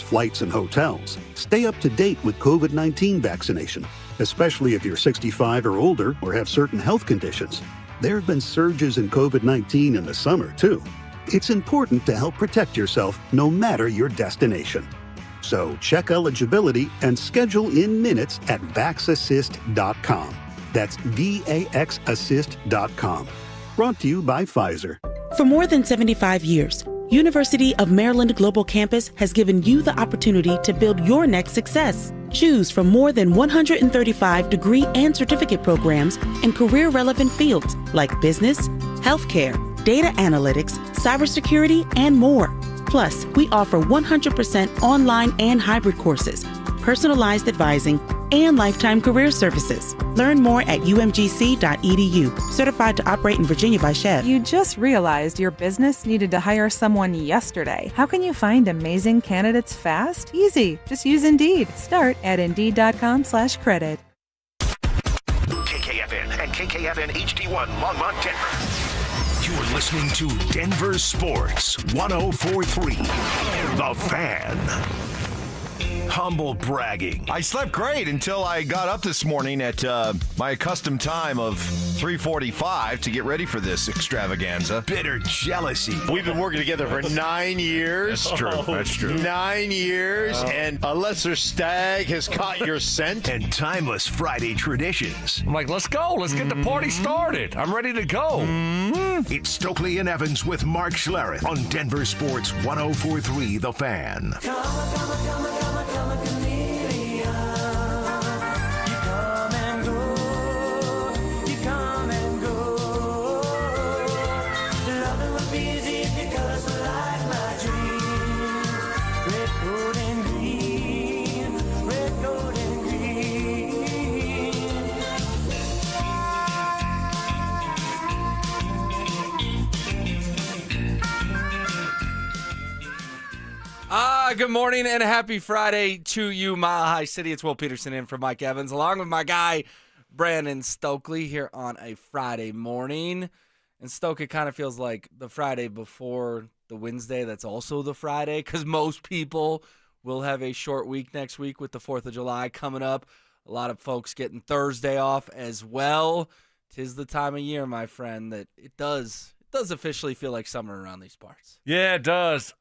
flights, and hotels, stay up to date with COVID-19 vaccination, especially if you're 65 or older or have certain health conditions. There have been surges in COVID-19 in the summer, too. It's important to help protect yourself no matter your destination. So check eligibility and schedule in minutes at VaxAssist.com. That's VAXAssist.com. Brought to you by Pfizer. For more than 75 years, University of Maryland Global Campus has given you the opportunity to build your next success. Choose from more than 135 degree and certificate programs in career-relevant fields like business, healthcare, data analytics, cybersecurity, and more. Plus, we offer 100% online and hybrid courses, personalized advising, and lifetime career services. Learn more at umgc.edu. Certified to operate in Virginia by Chev. You just realized your business needed to hire someone yesterday. How can you find amazing candidates fast? Easy. Just use Indeed. Start at Indeed.com/credit. KKFN and KKFN HD1 Longmont, Denver. You're listening to Denver Sports 104.3 The Fan. Humble bragging. I slept great until I got up this morning at my accustomed time of 3:45 to get ready for this extravaganza. Bitter jealousy. We've been working together for 9 years. That's true. That's true. 9 years, and a lesser stag has caught your scent. And timeless Friday traditions. I'm like, let's go. Let's get the party started. I'm ready to go. It's Stokely and Evans with Mark Schlereth on Denver Sports 104.3 The Fan. Good morning and happy Friday to you, Mile High City. It's Will Peterson in for Mike Evans, along with my guy, Brandon Stokely, here on a Friday morning. And Stoke, it kind of feels like the Friday before the Wednesday that's also the Friday, because most people will have a short week next week with the 4th of July coming up. A lot of folks getting Thursday off as well. 'Tis the time of year, my friend, that it does officially feel like summer around these parts. Yeah, it does.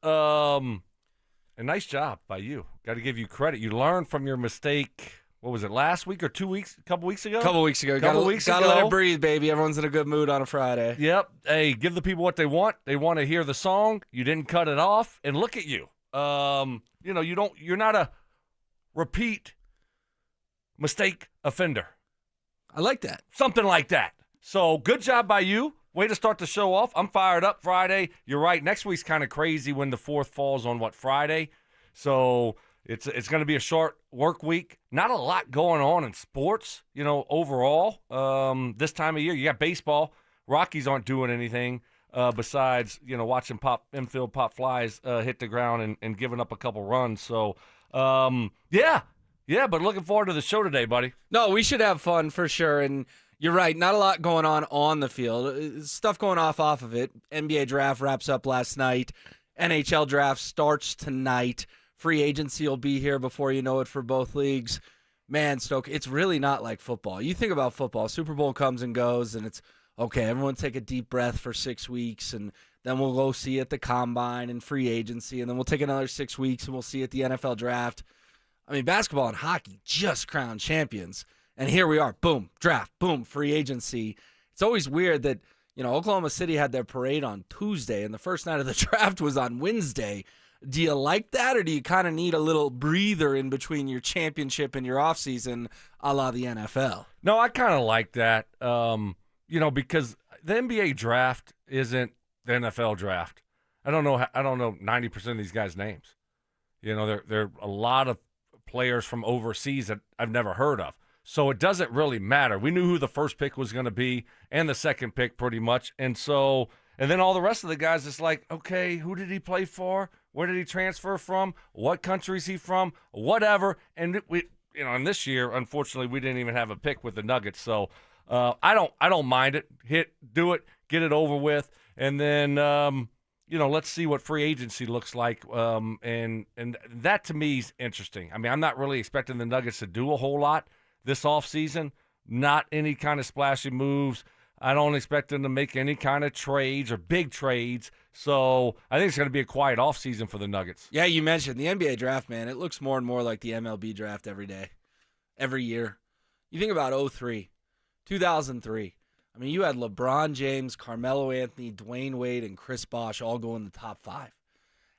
A nice job by you. Got to give you credit. You learned from your mistake. What was it, last week or 2 weeks? A couple weeks ago? Couple weeks ago. Gotta let it breathe, baby. Everyone's in a good mood on a Friday. Yep. Hey, give the people what they want. They want to hear the song. You didn't cut it off. And look at you. You're not a repeat mistake offender. I like that. Something like that. So good job by you. Way to start the show off. I'm fired up Friday. You're right. Next week's kind of crazy when the 4th falls on Friday. So it's going to be a short work week. Not a lot going on in sports, overall. This time of year, you got baseball. Rockies aren't doing anything besides, watching infield pop flies hit the ground and giving up a couple runs. So, yeah, but looking forward to the show today, buddy. No, we should have fun for sure. And you're right, not a lot going on the field. Stuff going off of it. NBA draft wraps up last night. NHL draft starts tonight. Free agency will be here before you know it for both leagues. Man, Stoke, it's really not like football. You think about football, Super Bowl comes and goes, and it's, okay, everyone take a deep breath for 6 weeks, and then we'll go see at the Combine and free agency, and then we'll take another 6 weeks, and we'll see at the NFL draft. I mean, basketball and hockey just crowned champions. And here we are, boom, draft, boom, free agency. It's always weird that, Oklahoma City had their parade on Tuesday, and the first night of the draft was on Wednesday. Do you like that, or do you kind of need a little breather in between your championship and your offseason, a la the NFL? No, I kind of like that, because the NBA draft isn't the NFL draft. I don't know 90% of these guys' names. There are a lot of players from overseas that I've never heard of. So it doesn't really matter. We knew who the first pick was going to be and the second pick pretty much. And then all the rest of the guys, it's like, okay, who did he play for? Where did he transfer from? What country is he from? Whatever. And and this year, unfortunately, we didn't even have a pick with the Nuggets. So I don't mind it. Do it, get it over with. And then, let's see what free agency looks like. And that to me is interesting. I mean, I'm not really expecting the Nuggets to do a whole lot this offseason, not any kind of splashy moves. I don't expect them to make any kind of trades or big trades. So I think it's going to be a quiet offseason for the Nuggets. Yeah, you mentioned the NBA draft, man. It looks more and more like the MLB draft every day, every year. You think about 2003, 2003. I mean, you had LeBron James, Carmelo Anthony, Dwayne Wade, and Chris Bosh all go in the top 5.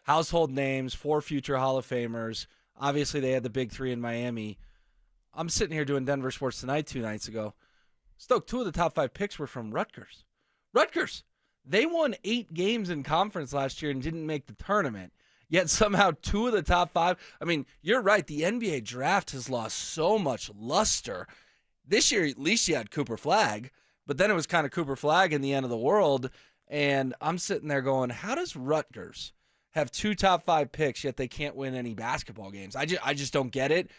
Household names, 4 future Hall of Famers. Obviously, they had the big 3 in Miami. I'm sitting here doing Denver Sports Tonight 2 nights ago. Stoke, 2 of the top 5 picks were from Rutgers. Rutgers. They won 8 games in conference last year and didn't make the tournament. Yet somehow 2 of the top 5. I mean, you're right. The NBA draft has lost so much luster. This year, at least you had Cooper Flagg, but then it was kind of Cooper Flagg in the end of the world. And I'm sitting there going, how does Rutgers have 2 top 5 picks, yet they can't win any basketball games? I just don't get it.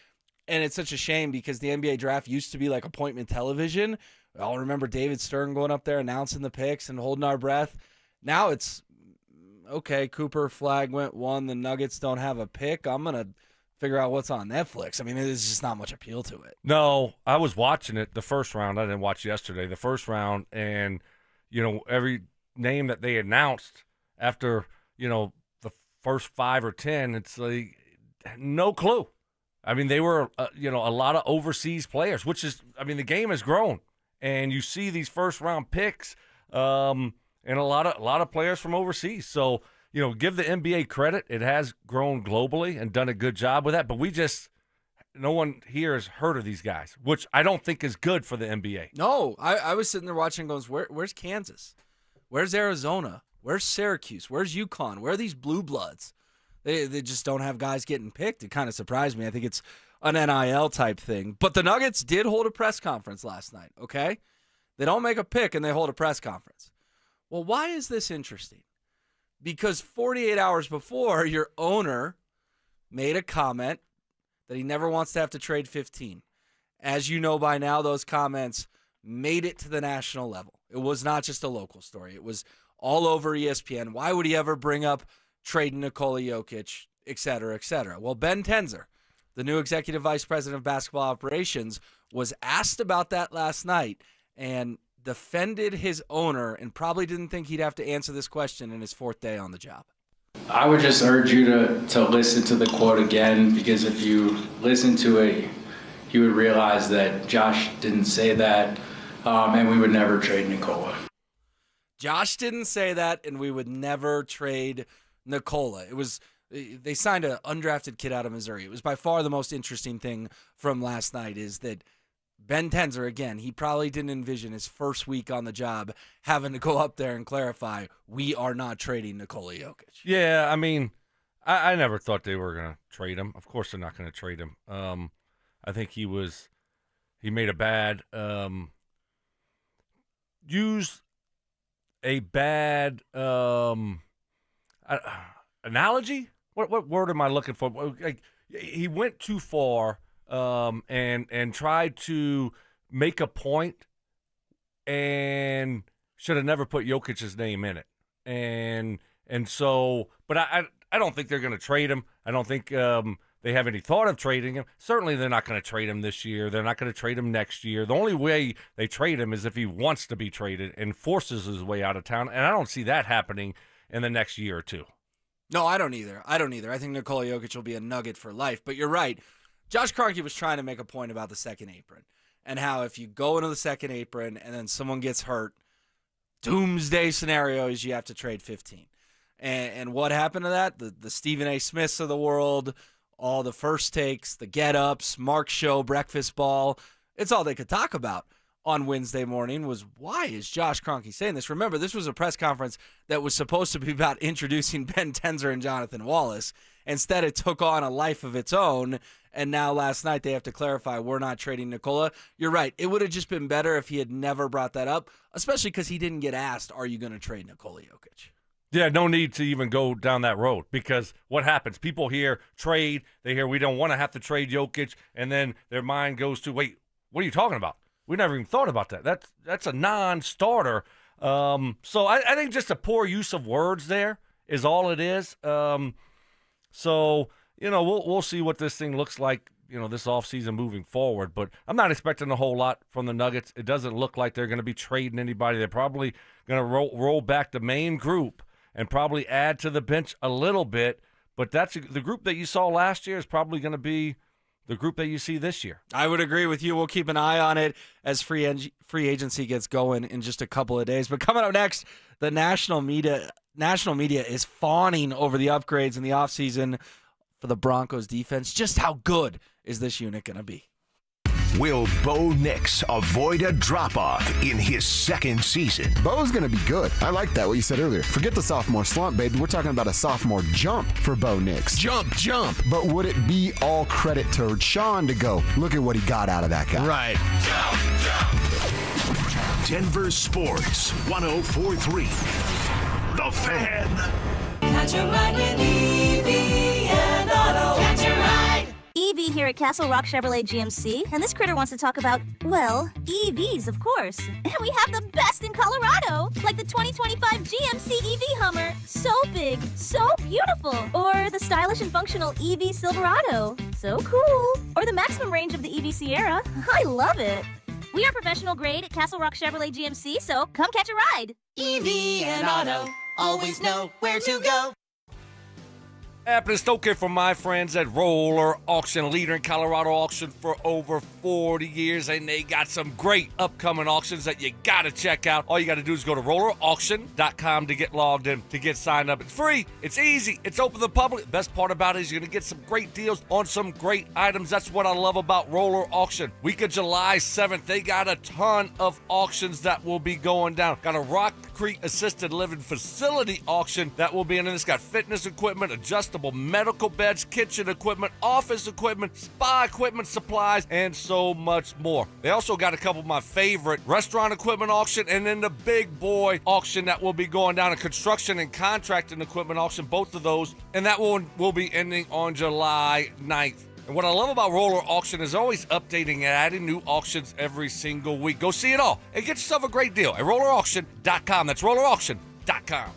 And it's such a shame because the NBA draft used to be like appointment television. I'll remember David Stern going up there announcing the picks and holding our breath. Now it's, okay, Cooper Flagg went 1. The Nuggets don't have a pick. I'm going to figure out what's on Netflix. I mean, there's just not much appeal to it. No, I was watching it the first round. I didn't watch yesterday, the first round. And, every name that they announced after, the first 5 or 10, it's like no clue. I mean, they were, a lot of overseas players, which is, the game has grown. And you see these first-round picks and a lot of players from overseas. So, give the NBA credit. It has grown globally and done a good job with that. But no one here has heard of these guys, which I don't think is good for the NBA. No, I was sitting there watching and going, where's Kansas? Where's Arizona? Where's Syracuse? Where's UConn? Where are these blue bloods? They just don't have guys getting picked. It kind of surprised me. I think it's an NIL type thing. But the Nuggets did hold a press conference last night, okay? They don't make a pick and they hold a press conference. Well, why is this interesting? Because 48 hours before, your owner made a comment that he never wants to have to trade 15. As you know by now, those comments made it to the national level. It was not just a local story. It was all over ESPN. Why would he ever bring up trading Nikola Jokic, et cetera, et cetera? Well, Ben Tenzer, the new executive vice president of basketball operations, was asked about that last night and defended his owner and probably didn't think he'd have to answer this question in his 4th day on the job. I would just urge you to listen to the quote again, because if you listen to it, you would realize that Josh didn't say that, and we would never trade Nikola. Josh didn't say that, and we would never trade Nikola. They signed an undrafted kid out of Missouri. It was by far the most interesting thing from last night is that Ben Tenzer, again, he probably didn't envision his first week on the job having to go up there and clarify, we are not trading Nikola Jokic. Yeah, I never thought they were going to trade him. Of course they're not going to trade him. I think he made a bad, used a bad analogy? What word am I looking for? Like, he went too far and tried to make a point and should have never put Jokic's name in it. And so, but I don't think they're going to trade him. I don't think they have any thought of trading him. Certainly they're not going to trade him this year. They're not going to trade him next year. The only way they trade him is if he wants to be traded and forces his way out of town. And I don't see that happening in the next year or two. No, I don't either. I think Nikola Jokic will be a Nugget for life. But you're right. Josh Kroenke was trying to make a point about the second apron and how if you go into the second apron and then someone gets hurt, doomsday scenario is you have to trade 15. And what happened to that? The Stephen A. Smiths of the world, all the First Takes, the Get-Ups, Mark Show, Breakfast Ball, it's all they could talk about on Wednesday morning was, why is Josh Kroenke saying this? Remember, this was a press conference that was supposed to be about introducing Ben Tenzer and Jonathan Wallace. Instead, it took on a life of its own, and now last night they have to clarify we're not trading Nikola. You're right. It would have just been better if he had never brought that up, especially because he didn't get asked, are you going to trade Nikola Jokic? Yeah, no need to even go down that road because what happens? People hear trade, they hear we don't want to have to trade Jokic, and then their mind goes to, wait, what are you talking about? We never even thought about that. That's a non-starter. So I think just a poor use of words there is all it is. So, we'll see what this thing looks like, this offseason moving forward. But I'm not expecting a whole lot from the Nuggets. It doesn't look like they're going to be trading anybody. They're probably going to roll back the main group and probably add to the bench a little bit. But the group that you saw last year is probably going to be the group that you see this year. I would agree with you. We'll keep an eye on it as free agency gets going in just a couple of days. But coming up next, the national media is fawning over the upgrades in the offseason for the Broncos defense. Just how good is this unit going to be? Will Bo Nix avoid a drop-off in his second season? Bo's going to be good. I like that, what you said earlier. Forget the sophomore slump, baby. We're talking about a sophomore jump for Bo Nix. Jump. But would it be all credit to Sean to go, look at what he got out of that guy? Right. Jump. Denver Sports 104.3. The Fan. Catch a ride with Evie and Otto. Catch a ride. Evie here at Castle Rock Chevrolet GMC, and this critter wants to talk about, well, EVs, of course. And we have the best in Colorado, like the 2025 GMC EV Hummer. So big, so beautiful. Or the stylish and functional EV Silverado. So cool. Or the maximum range of the EV Sierra. I love it. We are professional grade at Castle Rock Chevrolet GMC, so come catch a ride. EV and Auto, always know where to go. Happening Stoker for my friends at Roller Auction, leader in Colorado auction for over 40 years, and they got some great upcoming auctions that you gotta check out. All you gotta do is go to rollerauction.com to get logged in, to get signed up. It's free, it's easy, it's open to the public. Best part about it is you're gonna get some great deals on some great items. That's what I love about Roller Auction. Week of July 7th, they got a ton of auctions that will be going down. Got a Rock Creek Assisted Living Facility auction that will be in, and it's got fitness equipment, adjustable medical beds, kitchen equipment, office equipment, spa equipment, supplies, and so much more. They also got a couple of my favorite restaurant equipment auction, and then the big boy auction that will be going down, a construction and contracting equipment auction, both of those, and that one will be ending on July 9th. And what I love about Roller Auction is always updating and adding new auctions every single week. Go see it all and get yourself a great deal at rollerauction.com. That's rollerauction.com.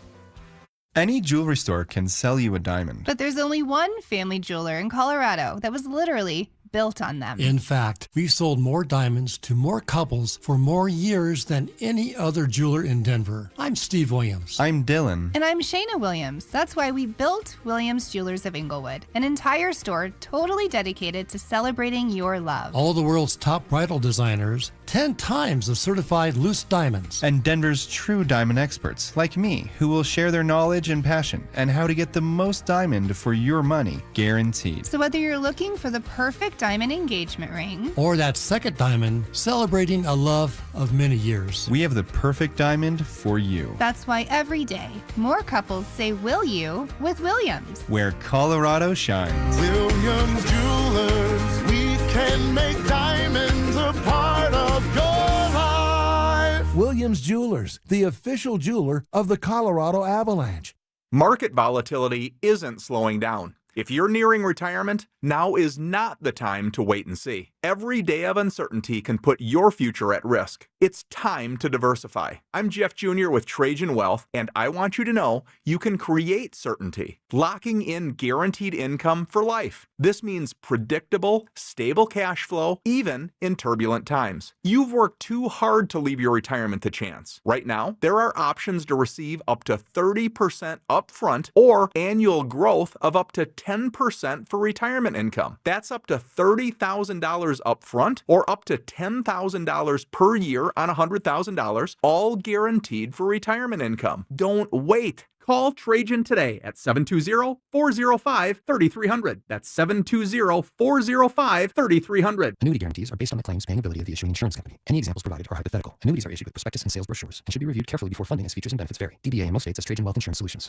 Any jewelry store can sell you a diamond. But there's only one family jeweler in Colorado that was literally built on them. In fact, we've sold more diamonds to more couples for more years than any other jeweler in Denver. I'm Steve Williams. I'm Dylan. And I'm Shayna Williams. That's why we built Williams Jewelers of Inglewood, an entire store totally dedicated to celebrating your love. All the world's top bridal designers, 10 times of certified loose diamonds. And Denver's true diamond experts, like me, who will share their knowledge and passion and how to get the most diamond for your money, guaranteed. So whether you're looking for the perfect diamond engagement ring, or that second diamond celebrating a love of many years, we have the perfect diamond for you. That's why every day more couples say will you with Williams, where Colorado shines. Williams Jewelers, we can make diamonds a part of your life. Williams Jewelers, the official jeweler of the Colorado Avalanche. Market volatility isn't slowing down. If you're nearing retirement, now is not the time to wait and see. Every day of uncertainty can put your future at risk. It's time to diversify. I'm Jeff Jr. with Trajan Wealth, and I want you to know you can create certainty, locking in guaranteed income for life. This means predictable, stable cash flow, even in turbulent times. You've worked too hard to leave your retirement to chance. Right now, there are options to receive up to 30% upfront or annual growth of up to 10% for retirement income. That's up to $30,000 upfront or up to $10,000 per year on $100,000, all guaranteed for retirement income. Don't wait. Call Trajan today at 720-405-3300. That's 720-405-3300. Annuity guarantees are based on the claims paying ability of the issuing insurance company. Any examples provided are hypothetical. Annuities are issued with prospectus and sales brochures and should be reviewed carefully before funding as features and benefits vary. DBA in most states as Trajan Wealth Insurance Solutions.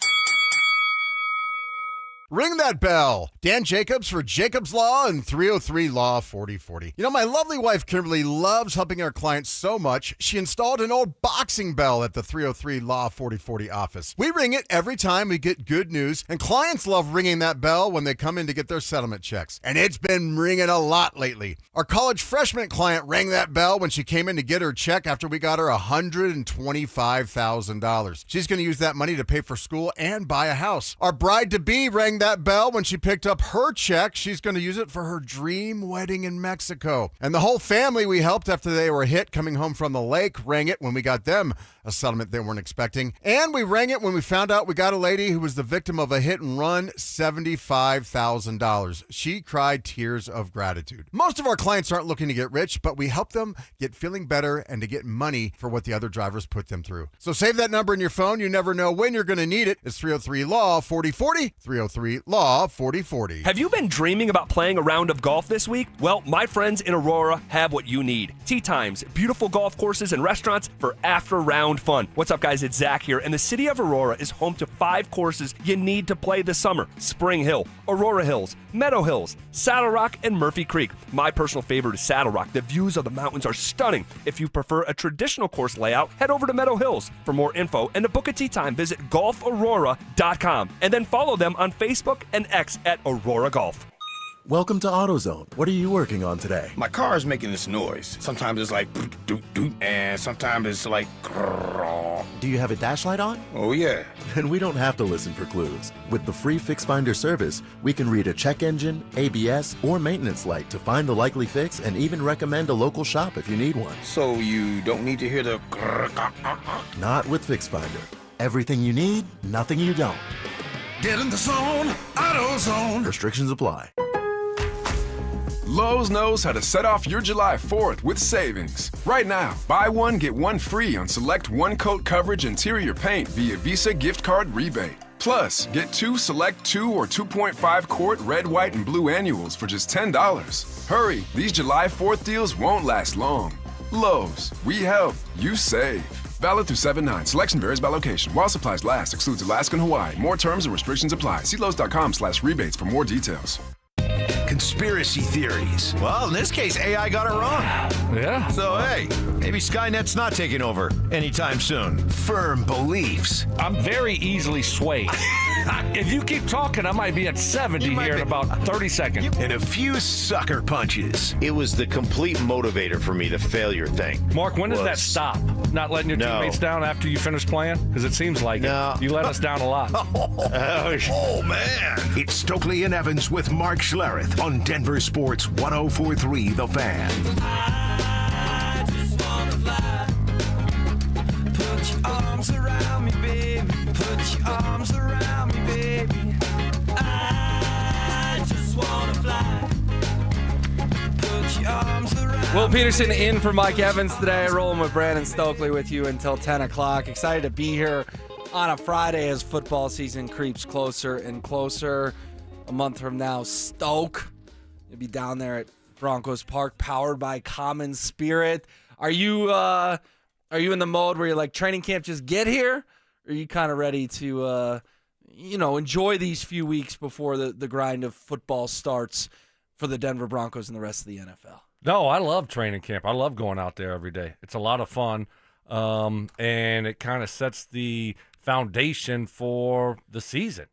Ring that bell. Dan Jacobs for Jacobs Law and 303 Law 4040. You know, my lovely wife Kimberly loves helping our clients so much, she installed an old boxing bell at the 303 Law 4040 office. We ring it every time we get good news, and clients love ringing that bell when they come in to get their settlement checks. And it's been ringing a lot lately. Our college freshman client rang that bell when she came in to get her check after we got her $125,000. She's going to use that money to pay for school and buy a house. Our bride-to-be rang that bell when she picked up her check. She's going to use it for her dream wedding in Mexico. And the whole family we helped after they were hit coming home from the lake rang it when we got them a settlement they weren't expecting. And we rang it when we found out we got a lady who was the victim of a hit and run, $75,000. She cried tears of gratitude. Most of our clients aren't looking to get rich, but we help them get feeling better and to get money for what the other drivers put them through. So save that number in your phone. You never know when you're going to need it. It's 303-LAW-4040, 303-LAW-4040. Have you been dreaming about playing a round of golf this week? Well, my friends in Aurora have what you need. Tee times, beautiful golf courses and restaurants for after-round fun. What's up, guys? It's Zach here, and the city of Aurora is home to 5 courses you need to play this summer. Spring Hill, Aurora Hills, Meadow Hills, Saddle Rock, and Murphy Creek. My personal favorite is Saddle Rock. The views of the mountains are stunning. If you prefer a traditional course layout, head over to Meadow Hills. For more info and to book a tee time, visit golfaurora.com and then follow them on Facebook and X at Aurora Golf. Welcome to AutoZone. What are you working on today? My car is making this noise. Sometimes it's like doot doot, and sometimes it's like grrr. Do you have a dash light on? Oh yeah. Then we don't have to listen for clues. With the free Fix Finder service, we can read a check engine, ABS, or maintenance light to find the likely fix and even recommend a local shop if you need one. So you don't need to hear the grrr. Not with Fix Finder. Everything you need, nothing you don't. Get in the zone, AutoZone. Restrictions apply. Lowe's knows how to set off your July 4th with savings. Right now, buy one, get one free on select one-coat coverage interior paint via Visa gift card rebate. Plus, get 2 select 2 or 2.5 quart red, white, and blue annuals for just $10. Hurry, these July 4th deals won't last long. Lowe's, we help, you save. Valid through 7/9. Selection varies by location. While supplies last, excludes Alaska and Hawaii. More terms and restrictions apply. See Lowe's.com/rebates for more details. Conspiracy theories. Well, in this case, AI got it wrong. Yeah. So, hey, maybe Skynet's not taking over anytime soon. Firm beliefs. I'm very easily swayed. If you keep talking, I might be at 70 here in about 30 seconds. And a few sucker punches. It was the complete motivator for me, the failure thing. Mark, when did that stop? Not letting your teammates down after you finish playing? Because it seems like it. You let us down a lot. Oh, man. It's Stokely and Evans with Mark Schlereth on Denver Sports 104.3 The Fan. I just wanna fly. Put your arms around me, baby. Put your arms around me, baby. I just wanna fly. Put your arms around Will Peterson in for Mike Evans today. Rolling with Brandon Stokely with you until 10 o'clock. Excited to be here on a Friday as football season creeps closer and closer. A month from now, Stoke. You'll be down there at Broncos Park, powered by Common Spirit. Are you in the mode where you're like, training camp, just get here? Or are you kind of ready to, enjoy these few weeks before the grind of football starts for the Denver Broncos and the rest of the NFL? No, I love training camp. I love going out there every day. It's a lot of fun, and it kind of sets the foundation for the season.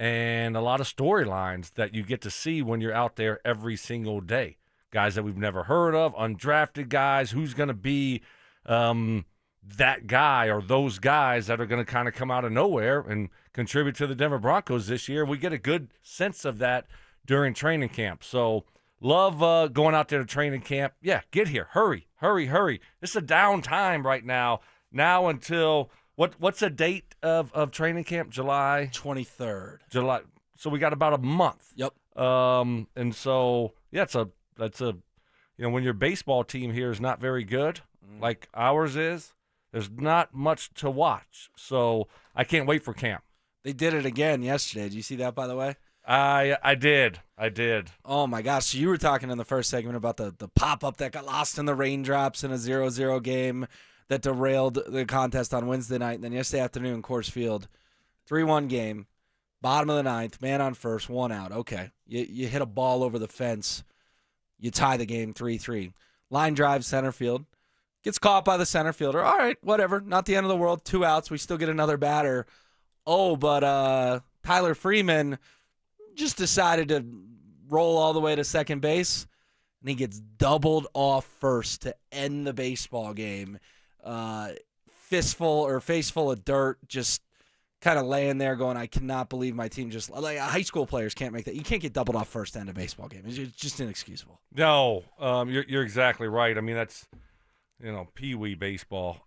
And a lot of storylines that you get to see when you're out there every single day. Guys that we've never heard of, undrafted guys, who's going to be that guy or those guys that are going to kind of come out of nowhere and contribute to the Denver Broncos this year. We get a good sense of that during training camp. So love going out there to training camp. Yeah, get here. Hurry. It's a down time right now until – What's the date of training camp? July 23rd. July. So we got about a month. Yep. And so that's a when your baseball team here is not very good, like ours is, there's not much to watch. So I can't wait for camp. They did it again yesterday. Did you see that, by the way? I did. Oh my gosh! So you were talking in the first segment about the pop-up that got lost in the raindrops in a 0-0 game that derailed the contest on Wednesday night. And then yesterday afternoon, Coors Field, 3-1 game. Bottom of the ninth, man on first, 1 out. Okay. You hit a ball over the fence. You tie the game 3-3. Line drive, center field. Gets caught by the center fielder. All right, whatever. Not the end of the world. 2 outs. We still get another batter. Oh, but Tyler Freeman just decided to roll all the way to second base, and he gets doubled off first to end the baseball game. Face full of dirt, just kind of laying there going, I cannot believe my team just, like, high school players can't make that. You can't get doubled off first to end a baseball game. It's just inexcusable. No, you're exactly right. I mean, that's, pee-wee baseball.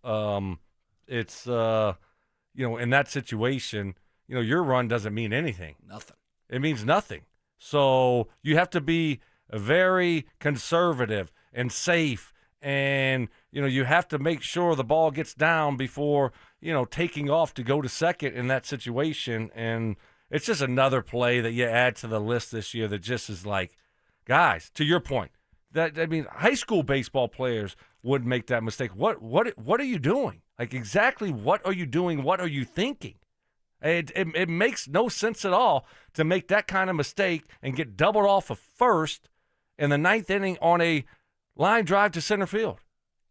It's, in that situation, your run doesn't mean anything. Nothing. It means nothing. So you have to be very conservative and safe, and, you have to make sure the ball gets down before, taking off to go to second in that situation. And it's just another play that you add to the list this year that just is like, guys, to your point, high school baseball players would make that mistake. What are you doing? Like, exactly what are you doing? What are you thinking? It makes no sense at all to make that kind of mistake and get doubled off of first in the 9th inning on a line drive to center field.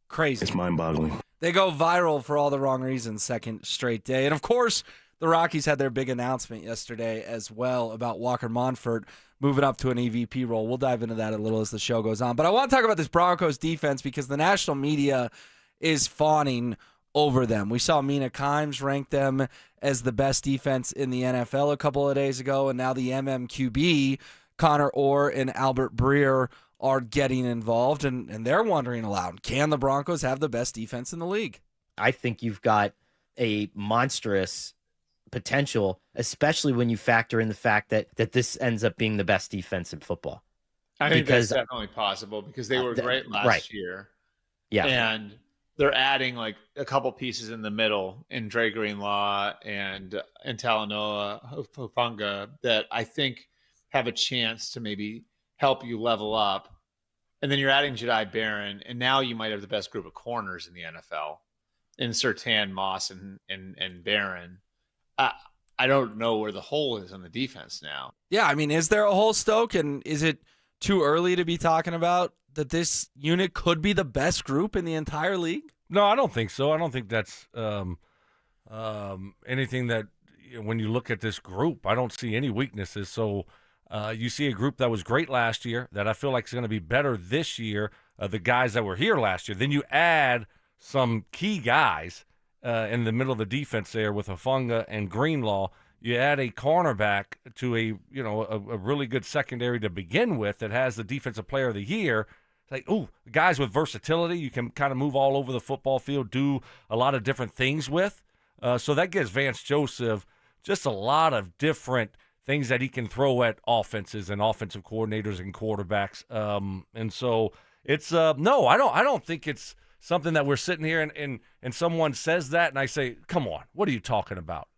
Crazy. It's mind-boggling. They go viral for all the wrong reasons, second straight day. And, of course, the Rockies had their big announcement yesterday as well about Walker Monfort moving up to an EVP role. We'll dive into that a little as the show goes on. But I want to talk about this Broncos defense because the national media is fawning over them. We saw Mina Kimes rank them as the best defense in the NFL a couple of days ago, and now the MMQB, Connor Orr and Albert Breer, are getting involved, and they're wondering aloud, can the Broncos have the best defense in the league? I think you've got a monstrous potential, especially when you factor in the fact that this ends up being the best defense in football. I think that's definitely possible because they were great last year. Yeah. And they're adding like a couple pieces in the middle in Dre Greenlaw and Talanoa Hufanga that I think have a chance to maybe help you level up. And then you're adding Jedi Barron, and now you might have the best group of corners in the NFL in Surtain, Moss, and Barron. I don't know where the hole is on the defense now. Yeah, I mean, is there a hole, Stoke? And is it too early to be talking about that this unit could be the best group in the entire league? No, I don't think so. I don't think that's anything that, when you look at this group, I don't see any weaknesses. So you see a group that was great last year that I feel like is going to be better this year, the guys that were here last year. Then you add some key guys in the middle of the defense there with Hufanga and Greenlaw. You add a cornerback to a really good secondary to begin with that has the defensive player of the year. It's like, ooh, guys with versatility you can kind of move all over the football field, do a lot of different things with. So that gives Vance Joseph just a lot of different things that he can throw at offenses and offensive coordinators and quarterbacks. And so it's no, I don't think it's something that we're sitting here and someone says that and I say, come on, what are you talking about?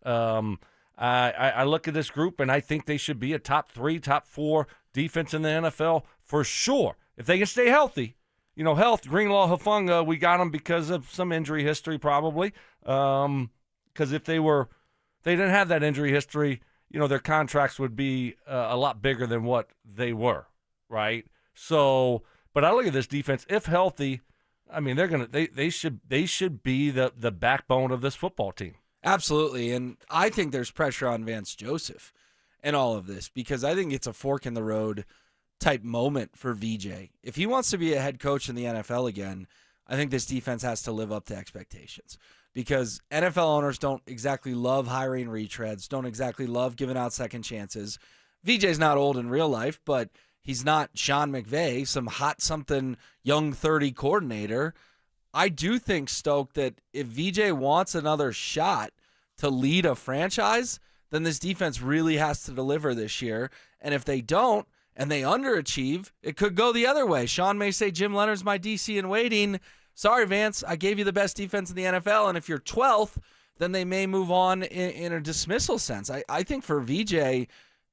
I look at this group and I think they should be a top 3, top 4 defense in the NFL for sure. If they can stay healthy, health, Greenlaw, Hufanga, we got them because of some injury history probably. Because if they didn't have that injury history, their contracts would be a lot bigger than what they were, right? So, but I look at this defense, if healthy, I mean, they should be the backbone of this football team. Absolutely, and I think there's pressure on Vance Joseph in all of this because I think it's a fork in the road type moment for VJ. If he wants to be a head coach in the NFL again, I think this defense has to live up to expectations because NFL owners don't exactly love hiring retreads, don't exactly love giving out second chances. VJ's not old in real life, but he's not Sean McVay, some hot something young 30 coordinator. I do think, Stoke, that if VJ wants another shot to lead a franchise, then this defense really has to deliver this year. And if they don't, and they underachieve, it could go the other way. Sean may say, Jim Leonard's my DC in waiting. Sorry, Vance, I gave you the best defense in the NFL, and if you're 12th, then they may move on in a dismissal sense. I think for VJ,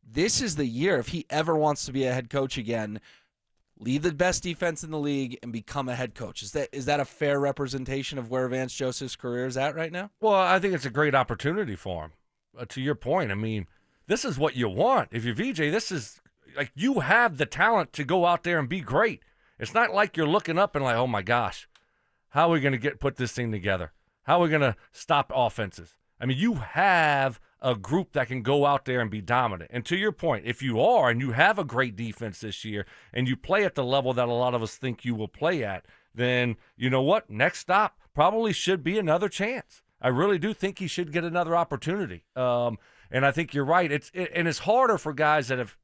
this is the year, if he ever wants to be a head coach again, lead the best defense in the league and become a head coach. Is that a fair representation of where Vance Joseph's career is at right now? Well, I think it's a great opportunity for him. To your point, I mean, this is what you want. If you're VJ, this is like you have the talent to go out there and be great. It's not like you're looking up and like, oh my gosh, how are we going to put this thing together? How are we going to stop offenses? I mean, you have a group that can go out there and be dominant. And to your point, if you are and you have a great defense this year and you play at the level that a lot of us think you will play at, then you know what? Next stop probably should be another chance. I really do think he should get another opportunity. And I think you're right. It's harder for guys that have,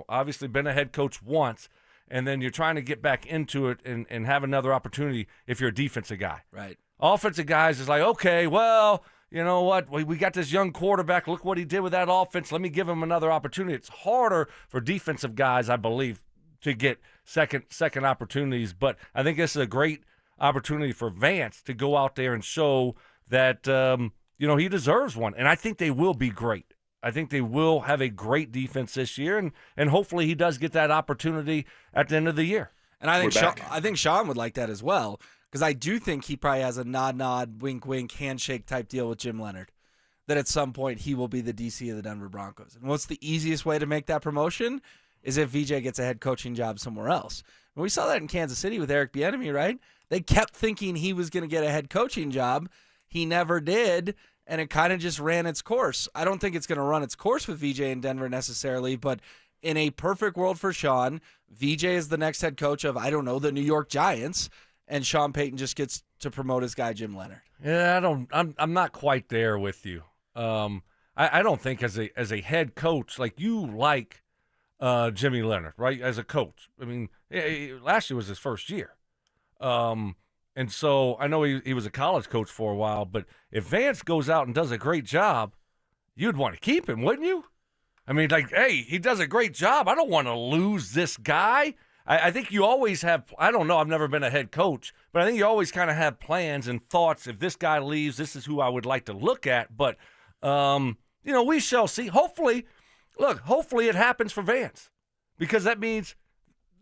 obviously been a head coach once, and then you're trying to get back into it and have another opportunity if you're a defensive guy. Right. Offensive guys is like, okay, well, you know what? We got this young quarterback. Look what he did with that offense. Let me give him another opportunity. It's harder for defensive guys, I believe, to get second opportunities. But I think this is a great opportunity for Vance to go out there and show that, he deserves one. And I think they will be great. I think they will have a great defense this year, and hopefully he does get that opportunity at the end of the year. And I think Sean would like that as well, because I do think he probably has a nod, wink, handshake type deal with Jim Leonhard, that at some point he will be the DC of the Denver Broncos. And what's the easiest way to make that promotion is if VJ gets a head coaching job somewhere else. And we saw that in Kansas City with Eric Bieniemy, right? They kept thinking he was going to get a head coaching job. He never did, and it kind of just ran its course. I don't think it's going to run its course with VJ in Denver necessarily, but in a perfect world for Sean, VJ is the next head coach of, the New York Giants, and Sean Payton just gets to promote his guy Jim Leonhard. Yeah, I'm not quite there with you. I don't think as a head coach, like you like Jimmy Leonhard, right? As a coach. I mean, last year was his first year. And so I know he was a college coach for a while, but if Vance goes out and does a great job, you'd want to keep him, wouldn't you? I mean, like, hey, he does a great job. I don't want to lose this guy. I think you always have, I don't know, I've never been a head coach, but I think you always kind of have plans and thoughts. If this guy leaves, this is who I would like to look at. But, we shall see. Hopefully it happens for Vance, because that means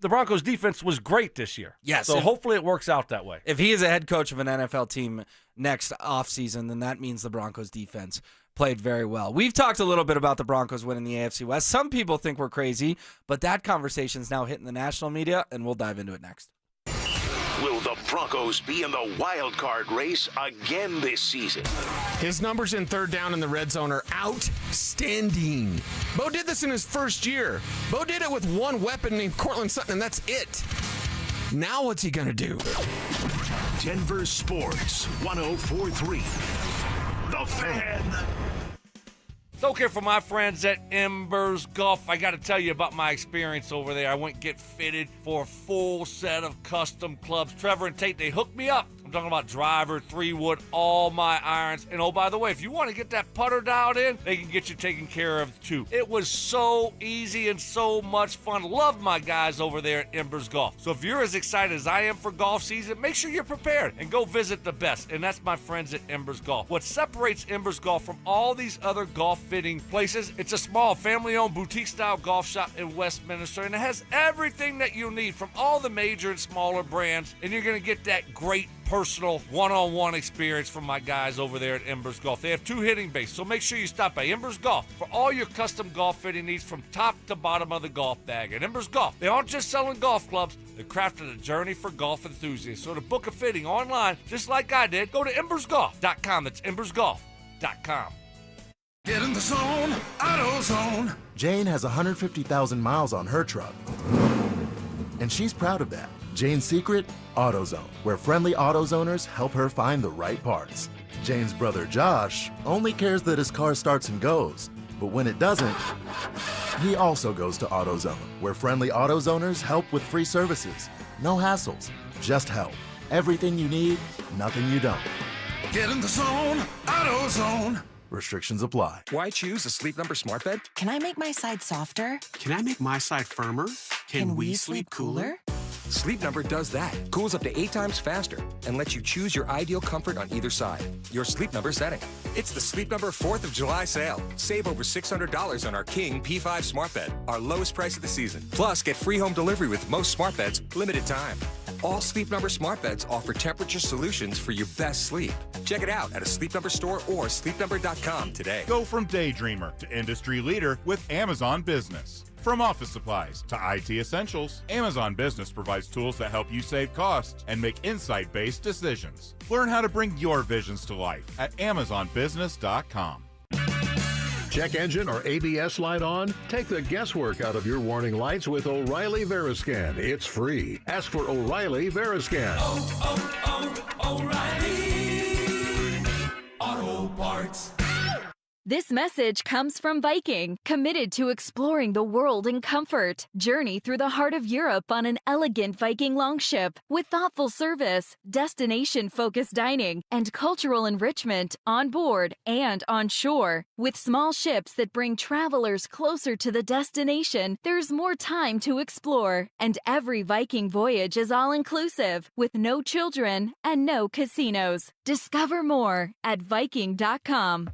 the Broncos defense was great this year. Yes. So hopefully it works out that way. If he is a head coach of an NFL team next offseason, then that means the Broncos defense played very well. We've talked a little bit about the Broncos winning the AFC West. Some people think we're crazy, but that conversation's now hitting the national media, and we'll dive into it next. Will the Broncos be in the wild card race again this season? His numbers in third down in the red zone are outstanding. Bo did this in his first year. Bo did it with one weapon named Cortland Sutton, and that's it. Now what's he going to do? Denver Sports 104.3. The Fan. It's okay for my friends at Embers Golf. I got to tell you about my experience over there. I went get fitted for a full set of custom clubs. Trevor and Tate, they hooked me up. I'm talking about driver, 3-wood, all my irons. And oh, by the way, if you want to get that putter dialed in, they can get you taken care of too. It was so easy and so much fun. Love my guys over there at Embers Golf. So if you're as excited as I am for golf season, make sure you're prepared and go visit the best. And that's my friends at Embers Golf. What separates Embers Golf from all these other golf fitting places, it's a small family-owned boutique-style golf shop in Westminster, and it has everything that you need from all the major and smaller brands, and you're going to get that great personal one-on-one experience from my guys over there at Embers Golf. They have 2 hitting bays, so make sure you stop by Embers Golf for all your custom golf fitting needs from top to bottom of the golf bag. At Embers Golf, they aren't just selling golf clubs, they're crafting a journey for golf enthusiasts. So to book a fitting online, just like I did, go to embersgolf.com. That's embersgolf.com. Get in the zone, AutoZone. Jane has 150,000 miles on her truck, and she's proud of that. Jane's secret? AutoZone, where friendly AutoZoners help her find the right parts. Jane's brother Josh only cares that his car starts and goes, but when it doesn't, he also goes to AutoZone, where friendly AutoZoners help with free services. No hassles, just help. Everything you need, nothing you don't. Get in the zone, AutoZone. Restrictions apply. Why choose a Sleep Number smart bed? Can I make my side softer? Can I make my side firmer? Can we sleep cooler? Sleep Number does that. Cools up to 8 times faster and lets you choose your ideal comfort on either side. Your Sleep Number setting. It's the Sleep Number 4th of July sale. Save over $600 on our King P5 smart bed, our lowest price of the season. Plus, get free home delivery with most smart beds, limited time. All Sleep Number smart beds offer temperature solutions for your best sleep. Check it out at a Sleep Number store or sleepnumber.com today. Go from daydreamer to industry leader with Amazon Business. From office supplies to IT essentials, Amazon Business provides tools that help you save costs and make insight-based decisions. Learn how to bring your visions to life at amazonbusiness.com. Check engine or ABS light on? Take the guesswork out of your warning lights with O'Reilly Veriscan. It's free. Ask for O'Reilly Veriscan. O'Reilly Auto Parts. This message comes from Viking, committed to exploring the world in comfort. Journey through the heart of Europe on an elegant Viking longship with thoughtful service, destination-focused dining, and cultural enrichment on board and on shore. With small ships that bring travelers closer to the destination, there's more time to explore. And every Viking voyage is all-inclusive, with no children and no casinos. Discover more at Viking.com.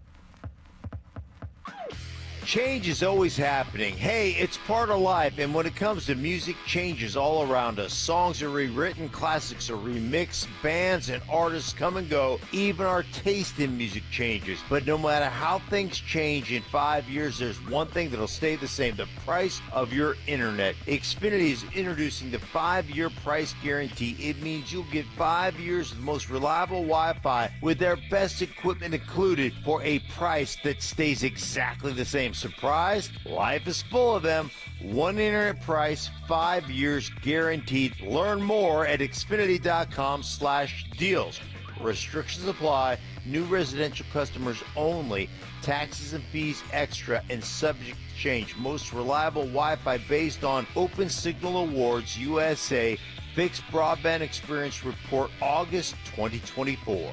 Change is always happening. Hey, it's part of life, and when it comes to music, change is all around us. Songs are rewritten, classics are remixed, bands and artists come and go. Even our taste in music changes. But no matter how things change in 5 years, there's one thing that'll stay the same: the price of your internet. Xfinity is introducing the 5-year price guarantee. It means you'll get 5 years of the most reliable Wi-Fi with their best equipment included for a price that stays exactly the same. Surprised? Life is full of them. One internet price, 5 years guaranteed. Learn more at Xfinity.com/deals. Restrictions apply. New residential customers only. Taxes and fees extra and subject to change. Most reliable Wi-Fi based on Open Signal Awards USA. Fixed Broadband Experience Report August 2024.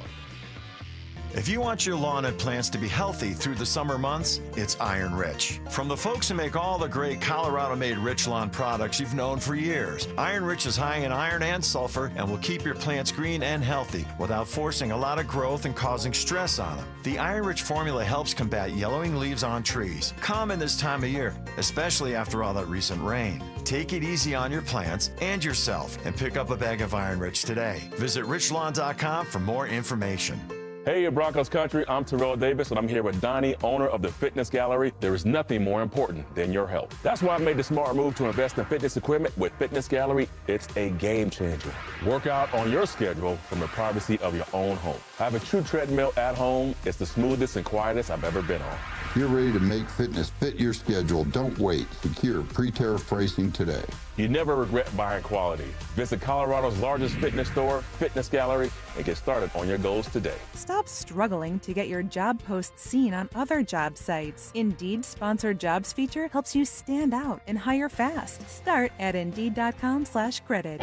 If you want your lawn and plants to be healthy through the summer months, it's Iron Rich. From the folks who make all the great Colorado-made Rich Lawn products you've known for years, Iron Rich is high in iron and sulfur and will keep your plants green and healthy without forcing a lot of growth and causing stress on them. The Iron Rich formula helps combat yellowing leaves on trees, common this time of year, especially after all that recent rain. Take it easy on your plants and yourself and pick up a bag of Iron Rich today. Visit richlawn.com for more information. Hey, Broncos country, I'm Terrell Davis, and I'm here with Donnie, owner of the Fitness Gallery. There is nothing more important than your health. That's why I made the smart move to invest in fitness equipment with Fitness Gallery. It's a game changer. Work out on your schedule from the privacy of your own home. I have a true treadmill at home. It's the smoothest and quietest I've ever been on. You're ready to make fitness fit your schedule. Don't wait. Secure pre-tariff pricing today. You never regret buying quality. Visit Colorado's largest fitness store, Fitness Gallery, and get started on your goals today. Stop struggling to get your job posts seen on other job sites. Indeed's sponsored jobs feature helps you stand out and hire fast. Start at Indeed.com/credit.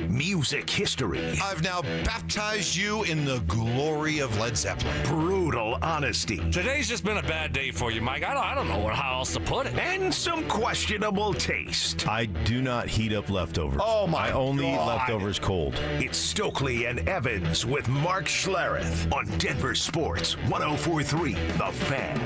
Music history. I've now baptized you in the glory of Led Zeppelin. Brutal honesty. Today's just been a bad day for you, Mike. I don't know how else to put it. And some questionable taste. I do not heat up leftovers. Oh my I only eat God. leftovers cold. It's Stokely and Evans with Mark Schlereth on Denver Sports 104.3 The Fan.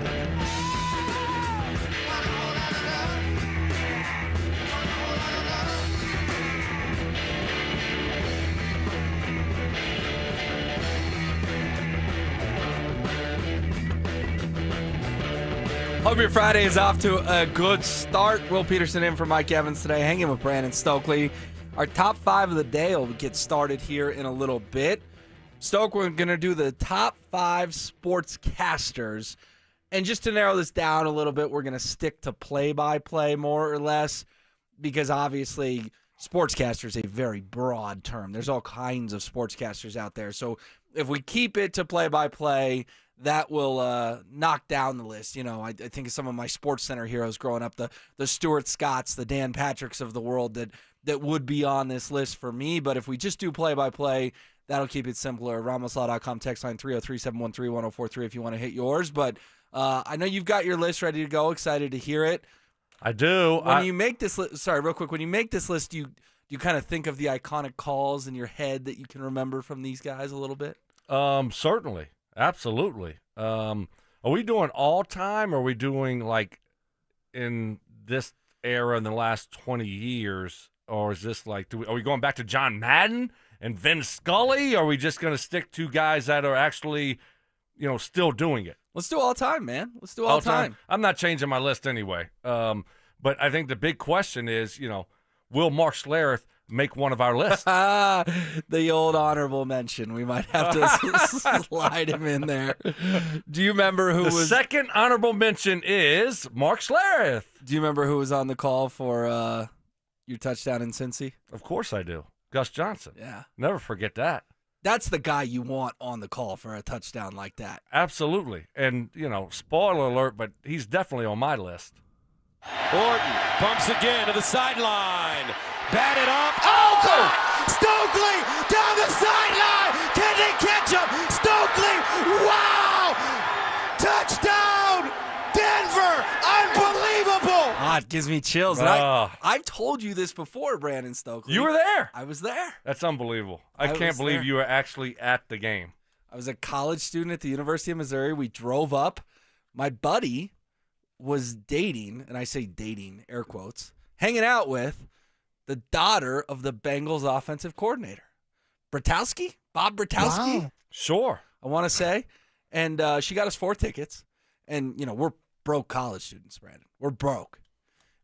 Hope your Friday is off to a good start. Will Peterson in for Mike Evans today, hanging with Brandon Stokely. Our top 5 of the day will get started here in a little bit. Stoke, we're going to do the top 5 sportscasters. And just to narrow this down a little bit, we're going to stick to play-by-play more or less, because obviously sportscaster is a very broad term. There's all kinds of sportscasters out there. So if we keep it to play-by-play, that will knock down the list. You know, I think of some of my Sports Center heroes growing up, the Stuart Scotts, the Dan Patricks of the world that would be on this list for me. But if we just do play-by-play, that'll keep it simpler. RamosLaw.com, text line 303-713-1043 if you want to hit yours. But I know you've got your list ready to go. Excited to hear it. I do. When you make this list, sorry, real quick, when you make this list, do you kind of think of the iconic calls in your head that you can remember from these guys a little bit? Certainly. Absolutely. Are we doing all time, or are we doing like in this era in the last 20 years, or is this like, are we going back to John Madden and Vin Scully? Or are we just going to stick to guys that are actually, still doing it? Let's do all time, man. Let's do all time. I'm not changing my list anyway. But I think the big question is, will Mark Schlereth make one of our lists? The old honorable mention. We might have to slide him in there. Do you remember who the was... second honorable mention is Mark Schlereth. Do you remember who was on the call for your touchdown in Cincy? Of course I do. Gus Johnson. Yeah. Never forget that. That's the guy you want on the call for a touchdown like that. Absolutely. And, spoiler alert, but he's definitely on my list. Orton bumps again to the sideline. Batted up. Oh, God! Stokely down the sideline. Can they catch him? Stokely. Wow! Touchdown, Denver. Unbelievable. It gives me chills. And I've told you this before, Brandon Stokely. You were there. I was there. That's unbelievable. I can't believe you were actually at the game. I was a college student at the University of Missouri. We drove up. My buddy was dating, and I say dating, air quotes, hanging out with the daughter of the Bengals offensive coordinator. Bratowski? Bob Bratowski? Wow. Sure. I want to say. And she got us 4 tickets. And, we're broke college students, Brandon. We're broke.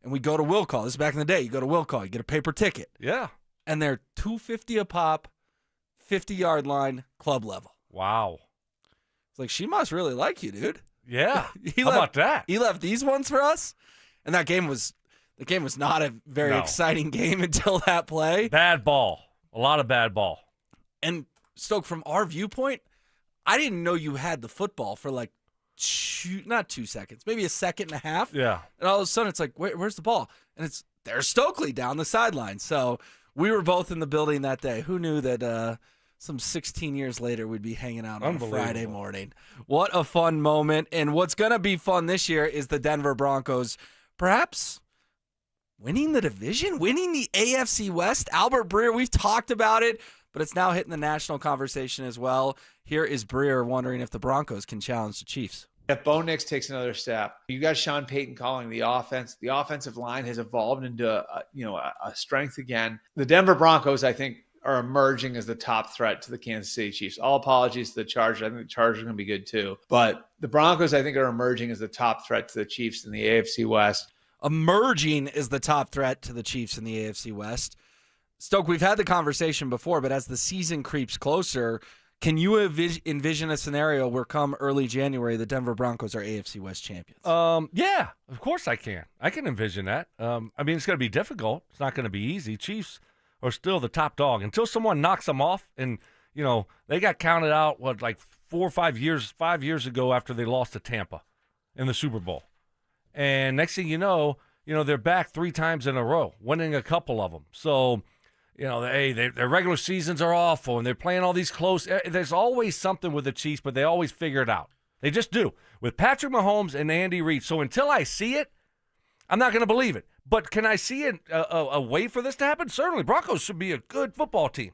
And we go to Will Call. This is back in the day. You go to Will Call. You get a paper ticket. Yeah. And they're $2.50 a pop, 50-yard line, club level. Wow. It's like, she must really like you, dude. Yeah. How about that? He left these ones for us. And that game was not a very exciting game until that play. Bad ball. A lot of bad ball. And Stoke, from our viewpoint, I didn't know you had the football for like not 2 seconds, maybe a second and a half. Yeah. And all of a sudden it's like, where's the ball? And there's Stokely down the sideline. So we were both in the building that day. Who knew that some 16 years later we'd be hanging out on a Friday morning. What a fun moment. And what's going to be fun this year is the Denver Broncos perhaps winning the division, winning the AFC West. Albert Breer, we've talked about it, but it's now hitting the national conversation as well. Here is Breer wondering if the Broncos can challenge the Chiefs. If Bo Nix takes another step, you got Sean Payton calling the offense. The offensive line has evolved into a strength again. The Denver Broncos, I think, are emerging as the top threat to the Kansas City Chiefs. All apologies to the Chargers. I think the Chargers are going to be good too. But the Broncos, I think, are emerging as the top threat to the Chiefs in the AFC West. Emerging is the top threat to the Chiefs in the AFC West. Stoke, we've had the conversation before, but as the season creeps closer, can you envision a scenario where come early January, the Denver Broncos are AFC West champions? Yeah, of course I can. I can envision that. It's going to be difficult. It's not going to be easy. Chiefs are still the top dog until someone knocks them off. And, they got counted out, 4 or 5 years ago after they lost to Tampa in the Super Bowl. And next thing you know, they're back 3 times in a row, winning a couple of them. So, their regular seasons are awful, and they're playing all these close. There's always something with the Chiefs, but they always figure it out. They just do. With Patrick Mahomes and Andy Reid. So until I see it, I'm not going to believe it. But can I see a way for this to happen? Certainly. Broncos should be a good football team.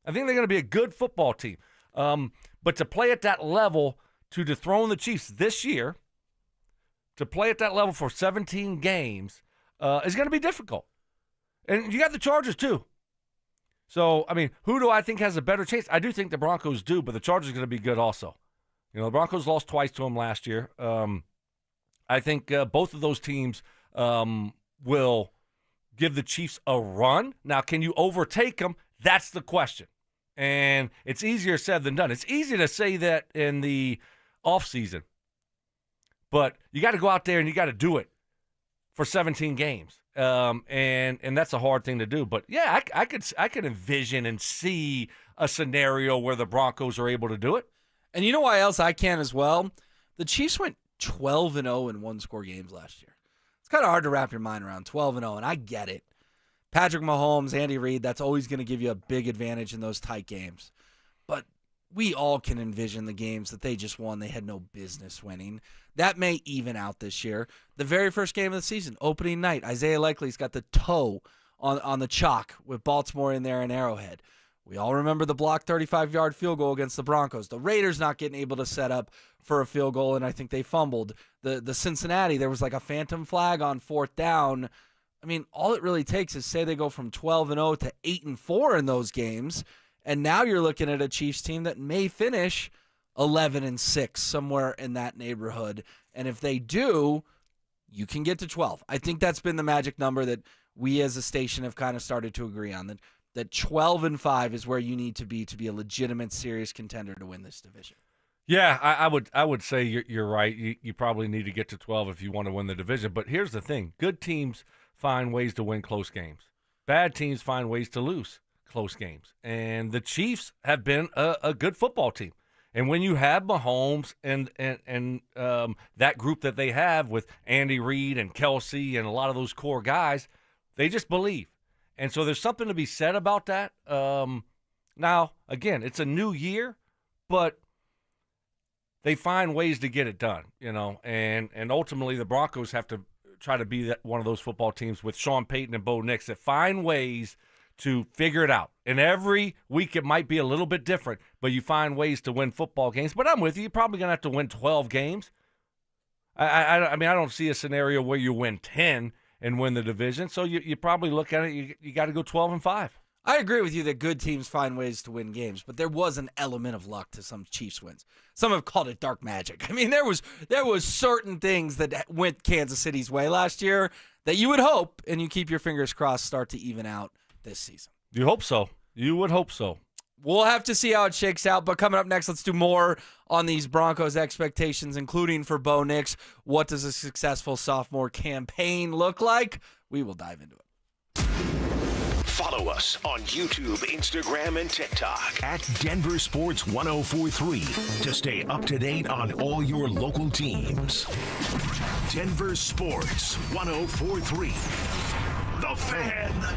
I think they're going to be a good football team. But to play at that level, to dethrone the Chiefs this year, to play at that level for 17 games is going to be difficult. And you got the Chargers too. So, who do I think has a better chance? I do think the Broncos do, but the Chargers are going to be good also. The Broncos lost twice to them last year. I think both of those teams will give the Chiefs a run. Now, can you overtake them? That's the question. And it's easier said than done. It's easy to say that in the offseason. But you got to go out there and you got to do it for 17 games. And that's a hard thing to do. But, yeah, I could envision and see a scenario where the Broncos are able to do it. And you know why else I can as well? The Chiefs went 12-0 in one-score games last year. It's kind of hard to wrap your mind around 12-0, and I get it. Patrick Mahomes, Andy Reid, that's always going to give you a big advantage in those tight games. But we all can envision the games that they just won they had no business winning. That may even out this year. The very first game of the season, opening night, Isaiah Likely's got the toe on the chalk with Baltimore in there in Arrowhead. We all remember the blocked 35-yard field goal against the Broncos. The Raiders not getting able to set up for a field goal, and I think they fumbled. The Cincinnati, there was like a phantom flag on 4th down. I mean, all it really takes is say they go from 12-0 to 8-4 in those games, and now you're looking at a Chiefs team that may finish 11-6, somewhere in that neighborhood. And if they do, you can get to 12. I think that's been the magic number that we as a station have kind of started to agree on, that 12-5 is where you need to be a legitimate, serious contender to win this division. Yeah, I would say you're right. You probably need to get to 12 if you want to win the division. But here's the thing. Good teams find ways to win close games. Bad teams find ways to lose close games. And the Chiefs have been a good football team. And when you have Mahomes and that group that they have with Andy Reid and Kelsey and a lot of those core guys, they just believe. And so there's something to be said about that. Now, again, it's a new year, but they find ways to get it done, and ultimately the Broncos have to try to be one of those football teams with Sean Payton and Bo Nix that find ways to figure it out. And every week it might be a little bit different, but you find ways to win football games. But I'm with you. You're probably going to have to win 12 games. I mean, I don't see a scenario where you win 10 and win the division. So you probably look at it, you got to go 12-5. I agree with you that good teams find ways to win games, but there was an element of luck to some Chiefs wins. Some have called it dark magic. I mean, there was certain things that went Kansas City's way last year that you would hope, and you keep your fingers crossed, start to even out this season. You hope so. You would hope so. We'll have to see how it shakes out, but coming up next, let's do more on these Broncos expectations, including for Bo Nix. What does a successful sophomore campaign look like? We will dive into it. Follow us on YouTube, Instagram, and TikTok at Denver Sports 1043 to stay up to date on all your local teams. Denver Sports 1043. The Fan.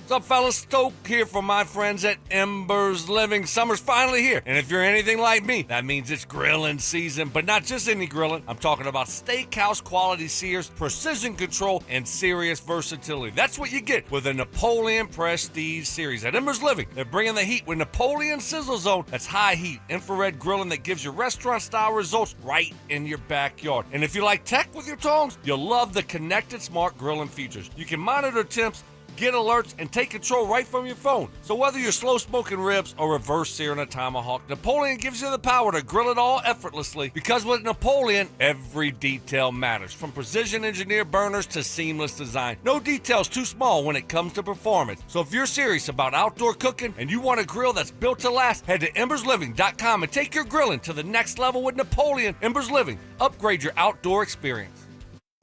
What's up, fellas? Stoke here for my friends at Embers Living. Summer's finally here, and if you're anything like me, that means it's grilling season, but not just any grilling. I'm talking about steakhouse quality sears, precision control, and serious versatility. That's what you get with a Napoleon Prestige series. At Embers Living, they're bringing the heat with Napoleon Sizzle Zone. That's high heat, infrared grilling that gives you restaurant-style results right in your backyard. And if you like tech with your tongs, you'll love the connected smart grilling features. You can monitor temps, get alerts, and take control right from your phone. So whether you're slow smoking ribs or reverse searing a tomahawk, Napoleon gives you the power to grill it all effortlessly, because with Napoleon, every detail matters. From precision engineered burners to seamless design, no detail's too small when it comes to performance. So if you're serious about outdoor cooking and you want a grill that's built to last, head to embersliving.com and take your grilling to the next level with Napoleon. Embers Living. Upgrade your outdoor experience.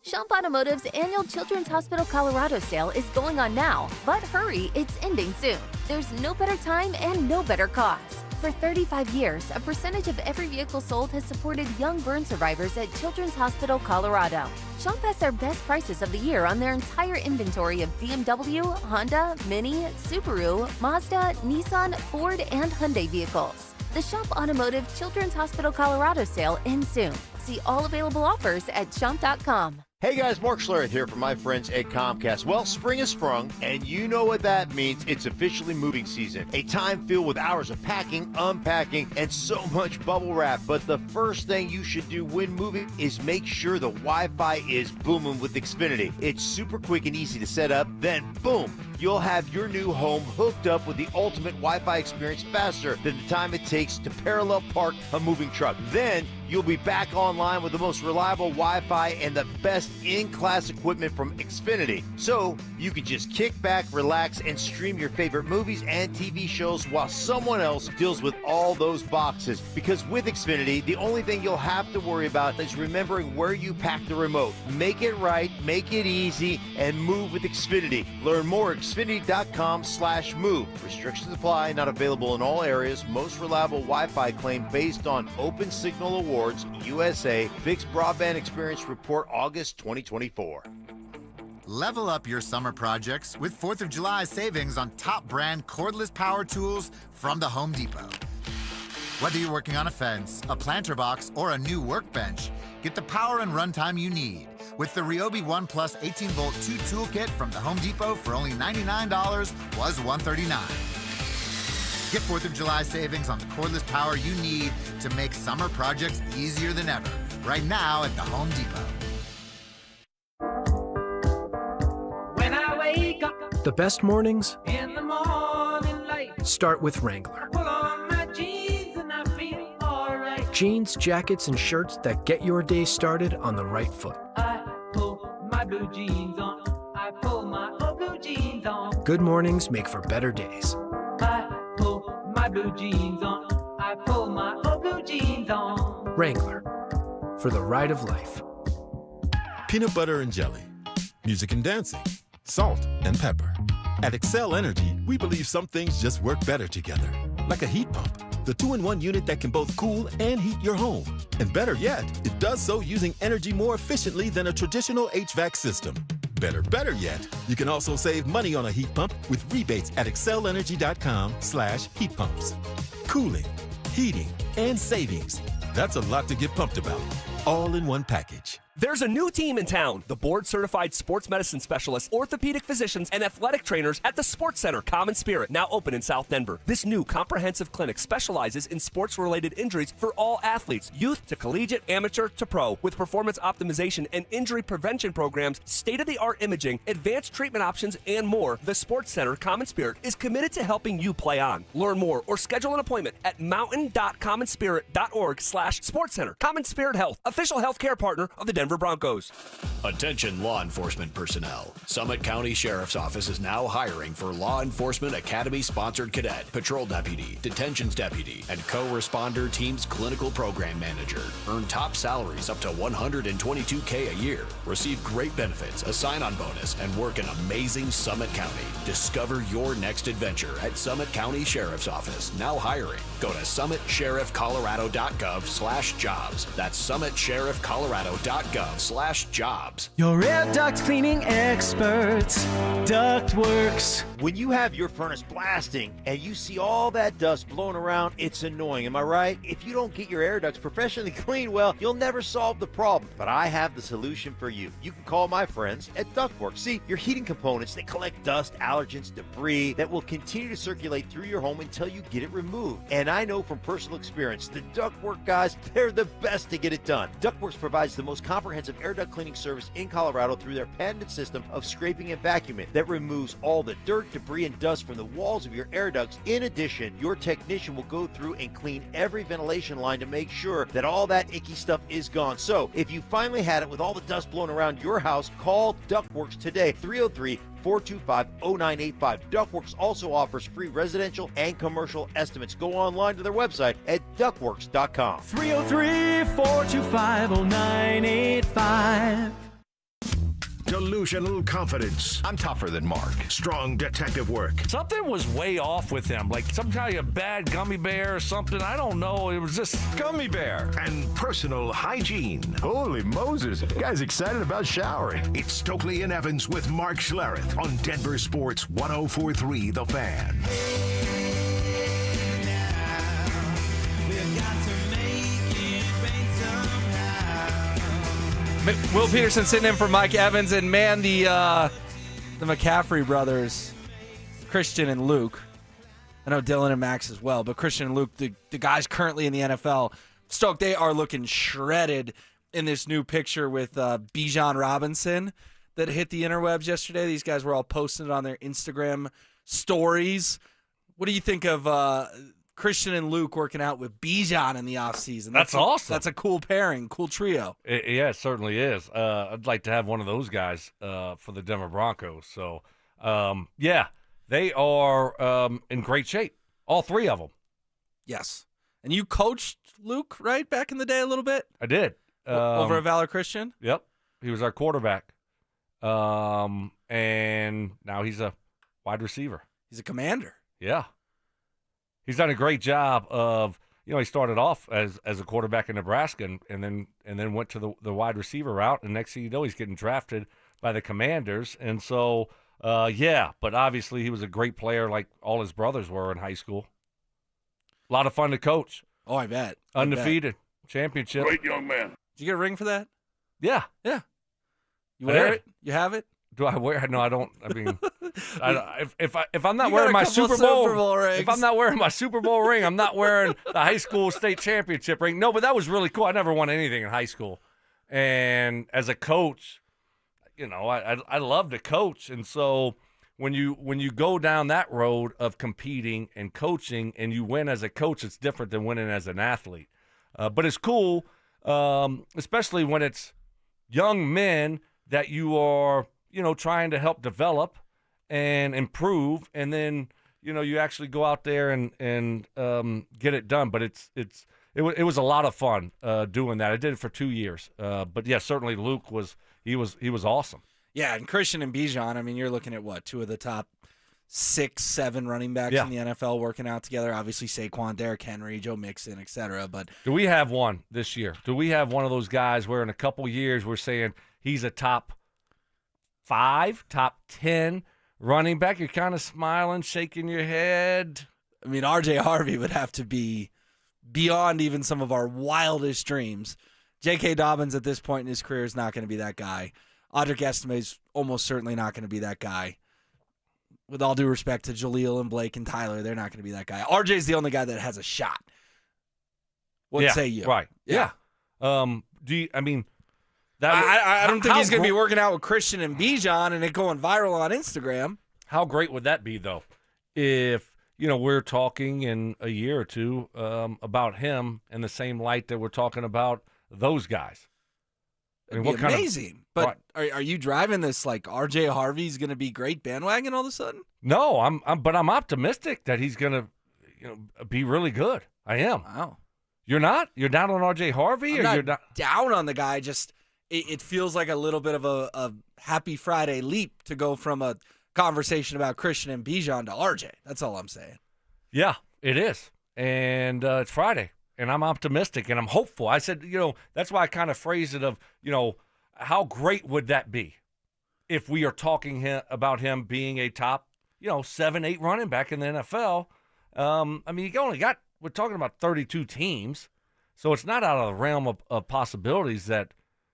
Schomp Automotive's annual Children's Hospital Colorado sale is going on now, but hurry, it's ending soon. There's no better time and no better cause. For 35 years, a percentage of every vehicle sold has supported young burn survivors at Children's Hospital Colorado. Schomp has their best prices of the year on their entire inventory of BMW, Honda, Mini, Subaru, Mazda, Nissan, Ford, and Hyundai vehicles. The Schomp Automotive Children's Hospital Colorado sale ends soon. See all available offers at schomp.com. Hey guys, Mark Schlereth here from my friends at Comcast. Well, spring has sprung, and you know what that means. It's officially moving season. A time filled with hours of packing, unpacking, and so much bubble wrap. But the first thing you should do when moving is make sure the Wi-Fi is booming with Xfinity. It's super quick and easy to set up. Then, boom, you'll have your new home hooked up with the ultimate Wi-Fi experience faster than the time it takes to parallel park a moving truck. Then, you'll be back online with the most reliable Wi-Fi and the best in-class equipment from Xfinity. So you can just kick back, relax, and stream your favorite movies and TV shows while someone else deals with all those boxes. Because with Xfinity, the only thing you'll have to worry about is remembering where you pack the remote. Make it right, make it easy, and move with Xfinity. Learn more at Xfinity.com/move. Restrictions apply, not available in all areas. Most reliable Wi-Fi claim based on Open Signal Awards, USA, Fixed Broadband Experience Report, August 2024. Level up your summer projects with 4th of July savings on top brand cordless power tools from the Home Depot. Whether you're working on a fence, a planter box, or a new workbench, get the power and runtime you need with the Ryobi One Plus 18-volt 2 toolkit from the Home Depot for only $99, was $139. Get 4th of July savings on the cordless power you need to make summer projects easier than ever. Right now at the Home Depot. The best mornings In the morning light, start with Wrangler. pull on my jeans and I feel alright. Jeans, jackets, and shirts that get your day started on the right foot. I pull my blue jeans on. I pull my old blue jeans on. Good mornings make for better days. I pull my blue jeans on. I pull my old blue jeans on. Wrangler, for the ride of life. Peanut butter and jelly, music and dancing, salt and pepper. At Excel Energy, we believe some things just work better together. Like a heat pump, the 2-in-1 unit that can both cool and heat your home. And better yet, it does so using energy more efficiently than a traditional HVAC system. Better yet, you can also save money on a heat pump with rebates at excelenergy.com/heat pumps. Cooling, heating, and savings. That's a lot to get pumped about, all in one package. There's a new team in town. The board-certified sports medicine specialists, orthopedic physicians, and athletic trainers at the Sports Center Common Spirit, now open in South Denver. This new comprehensive clinic specializes in sports-related injuries for all athletes, youth to collegiate, amateur to pro, with performance optimization and injury prevention programs, state-of-the-art imaging, advanced treatment options, and more. The Sports Center Common Spirit is committed to helping you play on. Learn more or schedule an appointment at mountain.commonspirit.org/sportscenter. Common Spirit Health, official healthcare partner of the Denver Broncos. Attention law enforcement personnel. Summit County Sheriff's Office is now hiring for Law Enforcement Academy sponsored cadet, patrol deputy, detentions deputy, and co-responder team's clinical program manager. Earn top salaries up to $122K a year. Receive great benefits, a sign-on bonus, and work in amazing Summit County. Discover your next adventure at Summit County Sheriff's Office. Now hiring. Go to summitsheriffcolorado.gov/jobs. That's summitsheriffcolorado.gov/jobs. Your air duct cleaning experts, Ductworks. When you have your furnace blasting and you see all that dust blowing around, it's annoying, am I right? If you don't get your air ducts professionally cleaned, well, you'll never solve the problem. But I have the solution for you. You can call my friends at Ductworks. See, your heating components, they collect dust, allergens, debris that will continue to circulate through your home until you get it removed. And I know from personal experience, the Ductwork guys, they're the best to get it done. Ductworks provides the most comprehensive air duct cleaning service in Colorado through their patented system of scraping and vacuuming that removes all the dirt, debris, and dust from the walls of your air ducts. In addition, your technician will go through and clean every ventilation line to make sure that all that icky stuff is gone. So, if you finally had it with all the dust blowing around your house, call Ductworks today, 303-425-0985. Ductworks also offers free residential and commercial estimates. Go online to their website at ductworks.com. 303-425-0985. Delusional confidence. I'm tougher than Mark. Strong detective work. Something was way off with him, like some kind of bad gummy bear or something. I don't know. It was just Gummy bear. And personal hygiene. Holy Moses. Guy's excited about showering. It's Stokely and Evans with Mark Schlereth on Denver Sports 1043 The Fan. Will Peterson sitting in for Mike Evans, and man, the McCaffrey brothers, Christian and Luke. I know Dylan and Max as well, but Christian and Luke, the guys currently in the NFL, Stoke, they are looking shredded in this new picture with Bijan Robinson that hit the interwebs yesterday. These guys were all posting it on their Instagram stories. What do you think of Christian and Luke working out with Bijan in the offseason? That's awesome. That's a cool pairing, cool trio. Yeah, it certainly is. I'd like to have one of those guys for the Denver Broncos. So, yeah, they are in great shape, all three of them. Yes. And you coached Luke, right, back in the day a little bit? I did. Over at Valor Christian? Yep. He was our quarterback. And now he's a wide receiver. He's a commander. Yeah. He's done a great job of, he started off as a quarterback in Nebraska and then went to the wide receiver route. And next thing you know, he's getting drafted by the Commanders. And so, yeah, but obviously he was a great player like all his brothers were in high school. A lot of fun to coach. Oh, I bet. Undefeated. Championship. great young man. Did you get a ring for that? Yeah. Yeah. You wear it? You have it? Do I wear it? No, I don't. I mean, if I'm not You wearing got a my couple Super Bowl rings. if I'm not wearing my Super Bowl ring, I'm not wearing the high school state championship ring. No, but that was really cool. I never won anything in high school, and as a coach, I love to coach, and so when you go down that road of competing and coaching and you win as a coach, it's different than winning as an athlete. But it's cool, especially when it's young men that you are, trying to help develop and improve, and then, you actually go out there and get it done. But it was a lot of fun doing that. I did it for 2 years. But yeah, certainly Luke was awesome. Yeah, and Christian and Bijan, I mean, you're looking at what, two of the top 6-7 running backs in the NFL working out together. Obviously Saquon, Derrick Henry, Joe Mixon, etc. But do we have one this year? Do we have one of those guys where in a couple years we're saying he's a top 5, top 10 running back? You're kind of smiling, shaking your head. I mean, R.J. Harvey would have to be beyond even some of our wildest dreams. J.K. Dobbins at this point in his career is not going to be that guy. Audric Estime is almost certainly not going to be that guy. With all due respect to Jaleel and Blake and Tyler, they're not going to be that guy. RJ's the only guy that has a shot. What say you? Right. Yeah. I don't think he's going to be working out with Christian and Bijan and it going viral on Instagram. How great would that be, though, if we're talking in a year or two about him in the same light that we're talking about those guys? It'd be amazing. But are you driving this like RJ Harvey's going to be great bandwagon all of a sudden? No, I'm optimistic that he's going to be really good. I am. Wow. You're not? You're down on RJ Harvey? I'm you're not down on the guy. Just it feels like a little bit of a Happy Friday leap to go from a conversation about Christian and Bijan to RJ. That's all I'm saying. Yeah, it is. And it's Friday. And I'm optimistic and I'm hopeful. I said, that's why I kind of phrased it of, how great would that be if we are talking about him being a top, 7-8 running back in the NFL. We're talking about 32 teams. So it's not out of the realm of possibilities that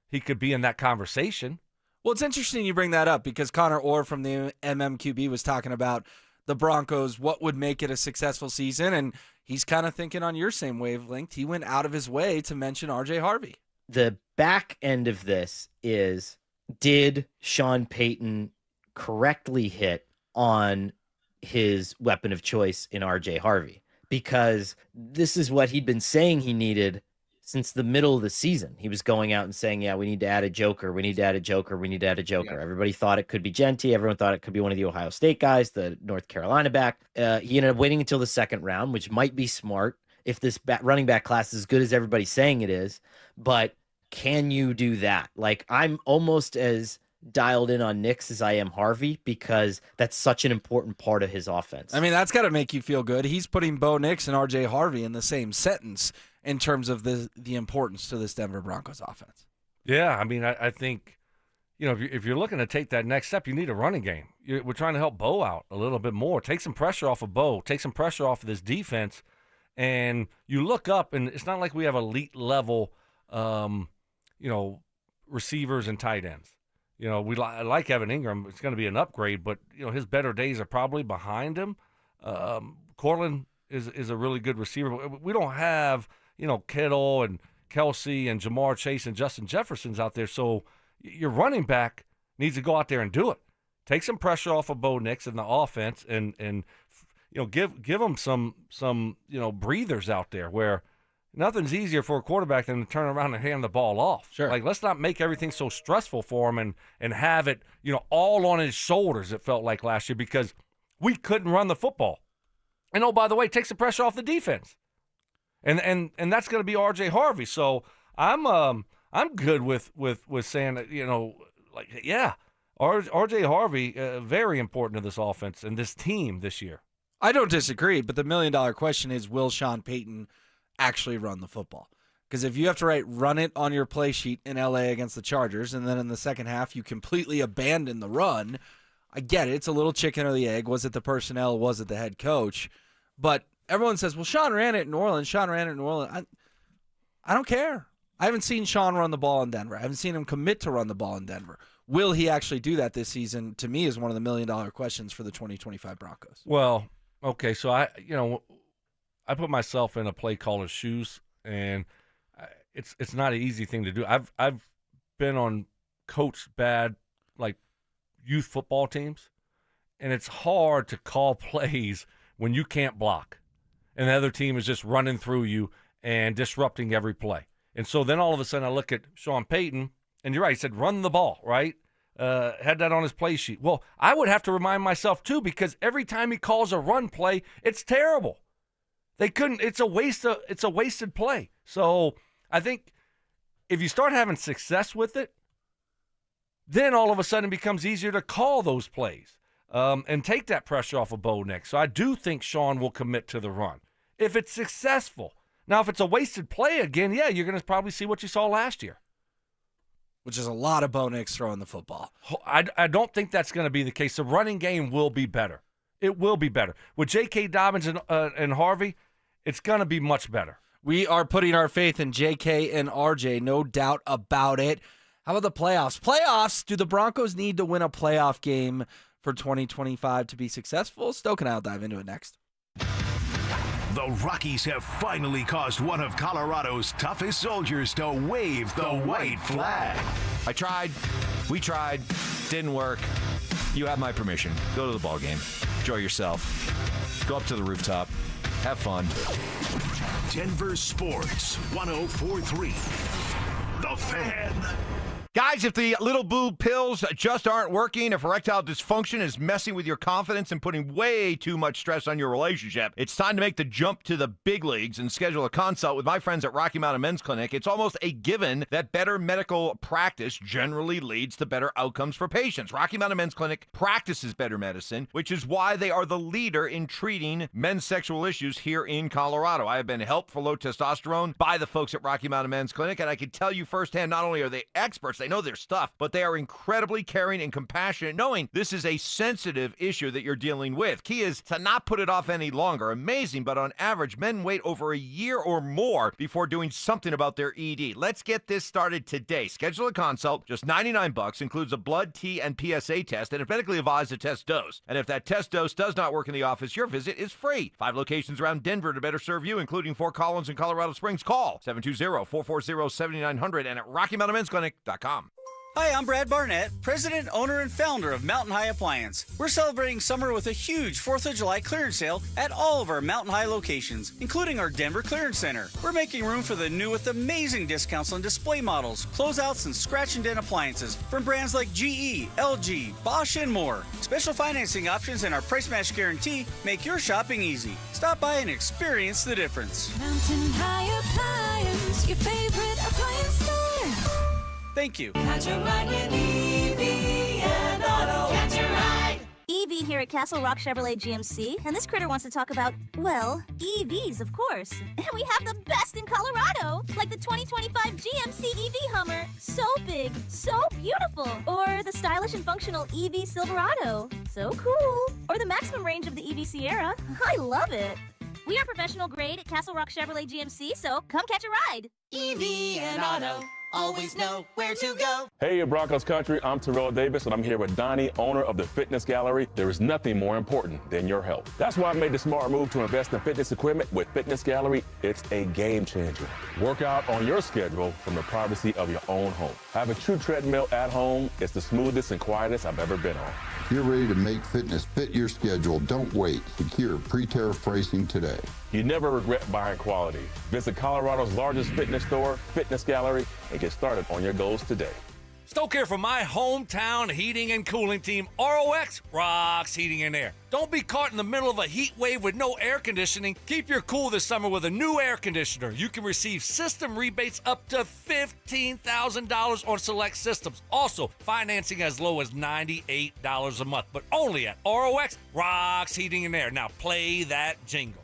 he could be in that conversation. Well, it's interesting you bring that up because Connor Orr from the MMQB was talking about the Broncos, what would make it a successful season, and he's kind of thinking on your same wavelength. He went out of his way to mention R.J. Harvey. The back end of this is, did Sean Payton correctly hit on his weapon of choice in R.J. Harvey? Because this is what he'd been saying he needed since the middle of the season. He was going out and saying, we need to add a joker. We need to add a joker. We need to add a joker. Yeah. Everybody thought it could be Genty. Everyone thought it could be one of the Ohio State guys, the North Carolina back. He ended up waiting until the second round, which might be smart if this running back class is as good as everybody's saying it is. But can you do that? Like, I'm almost as dialed in on Nix as I am Harvey because that's such an important part of his offense. I mean, that's got to make you feel good. He's putting Bo Nix and R.J. Harvey in the same sentence in terms of the importance to this Denver Broncos offense. Yeah, I mean, I think, if you're looking to take that next step, you need a running game. We're trying to help Bo out a little bit more. Take some pressure off of Bo. Take some pressure off of this defense. And you look up, and it's not like we have elite level, receivers and tight ends. I like Evan Ingram. It's going to be an upgrade, but, his better days are probably behind him. Cortland is a really good receiver. We don't have – Kittle and Kelsey and Jamar Chase and Justin Jefferson's out there. So your running back needs to go out there and do it. Take some pressure off of Bo Nix in the offense and give them some breathers out there where nothing's easier for a quarterback than to turn around and hand the ball off. Sure. Like, let's not make everything so stressful for him and have it, all on his shoulders, it felt like last year, because we couldn't run the football. And, oh, by the way, take some pressure off the defense. And that's going to be R.J. Harvey. So I'm good with saying that, R.J. Harvey very important to this offense and this team this year. I don't disagree, but the $1 million question is, will Sean Payton actually run the football? Because if you have to run it on your play sheet in L.A. against the Chargers, and then in the second half you completely abandon the run, I get it. It's a little chicken or the egg. Was it the personnel? Was it the head coach? But everyone says, well, Sean ran it in New Orleans. I don't care. I haven't seen Sean run the ball in Denver. I haven't seen him commit to run the ball in Denver. Will he actually do that this season? To me, is one of the $1 million questions for the 2025 Broncos. Well, okay, so I put myself in a play caller's shoes, and it's not an easy thing to do. I've been on coached bad, like, youth football teams, and it's hard to call plays when you can't block and the other team is just running through you and disrupting every play. And so then all of a sudden I look at Sean Payton, and you're right, he said run the ball, right? Had that on his play sheet. Well, I would have to remind myself too, because every time he calls a run play, it's terrible. They couldn't. It's a wasted play. So I think if you start having success with it, then all of a sudden it becomes easier to call those plays and take that pressure off of Bo Nix. So I do think Sean will commit to the run if it's successful. Now, if it's a wasted play again, yeah, you're going to probably see what you saw last year. Which is a lot of Bo Nix throwing the football. I don't think that's going to be the case. The running game will be better. It will be better. With J.K. Dobbins and Harvey, it's going to be much better. We are putting our faith in J.K. and R.J., no doubt about it. How about the playoffs? Playoffs! Do the Broncos need to win a playoff game for 2025 to be successful? Stoke and I'll dive into it next. The Rockies have finally caused one of Colorado's toughest soldiers to wave the white flag. I tried. We tried. Didn't work. You have my permission. Go to the ball game. Enjoy yourself. Go up to the rooftop. Have fun. Denver Sports 104.3. The Fan. Guys, if the little boob pills just aren't working, if erectile dysfunction is messing with your confidence and putting way too much stress on your relationship, it's time to make the jump to the big leagues and schedule a consult with my friends at Rocky Mountain Men's Clinic. It's almost a given that better medical practice generally leads to better outcomes for patients. Rocky Mountain Men's Clinic practices better medicine, which is why they are the leader in treating men's sexual issues here in Colorado. I have been helped for low testosterone by the folks at Rocky Mountain Men's Clinic, and I can tell you firsthand, not only are they experts, they know their stuff, but they are incredibly caring and compassionate, knowing this is a sensitive issue that you're dealing with. Key is to not put it off any longer. Amazing, but on average, men wait over a year or more before doing something about their ED. Let's get this started today. Schedule a consult, just $99, includes a blood, T, and PSA test, and if medically advised, a test dose. And if that test dose does not work in the office, your visit is free. 5 locations around Denver to better serve you, including Fort Collins and Colorado Springs. Call 720-440-7900 and at RockyMountainMen'sClinic.com. Hi, I'm Brad Barnett, president, owner, and founder of Mountain High Appliance. We're celebrating summer with a huge 4th of July clearance sale at all of our Mountain High locations, including our Denver Clearance Center. We're making room for the new with amazing discounts on display models, closeouts, and scratch and dent appliances from brands like GE, LG, Bosch, and more. Special financing options and our price match guarantee make your shopping easy. Stop by and experience the difference. Mountain High Appliance, your favorite appliance store. Thank you. Catch a ride with EV and Auto. Catch a ride. EV here at Castle Rock Chevrolet GMC, and this critter wants to talk about, well, EVs, of course. And we have the best in Colorado, like the 2025 GMC EV Hummer. So big, so beautiful. Or the stylish and functional EV Silverado. So cool. Or the maximum range of the EV Sierra. I love it. We are professional grade at Castle Rock Chevrolet GMC, so come catch a ride. EV and Auto. Always know where to go. Hey, Broncos country, I'm Terrell Davis, and I'm here with Donnie, owner of the Fitness Gallery. There is nothing more important than your health. That's why I made the smart move to invest in fitness equipment with Fitness Gallery. It's a game changer. Work out on your schedule from the privacy of your own home. I have a true treadmill at home. It's the smoothest and quietest I've ever been on. If you're ready to make fitness fit your schedule, don't wait. Secure pre-tariff pricing today. You never regret buying quality. Visit Colorado's largest fitness store, Fitness Gallery, and get started on your goals today. Stoke here from my hometown heating and cooling team, ROX Rocks Heating and Air. Don't be caught in the middle of a heat wave with no air conditioning. Keep your cool this summer with a new air conditioner. You can receive system rebates up to $15,000 on select systems. Also, financing as low as $98 a month, but only at ROX Rocks Heating and Air. Now play that jingle.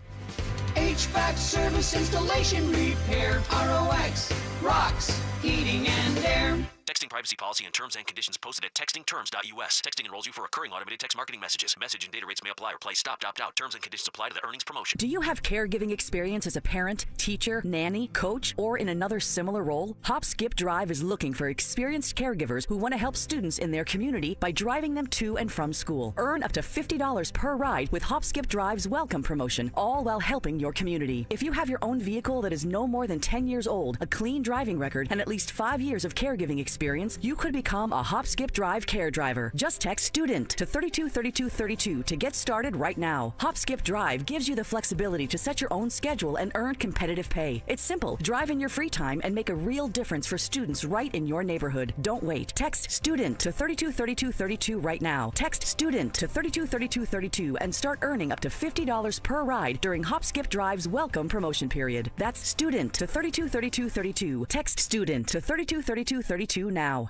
HVAC service, installation, repair. ROX Rocks Heating and Air. Texting privacy policy and terms and conditions posted at textingterms.us. Texting enrolls you for recurring automated text marketing messages. Message and data rates may apply or play. Stop, opt out. Terms and conditions apply to the earnings promotion. Do you have caregiving experience as a parent, teacher, nanny, coach, or in another similar role? Hop Skip Drive is looking for experienced caregivers who want to help students in their community by driving them to and from school. Earn up to $50 per ride with Hop Skip Drive's welcome promotion, all while helping your community. If you have your own vehicle that is no more than 10 years old, a clean driving record, and at least 5 years of caregiving experience, experience, you could become a Hop Skip Drive care driver. Just text STUDENT to 323232 to get started right now. Hop Skip Drive gives you the flexibility to set your own schedule and earn competitive pay. It's simple. Drive in your free time and make a real difference for students right in your neighborhood. Don't wait. Text STUDENT to 323232 right now. Text STUDENT to 323232 and start earning up to $50 per ride during Hop Skip Drive's welcome promotion period. That's STUDENT to 323232. Text STUDENT to 323232 now.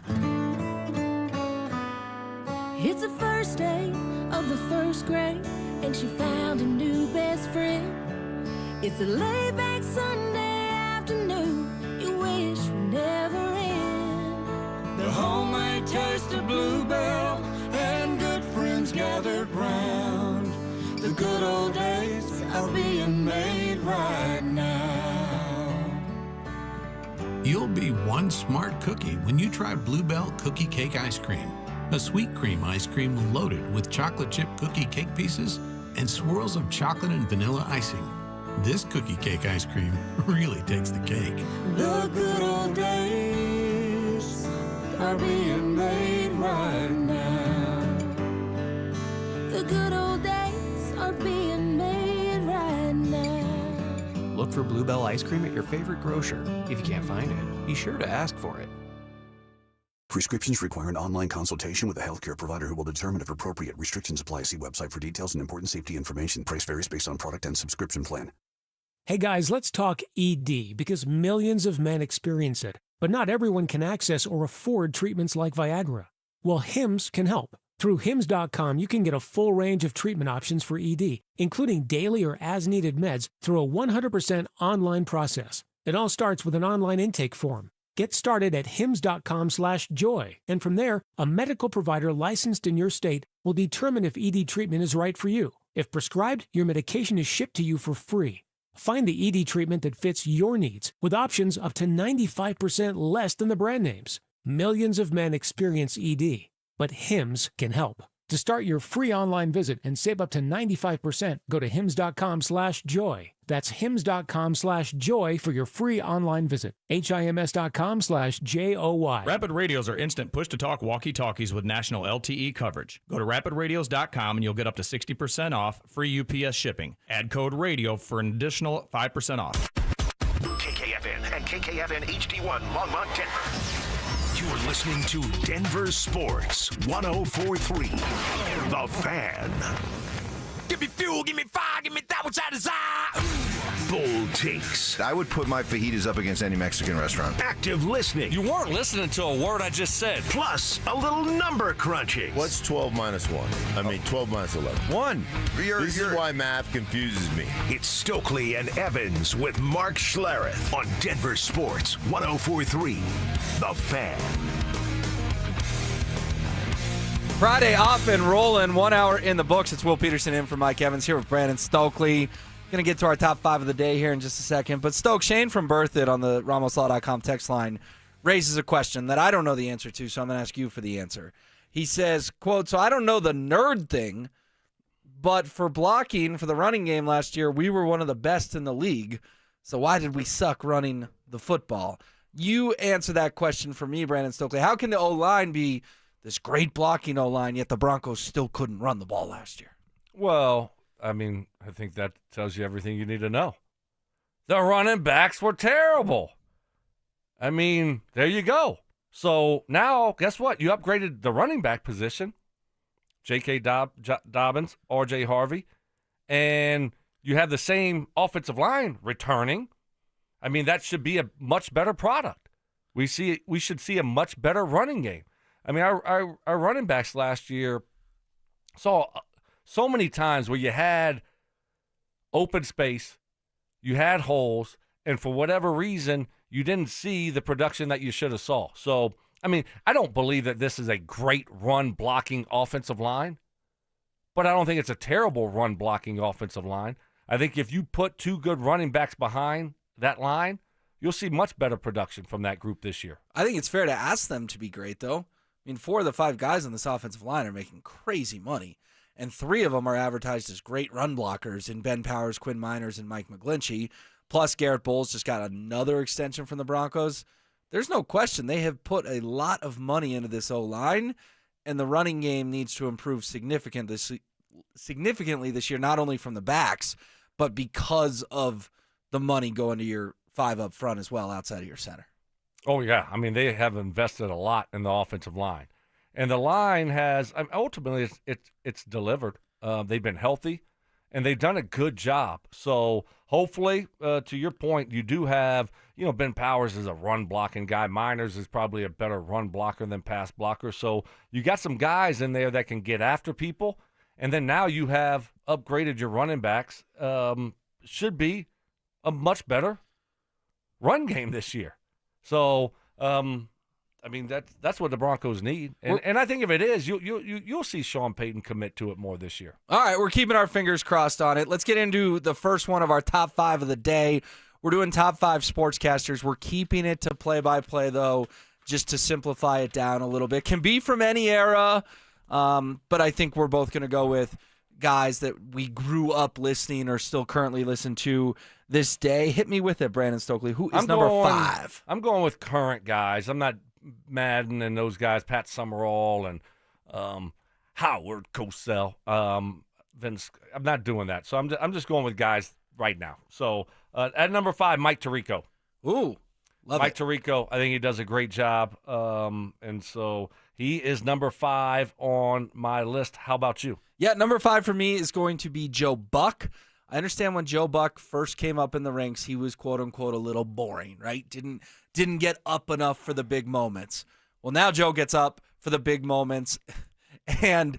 It's the first day of the first grade, and she found a new best friend. It's a laid-back Sunday afternoon you wish would never end. The homemade taste of Bluebell and good friends gathered round. The good old days are being made right now. You'll be one smart cookie when you try Bluebell Cookie Cake Ice Cream. A sweet cream ice cream loaded with chocolate chip cookie cake pieces and swirls of chocolate and vanilla icing. This cookie cake ice cream really takes the cake. The good old days are being made right now. The good old days are being made right now. Look for Bluebell ice cream at your favorite grocer. If you can't find it, be sure to ask for it. Prescriptions require an online consultation with a healthcare provider who will determine if appropriate. Restrictions apply. See website for details and important safety information. Price varies based on product and subscription plan. Hey guys, let's talk ED because millions of men experience it, but not everyone can access or afford treatments like Viagra. Well, Hims can help. Through Hims.com, you can get a full range of treatment options for ED, including daily or as-needed meds through a 100% online process. It all starts with an online intake form. Get started at hims.com/joy, and from there, a medical provider licensed in your state will determine if ED treatment is right for you. If prescribed, your medication is shipped to you for free. Find the ED treatment that fits your needs with options up to 95% less than the brand names. Millions of men experience ED, but Hims can help. To start your free online visit and save up to 95%, go to hims.com/joy. That's hims.com/joy for your free online visit. HIMS.com/JOY. Rapid Radios are instant push-to-talk walkie-talkies with national LTE coverage. Go to rapidradios.com and you'll get up to 60% off, free UPS shipping. Add code RADIO for an additional 5% off. KKFN and KKFN HD1 Longmont, Denver. You're listening to Denver Sports 104.3. The Fan. Give me fuel, give me fire, give me that which I desire. Bold takes. I would put my fajitas up against any Mexican restaurant. Active listening. You weren't listening to a word I just said. Plus, a little number crunching. What's 12 minus 1? 12 minus 11. 1. This is why math confuses me. It's Stokely and Evans with Mark Schlereth on Denver Sports 104.3. The Fan. Friday off and rolling, 1 hour in the books. It's Will Peterson in for Mike Evans here with Brandon Stokely. Going to get to our top 5 of the day here in just a second. But Stoke, Shane from Berthoud on the RamosLaw.com text line raises a question that I don't know the answer to, so I'm going to ask you for the answer. He says, quote, so I don't know the nerd thing, but for blocking for the running game last year, we were one of the best in the league. So why did we suck running the football? You answer that question for me, Brandon Stokely. How can the O-line be this great blocking O-line, yet the Broncos still couldn't run the ball last year? Well, I mean, I think that tells you everything you need to know. The running backs were terrible. I mean, there you go. So now, guess what? You upgraded the running back position, J.K. Dobbins, R.J. Harvey, and you have the same offensive line returning. I mean, that should be a much better product. We should see a much better running game. I mean, our running backs last year saw so many times where you had open space, you had holes, and for whatever reason, you didn't see the production that you should have saw. So, I mean, I don't believe that this is a great run-blocking offensive line, but I don't think it's a terrible run-blocking offensive line. I think if you put 2 good running backs behind that line, you'll see much better production from that group this year. I think it's fair to ask them to be great, though. I mean, 4 of the 5 guys on this offensive line are making crazy money, and 3 of them are advertised as great run blockers in Ben Powers, Quinn Miners, and Mike McGlinchey. Plus, Garrett Bowles just got another extension from the Broncos. there's no question they have put a lot of money into this O-line, and the running game needs to improve significantly this year, not only from the backs, but because of the money going to your 5 up front as well outside of your center. Oh, yeah. I mean, they have invested a lot in the offensive line. And the line has ultimately it's delivered. They've been healthy, and they've done a good job. So hopefully, to your point, you do have, Ben Powers is a run-blocking guy. Miners is probably a better run blocker than pass blocker. So you got some guys in there that can get after people. And then now you have upgraded your running backs. Should be a much better run game this year. So, that's what the Broncos need. And I think if it is, you'll see Sean Payton commit to it more this year. All right, we're keeping our fingers crossed on it. Let's get into the first one of our top 5 of the day. We're doing top 5 sportscasters. We're keeping it to play-by-play, though, just to simplify it down a little bit. Can be from any era, but I think we're both going to go with guys that we grew up listening or still currently listen to this day. Hit me with it, Brandon Stokely. Who is number 5? I'm going with current guys. I'm not Madden and those guys, Pat Summerall and Howard Cosell. Vince, I'm not doing that. So I'm just going with guys right now. So at number 5, Mike Tirico. Ooh, love Mike it. Tirico, I think he does a great job. And so he is number 5 on my list. How about you? Yeah, number 5 for me is going to be Joe Buck. I understand when Joe Buck first came up in the ranks, he was quote-unquote a little boring, right? Didn't get up enough for the big moments. Well, now Joe gets up for the big moments, and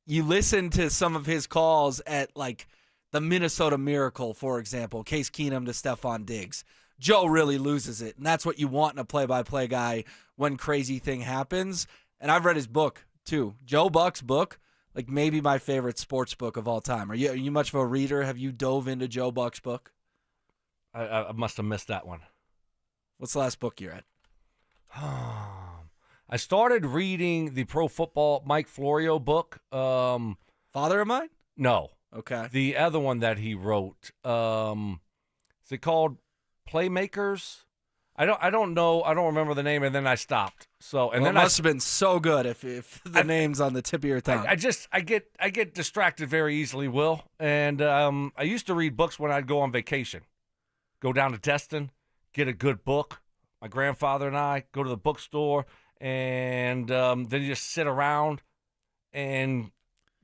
you listen to some of his calls at, like, the Minnesota Miracle, for example, Case Keenum to Stephon Diggs. Joe really loses it, and that's what you want in a play-by-play guy when crazy thing happens. And I've read his book, too. Joe Buck's book, like maybe my favorite sports book of all time. Are you much of a reader? Have you dove into Joe Buck's book? I must have missed that one. What's the last book you read? I started reading the Pro Football Mike Florio book. Father of Mine? No. Okay. The other one that he wrote. Is it called Playmakers? I don't know. I don't remember the name, and then I stopped. So and well, then it must have been so good if the name's on the tip of your tongue. I get distracted very easily, Will. And I used to read books when I'd go on vacation. Go down to Destin, get a good book. My grandfather and I go to the bookstore, and then you just sit around and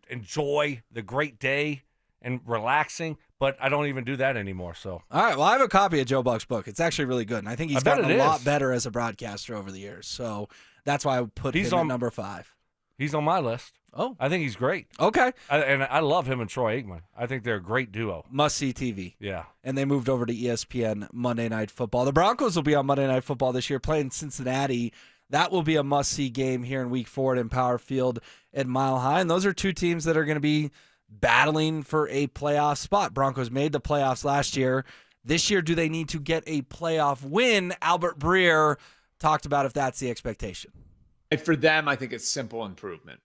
enjoy the great day and relaxing. But I don't even do that anymore. So all right, well, I have a copy of Joe Buck's book. It's actually really good, and I think he's gotten a lot better as a broadcaster over the years. So that's why I put him at number 5. He's on my list. Oh, I think he's great. Okay, and I love him and Troy Aikman. I think they're a great duo. Must-see TV. Yeah. And they moved over to ESPN Monday Night Football. The Broncos will be on Monday Night Football this year, playing Cincinnati. That will be a must-see game here in Week 4 at Empower Field at Mile High. And those are two teams that are going to be battling for a playoff spot. Broncos made the playoffs last year. This year, do they need to get a playoff win? Albert Breer talked about if that's the expectation. For them, I think it's simple improvement.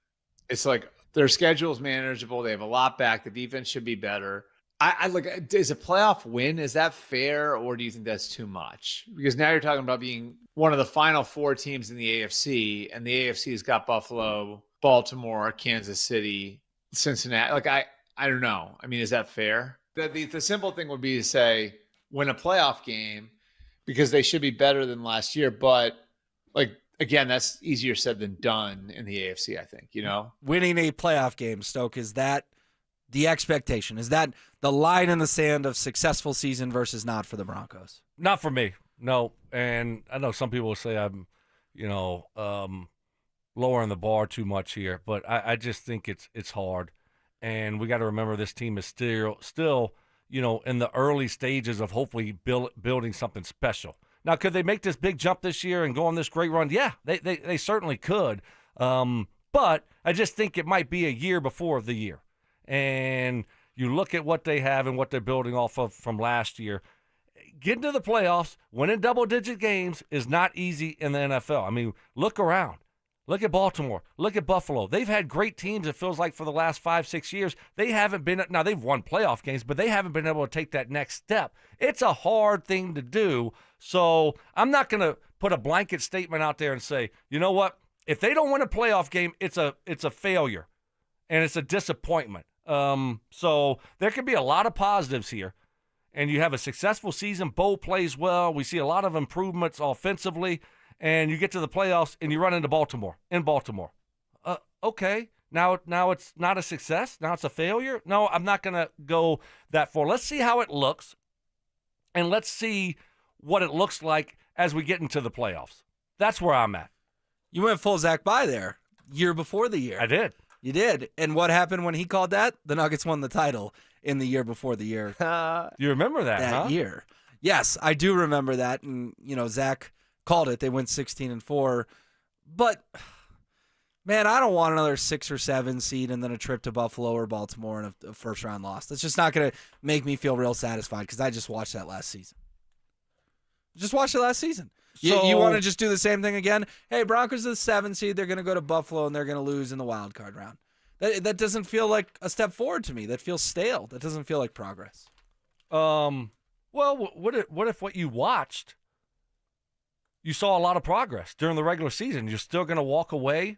It's like their schedule is manageable. They have a lot back. The defense should be better. I look. Is a playoff win, is that fair, or do you think that's too much? Because now you're talking about being one of the final 4 teams in the AFC, and the AFC's got Buffalo, Baltimore, Kansas City, Cincinnati. Like I don't know. I mean, is that fair? The simple thing would be to say win a playoff game because they should be better than last year. But like again, that's easier said than done in the AFC. I think winning a playoff game, Stoke, is that the expectation? Is that the line in the sand of successful season versus not for the Broncos? Not for me. No. And I know some people will say I'm, lowering the bar too much here, but I just think it's hard. And we got to remember this team is still, in the early stages of hopefully building something special. Now, could they make this big jump this year and go on this great run? Yeah, they certainly could. But I just think it might be a year before the year. And you look at what they have and what they're building off of from last year. Getting to the playoffs, winning double-digit games is not easy in the NFL. I mean, look around. Look at Baltimore. Look at Buffalo. They've had great teams, it feels like, for the last 5-6 years. They haven't been – now, they've won playoff games, but they haven't been able to take that next step. It's a hard thing to do. So I'm not going to put a blanket statement out there and say, you know what? If they don't win a playoff game, it's a failure, and it's a disappointment. So there could be a lot of positives here. And you have a successful season. Bo plays well. We see a lot of improvements offensively. And you get to the playoffs and you run into Baltimore, in Baltimore. Okay, now it's not a success? Now it's a failure? No, I'm not going to go that far. Let's see how it looks, and let's see what it looks like as we get into the playoffs. That's where I'm at. You went full Zach Bye there, year before the year. I did. You did. And what happened when he called that? The Nuggets won the title in the year before the year. You remember that, year. Yes, I do remember that. And, Zach called it. They went 16-4. But, man, I don't want another 6 or 7 seed and then a trip to Buffalo or Baltimore and a first-round loss. That's just not going to make me feel real satisfied because I just watched that last season. Just watched it last season. So, you want to just do the same thing again? Hey, Broncos are the 7 seed. They're going to go to Buffalo and they're going to lose in the wild card round. That doesn't feel like a step forward to me. That feels stale. That doesn't feel like progress. Well, what if what you watched, you saw a lot of progress during the regular season? You're still going to walk away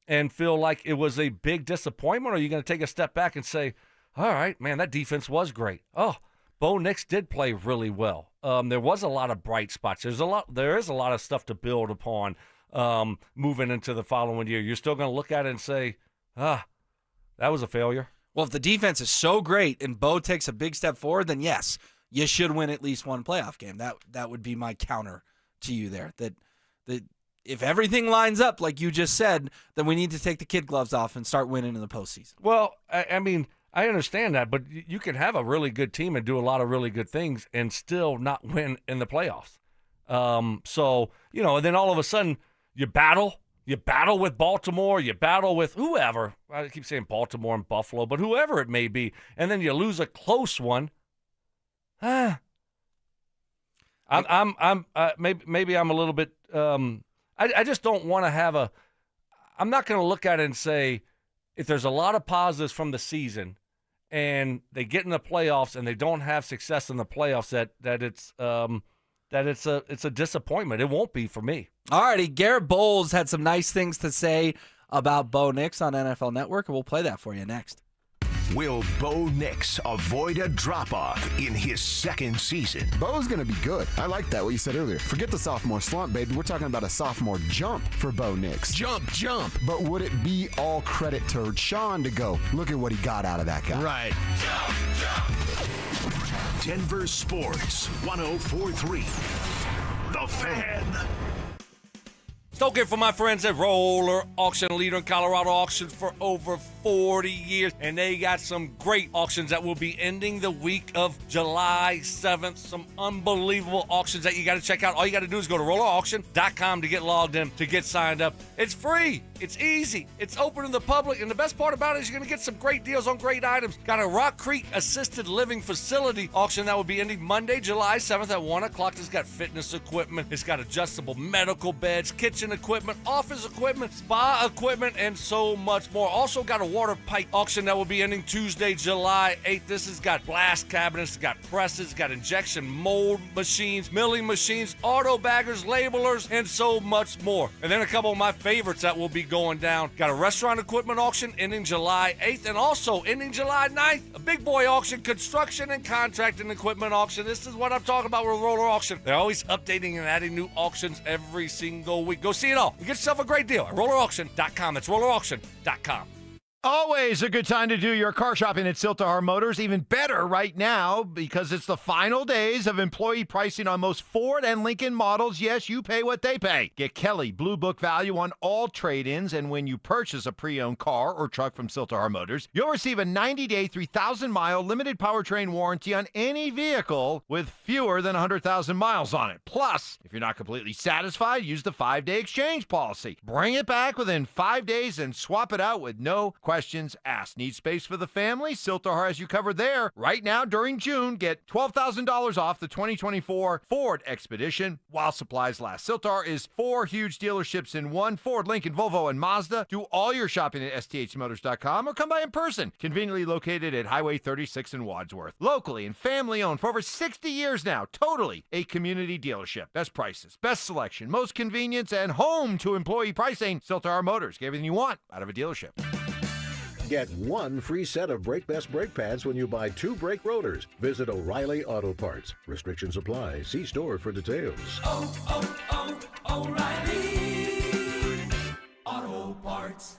and feel like it was a big disappointment, or are you going to take a step back and say, all right, man, that defense was great. Oh, Bo Nix did play really well. There was a lot of bright spots. There is a lot of stuff to build upon moving into the following year. You're still going to look at it and say, that was a failure. Well, if the defense is so great and Bo takes a big step forward, then yes, you should win at least one playoff game. That would be my counter to you there. That if everything lines up like you just said, then we need to take the kid gloves off and start winning in the postseason. Well, I mean, I understand that, but you can have a really good team and do a lot of really good things and still not win in the playoffs. So, and then all of a sudden you battle with Baltimore, you battle with whoever. I keep saying Baltimore and Buffalo, but whoever it may be, and then you lose a close one. Maybe I'm a little bit. I just don't want to have a. I'm not going to look at it and say, if there's a lot of positives from the season, and they get in the playoffs and they don't have success in the playoffs, that it's a disappointment. It won't be for me. All righty, Garrett Bowles had some nice things to say about Bo Nix on NFL Network, and we'll play that for you next. Will Bo Nix avoid a drop-off in his second season? Bo's going to be good. I like that, what you said earlier. Forget the sophomore slump, baby. We're talking about a sophomore jump for Bo Nix. Jump. But would it be all credit to Sean to go, look at what he got out of that guy? Right. Denver Sports 104.3. The Fan. Stoking for my friends at Roller Auction, leader in Colorado auctions for over 40 years. And they got some great auctions that will be ending the week of July 7th. Some unbelievable auctions that you got to check out. All you got to do is go to rollerauction.com to get logged in, to get signed up. It's free. It's easy. It's open to the public. And the best part about it is you're going to get some great deals on great items. Got a Rock Creek Assisted Living Facility auction that will be ending Monday, July 7th at 1 o'clock. It's got fitness equipment. It's got adjustable medical beds, kitchen equipment, office equipment, spa equipment, and so much more. Also got a water pipe auction that will be ending Tuesday, July 8th. This has got blast cabinets, it's got presses, it's got injection mold machines, milling machines, auto baggers, labelers, and so much more. And then a couple of my favorites that will be going down. Got a restaurant equipment auction ending July 8th, and also ending July 9th, a big boy auction, construction and contracting equipment auction. This is what I'm talking about with Roller Auction. They're always updating and adding new auctions every single week. Go see it all. You get yourself a great deal at rollerauction.com. That's rollerauction.com. Always a good time to do your car shopping at Siltahar Motors. Even better right now because it's the final days of employee pricing on most Ford and Lincoln models. Yes, you pay what they pay. Get Kelly Blue Book value on all trade-ins, and when you purchase a pre-owned car or truck from Siltahar Motors, you'll receive a 90-day, 3,000-mile limited powertrain warranty on any vehicle with fewer than 100,000 miles on it. Plus, if you're not completely satisfied, use the 5-day exchange policy. Bring it back within 5 days and swap it out with no questions, ask. Need space for the family? Siltar has you covered there. Right now during June, get $12,000 off the 2024 Ford Expedition while supplies last. Siltar is 4 huge dealerships in one: Ford, Lincoln, Volvo, and Mazda. Do all your shopping at sthmotors.com or come by in person. Conveniently located at Highway 36 in Wadsworth. Locally and family owned for over 60 years now. Totally a community dealership. Best prices, best selection, most convenience, and home to employee pricing. Siltar Motors. Get everything you want out of a dealership. Get one free set of Brake Best brake pads when you buy 2 brake rotors. Visit O'Reilly Auto Parts. Restrictions apply. See store for details. O'Reilly Auto Parts.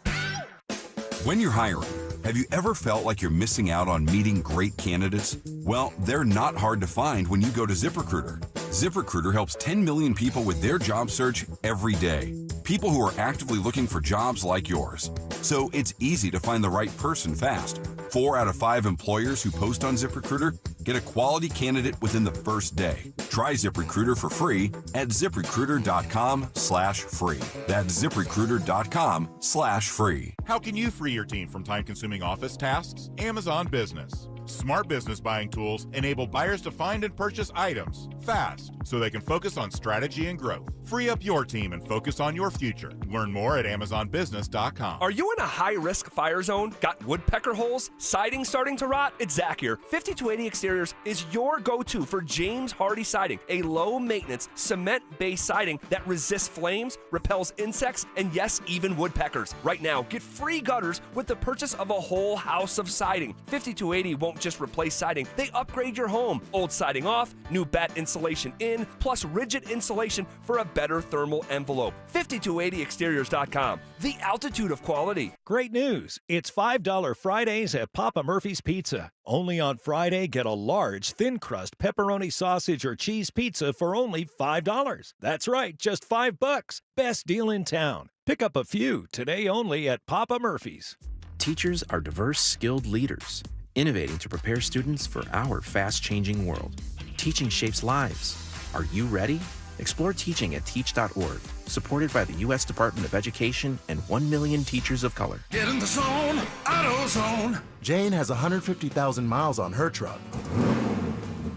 When you're hiring, have you ever felt like you're missing out on meeting great candidates? Well, they're not hard to find when you go to ZipRecruiter. ZipRecruiter helps 10 million people with their job search every day. People who are actively looking for jobs like yours. So it's easy to find the right person fast. 4 out of 5 employers who post on ZipRecruiter get a quality candidate within the first day. Try ZipRecruiter for free at ZipRecruiter.com/free. That's ZipRecruiter.com/free. How can you free your team from time-consuming office tasks? Amazon Business. Smart business buying tools enable buyers to find and purchase items fast so they can focus on strategy and growth. Free up your team and focus on your future. Learn more at AmazonBusiness.com. Are you in a high-risk fire zone? Got woodpecker holes? Siding starting to rot? It's Zach here. 5280 Exteriors is your go-to for James Hardy Siding, a low-maintenance, cement-based siding that resists flames, repels insects, and yes, even woodpeckers. Right now, get free gutters with the purchase of a whole house of siding. 5280 won't just replace siding, they upgrade your home. Old siding off, new batt insulation in, plus rigid insulation for a better thermal envelope. 5280exteriors.com, the altitude of quality. Great news! It's $5 Fridays at Papa Murphy's Pizza. Only on Friday, get a large, thin-crust pepperoni sausage or cheese pizza for only $5. That's right, just $5. Best deal in town. Pick up a few today only at Papa Murphy's. Teachers are diverse, skilled leaders, innovating to prepare students for our fast-changing world. Teaching shapes lives. Are you ready? Explore teaching at teach.org, supported by the U.S. Department of Education and 1 million teachers of color. Get in the zone, AutoZone. Jane has 150,000 miles on her truck,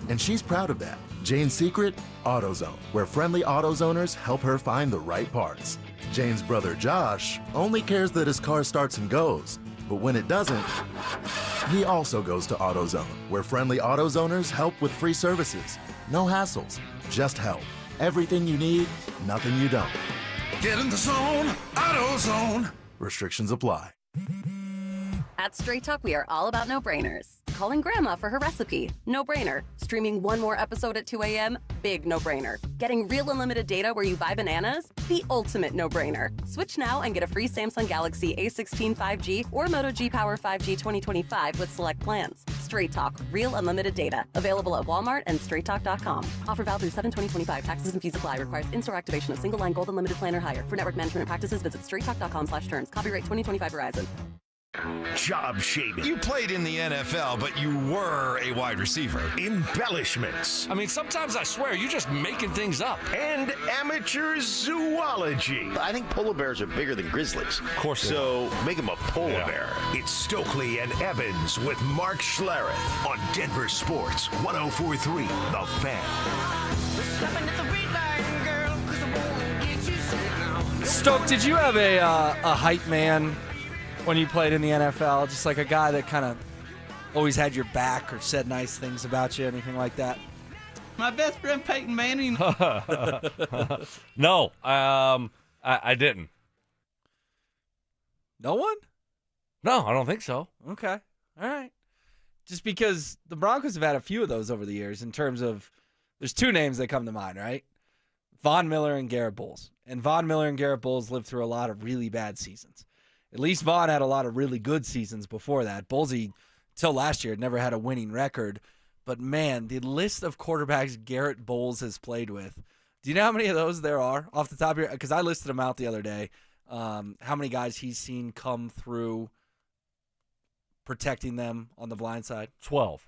and she's proud of that. Jane's secret? AutoZone, where friendly AutoZoners help her find the right parts. Jane's brother Josh only cares that his car starts and goes, but when it doesn't, he also goes to AutoZone, where friendly AutoZoners help with free services. No hassles, just help. Everything you need, nothing you don't. Get in the zone, AutoZone. Restrictions apply. At Straight Talk, we are all about no-brainers. Calling Grandma for her recipe, no-brainer. Streaming one more episode at 2 a.m., big no-brainer. Getting real unlimited data where you buy bananas, the ultimate no-brainer. Switch now and get a free Samsung Galaxy A16 5G or Moto G Power 5G 2025 with select plans. Straight Talk, real unlimited data. Available at Walmart and StraightTalk.com. Offer valid through 7/2025. Taxes and fees apply. Requires in-store activation of single line gold unlimited plan or higher. For network management practices, visit StraightTalk.com/terms. Copyright 2025 Verizon. Job shaping. You played in the NFL, but you were a wide receiver. Embellishments. I mean, sometimes I swear you're just making things up. And amateur zoology. I think polar bears are bigger than grizzlies. Of course. So make them a polar bear. It's Stokely and Evans with Mark Schlereth on Denver Sports 104.3 The Fan. Stoke, did you have a hype man when you played in the NFL? Just like a guy that kind of always had your back or said nice things about you, anything like that? My best friend Peyton Manning. No, I didn't. No one? No, I don't think so. Okay. All right. Just because the Broncos have had a few of those over the years in terms of, there's 2 names that come to mind, right? Von Miller and Garrett Bowles. And Von Miller and Garrett Bowles lived through a lot of really bad seasons. At least Von had a lot of really good seasons before that. Bowlesy, till last year, had never had a winning record. But, man, the list of quarterbacks Garrett Bowles has played with, do you know how many of those there are off the top of your – because I listed them out the other day, how many guys he's seen come through protecting them on the blind side? 12.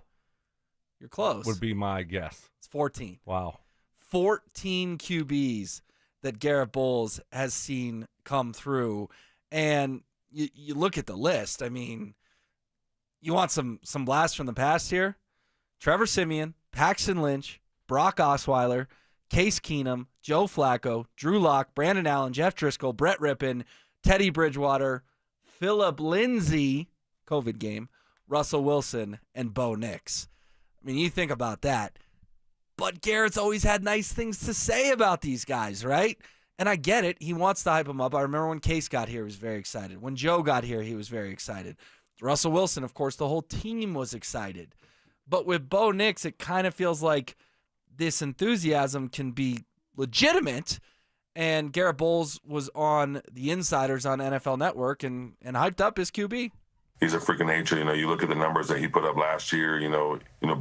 You're close. Would be my guess. It's 14. Wow. 14 QBs that Garrett Bowles has seen come through. And, you look at the list. I mean, you want some blasts from the past here? Trevor Siemian, Paxton Lynch, Brock Osweiler, Case Keenum, Joe Flacco, Drew Lock, Brandon Allen, Jeff Driscoll, Brett Rippon, Teddy Bridgewater, Phillip Lindsay, COVID game, Russell Wilson, and Bo Nix. I mean, you think about that. But Garrett's always had nice things to say about these guys, right? And I get it. He wants to hype them up. I remember when Case got here, he was very excited. When Joe got here, he was very excited. Russell Wilson, of course, the whole team was excited. But with Bo Nix, it kind of feels like this enthusiasm can be legitimate. And Garrett Bowles was on the Insiders on NFL Network and hyped up his QB. He's a freak of nature. You look at the numbers that he put up last year,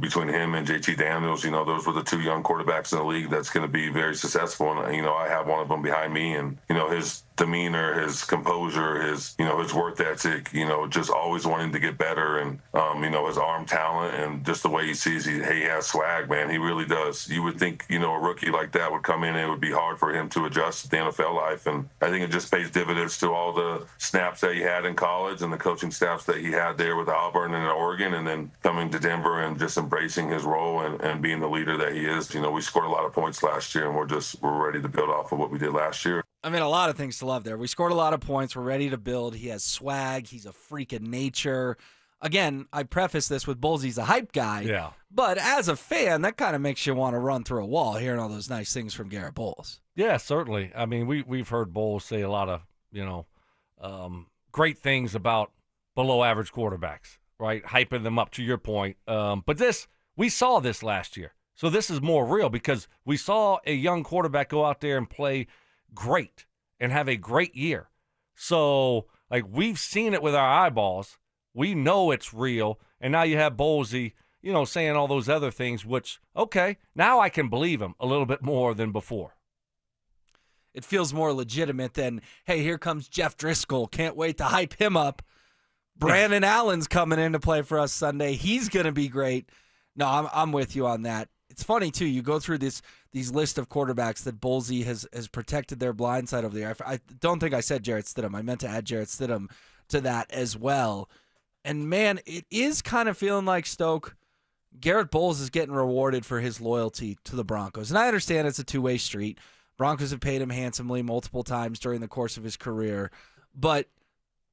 between him and JT Daniels, those were the two young quarterbacks in the league that's going to be very successful. And, I have one of them behind me, and, his demeanor, his composure, his work ethic, just always wanting to get better, and, his arm talent and just the way he sees he has swag, man. He really does. You would think, a rookie like that would come in and it would be hard for him to adjust to the NFL life. And I think it just pays dividends to all the snaps that he had in college and the coaching staffs that he had there with Auburn and Oregon, and then coming to Denver and just embracing his role and being the leader that he is. We scored a lot of points last year, and we're ready to build off of what we did last year. I mean, a lot of things to love there. We scored a lot of points. We're ready to build. He has swag. He's a freak of nature. Again, I preface this with Bowles, he's a hype guy. Yeah. But as a fan, that kind of makes you want to run through a wall hearing all those nice things from Garrett Bowles. Yeah, certainly. I mean, we've heard Bowles say a lot of, great things about below-average quarterbacks, right? Hyping them up, to your point. But we saw this last year. So this is more real because we saw a young quarterback go out there and play great and have a great year. So, we've seen it with our eyeballs. We know it's real. And now you have Bowlesy, saying all those other things, which, okay, now I can believe him a little bit more than before. It feels more legitimate than, hey, here comes Jeff Driscoll. Can't wait to hype him up. Brandon Allen's coming in to play for us Sunday. He's going to be great. No, I'm with you on that. It's funny, too. You go through these list of quarterbacks that Bowlesy has protected their blind side over the year. I don't think I said Jarrett Stidham. I meant to add Jarrett Stidham to that as well. And, man, it is kind of feeling like, Stoke, Garrett Bowles is getting rewarded for his loyalty to the Broncos. And I understand it's a two-way street. Broncos have paid him handsomely multiple times during the course of his career. But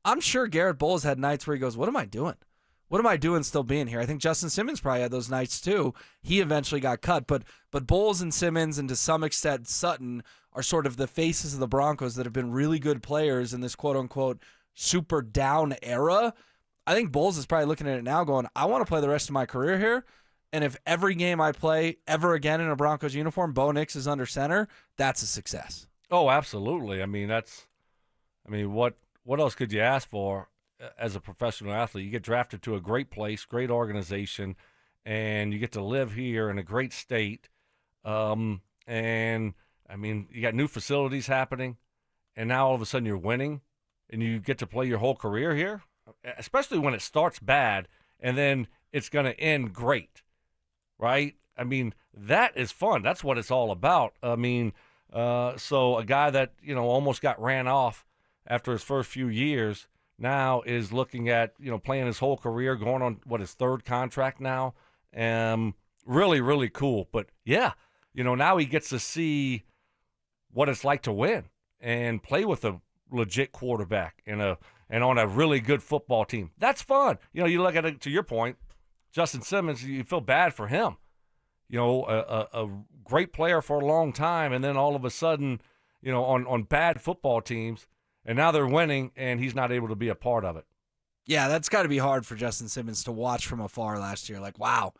I'm sure Garrett Bowles had nights where he goes, what am I doing? What am I doing still being here? I think Justin Simmons probably had those nights too. He eventually got cut. But Bowles and Simmons, and to some extent Sutton, are sort of the faces of the Broncos that have been really good players in this quote-unquote super down era. I think Bowles is probably looking at it now going, I want to play the rest of my career here. And if every game I play ever again in a Broncos uniform, Bo Nix is under center, that's a success. Oh, absolutely. I mean, what else could you ask for as a professional athlete? You get drafted to a great place, great organization, and you get to live here in a great state. And, I mean, you got new facilities happening, and now all of a sudden you're winning, and you get to play your whole career here, especially when it starts bad, and then it's going to end great. Right? I mean, that is fun. That's what it's all about. I mean, so a guy that, almost got ran off after his first few years now is looking at, playing his whole career, going on, his third contract now. Really, really cool. But, yeah, now he gets to see what it's like to win and play with a legit quarterback and on a really good football team. That's fun. You look at it, to your point, Justin Simmons, you feel bad for him. A great player for a long time, and then all of a sudden, on bad football teams, and now they're winning, and he's not able to be a part of it. Yeah, that's got to be hard for Justin Simmons to watch from afar last year. Like, wow,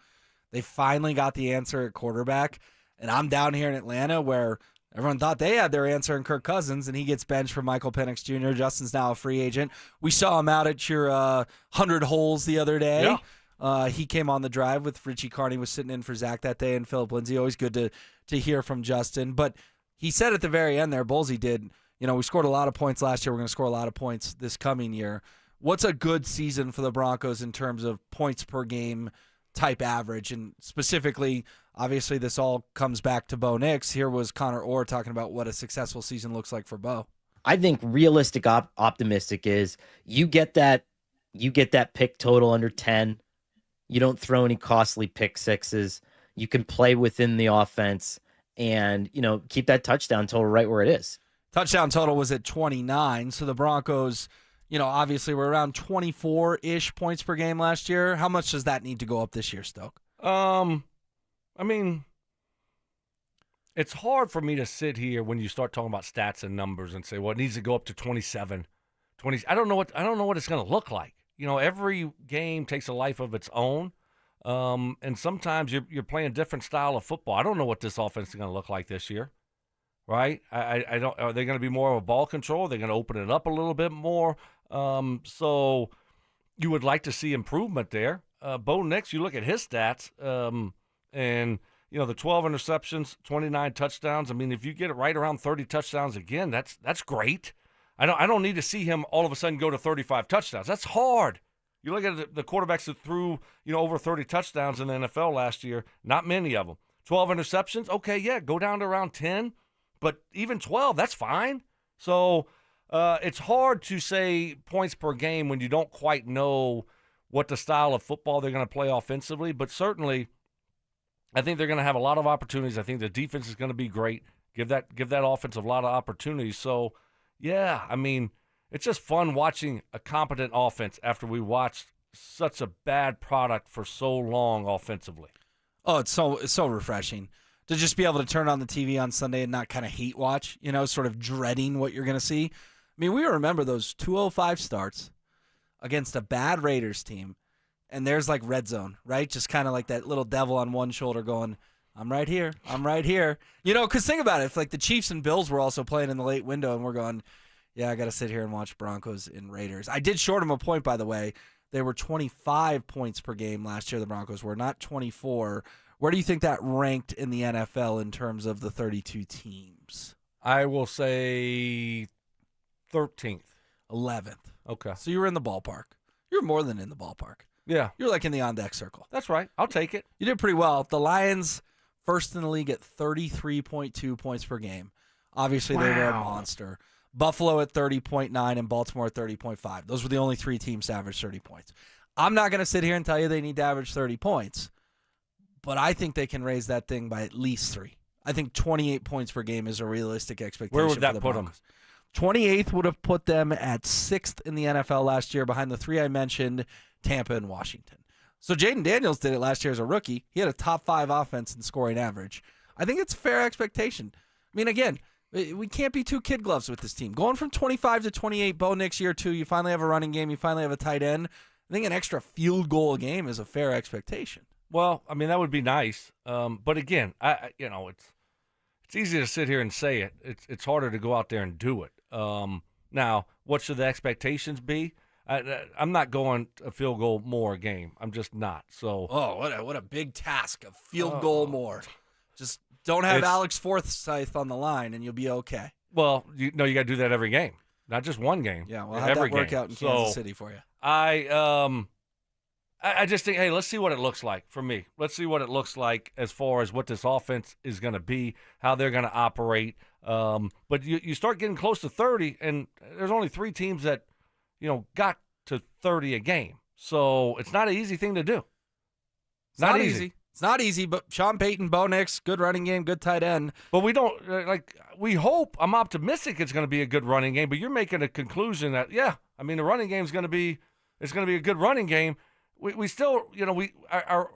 they finally got the answer at quarterback, and I'm down here in Atlanta where everyone thought they had their answer in Kirk Cousins, and he gets benched for Michael Penix Jr. Justin's now a free agent. We saw him out at your 100 holes the other day. Yeah. He came on the drive with Richie Carney was sitting in for Zach that day, and Phillip Lindsay. Always good to hear from Justin. But he said at the very end there, Bowlesy did, we scored a lot of points last year. We're going to score a lot of points this coming year. What's a good season for the Broncos in terms of points per game type average? And specifically, obviously, this all comes back to Bo Nix. Here was Connor Orr talking about what a successful season looks like for Bo. I think realistic, optimistic is you get that pick total under 10. You don't throw any costly pick sixes. You can play within the offense and, keep that touchdown total right where it is. Touchdown total was at 29, so the Broncos, obviously were around 24-ish points per game last year. How much does that need to go up this year, Stoke? I mean, it's hard for me to sit here when you start talking about stats and numbers and say, well, it needs to go up to 27, 20. I don't know what it's going to look like. Every game takes a life of its own, and sometimes you're playing a different style of football. I don't know what this offense is going to look like this year. Right? I don't. Are they going to be more of a ball control? Are they going to open it up a little bit more? So you would like to see improvement there. Bo Nix, you look at his stats, and the 12 interceptions, 29 touchdowns. I mean, if you get it right around 30 touchdowns again, that's great. I don't need to see him all of a sudden go to 35 touchdowns. That's hard. You look at the quarterbacks that threw over 30 touchdowns in the NFL last year. Not many of them. 12 interceptions. Okay, yeah, go down to around 10. But even 12, that's fine. So it's hard to say points per game when you don't quite know what the style of football they're going to play offensively. But certainly, I think they're going to have a lot of opportunities. I think the defense is going to be great. Give that offense a lot of opportunities. So, yeah, I mean, it's just fun watching a competent offense after we watched such a bad product for so long offensively. Oh, it's so refreshing to just be able to turn on the TV on Sunday and not kind of hate watch, sort of dreading what you're going to see. I mean, we remember those 205 starts against a bad Raiders team, and there's like red zone, right? Just kind of like that little devil on one shoulder going, I'm right here. I'm right here. Because think about it. If like the Chiefs and Bills were also playing in the late window and we're going, yeah, I got to sit here and watch Broncos and Raiders. I did short them a point, by the way. They were 25 points per game last year, the Broncos were, not 24. Where do you think that ranked in the NFL in terms of the 32 teams? I will say 13th. 11th. Okay. So you were in the ballpark. You're more than in the ballpark. Yeah. You're like in the on-deck circle. That's right. I'll take it. You did pretty well. The Lions, first in the league at 33.2 points per game. Obviously, they were a monster. Buffalo at 30.9 and Baltimore at 30.5. Those were the only three teams to average 30 points. I'm not going to sit here and tell you they need to average 30 points. But I think they can raise that thing by at least 3. I think 28 points per game is a realistic expectation. Where would for that the put Broncos. 28th would have put them at 6th in the NFL last year behind the 3 I mentioned, Tampa and Washington. So Jaden Daniels did it last year as a rookie. He had a top 5 offense in scoring average. I think it's a fair expectation. I mean, again, we can't be too kid gloves with this team. Going from 25 to 28, Bo Nix year 2, you finally have a running game, you finally have a tight end. I think an extra field goal a game is a fair expectation. Well, I mean, that would be nice. But again, it's easy to sit here and say it. It's harder to go out there and do it. Now, what should the expectations be? I'm not going a field goal more a game. I'm just not. So. Oh, what a big task, a field goal more. Just don't have Alex Forsythe on the line, and you'll be okay. Well, you got to do that every game, not just one game. Yeah, well, how'd that work out in Kansas City for you? I just think, hey, let's see what it looks like for me. Let's see what it looks like as far as what this offense is going to be, how they're going to operate. But you start getting close to 30, and there's only 3 teams that, got to 30 a game. So it's not an easy thing to do. It's not easy. It's not easy, but Sean Payton, Bo Nix, good running game, good tight end. But we don't, we hope, I'm optimistic it's going to be a good running game, but you're making a conclusion that, the running game is going to be, it's going to be a good running game. We still, you're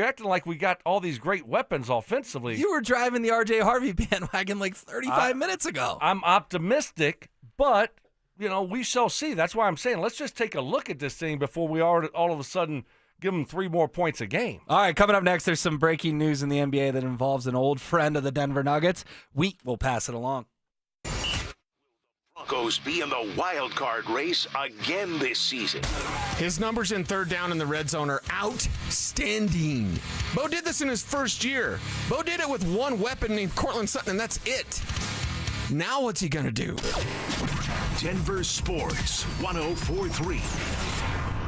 acting like we got all these great weapons offensively. You were driving the RJ Harvey bandwagon like 35 minutes ago. I'm optimistic, but, we shall see. That's why I'm saying let's just take a look at this thing before we all of a sudden give them 3 more points a game. All right, coming up next, there's some breaking news in the NBA that involves an old friend of the Denver Nuggets. We will pass it along. Broncos be in the wild card race again this season. His numbers in third down in the red zone are outstanding. Bo did this in his first year. Bo did it with one weapon named Cortland Sutton, and that's it. Now what's he going to do? Denver Sports 104.3.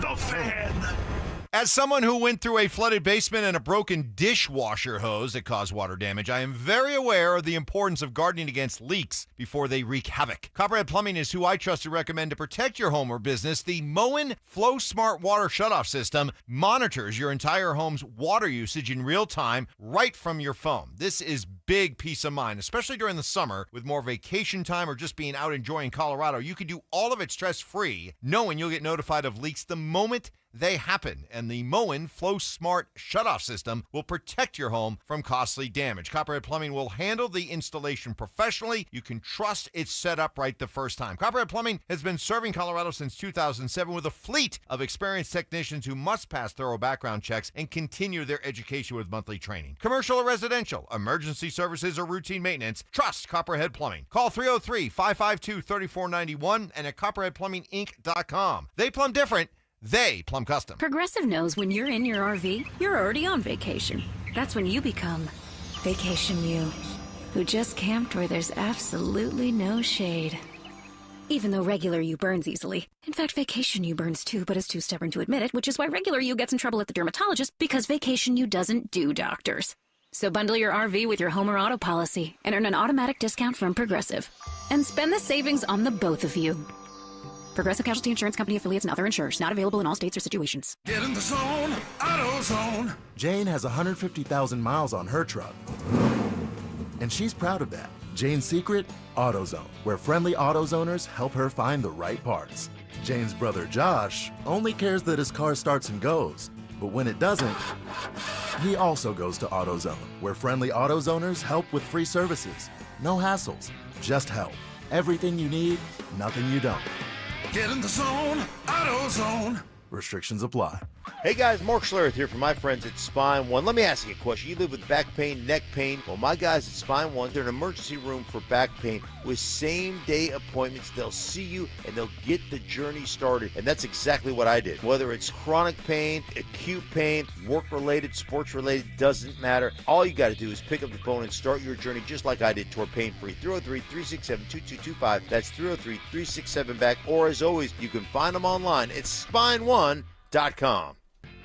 The Fan. As someone who went through a flooded basement and a broken dishwasher hose that caused water damage, I am very aware of the importance of guarding against leaks before they wreak havoc. Copperhead Plumbing is who I trust to recommend to protect your home or business. The Moen Flow Smart Water Shutoff System monitors your entire home's water usage in real time right from your phone. This is big peace of mind, especially during the summer with more vacation time or just being out enjoying Colorado. You can do all of it stress-free, knowing you'll get notified of leaks the moment they happen, and the Moen Flow Smart Shutoff System will protect your home from costly damage. Copperhead Plumbing will handle the installation professionally. You can trust it's set up right the first time. Copperhead Plumbing has been serving Colorado since 2007 with a fleet of experienced technicians who must pass thorough background checks and continue their education with monthly training. Commercial or residential, emergency services or routine maintenance, trust Copperhead Plumbing. Call 303-552-3491 and at copperheadplumbinginc.com. They plumb different. They plumb custom. Progressive knows when you're in your RV, you're already on vacation. That's when you become Vacation You, who just camped where there's absolutely no shade. Even though regular you burns easily. In fact, Vacation You burns too, but is too stubborn to admit it, which is why regular you gets in trouble at the dermatologist, because Vacation You doesn't do doctors. So bundle your RV with your home or auto policy and earn an automatic discount from Progressive. And spend the savings on the both of you. Progressive Casualty Insurance Company affiliates and other insurers. Not available in all states or situations. Get in the zone, AutoZone. Jane has 150,000 miles on her truck, and she's proud of that. Jane's secret? AutoZone, where friendly AutoZoners help her find the right parts. Jane's brother Josh only cares that his car starts and goes, but when it doesn't, he also goes to AutoZone, where friendly AutoZoners help with free services. No hassles, just help. Everything you need, nothing you don't. Get in the zone, AutoZone. Restrictions apply. Hey guys, Mark Schlereth here from my friends at Spine One. Let me ask you a question. You live with back pain, neck pain. Well, my guys at Spine One, they're an emergency room for back pain with same-day appointments. They'll see you and they'll get the journey started. And that's exactly what I did. Whether it's chronic pain, acute pain, work-related, sports-related, doesn't matter. All you got to do is pick up the phone and start your journey just like I did toward pain-free. 303-367-2225. That's 303-367-BACK. Or as always, you can find them online at spineone.com.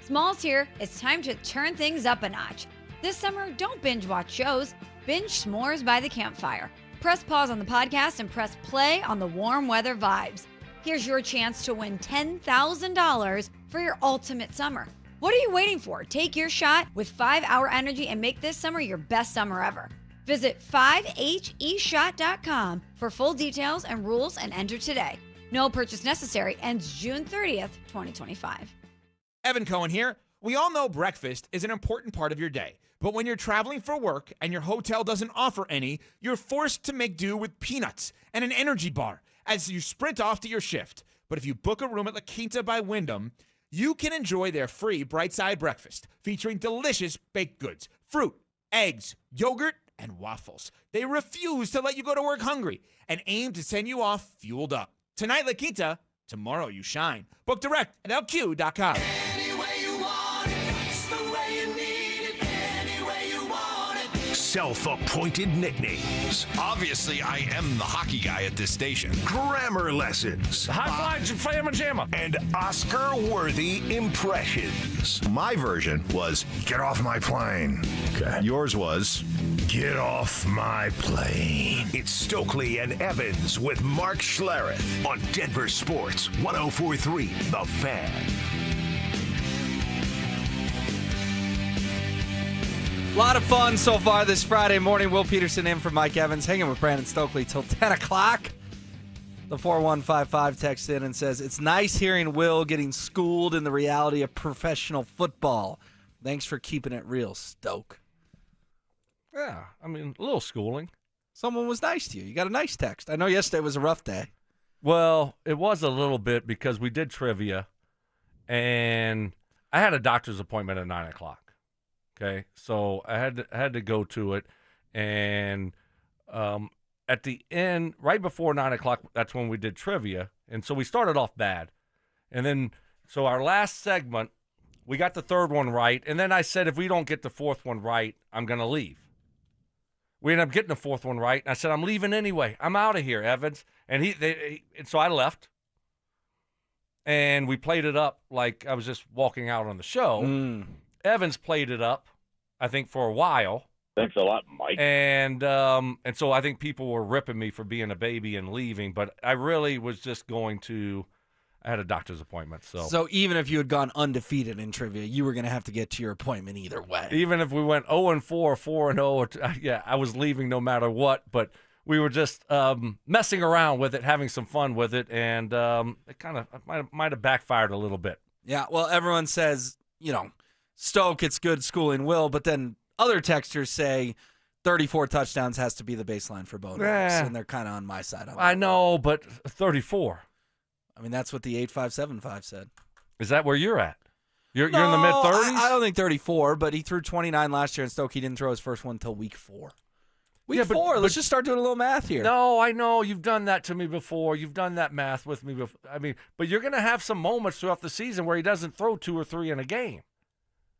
Smalls here. It's time to turn things up a notch. This summer, don't binge watch shows. Binge s'mores by the campfire. Press pause on the podcast and press play on the warm weather vibes. Here's your chance to win $10,000 for your ultimate summer. What are you waiting for? Take your shot with 5-Hour Energy and make this summer your best summer ever. Visit 5heshot.com for full details and rules and enter today. No purchase necessary. Ends June 30th, 2025. Evan Cohen here. We all know breakfast is an important part of your day, but when you're traveling for work and your hotel doesn't offer any, you're forced to make do with peanuts and an energy bar as you sprint off to your shift. But if you book a room at La Quinta by Wyndham, you can enjoy their free Bright Side breakfast featuring delicious baked goods, fruit, eggs, yogurt, and waffles. They refuse to let you go to work hungry and aim to send you off fueled up. Tonight, La Quinta, tomorrow you shine. Book direct at LQ.com. Self-appointed nicknames. Obviously, I am the hockey guy at this station. Grammar lessons. High five, Flamma Jamma. And Oscar-worthy impressions. My version was, get off my plane. Okay. Yours was, get off my plane. It's Stokely and Evans with Mark Schlereth on Denver Sports 104.3 The Fan. A lot of fun so far this Friday morning. Will Peterson in for Mike Evans, hanging with Brandon Stokely till 10 o'clock. The 4155 texts in and says, it's nice hearing Will getting schooled in the reality of professional football. Thanks for keeping it real, Stoke. Yeah, I mean, a little schooling. Someone was nice to you. You got a nice text. I know yesterday was a rough day. Well, it was a little bit because we did trivia, and I had a doctor's appointment at 9 o'clock. Okay, so I had to go to it, and at the end, right before 9 o'clock, that's when we did trivia, and so we started off bad, and then so our last segment, we got the third one right, and then I said if we don't get the fourth one right, I'm gonna leave. We ended up getting the fourth one right, and I said I'm leaving anyway. I'm out of here, Evans, and and so I left, and we played it up like I was just walking out on the show. Evans played it up, I think, for a while. Thanks a lot, Mike. And so I think people were ripping me for being a baby and leaving, but I really was just going to – I had a doctor's appointment. So even if you had gone undefeated in trivia, you were going to have to get to your appointment either way. Even if we went 0-4, 4-0, yeah, I was leaving no matter what, but we were just messing around with it, having some fun with it, and it kind of might have backfired a little bit. Yeah, well, everyone says, Stoke, it's good schooling will, but then other texters say 34 touchdowns has to be the baseline for Bo Nix, and they're kind of on my side. I know, but 34. I mean, that's what the 8575 said. Is that where you're at? You're in the mid-30s? I don't think 34, but he threw 29 last year in Stoke. He didn't throw his first one until week 4. Week 4. Let's just start doing a little math here. No, I know. You've done that to me before. You've done that math with me before. I mean, but you're going to have some moments throughout the season where he doesn't throw 2 or 3 in a game.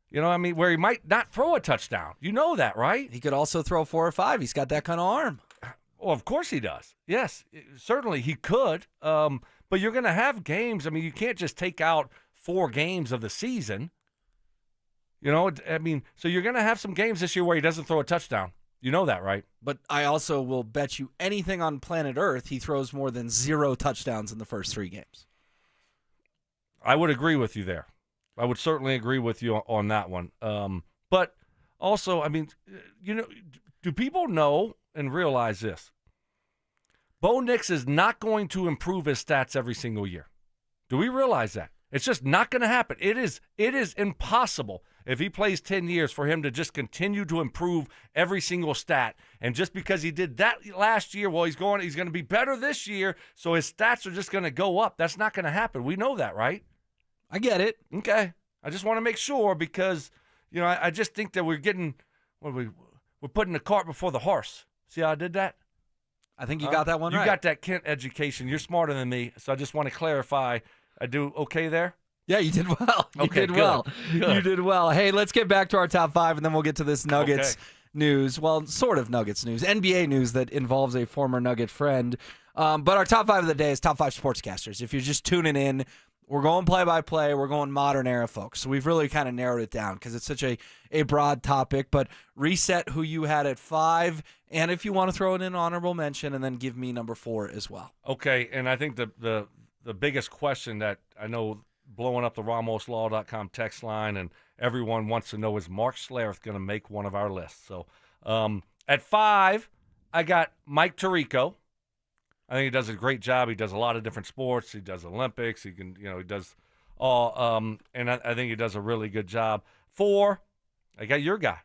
You know what I mean? Where he might not throw a touchdown. You know that, right? He could also throw 4 or 5. He's got that kind of arm. Well, of course he does. Yes, certainly he could. But you're going to have games. I mean, you can't just take out 4 games of the season. I mean, so you're going to have some games this year where he doesn't throw a touchdown. You know that, right? But I also will bet you anything on planet Earth he throws more than 0 touchdowns in the first 3 games. I would agree with you there. I would certainly agree with you on that one. But also, I mean, do people know and realize this? Bo Nix is not going to improve his stats every single year. Do we realize that? It's just not going to happen. It is impossible if he plays 10 years for him to just continue to improve every single stat. And just because he did that last year, well, he's going to be better this year, so his stats are just going to go up. That's not going to happen. We know that, right? I get it. Okay. I just want to make sure because, I just think that we're putting the cart before the horse. See how I did that? I think you got that one right. You got that Kent education. You're smarter than me, so I just want to clarify. I do okay there? Yeah, you did well. You did good. well. Good. You did well. Hey, let's get back to our top 5, and then we'll get to this Nuggets news. Well, sort of Nuggets news. NBA news that involves a former Nugget friend. But our top 5 of the day is top 5 sportscasters. If you're just tuning in, we're going play-by-play. We're going modern era, folks. So we've really kind of narrowed it down because it's such a broad topic. But reset who you had at 5, and if you want to throw in an honorable mention, and then give me number 4 as well. Okay, and I think the biggest question that I know blowing up the RamosLaw.com text line and everyone wants to know is Mark Schlereth going to make one of our lists? So at 5, I got Mike Tirico. I think he does a great job. He does a lot of different sports. He does Olympics. He can, he does all. And I think he does a really good job. 4, I got your guy,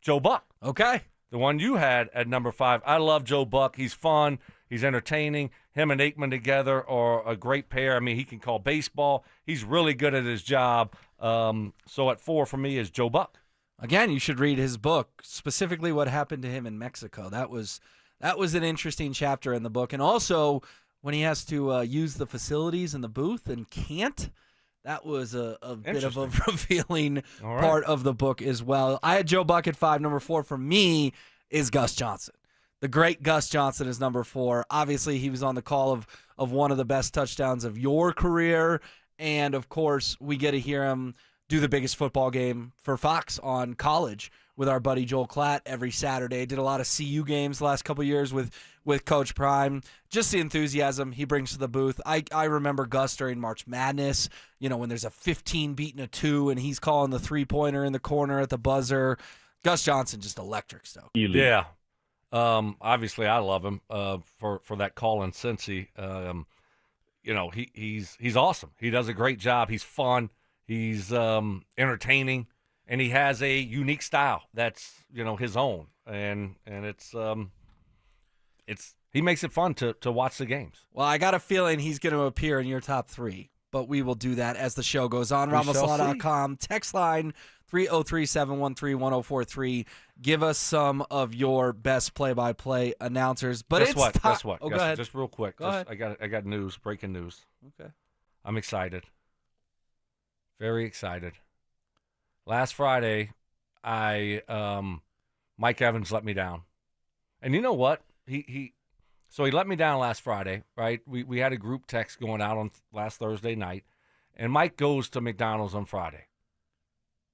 Joe Buck. Okay. The one you had at number 5. I love Joe Buck. He's fun. He's entertaining. Him and Aikman together are a great pair. I mean, he can call baseball. He's really good at his job. So at 4 for me is Joe Buck. Again, you should read his book, specifically what happened to him in Mexico. That was an interesting chapter in the book. And also, when he has to use the facilities in the booth and can't, that was a bit of a revealing part of the book as well. I had Joe Buck at 5. Number 4 for me is Gus Johnson. The great Gus Johnson is number 4. Obviously, he was on the call of one of the best touchdowns of your career. And, of course, we get to hear him do the biggest football game for Fox on College with our buddy Joel Klatt every Saturday. Did a lot of CU games the last couple of years with Coach Prime. Just the enthusiasm he brings to the booth. I remember Gus during March Madness, when there's a 15 beating a 2 and he's calling the three-pointer in the corner at the buzzer. Gus Johnson, just electric stuff. Yeah. Obviously, I love him for that call in Cincy. He's awesome. He does a great job. He's fun. He's entertaining. And he has a unique style that's, his own. And it's he makes it fun to watch the games. Well, I got a feeling he's going to appear in your top 3, but we will do that as the show goes on. RamosLaw.com, text line 303-713-1043. Give us some of your best play-by-play announcers. But Guess it's what? time. Guess what? Oh, go ahead. Just real quick. Go ahead. I got news, breaking news. Okay. I'm excited. Very excited. Last Friday, Mike Evans let me down. And you know what? So he let me down last Friday, right? We had a group text going out on last Thursday night, And Mike goes to McDonald's on Friday.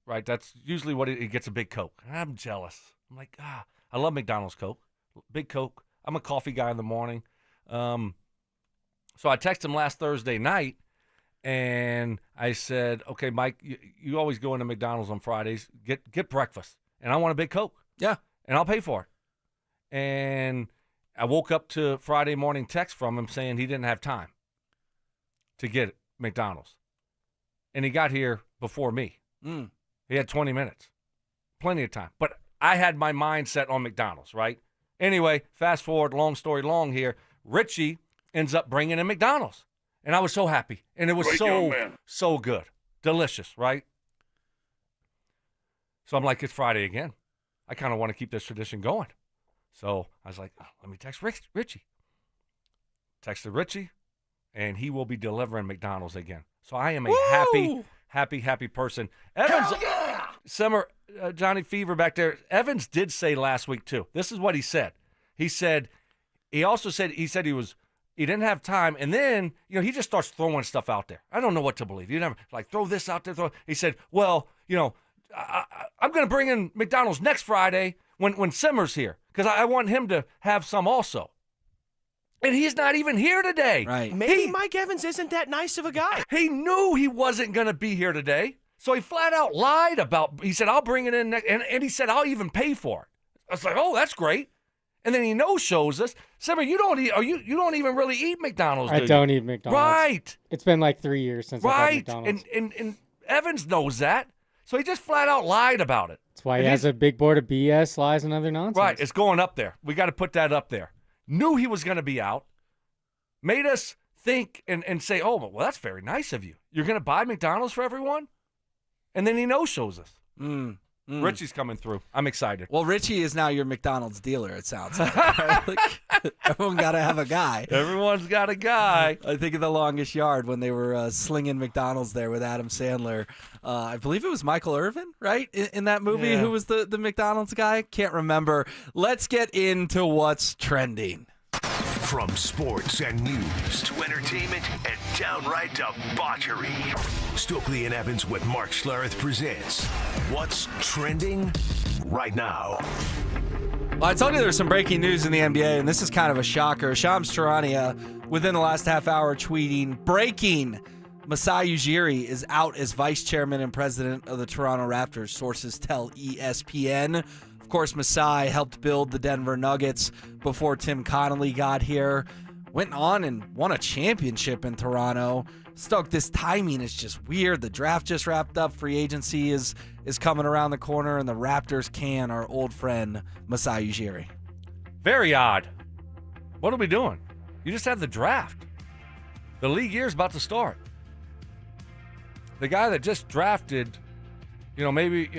Right? That's usually what he gets, a big Coke. And I'm jealous. I'm like, I love McDonald's Coke. Big Coke. I'm a coffee guy in the morning. So I texted him last Thursday night, and I said, okay, Mike, you always go into McDonald's on Fridays. Get breakfast. And I want a big Coke. Yeah. And I'll pay for it. And I woke up to Friday morning text from him saying he didn't have time to get McDonald's. And he got here before me. He had 20 minutes. Plenty of time. But I had my mind set on McDonald's, right? Anyway, fast forward, long story long here. Richie ends up bringing in McDonald's. And I was so happy. And it was so good. Delicious, right? So I'm like, it's Friday again. I kind of want to keep this tradition going. So I was like, let me text Richie. Texted Richie, and he will be delivering McDonald's again. So I am a happy person. Evans, Summer, Johnny Fever back there. Evans did say last week too. This is what he said. He also said he didn't have time, and then he just starts throwing stuff out there. I don't know what to believe. You never throw this out there. He said, well, I'm going to bring in McDonald's next Friday when Simmer's here because I want him to have some also. And he's not even here today. Right. Maybe Mike Evans isn't that nice of a guy. He knew he wasn't going to be here today. So he flat out lied he said, I'll bring it in next, and he said, I'll even pay for it. I was like, oh, that's great. And then he no-shows us. Simmer, you don't even really eat McDonald's, do you? I don't eat McDonald's. Right. It's been like 3 years since I've had McDonald's. And Evans knows that. So he just flat out lied about it. That's why he has a big board of BS, lies, and other nonsense. Right. It's going up there. We got to put that up there. Knew he was going to be out. Made us think and say, oh, well, that's very nice of you. You're going to buy McDonald's for everyone? And then he no-shows us. Richie's coming through. I'm excited. Well, Richie is now your McDonald's dealer, it sounds like. Right? Everyone got to have a guy. Everyone's got a guy. I think of The Longest Yard when they were slinging McDonald's there with Adam Sandler. I believe it was Michael Irvin, right, in that movie, who was the McDonald's guy? Can't remember. Let's get into what's trending. From sports and news to entertainment and downright debauchery, Stokely and Evans with Mark Schlereth presents What's Trending Right Now. Well, I told you there's some breaking news in the NBA, and this is kind of a shocker. Shams Charania, within the last half hour, tweeting, breaking, Masai Ujiri is out as vice chairman and president of the Toronto Raptors, sources tell ESPN. Of course, Masai helped build the Denver Nuggets before Tim Connolly got here. Went on and won a championship in Toronto. Stoke, this timing is just weird. The draft just wrapped up. Free agency is coming around the corner, and the Raptors can our old friend Masai Ujiri. Very odd. What are we doing? You just had the draft. The league year's about to start. The guy that just drafted, maybe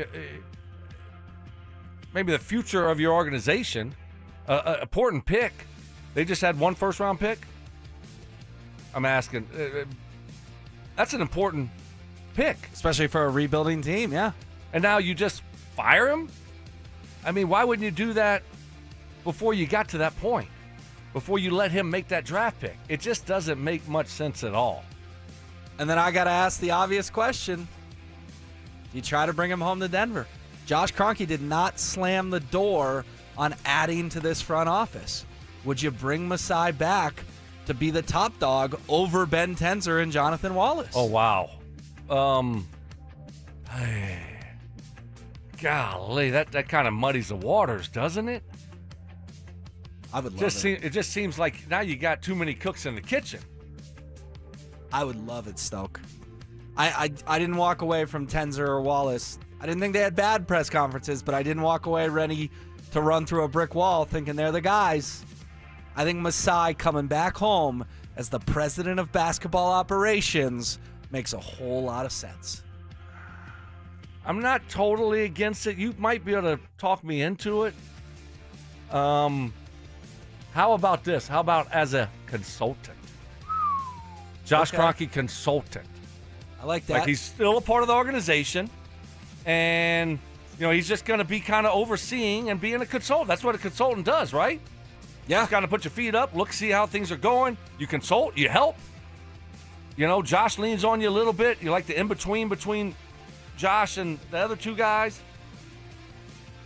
the future of your organization, an important pick. They just had one first-round pick. I'm asking. That's an important pick. Especially for a rebuilding team, yeah. And now you just fire him? I mean, why wouldn't you do that before you got to that point? Before you let him make that draft pick? It just doesn't make much sense at all. And then I got to ask the obvious question. You try to bring him home to Denver. Josh Kroenke did not slam the door on adding to this front office. Would you bring Masai back to be the top dog over Ben Tenzer and Jonathan Wallace? Oh, wow. Golly, that kind of muddies the waters, doesn't it? I would love it. It just seems like now you got too many cooks in the kitchen. I would love it, Stoke. I didn't walk away from Tenzer or Wallace. I didn't think they had bad press conferences, but I didn't walk away ready to run through a brick wall thinking they're the guys. I think Masai coming back home as the president of basketball operations makes a whole lot of sense. I'm not totally against it. You might be able to talk me into it. How about this? How about as a consultant? Josh Kroenke, consultant. I like that. Like he's still a part of the organization, and he's just going to be kind of overseeing and being a consultant. That's what a consultant does, right? Yeah. Just kind of put your feet up, look, see how things are going. You consult, you help. You know, Josh leans on you a little bit. You like the in-between between Josh and the other two guys.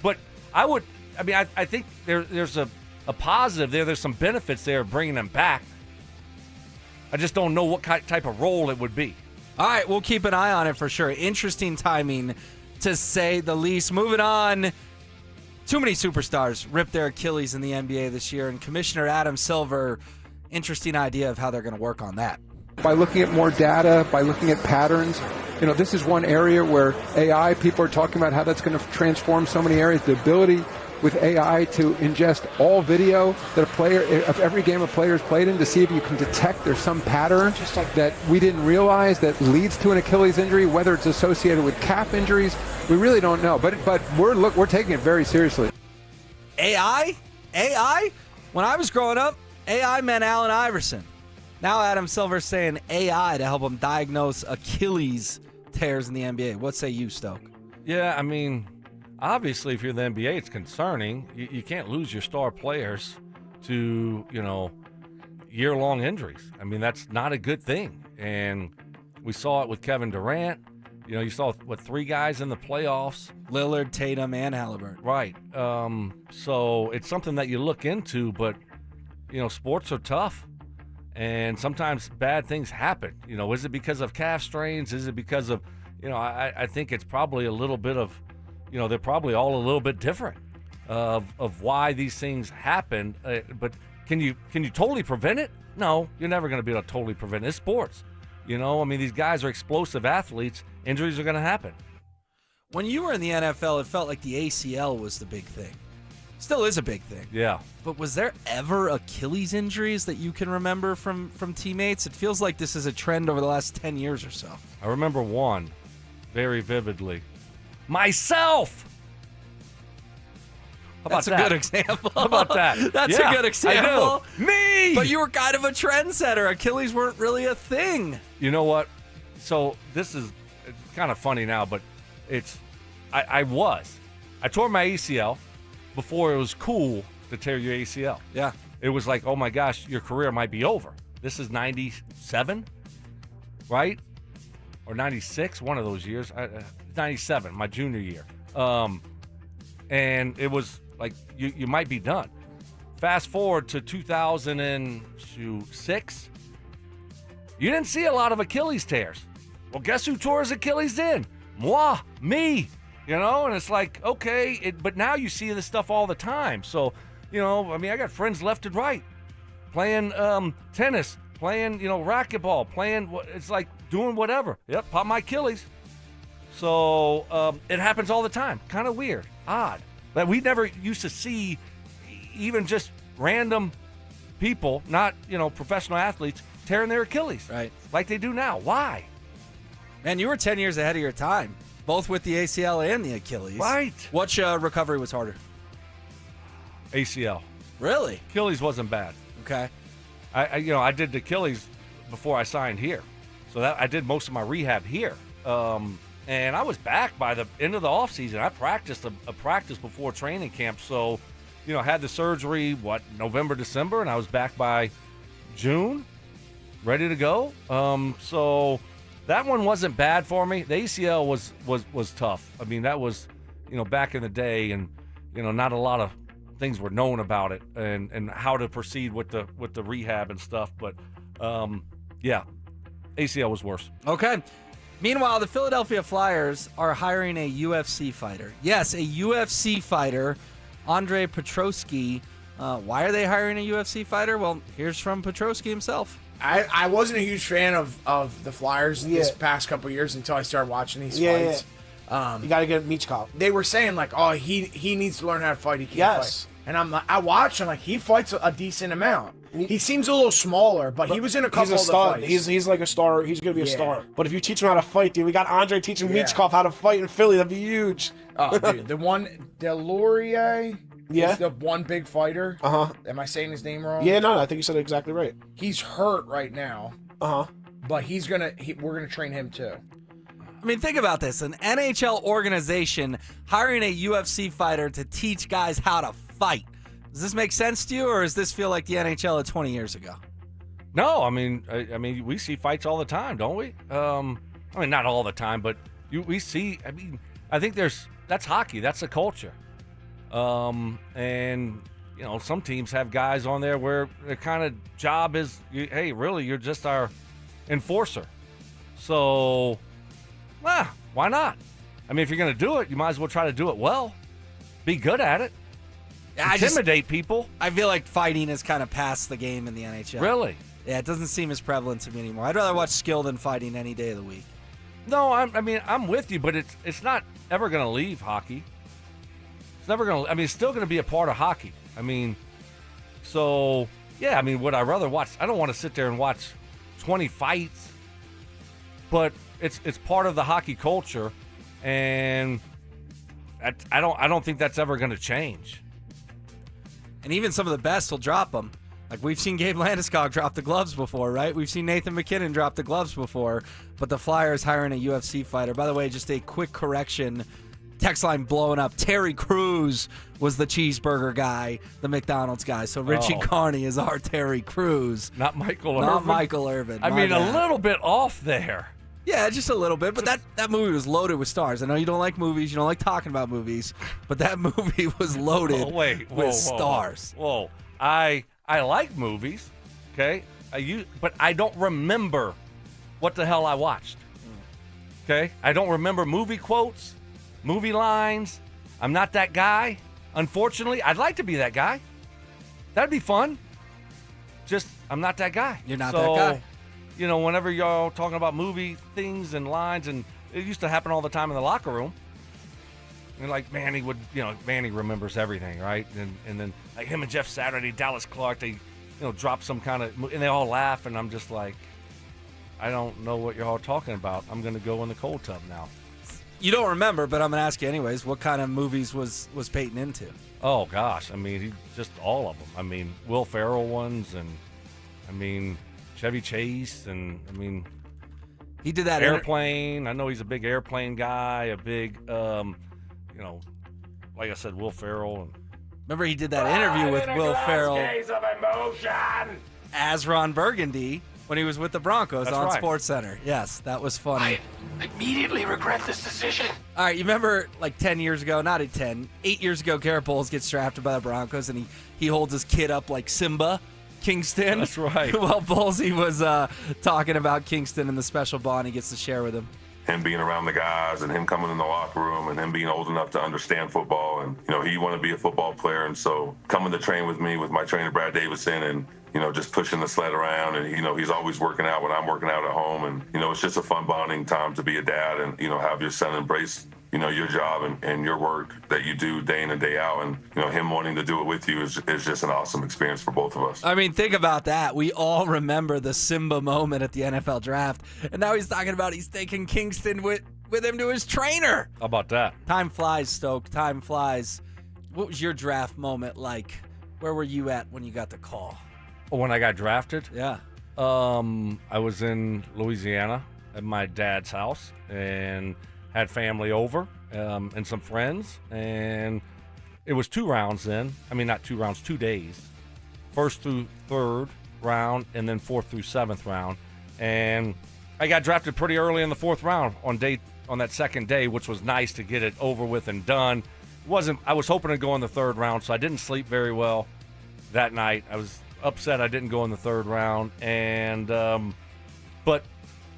But I think there's a positive there. There's some benefits there of bringing them back. I just don't know what type of role it would be. All right, we'll keep an eye on it for sure. Interesting timing, to say the least. Moving on, too many superstars ripped their Achilles in the NBA this year, and Commissioner Adam Silver, interesting idea of how they're going to work on that. By looking at more data, by looking at patterns, this is one area where AI, people are talking about how that's going to transform so many areas. The ability with AI to ingest all video that of every game a player's played in, to see if you can detect there's some pattern that we didn't realize that leads to an Achilles injury, whether it's associated with calf injuries. We really don't know, but we're taking it very seriously. AI? When I was growing up, AI meant Allen Iverson. Now Adam Silver's saying AI to help him diagnose Achilles tears in the NBA. What say you, Stoke? Yeah, I mean, obviously, if you're the NBA, it's concerning. You can't lose your star players to, year-long injuries. I mean, that's not a good thing. And we saw it with Kevin Durant. You saw, 3 guys in the playoffs? Lillard, Tatum, and Halliburton. Right. So it's something that you look into, but, sports are tough. And sometimes bad things happen. Is it because of calf strains? Is it because of, I think it's probably a little bit of, they're probably all a little bit different of why these things happen. But can you totally prevent it? No, you're never going to be able to totally prevent it. It's sports. These guys are explosive athletes. Injuries are going to happen. When you were in the NFL, it felt like the ACL was the big thing. Still is a big thing. Yeah. But was there ever Achilles injuries that you can remember from teammates? It feels like this is a trend over the last 10 years or so. I remember one very vividly. Myself! How about That's a good example. How about that? That's a good example. I do. Me! But you were kind of a trendsetter. Achilles weren't really a thing. You know what? So this is kind of funny now, but I tore my ACL before it was cool to tear your ACL. Yeah. It was like, oh my gosh, your career might be over. This is 97, right? Or 96, one of those years. 97, my junior year. And it was like, you might be done. Fast forward to 2006. You didn't see a lot of Achilles tears. Well, guess who tore his Achilles then? Me. And it's like, okay, but now you see this stuff all the time. So, I got friends left and right playing tennis, playing, racquetball, it's like doing whatever. Yep, pop my Achilles. So it happens all the time. Kind of weird, odd. That we never used to see even just random people, not, professional athletes, tearing their Achilles. Right. Like they do now. Why? Man, you were 10 years ahead of your time. Both with the ACL and the Achilles. Right. Which recovery was harder? ACL. Really? Achilles wasn't bad. Okay. I did the Achilles before I signed here. So I did most of my rehab here. And I was back by the end of the offseason. I practiced a practice before training camp. So, I had the surgery, November, December, and I was back by June, ready to go. So that one wasn't bad for me. The ACL was tough. That was, back in the day, and not a lot of things were known about it and how to proceed with the rehab and stuff. But yeah, ACL was worse. Okay. Meanwhile, the Philadelphia Flyers are hiring a UFC fighter. Yes, a UFC fighter, Andre Petroski. Why are they hiring a UFC fighter? Well, here's from Petroski himself. I wasn't a huge fan of the Flyers this past couple years until I started watching these fights. Yeah. You got to get Michkov. They were saying like, oh, he needs to learn how to fight. He can't fight. And I watched. I'm like, he fights a decent amount. He seems a little smaller, but he was in a couple of the fights. He's like a star. He's gonna be a star. But if you teach him how to fight, dude, we got Andre teaching Michkov how to fight in Philly. That'd be huge. Oh, dude, the one Delorier. Yeah, is the one big fighter. Am I saying his name wrong? Yeah, no, I think you said it exactly right. He's hurt right now. But we're gonna train him too. I mean, think about this: an NHL organization hiring a UFC fighter to teach guys how to fight. Does this make sense to you, or does this feel like the NHL of 20 years ago? No, I mean, we see fights all the time, don't we? I mean, not all the time, but we see. I mean, I think that's hockey. That's the culture. And some teams have guys on there where their kind of job is, hey, really, you're just our enforcer. So, why not? I mean, if you're going to do it, you might as well try to do it well. Be good at it. Intimidate people. I feel like fighting has kind of passed the game in the NHL. Really? Yeah, it doesn't seem as prevalent to me anymore. I'd rather watch skill than fighting any day of the week. No, I'm with you, but it's not ever going to leave hockey. It's never going to. I mean, it's still going to be a part of hockey. I mean, so yeah. I mean, would I rather watch? I don't want to sit there and watch 20 fights, but it's part of the hockey culture, and I don't think that's ever going to change. And even some of the best will drop them. Like, we've seen Gabe Landeskog drop the gloves before, right? We've seen Nathan McKinnon drop the gloves before, but the Flyers hiring a UFC fighter. By the way, just a quick correction. Text line blowing up. Terry Crews was the cheeseburger guy, the McDonald's guy. So Richie Carney is our Terry Crews. Not Michael Irvin. Not Michael Irvin. I mean, a little bit off there. Yeah, just a little bit. But that movie was loaded with stars. I know you don't like movies. You don't like talking about movies. But that movie was loaded with stars. Whoa. I like movies, okay? But I don't remember what the hell I watched. Okay? I don't remember movie quotes, movie lines. I'm not that guy. Unfortunately, I'd like to be that guy. That'd be fun. Just, I'm not that guy. You're not that guy. Whenever y'all talking about movie things and lines, and it used to happen all the time in the locker room. And like Manny would, Manny remembers everything, right? And then like him and Jeff Saturday, Dallas Clark, they, drop some kind of, and they all laugh, and I'm just like, I don't know what you're all talking about. I'm going to go in the cold tub now. You don't remember, but I'm going to ask you anyways. What kind of movies was Peyton into? Oh gosh, I mean, just all of them. I mean, Will Ferrell ones, and I mean, Chevy Chase, and I mean, he did that Airplane. I know he's a big Airplane guy, a big, like I said, Will Ferrell. And remember, he did that interview with Will Ferrell as Ron Burgundy when he was with the Broncos on SportsCenter. Yes, that was funny. I immediately regret this decision. All right, you remember like 10 years ago, not 8 years ago, Garrett Bowles gets drafted by the Broncos, and he holds his kid up like Simba Kingston. That's right. Well, Bowlesy was talking about Kingston and the special bond he gets to share with him. Him being around the guys and him coming in the locker room and him being old enough to understand football. And, he wanted to be a football player. And so coming to train with me, with my trainer, Brad Davison, and, just pushing the sled around. And, he's always working out when I'm working out at home. And, it's just a fun bonding time to be a dad and, have your son embrace, your job and your work that you do day in and day out. And, him wanting to do it with you is just an awesome experience for both of us. I mean, think about that. We all remember the Simba moment at the NFL draft. And now he's talking about he's taking Kingston with him to his trainer. How about that? Time flies, Stoke. Time flies. What was your draft moment like? Where were you at when you got the call? When I got drafted? Yeah. I was in Louisiana at my dad's house and had family over and some friends, and it was 2 rounds then. I mean, not 2 rounds, 2 days. 1st through 3rd round, and then 4th through 7th round. And I got drafted pretty early in the 4th round on that second day, which was nice to get it over with and done. I was hoping to go in the 3rd round, so I didn't sleep very well that night. I was upset I didn't go in the 3rd round, and but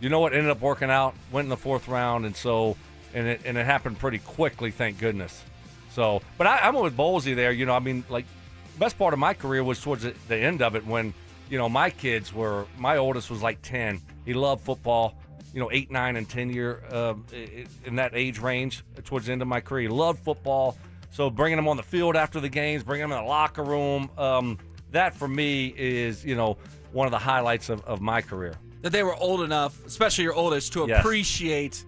you know what, ended up working out. Went in the 4th round, and so it happened pretty quickly, thank goodness. So, but I'm with Bowlesy there. I mean, like, the best part of my career was towards the end of it when my oldest was like 10. He loved football. 8, 9, and 10 year in that age range towards the end of my career. He loved football. So bringing him on the field after the games, bringing him in the locker room, that for me is, one of the highlights of my career. That they were old enough, especially your oldest, to appreciate,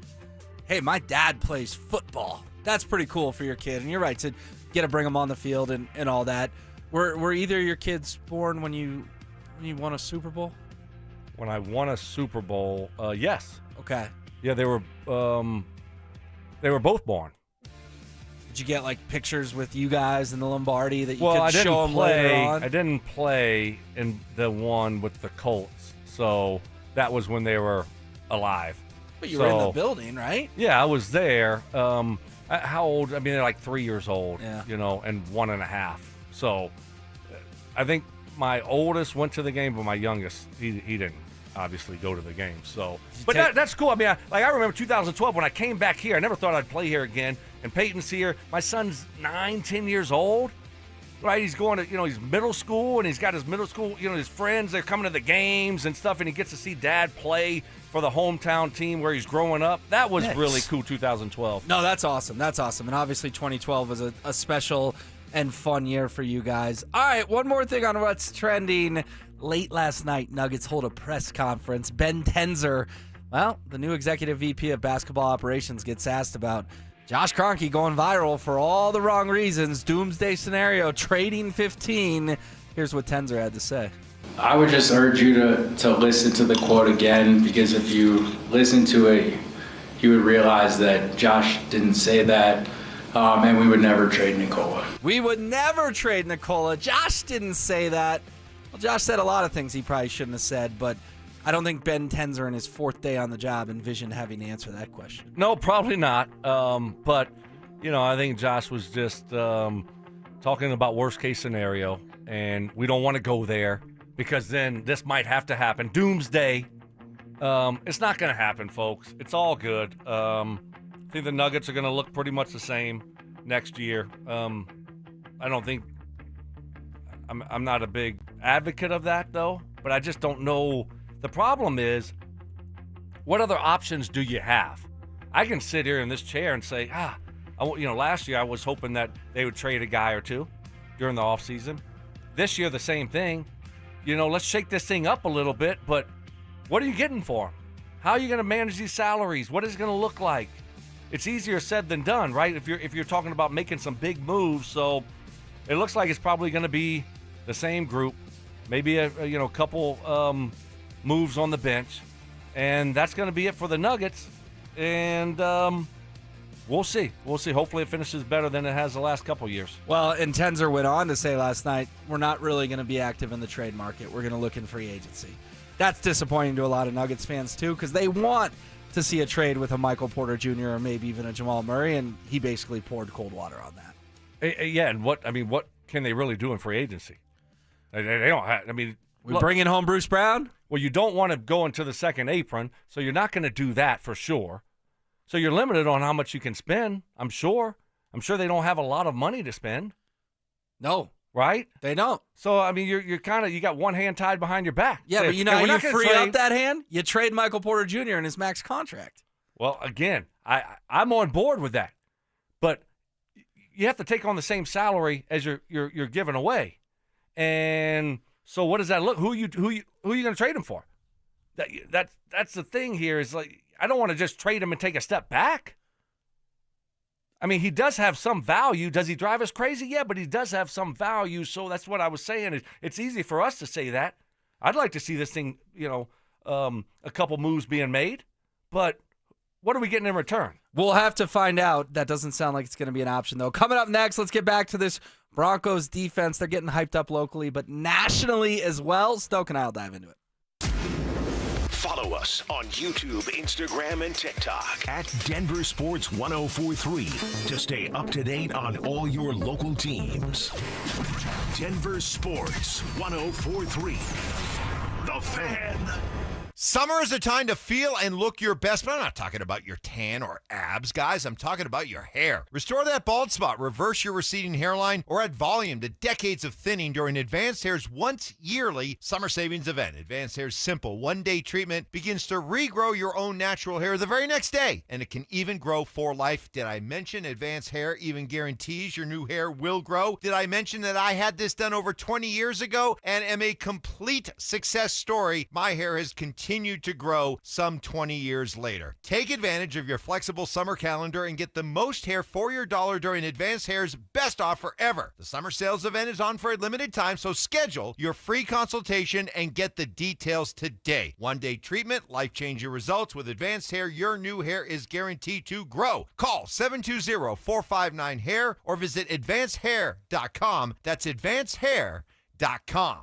hey, my dad plays football. That's pretty cool for your kid. And you're right, to get to bring them on the field and all that. Were either of your kids born when you won a Super Bowl? When I won a Super Bowl, yes. Okay. Yeah, they were both born. Did you get like pictures with you guys in the Lombardi that you Well, could show them later on? I didn't play in the one with the Colts, so that was when they were alive. But you were in the building, right? Yeah, I was there. How old? I mean, they're like 3 years old, Yeah. and 1.5. So I think my oldest went to the game, but my youngest, he didn't obviously go to the game. So, but that's cool. I mean, I remember 2012 when I came back here. I never thought I'd play here again. And Peyton's here. My son's 9, 10 years old. Right, he's going to, he's middle school, and he's got his middle school, his friends, they're coming to the games and stuff, and he gets to see Dad play for the hometown team where he's growing up. That was really cool, 2012. No, that's awesome. That's awesome. And obviously 2012 was a special and fun year for you guys. All right, one more thing on what's trending. Late last night, Nuggets hold a press conference. Ben Tenzer, the new executive VP of basketball operations, gets asked about Josh Kroenke going viral for all the wrong reasons. Doomsday scenario, trading 15. Here's what Tenzer had to say. I would just urge you to listen to the quote again, because if you listen to it, you would realize that Josh didn't say that, and we would never trade Nikola. We would never trade Nikola. Josh didn't say that. Well, Josh said a lot of things he probably shouldn't have said, but I don't think Ben Tenzer in his 4th day on the job envisioned having to answer that question. No, probably not. But, I think Josh was just talking about worst case scenario, and we don't want to go there because then this might have to happen. Doomsday. It's not going to happen, folks. It's all good. I think the Nuggets are going to look pretty much the same next year. I don't think I'm not a big advocate of that, though, but I just don't know. The problem is, what other options do you have? I can sit here in this chair and say, last year I was hoping that they would trade a guy or two during the offseason. This year, the same thing. Let's shake this thing up a little bit, but what are you getting for him? How are you going to manage these salaries? What is it going to look like? It's easier said than done, right? If you're talking about making some big moves, so it looks like it's probably going to be the same group, maybe a couple moves on the bench, and that's going to be it for the Nuggets. And we'll see. Hopefully it finishes better than it has the last couple years. Well, and Tenzer went on to say last night, we're not really going to be active in the trade market. We're going to look in free agency. That's disappointing to a lot of Nuggets fans, too, because they want to see a trade with a Michael Porter Jr. or maybe even a Jamal Murray, and he basically poured cold water on that. Yeah, and what can they really do in free agency? They don't have, we bringing home Bruce Brown? Well, you don't want to go into the second apron, so you're not going to do that for sure. So you're limited on how much you can spend, I'm sure. I'm sure they don't have a lot of money to spend. No. Right? They don't. So, you're kind of, you got one hand tied behind your back. Yeah, but hey, you free up that hand, you trade Michael Porter Jr. in his max contract. Well, again, I'm on board with that. But you have to take on the same salary as you're giving away. And so what does that look? Who are you going to trade him for? That's the thing here is like, I don't want to just trade him and take a step back. He does have some value. Does he drive us crazy? Yeah, but he does have some value. So that's what I was saying. It's easy for us to say that. I'd like to see this thing, a couple moves being made. But what are we getting in return? We'll have to find out. That doesn't sound like it's going to be an option, though. Coming up next, let's get back to this Broncos defense. They're getting hyped up locally, but nationally as well. Stoke and I'll dive into it. Follow us on YouTube, Instagram, and TikTok at Denver Sports 1043 to stay up to date on all your local teams. Denver Sports 1043. The Fan. Summer is a time to feel and look your best, but I'm not talking about your tan or abs, guys. I'm talking about your hair. Restore that bald spot, reverse your receding hairline, or add volume to decades of thinning during Advanced Hair's once-yearly summer savings event. Advanced Hair's simple one-day treatment begins to regrow your own natural hair the very next day, and it can even grow for life. Did I mention Advanced Hair even guarantees your new hair will grow? Did I mention that I had this done over 20 years ago and am a complete success story? My hair has continued continued to grow some 20 years later. Take advantage of your flexible summer calendar and get the most hair for your dollar during Advanced Hair's best offer ever. The summer sales event is on for a limited time, so schedule your free consultation and get the details today. One-day treatment, life-changing results with Advanced Hair. Your new hair is guaranteed to grow. Call 720-459-HAIR or visit advancedhair.com. That's advancedhair.com.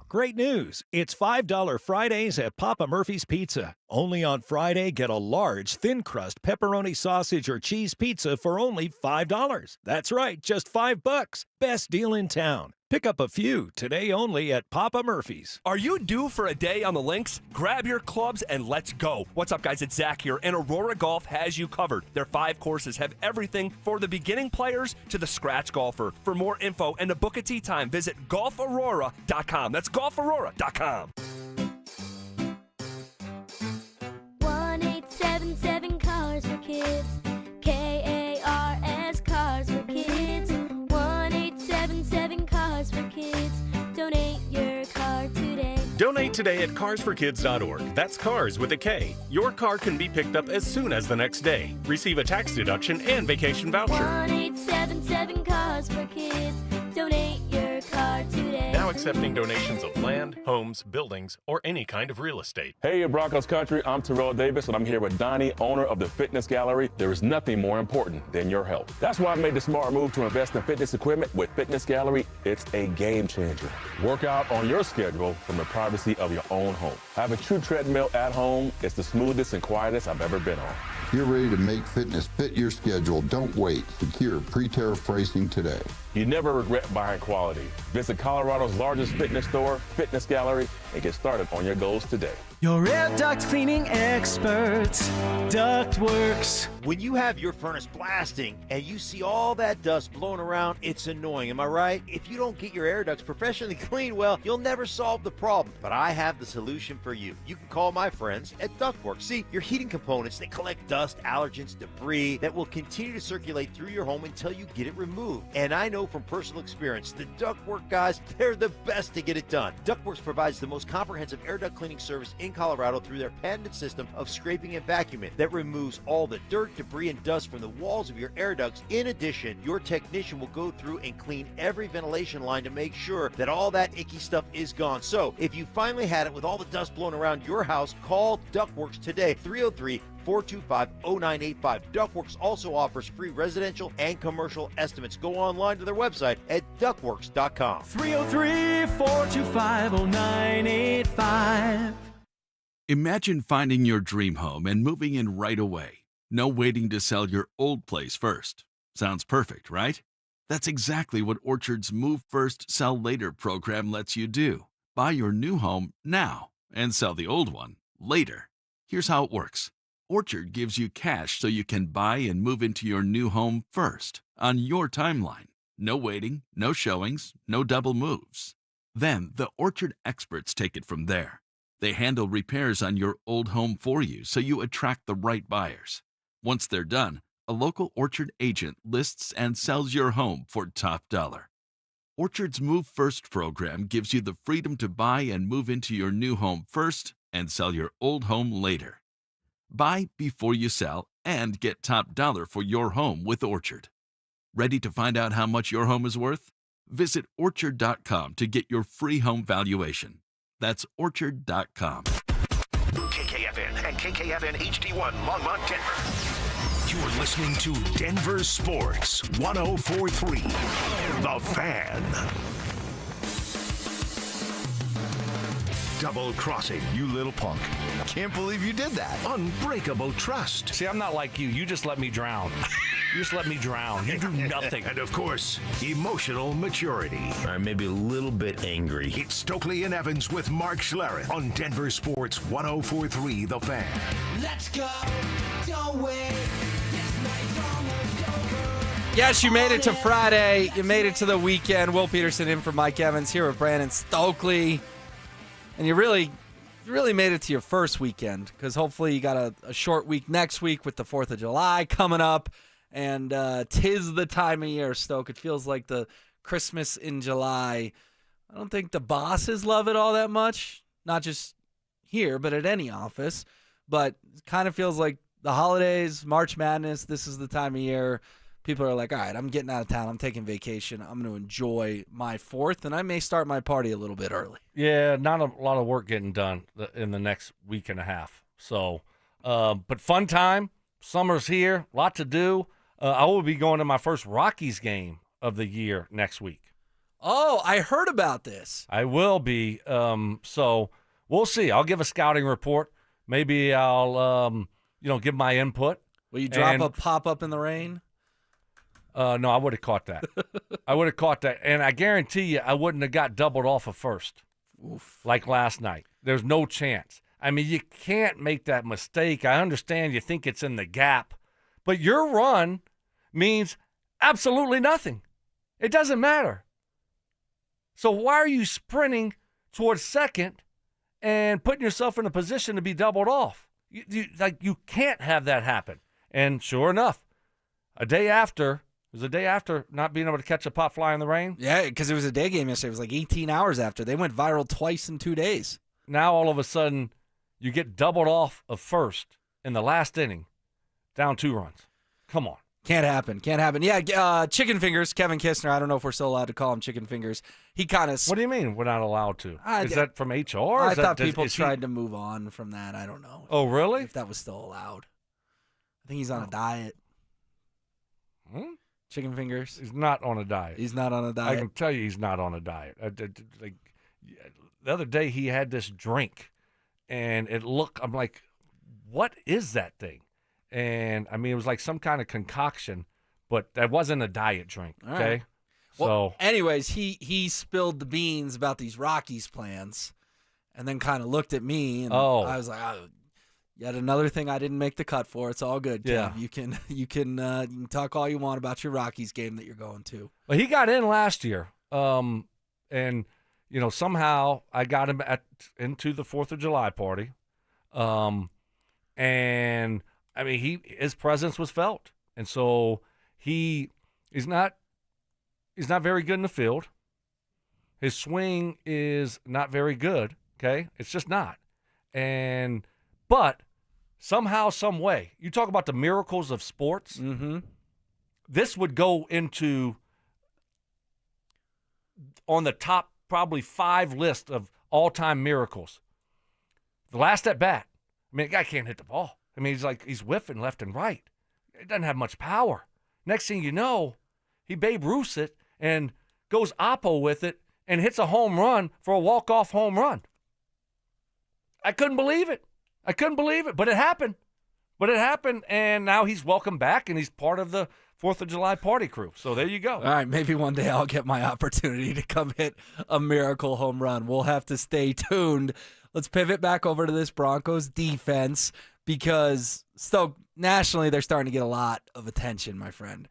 Great news. It's $5 Fridays at Papa Murphy's Pizza. Only on Friday, get a large, thin-crust pepperoni sausage or cheese pizza for only $5. That's right, just $5. Best deal in town. Pick up a few today only at Papa Murphy's. Are you due for a day on the links? Grab your clubs and let's go. What's up, guys? It's Zach here, and Aurora Golf has you covered. Their 5 courses have everything for the beginning players to the scratch golfer. For more info and to book a tee time, visit golfaurora.com. That's golfaurora.com. 1-877 Cars for Kids. KARS Cars for Kids. 1-877 Cars for Kids. Donate your car today. Donate today at carsforkids.org. That's cars with a K. Your car can be picked up as soon as the next day. Receive a tax deduction and vacation voucher. 1-877 Cars for Kids. Donate your car today. Now accepting donations of land, homes, buildings, or any kind of real estate. Hey, Broncos country, I'm Terrell Davis, and I'm here with Donnie, owner of the Fitness Gallery. There is nothing more important than your health. That's why I made the smart move to invest in fitness equipment with Fitness Gallery. It's a game changer. Work out on your schedule from the privacy of your own home. I have a true treadmill at home. It's the smoothest and quietest I've ever been on. You're ready to make fitness fit your schedule. Don't wait. Secure pre-tariff pricing today. You never regret buying quality. Visit Colorado's largest fitness store, Fitness Gallery, and get started on your goals today. Your air duct cleaning experts, Ductworks. When you have your furnace blasting and you see all that dust blowing around, it's annoying, am I right? If you don't get your air ducts professionally cleaned, well, you'll never solve the problem. But I have the solution for you. You can call my friends at Ductworks. See, your heating components, they collect dust, allergens, debris that will continue to circulate through your home until you get it removed. And I know from personal experience, the Ductwork guys, they're the best to get it done. Ductworks provides the most comprehensive air duct cleaning service in Colorado through their patented system of scraping and vacuuming that removes all the dirt, debris, and dust from the walls of your air ducts. In addition, your technician will go through and clean every ventilation line to make sure that all that icky stuff is gone. So, if you finally had it with all the dust blowing around your house, call Ductworks today, 303-425-0985. Ductworks also offers free residential and commercial estimates. Go online to their website at ductworks.com. 303-425-0985. Imagine finding your dream home and moving in right away. No waiting to sell your old place first. Sounds perfect, right? That's exactly what Orchard's Move First, Sell Later program lets you do. Buy your new home now and sell the old one later. Here's how it works. Orchard gives you cash so you can buy and move into your new home first, on your timeline. No waiting, no showings, no double moves. Then the Orchard experts take it from there. They handle repairs on your old home for you so you attract the right buyers. Once they're done, a local Orchard agent lists and sells your home for top dollar. Orchard's Move First program gives you the freedom to buy and move into your new home first and sell your old home later. Buy before you sell and get top dollar for your home with Orchard. Ready to find out how much your home is worth? Visit Orchard.com to get your free home valuation. That's Orchard.com. KKFN and KKFN HD1 Longmont, Denver. You're listening to Denver Sports 104.3. The Fan. Double crossing, you little punk. Can't believe you did that. Unbreakable trust. See, I'm not like you. You just let me drown. You just let me drown. You do nothing. And of course, emotional maturity. Maybe a little bit angry. It's Stokely and Evans with Mark Schlereth on Denver Sports 104.3 The Fan. Let's go. Don't wait. Yes, you made it to Friday. You made it to the weekend. Will Peterson in for Mike Evans here with Brandon Stokely. And you really made it to your first weekend because hopefully you got a short week next week with the 4th of July coming up. And 'tis the time of year, Stoke. It feels like the Christmas in July. I don't think the bosses love it all that much. Not just here, but at any office. But it kind of feels like the holidays, March Madness, this is the time of year. People are like, all right, I'm getting out of town. I'm taking vacation. I'm going to enjoy my 4th, and I may start my party a little bit early. Yeah, not a lot of work getting done in the next week and a half. So, but fun time. Summer's here. Lot to do. I will be going to my first Rockies game of the year next week. Oh, I heard about this. I will be. So we'll see. I'll give a scouting report. Maybe I'll, give my input. Will you drop a pop-up in the rain? No, I would have caught that. I would have caught that. And I guarantee you I wouldn't have got doubled off of first. Oof. Like last night. There's no chance. I mean, you can't make that mistake. I understand you think it's in the gap. But your run means absolutely nothing. It doesn't matter. So why are you sprinting towards second and putting yourself in a position to be doubled off? You can't have that happen. And sure enough, it was a day after not being able to catch a pop fly in the rain. Yeah, because it was a day game yesterday. It was like 18 hours after. They went viral twice in 2 days. Now all of a sudden you get doubled off of first in the last inning, down 2 runs. Come on. Can't happen. Yeah, Chicken Fingers, Kevin Kistner. I don't know if we're still allowed to call him Chicken Fingers. He kind of. What do you mean we're not allowed to? Is that from HR? I thought people tried to move on from that. I don't know. Oh, really? If that was still allowed. I think he's on a diet. Chicken Fingers. He's not on a diet. He's not on a diet. I can tell you he's not on a diet. The other day he had this drink, and I'm like, what is that thing? And, I mean, it was like some kind of concoction, but that wasn't a diet drink, okay? Right. Well, anyways, he spilled the beans about these Rockies plans and then kind of looked at me, and I was like, yet another thing I didn't make the cut for. It's all good, Kev. Yeah. You can talk all you want about your Rockies game that you're going to. Well, he got in last year, and, somehow I got him into the 4th of July party, and – I mean, his presence was felt, and so he's not very good in the field. His swing is not very good. Okay, it's just not. But somehow, some way, you talk about the miracles of sports. Mm-hmm. This would go into on the top probably 5 list of all-time miracles. The last at bat. I mean, the guy can't hit the ball. I mean, he's whiffing left and right. It doesn't have much power. Next thing you know, he Babe Ruths it and goes oppo with it and hits a home run for a walk-off home run. I couldn't believe it. But it happened. And now he's welcome back, and he's part of the 4th of July party crew. So there you go. All right, maybe one day I'll get my opportunity to come hit a miracle home run. We'll have to stay tuned. Let's pivot back over to this Broncos defense, because nationally they're starting to get a lot of attention, my friend.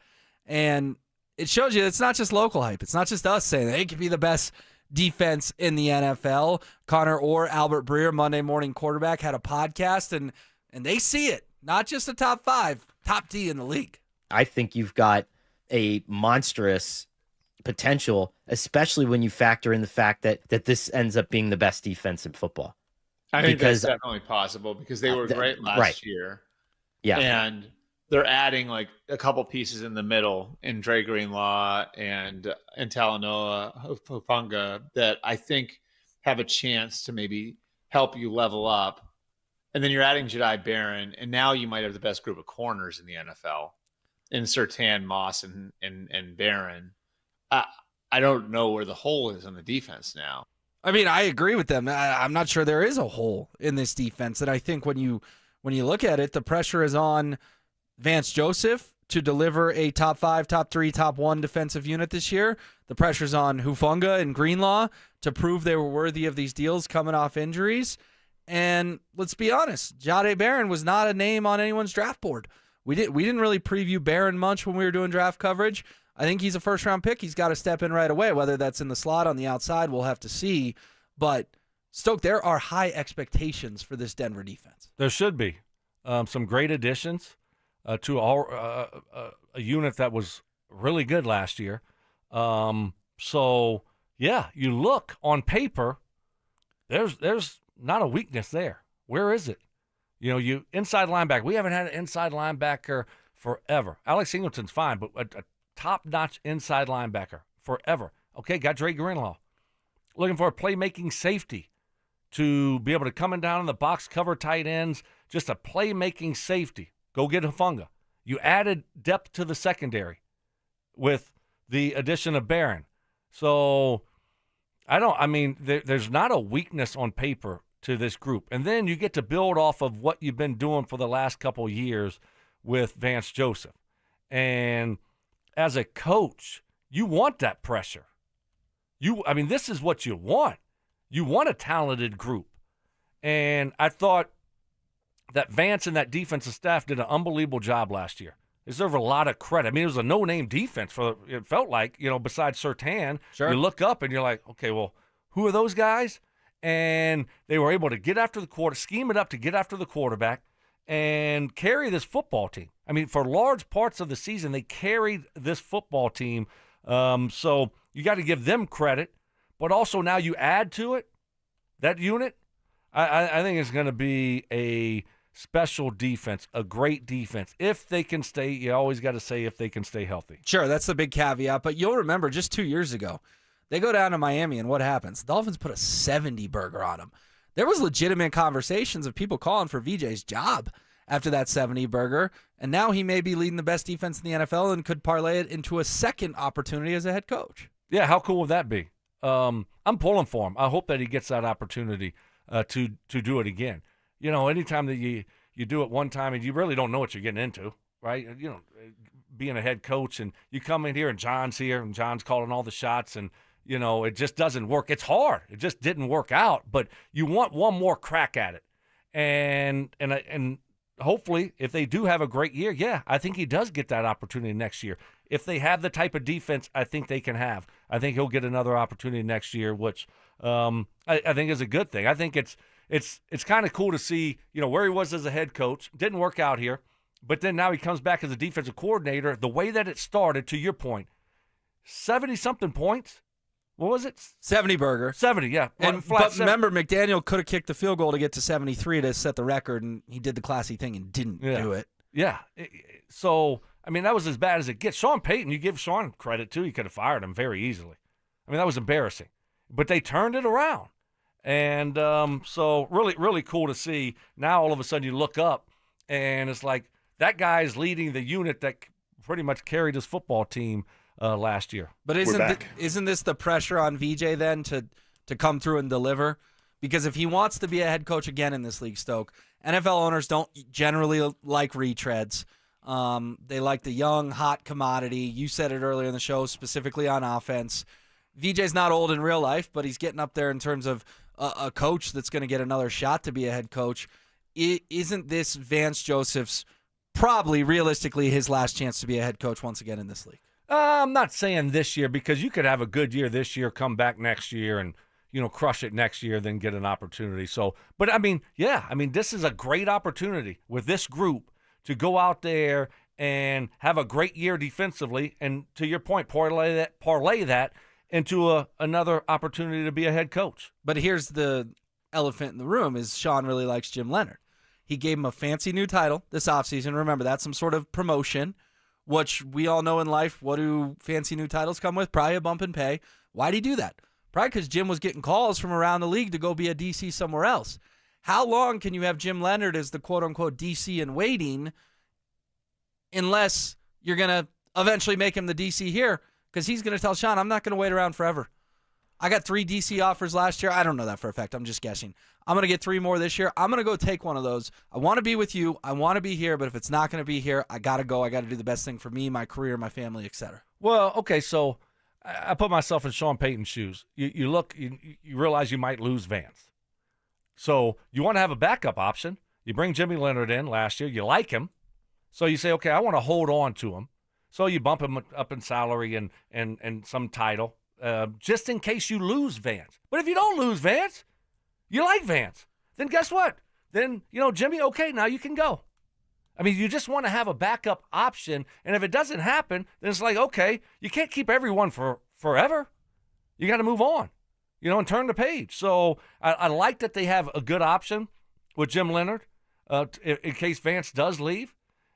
And it shows you it's not just local hype. It's not just us saying they could be the best defense in the NFL. Connor Orr, Albert Breer, Monday Morning Quarterback, had a podcast, and they see it. Not just a top 5, top D in the league. I think you've got a monstrous potential, especially when you factor in the fact that this ends up being the best defense in football. I think that's definitely possible because they were great last year. Yeah. And they're adding like a couple pieces in the middle in Dre Greenlaw and Talanoa Hufanga that I think have a chance to maybe help you level up. And then you're adding Jedi Barron, and now you might have the best group of corners in the NFL in Surtain, Moss, and Barron. I don't know where the hole is on the defense now. I mean, I agree with them. I'm not sure there is a hole in this defense. And I think when you look at it, the pressure is on Vance Joseph to deliver a top 5, top 3, top 1 defensive unit this year. The pressure's on Hufanga and Greenlaw to prove they were worthy of these deals coming off injuries. And let's be honest, Jahdae Barron was not a name on anyone's draft board. We didn't really preview Barron much when we were doing draft coverage. I think he's a first-round pick. He's got to step in right away. Whether that's in the slot, on the outside, we'll have to see. But, Stoke, there are high expectations for this Denver defense. There should be. Some great additions to a unit that was really good last year. So, yeah, you look on paper, there's not a weakness there. Where is it? You know, you inside linebacker. We haven't had an inside linebacker forever. Alex Singleton's fine, but a top-notch inside linebacker forever. Okay, got Dre Greenlaw. Looking for a playmaking safety to be able to come in down in the box, cover tight ends, just a playmaking safety. Go get Hufanga. You added depth to the secondary with the addition of Barron. So there's not a weakness on paper to this group. And then you get to build off of what you've been doing for the last couple of years with Vance Joseph. And as a coach, you want that pressure. This is what you want. You want a talented group. And I thought that Vance and that defensive staff did an unbelievable job last year. They deserve a lot of credit. I mean, it was a no-name defense it felt like, besides Surtain. Sure. You look up and you're like, okay, well, who are those guys? And they were able to get after the scheme it up to get after the quarterback and carry this football team. I mean, for large parts of the season, they carried this football team. So you got to give them credit. But also now you add to it, that unit, I think it's going to be a special defense, a great defense. If they can stay, you always got to say if they can stay healthy. Sure, that's the big caveat. But you'll remember just 2 years ago, they go down to Miami, and what happens? The Dolphins put a 70 burger on them. There was legitimate conversations of people calling for VJ's job after that 70 burger, and now he may be leading the best defense in the NFL and could parlay it into a second opportunity as a head coach. Yeah, how cool would that be? I'm pulling for him. I hope that he gets that opportunity to do it again. Anytime that you do it one time and you really don't know what you're getting into, right? Being a head coach and you come in here and John's here and John's calling all the shots and, it just doesn't work. It's hard. It just didn't work out, but you want one more crack at it. And hopefully if they do have a great year, yeah, I think he does get that opportunity next year. If they have the type of defense I think they can have, I think he'll get another opportunity next year, which I think is a good thing. I think it's kind of cool to see, where he was as a head coach. Didn't work out here, but then now he comes back as a defensive coordinator. The way that it started, to your point, 70-something points. What was it? 70 burger. 70, yeah. But remember, McDaniel could have kicked the field goal to get to 73 to set the record, and he did the classy thing and didn't do it. Yeah. So, that was as bad as it gets. Sean Payton, you give Sean credit, too. You could have fired him very easily. That was embarrassing. But they turned it around. And so really, really cool to see. Now all of a sudden you look up, and it's like that guy is leading the unit that pretty much carried his football team last year. But isn't this the pressure on VJ then to come through and deliver? Because if he wants to be a head coach again in this league, Stoke, NFL owners don't generally like retreads. They like the young, hot commodity. You said it earlier in the show, specifically on offense. VJ's not old in real life, but he's getting up there in terms of a coach that's going to get another shot to be a head coach. Isn't this Vance Joseph's probably realistically his last chance to be a head coach once again in this league? I'm not saying this year, because you could have a good year this year, come back next year and, crush it next year, then get an opportunity. So, but this is a great opportunity with this group to go out there and have a great year defensively. And to your point, parlay that into another opportunity to be a head coach. But here's the elephant in the room is Sean really likes Jim Leonhard. He gave him a fancy new title this offseason. Remember, that's some sort of promotion, which we all know in life, what do fancy new titles come with? Probably a bump in pay. Why'd he do that? Probably because Jim was getting calls from around the league to go be a DC somewhere else. How long can you have Jim Leonhard as the quote-unquote DC in waiting unless you're going to eventually make him the DC here? Because he's going to tell Sean, I'm not going to wait around forever. I got 3 DC offers last year. I don't know that for a fact. I'm just guessing. I'm going to get 3 more this year. I'm going to go take one of those. I want to be with you. I want to be here, but if it's not going to be here, I got to go. I got to do the best thing for me, my career, my family, etc. Well, okay, so I put myself in Sean Payton's shoes. You look, you realize you might lose Vance. So you want to have a backup option. You bring Jimmy Leonhard in last year. You like him. So you say, okay, I want to hold on to him. So you bump him up in salary and some title just in case you lose Vance. But if you don't lose Vance, you like Vance, then guess what? Then, Jimmy, okay, now you can go. You just want to have a backup option. And if it doesn't happen, then it's like, okay, you can't keep everyone for forever. You got to move on. and turn the page. So I like that they have a good option with Jim Leonard in case Vance does leave.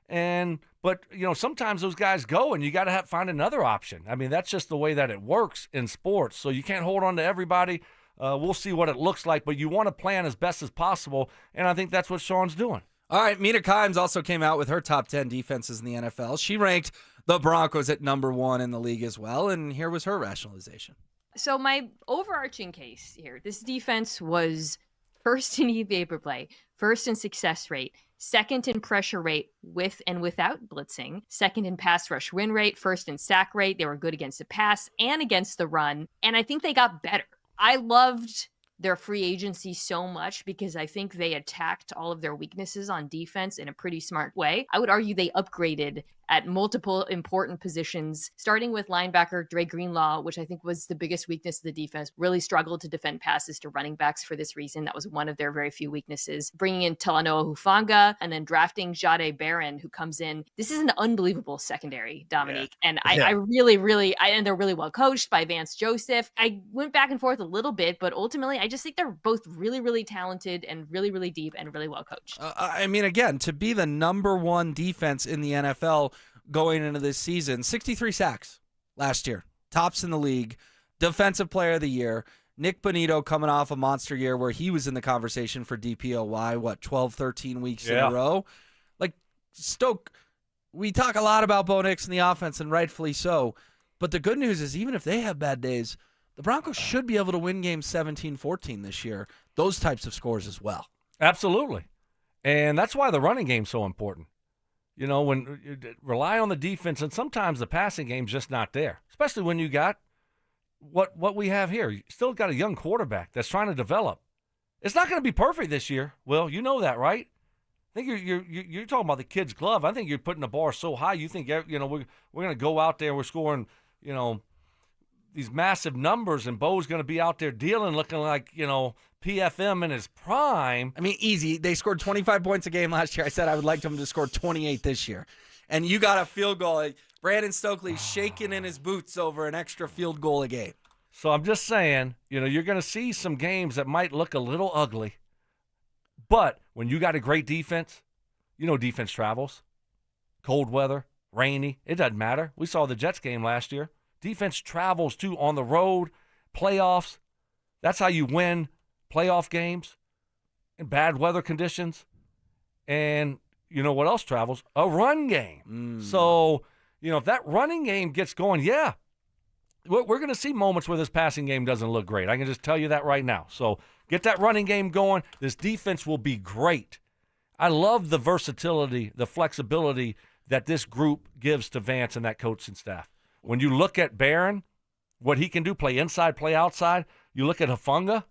But sometimes those guys go, and you got to find another option. I mean, that's just the way that it works in sports. So you can't hold on to everybody. We'll see what it looks like, but you want to plan as best as possible, and I think that's what Sean's doing. All right, Mina Kimes also came out with her top 10 defenses in the NFL. She ranked the Broncos at number 1 in the league as well, and here was her rationalization. So my overarching case here, this defense was first in EPA per play, first in success rate, second in pressure rate with and without blitzing, second in pass rush win rate, first in sack rate. They were good against the pass and against the run, and I think they got better. I loved their free agency so much because I think they attacked all of their weaknesses on defense in a pretty smart way. I would argue they upgraded at multiple important positions, starting with linebacker Dre Greenlaw, which I think was the biggest weakness of the defense, really struggled to defend passes to running backs for this reason. That was one of their very few weaknesses. Bringing in Talanoa Hufanga and then drafting Jahdae Barron, who comes in. This is an unbelievable secondary, Dominique. Yeah. And I really, and they're really well coached by Vance Joseph. I went back and forth a little bit, but ultimately I just think they're both really, really talented and really, really deep and really well coached. I mean, again, to be the number 1 defense in the NFL going into this season, 63 sacks last year, tops in the league, defensive player of the year. Nick Bonito coming off a monster year where he was in the conversation for DPOY, 12, 13 weeks in a row. Like, Stoke, we talk a lot about Bo Nix and the offense, and rightfully so. But the good news is, even if they have bad days, the Broncos should be able to win games 17-14 this year. Those types of scores as well. Absolutely. And that's why the running game's so important. When you rely on the defense, and sometimes the passing game's just not there, especially when you got what we have here. You still got a young quarterback that's trying to develop. It's not going to be perfect this year. Well, you know that, right? I think you're talking about the kid's glove. I think you're putting the bar so high. You think we're going to go out there, we're scoring these massive numbers, and Bo's going to be out there dealing, looking like PFM in his prime. I mean, easy. They scored 25 points a game last year. I said I would like them to score 28 this year. And you got a field goal. Like, Brandon Stokely shaking in his boots over an extra field goal a game. So I'm just saying, you're going to see some games that might look a little ugly. But when you got a great defense, defense travels. Cold weather, rainy, it doesn't matter. We saw the Jets game last year. Defense travels, too, on the road, playoffs. That's how you win playoff games in bad weather conditions. And you know what else travels? A run game. So, if that running game gets going, we're going to see moments where this passing game doesn't look great. I can just tell you that right now. So get that running game going. This defense will be great. I love the versatility, the flexibility that this group gives to Vance and that coaching staff. When you look at Barron, what he can do, play inside, play outside. You look at Hufanga,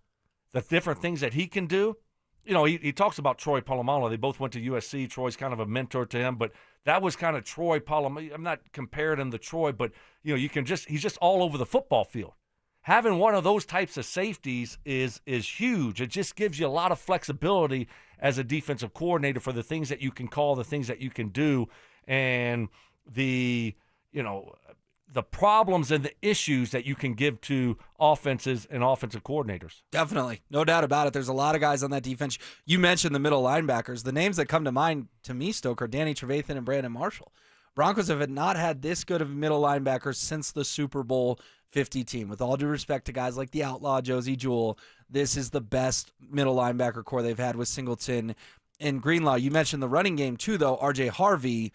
the different things that he can do. He talks about Troy Polamalu. They both went to USC. Troy's kind of a mentor to him, but that was kind of Troy Polamalu. I'm not comparing him to Troy, but he's just all over the football field. Having one of those types of safeties is huge. It just gives you a lot of flexibility as a defensive coordinator for the things that you can call, the things that you can do, and the problems and the issues that you can give to offenses and offensive coordinators. Definitely. No doubt about it. There's a lot of guys on that defense. You mentioned the middle linebackers. The names that come to mind to me, Stoke, are Danny Trevathan and Brandon Marshall. Broncos have not had this good of middle linebackers since the Super Bowl 50 team. With all due respect to guys like the Outlaw, Josie Jewell, this is the best middle linebacker core they've had with Singleton and Greenlaw. You mentioned the running game too, though. R.J. Harvey,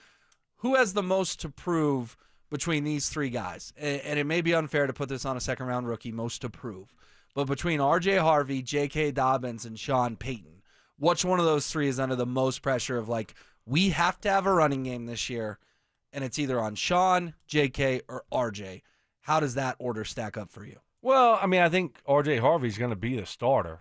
who has the most to prove between these three guys? And it may be unfair to put this on a second-round rookie, most to prove. But between R.J. Harvey, J.K. Dobbins, and Sean Payton, which one of those three is under the most pressure of, we have to have a running game this year, and it's either on Sean, J.K., or R.J.? How does that order stack up for you? Well, I think R.J. Harvey's going to be the starter.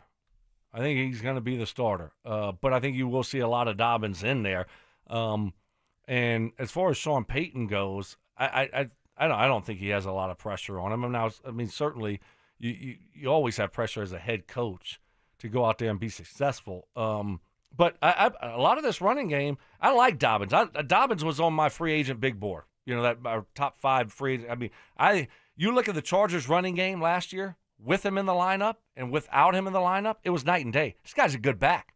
But I think you will see a lot of Dobbins in there. And as far as Sean Payton goes, I don't think he has a lot of pressure on him. Certainly you always have pressure as a head coach to go out there and be successful. But a lot of this running game, I like Dobbins. Dobbins was on my free agent big board. That our top 5 free agent. You look at the Chargers running game last year with him in the lineup and without him in the lineup, it was night and day. This guy's a good back.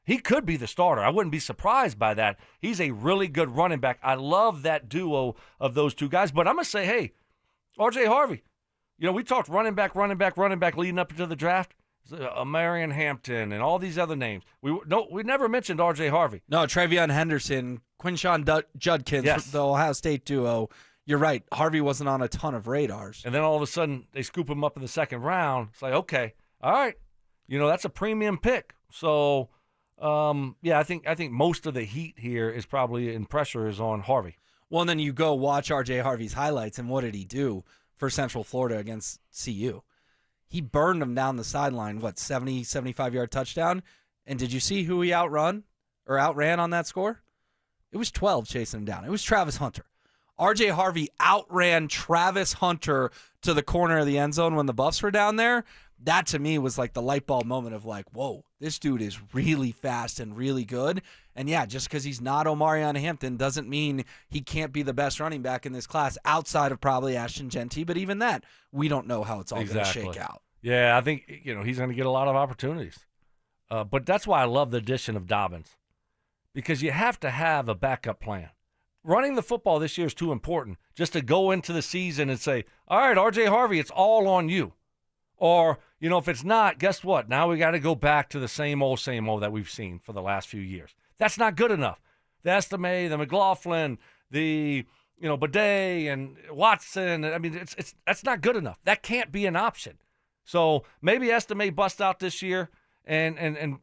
He could be the starter. I wouldn't be surprised by that. He's a really good running back. I love that duo of those two guys. But I'm going to say, hey, R.J. Harvey, we talked running back leading up into the draft. Marion Hampton and all these other names. We never mentioned R.J. Harvey. No, Travion Henderson, Quinshawn Judkins, Yes. the Ohio State duo. You're right. Harvey wasn't on a ton of radars. And then all of a sudden they scoop him up in the second round. It's like, okay, all right. That's a premium pick. So, I think most of the heat here is probably in pressure is on Harvey. Well, and then you go watch R.J. Harvey's highlights, and what did he do for Central Florida against CU? He burned them down the sideline, 70, 75-yard touchdown? And did you see who he outran on that score? It was 12 chasing him down. It was Travis Hunter. R.J. Harvey outran Travis Hunter to the corner of the end zone when the Buffs were down there. That, to me, was like the light bulb moment of like, whoa, this dude is really fast and really good. And, yeah, just because he's not Omarion Hampton doesn't mean he can't be the best running back in this class outside of probably Ashton Genty. But even that, we don't know how it's all going to shake out. Yeah, I think, he's going to get a lot of opportunities. But that's why I love the addition of Dobbins, because you have to have a backup plan. Running the football this year is too important just to go into the season and say, all right, R.J. Harvey, it's all on you. Or, if it's not, guess what? Now we got to go back to the same old that we've seen for the last few years. That's not good enough. The Estime, the McLaughlin, the, Bidet and Watson. I mean, that's not good enough. That can't be an option. So maybe Estime bust out this year and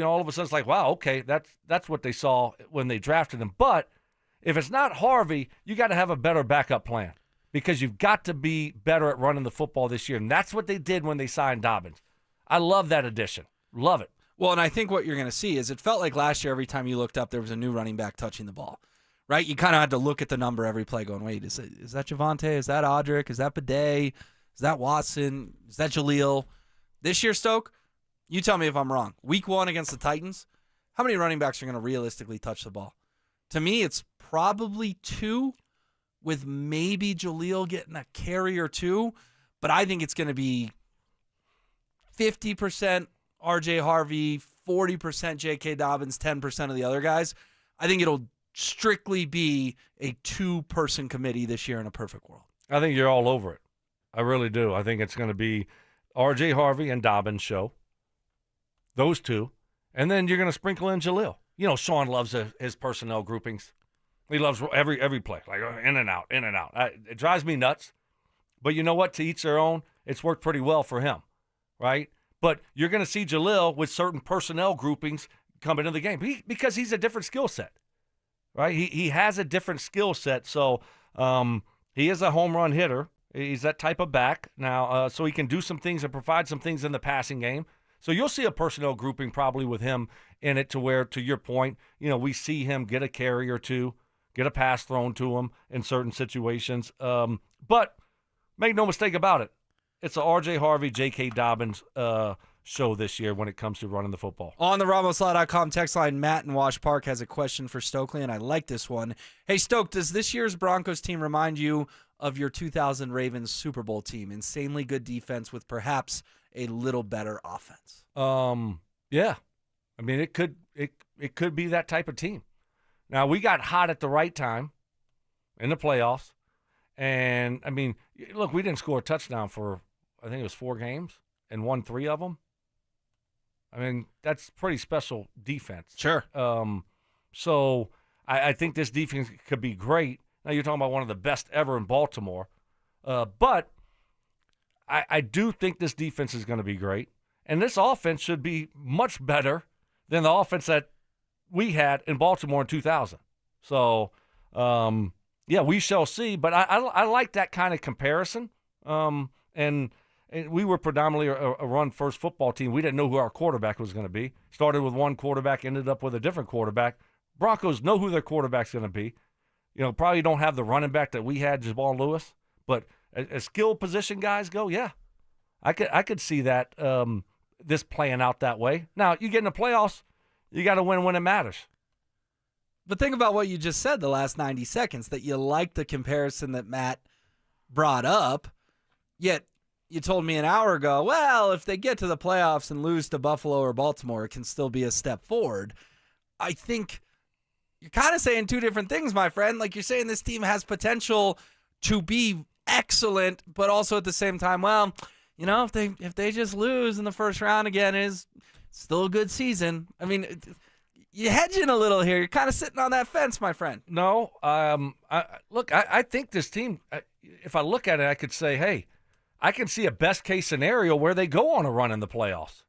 all of a sudden it's like, wow, okay, that's what they saw when they drafted him. But if it's not Harvey, you got to have a better backup plan, because you've got to be better at running the football this year. And that's what they did when they signed Dobbins. I love that addition. Love it. Well, and I think what you're going to see is it felt like last year every time you looked up, there was a new running back touching the ball, right? You kind of had to look at the number every play going, wait, is that Javonte? Is that Audric? Is that Bidet? Is that Watson? Is that Jaleel? This year, Stoke, you tell me if I'm wrong. Week 1 against the Titans, how many running backs are going to realistically touch the ball? To me, it's probably 2, with maybe Jaleel getting a carry or 2. But I think it's going to be 50% R.J. Harvey, 40% J.K. Dobbins, 10% of the other guys. I think it'll strictly be a 2-person committee this year in a perfect world. I think you're all over it. I really do. I think it's going to be R.J. Harvey and Dobbins show. Those two. And then you're going to sprinkle in Jaleel. Sean loves his personnel groupings. He loves every play, like in and out. It drives me nuts. But you know what? To each their own. It's worked pretty well for him, right? But you're going to see Jaleel with certain personnel groupings come into the game because he's a different skill set, right? He has a different skill set. So he is a home run hitter. He's that type of back now, so he can do some things and provide some things in the passing game. So you'll see a personnel grouping probably with him in it to where, to your point, we see him get a carry or 2, get a pass thrown to him in certain situations. But make no mistake about it, it's a R.J. Harvey, J.K. Dobbins show this year when it comes to running the football. On the RamosLaw.com text line, Matt in Wash Park has a question for Stokely, and I like this one. Hey, Stoke, does this year's Broncos team remind you of your 2000 Ravens Super Bowl team? Insanely good defense with perhaps a little better offense. Yeah. I mean, it could be that type of team. Now, we got hot at the right time in the playoffs. And, I mean, look, we didn't score a touchdown for, I think it was 4 games and won 3 of them. I mean, that's pretty special defense. Sure. So I think this defense could be great. Now, you're talking about one of the best ever in Baltimore. But I do think this defense is going to be great. And this offense should be much better than the offense that we had in Baltimore in 2000. So, yeah, we shall see. But I like that kind of comparison. And we were predominantly a run-first football team. We didn't know who our quarterback was going to be. Started with one quarterback, ended up with a different quarterback. Broncos know who their quarterback's going to be. Probably don't have the running back that we had, Jamal Lewis. But as skill position guys go, yeah, I could see that this playing out that way. Now, you get in the playoffs, you got to win when it matters. But think about what you just said the last 90 seconds, that you like the comparison that Matt brought up, yet you told me an hour ago, well, if they get to the playoffs and lose to Buffalo or Baltimore, it can still be a step forward. I think you're kind of saying two different things, my friend. Like, you're saying this team has potential to be excellent, but also at the same time, well, you know, if they just lose in the first round again, it is still a good season. I mean, you're hedging a little here. You're kind of sitting on that fence, my friend. No, I think this team, if I look at it, I could say, hey, I can see a best-case scenario where they go on a run in the playoffs.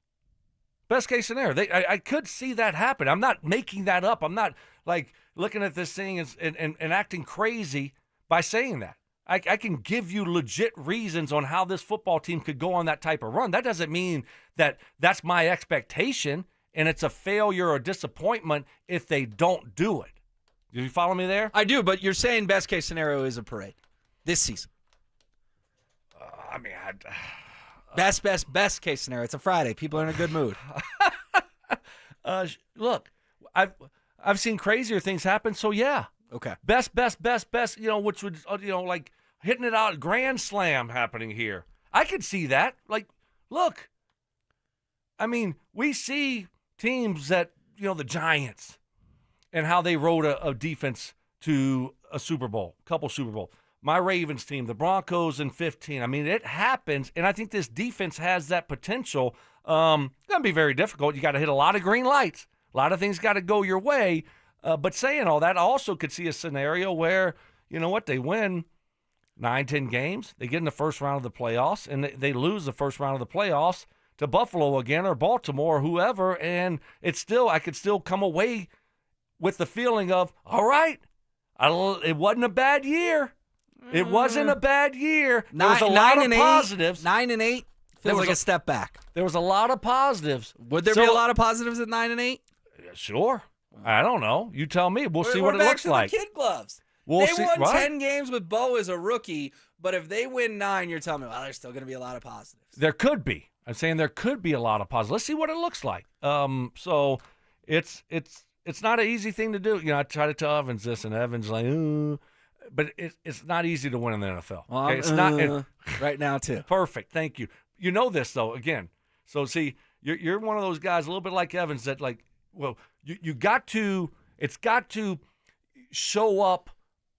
Best-case scenario. I could see that happen. I'm not making that up. I'm not, like, looking at this thing and acting crazy by saying that. I can give you legit reasons on how this football team could go on that type of run. That doesn't mean that that's my expectation, and it's a failure or disappointment if they don't do it. Do you follow me there? I do, but you're saying best-case scenario is a parade this season. Best case scenario. It's a Friday. People are in a good mood. Look, I've seen crazier things happen, so yeah. Okay. Best, you know, which would, you know, like hitting it out, grand slam happening here. I could see that. Like, look, I mean, we see teams that, you know, the Giants and how they rode a defense to a Super Bowl, couple Super Bowl. My Ravens team, the Broncos in 15. I mean, it happens, and I think this defense has that potential. It's going to be very difficult. You got to hit a lot of green lights. A lot of things got to go your way. But saying all that, I also could see a scenario where, you know what, they win 9-10 games. They get in the first round of the playoffs, and they lose the first round of the playoffs to Buffalo again or Baltimore or whoever, and I could still come away with the feeling of, all right, it wasn't a bad year. It wasn't a bad year. There was a lot of positives. 9-8 feels like a step back. There was a lot of positives. Would there be a lot of positives at 9-8? Sure. I don't know. You tell me. We'll see what it looks like. The kid gloves. They won 10 games with Bo as a rookie, but if they win 9, you're telling me, well, there's still going to be a lot of positives. There could be. I'm saying there could be a lot of positives. Let's see what it looks like. So it's not an easy thing to do. You know, I try to tell Evans this, and Evans like, but it's not easy to win in the NFL. Well, okay? It's not right now too. Perfect. Thank you. You know this though. Again, so see, you're one of those guys, a little bit like Evans, that like, well, you got to. It's got to show up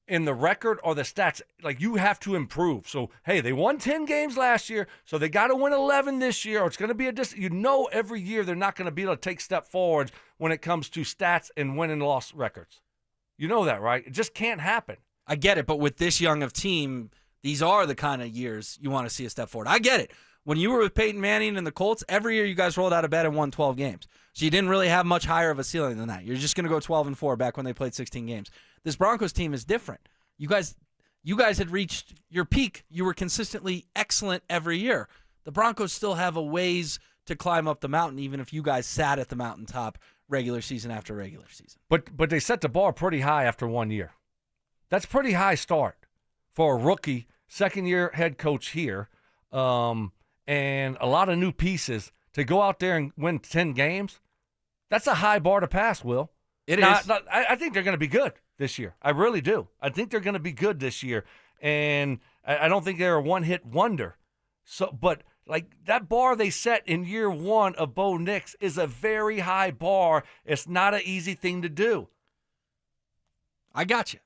in the record or the stats. Like, you have to improve. So hey, they won 10 games last year, so they got to win 11 this year, or it's going to be every year they're not going to be able to take step forwards when it comes to stats and win and loss records. You know that, right? It just can't happen. I get it, but with this young of team, these are the kind of years you want to see a step forward. I get it. When you were with Peyton Manning and the Colts, every year you guys rolled out of bed and won 12 games. So you didn't really have much higher of a ceiling than that. You're just going to go 12-4 back when they played 16 games. This Broncos team is different. You guys had reached your peak. You were consistently excellent every year. The Broncos still have a ways to climb up the mountain, even if you guys sat at the mountaintop regular season after regular season. But they set the bar pretty high after 1 year. That's pretty high start for a rookie, second-year head coach here, and a lot of new pieces to go out there and win 10 games. That's a high bar to pass, Will. It is. I think they're going to be good this year. I really do. I think they're going to be good this year, and I don't think they're a one-hit wonder. So, but like that bar they set in year 1 of Bo Nix is a very high bar. It's not an easy thing to do. I got you.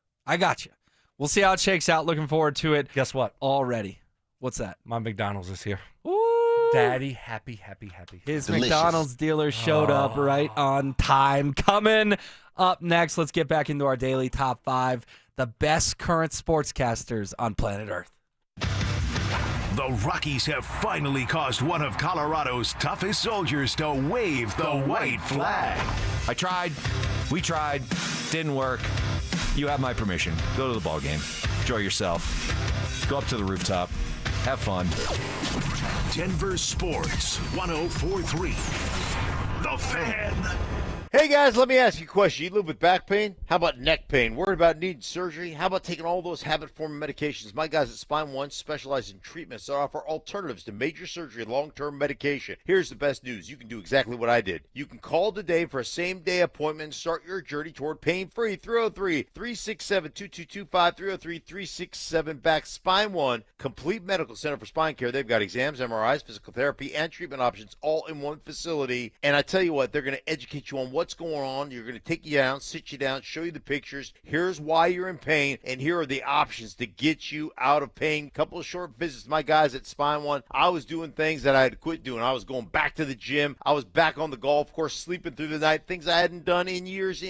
We'll see how it shakes out. Looking forward to it. Guess what? Already. What's that? My McDonald's is here. Ooh. Daddy, happy. His Delicious. McDonald's dealer showed up right on time. Coming up next, let's get back into our daily top 5. The best current sportscasters on planet Earth. The Rockies have finally caused one of Colorado's toughest soldiers to wave the white flag. We tried, didn't work. You have my permission. Go to the ball game. Enjoy yourself. Go up to the rooftop. Have fun. Denver Sports 104.3. The Fan. Hey guys, let me ask you a question. You live with back pain? How about neck pain? Worried about needing surgery? How about taking all those habit-forming medications? My guys at Spine One specialize in treatments that offer alternatives to major surgery and long-term medication. Here's the best news. You can do exactly what I did. You can call today for a same-day appointment and start your journey toward pain-free. 303-367-2225, 303-367-BACK. Spine One, complete medical center for spine care. They've got exams, MRIs, physical therapy, and treatment options all in one facility. And I tell you what, they're going to educate you on what's going on. You're going to take you down, sit you down, show you the pictures. Here's why you're in pain, and here are the options to get you out of pain. Couple of short visits. My guys at Spine One, I was doing things that I had to quit doing. I was going back to the gym. I was back on the golf course, sleeping through the night, things I hadn't done in years.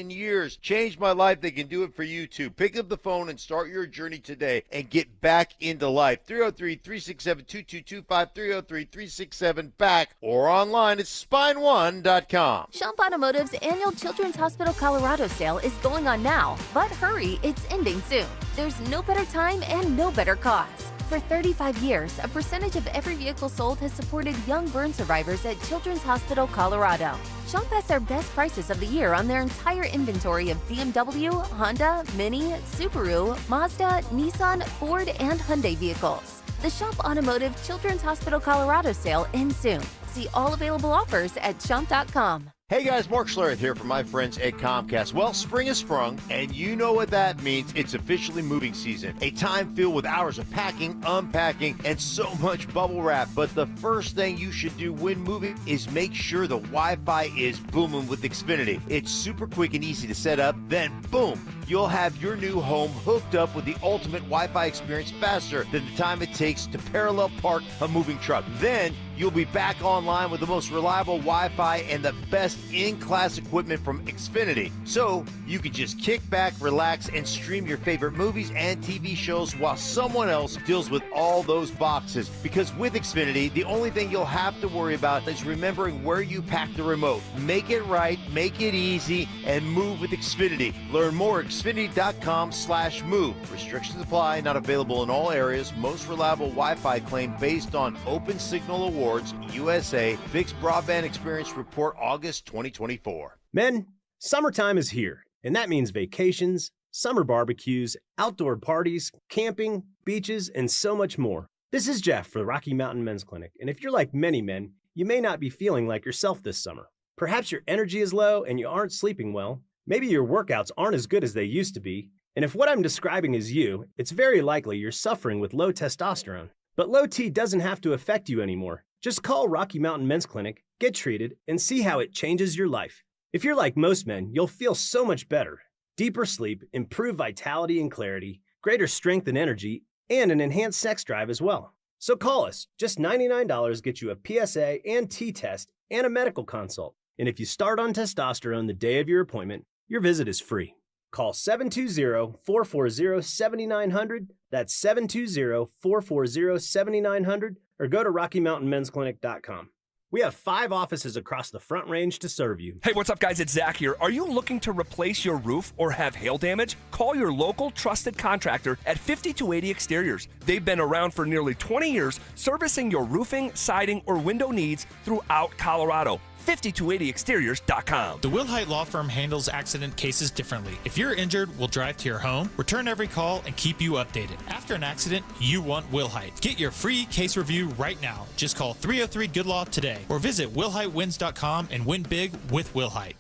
Changed my life. They can do it for you too. Pick up the phone and start your journey today and get back into life. 303-367-2225, 303-367-BACK, or online at spine1.com. Schomp Automotive's annual Children's Hospital Colorado sale is going on now, but hurry, it's ending soon. There's no better time and no better cause. For 35 years, a percentage of every vehicle sold has supported young burn survivors at Children's Hospital Colorado. Schomp has their best prices of the year on their entire inventory of BMW, Honda, Mini, Subaru, Mazda, Nissan, Ford, and Hyundai vehicles. The Schomp Automotive Children's Hospital Colorado sale ends soon. See all available offers at schomp.com. Hey guys, Mark Schlereth here from my friends at Comcast. Well, spring has sprung, and you know what that means. It's officially moving season. A time filled with hours of packing, unpacking, and so much bubble wrap. But the first thing you should do when moving is make sure the Wi-Fi is booming with Xfinity. It's super quick and easy to set up. Then, boom, you'll have your new home hooked up with the ultimate Wi-Fi experience faster than the time it takes to parallel park a moving truck. Then, you'll be back online with the most reliable Wi-Fi and the best in-class equipment from Xfinity. So you can just kick back, relax, and stream your favorite movies and TV shows while someone else deals with all those boxes. Because with Xfinity, the only thing you'll have to worry about is remembering where you pack the remote. Make it right, make it easy, and move with Xfinity. Learn more at Xfinity.com/move. Restrictions apply, not available in all areas. Most reliable Wi-Fi claim based on Open Signal Awards, USA, Fixed Broadband Experience Report, August 2024. Men, summertime is here, and that means vacations, summer barbecues, outdoor parties, camping, beaches, and so much more. This is Jeff for the Rocky Mountain Men's Clinic, and if you're like many men, you may not be feeling like yourself this summer. Perhaps your energy is low and you aren't sleeping well. Maybe your workouts aren't as good as they used to be. And if what I'm describing is you, it's very likely you're suffering with low testosterone. But low T doesn't have to affect you anymore. Just call Rocky Mountain Men's Clinic, get treated, and see how it changes your life. If you're like most men, you'll feel so much better. Deeper sleep, improved vitality and clarity, greater strength and energy, and an enhanced sex drive as well. So call us. Just $99 gets you a PSA and T-test and a medical consult. And if you start on testosterone the day of your appointment, your visit is free. Call 720-440-7900. That's 720-440-7900. Or go to RockyMountainMen'sClinic.com. We have 5 offices across the Front Range to serve you. Hey, what's up, guys? It's Zach here. Are you looking to replace your roof or have hail damage? Call your local trusted contractor at 5280 Exteriors. They've been around for nearly 20 years, servicing your roofing, siding, or window needs throughout Colorado. 5280exteriors.com. The Wilhite Law Firm handles accident cases differently. If you're injured, we'll drive to your home, return every call, and keep you updated. After an accident, you want Wilhite. Get your free case review right now. Just call 303-GOOD-LAW today or visit WilhiteWins.com and win big with Wilhite.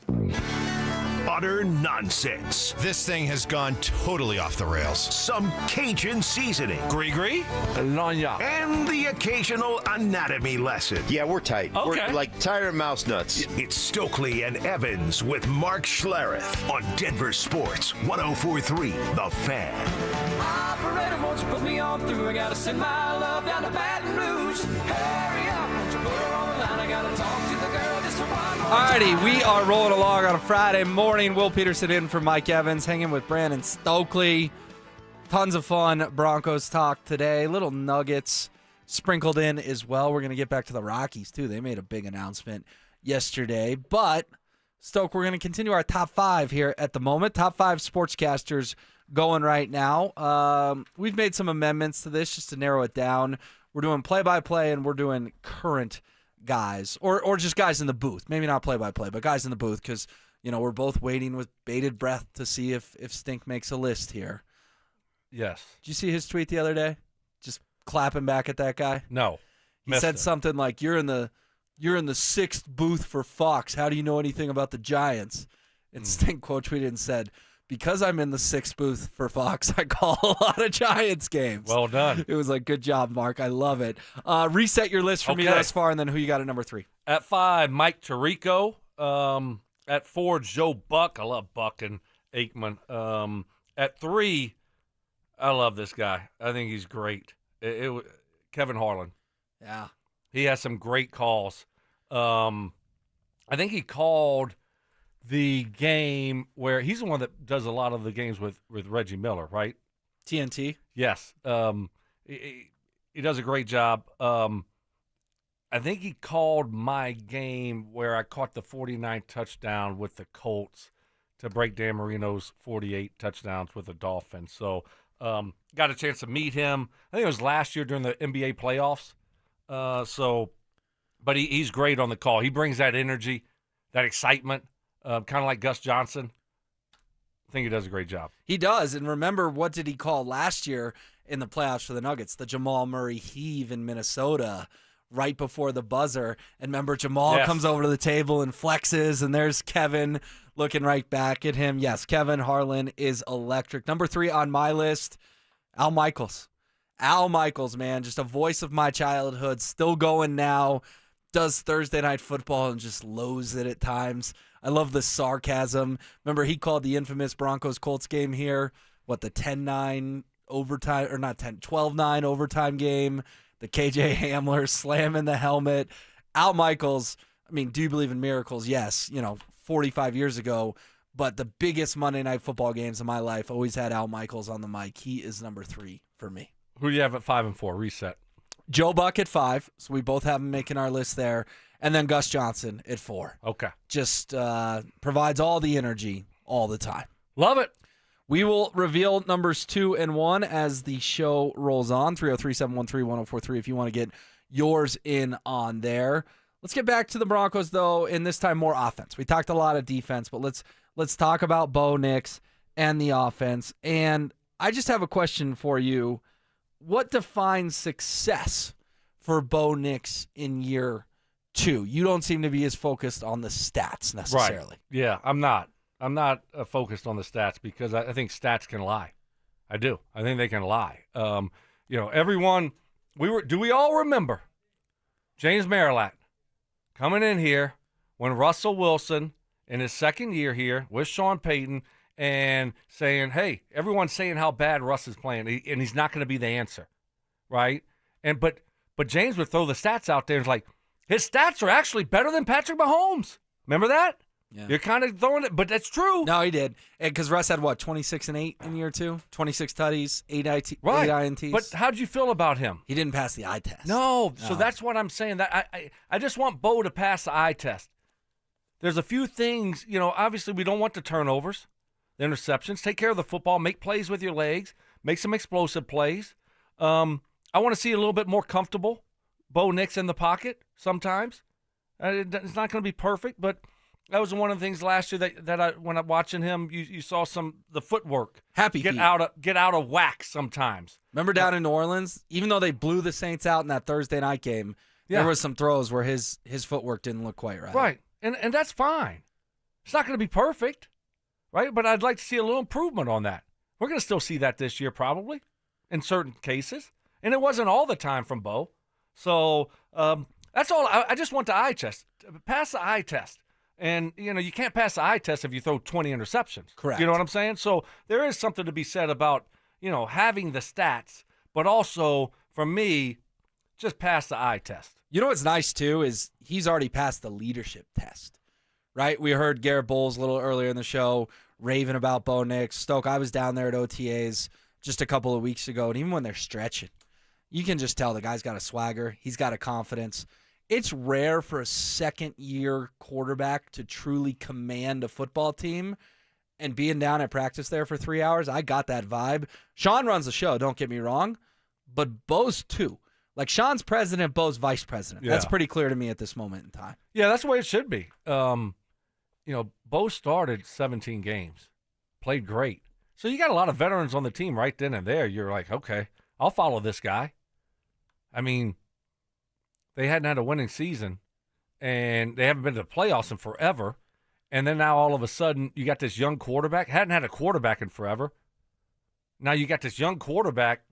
Utter nonsense. This thing has gone totally off the rails. Some Cajun seasoning. Gree-gree? Lanya. And the occasional anatomy lesson. Yeah, we're tight. Okay. We're like tighter mouse nuts. It's Stokely and Evans with Mark Schlereth on Denver Sports 104.3 The Fan. Operator, won't you put me on through? I gotta send my love down to Baton Rouge. Hurry up, won't you put her on the line? I gotta talk to the girl just for one more time. Alrighty, we are rolling along on a Friday morning. Will Peterson in for Mike Evans, hanging with Brandon Stokely. Tons of fun Broncos talk today. Little nuggets sprinkled in as well. We're going to get back to the Rockies, too. They made a big announcement yesterday. But, Stoke, we're going to continue our top 5 here at the moment. Top 5 sportscasters going right now. We've made some amendments to this just to narrow it down. We're doing play-by-play, and we're doing current guys, or just guys in the booth. Maybe not play-by-play, but guys in the booth, because we're both waiting with bated breath to see if Stink makes a list here. Yes. Did you see his tweet the other day? Just clapping back at that guy? No. He said something like, "You're in the 6th booth for Fox. How do you know anything about the Giants?" And Stink quote tweeted and said, "Because I'm in the 6th booth for Fox, I call a lot of Giants games." Well done. It was like, good job, Mark. I love it. Reset your list for me Okay. thus far, and then who you got at number 3? At 5, Mike Tirico. At 4, Joe Buck. I love Buck and Aikman. At 3, I love this guy. I think he's great. Kevin Harlan. Yeah. He has some great calls. I think he called the game where he's the one that does a lot of the games with Reggie Miller, right? TNT? Yes. He does a great job. I think he called my game where I caught the 49 touchdown with the Colts to break Dan Marino's 48 touchdowns with the Dolphins. So got a chance to meet him. I think it was last year during the NBA playoffs. But he's great on the call. He brings that energy, that excitement, kind of like Gus Johnson. I think he does a great job. He does. And remember, what did he call last year in the playoffs for the Nuggets? The Jamal Murray heave in Minnesota right before the buzzer. And remember, Jamal comes over to the table and flexes, and there's Kevin looking right back at him. Yes, Kevin Harlan is electric. Number 3 on my list, Al Michaels. Al Michaels, man, just a voice of my childhood, still going now, does Thursday Night Football and just loathes it at times. I love the sarcasm. Remember, he called the infamous Broncos-Colts game here, the 10-9 overtime, or not 10, 12-9 overtime game, the KJ Hamler slamming the helmet. Al Michaels, I mean, do you believe in miracles? Yes, 45 years ago, but the biggest Monday Night Football games of my life always had Al Michaels on the mic. He is number 3 for me. Who do you have at 5 and 4? Reset. Joe Buck at 5, so we both have him making our list there. And then Gus Johnson at 4. Okay. Just provides all the energy all the time. Love it. We will reveal numbers 2 and 1 as the show rolls on. 303-713-1043 if you want to get yours in on there. Let's get back to the Broncos, though, and this time more offense. We talked a lot of defense, but let's talk about Bo Nix and the offense. And I just have a question for you. What defines success for Bo Nix in year 2? You don't seem to be as focused on the stats necessarily. Right. Yeah, I'm not. I'm not focused on the stats because I think stats can lie. I do. I think they can lie. Everyone, do we all remember James Marilat coming in here when Russell Wilson in his second year here with Sean Payton and saying, hey, everyone's saying how bad Russ is playing, and he's not going to be the answer, right? But James would throw the stats out there and it's like, his stats are actually better than Patrick Mahomes. Remember that? Yeah. You're kind of throwing it, but that's true. No, he did. Because Russ had, 26-8 in year 2? 26 tutties, 8 INTs. But how'd you feel about him? He didn't pass the eye test. No, so that's what I'm saying. That I just want Bo to pass the eye test. There's a few things, obviously we don't want the turnovers, the interceptions. Take care of the football, make plays with your legs, make some explosive plays. I want to see a little bit more comfortable Bo Nix in the pocket sometimes. It's not going to be perfect, but that was one of the things last year that when I'm watching him, you saw the footwork. Get out of whack sometimes. Remember down in New Orleans, even though they blew the Saints out in that Thursday night game, there was some throws where his footwork didn't look quite right. Right, and that's fine. It's not going to be perfect, right? But I'd like to see a little improvement on that. We're going to still see that this year probably in certain cases, and it wasn't all the time from Bo. So that's all. I just want the eye test. Pass the eye test. And, you can't pass the eye test if you throw 20 interceptions. Correct. You know what I'm saying? So there is something to be said about, having the stats, but also, for me, just pass the eye test. You know what's nice, too, is he's already passed the leadership test, right? We heard Garrett Bowles a little earlier in the show raving about Bo Nix. Stoke, I was down there at OTAs just a couple of weeks ago, and even when they're stretching, you can just tell the guy's got a swagger. He's got a confidence. It's rare for a second-year quarterback to truly command a football team, and being down at practice there for 3 hours, I got that vibe. Sean runs the show, don't get me wrong, but Bo's too. Like, Sean's president, Bo's vice president. Yeah. That's pretty clear to me at this moment in time. Yeah, that's the way it should be. Bo started 17 games, played great. So you got a lot of veterans on the team right then and there. You're like, okay, I'll follow this guy. I mean, they hadn't had a winning season, and they haven't been to the playoffs in forever. And then now all of a sudden you got this young quarterback. Hadn't had a quarterback in forever. Now you got this young quarterback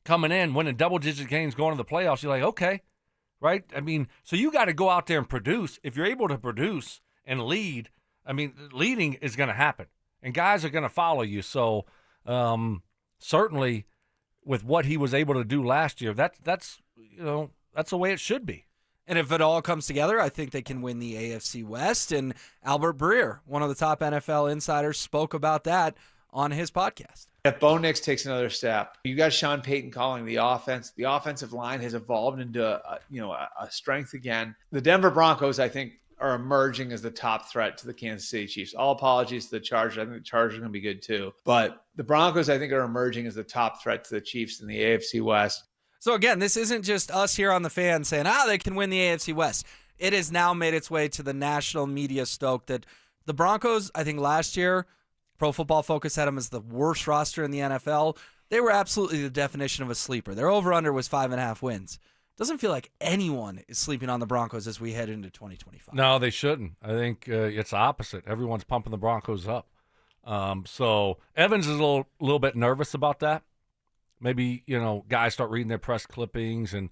coming in, winning double-digit games, going to the playoffs. You're like, okay, right? I mean, so you got to go out there and produce. If you're able to produce and lead, I mean, leading is going to happen, and guys are going to follow you. So certainly with what he was able to do last year, that's the way it should be. And if it all comes together, I think they can win the AFC West. And Albert Breer, one of the top NFL insiders, spoke about that on his podcast. If Bo Nix takes another step, you got Sean Payton calling the offense. The offensive line has evolved into a strength again. The Denver Broncos, I think, are emerging as the top threat to the Kansas City Chiefs. All apologies to the Chargers. I think the Chargers are going to be good too. But the Broncos, I think, are emerging as the top threat to the Chiefs in the AFC West. So again, this isn't just us here on the Fan saying, they can win the AFC West. It has now made its way to the national media stoke that the Broncos, I think last year, Pro Football Focus had them as the worst roster in the NFL. They were absolutely the definition of a sleeper. Their over-under was 5.5 wins. Doesn't feel like anyone is sleeping on the Broncos as we head into 2025. No, they shouldn't. I think it's the opposite. Everyone's pumping the Broncos up. So Evans is a little bit nervous about that. Maybe, guys start reading their press clippings and,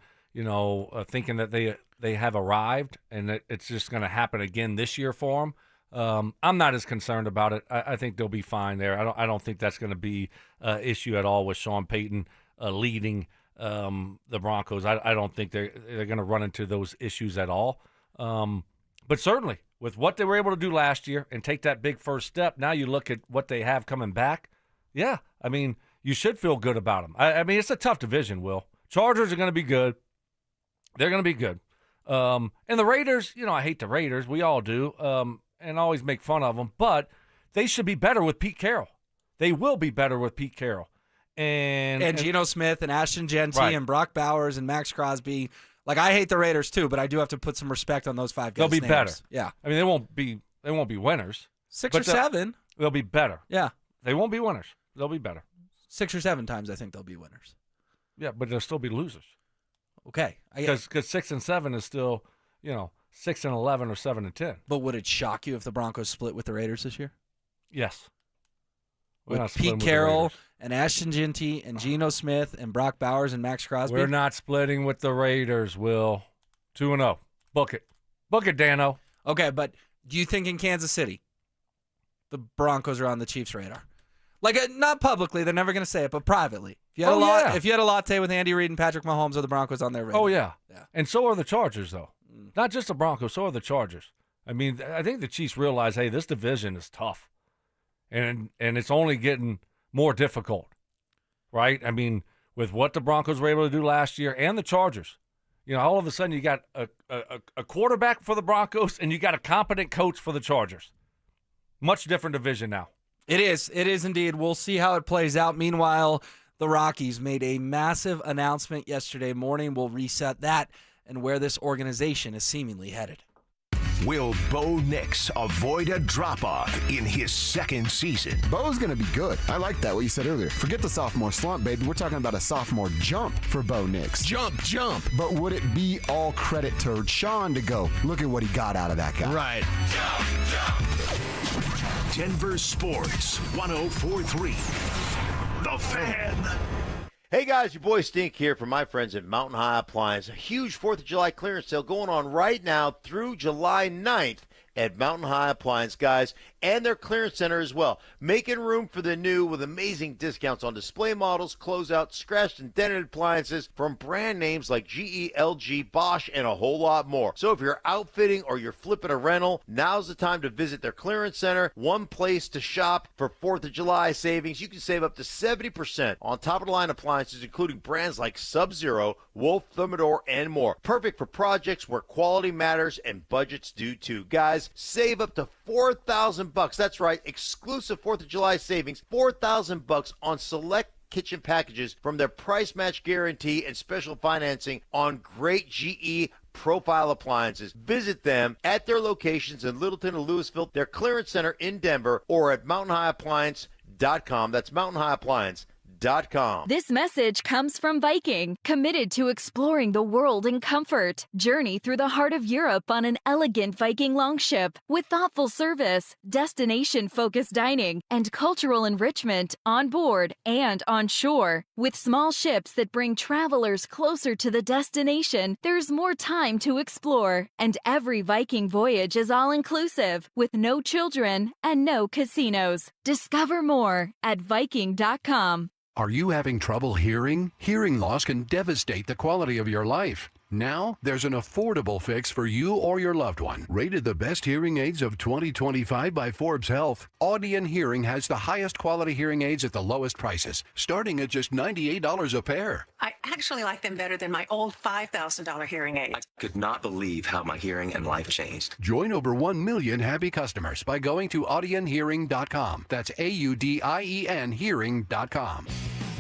thinking that they have arrived and that it's just going to happen again this year for them. I'm not as concerned about it. I think they'll be fine there. I don't think that's going to be an issue at all with Sean Payton leading the Broncos. I don't think they're going to run into those issues at all. But certainly, with what they were able to do last year and take that big first step, now you look at what they have coming back. Yeah, I mean, you should feel good about them. I mean, it's a tough division, Will. Chargers are going to be good. They're going to be good. And the Raiders, I hate the Raiders. We all do. And always make fun of them. But they should be better with Pete Carroll. They will be better with Pete Carroll. And Geno Smith and Ashton Genty right. and Brock Bowers and Max Crosby. Like, I hate the Raiders too, but I do have to put some respect on those 5 guys' They'll be names. better. Yeah. I mean, they won't be winners. 6 or 7. They'll be better. Yeah. They won't be winners. They'll be better. 6 or 7 times I think they'll be winners. Yeah, but they'll still be losers. Okay. Because 6 and 7 is still, 6 and 11 or 7 and 10. But would it shock you if the Broncos split with the Raiders this year? Yes. With Pete Carroll and Ashton Genty and Geno Smith and Brock Bowers and Max Crosby? We're not splitting with the Raiders, Will. 2-0. Book it. Book it, Dano. Okay, but do you think in Kansas City the Broncos are on the Chiefs' radar? Like, not publicly, they're never going to say it, but privately. If you had a latte with Andy Reid and Patrick Mahomes, are the Broncos on their radar? Oh, yeah. And so are the Chargers, though. Not just the Broncos, so are the Chargers. I mean, I think the Chiefs realize, hey, this division is tough. And it's only getting more difficult, right? I mean, with what the Broncos were able to do last year and the Chargers, all of a sudden you got a quarterback for the Broncos and you got a competent coach for the Chargers. Much different division now. It is. It is indeed. We'll see how it plays out. Meanwhile, the Rockies made a massive announcement yesterday morning. We'll reset that and where this organization is seemingly headed. Will Bo Nix avoid a drop-off in his second season? Bo's going to be good. I like that, what you said earlier. Forget the sophomore slump, baby. We're talking about a sophomore jump for Bo Nix. Jump. But would it be all credit to Sean to go, look at what he got out of that guy? Right. Denver Sports 104.3. The Fan. Hey guys, your boy Stink here from my friends at Mountain High Appliance. A huge 4th of July clearance sale going on right now through July 9th at Mountain High Appliance, guys, and their clearance center as well. Making room for the new with amazing discounts on display models, closeout, scratched and dented appliances from brand names like GE, LG, Bosch, and a whole lot more. So if you're outfitting or you're flipping a rental, now's the time to visit their clearance center. One place to shop for 4th of July savings. You can save up to 70% on top-of-the-line appliances, including brands like Sub-Zero, Wolf, Thermador, and more. Perfect for projects where quality matters and budgets do too. Guys, save up to $4,000. That's right, exclusive 4th of July savings, $4,000 on select kitchen packages from their price match guarantee and special financing on great GE Profile Appliances. Visit them at their locations in Littleton and Louisville, their clearance center in Denver, or at mountainhighappliance.com. That's mountainhighappliance.com. This message comes from Viking, committed to exploring the world in comfort. Journey through the heart of Europe on an elegant Viking longship with thoughtful service, destination-focused dining, and cultural enrichment on board and on shore. With small ships that bring travelers closer to the destination, there's more time to explore. And every Viking voyage is all-inclusive, with no children and no casinos. Discover more at Viking.com. Are you having trouble hearing? Hearing loss can devastate the quality of your life. Now, there's an affordable fix for you or your loved one. Rated the best hearing aids of 2025 by Forbes Health, Audion Hearing has the highest quality hearing aids at the lowest prices, starting at just $98 a pair. I actually like them better than my old $5,000 hearing aid. I could not believe how my hearing and life changed. Join over 1 million happy customers by going to audionhearing.com. That's AUDIEN hearing.com.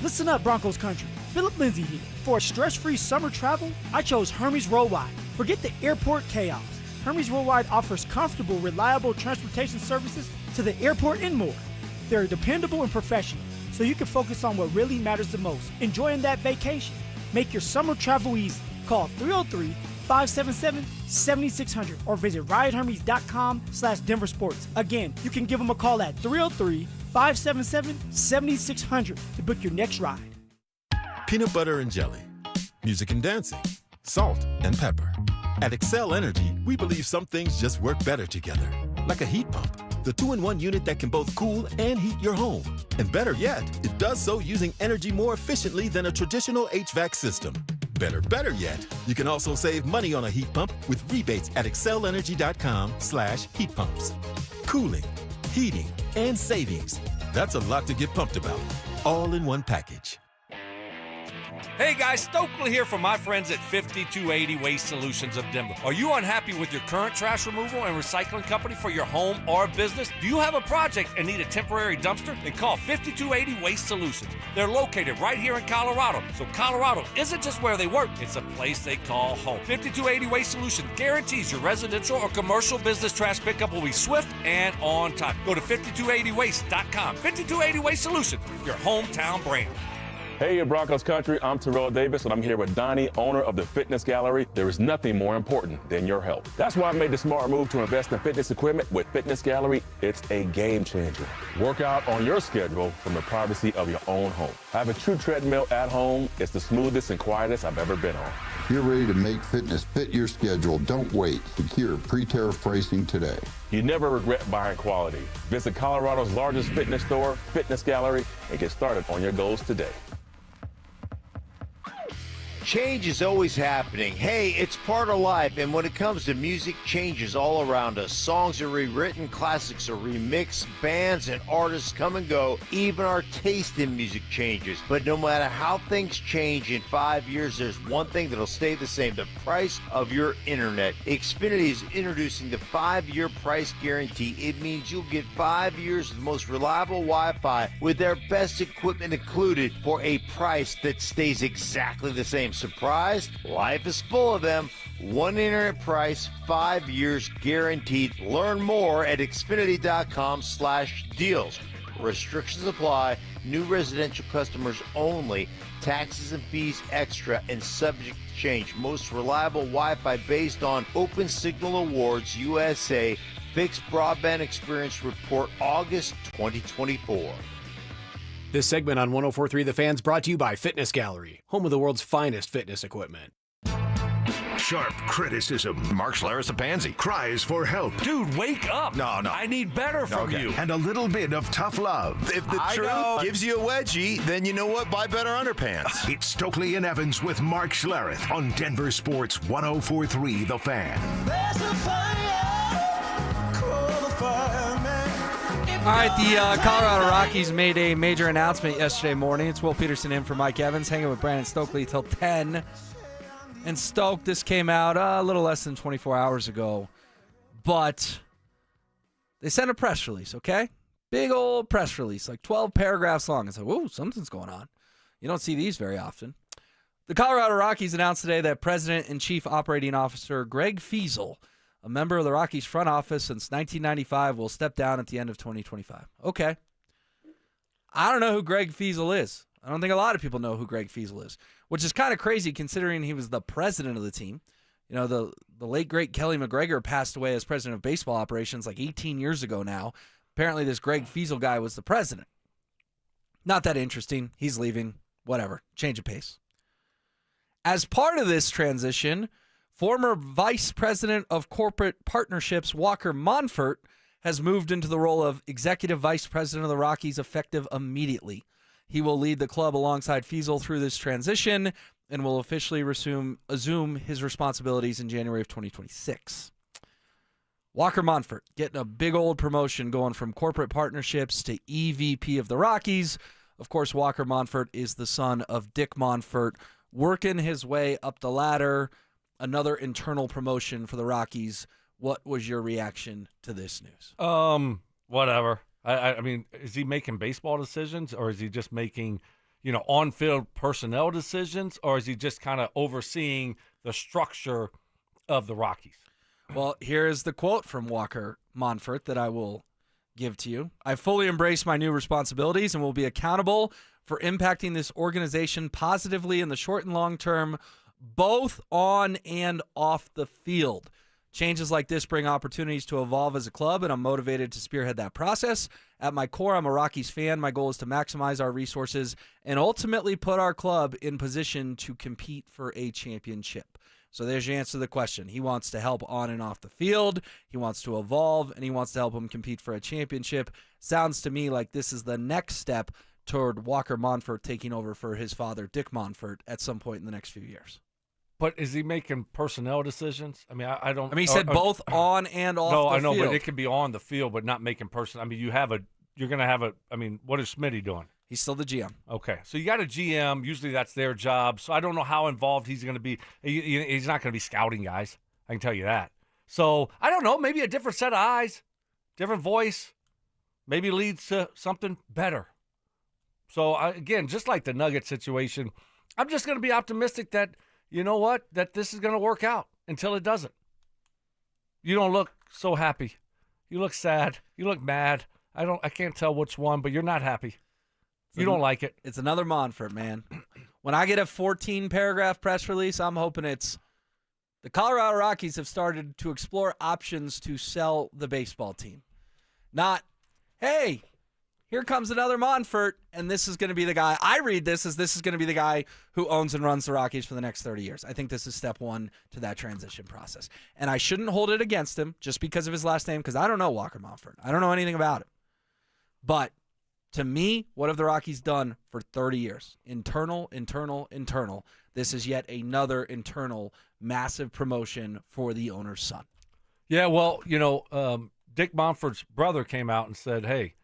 Listen up, Broncos country. Philip Lindsay here. For a stress-free summer travel, I chose Hermes Worldwide. Forget the airport chaos. Hermes Worldwide offers comfortable, reliable transportation services to the airport and more. They're dependable and professional, so you can focus on what really matters the most, enjoying that vacation. Make your summer travel easy. Call 303-577-7600 or visit ridehermes.com/Denver Sports. Again, you can give them a call at 303-577-7600 to book your next ride. Peanut butter and jelly, music and dancing, salt and pepper. At Excel Energy, we believe some things just work better together. Like a heat pump, the 2-in-1 unit that can both cool and heat your home. And better yet, it does so using energy more efficiently than a traditional HVAC system. Better yet, you can also save money on a heat pump with rebates at excelenergy.com/heat pumps. Cooling, heating, and savings. That's a lot to get pumped about. All in one package. Hey guys, Stokely here from my friends at 5280 Waste Solutions of Denver. Are you unhappy with your current trash removal and recycling company for your home or business? Do you have a project and need a temporary dumpster? Then call 5280 Waste Solutions. They're located right here in Colorado. So Colorado isn't just where they work, it's a place they call home. 5280 Waste Solutions guarantees your residential or commercial business trash pickup will be swift and on time. Go to 5280waste.com. 5280 Waste Solutions, your hometown brand. Hey, Broncos country, I'm Terrell Davis, and I'm here with Donnie, owner of the Fitness Gallery. There is nothing more important than your health. That's why I made the smart move to invest in fitness equipment with Fitness Gallery. It's a game changer. Work out on your schedule from the privacy of your own home. I have a true treadmill at home. It's the smoothest and quietest I've ever been on. You're ready to make fitness fit your schedule. Don't wait. Secure pre-tariff pricing today. You never regret buying quality. Visit Colorado's largest fitness store, Fitness Gallery, and get started on your goals today. Change is always happening. Hey, it's part of life, and when it comes to music, change is all around us. Songs are rewritten, classics are remixed, bands and artists come and go. Even our taste in music changes. But no matter how things change in 5 years, there's one thing that'll stay the same: the price of your internet. Xfinity is introducing the 5-year price guarantee. It means you'll get 5 years of the most reliable Wi-Fi with their best equipment included for a price that stays exactly the same. Surprised? Life is full of them. One internet price, 5 years guaranteed. Learn more at Xfinity.com/deals. Restrictions apply. New residential customers only. Taxes and fees extra and subject to change. Most reliable Wi-Fi based on Open Signal Awards USA. Fixed Broadband Experience Report August 2024. This segment on 104.3 The Fan's brought to you by Fitness Gallery, home of the world's finest fitness equipment. Sharp criticism. Mark Schlereth a pansy. Cries for help. Dude, wake up. No. I need better from you. And a little bit of tough love. If the truth gives you a wedgie, then you know what? Buy better underpants. It's Stokely and Evans with Mark Schlereth on Denver Sports 104.3 The Fan. There's a fire, call the fireman. All right, the Colorado Rockies made a major announcement yesterday morning. It's Will Peterson in for Mike Evans, hanging with Brandon Stokely till 10. And Stoke, this came out a little less than 24 hours ago. But they sent a press release, okay? Big old press release, like 12 paragraphs long. It's like, whoa, something's going on. You don't see these very often. The Colorado Rockies announced today that President and Chief Operating Officer Greg Fiesel, a member of the Rockies front office since 1995, will step down at the end of 2025. Okay. I don't know who Greg Fiesel is. I don't think a lot of people know who Greg Fiesel is, which is kind of crazy considering he was the president of the team. You know, the late, great Kelly McGregor passed away as president of baseball operations like 18 years ago now. Apparently this Greg Fiesel guy was the president. Not that interesting. He's leaving. Whatever. Change of pace. As part of this transition, former Vice President of Corporate Partnerships Walker Monfort has moved into the role of Executive Vice President of the Rockies effective immediately. He will lead the club alongside Fiesel through this transition and will officially assume his responsibilities in January of 2026. Walker Monfort getting a big old promotion going from corporate partnerships to EVP of the Rockies. Of course, Walker Monfort is the son of Dick Monfort, working his way up the ladder. Another internal promotion for the Rockies. What was your reaction to this news? Whatever. I mean, is he making baseball decisions, or is he just making, on-field personnel decisions, or is he just kind of overseeing the structure of the Rockies? Well, here is the quote from Walker Monfort that I will give to you. I fully embrace my new responsibilities and will be accountable for impacting this organization positively in the short and long term, both on and off the field. Changes like this bring opportunities to evolve as a club, and I'm motivated to spearhead that process. At my core, I'm a Rockies fan. My goal is to maximize our resources and ultimately put our club in position to compete for a championship. So there's your answer to the question. He wants to help on and off the field. He wants to evolve, and he wants to help him compete for a championship. Sounds to me like this is the next step toward Walker Monfort taking over for his father, Dick Monfort, at some point in the next few years. But is he making personnel decisions? I mean, I don't. I mean, he said both on and off the field. No, I know, but it could be on the field, but not making personnel. I mean, you're going to have a. I mean, what is Smitty doing? He's still the GM. Okay, so you got a GM. Usually that's their job. So I don't know how involved he's going to be. He's not going to be scouting guys. I can tell you that. So I don't know. Maybe a different set of eyes, different voice, maybe leads to something better. So again, just like the Nugget situation, I'm just going to be optimistic that, you know what, that this is going to work out until it doesn't. You don't look so happy. You look sad. You look mad. I can't tell which one, but you're not happy. You don't like it. It's another Monfort, man. When I get a 14-paragraph press release, I'm hoping it's the Colorado Rockies have started to explore options to sell the baseball team. Not, hey, here comes another Monfort, and this is going to be the guy. I read this as this is going to be the guy who owns and runs the Rockies for the next 30 years. I think this is step one to that transition process. And I shouldn't hold it against him just because of his last name, because I don't know Walker Monfort. I don't know anything about him. But to me, what have the Rockies done for 30 years? Internal. This is yet another internal massive promotion for the owner's son. Yeah, well, Dick Monfort's brother came out and said, hey,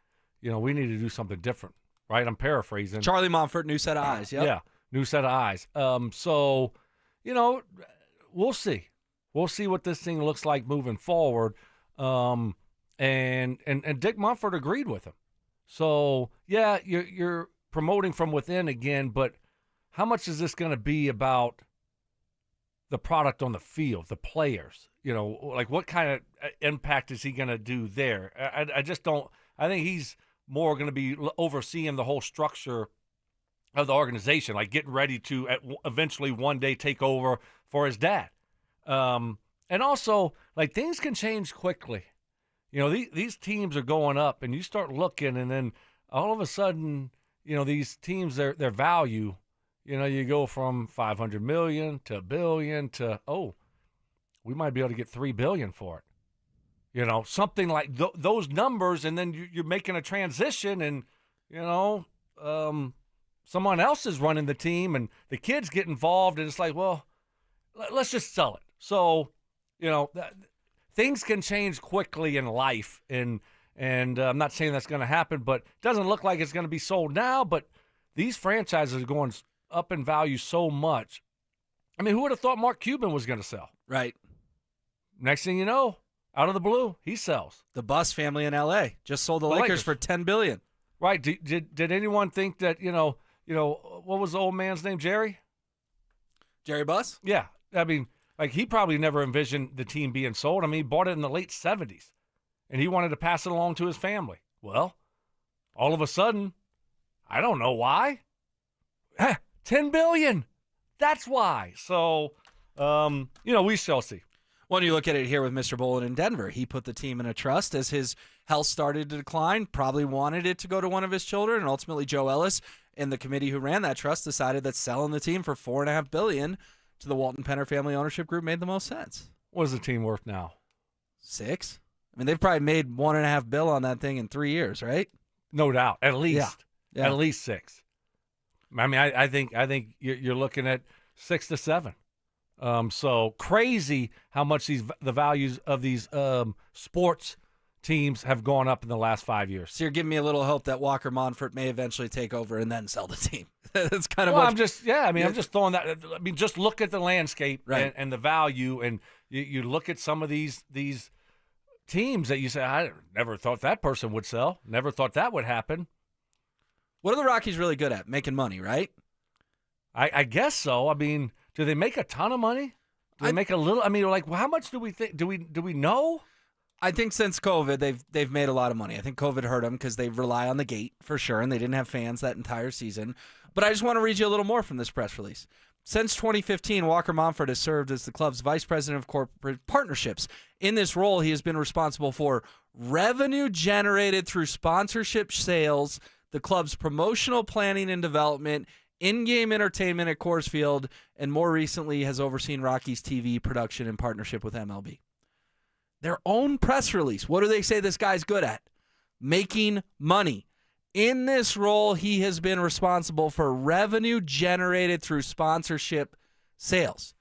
we need to do something different, right? I'm paraphrasing. Charlie Monfort, new set of eyes. Yep. Yeah, new set of eyes. So, we'll see. We'll see what this thing looks like moving forward. And Dick Monfort agreed with him. So, yeah, you're promoting from within again, but how much is this going to be about the product on the field, the players? Like what kind of impact is he going to do there? I just don't – I think he's more going to be overseeing the whole structure of the organization, like getting ready to eventually one day take over for his dad. And also, like, things can change quickly. These teams are going up, and you start looking, and then all of a sudden, these teams, their value, you go from $500 million to $1 billion to, we might be able to get $3 billion for it. Something like those numbers, and then you're making a transition, and, someone else is running the team, and the kids get involved, and it's like, well, let's just sell it. So, things can change quickly in life, and I'm not saying that's going to happen, but it doesn't look like it's going to be sold now, but these franchises are going up in value so much. I mean, who would have thought Mark Cuban was going to sell? Right. Next thing you know, out of the blue, he sells. The Buss family in L.A. just sold the Lakers for $10 billion. Right. Did anyone think that, what was the old man's name, Jerry? Jerry Buss? Yeah. I mean, like, he probably never envisioned the team being sold. I mean, he bought it in the late 70s, and he wanted to pass it along to his family. Well, all of a sudden, I don't know why. $10 billion. That's why. So, we shall see. When you look at it here with Mr. Bolin in Denver, he put the team in a trust as his health started to decline, probably wanted it to go to one of his children, and ultimately Joe Ellis and the committee who ran that trust decided that selling the team for $4.5 billion to the Walton Penner Family Ownership Group made the most sense. What is the team worth now? $6 billion. I mean, they've probably made $1.5 billion on that thing in 3 years, right? No doubt. At least. Yeah. At least 6. I mean, I think you're looking at 6 to 7. So crazy how much the values of these sports teams have gone up in the last 5 years. So you're giving me a little hope that Walker Monfort may eventually take over and then sell the team. That's kind of well, what I'm just throwing that. I mean, just look at the landscape and the value, and you look at some of these teams that you say, I never thought that person would sell. Never thought that would happen. What are the Rockies really good at? Making money, right? I guess so. I mean, do they make a ton of money? Do they make a little? I mean, like, how much do we think? Do we know? I think since COVID, they've made a lot of money. I think COVID hurt them because they rely on the gate for sure, and they didn't have fans that entire season. But I just want to read you a little more from this press release. Since 2015, Walker Monfort has served as the club's vice president of corporate partnerships. In this role, he has been responsible for revenue generated through sponsorship sales, the club's promotional planning and development, in-game entertainment at Coors Field, and more recently has overseen Rockies TV production in partnership with MLB. Their own press release. What do they say this guy's good at? Making money. In this role, he has been responsible for revenue generated through sponsorship sales.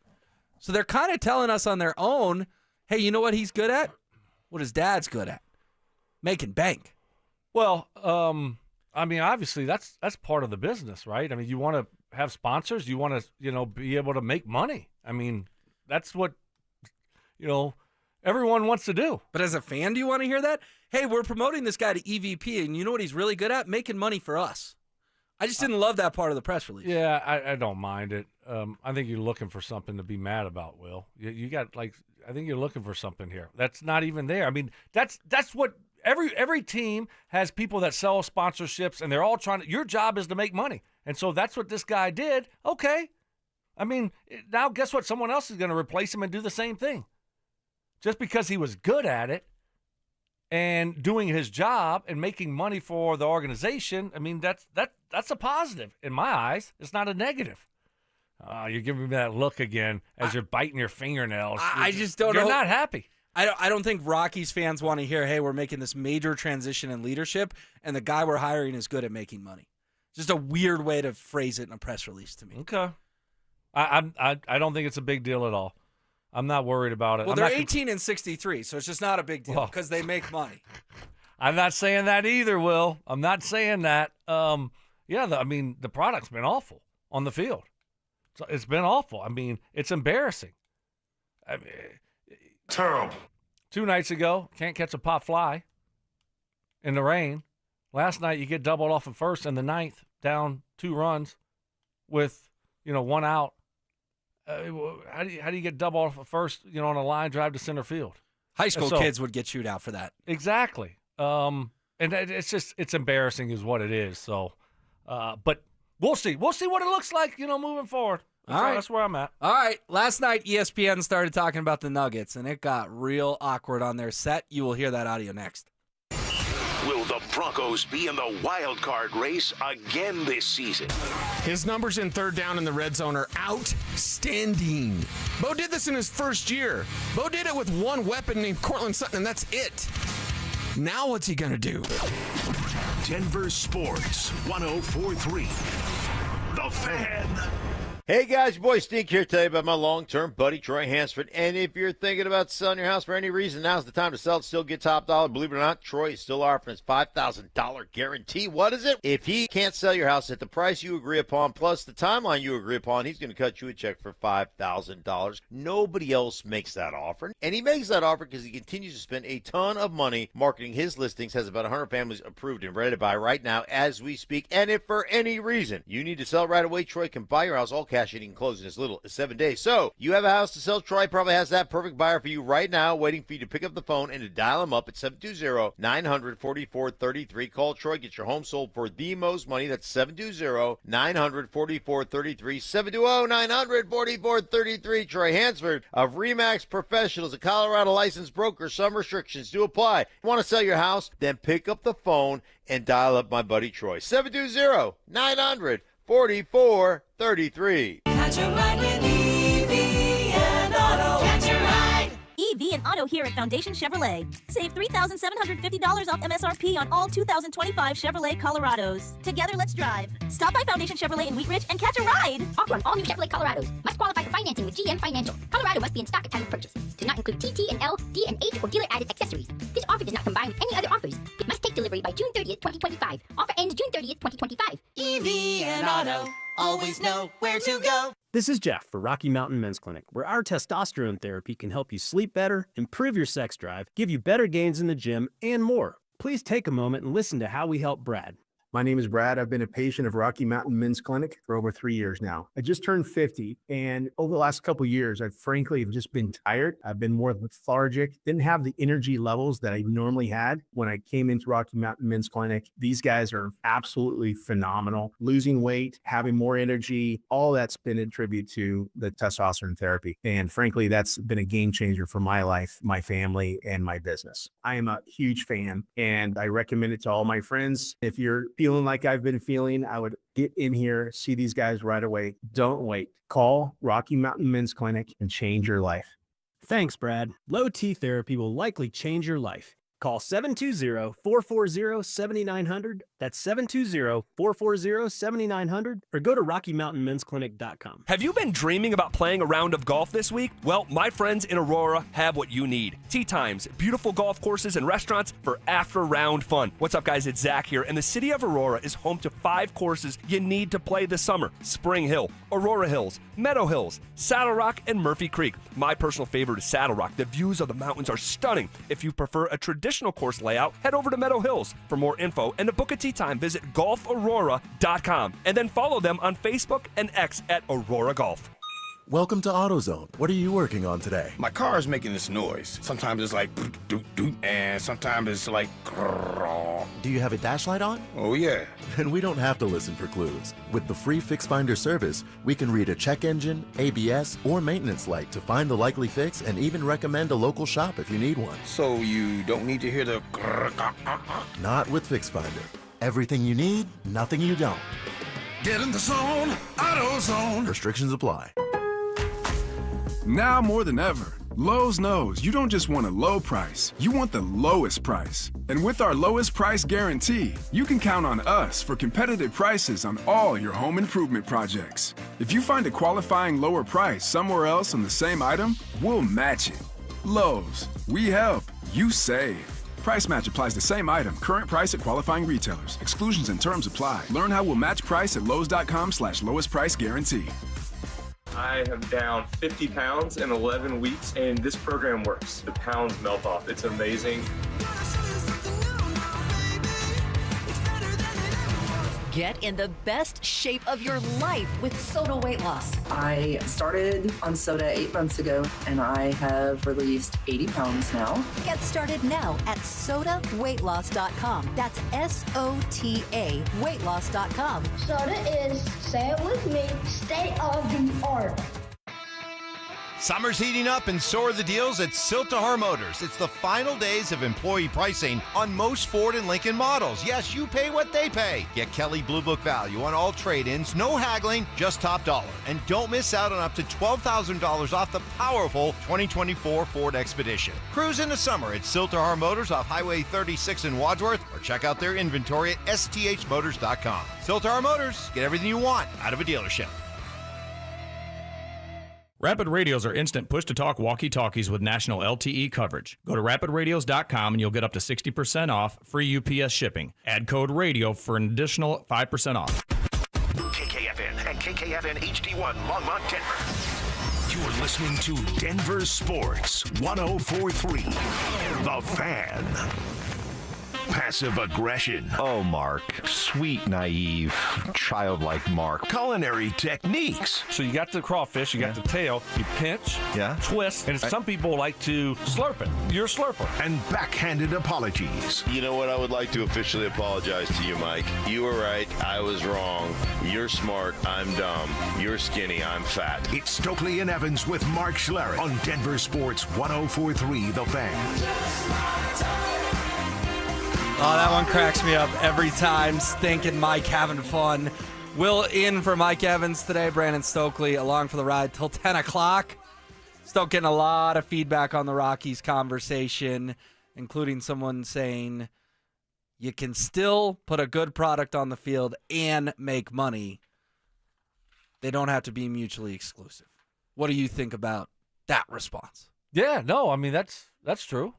So they're kind of telling us on their own, hey, you know what he's good at? What his dad's good at? Making bank. Well, I mean, obviously that's part of the business, right? I mean, you want to have sponsors, you want to, be able to make money. I mean, that's what, everyone wants to do. But as a fan, do you want to hear that? Hey, we're promoting this guy to EVP, and you know what he's really good at? Making money for us. I just didn't love that part of the press release. Yeah, I don't mind it. I think you're looking for something to be mad about, Will. You got, I think you're looking for something here. That's not even there. I mean, that's what every team has people that sell sponsorships, and they're all trying to – your job is to make money. And so that's what this guy did. Okay. I mean, now guess what? Someone else is going to replace him and do the same thing. Just because he was good at it and doing his job and making money for the organization, I mean, that's a positive in my eyes. It's not a negative. You're giving me that look again as you're biting your fingernails. I just don't know. You're not happy. I don't think Rockies fans want to hear, hey, we're making this major transition in leadership, and the guy we're hiring is good at making money. Just a weird way to phrase it in a press release to me. Okay. I don't think it's a big deal at all. I'm not worried about it. Well, they're 18-63, so it's just not a big deal because they make money. I'm not saying that either, Will. I'm not saying that. The product's been awful on the field. So it's been awful. I mean, it's embarrassing. Terrible. 2 nights ago, can't catch a pop fly in the rain. Last night, you get doubled off at first in the 9th, down 2 runs with, 1 out. How do you get double off at first, on a line drive to center field? High school kids would get chewed out for that. Exactly. And it's embarrassing is what it is. So, but we'll see. We'll see what it looks like, moving forward. That's where I'm at. All right. Last night, ESPN started talking about the Nuggets, and it got real awkward on their set. You will hear that audio next. Will the Broncos be in the wild card race again this season? His numbers in third down in the red zone are outstanding. Bo did this in his first year. Bo did it with one weapon named Cortland Sutton, and that's it. Now what's he going to do? Denver Sports 104.3. The Fan. Hey guys, your boy Stink here to tell you about my long-term buddy Troy Hansford. And if you're thinking about selling your house for any reason, now's the time to sell it. Still get top dollar. Believe it or not, Troy is still offering his $5,000 guarantee. What is it? If he can't sell your house at the price you agree upon, plus the timeline you agree upon, he's going to cut you a check for $5,000. Nobody else makes that offer. And he makes that offer because he continues to spend a ton of money marketing his listings, has about 100 families approved and ready to buy right now as we speak. And if for any reason you need to sell right away, Troy can buy your house all cash in and close in as little as 7 days. So you have a house to sell. Troy probably has that perfect buyer for you right now, waiting for you to pick up the phone and to dial them up at 720-900-4433. Call Troy. Get your home sold for the most money. That's 720-900-4433. 720-900-4433. Troy Hansford of RE/MAX Professionals, a Colorado licensed broker. Some restrictions do apply. Want to sell your house? Then pick up the phone and dial up my buddy Troy. 720-900-4433. Catch a ride with EV and Auto. Catch a ride. EV and Auto here at Foundation Chevrolet. Save $3,750 off MSRP on all 2025 Chevrolet Colorados. Together, let's drive. Stop by Foundation Chevrolet in Wheat Ridge and catch a ride. Offer on all new Chevrolet Colorados. Must qualify for financing with GM Financial. Colorado must be in stock at time of purchase. Does not include TT and L, D and H, or dealer-added accessories. This offer does not combine with any other offers. It must take delivery by June 30th, 2025. Offer ends June 30th, 2025. EV and Auto. Always know where to go. This is Jeff for Rocky Mountain Men's Clinic, where our testosterone therapy can help you sleep better, improve your sex drive, give you better gains in the gym, and more. Please take a moment and listen to how we help Brad. My name is Brad. I've been a patient of Rocky Mountain Men's Clinic for over 3 years now. I just turned 50, and over the last couple of years, I've frankly just been tired. I've been more lethargic, didn't have the energy levels that I normally had when I came into Rocky Mountain Men's Clinic. These guys are absolutely phenomenal. Losing weight, having more energy, all that's been a tribute to the testosterone therapy. And frankly, that's been a game changer for my life, my family, and my business. I am a huge fan, and I recommend it to all my friends. If you're feeling like I've been feeling, I would get in here, see these guys right away. Don't wait. Call Rocky Mountain Men's Clinic and change your life. Thanks, Brad. Low T therapy will likely change your life. Call 720-440-7900. That's 720-440-7900. Or go to RockyMountainMen'sClinic.com. Have you been dreaming about playing a round of golf this week? Well, my friends in Aurora have what you need. Tee times, beautiful golf courses, and restaurants for after-round fun. What's up, guys? It's Zach here, and the city of Aurora is home to 5 courses you need to play this summer. Spring Hill, Aurora Hills, Meadow Hills, Saddle Rock, and Murphy Creek. My personal favorite is Saddle Rock. The views of the mountains are stunning. If you prefer a traditional course layout, head over to Meadow Hills. For more info and to book a tee time, visit golfaurora.com and then follow them on Facebook and X at Aurora Golf. Welcome to AutoZone. What are you working on today? My car is making this noise. Sometimes it's like doot doot, and sometimes it's like grrr. Do you have a dash light on? Oh yeah. Then we don't have to listen for clues. With the free Fix Finder service, we can read a check engine, ABS, or maintenance light to find the likely fix and even recommend a local shop if you need one. So you don't need to hear the grrr. Not with Fix Finder. Everything you need, nothing you don't. Get in the zone, AutoZone. Restrictions apply. Now more than ever, Lowe's knows you don't just want a low price, you want the lowest price. And with our lowest price guarantee, you can count on us for competitive prices on all your home improvement projects. If you find a qualifying lower price somewhere else on the same item, we'll match it. Lowe's, we help, you save. Price match applies to same item, current price at qualifying retailers. Exclusions and terms apply. Learn how we'll match price at lowes.com/lowest price guarantee. I am down 50 pounds in 11 weeks, and this program works. The pounds melt off. It's amazing. Get in the best shape of your life with Soda Weight Loss. I started on soda 8 months ago, and I have released 80 pounds now. Get started now at sodaweightloss.com. That's SOTA weightloss.com. Soda is, say it with me, state of the art. Summer's heating up and so are the deals at Siltahar Motors. It's the final days of employee pricing on most Ford and Lincoln models. Yes, you pay what they pay. Get Kelly Blue Book value on all trade-ins, no haggling, just top dollar. And don't miss out on up to $12,000 off the powerful 2024 Ford Expedition. Cruise in the summer at Siltahar Motors off Highway 36 in Wadsworth, or check out their inventory at sthmotors.com. Siltahar Motors, get everything you want out of a dealership. Rapid Radios are instant push-to-talk walkie-talkies with national LTE coverage. Go to rapidradios.com and you'll get up to 60% off, free UPS shipping. Add code RADIO for an additional 5% off. KKFN and KKFN HD1 Longmont, Denver. You're listening to Denver Sports 104.3. The Fan. passive aggression. Oh, Mark. Sweet, naive, childlike Mark. Culinary techniques. So you got the crawfish, you got the tail, you pinch, twist, and some people like to slurp it. You're a slurper. And backhanded apologies. You know what? I would like to officially apologize to you, Mike. You were right. I was wrong. You're smart. I'm dumb. You're skinny. I'm fat. It's Stokely and Evans with Mark Schlereth on Denver Sports 104.3 The Fan. Oh, that one cracks me up every time. Stinking Mike having fun. Will in for Mike Evans today. Brandon Stokely along for the ride till 10 o'clock. Still getting a lot of feedback on the Rockies conversation, including someone saying you can still put a good product on the field and make money. They don't have to be mutually exclusive. What do you think about that response? Yeah, no, I mean, that's true.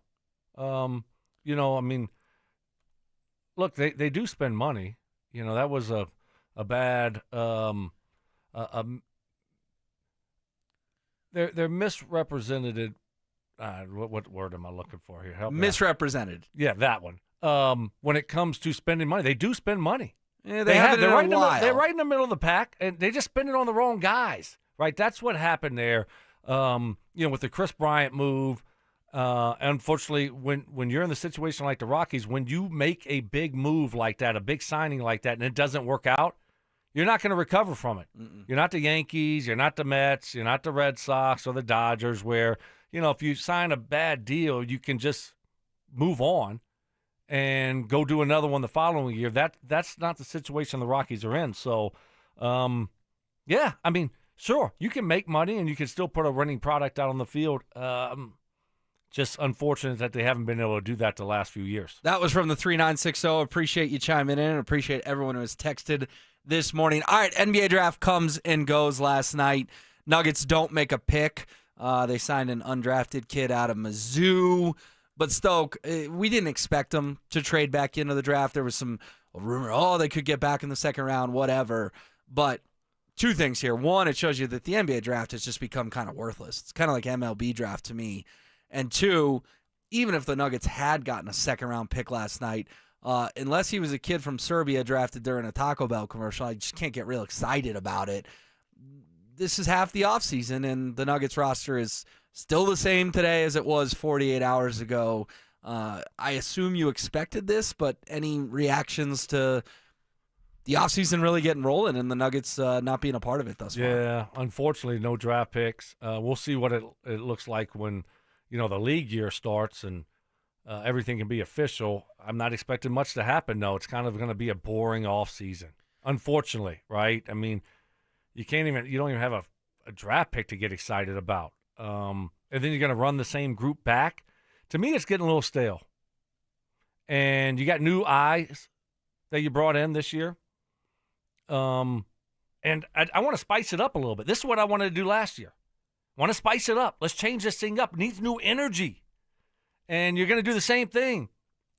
Look, they do spend money. That was a bad they're misrepresented. What word am I looking for here? Help me out. Misrepresented. Yeah, that one. When it comes to spending money, they do spend money. Yeah, they have it in a while. They're right in the middle of the pack, and they just spend it on the wrong guys. Right, that's what happened there. With the Chris Bryant move. Unfortunately, when you're in the situation like the Rockies, when you make a big move like that, a big signing like that, and it doesn't work out, you're not going to recover from it. You're not the Yankees, you're not the Mets, you're not the Red Sox or the Dodgers, where if you sign a bad deal, you can just move on and go do another one the following year. That's not the situation the Rockies are in. So, sure, you can make money and you can still put a winning product out on the field. Just unfortunate that they haven't been able to do that the last few years. That was from the 3960. Appreciate you chiming in. Appreciate everyone who has texted this morning. All right, NBA draft comes and goes last night. Nuggets don't make a pick. They signed an undrafted kid out of Mizzou. But Stoke, we didn't expect them to trade back into the draft. There was some rumor, they could get back in the second round, whatever. But two things here. One, it shows you that the NBA draft has just become kind of worthless. It's kind of like MLB draft to me. And two, even if the Nuggets had gotten a second-round pick last night, unless he was a kid from Serbia drafted during a Taco Bell commercial, I just can't get real excited about it. This is half the offseason, and the Nuggets roster is still the same today as it was 48 hours ago. I assume you expected this, but any reactions to the offseason really getting rolling and the Nuggets not being a part of it thus far? Yeah, unfortunately, no draft picks. We'll see what it looks like when the league year starts and everything can be official. I'm not expecting much to happen, though. It's kind of going to be a boring offseason, unfortunately, right? I mean, you don't even have a draft pick to get excited about. And then you're going to run the same group back. To me, it's getting a little stale. And you got new eyes that you brought in this year. And I want to spice it up a little bit. This is what I wanted to do last year. Want to spice it up. Let's change this thing up. It needs new energy. And you're going to do the same thing.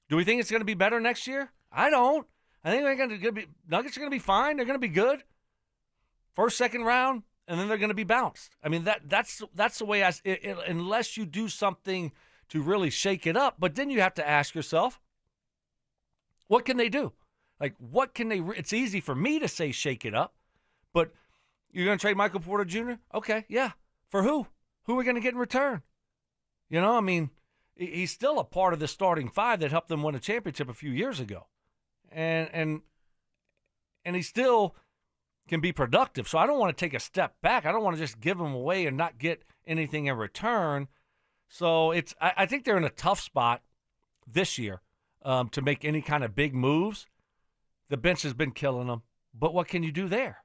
Do we think it's going to be better next year? I don't. I think Nuggets are going to be fine. They're going to be good. First, second round, and then they're going to be bounced. I mean, that's the way unless you do something to really shake it up. But then you have to ask yourself, what can they do? Like, what can they it's easy for me to say shake it up, but you're going to trade Michael Porter Jr.? Okay, yeah. For who? Who are we going to get in return? I mean, he's still a part of the starting five that helped them win a championship a few years ago. And he still can be productive. So I don't want to take a step back. I don't want to just give him away and not get anything in return. So I think they're in a tough spot this year to make any kind of big moves. The bench has been killing them. But what can you do there?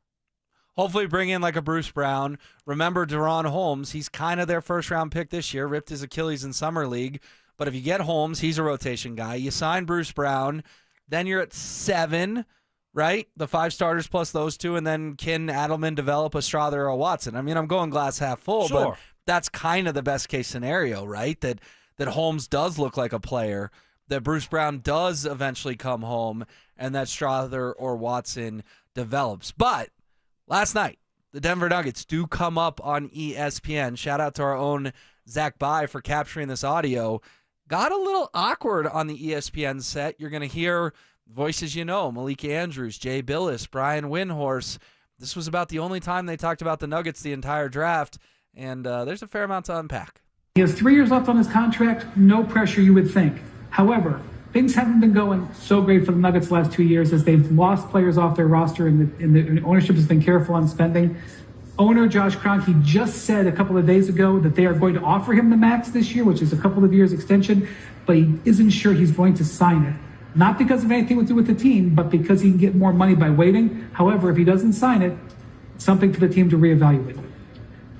Hopefully bring in like a Bruce Brown. Remember Deron Holmes, he's kind of their first-round pick this year, ripped his Achilles in Summer League. But if you get Holmes, he's a rotation guy. You sign Bruce Brown, then you're at 7, right? The 5 starters plus those 2, and then can Adelman develop a Strother or a Watson? I mean, I'm going glass half full, sure. But that's kind of the best-case scenario, right? That Holmes does look like a player, that Bruce Brown does eventually come home, and that Strother or Watson develops. But last night, the Denver Nuggets do come up on ESPN. Shout out to our own Zach Bye for capturing this audio. got a little awkward on the ESPN set. You're going to hear voices you know, Malik Andrews, Jay Billis, Brian Windhorst. This was about the only time they talked about the Nuggets the entire draft, and there's a fair amount to unpack. He has 3 years left on his contract, no pressure you would think. However, things haven't been going so great for the Nuggets the last 2 years as they've lost players off their roster and the ownership has been careful on spending. Owner Josh Kroenke just said a couple of days ago that they are going to offer him the max this year, which is a couple of years extension, but he isn't sure he's going to sign it. Not because of anything to do with the team, but because he can get more money by waiting. However, if he doesn't sign it, it's something for the team to reevaluate.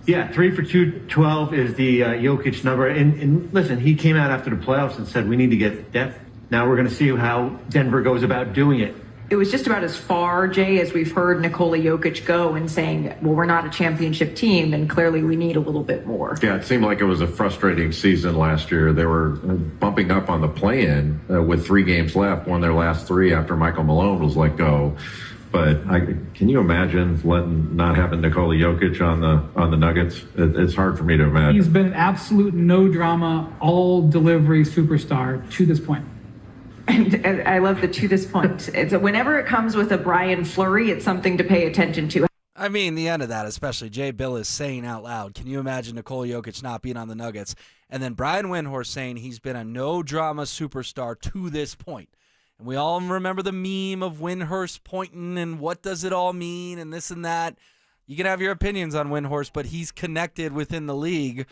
Yeah, 3 for 212 is the Jokic number. And listen, he came out after the playoffs and said we need to get depth. Now we're going to see how Denver goes about doing it. It was just about as far, Jay, as we've heard Nikola Jokic go and saying, well, we're not a championship team, and clearly we need a little bit more. Yeah, it seemed like it was a frustrating season last year. They were bumping up on the play-in with 3 games left, won their last 3 after Michael Malone was let go. But can you imagine not having Nikola Jokic on the Nuggets? It's hard for me to imagine. He's been an absolute no-drama, all-delivery superstar to this point. And I love the to this point. Whenever it comes with a Brian Fleury, it's something to pay attention to. I mean, the end of that, especially Jay Billis saying out loud, can you imagine Nikola Jokic not being on the Nuggets? And then Brian Windhorst saying he's been a no-drama superstar to this point. And we all remember the meme of Windhorst pointing and what does it all mean and this and that. You can have your opinions on Windhorst, but he's connected within the league.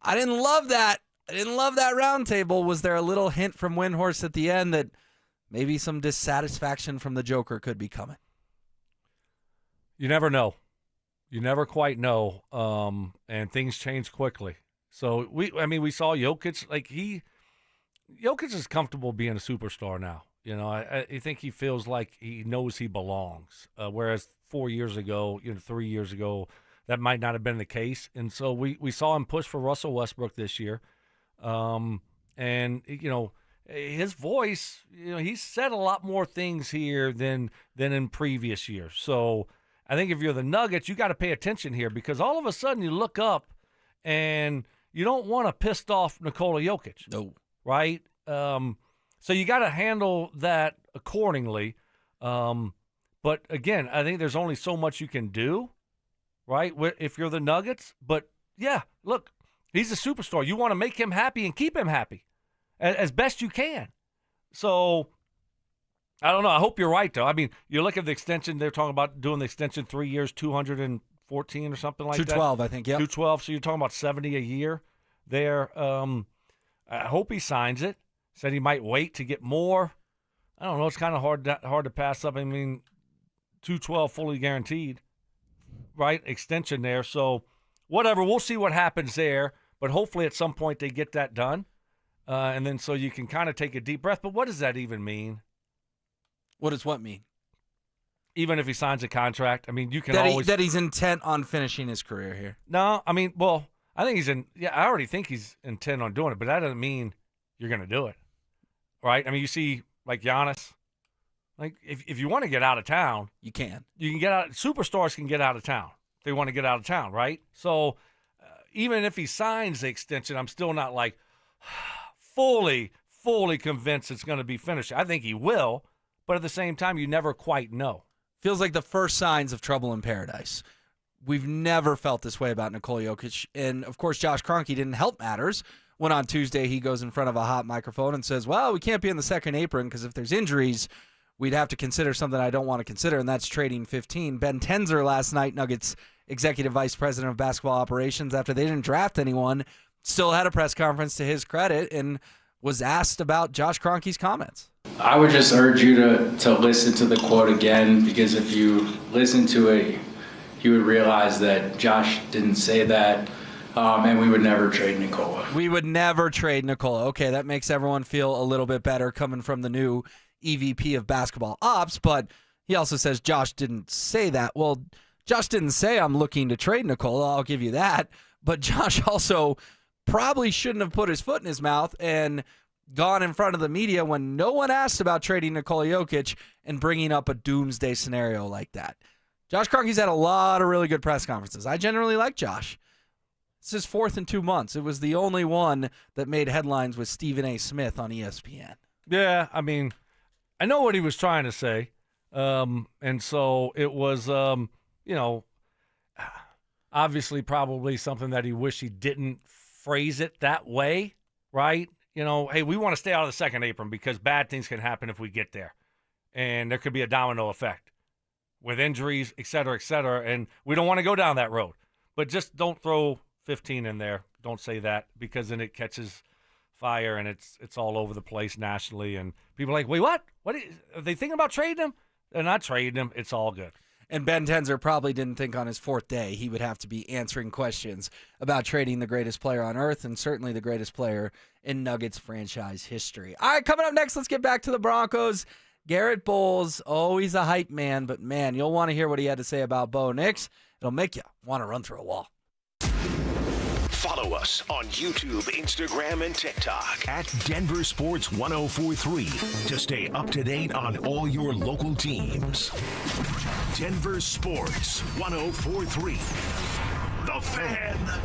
I didn't love that. I didn't love that roundtable. Was there a little hint from Windhorst at the end that maybe some dissatisfaction from the Joker could be coming? You never know. You never quite know, and things change quickly. So we saw Jokic. Jokic is comfortable being a superstar now. You know, I think he feels like he knows he belongs. Whereas 4 years ago, 3 years ago, that might not have been the case. And so we saw him push for Russell Westbrook this year. And his voice, he's said a lot more things here than in previous years. So I think if you're the Nuggets, you got to pay attention here because all of a sudden you look up and you don't want to piss off Nikola Jokic. No. Right? So you got to handle that accordingly. But again, I think there's only so much you can do, right? If you're the Nuggets, but yeah, look, he's a superstar. You want to make him happy and keep him happy as best you can. So, I don't know. I hope you're right, though. I mean, you look at the extension. They're talking about doing the extension 3 years, 214 or something like that. 212, I think, yeah. 212, so you're talking about 70 a year there. I hope he signs it. Said he might wait to get more. I don't know. It's kind of hard to pass up. I mean, 212 fully guaranteed, right? Extension there. So, whatever. We'll see what happens there. But hopefully at some point they get that done. And then so you can kind of take a deep breath. But what does that even mean? What does what mean? Even if he signs a contract? I mean, you can that he's intent on finishing his career here. No, I mean, well, I think I already think he's intent on doing it. But that doesn't mean you're going to do it. Right? I mean, you see like Giannis. Like, if you want to get out of town, you can. You can get out. Superstars can get out of town. They want to get out of town, right? So even if he signs the extension, I'm still not like fully convinced it's going to be finished. I think he will, but at the same time, you never quite know. Feels like the first signs of trouble in paradise. We've never felt this way about Nikola Jokic. And, of course, Josh Kroenke didn't help matters when on Tuesday he goes in front of a hot microphone and says, well, we can't be in the second apron because if there's injuries, we'd have to consider something I don't want to consider, and that's trading 15. Ben Tenzer last night, Nuggets Executive Vice President of Basketball Operations, after they didn't draft anyone, still had a press conference to his credit and was asked about Josh Kroenke's comments. I would just urge you to listen to the quote again, because if you listen to it, you would realize that Josh didn't say that, and we would never trade Nikola. We would never trade Nikola. Okay, that makes everyone feel a little bit better coming from the new EVP of basketball ops, but he also says Josh didn't say that. Well, Josh didn't say I'm looking to trade Nikola, I'll give you that, but Josh also probably shouldn't have put his foot in his mouth and gone in front of the media when no one asked about trading Nikola Jokic and bringing up a doomsday scenario like that. Josh Kroenke's had a lot of really good press conferences. I generally like Josh. It's his fourth in 2 months. It was the only one that made headlines with Stephen A. Smith on ESPN. Yeah, I mean, I know what he was trying to say. And so it was, obviously probably something that he wished he didn't phrase it that way, right? Hey, we want to stay out of the second apron because bad things can happen if we get there. And there could be a domino effect with injuries, et cetera, and we don't want to go down that road. But just don't throw 15 in there. Don't say that because then it catches fire and it's all over the place nationally. And people are like, wait, what? Are they thinking about trading him? They're not trading him. It's all good. And Ben Tenzer probably didn't think on his fourth day he would have to be answering questions about trading the greatest player on earth and certainly the greatest player in Nuggets franchise history. All right, coming up next, let's get back to the Broncos. Garrett Bowles, always a hype man, but man, you'll want to hear what he had to say about Bo Nix. It'll make you want to run through a wall. Follow us on YouTube, Instagram, and TikTok at Denver Sports 1043 to stay up to date on all your local teams. Denver Sports 1043. The Fan.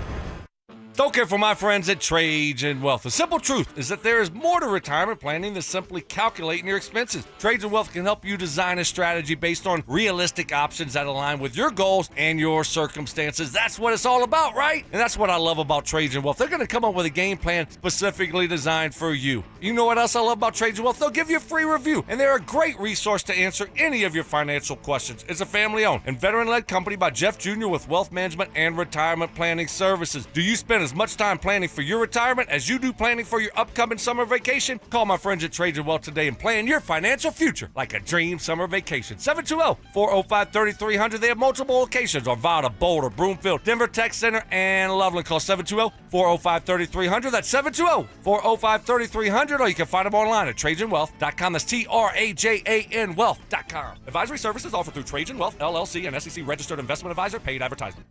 Don't care for my friends at Trades and Wealth. The simple truth is that there is more to retirement planning than simply calculating your expenses. Trades and Wealth can help you design a strategy based on realistic options that align with your goals and your circumstances. That's what it's all about, right? And that's what I love about Trades and Wealth. They're going to come up with a game plan specifically designed for you. You know what else I love about Trades and Wealth? They'll give you a free review, and they're a great resource to answer any of your financial questions. It's a family-owned and veteran-led company by Jeff Jr. with wealth management and retirement planning services. Do you spend as much time planning for your retirement as you do planning for your upcoming summer vacation? Call my friends at Trades and Wealth today and plan your financial future like a dream summer vacation. 720-405-3300. They have multiple locations on Vada, Boulder, Broomfield, Denver Tech Center, and Loveland. Call 720-405-3300. That's 720-405-3300, or you can find them online at tradesandwealth.com. That's TRAJAN Wealth.com. Advisory services offered through Trades and Wealth, LLC, and SEC registered investment advisor. Paid advertisement.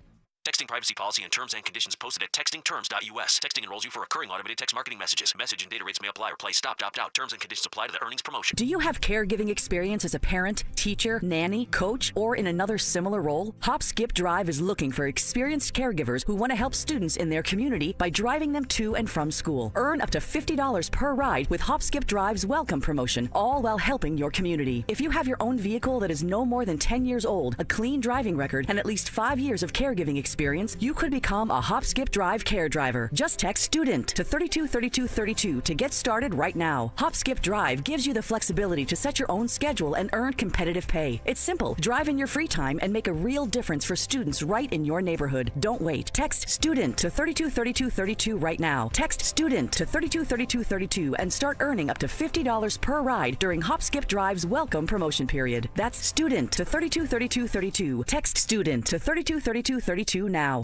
Texting privacy policy and terms and conditions posted at textingterms.us. Texting enrolls you for recurring automated text marketing messages. Message and data rates may apply or play. Stop, opt out. Terms and conditions apply to the earnings promotion. Do you have caregiving experience as a parent, teacher, nanny, coach, or in another similar role? Hop Skip Drive is looking for experienced caregivers who want to help students in their community by driving them to and from school. Earn up to $50 per ride with Hop Skip Drive's welcome promotion, all while helping your community. If you have your own vehicle that is no more than 10 years old, a clean driving record, and at least 5 years of caregiving experience, you could become a Hop Skip Drive care driver. Just text STUDENT to 323232 to get started right now. Hop Skip Drive gives you the flexibility to set your own schedule and earn competitive pay. It's simple. Drive in your free time and make a real difference for students right in your neighborhood. Don't wait. Text STUDENT to 323232 right now. Text STUDENT to 323232 and start earning up to $50 per ride during Hop Skip Drive's welcome promotion period. That's STUDENT to 323232. Text STUDENT to 323232 now.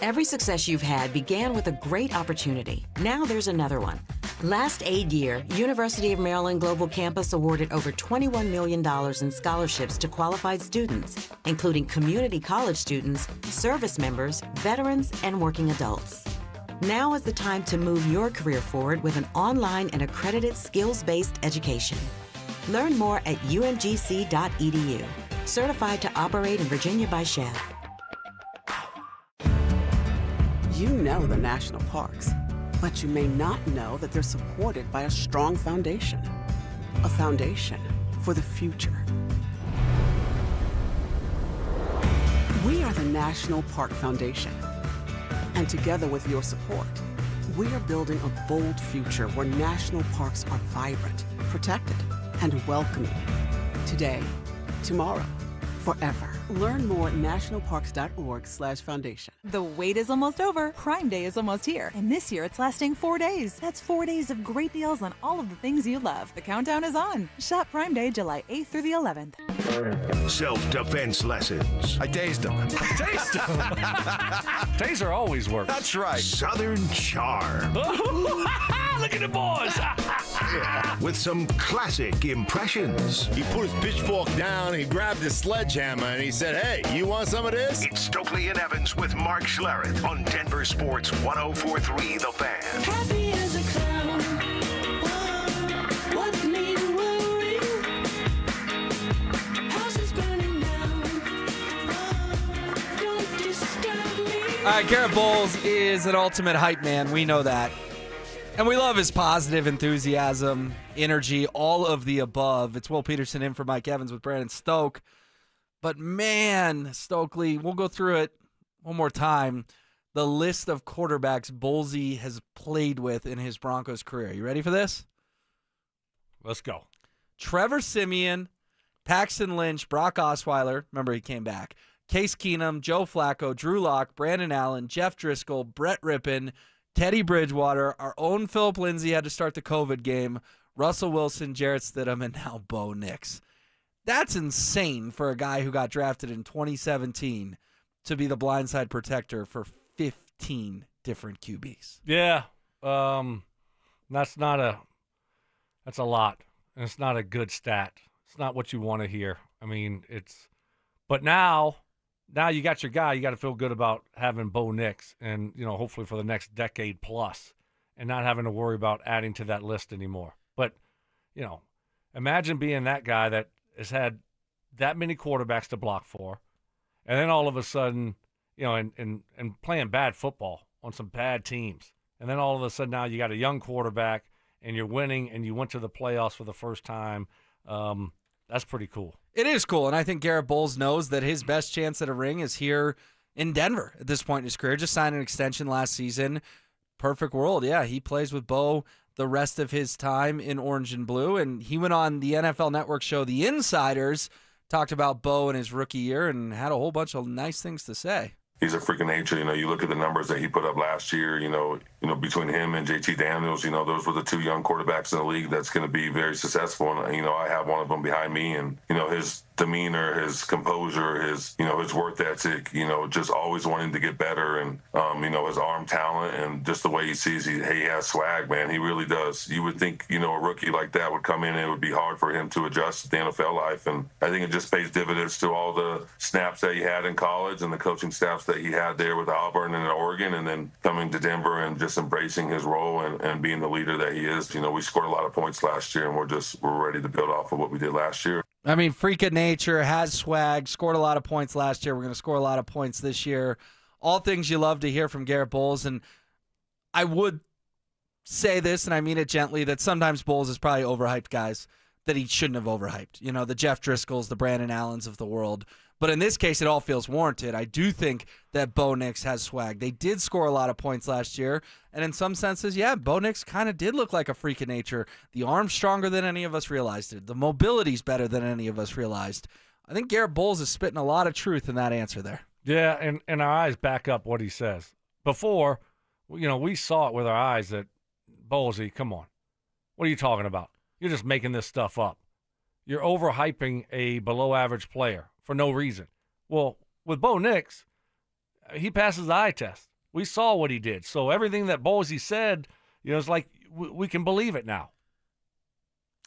Every success you've had began with a great opportunity. Now there's another one. Last aid year, University of Maryland Global Campus awarded over $21 million in scholarships to qualified students, including community college students, service members, veterans, and working adults. Now is the time to move your career forward with an online and accredited skills-based education. Learn more at umgc.edu. Certified to operate in Virginia by Chev. You know the national parks, but you may not know that they're supported by a strong foundation. A foundation for the future. We are the National Park Foundation. And together with your support, we are building a bold future where national parks are vibrant, protected, and welcoming. Today, tomorrow, forever. Learn more at nationalparks.org/foundation. The wait is almost over. Prime Day is almost here. And this year it's lasting 4 days. That's 4 days of great deals on all of the things you love. The countdown is on. Shop Prime Day July 8th through the 11th. Self-defense lessons. I tased him. Taser always works. That's right. Southern charm. Look at the boys. With some classic impressions. He put his pitchfork down, he grabbed his sledgehammer, and he said, "Hey, you want some of this?" It's Stokely and Evans with Mark Schlereth on Denver Sports 1043 The Fan. Happy as a clown. What made me worry? House is burning down. Don't disturb me. right, Garrett Bowles is an ultimate hype man. We know that. And we love his positive enthusiasm, energy, all of the above. It's Will Peterson in for Mike Evans with Brandon Stoke. But man, Stokely, we'll go through it one more time. The list of quarterbacks Bowlesy has played with in his Broncos career. You ready for this? Let's go. Trevor Siemian, Paxton Lynch, Brock Osweiler. Remember, he came back. Case Keenum, Joe Flacco, Drew Lock, Brandon Allen, Jeff Driscoll, Brett Rippon, Teddy Bridgewater. Our own Philip Lindsay had to start the COVID game. Russell Wilson, Jarrett Stidham, and now Bo Nix. That's insane for a guy who got drafted in 2017 to be the blindside protector for 15 different QBs. Yeah, that's a lot, and it's not a good stat. It's not what you want to hear. I mean, but now you got your guy. You got to feel good about having Bo Nix, and hopefully for the next decade plus, and not having to worry about adding to that list anymore. But imagine being that guy that has had that many quarterbacks to block for, and then all of a sudden, and playing bad football on some bad teams, and then all of a sudden now you got a young quarterback and you're winning and you went to the playoffs for the first time. That's pretty cool. It is cool, and I think Garrett Bowles knows that his best chance at a ring is here in Denver at this point in his career. Just signed an extension last season. Perfect world. Yeah, he plays with Bo the rest of his time in orange and blue, and he went on the NFL Network show The Insiders, talked about Bo in his rookie year, and had a whole bunch of nice things to say. He's a freak of nature. You look at the numbers that he put up last year, between him and JT Daniels, those were the two young quarterbacks in the league that's going to be very successful. And, I have one of them behind me, and, his demeanor, his composure, his work ethic, just always wanting to get better, and, his arm talent and just the way he sees he has swag, man. He really does. You would think, a rookie like that would come in and it would be hard for him to adjust to the NFL life. And I think it just pays dividends to all the snaps that he had in college and the coaching staffs that he had there with Auburn and Oregon, and then coming to Denver and just embracing his role and being the leader that he is. We scored a lot of points last year, and we're ready to build off of what we did last year. I mean, freak of nature, has swag, scored a lot of points last year. We're going to score a lot of points this year. All things you love to hear from Garrett Bowles. And I would say this, and I mean it gently, that sometimes Bowles is probably overhyped guys that he shouldn't have overhyped. The Jeff Driscolls, the Brandon Allens of the world. But in this case, it all feels warranted. I do think that Bo Nix has swag. They did score a lot of points last year. And in some senses, yeah, Bo Nix kind of did look like a freak of nature. The arm's stronger than any of us realized it. The mobility's better than any of us realized. I think Garrett Bowles is spitting a lot of truth in that answer there. Yeah, and our eyes back up what he says. Before, we saw it with our eyes that, Bowlesy, come on. What are you talking about? You're just making this stuff up. You're overhyping a below-average player for no reason. Well, with Bo Nix, he passes the eye test. We saw what he did. So everything that Bowlesy said, it's like we can believe it now.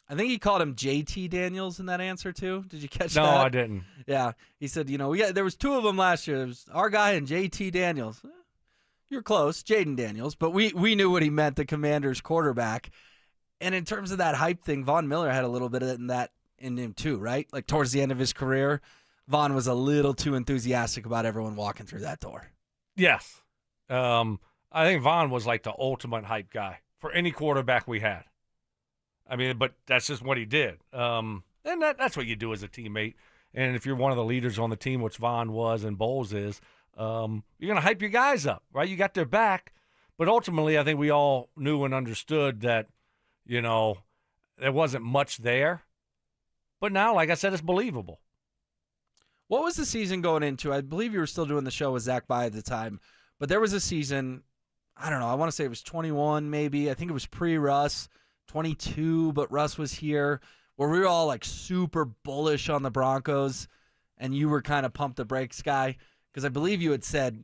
I think he called him JT Daniels in that answer too. Did you catch that? No, I didn't. Yeah, he said, there was two of them last year. There was our guy and JT Daniels. You're close, Jaden Daniels, but we knew what he meant, the Commanders quarterback. And in terms of that hype thing, Von Miller had a little bit of that in him too, right? Like towards the end of his career, Von was a little too enthusiastic about everyone walking through that door. Yes. I think Von was like the ultimate hype guy for any quarterback we had. I mean, but that's just what he did. And that's what you do as a teammate. And if you're one of the leaders on the team, which Von was and Bowles is, you're going to hype your guys up, right? You got their back. But ultimately, I think we all knew and understood that, there wasn't much there. But now, like I said, it's believable. What was the season going into? I believe you were still doing the show with Zach By at the time. But there was a season, I don't know, I want to say it was 21 maybe. I think it was pre-Russ, 22, but Russ was here, where we were all like super bullish on the Broncos, and you were kind of pump the brakes guy. Because I believe you had said,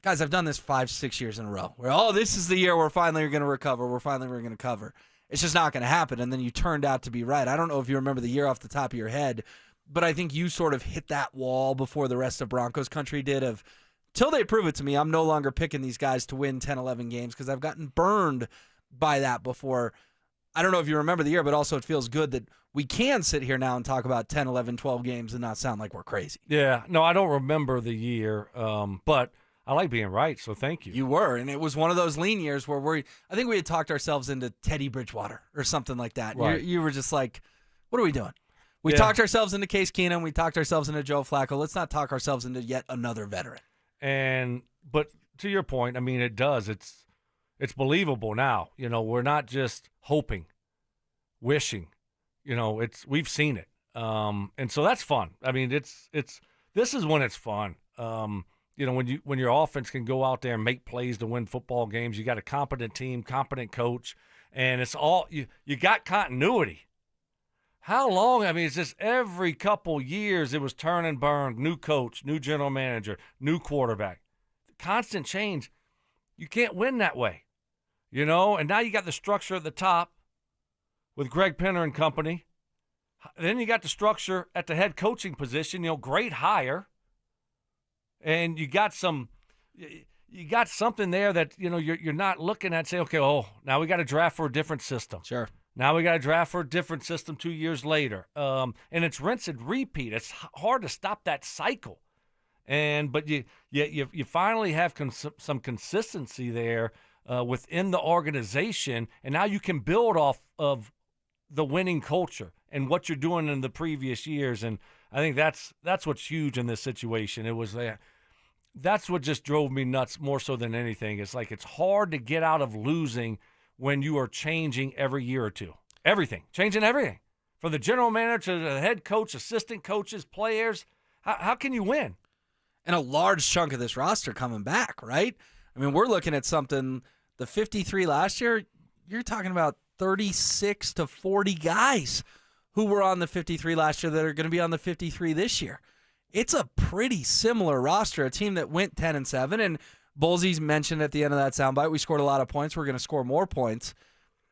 guys, I've done this 5-6 years in a row, where, this is the year we're finally going to recover. We're going to cover. It's just not going to happen. And then you turned out to be right. I don't know if you remember the year off the top of your head, but I think you sort of hit that wall before the rest of Broncos country did of, till they prove it to me, I'm no longer picking these guys to win 10, 11 games because I've gotten burned by that before. I don't know if you remember the year, but also it feels good that we can sit here now and talk about 10, 11, 12 games and not sound like we're crazy. Yeah. No, I don't remember the year, but I like being right, so thank you. You were, and it was one of those lean years where I think we had talked ourselves into Teddy Bridgewater or something like that. Right. You were just like, what are we doing? We Yeah. talked ourselves into Case Keenum. We talked ourselves into Joe Flacco. Let's not talk ourselves into yet another veteran. But to your point, I mean, it does. It's believable now. You know, we're not just hoping, wishing. You know, we've seen it, and so that's fun. I mean, this is when it's fun. You know, when your offense can go out there and make plays to win football games, you got a competent team, competent coach, and it's all you got continuity. How long? I mean, it's just every couple years it was turn and burn, new coach, new general manager, new quarterback. Constant change. You can't win that way, you know? And now you got the structure at the top with Greg Penner and company. Then you got the structure at the head coaching position, you know, great hire. And you got something there that, you know, you're not looking at, say, okay, now we got to draft for a different system. Sure. Now we got to draft for a different system 2 years later. And it's rinse and repeat. It's hard to stop that cycle. But you finally have some consistency there within the organization, and now you can build off of the winning culture and what you're doing in the previous years. And I think that's what's huge in this situation. It was that's what just drove me nuts more so than anything. It's like it's hard to get out of losing when you are changing every year or two. Everything, changing everything. From the general manager to the head coach, assistant coaches, players. How can you win? And a large chunk of this roster coming back, right? I mean, we're looking at something, the 53 last year, you're talking about 36 to 40 guys who were on the 53 last year that are going to be on the 53 this year. It's a pretty similar roster, a team that went 10-7, and Bullsy's mentioned at the end of that soundbite, we scored a lot of points. We're going to score more points.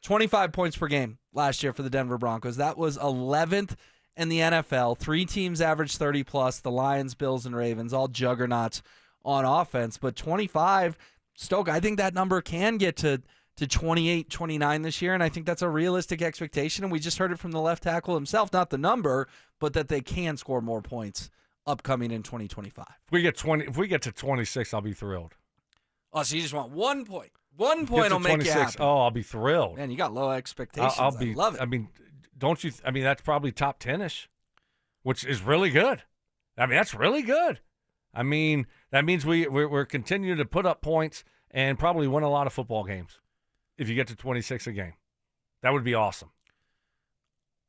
25 points per game last year for the Denver Broncos. That was 11th in the NFL. 3 teams averaged 30-plus, the Lions, Bills, and Ravens, all juggernauts on offense. But 25, Stoke, I think that number can get to 28, 29 this year, and I think that's a realistic expectation. And we just heard it from the left tackle himself, not the number, but that they can score more points upcoming in 2025. If we get to 26, I'll be thrilled. Oh, so you just want 1 point. 1 point will make you happy. Oh, I'll be thrilled. Man, you got low expectations. I love it. I mean, don't you? I mean, that's probably top 10-ish, which is really good. I mean, that's really good. I mean, that means we're continuing to put up points and probably win a lot of football games if you get to 26 a game. That would be awesome.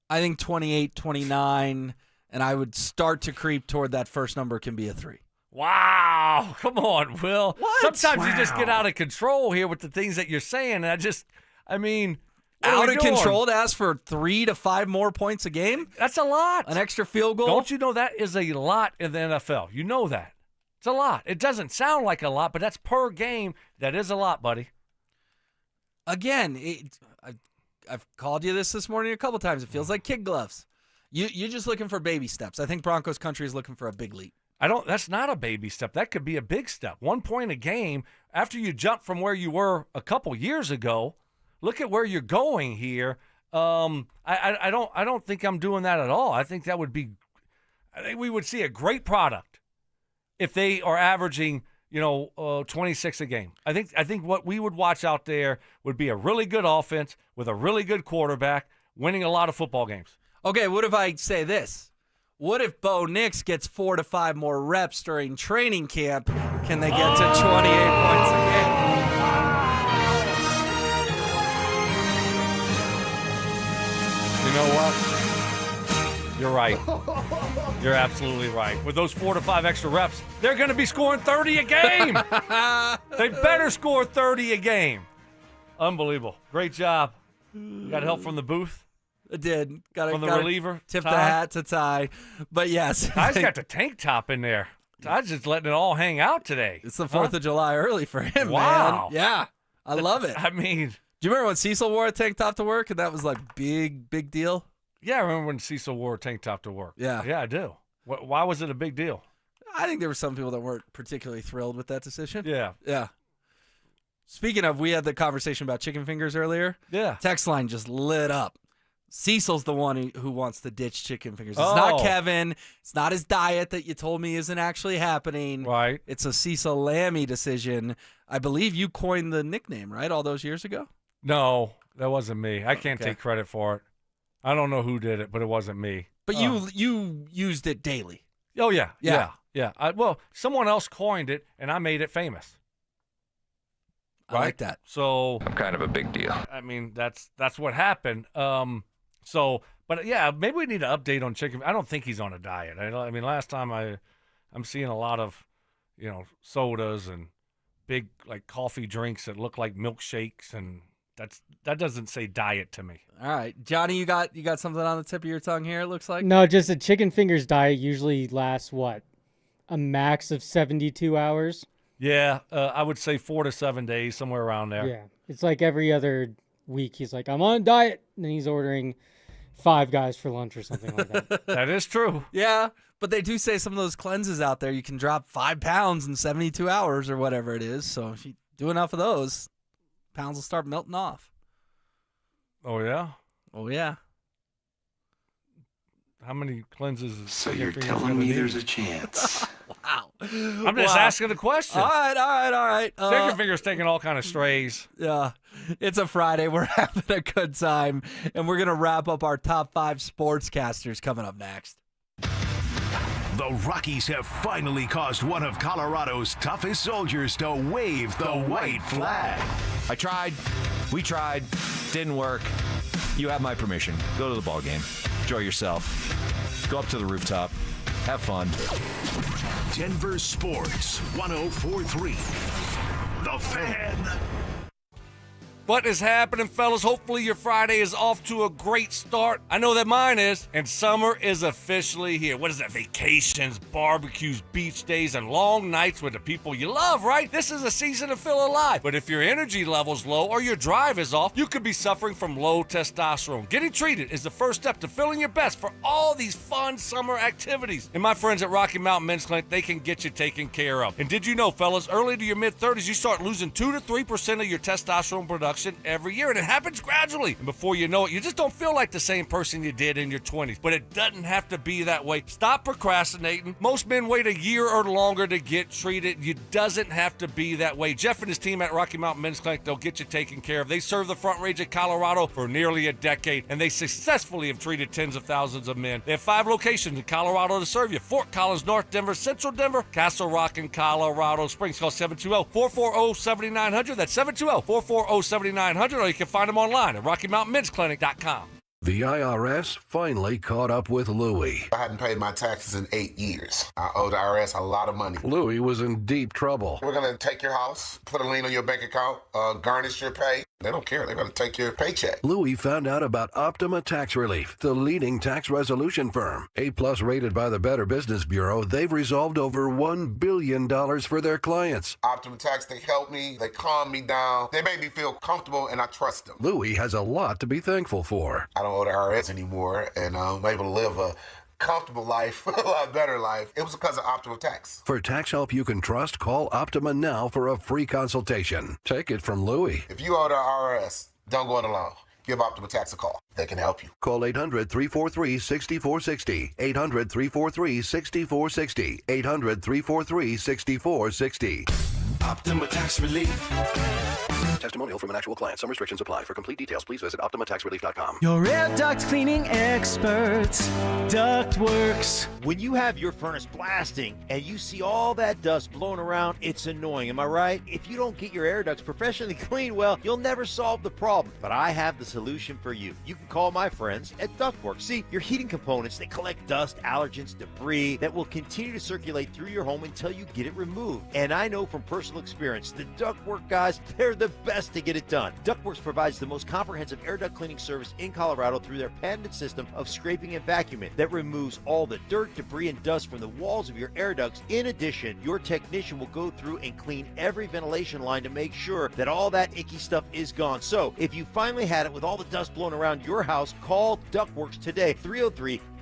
I think 28, 29, and I would start to creep toward that first number can be a 3. Wow. Come on, Will. What? Sometimes you just Wow. get out of control here with the things that you're saying. Out of control to ask for 3 to 5 more points a game? That's a lot. An extra field goal? Don't you know that is a lot in the NFL? You know that. It's a lot. It doesn't sound like a lot, but that's per game. That is a lot, buddy. Again, I've called you this morning a couple times. It feels like kid gloves. You're just looking for baby steps. I think Broncos country is looking for a big leap. That's not a baby step. That could be a big step. 1 point a game after you jump from where you were a couple years ago. Look at where you're going here. I don't think I'm doing that at all. I think we would see a great product if they are averaging, 26 a game. I think what we would watch out there would be a really good offense with a really good quarterback winning a lot of football games. Okay, what if I say this? What if Bo Nix gets 4 to 5 more reps during training camp? Can they get to 28 points a game? You know what? You're right. You're absolutely right. With those 4 to 5 extra reps, they're going to be scoring 30 a game. They better score 30 a game. Unbelievable. Great job. You got help from the booth? I did. Got from the reliever? Tip Ty? the hat to Ty. But yes. Ty's got the tank top in there. Ty's just letting it all hang out today. It's the 4th of July early for him, Wow. man. Yeah. I love it. I mean, do you remember when Cecil wore a tank top to work and that was like big deal? Yeah, I remember when Cecil wore a tank top to work. Yeah. Yeah, I do. Why was it a big deal? I think there were some people that weren't particularly thrilled with that decision. Yeah. Yeah. Speaking of, we had the conversation about chicken fingers earlier. Yeah. Text line just lit up. Cecil's the one who wants to ditch chicken fingers. It's not Kevin. It's not his diet that you told me isn't actually happening. Right. It's a Cecil Lammy decision. I believe you coined the nickname, right, all those years ago? No, that wasn't me. I can't take credit for it. I don't know who did it, but it wasn't me. But you used it daily. Oh, yeah. Well, someone else coined it, and I made it famous. I like that. So I'm kind of a big deal. I mean, that's what happened. But yeah, maybe we need an update on chicken. I don't think he's on a diet. I mean, last time I'm seeing a lot of, sodas and big like coffee drinks that look like milkshakes, and that doesn't say diet to me. All right, Johnny, you got something on the tip of your tongue here. It looks like no, just a chicken fingers diet usually lasts a max of 72 hours. Yeah, I would say 4 to 7 days, somewhere around there. Yeah, it's like every other week he's like, I'm on a diet, and then he's ordering 5 Guys for lunch or something like that. That is true. Yeah, but they do say some of those cleanses out there, you can drop 5 pounds in 72 hours or whatever it is. So if you do enough of those, pounds will start melting off. Oh, yeah? Oh, yeah. How many cleanses? So you're telling me there's a chance? Wow. I'm just asking the question. All right. Chicken fingers taking all kind of strays. Yeah. It's a Friday. We're having a good time. And we're going to wrap up our top 5 sportscasters coming up next. The Rockies have finally caused one of Colorado's toughest soldiers to wave the white flag. I tried. We tried. Didn't work. You have my permission. Go to the ball game. Enjoy yourself. Go up to the rooftop. Have fun. Denver Sports 104.3. The Fan. What is happening, fellas? Hopefully your Friday is off to a great start. I know that mine is, and summer is officially here. What is that? Vacations, barbecues, beach days, and long nights with the people you love, right? This is a season to feel alive. But if your energy level's low or your drive is off, you could be suffering from low testosterone. Getting treated is the first step to feeling your best for all these fun summer activities. And my friends at Rocky Mountain Men's Clinic, they can get you taken care of. And did you know, fellas, early to your mid-30s, you start losing 2 to 3% of your testosterone production every year, and it happens gradually. And before you know it, you just don't feel like the same person you did in your 20s. But it doesn't have to be that way. Stop procrastinating. Most men wait a year or longer to get treated. It doesn't have to be that way. Jeff and his team at Rocky Mountain Men's Clinic, they'll get you taken care of. They serve the Front Range of Colorado for nearly a decade, and they successfully have treated tens of thousands of men. They have 5 locations in Colorado to serve you: Fort Collins, North Denver, Central Denver, Castle Rock, and Colorado Springs. Call 720-440-7900. That's 720-440-7900. Or you can find them online at RockyMountainMen'sClinic.com. The IRS finally caught up with Louie. I hadn't paid my taxes in 8 years. I owe the IRS a lot of money. Louie was in deep trouble. We're going to take your house, put a lien on your bank account, garnish your pay. They don't care. They're going to take your paycheck. Louie found out about Optima Tax Relief, the leading tax resolution firm. A+ rated by the Better Business Bureau, they've resolved over $1 billion for their clients. Optima Tax, they helped me. They calmed me down. They made me feel comfortable, and I trust them. Louie has a lot to be thankful for. I don't owe the IRS anymore, and I'm able to live a comfortable life, a lot better life. It was because of Optima Tax. For tax help you can trust, call Optima now for a free consultation. Take it from Louie. If you owe the IRS, don't go it alone. Give Optima Tax a call. They can help you. Call 800-343-6460. 800-343-6460. 800-343-6460. Optima Tax Relief. Testimonial from an actual client. Some restrictions apply. For complete details, please visit OptimaTaxRelief.com. Your air duct cleaning experts, Ductworks. When you have your furnace blasting and you see all that dust blowing around, it's annoying, am I right? If you don't get your air ducts professionally cleaned, well, you'll never solve the problem. But I have the solution for you. You can call my friends at Ductworks. See, your heating components, they collect dust, allergens, debris that will continue to circulate through your home until you get it removed. And I know from personal experience, the Ductwork guys, they're the best to get it done. Ductworks provides the most comprehensive air duct cleaning service in Colorado through their patented system of scraping and vacuuming that removes all the dirt, debris, and dust from the walls of your air ducts. In addition, your technician will go through and clean every ventilation line to make sure that all that icky stuff is gone. So, if you finally had it with all the dust blowing around your house, call Ductworks today,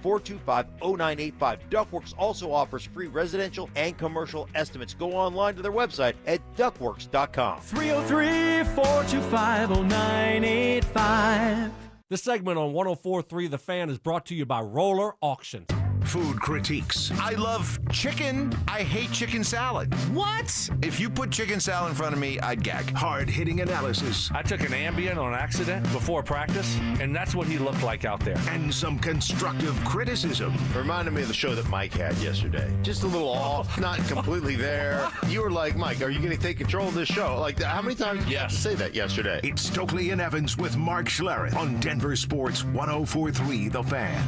425-0985. Ductworks also offers free residential and commercial estimates. Go online to their website at ductworks.com. 303-425-0985. This segment on 104.3 The Fan is brought to you by Roller Auction. Food critiques. I love chicken. I hate chicken salad. What? If you put chicken salad in front of me, I'd gag. Hard-hitting analysis. I took an Ambien on accident before practice, and that's what he looked like out there. And some constructive criticism. Reminded me of the show that Mike had yesterday. Just a little off, not completely there. You were like, Mike, are you going to take control of this show? Like, how many times did you have to say that yesterday? It's Stokely and Evans with Mark Schlereth on Denver Sports 104.3 The Fan.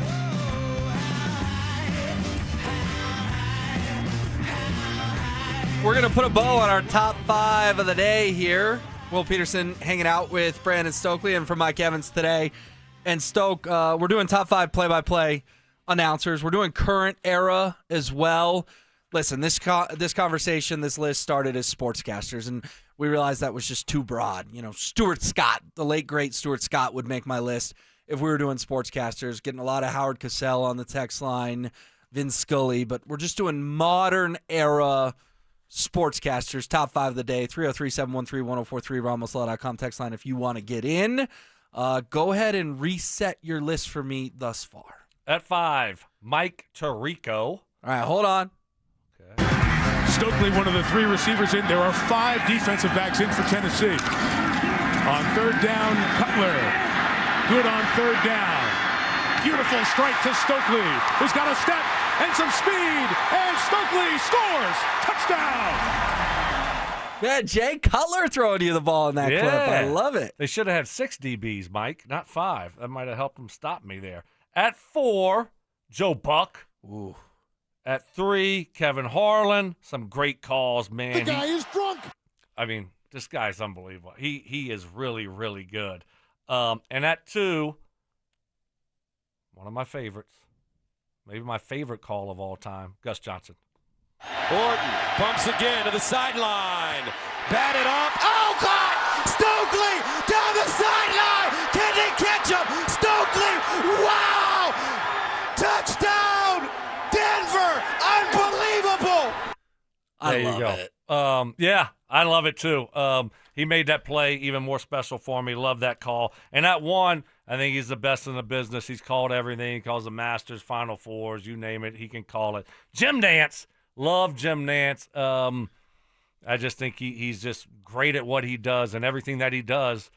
We're going to put a bow on our top 5 of the day here. Will Peterson hanging out with Brandon Stokely and for Mike Evans today. And Stoke, we're doing top 5 play-by-play announcers. We're doing current era as well. Listen, this conversation, this list started as sportscasters, and we realized that was just too broad. You know, Stuart Scott, the late, great Stuart Scott would make my list if we were doing sportscasters. Getting a lot of Howard Cosell on the text line, Vince Scully, but we're just doing modern era sportscasters, top 5 of the day. 303-713-1043, RamosLaw.com text line if you want to get in. Go ahead and reset your list for me thus far. At 5, Mike Tirico. All right, hold on. Stokely, one of the 3 receivers in. There are 5 defensive backs in for Tennessee. On third down, Cutler. Good on third down. Beautiful strike to Stokely, who's got a step and some speed, and Stokely scores! Touchdown! Yeah, Jay Cutler throwing you the ball in that clip. I love it. They should have had 6 DBs, Mike, not 5. That might have helped them stop me there. At 4, Joe Buck. Ooh. At 3, Kevin Harlan. Some great calls, man. The guy is drunk. I mean, this guy's unbelievable. He is really, really good. And at 2, one of my favorites, maybe my favorite call of all time, Gus Johnson. Orton bumps again to the sideline. Batted up. Oh, God! Stokely down the sideline. Can they catch him? Stokely! Wow! Touchdown! Denver! Unbelievable! There you go. Yeah, I love it too. He made that play even more special for me. Love that call. And that one, I think he's the best in the business. He's called everything. He calls the Masters, Final Fours, you name it. He can call it. Jim Nantz. Love Jim Nantz. I just think he's just great at what he does, and everything that he does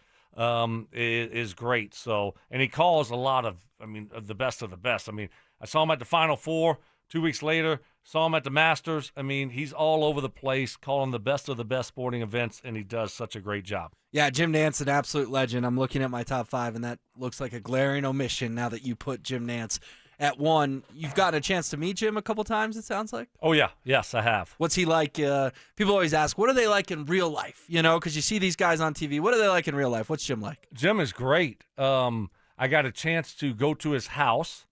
is great. So, and he calls a lot of the best of the best. I mean, I saw him at the Final Four 2 weeks later, saw him at the Masters. I mean, he's all over the place, calling the best of the best sporting events, and he does such a great job. Yeah, Jim Nantz, an absolute legend. I'm looking at my top 5, and that looks like a glaring omission now that you put Jim Nantz at 1. You've gotten a chance to meet Jim a couple times, it sounds like? Oh, yeah. Yes, I have. What's he like? People always ask, what are they like in real life? You know, because you see these guys on TV. What are they like in real life? What's Jim like? Jim is great. I got a chance to go to his house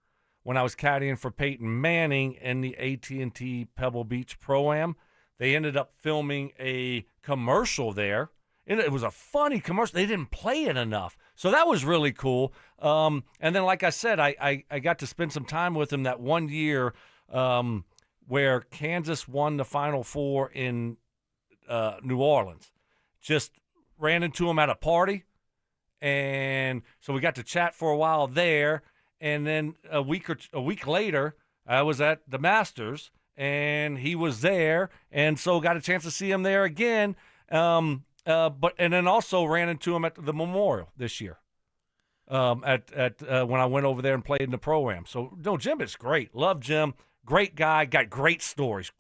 when I was caddying for Peyton Manning in the AT&T Pebble Beach Pro-Am. They ended up filming a commercial there, and it was a funny commercial. They didn't play it enough. So that was really cool. And then, like I said, I got to spend some time with him that one year where Kansas won the Final Four in New Orleans. Just ran into him at a party, and so we got to chat for a while there. And then a week later, I was at the Masters, and he was there, and so got a chance to see him there again. And then also ran into him at the Memorial this year. When I went over there and played in the Pro-Am. So no, Jim is great. Love Jim. Great guy. Got great stories.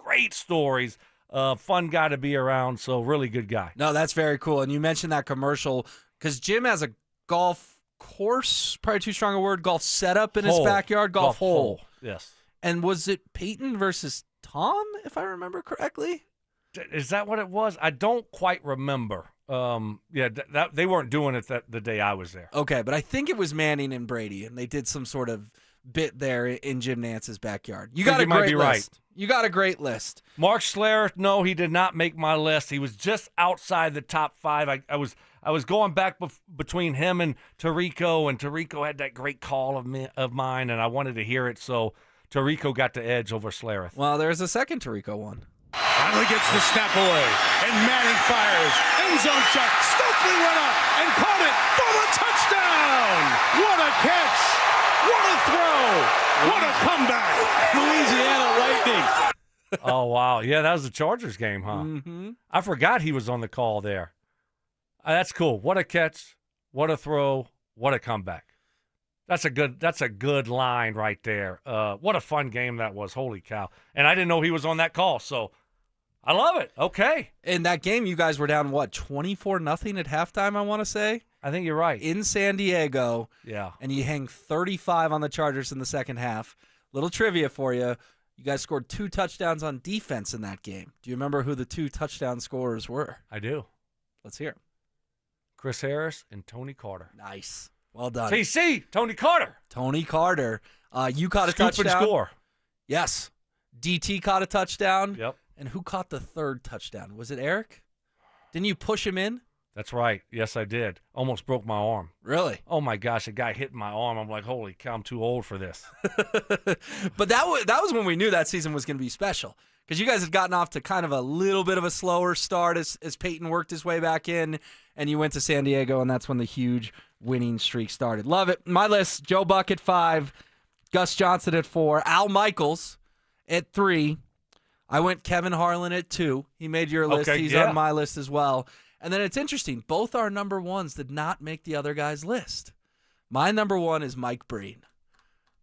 Fun guy to be around. So really good guy. No, that's very cool. And you mentioned that commercial because Jim has a golf course, probably too strong a word, golf setup in his backyard, golf hole. Yes. And was it Peyton versus Tom, if I remember correctly? Is that what it was? I don't quite remember. They weren't doing it the day I was there. Okay, but I think it was Manning and Brady, and they did some sort of bit there in Jim Nance's backyard. You Think got a you might great be list. right. You got a great list. Mark Schlereth, no, he did not make my list. He was just outside the top 5. I was going back between him and Tirico had that great call of mine, and I wanted to hear it, so Tirico got the edge over Schlereth. Well, there's a second Tirico one. Finally gets the snap away, and Manning fires. End zone shot. Stokely went up and caught it for the touchdown. What a catch. What a throw. What a comeback. Louisiana Lightning. Oh, wow. Yeah, that was the Chargers game, huh? Mm-hmm. I forgot he was on the call there. That's cool. What a catch. What a throw. What a comeback. That's a good line right there. What a fun game that was. Holy cow. And I didn't know he was on that call, so I love it. Okay. In that game, you guys were down, 24-0 at halftime, I want to say? I think you're right. In San Diego. Yeah. And you hang 35 on the Chargers in the second half. Little trivia for you. You guys scored 2 touchdowns on defense in that game. Do you remember who the 2 touchdown scorers were? I do. Let's hear it. Chris Harris and Tony Carter. Nice. Well done. TC, Tony Carter. Tony Carter. You caught a Scoop touchdown. and score. Yes. DT caught a touchdown. Yep. And who caught the 3rd touchdown? Was it Eric? Didn't you push him in? That's right. Yes, I did. Almost broke my arm. Really? Oh, my gosh. A guy hit my arm. I'm like, holy cow, I'm too old for this. But that was when we knew that season was going to be special. Because you guys had gotten off to kind of a little bit of a slower start as Peyton worked his way back in, and you went to San Diego, and that's when the huge winning streak started. Love it. My list, Joe Buck at 5, Gus Johnson at 4, Al Michaels at 3. I went Kevin Harlan at 2. He made your list. Okay, He's yeah. on my list as well. And then it's interesting. Both our number ones did not make the other guy's list. My number 1 is Mike Breen.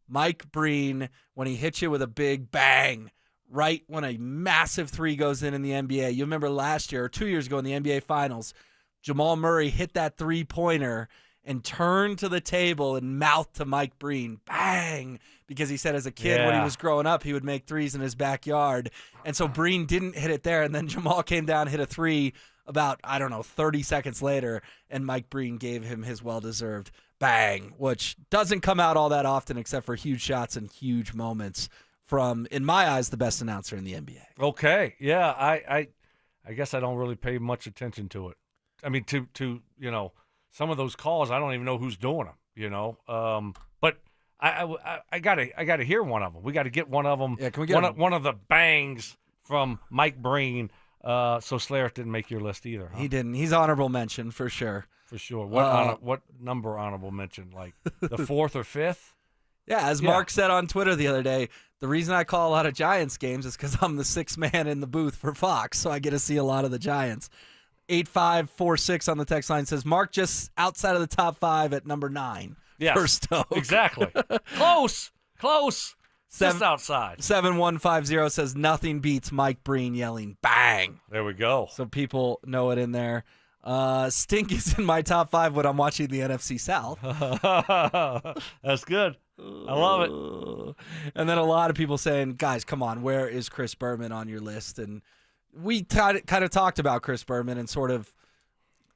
Mike Breen, when he hits you with a big bang, right when a massive 3 goes in the NBA. You remember last year or 2 years ago in the NBA Finals, Jamal Murray hit that 3-pointer and turned to the table and mouthed to Mike Breen, bang, because he said as a kid when he was growing up, he would make 3s in his backyard. And so Breen didn't hit it there, and then Jamal came down, hit a 3 about, 30 seconds later, and Mike Breen gave him his well-deserved bang, which doesn't come out all that often except for huge shots and huge moments from, in my eyes, the best announcer in the NBA. Okay. Yeah, I guess I don't really pay much attention to it. I mean, to some of those calls, I don't even know who's doing them, But I gotta hear one of them. We got to get one of them. Yeah, can we get one of the bangs from Mike Breen? So Schlereth didn't make your list either. Huh? He didn't. He's honorable mention for sure. For sure. What number honorable mention? Like the 4th or 5th? Yeah, as Mark said on Twitter the other day, the reason I call a lot of Giants games is because I'm the 6th man in the booth for Fox, so I get to see a lot of the Giants. 8546 on the text line says, Mark just outside of the top 5 at number 9 for Stoke. Exactly. Close. Just outside. 7150 says, nothing beats Mike Breen yelling, bang. There we go. So people know it in there. Stink is in my top 5 when I'm watching the NFC South. That's good. I love it. And then a lot of people saying, guys, come on, where is Chris Berman on your list? And we kind of talked about Chris Berman and sort of,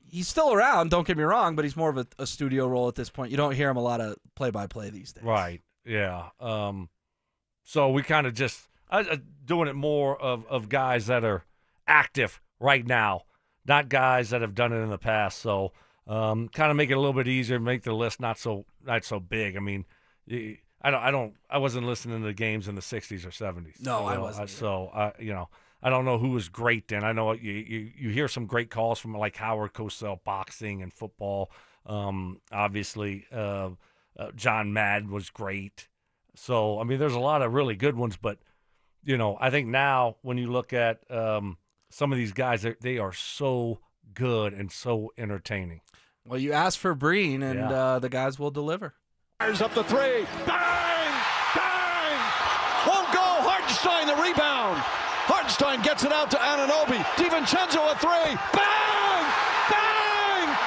he's still around, don't get me wrong, but he's more of a studio role at this point. You don't hear him a lot of play-by-play these days. Right, yeah. So we kind of just doing it more of guys that are active right now, not guys that have done it in the past. So kind of make it a little bit easier, make the list not so big. I mean, I wasn't listening to the games in the 60s or 70s. No, I wasn't. I don't know who was great then. I know you hear some great calls from like Howard Cosell, boxing and football. Obviously, John Madden was great. So, I mean, there's a lot of really good ones, but, I think now when you look at some of these guys, they are so good and so entertaining. Well, you asked for Breen, and the guys will deliver. Fires up the 3. Bang! Bang! Won't go. Hartenstein the rebound. Hartenstein gets it out to Anunoby. DiVincenzo a 3. Bang! Bang!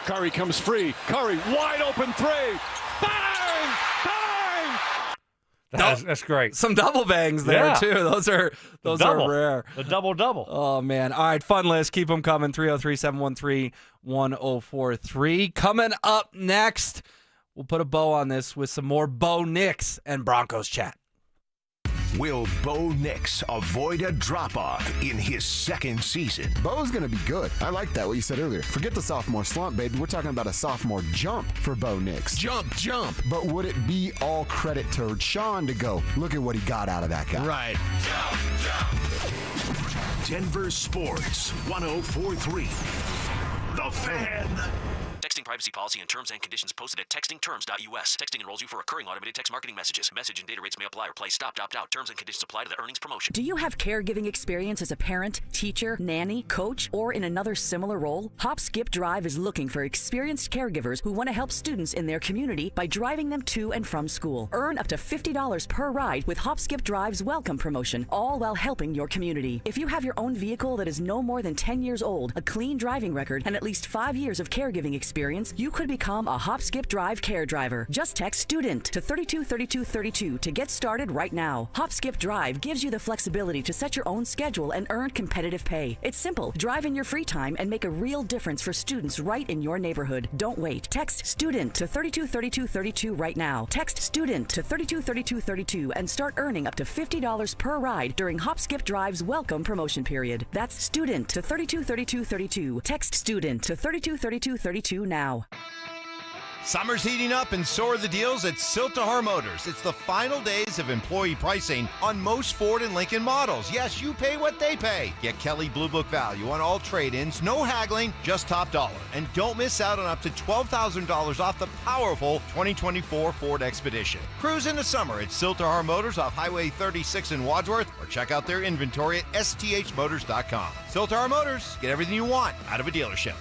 Curry comes free. Curry, wide open 3. Bang! Bang! That's great. Some double bangs there, too. Those are rare. The double-double. Oh, man. All right, fun list. Keep them coming. 303-713-1043. Coming up next, we'll put a bow on this with some more Bo Nix and Broncos chat. Will Bo Nix avoid a drop-off in his second season? Bo's going to be good. I like that, what you said earlier. Forget the sophomore slump, baby. We're talking about a sophomore jump for Bo Nix. Jump. But would it be all credit to Sean to go, look at what he got out of that guy? Right. Denver Sports 104.3. The Fan. Texting privacy policy and terms and conditions posted at textingterms.us. Texting enrolls you for recurring automated text marketing messages. Message and data rates may apply or play. Stop, opt out. Terms and conditions apply to the earnings promotion. Do you have caregiving experience as a parent, teacher, nanny, coach, or in another similar role? Hop Skip Drive is looking for experienced caregivers who want to help students in their community by driving them to and from school. Earn up to $50 per ride with Hop Skip Drive's welcome promotion, all while helping your community. If you have your own vehicle that is no more than 10 years old, a clean driving record, and at least 5 years of caregiving experience, you could become a Hop Skip Drive care driver. Just text STUDENT to 323232 to get started right now. Hop Skip Drive gives you the flexibility to set your own schedule and earn competitive pay. It's simple. Drive in your free time and make a real difference for students right in your neighborhood. Don't wait. Text STUDENT to 323232 right now. Text STUDENT to 323232 and start earning up to $50 per ride during Hop Skip Drive's welcome promotion period. That's STUDENT to 323232. Text STUDENT to 323232 now. Summer's heating up and so are the deals at Siltahar Motors. It's the final days of employee pricing on most Ford and Lincoln models. Yes, you pay what they pay. Get Kelly Blue Book value on all trade-ins, no haggling, just top dollar. And don't miss out on up to $12,000 off the powerful 2024 Ford Expedition. Cruise in the summer at Siltahar Motors off Highway 36 in Wadsworth, or check out their inventory at sthmotors.com. Siltahar Motors, get everything you want out of a dealership.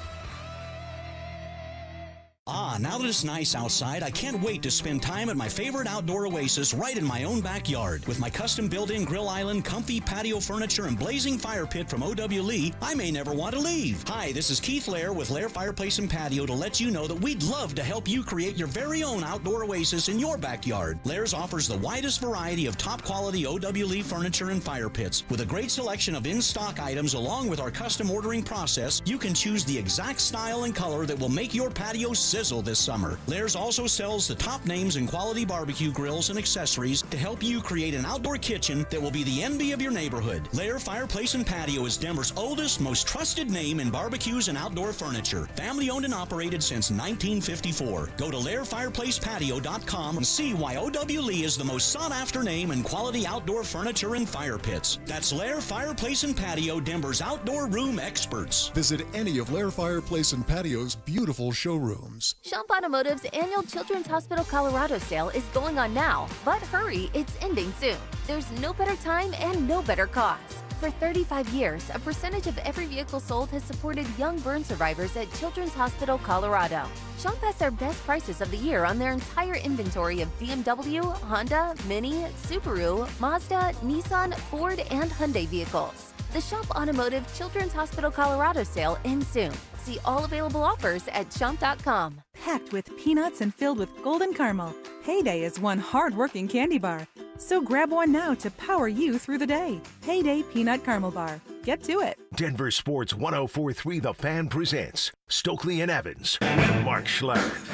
Now that it's nice outside, I can't wait to spend time at my favorite outdoor oasis right in my own backyard. With my custom built-in grill island, comfy patio furniture, and blazing fire pit from O.W. Lee, I may never want to leave. Hi, this is Keith Lair with Lair Fireplace and Patio to let you know that we'd love to help you create your very own outdoor oasis in your backyard. Lair's offers the widest variety of top-quality O.W. Lee furniture and fire pits. With a great selection of in-stock items along with our custom ordering process, you can choose the exact style and color that will make your patio sizzle this summer. Lair's also sells the top names in quality barbecue grills and accessories to help you create an outdoor kitchen that will be the envy of your neighborhood. Lair Fireplace and Patio is Denver's oldest, most trusted name in barbecues and outdoor furniture. Family owned and operated since 1954. Go to LairFireplacePatio.com and see why O.W. Lee is the most sought after name in quality outdoor furniture and fire pits. That's Lair Fireplace and Patio, Denver's outdoor room experts. Visit any of Lair Fireplace and Patio's beautiful showrooms. Schomp Automotive's annual Children's Hospital Colorado sale is going on now, but hurry, it's ending soon. There's no better time and no better cause. For 35 years, a percentage of every vehicle sold has supported young burn survivors at Children's Hospital Colorado. Schomp has their best prices of the year on their entire inventory of BMW, Honda, Mini, Subaru, Mazda, Nissan, Ford, and Hyundai vehicles. The Schomp Automotive Children's Hospital Colorado sale ends soon. See all available offers at Schomp.com. Packed with peanuts and filled with golden caramel, Payday is one hard-working candy bar. So grab one now to power you through the day. Payday Peanut Caramel Bar. Get to it. Denver Sports 104.3 The Fan presents Stokely and Evans with Mark Schlereth.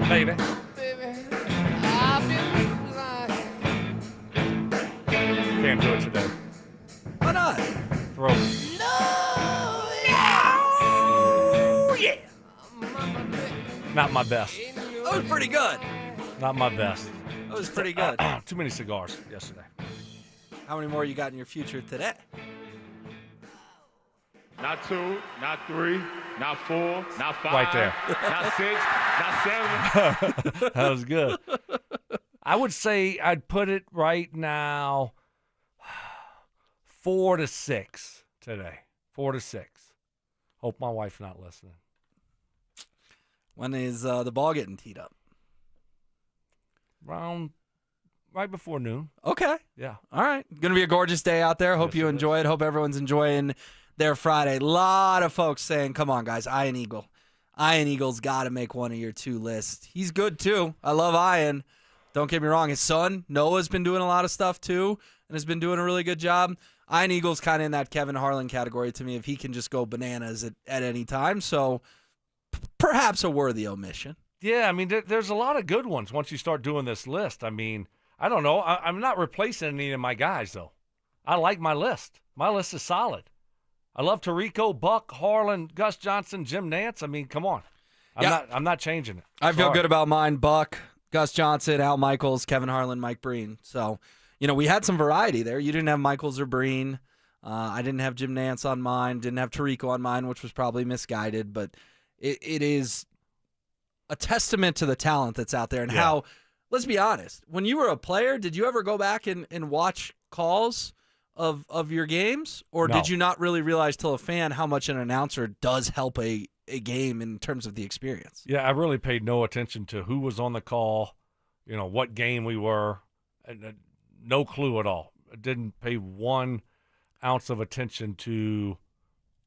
Baby. Can't do it today. Why not? Throw it. No, yeah. Not my best. That was pretty good. Not my best. That was pretty good. Too many cigars yesterday. How many more you got in your future today? Not 2, not 3, not 4, not 5. Right there. Not 6, not 7. That was good. I would say I'd put it right now 4 to 6 today. 4 to 6. Hope my wife's not listening. When is the ball getting teed up? Around right before noon. Okay. Yeah. All right. Going to be a gorgeous day out there. Hope you enjoy it. Hope everyone's enjoying their Friday. A lot of folks saying, come on, guys, Ian Eagle. Ian Eagle's got to make one of your 2 lists. He's good, too. I love Ian. Don't get me wrong. His son, Noah's been doing a lot of stuff, too, and has been doing a really good job. Ian Eagle's kind of in that Kevin Harlan category to me if he can just go bananas at any time. So perhaps a worthy omission. Yeah, I mean, there's a lot of good ones once you start doing this list. I mean, I don't know. I'm not replacing any of my guys, though. I like my list. My list is solid. I love Tirico, Buck, Harlan, Gus Johnson, Jim Nantz. I mean, come on. I'm not changing it. I feel good about mine. Buck, Gus Johnson, Al Michaels, Kevin Harlan, Mike Breen. So, we had some variety there. You didn't have Michaels or Breen. I didn't have Jim Nantz on mine. Didn't have Tirico on mine, which was probably misguided. But it is a testament to the talent that's out there and how, let's be honest, when you were a player, did you ever go back and watch calls of your games? Or did you not really realize till a fan how much an announcer does help a game in terms of the experience? Yeah, I really paid no attention to who was on the call, what game we were. No clue at all. I didn't pay 1 ounce of attention to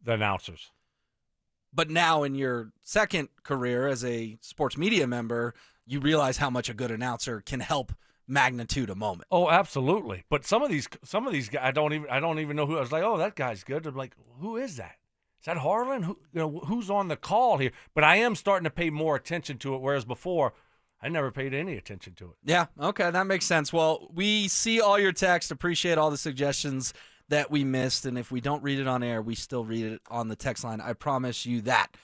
the announcers. But now in your second career as a sports media member, you realize how much a good announcer can help magnitude a moment. Oh, absolutely. But some of these guys, I don't even know who. I was like, oh, that guy's good. I'm like, who is that? Is that Harlan? Who's on the call here? But I am starting to pay more attention to it, whereas before I never paid any attention to it. Yeah, okay, that makes sense. Well, we see all your text, appreciate all the suggestions that we missed, and if we don't read it on air, we still read it on the text line. I promise you that.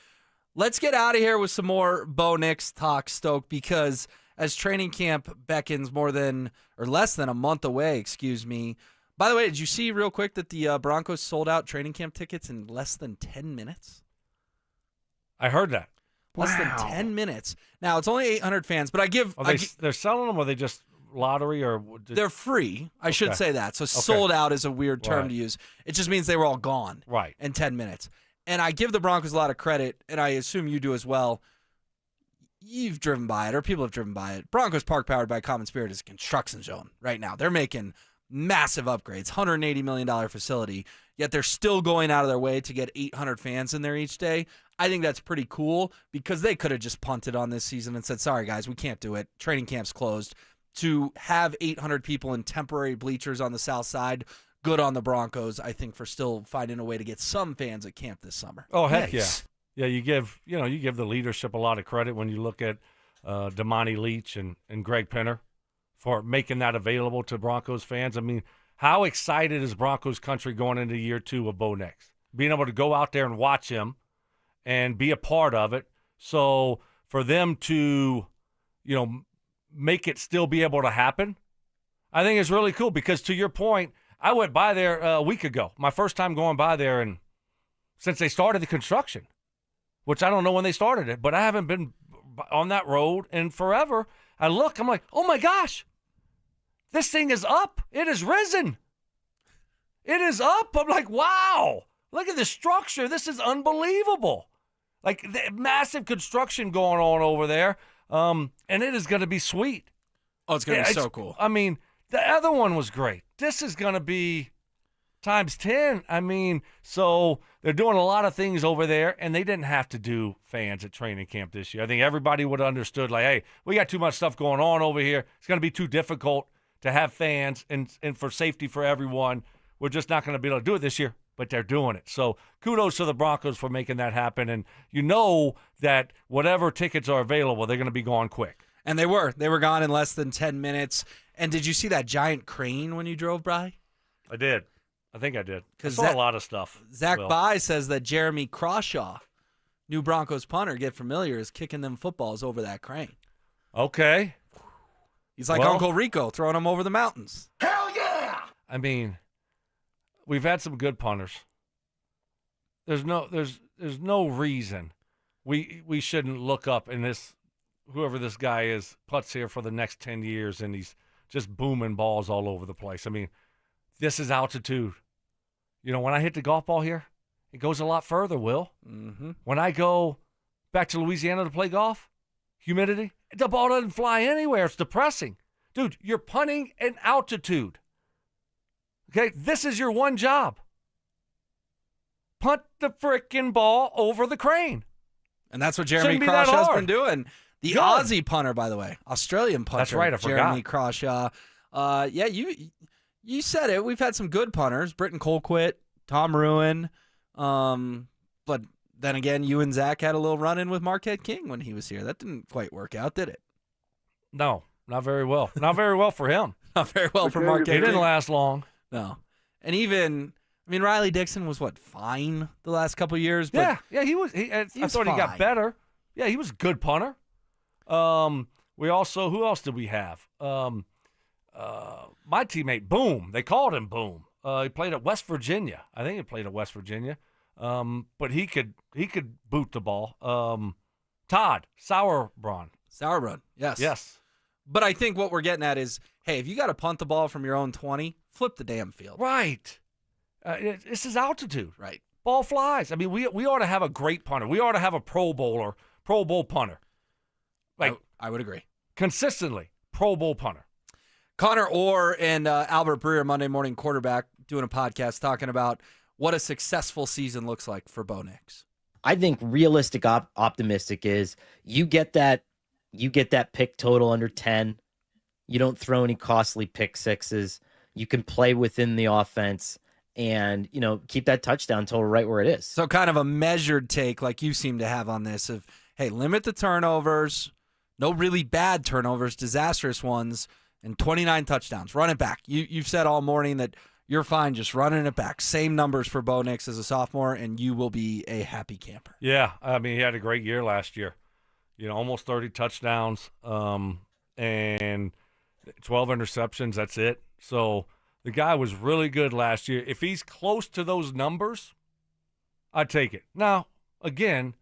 Let's get out of here with some more Bo Nix talk, Stoke, because as training camp beckons less than a month away, By the way, did you see real quick that the Broncos sold out training camp tickets in less than 10 minutes? I heard that. Less than 10 minutes. Now, it's only 800 fans, but they're selling them, or they just lottery, or they're free. I should say that. So sold out is a weird term to use. It just means they were all gone in 10 minutes. And I give the Broncos a lot of credit, and I assume you do as well. You've driven by it, or people have driven by it. Broncos Park, powered by Common Spirit, is a construction zone right now. They're making massive upgrades, $180 million facility, yet they're still going out of their way to get 800 fans in there each day. I think that's pretty cool because they could have just punted on this season and said, sorry, guys, we can't do it. Training camp's closed. To have 800 people in temporary bleachers on the south side, good on the Broncos, I think, for still finding a way to get some fans at camp this summer. Oh, heck yeah. Yeah, you give the leadership a lot of credit when you look at Damani Leach and Greg Penner for making that available to Broncos fans. I mean, how excited is Broncos country going into year 2 of Bo Nix? Being able to go out there and watch him and be a part of it. So for them to, make it still be able to happen, I think it's really cool because, to your point, I went by there a week ago. My first time going by there and since they started the construction, which I don't know when they started it, but I haven't been on that road in forever. I'm like, oh my gosh, this thing is up. It has risen. It is up. I'm like, wow, look at the structure. This is unbelievable. Like, massive construction going on over there. And it is going to be sweet. Oh, it's going to be so cool. I mean, the other one was great. This is going to be times 10. I mean, so they're doing a lot of things over there, and they didn't have to do fans at training camp this year. I think everybody would have understood, like, hey, we got too much stuff going on over here. It's going to be too difficult to have fans, and for safety for everyone, we're just not going to be able to do it this year. But they're doing it. So kudos to the Broncos for making that happen. And you know that whatever tickets are available, they're going to be gone quick. And they were. They were gone in less than 10 minutes. And did you see that giant crane when you drove by? I did. I think I did. I saw a lot of stuff. Zach Bai says that Jeremy Crawshaw, new Broncos punter, get familiar, is kicking them footballs over that crane. Okay. He's like Uncle Rico, throwing them over the mountains. Hell yeah! I mean, we've had some good punters. There's no reason we shouldn't look up and whoever this guy is putts here for the next 10 years and he's just booming balls all over the place. I mean, this is altitude. When I hit the golf ball here, it goes a lot further, Will. Mm-hmm. When I go back to Louisiana to play golf, humidity, the ball doesn't fly anywhere. It's depressing. Dude, you're punting in altitude. Okay, this is your one job. Punt the frickin' ball over the crane. And that's what Jeremy Crawshaw's been doing. The Aussie punter, by the way. Australian punter. That's right, I forgot. Jeremy Crawshaw. You said it. We've had some good punters. Britton Colquitt, Tom Ruin. But then again, you and Zach had a little run-in with Marquette King when he was here. That didn't quite work out, did it? No, not very well. Not very well for him. Not very well for Marquette King. He didn't last long. No. And even, Riley Dixon was, fine the last couple of years? But yeah, he was. I thought he got better. Yeah, he was a good punter. Who else did we have? My teammate, Boom. They called him Boom. He played at West Virginia. I think he played at West Virginia. But he could boot the ball. Todd Sauerbrunn. Sauerbrunn, yes. Yes. But I think what we're getting at is, hey, if you got to punt the ball from your own 20, flip the damn field. Right. This is altitude. Right. Ball flies. I mean, we ought to have a great punter. We ought to have a Pro Bowl punter. I would agree. Consistently, Pro Bowl punter. Connor Orr and Albert Breer, Monday Morning Quarterback, doing a podcast talking about what a successful season looks like for Bo Nix. I think realistic, optimistic is you get that pick total under 10. You don't throw any costly pick sixes. You can play within the offense and, keep that touchdown total right where it is. So kind of a measured take like you seem to have on this of, hey, limit the turnovers, no really bad turnovers, disastrous ones, and 29 touchdowns. Run it back. You've said all morning that you're fine just running it back. Same numbers for Bo Nix as a sophomore, and you will be a happy camper. Yeah, he had a great year last year. Almost 30 touchdowns and 12 interceptions. That's it. So the guy was really good last year. If he's close to those numbers, I'd take it. Now, again,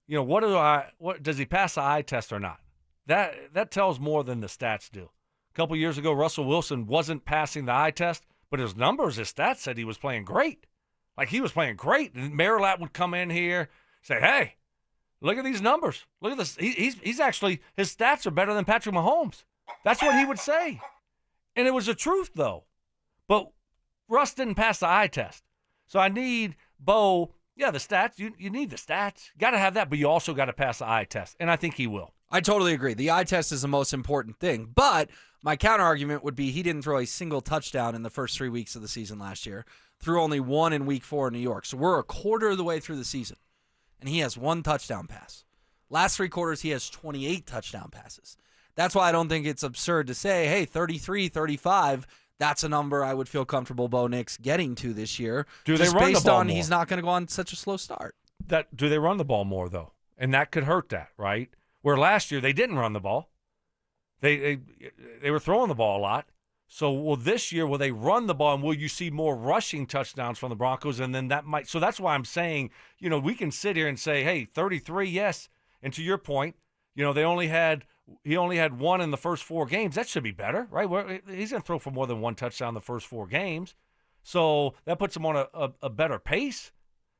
what does he pass the eye test or not? That tells more than the stats do. A couple years ago, Russell Wilson wasn't passing the eye test, but his numbers, his stats said he was playing great. He was playing great. And Marilat would come in here, say, hey, look at these numbers. Look at this. He's actually, his stats are better than Patrick Mahomes. That's what he would say. And it was the truth, though. But Russ didn't pass the eye test. So I need Bo. Yeah, the stats. You need the stats. Got to have that, but you also got to pass the eye test. And I think he will. I totally agree. The eye test is the most important thing. But my counter argument would be he didn't throw a single touchdown in the first 3 weeks of the season last year. Threw only one in week 4 in New York. So we're a quarter of the way through the season. And he has 1 touchdown pass. Last 3 quarters, he has 28 touchdown passes. That's why I don't think it's absurd to say, hey, 33, 35, that's a number I would feel comfortable Bo Nix getting to this year. Do they run based the ball on more? He's not going to go on such a slow start. Do they run the ball more, though? And that could hurt that, right? Where last year they didn't run the ball. They were throwing the ball a lot. So this year, will they run the ball, and will you see more rushing touchdowns from the Broncos? And then that might – so that's why I'm saying, we can sit here and say, hey, 33, yes. And to your point, he only had 1 in the first 4 games. That should be better, right? He's going to throw for more than 1 touchdown in the first 4 games. So that puts him on a better pace.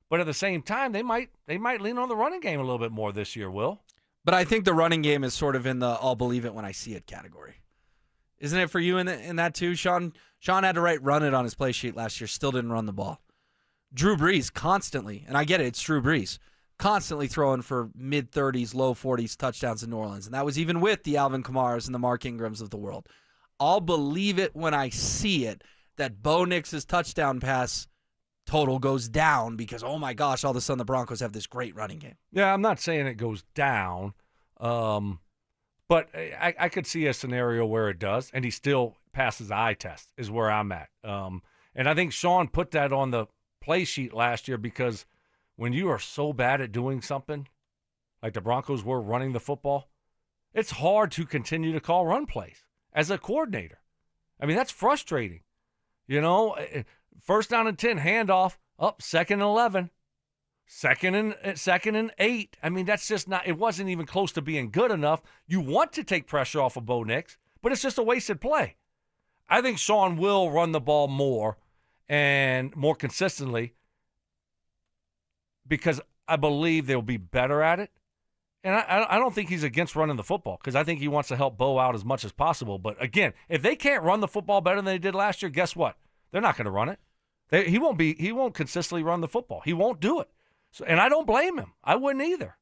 But at the same time, they might lean on the running game a little bit more this year, Will. But I think the running game is sort of in the I'll believe it when I see it category. Isn't it for you in that too? Sean had to write run it on his play sheet last year, still didn't run the ball. Drew Brees constantly, and I get it, it's Drew Brees, constantly throwing for mid-30s, low 40s touchdowns in New Orleans. And that was even with the Alvin Kamaras and the Mark Ingrams of the world. I'll believe it when I see it that Bo Nix's touchdown pass total goes down because, oh my gosh, all of a sudden the Broncos have this great running game. Yeah, I'm not saying it goes down, but I could see a scenario where it does, and he still passes the eye test is where I'm at. And I think Sean put that on the play sheet last year because when you are so bad at doing something, like the Broncos were running the football, it's hard to continue to call run plays as a coordinator. I mean, that's frustrating. First down and 10, handoff, up, 2nd and 11, second and 8. I mean, that's just not – it wasn't even close to being good enough. You want to take pressure off of Bo Nix, but it's just a wasted play. I think Sean will run the ball more and more consistently because I believe they'll be better at it. And I don't think he's against running the football because I think he wants to help Bo out as much as possible. But, again, if they can't run the football better than they did last year, guess what? They're not going to run it. He won't consistently run the football. He won't do it. So, and I don't blame him. I wouldn't either.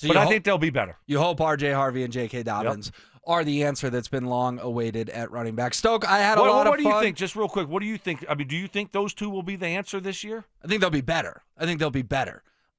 But I think they'll be better. You hope R.J. Harvey and J.K. Dobbins are the answer that's been long awaited at running back. Stoke, I had a lot of fun. What do you think? Just real quick, what do you think? I mean, do you think those two will be the answer this year? I think they'll be better.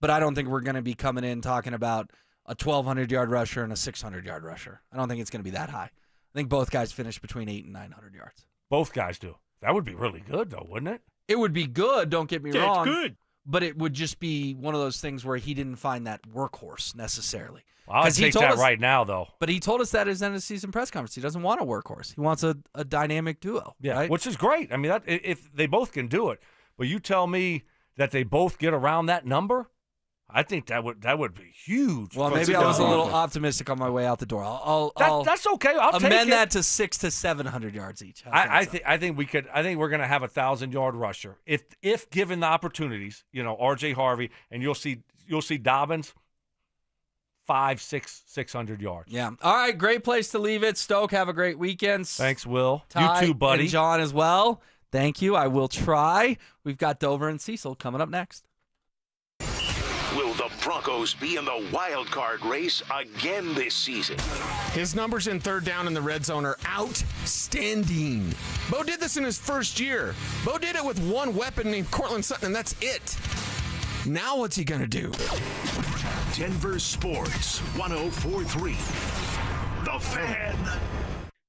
But I don't think we're going to be coming in talking about a 1,200-yard rusher and a 600-yard rusher. I don't think it's going to be that high. I think both guys finish between 800 and 900 yards. Both guys do. That would be really good, though, wouldn't it? It would be good, don't get me wrong. It's good. But it would just be one of those things where he didn't find that workhorse necessarily. Well, I'll take that right now, though. But he told us that at his end of season press conference. He doesn't want a workhorse. He wants a dynamic duo. Yeah, right? which is great. I mean, if they both can do it, but you tell me that they both get around that number, I think that would be huge. Well, maybe I was a little optimistic on my way out the door. That's okay. I'll take amend it. that to 600 to 700 yards each. I think we could. I think we're going to have a 1,000-yard rusher if given the opportunities. R.J. Harvey, and you'll see Dobbins 600 yards. Yeah. All right. Great place to leave it. Stoke, have a great weekend. Thanks, Will. Ty, you too, buddy. And John as well. Thank you. I will try. We've got Dover and Cecil coming up next. Will the Broncos be in the wild card race again this season? His numbers in third down in the red zone are outstanding. Bo did this in his first year. Bo did it with one weapon named Cortland Sutton, and that's it. Now what's he going to do? Denver Sports 104.3. The Fan.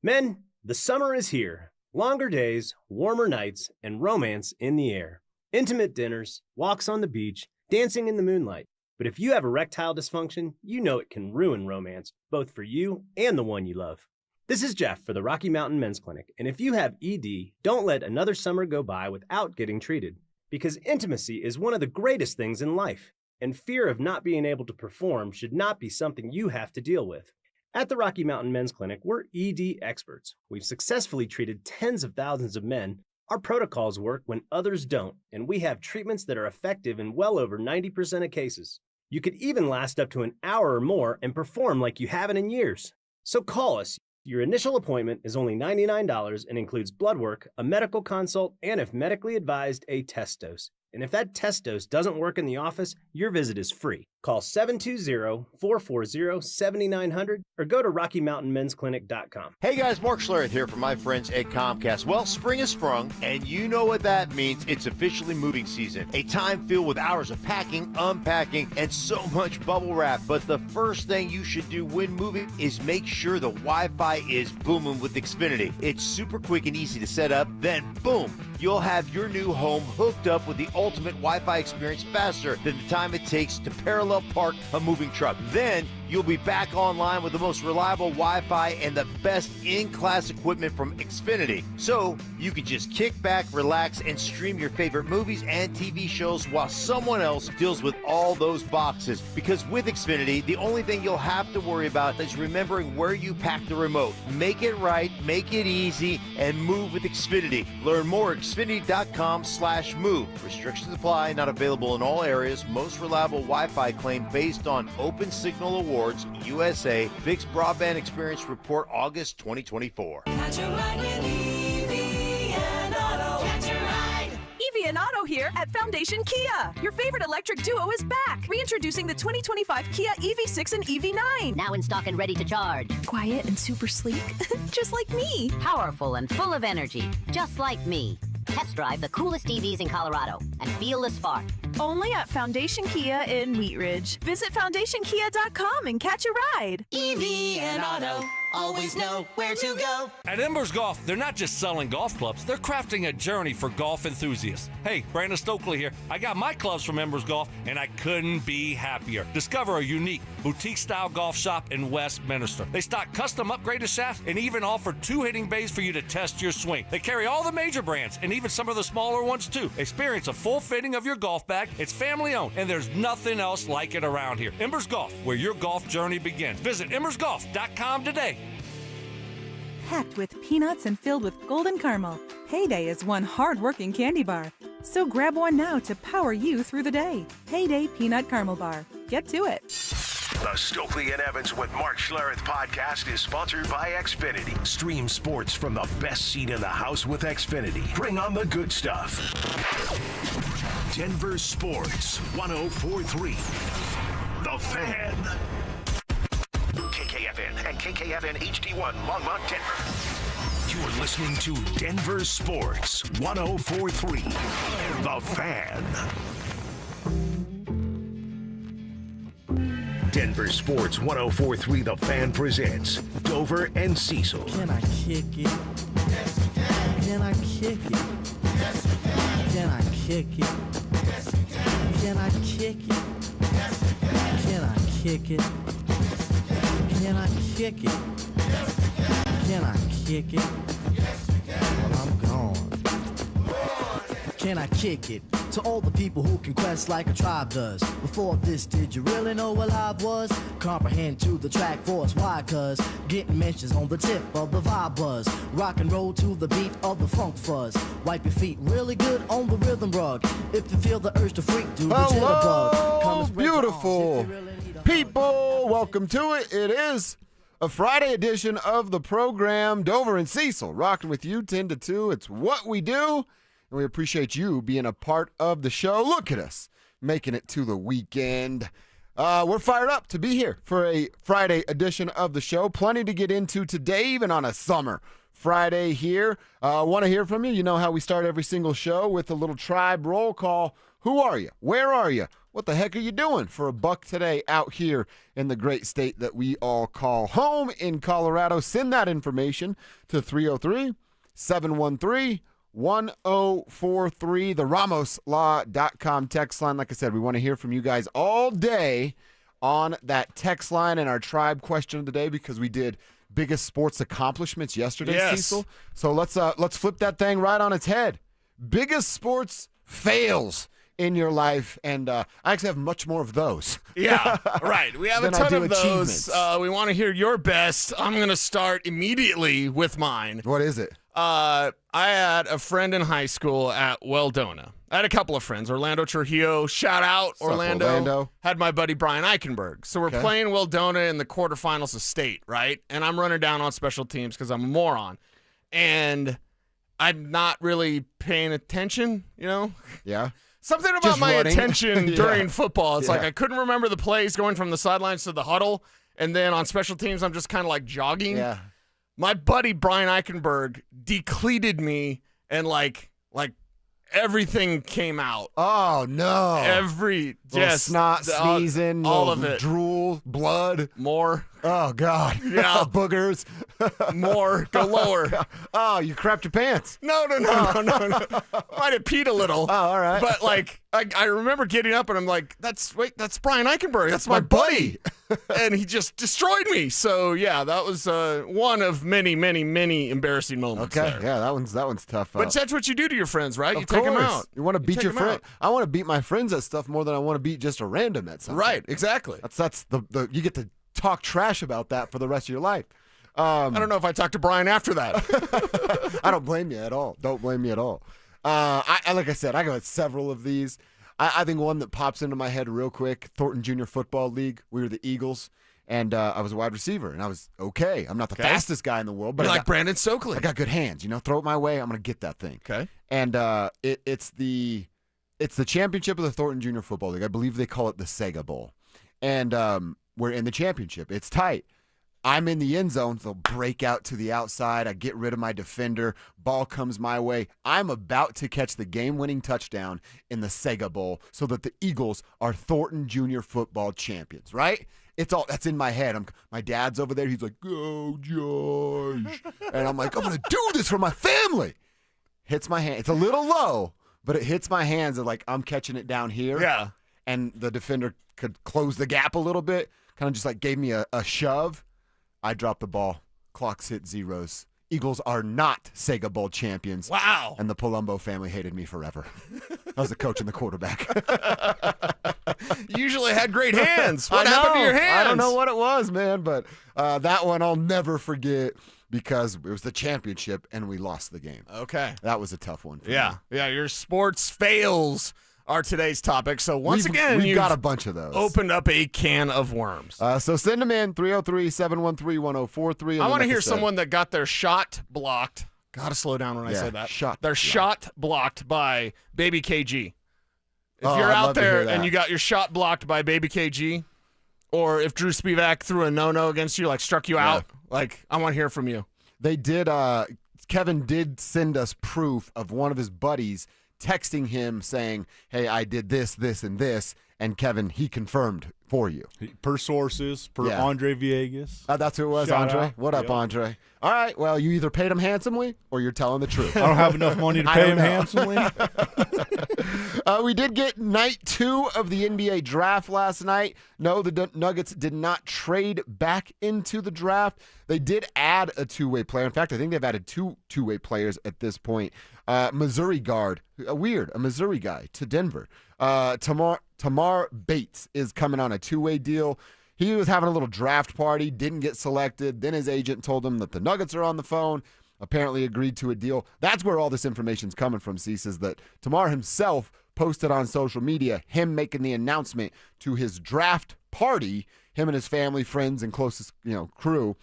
Men, the summer is here. Longer days, warmer nights, and romance in the air. Intimate dinners, walks on the beach, dancing in the moonlight. But if you have erectile dysfunction, you know it can ruin romance, both for you and the one you love. This is Jeff for the Rocky Mountain Men's Clinic, and if you have ED, don't let another summer go by without getting treated. Because intimacy is one of the greatest things in life, and fear of not being able to perform should not be something you have to deal with. At the Rocky Mountain Men's Clinic, we're ED experts. We've successfully treated tens of thousands of men. Our protocols work when others don't, and we have treatments that are effective in well over 90% of cases. You could even last up to an hour or more and perform like you haven't in years. So call us. Your initial appointment is only $99 and includes blood work, a medical consult, and if medically advised, a test dose. And if that test dose doesn't work in the office, your visit is free. Call 720-440-7900 or go to RockyMountainMen'sClinic.com. Hey guys, Mark Schlereth here from my friends at Comcast. Well, spring has sprung, and you know what that means. It's officially moving season. A time filled with hours of packing, unpacking, and so much bubble wrap. But the first thing you should do when moving is make sure the Wi-Fi is booming with Xfinity. It's super quick and easy to set up. Then, boom, you'll have your new home hooked up with the ultimate Wi-Fi experience faster than the time it takes to parallel park a moving truck. Then you'll be back online with the most reliable Wi-Fi and the best in-class equipment from Xfinity. So you can just kick back, relax, and stream your favorite movies and TV shows while someone else deals with all those boxes. Because with Xfinity, the only thing you'll have to worry about is remembering where you pack the remote. Make it right, make it easy, and move with Xfinity. Learn more at Xfinity.com/move. Restrictions apply, not available in all areas. Most reliable Wi-Fi claim based on Open Signal Awards, USA. Fixed Broadband Experience Report, August 2024. Evie and Otto here at Foundation Kia. Your favorite electric duo is back. Reintroducing the 2025 Kia EV6 and EV9. Now in stock and ready to charge. Quiet and super sleek, just like me. Powerful and full of energy, just like me. Test drive the coolest EVs in Colorado and feel the spark. Only at Foundation Kia in Wheat Ridge. Visit FoundationKia.com and catch a ride. EV and Auto, always know where to go. At Embers Golf, they're not just selling golf clubs, they're crafting a journey for golf enthusiasts. Hey, Brandon Stokely here. I got my clubs from Embers Golf, and I couldn't be happier. Discover a unique boutique-style golf shop in Westminster. They stock custom upgraded shafts and even offer 2 hitting bays for you to test your swing. They carry all the major brands and even some of the smaller ones too. Experience a full fitting of your golf bag. It's family owned, and there's nothing else like it around here. Embers Golf, where your golf journey begins. Visit embersgolf.com today. Packed with peanuts and filled with golden caramel, Payday is one hard-working candy bar. So grab one now to power you through the day. Payday Peanut Caramel Bar. Get to it. The Stokely and Evans with Mark Schlereth podcast is sponsored by Xfinity. Stream sports from the best seat in the house with Xfinity. Bring on the good stuff. Denver Sports 104.3. The Fan. KKFN and KKFN HD1 Longmont, Denver. You're listening to Denver Sports 104.3 The Fan. Denver Sports 104.3 The Fan presents Dover and Cecil. Can I kick it? Yes, you can. Can I kick it? Yes, you can. Can I kick it? Yes, you can. Can I kick it? Yes, you can. Can I kick it? Can I kick it? Yes, you can. Can I kick it? Yes, you can. Well, I'm gone. Can I kick it? To all the people who can quest like a tribe does. Before this, did you really know what live was? Comprehend to the track force, why? Cause getting mentions on the tip of the vibe buzz. Rock and roll to the beat of the funk fuzz. Wipe your feet really good on the rhythm rug. If you feel the urge to freak, do the jitterbug. Come and spread Beautiful people, welcome to it. It is a Friday edition of the program. Dover and Cecil rocking with you 10 to 2. It's what we do. And we appreciate you being a part of the show. Look at us making it to the weekend. We're fired up to be here for a Friday edition of the show. Plenty to get into today, even on a summer Friday here. Want to hear from you. You know how we start every single show with a little tribe roll call. Who are you? Where are you? What the heck are you doing for a buck today out here in the great state that we all call home in Colorado? Send that information to 303-713-1043, the RamosLaw.com text line. Like I said, we want to hear from you guys all day on that text line and our tribe question of the day because we did biggest sports accomplishments yesterday, Yes. Cecil. So let's flip that thing right on its head. Biggest sports fails in your life, and I actually have much more of those. Yeah, right. We have a Then I ton do of those. achievements. We want to hear your best. I'm going to start immediately with mine. What is it? I had a friend in high school at Weldona. I had a couple of friends. Orlando Trujillo, shout out What's up, Orlando. Orlando? Had my buddy Brian Eichenberg. So we're Okay. playing Weldona in the quarterfinals of state, right? And I'm running down on special teams because I'm a moron. And I'm not really paying attention, you know? Yeah. Something about Just my running. attention Yeah. during football. It's like Yeah. I couldn't remember the plays going from the sidelines to the huddle. And then on special teams, I'm just kind of like jogging. Yeah. My buddy Brian Eichenberg decleated me and like everything came out. Oh, no. Every Little just snot, sneezing, all little of it. Drool, blood. More. Oh, God. Yeah. Boogers. More. Go lower. Oh, you crapped your pants. No. Might have peed a little. Oh, all right. But like I remember getting up and I'm like, that's Brian Eichenberg. That's my buddy. And he just destroyed me. So yeah, that was one of many, many, many embarrassing moments. Okay. there. Yeah, that one's tough. But that's what you do to your friends, right? Of You take them course. out. You want to beat take your 'em friend. out. I want to beat my friends at stuff more than I want to beat just a random at something. Right, exactly. That's the you get to talk trash about that for the rest of your life. I don't know if I talked to Brian after that. I don't blame you at all. Don't blame me at all. I like I said, I got several of these. I think one that pops into my head real quick, Thornton Junior Football League. We were the Eagles, and I was a wide receiver, and I was okay. I'm not the fastest guy in the world, but You're I like got, Brandon Stokely. I got good hands. You know, throw it my way, I'm going to get that thing. Okay. And it's the championship of the Thornton Junior Football League. I believe they call it the Sega Bowl. And we're in the championship. It's tight. I'm in the end zone. They'll break out to the outside. I get rid of my defender. Ball comes my way. I'm about to catch the game-winning touchdown in the Sega Bowl so that the Eagles are Thornton Junior Football champions, right? That's in my head. My dad's over there. He's like, go, Josh. And I'm like, I'm going to do this for my family. Hits my hand. It's a little low, but it hits my hands. And like, I'm catching it down here. Yeah. And the defender could close the gap a little bit. Kind of just like gave me a shove. I dropped the ball. Clocks hit zeros. Eagles are not Sega Bowl champions. Wow. And the Palumbo family hated me forever. I was the coach and the quarterback. You usually had great hands. What I happened to know. your hands? I don't know what it was, man, but that one I'll never forget because it was the championship and we lost the game. Okay. That was a tough one for me. Yeah. Your sports fails are today's topic. So once again, we've you've got a bunch of those. opened up a can of worms. So send them in, 303-713-1043. I want to hear someone that got their shot blocked. Got to slow down when I say that. Their shot blocked by Baby KG. If you're I'd out love to hear there that. and you got your shot blocked by Baby KG, Or if Drew Spivak threw a no-no against you, like struck you out, like, I want to hear from you. They did, Kevin did send us proof of one of his buddies texting him saying, hey, I did this, this, and this. And Kevin, he confirmed for you. Per sources, per Andre Villegas. That's who it was, Shout Andre. out. What up, Yep. Andre? All right, well, you either paid him handsomely or you're telling the truth. I don't have enough money to pay him handsomely. We did get night 2 of the NBA draft last night. No, the Nuggets did not trade back into the draft. They did add a two-way player. In fact, I think they've added two-way players at this point. Missouri guard, a Missouri guy to Denver. Tamar Bates is coming on a two-way deal. He was having a little draft party, didn't get selected. Then his agent told him that the Nuggets are on the phone, apparently agreed to a deal. That's where all this information's coming from, Cease, is that Tamar himself posted on social media him making the announcement to his draft party, him and his family, friends, and closest crew.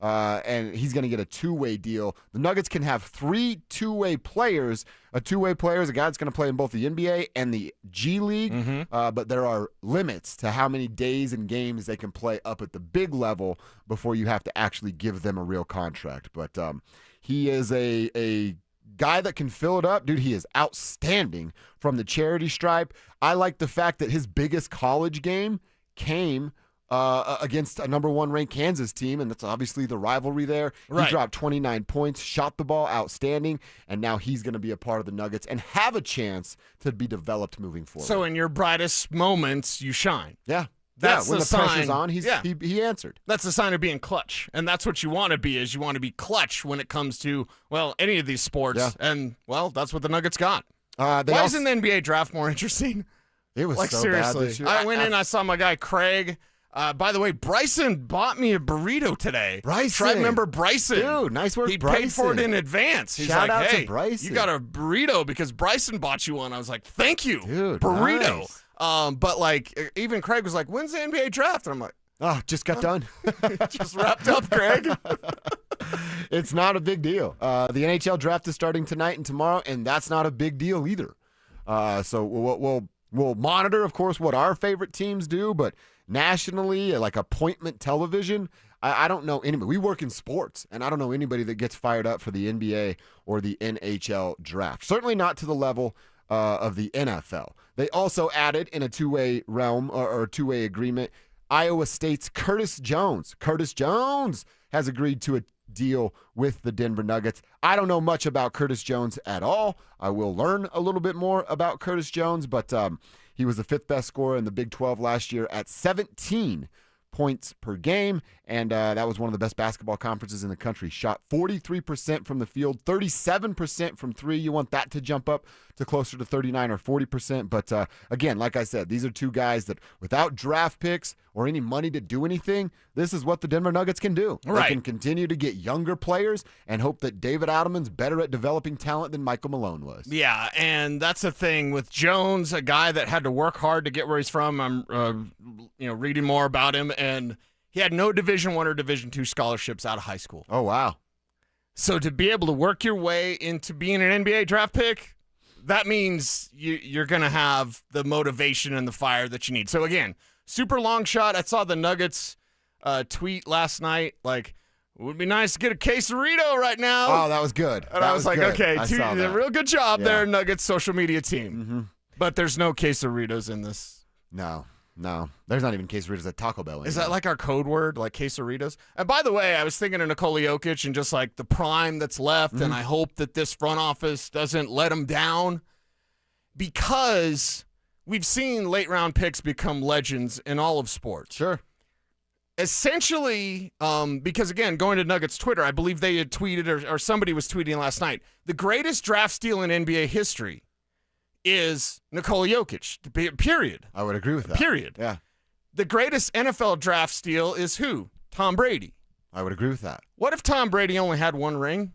And he's going to get a two-way deal. The Nuggets can have 3 two-way players. A two-way player is a guy that's going to play in both the NBA and the G League, but there are limits to how many days and games they can play up at the big level before you have to actually give them a real contract. But he is a guy that can fill it up. Dude, he is outstanding from the charity stripe. I like the fact that his biggest college game came against a number 1 ranked Kansas team, and that's obviously the rivalry there. Right. He dropped 29 points, shot the ball outstanding, and now he's going to be a part of the Nuggets and have a chance to be developed moving forward. So in your brightest moments, you shine. Yeah. That's when the the pressure's sign. on, he answered. That's the sign of being clutch. And that's what you want to be, is you want to be clutch when it comes to, well, any of these sports. Yeah. And, well, that's what the Nuggets got. Why isn't the NBA draft more interesting? It was like, so seriously. bad this year. I went in, I saw my guy Craig. By the way, Bryson bought me a burrito today. Bryson. Try to remember Bryson. Dude, nice work, He Bryson. paid for it in advance. He's Shout like, out to hey, Bryson. you got a burrito because Bryson bought you one. I was like, thank you, Dude, burrito. nice. But, like, even Craig was like, when's the NBA draft? And I'm like, oh, just got done. just wrapped up, Craig. It's not a big deal. The NHL draft is starting tonight and tomorrow, and that's not a big deal either. So we'll monitor, of course, what our favorite teams do, but nationally, like appointment television, I don't know anybody. We work in sports, and I don't know anybody that gets fired up for the NBA or the NHL draft. Certainly not to the level of the NFL. They also added in a two-way realm or two-way agreement, Iowa State's Curtis Jones. Curtis Jones has agreed to a deal with the Denver Nuggets. I don't know much about Curtis Jones at all. I will learn a little bit more about Curtis Jones, but he was the 5th best scorer in the Big 12 last year at 17 points per game, and that was one of the best basketball conferences in the country. Shot 43% from the field, 37% from 3. You want that to jump up to closer to 39 or 40%. But again, like I said, these are two guys that without draft picks or any money to do anything, this is what the Denver Nuggets can do. Right. They can continue to get younger players and hope that David Adelman's better at developing talent than Michael Malone was. Yeah, and that's the thing with Jones, a guy that had to work hard to get where he's from. I'm reading more about him, and he had no Division I or Division II scholarships out of high school. Oh, wow. So to be able to work your way into being an NBA draft pick, that means you're going to have the motivation and the fire that you need. So again, super long shot. I saw the Nuggets tweet last night, like, it would be nice to get a quesarito right now. Oh, that was good. And that I was like, good. okay, I saw a that. real good job Yeah. there, Nuggets social media team. Mm-hmm. But there's no quesaritos in this. No. There's not even quesadillas at Taco Bell anymore. Is that like our code word, like quesaritos? And by the way, I was thinking of Nikola Jokic and just like the prime that's left, and I hope that this front office doesn't let him down, because we've seen late round picks become legends in all of sports. Sure. Essentially, because again, going to Nuggets Twitter, I believe they had tweeted or somebody was tweeting last night, the greatest draft steal in NBA history is Nikola Jokic, period. I would agree with that. Period. Yeah. The greatest NFL draft steal is who? Tom Brady. I would agree with that. What if Tom Brady only had one ring?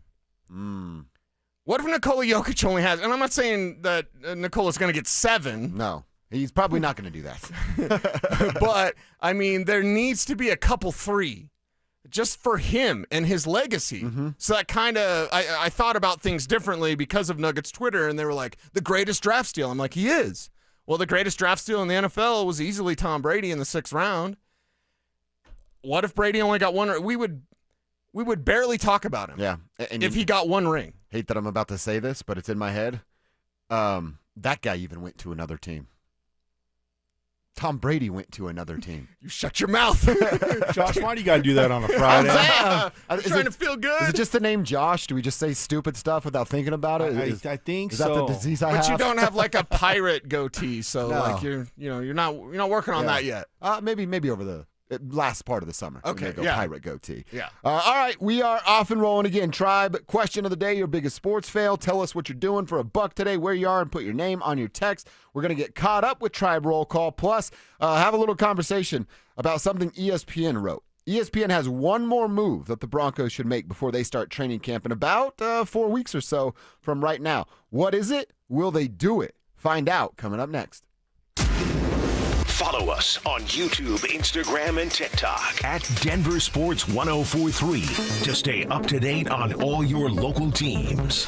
What if Nikola Jokic only has, and I'm not saying that Nikola's going to get 7. No, he's probably not going to do that. But, I mean, there needs to be a couple 3 just for him and his legacy. So that kind of, I thought about things differently because of Nuggets Twitter, and they were like, the greatest draft steal. I'm like, he is. Well, the greatest draft steal in the NFL was easily Tom Brady in the 6th round. what if Brady only got one ring? We would barely talk about him. Yeah. And if he got one ring. Hate that I'm about to say this, but it's in my head. That guy even went to another team. Tom Brady went to another team. You shut your mouth. Josh, why do you got to do that on a Friday? I'm trying to feel good. Is it just the name Josh? Do we just say stupid stuff without thinking about it? I think is so. Is that the disease I have? But you don't have like a pirate goatee, so No. like you're not working on that yet. Maybe over the last part of the summer. Okay, Go yeah. pirate goatee. Yeah. All right, we are off and rolling again. Tribe, question of the day, your biggest sports fail. Tell us what you're doing for $1 today, where you are, and put your name on your text. We're going to get caught up with Tribe Roll Call, plus have a little conversation about something ESPN wrote. ESPN has one more move that the Broncos should make before they start training camp in about 4 weeks or so from right now. What is it? Will they do it? Find out coming up next. Follow us on YouTube, Instagram, and TikTok at Denver Sports 1043 to stay up to date on all your local teams.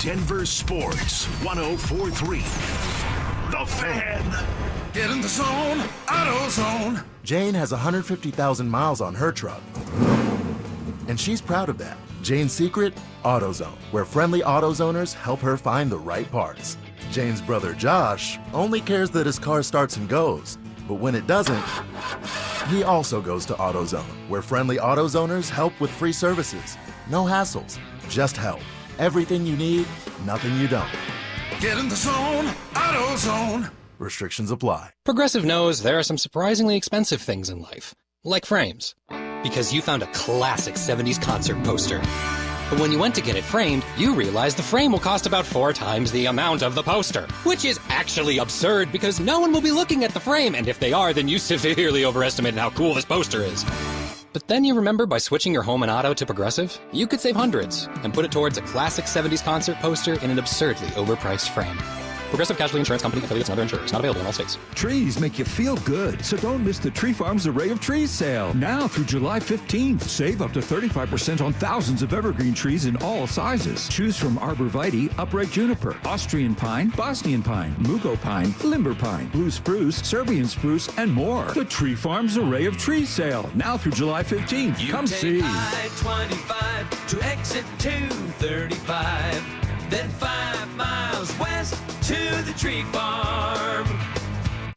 Denver Sports 1043. The Fan. Get in the zone, AutoZone. Jane has 150,000 miles on her truck, and she's proud of that. Jane's secret? AutoZone, where friendly AutoZoners help her find the right parts. Jane's brother Josh only cares that his car starts and goes, but when it doesn't, he also goes to AutoZone, where friendly AutoZoners help with free services. No hassles, just help. Everything you need, nothing you don't. Get in the zone, AutoZone. Restrictions apply. Progressive knows there are some surprisingly expensive things in life, like frames. Because you found a classic 70s concert poster. But when you went to get it framed, you realized the frame will cost about 4 times the amount of the poster. Which is actually absurd because no one will be looking at the frame, and if they are, then you severely overestimated how cool this poster is. But then you remember by switching your home and auto to Progressive, you could save hundreds and put it towards a classic 70s concert poster in an absurdly overpriced frame. Progressive Casualty Insurance Company, affiliates, and other insurers. Not available in all states. Trees make you feel good, so don't miss the Tree Farm's Array of Trees sale. Now through July 15th, save up to 35% on thousands of evergreen trees in all sizes. Choose from arborvitae, upright juniper, Austrian pine, Bosnian pine, mugo pine, limber pine, blue spruce, Serbian spruce, and more. The Tree Farm's Array of Trees sale. Now through July 15th. Come see. I-25 to exit 235, then 5 miles west to the Tree Farm.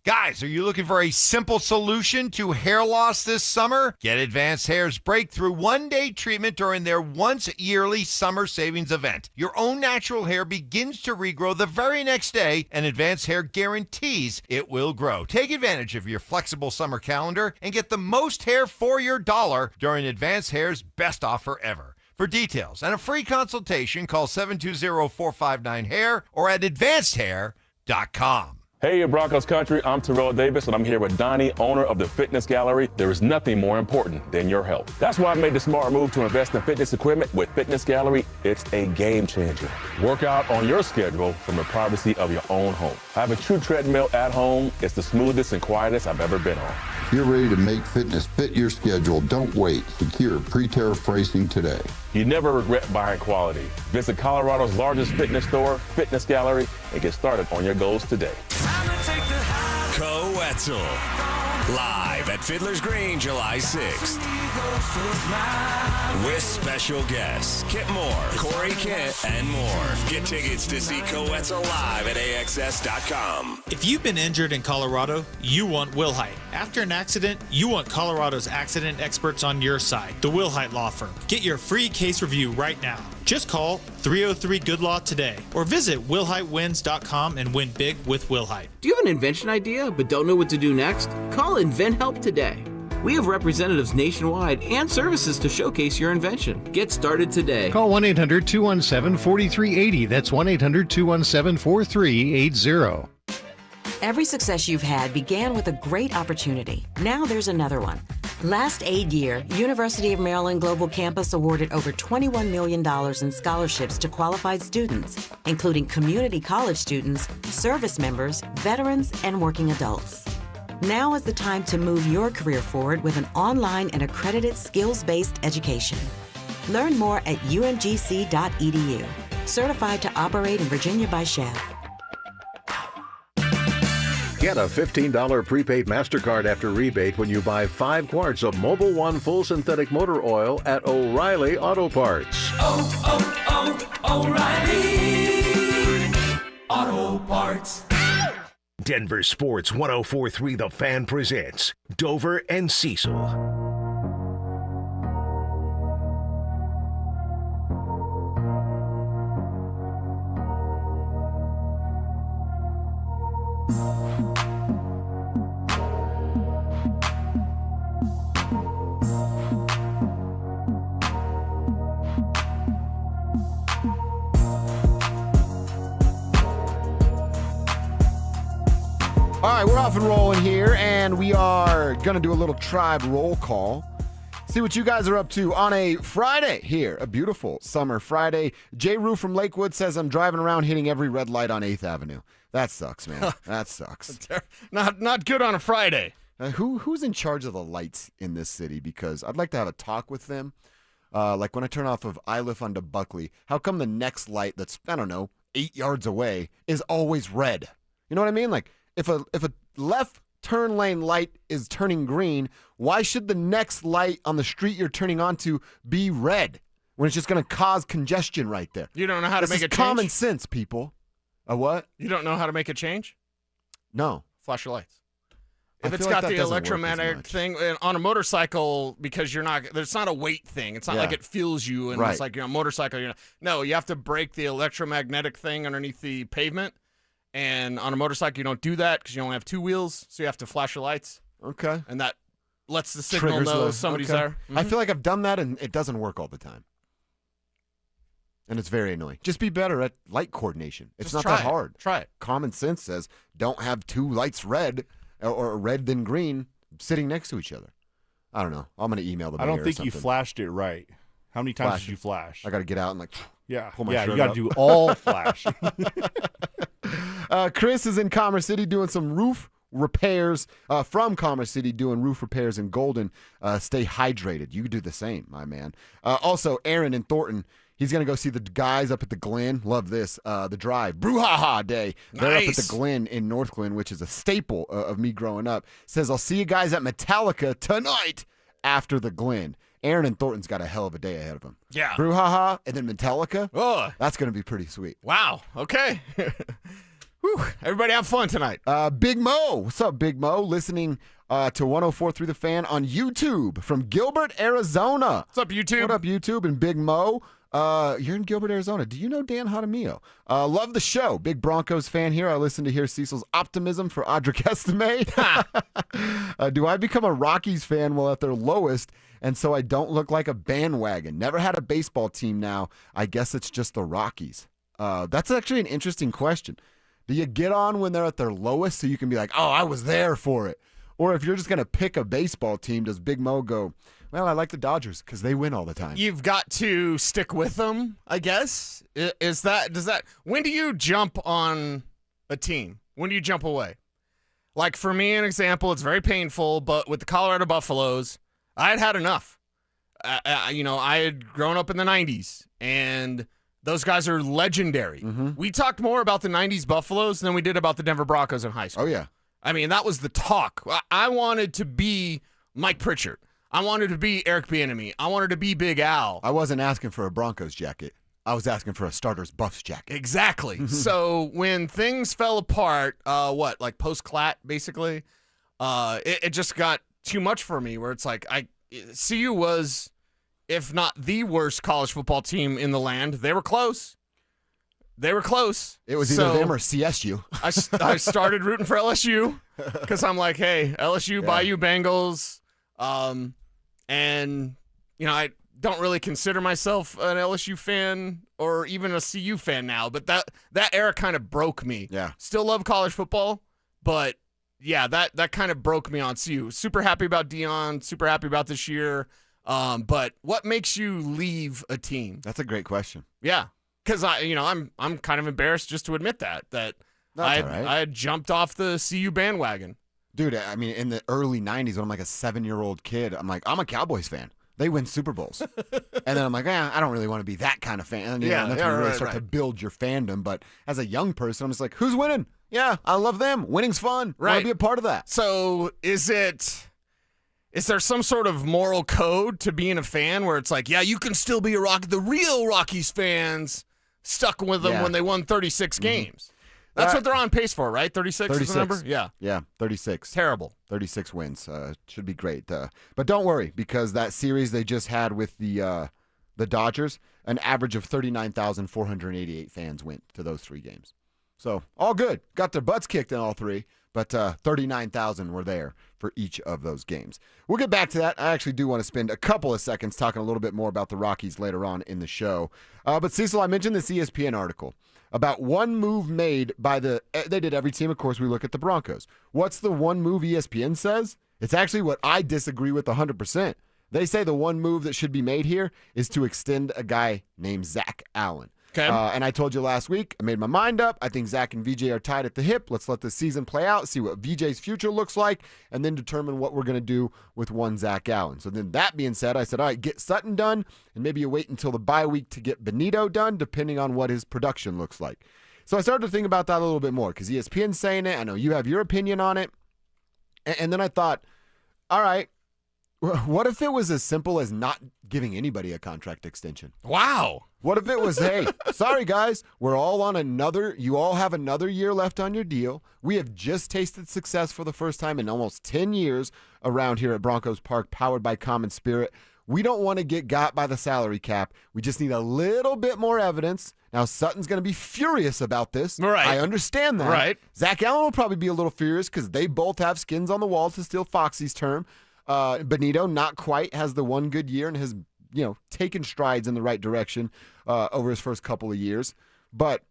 Guys, are you looking for a simple solution to hair loss this summer? Get Advanced Hair's breakthrough one-day treatment during their once-yearly summer savings event. Your own natural hair begins to regrow the very next day, and Advanced Hair guarantees it will grow. Take advantage of your flexible summer calendar and get the most hair for your dollar during Advanced Hair's best offer ever. For details and a free consultation, call 720-459-HAIR or at advancedhair.com. Hey, Broncos country, I'm Terrell Davis, and I'm here with Donnie, owner of the Fitness Gallery. There is nothing more important than your health. That's why I made the smart move to invest in fitness equipment with Fitness Gallery. It's a game changer. Work out on your schedule from the privacy of your own home. I have a true treadmill at home. It's the smoothest and quietest I've ever been on. You're ready to make fitness fit your schedule. Don't wait. Secure pre-tariff pricing today. You never regret buying quality. Visit Colorado's largest fitness store, Fitness Gallery, and get started on your goals today. Co-Etzel. Live at Fiddler's Green, July 6th. With special guests, Kip Moore, Corey Kent, and more. Get tickets to see Co-Etzel live at AXS.com. If you've been injured in Colorado, you want Wilhite. After an accident, you want Colorado's accident experts on your side, the Wilhite Law Firm. Get your free case review right now. Just call 303-GOOD-LAW today or visit WilhiteWins.com and win big with Wilhite. Do you have an invention idea but don't know what to do next? Call InventHelp today. We have representatives nationwide and services to showcase your invention. Get started today. Call 1-800-217-4380. That's 1-800-217-4380. Every success you've had began with a great opportunity. Now there's another one. Last aid year, University of Maryland Global Campus awarded over $21 million in scholarships to qualified students, including community college students, service members, veterans, and working adults. Now is the time to move your career forward with an online and accredited skills-based education. Learn more at umgc.edu. Certified to operate in Virginia by Chev. Get a $15 prepaid MasterCard after rebate when you buy 5 quarts of Mobil 1 full synthetic motor oil at O'Reilly Auto Parts. O'Reilly Auto Parts. Denver Sports 104.3 The Fan presents Dover and Cecil. All right, we're off and rolling here, and we are going to do a little tribe roll call. See what you guys are up to on a Friday here, a beautiful summer Friday. J. Rue from Lakewood says, I'm driving around hitting every red light on 8th Avenue. That sucks, man. That sucks. Not good on a Friday. Who's in charge of the lights in this city? Because I'd like to have a talk with them. Like when I turn off of Iliff onto Buckley, how come the next light that's, 8 yards away is always red? You know what I mean? Like, if a left turn lane light is turning green, why should the next light on the street you're turning onto be red when it's just going to cause congestion right there? You don't know how to make a change? Common sense, people. A what? You don't know how to make a change? No. Flash your lights. I If it's feel like got that the doesn't work as electromagnetic much. thing on a motorcycle, because it's not a weight thing. It's not Yeah. like it fuels you and Right. it's like motorcycle. No, you have to break the electromagnetic thing underneath the pavement. And on a motorcycle, you don't do that because you only have 2 wheels, so you have to flash your lights. Okay. And that lets the signal Triggers know the- somebody's okay. there. I feel like I've done that and it doesn't work all the time. And it's very annoying. Just be better at light coordination. It's Just not that try it. hard. Try it. Common sense says don't have 2 lights red or red then green sitting next to each other. I don't know. I'm going to email the I mayor don't or think you something. flashed it right. How many times Flash. did you flash? I got to get out and pull my yeah, shirt you got to up. do all flash. Chris is in Commerce City doing some roof repairs from Commerce City, doing roof repairs in Golden. Stay hydrated. You do the same, my man. Also, Aaron in Thornton. He's going to go see the guys up at the Glen. Love this. The Drive. Brouhaha Day. They're up at the Nice. Glen in North Glen, which is a staple of me growing up. Says, I'll see you guys at Metallica tonight after the Glen. Aaron and Thornton's got a hell of a day ahead of him. Yeah. Brouhaha and then Metallica. Oh. That's going to be pretty sweet. Wow. Okay. Whew. Everybody have fun tonight. Big Mo. What's up, Big Mo? Listening to 104.3 The Fan on YouTube from Gilbert, Arizona. What's up, YouTube? What up, YouTube? And Big Mo, you're in Gilbert, Arizona. Do you know Dan Jaramillo? Love the show. Big Broncos fan here. I listen to hear Cecil's optimism for Audric Estime. Do I become a Rockies fan while at their lowest, and so I don't look like a bandwagon? Never had a baseball team now. I guess it's just the Rockies. That's actually an interesting question. Do you get on when they're at their lowest so you can be like, oh, I was there for it? Or if you're just going to pick a baseball team, does Big Mo go, well, I like the Dodgers because they win all the time? You've got to stick with them, I guess. When do you jump on a team? When do you jump away? Like for me, an example, it's very painful, but with the Colorado Buffaloes, I had had enough. I had grown up in the 90s, and those guys are legendary. We talked more about the 90s Buffaloes than we did about the Denver Broncos in high school. Oh, yeah. I mean, that was the talk. I wanted to be Mike Pritchard. I wanted to be Eric Bieniemy. I wanted to be Big Al. I wasn't asking for a Broncos jacket. I was asking for a starter's Buffs jacket. Exactly. So when things fell apart, like post-Clat, basically, it just got too much for me where it's like CU was, if not the worst college football team in the land. They were close. It was either them or CSU. I started rooting for LSU because I'm like, hey, LSU, Bayou Bengals. And, I don't really consider myself an LSU fan or even a CU fan now, but that era kind of broke me. Yeah. Still love college football, but yeah, that kind of broke me on CU. Super happy about Deion, super happy about this year. But what makes you leave a team? That's a great question. Yeah. Because I'm kind of embarrassed just to admit that That's all right. I had jumped off the CU bandwagon. Dude, I mean, in the early 90s when I'm like a 7-year-old kid, I'm like, I'm a Cowboys fan. They win Super Bowls. And then I'm like, I don't really want to be that kind of fan. And, that's when you really start to build your fandom. But as a young person, I'm just like, who's winning? Yeah, I love them. Winning's fun. I want to be a part of that. So is there some sort of moral code to being a fan where it's like, yeah, you can still be a Rocky. The real Rockies fans stuck with them when they won 36 games. That's what they're on pace for, right? 36 is the number? Yeah. Yeah, 36. Terrible. 36 wins. Should be great. But don't worry, because that series they just had with the Dodgers, an average of 39,488 fans went to those 3 games. So all good. Got their butts kicked in all 3, but 39,000 were there for each of those games. We'll get back to that. I actually do want to spend a couple of seconds talking a little bit more about the Rockies later on in the show. But Cecil, I mentioned this ESPN article about one move made by they did every team. Of course, we look at the Broncos. What's the one move ESPN says? It's actually what I disagree with 100%. They say the one move that should be made here is to extend a guy named Zach Allen. Okay. And I told you last week, I made my mind up. I think Zach and VJ are tied at the hip. Let's let the season play out, see what VJ's future looks like, and then determine what we're going to do with one Zach Allen. So then that being said, I said, all right, get Sutton done, and maybe you wait until the bye week to get Benito done, depending on what his production looks like. So I started to think about that a little bit more, because ESPN's saying it. I know you have your opinion on it. And then I thought, all right, what if it was as simple as not giving anybody a contract extension? Wow. What if it was, hey, sorry guys, we're all on you all have another year left on your deal. We have just tasted success for the first time in almost 10 years around here at Broncos Park, powered by Common Spirit. We don't want to get got by the salary cap. We just need a little bit more evidence. Now, Sutton's going to be furious about this. Right. I understand that. Right. Zach Allen will probably be a little furious because they both have skins on the wall, to steal Foxy's term. Benito, not quite, has the one good year and has, taken strides in the right direction over his first couple of years. But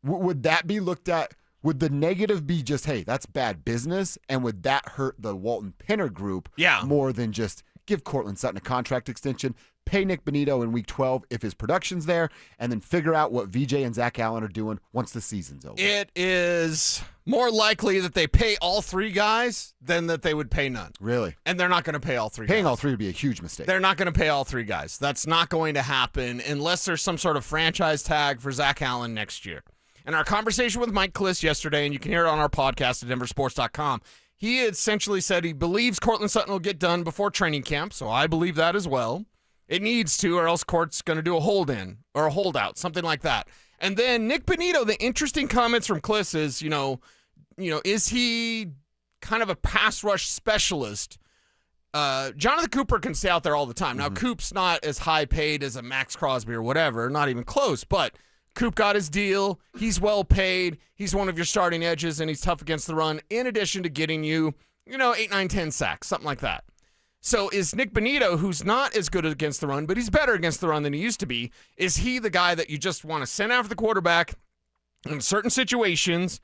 would that be looked at? Would the negative be just, hey, that's bad business? And would that hurt the Walton Penner group more than just give Cortland Sutton a contract extension, pay Nick Benito in week 12 if his production's there, and then figure out what VJ and Zach Allen are doing once the season's over? It is more likely that they pay all 3 guys than that they would pay none. Really? And they're not going to pay all 3 Paying guys. all 3 would be a huge mistake. They're not going to pay all 3 guys. That's not going to happen unless there's some sort of franchise tag for Zach Allen next year. In our conversation with Mike Kliss yesterday, and you can hear it on our podcast at denversports.com, he essentially said he believes Cortland Sutton will get done before training camp, so I believe that as well. It needs to, or else Court's going to do a hold-in or a holdout, something like that. And then Nick Benito, the interesting comments from Kliss is, is he kind of a pass rush specialist? Jonathan Cooper can stay out there all the time. Now, Coop's not as high paid as a Max Crosby or whatever, not even close, but Coop got his deal. He's well paid. He's one of your starting edges, and he's tough against the run, in addition to getting you, 8, 9, 10 sacks, something like that. So is Nick Benito, who's not as good against the run, but he's better against the run than he used to be, is he the guy that you just want to send after the quarterback in certain situations?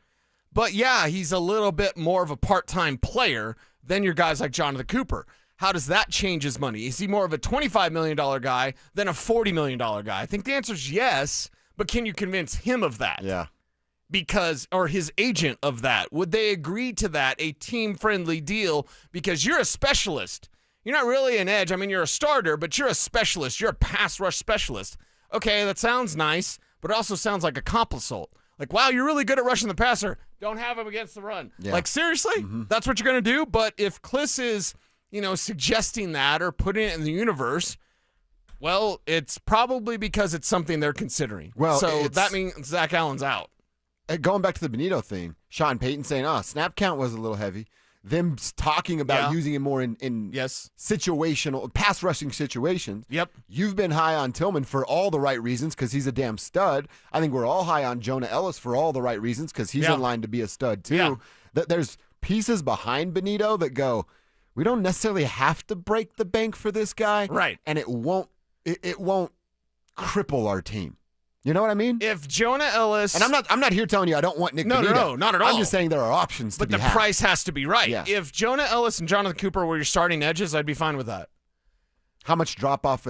But yeah, he's a little bit more of a part-time player than your guys like Jonathan Cooper. How does that change his money? Is he more of a $25 million guy than a $40 million guy? I think the answer is yes, but can you convince him of that? Yeah. Or his agent of that? Would they agree to that, a team-friendly deal? Because you're a specialist. You're not really an edge. I mean, you're a starter, but you're a specialist. You're a pass rush specialist. Okay, that sounds nice, but it also sounds like a comp assault. Like, wow, you're really good at rushing the passer. Don't have him against the run. Yeah. Like, seriously? That's what you're going to do? But if Kliss is, suggesting that or putting it in the universe, well, it's probably because it's something they're considering. Well, so that means Zach Allen's out. Going back to the Benito thing, Sean Payton saying, snap count was a little heavy. Them talking about using him more in situational, pass rushing situations. Yep. You've been high on Tillman for all the right reasons because he's a damn stud. I think we're all high on Jonah Ellis for all the right reasons because he's in line to be a stud too. Yeah. There's pieces behind Benito that go, we don't necessarily have to break the bank for this guy. Right. And it won't cripple our team. You know what I mean? If Jonah Ellis, and I'm not here telling you I don't want Nick Benito. No, not at all. I'm just saying there are options but to be had. But the price has to be right. Yeah. If Jonah Ellis and Jonathan Cooper were your starting edges, I'd be fine with that. How much drop off?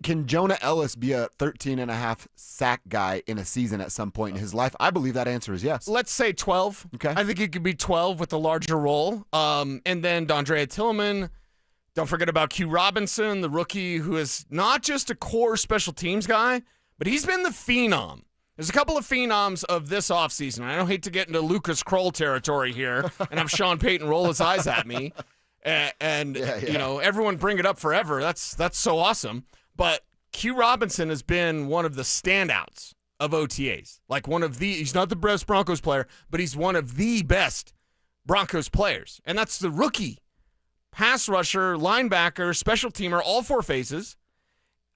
Can Jonah Ellis be a 13.5 sack guy in a season at some point in his life? I believe that answer is yes. Let's say 12. Okay. I think he could be 12 with a larger role. And then Dondrea Tillman. Don't forget about Q Robinson, the rookie who is not just a core special teams guy, but he's been the phenom. There's a couple of phenoms of this offseason. I don't hate to get into Lucas Kroll territory here and have Sean Payton roll his eyes at me. And you know, everyone bring it up forever. That's so awesome. But Q Robinson has been one of the standouts of OTAs. Like he's not the best Broncos player, but he's one of the best Broncos players. And that's the rookie. Pass rusher, linebacker, special teamer, all four phases.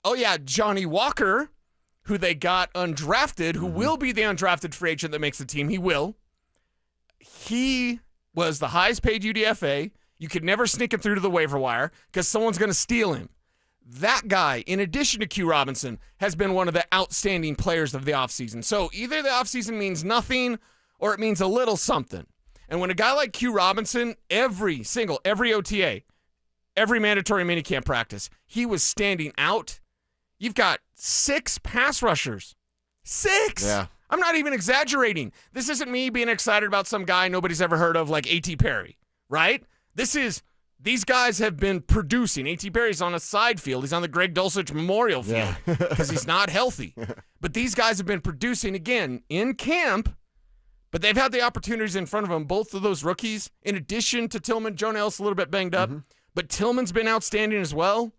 Oh, yeah, Johnny Walker, who they got undrafted, who will be the undrafted free agent that makes the team. He will. He was the highest paid UDFA. You could never sneak him through to the waiver wire because someone's going to steal him. That guy, in addition to Q Robinson, has been one of the outstanding players of the offseason. So either the offseason means nothing or it means a little something. And when a guy like Q Robinson, every OTA, every mandatory minicamp practice, he was standing out. You've got 6 pass rushers. 6! Yeah. I'm not even exaggerating. This isn't me being excited about some guy nobody's ever heard of like A.T. Perry, right? These guys have been producing. A.T. Perry's on a side field. He's on the Greg Dulcich Memorial Field because he's not healthy. But these guys have been producing, again, in camp, but they've had the opportunities in front of them, both of those rookies, in addition to Tillman. Joe Nell's a little bit banged up, but Tillman's been outstanding as well.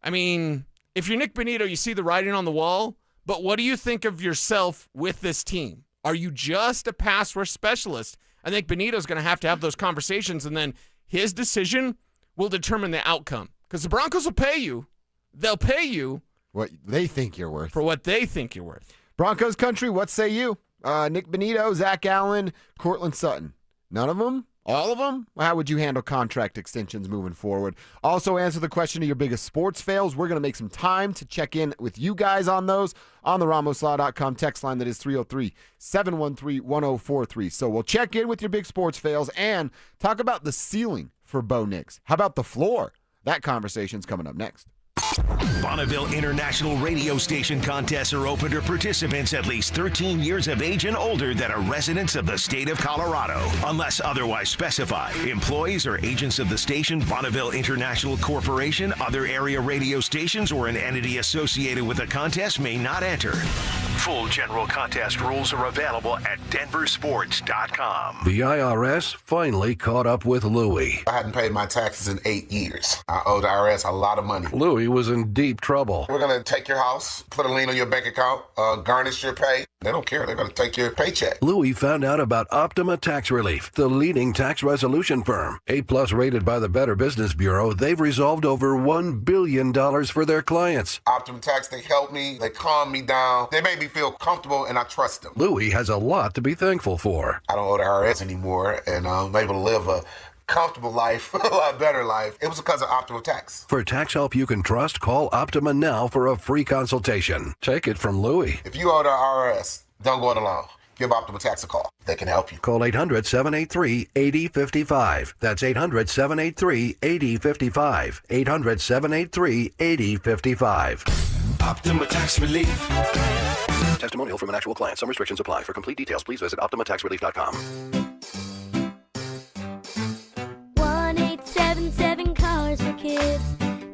I mean, if you're Nick Benito, you see the writing on the wall, but what do you think of yourself with this team? Are you just a pass rush specialist? I think Benito's going to have those conversations, and then his decision will determine the outcome. Because the Broncos will pay you. They'll pay you what they think you're worth. For what they think you're worth. Broncos country, what say you? Nick Benito, Zach Allen, Cortland Sutton. None of them? All of them? How would you handle contract extensions moving forward? Also answer the question of your biggest sports fails. We're going to make some time to check in with you guys on those on the RamosLaw.com text line that is 303-713-1043. So we'll check in with your big sports fails and talk about the ceiling for Bo Nix. How about the floor? That conversation's coming up next. Bonneville International Radio Station contests are open to participants at least 13 years of age and older that are residents of the state of Colorado. Unless otherwise specified, employees or agents of the station, Bonneville International Corporation, other area radio stations, or an entity associated with the contest may not enter. Full general contest rules are available at denversports.com. The IRS finally caught up with Louie. I hadn't paid my taxes in 8 years. I owe the IRS a lot of money. Louie was in deep trouble. We're going to take your house, put a lien on your bank account, garnish your pay. They don't care. They're going to take your paycheck. Louie found out about Optima Tax Relief, the leading tax resolution firm. A+ rated by the Better Business Bureau, they've resolved over $1 billion for their clients. Optima Tax, they help me. They calm me down. They make me feel comfortable, and I trust them. Louie has a lot to be thankful for. I don't owe the IRS anymore, and I'm able to live a comfortable life, a lot better life. It was because of Optima Tax. For tax help you can trust, call Optima now for a free consultation. Take it from Louie. If you owe the IRS, don't go it alone. Give Optima Tax a call. They can help you. Call 800-783-8055. That's 800-783-8055. 800-783-8055. Optima Tax Relief. Testimonial from an actual client. Some restrictions apply. For complete details, please visit OptimaTaxRelief.com. 1-877 Cars for Kids.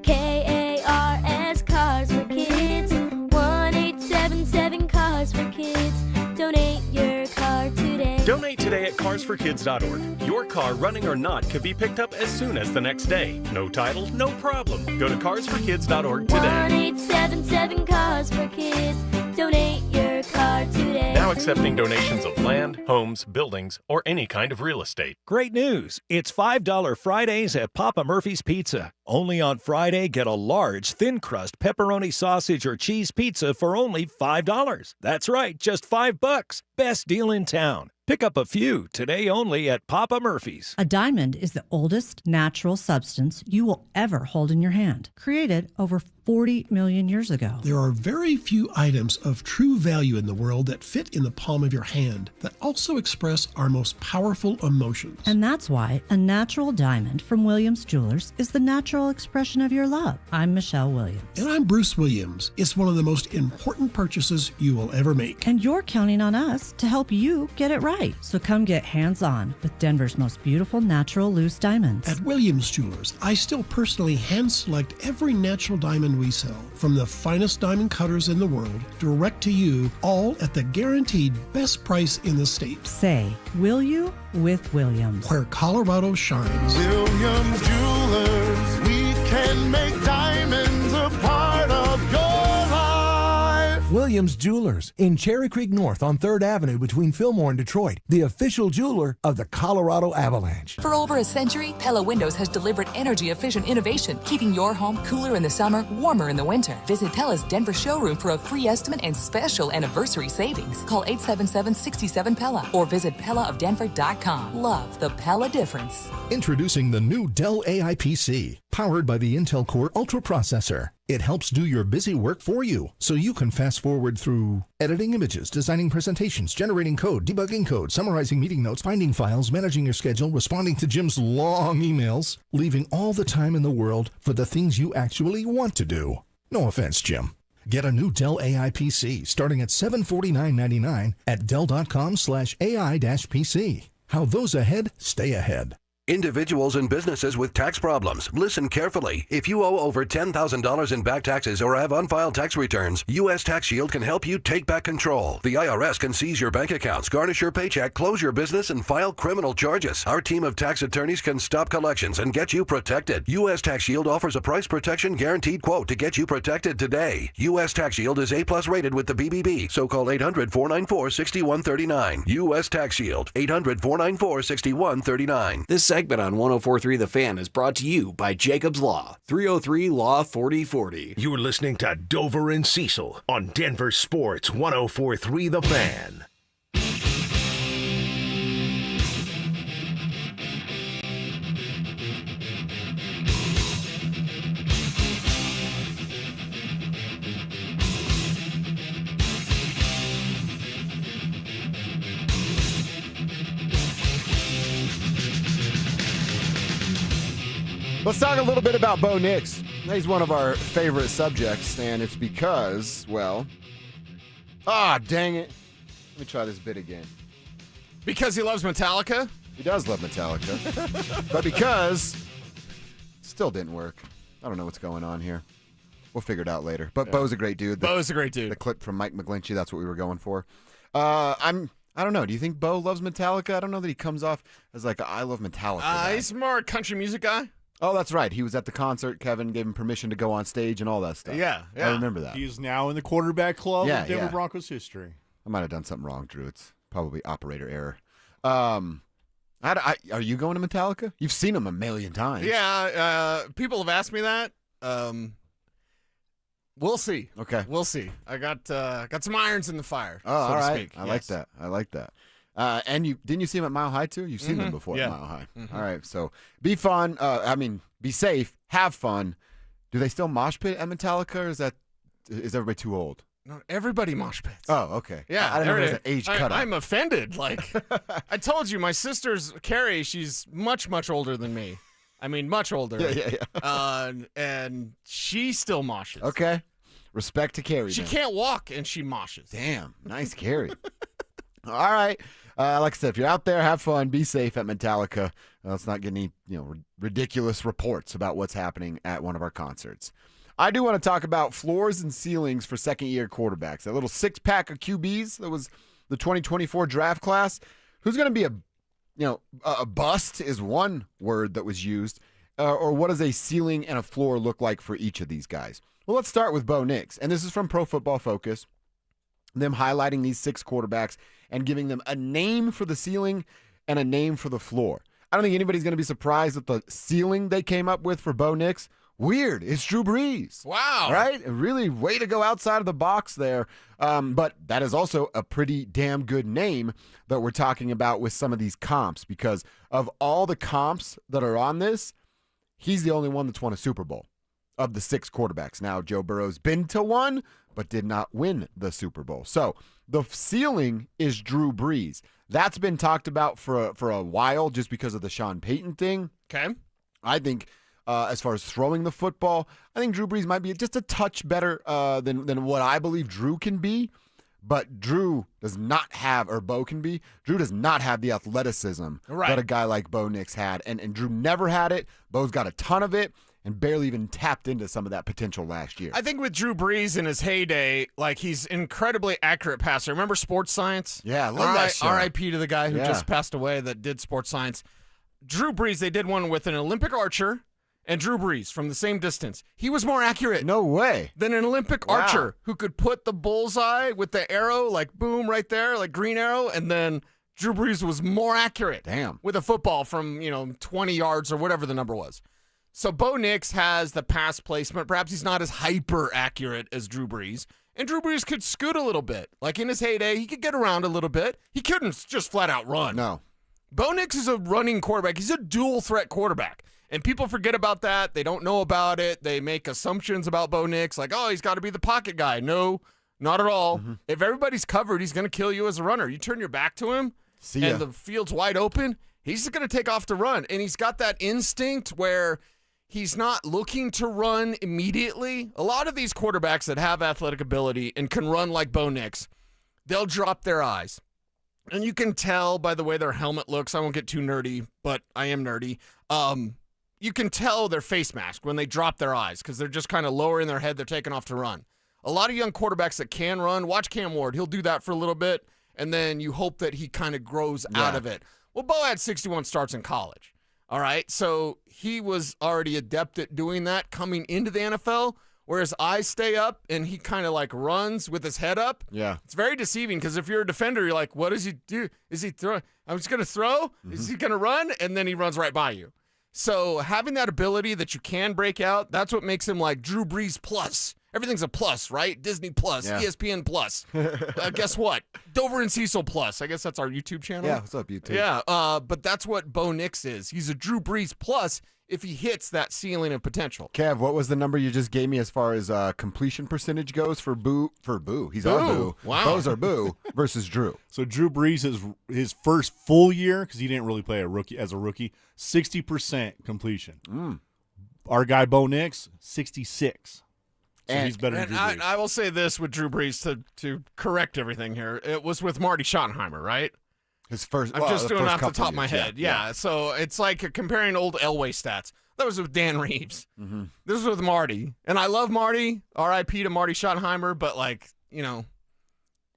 KARS Cars for Kids. 1-877 Cars for Kids. Donate your car today. Donate today at carsforkids.org. Your car, running or not, could be picked up as soon as the next day. No title, no problem. Go to carsforkids.org today. 1-877 Cars for Kids. Donate your car today. Now accepting donations of land, homes, buildings, or any kind of real estate. Great news! It's $5 Fridays at Papa Murphy's Pizza. Only on Friday, get a large, thin-crust pepperoni sausage or cheese pizza for only $5. That's right, just $5. Best deal in town. Pick up a few today only at Papa Murphy's. A diamond is the oldest natural substance you will ever hold in your hand, created over 40 million years ago. There are very few items of true value in the world that fit in the palm of your hand that also express our most powerful emotions. And that's why a natural diamond from Williams Jewelers is the natural natural expression of your love. I'm Michelle Williams. And I'm Bruce Williams. It's one of the most important purchases you will ever make. And you're counting on us to help you get it right. So come get hands-on with Denver's most beautiful natural loose diamonds. At Williams Jewelers, I still personally hand-select every natural diamond we sell, from the finest diamond cutters in the world, direct to you, all at the guaranteed best price in the state. Say, will you with Williams. Where Colorado shines. Williams Jewelers, we can make diamonds a part of your life. Williams Jewelers in Cherry Creek North on 3rd Avenue between Fillmore and Detroit, the official jeweler of the Colorado Avalanche. For over a century, Pella Windows has delivered energy-efficient innovation, keeping your home cooler in the summer, warmer in the winter. Visit Pella's Denver showroom for a free estimate and special anniversary savings. Call 877-67-PELLA or visit PellaofDenver.com. Love the Pella difference. Introducing the new Dell AI PC, powered by the Intel Core Ultra processor. It helps do your busy work for you, so you can fast forward through editing images, designing presentations, generating code, debugging code, summarizing meeting notes, finding files, managing your schedule, responding to Jim's long emails, leaving all the time in the world for the things you actually want to do. No offense, Jim. Get a new Dell AI PC starting at $749.99 at Dell.com/AI-PC. How those ahead stay ahead. Individuals and businesses with tax problems, listen carefully. If you owe over $10,000 in back taxes or have unfiled tax returns, U.S. Tax Shield can help you take back control. The IRS can seize your bank accounts, garnish your paycheck, close your business, and file criminal charges. Our team of tax attorneys can stop collections and get you protected. U.S. Tax Shield offers a price protection guaranteed quote to get you protected today. U.S. Tax Shield is A+ rated with the BBB, so call 800-494-6139. U.S. Tax Shield, 800-494-6139. This segment on 104.3 The Fan is brought to you by Jacob's Law, 303 Law 4040. You're listening to Dover and Cecil on Denver Sports 104.3 The Fan. Let's talk a little bit about Bo Nix. He's one of our favorite subjects, and it's because, well, dang it. Let me try this bit again. Because he loves Metallica? He does love Metallica. But because it still didn't work. I don't know what's going on here. We'll figure it out later. But yeah. Bo's a great dude. Bo's a great dude. The clip from Mike McGlinchey, that's what we were going for. I don't know. Do you think Bo loves Metallica? I don't know that he comes off as like, I love Metallica guy. He's more a country music guy. Oh, that's right. He was at the concert. Kevin gave him permission to go on stage and all that stuff. Yeah. I remember that. He's now in the quarterback club of Denver Broncos history. I might have done something wrong, Drew. It's probably operator error. Are you going to Metallica? You've seen him a million times. Yeah. People have asked me that. We'll see. Okay. We'll see. I got some irons in the fire. Oh, all right. I like that. I like that. And didn't you see him at Mile High too? You've seen them before at Mile High. All right, so be fun. Be safe. Have fun. Do they still mosh pit at Metallica, or is everybody too old? No, everybody mosh pits. Oh, okay. Yeah, I don't know if there's an age cutoff. I'm offended. Like I told you, my sister's Carrie. She's much older than me. I mean, much older. Yeah. And she still moshes. Okay. Respect to Carrie. She then. can't walk, and she moshes. Damn, nice Carrie. All right. Like I said, if you're out there, have fun, be safe at Metallica. Let's not get any ridiculous reports about what's happening at one of our concerts. I do want to talk about floors and ceilings for second-year quarterbacks. That little six-pack of QBs that was the 2024 draft class. Who's going to be a bust is one word that was used. Or what does a ceiling and a floor look like for each of these guys? Well, let's start with Bo Nix. And this is from Pro Football Focus. Them highlighting these six quarterbacks and giving them a name for the ceiling and a name for the floor. I don't think anybody's going to be surprised at the ceiling they came up with for Bo Nix. Weird. It's Drew Brees. Wow. Right? Really way to go outside of the box there. But that is also a pretty damn good name that we're talking about with some of these comps, because of all the comps that are on this, he's the only one that's won a Super Bowl of the six quarterbacks. Now, Joe Burrow's been to one, but did not win the Super Bowl. So the ceiling is Drew Brees. That's been talked about for a while just because of the Sean Payton thing. Okay. I think as far as throwing the football. I think Drew Brees might be just a touch better than what I believe Drew can be. But Drew does not have, or Bo can be, Drew does not have the athleticism that a guy like Bo Nix had. And Drew never had it. Bo's got a ton of it and barely even tapped into some of that potential last year. I think with Drew Brees in his heyday, like he's incredibly accurate passer. Remember Sports Science? Yeah, I love that show. R.I.P. to the guy who just passed away that did Sports Science. Drew Brees, they did one with an Olympic archer and Drew Brees from the same distance. He was more accurate. No way. Than an Olympic archer who could put the bullseye with the arrow, like boom, right there, like green arrow, and then Drew Brees was more accurate. Damn. With a football from, 20 yards or whatever the number was. So Bo Nix has the pass placement. Perhaps he's not as hyper accurate as Drew Brees. And Drew Brees could scoot a little bit. Like in his heyday, he could get around a little bit. He couldn't just flat out run. No. Bo Nix is a running quarterback. He's a dual threat quarterback. And people forget about that. They don't know about it. They make assumptions about Bo Nix, like, oh, he's got to be the pocket guy. No, not at all. Mm-hmm. If everybody's covered, he's going to kill you as a runner. You turn your back to him, and the field's wide open, he's just going to take off to run. And he's got that instinct where he's not looking to run immediately. A lot of these quarterbacks that have athletic ability and can run like Bo Nix, they'll drop their eyes. And you can tell by the way their helmet looks. I won't get too nerdy, but I am nerdy. You can tell their face mask when they drop their eyes because they're just kind of lowering their head. They're taking off to run. A lot of young quarterbacks that can run, watch Cam Ward. He'll do that for a little bit, and then you hope that he kind of grows out of it. Well, Bo had 61 starts in college. All right, so he was already adept at doing that coming into the NFL, where his eyes stay up and he kind of like runs with his head up. Yeah. It's very deceiving because if you're a defender, you're like, what does he do? Is he throwing? I'm just going to throw? Mm-hmm. Is he going to run? And then he runs right by you. So having that ability that you can break out, that's what makes him like Drew Brees plus. Everything's a plus, right? Disney plus, ESPN plus. Guess what? Dover and Cecil plus. I guess that's our YouTube channel. Yeah, what's up, YouTube? Yeah, but that's what Bo Nix is. He's a Drew Brees plus if he hits that ceiling of potential. Kev, what was the number you just gave me as far as completion percentage goes for Boo? He's on Boo. Wow. Those are Boo versus Drew. So Drew Brees is his first full year, because he didn't really play as a rookie, 60% completion. Our guy Bo Nix, 66. So he's better than Drew Brees. I will say this with Drew Brees to correct everything here. It was with Marty Schottenheimer, right? His first. I'm just doing it off the top of my years, head. Yeah. So it's like comparing old Elway stats. That was with Dan Reeves. Mm-hmm. This was with Marty, and I love Marty. R.I.P. to Marty Schottenheimer. But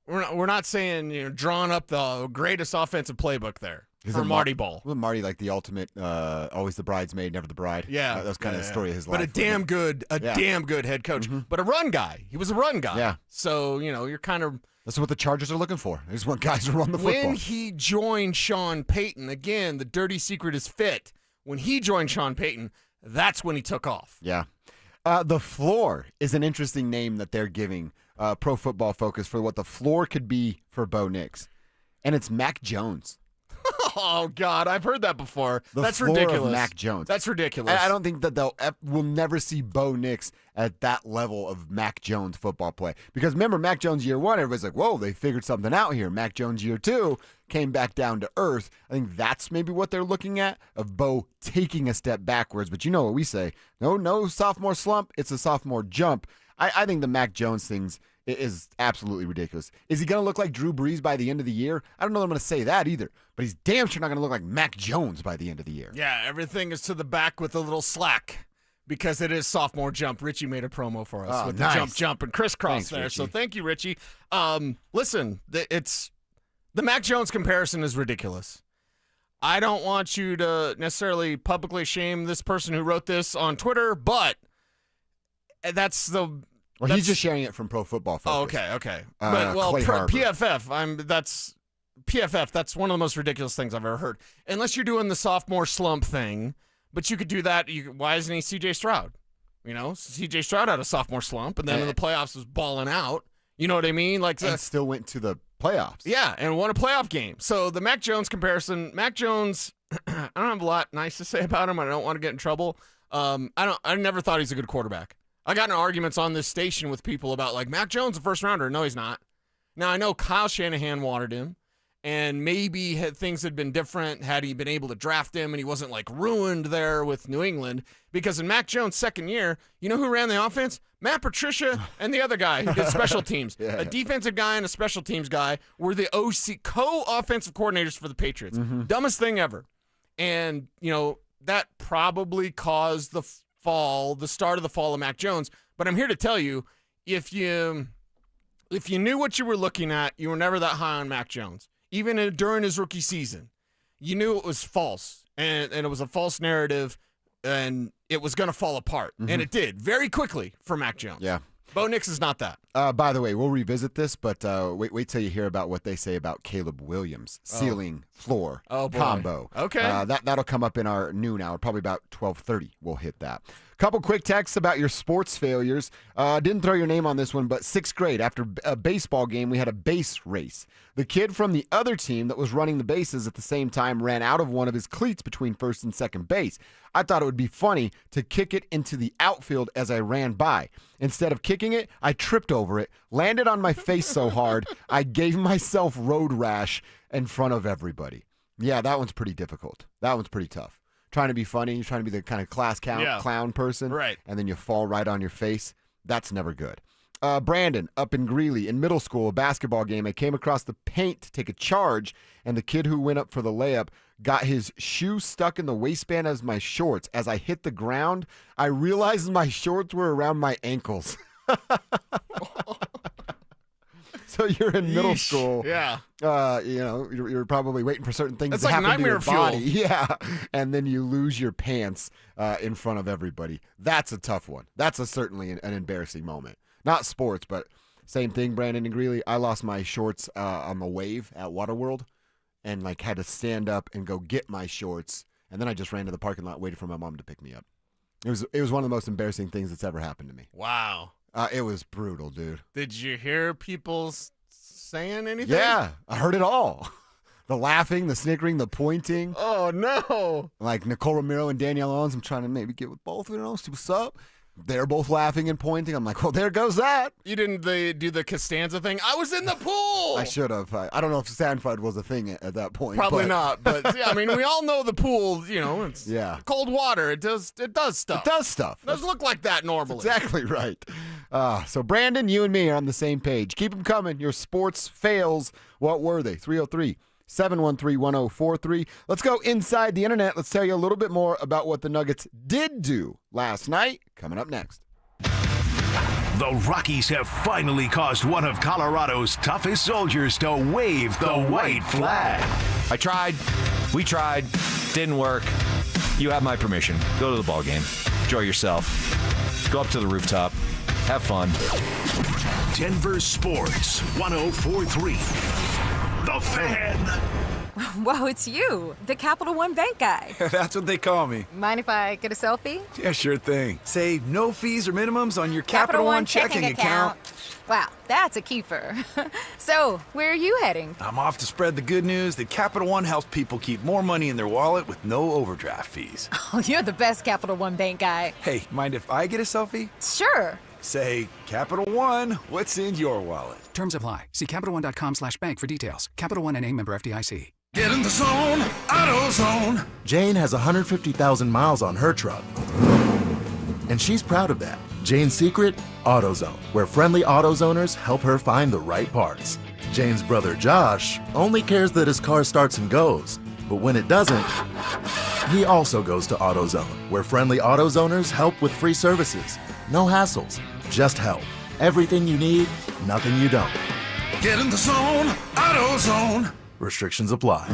we're not saying drawing up the greatest offensive playbook there. For Marty Ball. Wasn't Marty like the ultimate, always the bridesmaid, never the bride? Yeah. That was kind of the story of his life. But damn good head coach. Mm-hmm. But a run guy. He was a run guy. Yeah. So, you're kind of... That's what the Chargers are looking for. They just want guys to run the football. When he joined Sean Payton, again, the dirty secret is fit. When he joined Sean Payton, that's when he took off. Yeah. The floor is an interesting name that they're giving Pro Football Focus for what the floor could be for Bo Nix. And it's Mac Jones. Oh, God, I've heard that before. That's floor ridiculous. Of Mac Jones. That's ridiculous. I don't think that we'll never see Bo Nix at that level of Mac Jones football play. Because remember, Mac Jones year one, everybody's like, whoa, they figured something out here. Mac Jones year two came back down to earth. I think that's maybe what they're looking at, of Bo taking a step backwards. But you know what we say. No sophomore slump. It's a sophomore jump. I think the Mac Jones things is absolutely ridiculous. Is he going to look like Drew Brees by the end of the year? I don't know that I'm going to say that either, but he's damn sure not going to look like Mac Jones by the end of the year. Yeah, everything is to the back with a little slack because it is sophomore jump. Richie made a promo for us with the jump, and crisscross. Thanks, there. Richie. So thank you, Richie. Listen, the Mac Jones comparison is ridiculous. I don't want you to necessarily publicly shame this person who wrote this on Twitter, but that's the... Well, he's just sharing it from Pro Football Focus. Oh, okay. But PFF, that's one of the most ridiculous things I've ever heard. Unless you're doing the sophomore slump thing, but you could do that. Why isn't he C.J. Stroud? C.J. Stroud had a sophomore slump, and then in the playoffs was balling out. You know what I mean? And still went to the playoffs. Yeah, and won a playoff game. So the Mac Jones comparison, Mac Jones, I don't have a lot nice to say about him. I don't want to get in trouble. I never thought he's a good quarterback. I got in arguments on this station with people about Mac Jones, a first rounder. No, he's not. Now I know Kyle Shanahan wanted him, And maybe things had been different had he been able to draft him and he wasn't like ruined there with New England. Because in Mac Jones' second year, you know who ran the offense? Matt Patricia and the other guy who did special teams. A defensive guy and a special teams guy were the co-offensive coordinators for the Patriots. Dumbest thing ever. And, you know, that probably caused the start of the fall of Mac Jones. But I'm here to tell you, if you knew what you were looking at, you were never that high on Mac Jones. Even during his rookie season, you knew it was false, and it was a false narrative, and it was going to fall apart. And it did very quickly for Mac Jones. Yeah. Bo Nix is not that. By the way, we'll revisit this, but wait till you hear about what they say about Caleb Williams, ceiling floor combo. Okay. That'll come up in our noon hour, probably about 12:30. We'll hit that. Couple quick texts about your sports failures. Didn't throw your name on this one, but 6th grade, after a baseball game, we had a base race. The kid from the other team that was running the bases at the same time ran out of one of his cleats between first and second base. I thought it would be funny to kick it into the outfield as I ran by. Instead of kicking it, I tripped over it, landed on my face so hard, I gave myself road rash in front of everybody. Yeah, that one's pretty difficult. That one's pretty tough. Trying to be funny, you're trying to be the kind of clown person, right? And then you fall right on your face. That's never good. Brandon, up in Greeley, in middle school, a basketball game, I came across the paint to take a charge, and the kid who went up for the layup got his shoe stuck in the waistband of my shorts. As I hit the ground, I realized my shorts were around my ankles. So you're in middle school. Yeah. You know, you're probably waiting for certain things That's to like happen to your nightmare body. fuel. Yeah. And then you lose your pants in front of everybody. That's a tough one. That's certainly an embarrassing moment. Not sports, but same thing, Brandon and Greeley. I lost my shorts on the wave at Waterworld and like had to stand up and go get my shorts. And then I just ran to the parking lot, waited for my mom to pick me up. It was one of the most embarrassing things that's ever happened to me. Wow. It was brutal, dude. Did you hear people saying anything? Yeah, I heard it all. The laughing, the snickering, the pointing. Oh, no. Like Nicole Romero and Danielle Owens, I'm trying to maybe get with both of them, see what's up. They're both laughing and pointing. I'm like, well, there goes that. You didn't do the Costanza thing? I was in the pool. I should have. I don't know if Stanford was a thing at that point. Probably not. But, yeah, I mean, we all know the pool, you know, it's cold water. It does stuff. It does stuff. It doesn't look like that normally. That's exactly right. So, Brandon, you and me are on the same page. Keep them coming. Your sports fails. What were they? 303-713-1043. Let's go inside the internet. Let's tell you a little bit more about what the Nuggets did do last night. Coming up next. The Rockies have finally caused one of Colorado's toughest soldiers to wave the white flag. I tried. We tried. Didn't work. You have my permission. Go to the ball game. Enjoy yourself. Go up to the rooftop. Have fun. Denver Sports 1043. The Fan. Whoa, it's you, the Capital One Bank guy. That's what they call me. Mind if I get a selfie? Yeah, sure thing. Say no fees or minimums on your Capital One checking account. Wow, that's a keeper. So, where are you heading? I'm off to spread the good news that Capital One helps people keep more money in their wallet with no overdraft fees. Oh, you're the best Capital One Bank guy. Hey, mind if I get a selfie? Sure. Say, Capital One, what's in your wallet? Terms apply. See CapitalOne.com/bank for details. Capital One N.A. member FDIC. Get in the zone, AutoZone. Jane has 150,000 miles on her truck. And she's proud of that. Jane's secret? AutoZone, where friendly AutoZoners help her find the right parts. Jane's brother Josh only cares that his car starts and goes. But when it doesn't, he also goes to AutoZone, where friendly AutoZoners help with free services. No hassles, just help. Everything you need, nothing you don't. Get in the zone, AutoZone. Restrictions apply.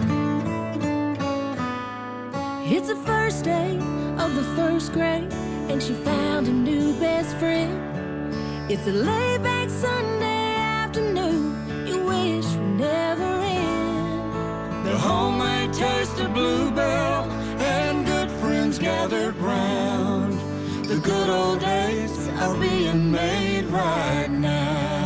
It's the first day of the first grade, and she found a new best friend. It's a laid-back Sunday afternoon you wish would never end. The homemade taste of Bluebell and good friends gathered round. The good old days are being made right now.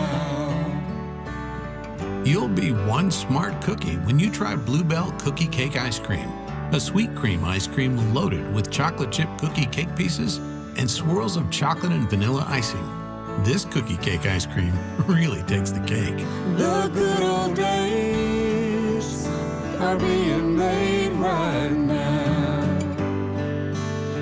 You'll be one smart cookie when you try Bluebell Cookie Cake Ice Cream, a sweet cream ice cream loaded with chocolate chip cookie cake pieces and swirls of chocolate and vanilla icing. This cookie cake ice cream really takes the cake. The good old days are being made right now.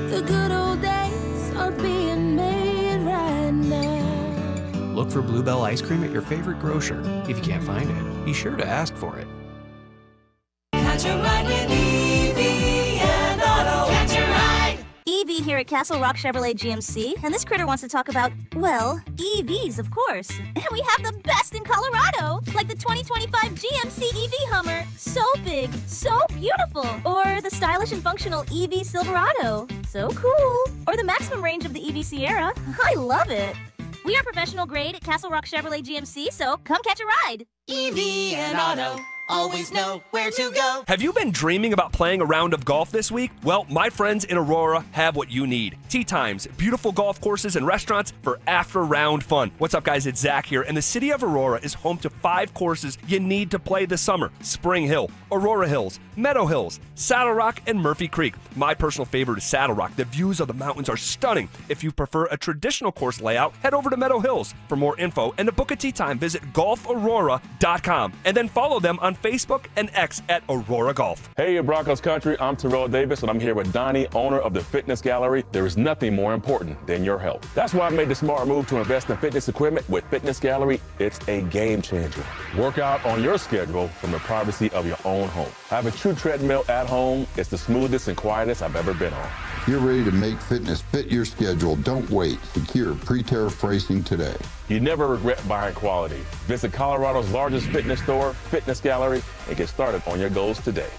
The good old days are being made right now. Look for Bluebell ice cream at your favorite grocer. If you can't find it, be sure to ask for it. Catch a ride with Evie and Otto. Catch a ride. Evie here at Castle Rock Chevrolet GMC, and this critter wants to talk about, well, EVs, of course. And we have the best in Colorado, like the 2025 GMC EV Hummer. So big, so beautiful. Or the stylish and functional EV Silverado. So cool. Or the maximum range of the EV Sierra. I love it. We are professional grade at Castle Rock Chevrolet GMC, so come catch a ride. Evie and Otto always know where to go. Have you been dreaming about playing a round of golf this week? Well, my friends in Aurora have what you need. Tee times, beautiful golf courses, and restaurants for after-round fun. What's up, guys? It's Zach here, and the city of Aurora is home to 5 courses you need to play this summer. Spring Hill, Aurora Hills, Meadow Hills, Saddle Rock, and Murphy Creek. My personal favorite is Saddle Rock. The views of the mountains are stunning. If you prefer a traditional course layout, head over to Meadow Hills. For more info and to book a tee time, visit golfaurora.com, and then follow them on Facebook and X at Aurora Golf. Hey, Broncos country, I'm Terrell Davis, and I'm here with Donnie, owner of the Fitness Gallery. There is nothing more important than your health. That's why I made the smart move to invest in fitness equipment with Fitness Gallery. It's a game changer. Work out on your schedule from the privacy of your own home. I have a true treadmill at home. It's the smoothest and quietest I've ever been on. You're ready to make fitness fit your schedule. Don't wait. Secure pre-tariff pricing today. You never regret buying quality. Visit Colorado's largest fitness store, Fitness Gallery, and get started on your goals today.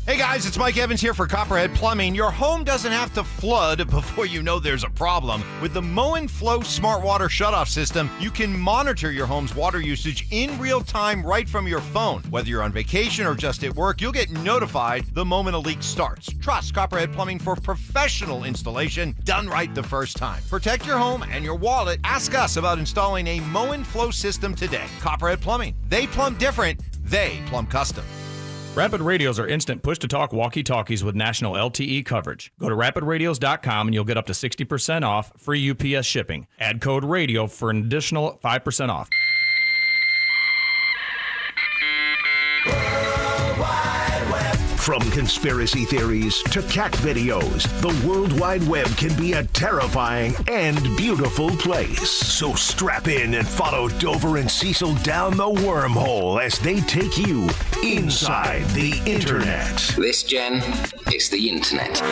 Hey guys, it's Mike Evans here for Copperhead Plumbing. Your home doesn't have to flood before you know there's a problem. With the Moen Flow Smart Water Shutoff System, you can monitor your home's water usage in real time right from your phone. Whether you're on vacation or just at work, you'll get notified the moment a leak starts. Trust Copperhead Plumbing for professional installation done right the first time. Protect your home and your wallet. Ask us about installing a Moen Flow system today. Copperhead Plumbing. They plumb different. They plumb custom. Rapid Radios are instant push-to-talk walkie-talkies with national LTE coverage. Go to rapidradios.com and you'll get up to 60% off, free UPS shipping. Add code RADIO for an additional 5% off. From conspiracy theories to cat videos, the World Wide Web can be a terrifying and beautiful place. So strap in and follow Dover and Cecil down the wormhole as they take you inside the Internet. This, Jen, is the Internet.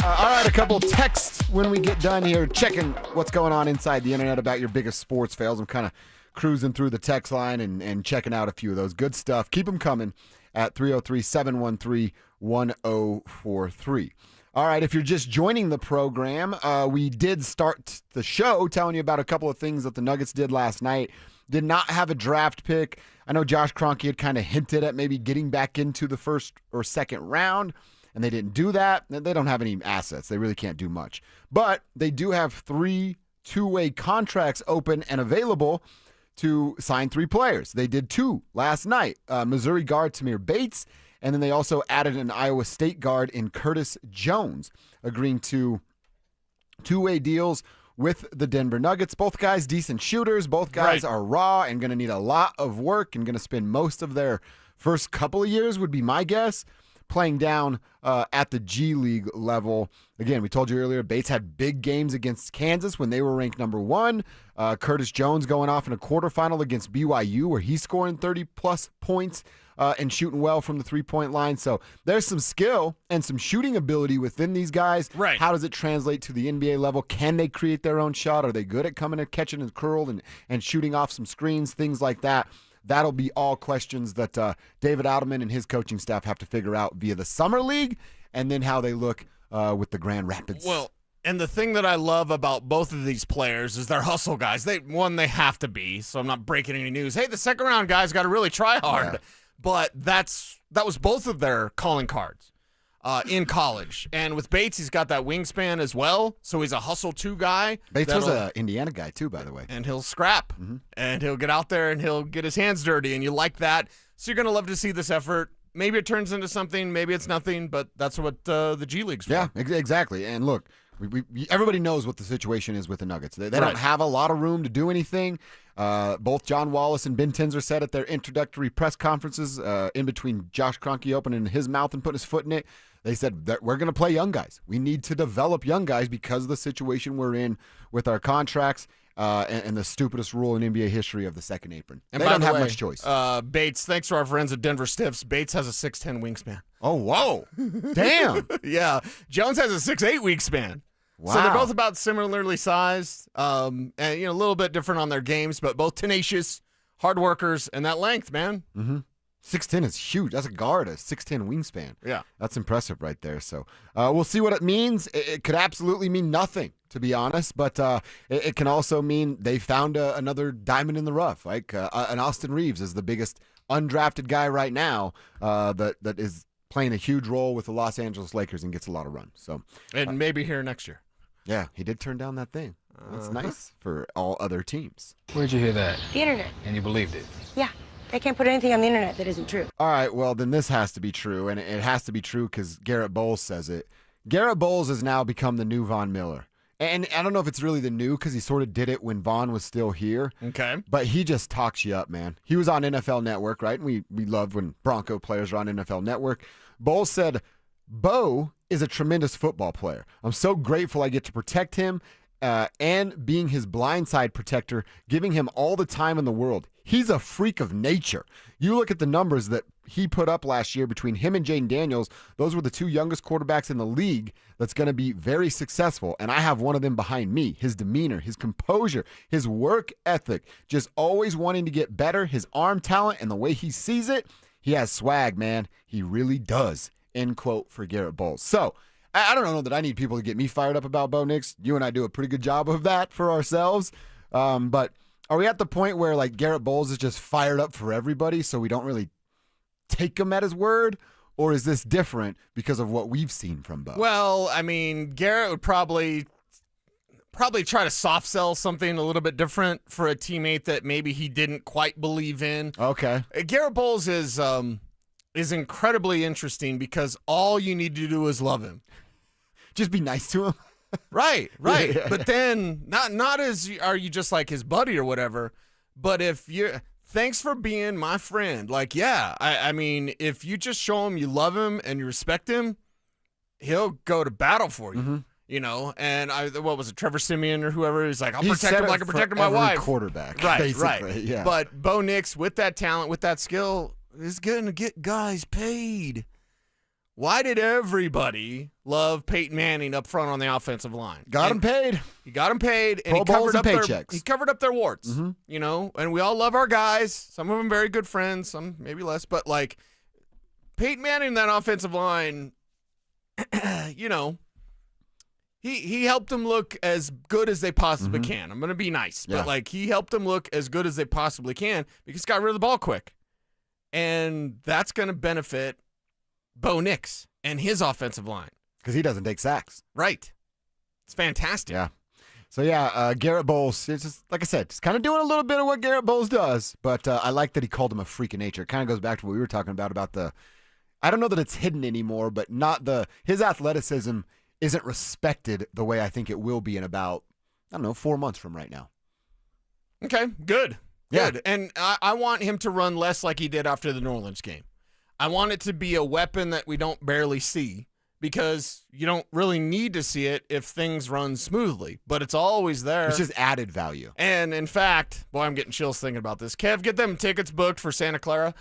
All right, a couple texts when we get done here, checking what's going on inside the Internet about your biggest sports fails. I'm kind of cruising through the text line and checking out a few of those. Good stuff. Keep them coming at 303-713-1043. All right, if you're just joining the program, we did start the show telling you about a couple of things that the Nuggets did last night. Did not have a draft pick. I know Josh Kroenke had kind of hinted at maybe getting back into the first or second round, and they didn't do that. They don't have any assets. They really can't do much. But they do have 3 two-way contracts open and available to sign 3 players. They did 2 last night. Missouri guard Tamir Bates, and then they also added an Iowa State guard in Curtis Jones, agreeing to 2-way deals with the Denver Nuggets. Both guys decent shooters. Both guys are raw and going to need a lot of work and going to spend most of their first couple of years, would be my guess, playing down at the G League level. Again, we told you earlier, Bates had big games against Kansas when they were ranked number 1. Curtis Jones going off in a quarterfinal against BYU where he's scoring 30-plus points and shooting well from the three-point line. So there's some skill and some shooting ability within these guys. Right. How does it translate to the NBA level? Can they create their own shot? Are they good at coming and catching and curled and shooting off some screens, things like that? That'll be all questions that David Adelman and his coaching staff have to figure out via the Summer League and then how they look with the Grand Rapids. Well, and the thing that I love about both of these players is they're hustle guys. They have to be, so I'm not breaking any news. Hey, the second round guys got to really try hard. Yeah. But that was both of their calling cards in college. And with Bates, he's got that wingspan as well, so he's a hustle 2 guy. Bates was an Indiana guy too, by the way. And he'll scrap, and he'll get out there and he'll get his hands dirty, and you like that. So you're going to love to see this effort. Maybe it turns into something, maybe it's nothing, but that's what the G League's for. Yeah, exactly. And look, everybody knows what the situation is with the Nuggets. They don't have a lot of room to do anything. Both John Wallace and Ben Tinzer said at their introductory press conferences, in between Josh Kroenke opening his mouth and putting his foot in it, they said that we're going to play young guys. We need to develop young guys because of the situation we're in with our contracts and the stupidest rule in NBA history of the second apron. And they by don't the have way, much choice. Bates, thanks to our friends at Denver Stiffs, Bates has a 6'10 wingspan. Oh, whoa. Damn. Yeah. Jones has a 6'8 wingspan. Wow. So they're both about similarly sized, and a little bit different on their games, but both tenacious, hard workers, and that length, man. Mm-hmm. 6'10 is huge. That's a guard, a 6'10 wingspan. Yeah. That's impressive right there. So we'll see what it means. It could absolutely mean nothing, to be honest, but it can also mean they found another diamond in the rough. Like an Austin Reeves is the biggest undrafted guy right now that is playing a huge role with the Los Angeles Lakers and gets a lot of run. So, and maybe here next year. Yeah, he did turn down that thing. That's nice for all other teams. Where'd you hear that? The internet. And you believed it? Yeah. They can't put anything on the internet that isn't true. All right, well, then this has to be true, and it has to be true because Garrett Bowles says it. Garrett Bowles has now become the new Von Miller. And I don't know if it's really the new because he sort of did it when Von was still here. Okay. But he just talks you up, man. He was on NFL Network, right? And we love when Bronco players are on NFL Network. Bowles said, Bo is a tremendous football player. I'm so grateful I get to protect him and being his blindside protector, giving him all the time in the world. He's a freak of nature. You look at the numbers that he put up last year between him and Jayden Daniels. Those were the two youngest quarterbacks in the league that's going to be very successful. And I have one of them behind me. His demeanor, his composure, his work ethic, just always wanting to get better, his arm talent, and the way he sees it, he has swag, man. He really does. End quote for Garrett Bowles. So, I don't know that I need people to get me fired up about Bo Nix. You and I do a pretty good job of that for ourselves. But are we at the point where like Garrett Bowles is just fired up for everybody so we don't really take him at his word? Or is this different because of what we've seen from Bo? Well, I mean, Garrett would probably try to soft sell something a little bit different for a teammate that maybe he didn't quite believe in. Okay. Garrett Bowles is incredibly interesting because all you need to do is love him. Just be nice to him. Right. Yeah. But then not as are you just like his buddy or whatever, but if you're thanks for being my friend. Like, yeah, I mean, if you just show him you love him and you respect him, he'll go to battle for you. Mm-hmm. You know, and what was it, Trevor Siemian or whoever? He's like, I'll protect him like I protected my wife. Quarterback, right, basically, right. Yeah. But Bo Nix, with that talent, with that skill, is going to get guys paid. Why did everybody love Peyton Manning up front on the offensive line? Got him paid. He got him paid, and he covered up paychecks. He covered up their warts. Mm-hmm. You know, and we all love our guys. Some of them very good friends, some maybe less. But like Peyton Manning, that offensive line, you know, he helped them look as good as they possibly can. I'm going to be nice, but like he helped them look as good as they possibly can because he got rid of the ball quick, and that's going to benefit Bo Nix and his offensive line. Because he doesn't take sacks. Right. It's fantastic. Yeah. So, Garrett Bowles, it's just, like I said, just kind of doing a little bit of what Garrett Bowles does. But I like that he called him a freak of nature. It kind of goes back to what we were talking about the, I don't know that it's hidden anymore, but his athleticism isn't respected the way I think it will be in about, 4 months from right now. Okay, good. Yeah. Good. And I want him to run less like he did after the New Orleans game. I want it to be a weapon that we don't barely see because you don't really need to see it if things run smoothly, but it's always there. It's just added value. And in fact, boy, I'm getting chills thinking about this. Kev, get them tickets booked for Santa Clara.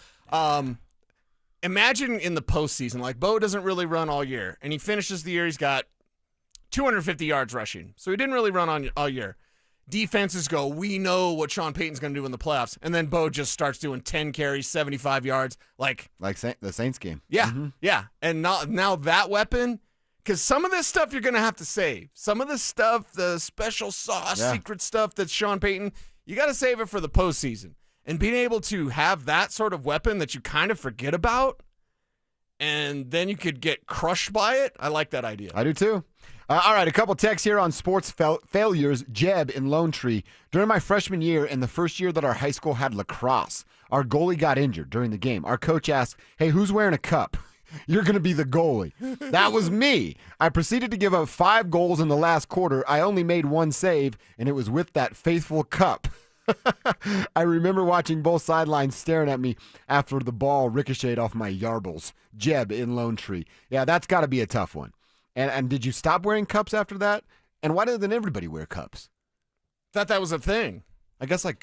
Imagine in the postseason, like Bo doesn't really run all year, and he finishes the year, he's got 250 yards rushing. So he didn't really run all year. Defenses go, we know what Sean Payton's going to do in the playoffs. And then Bo just starts doing 10 carries, 75 yards. Like the Saints game. Yeah, yeah. And now that weapon, because some of this stuff you're going to have to save. Some of this stuff, the special sauce, secret stuff that's Sean Payton, you got to save it for the postseason. And being able to have that sort of weapon that you kind of forget about, and then you could get crushed by it, I like that idea. I do too. All right, a couple texts here on sports failures. Jeb in Lone Tree. During my freshman year and the first year that our high school had lacrosse, our goalie got injured during the game. Our coach asked, hey, who's wearing a cup? You're going to be the goalie. That was me. I proceeded to give up 5 goals in the last quarter. I only made 1 save, and it was with that faithful cup. I remember watching both sidelines staring at me after the ball ricocheted off my yarbles. Jeb in Lone Tree. Yeah, that's got to be a tough one. And did you stop wearing cups after that? And why doesn't everybody wear cups? Thought that was a thing. I guess, I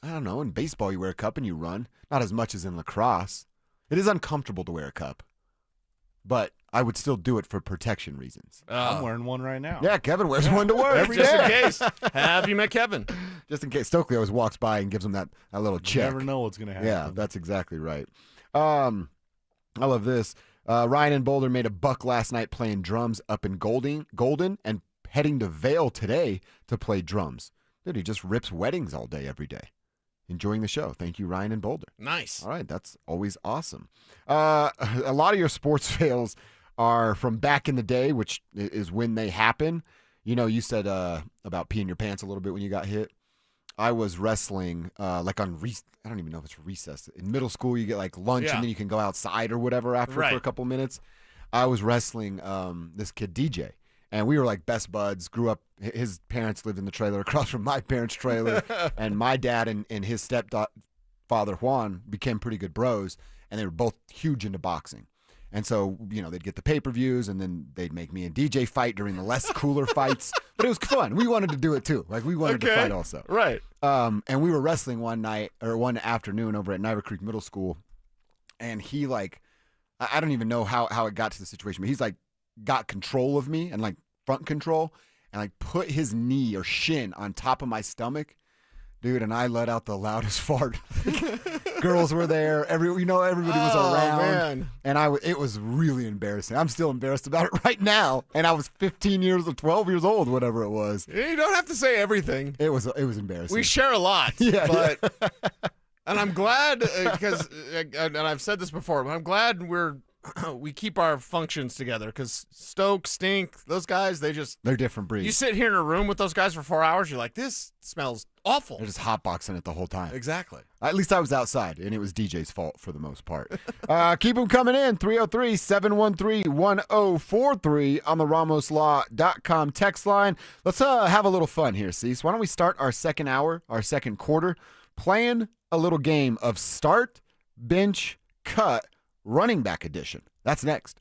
don't know, in baseball you wear a cup and you run. Not as much as in lacrosse. It is uncomfortable to wear a cup. But I would still do it for protection reasons. I'm wearing one right now. Yeah, Kevin wears one to work. Just in case. Have you met Kevin? Just in case. Stokely always walks by and gives him that little check. You never know what's going to happen. Yeah, that's exactly right. I love this. Ryan in Boulder made a buck last night playing drums up in Golden and heading to Vail today to play drums. Dude, he just rips weddings all day, every day. Enjoying the show. Thank you, Ryan in Boulder. Nice. All right, that's always awesome. A lot of your sports fails are from back in the day, which is when they happen. You know, you said about peeing your pants a little bit when you got hit. I was wrestling I don't even know if it's recess. In middle school, you get like lunch and then you can go outside or whatever after for a couple minutes. I was wrestling this kid, DJ. And we were like best buds, grew up. His parents lived in the trailer across from my parents' trailer. And my dad and his stepfather, Juan, became pretty good bros. And they were both huge into boxing. And so, you know, they'd get the pay-per-views and then they'd make me and DJ fight during the less cooler fights. But it was fun. We wanted to do it too. Like, we wanted to fight also. Right. And we were wrestling one afternoon over at Niver Creek Middle School. And he, I don't even know how it got to the situation, but he's got control of me and front control and put his knee or shin on top of my stomach, dude, and I let out the loudest fart. Girls were there, everybody was around, man. And it was really embarrassing. I'm still embarrassed about it right now, and I was 15 years or 12 years old, whatever it was. You don't have to say everything. It was embarrassing. We share a lot, but and I'm glad because and I've said this before, but I'm glad we keep our functions together because Stoke, Stink, those guys, they're different breeds. You sit here in a room with those guys for 4 hours, you're like, this smells awful. They're just hotboxing it the whole time. Exactly. At least I was outside, and it was DJ's fault for the most part. Keep them coming in, 303-713-1043 on the RamosLaw.com text line. Let's have a little fun here, Cease. Why don't we start our second hour, our second quarter, playing a little game of start, bench, cut, running back edition. That's next.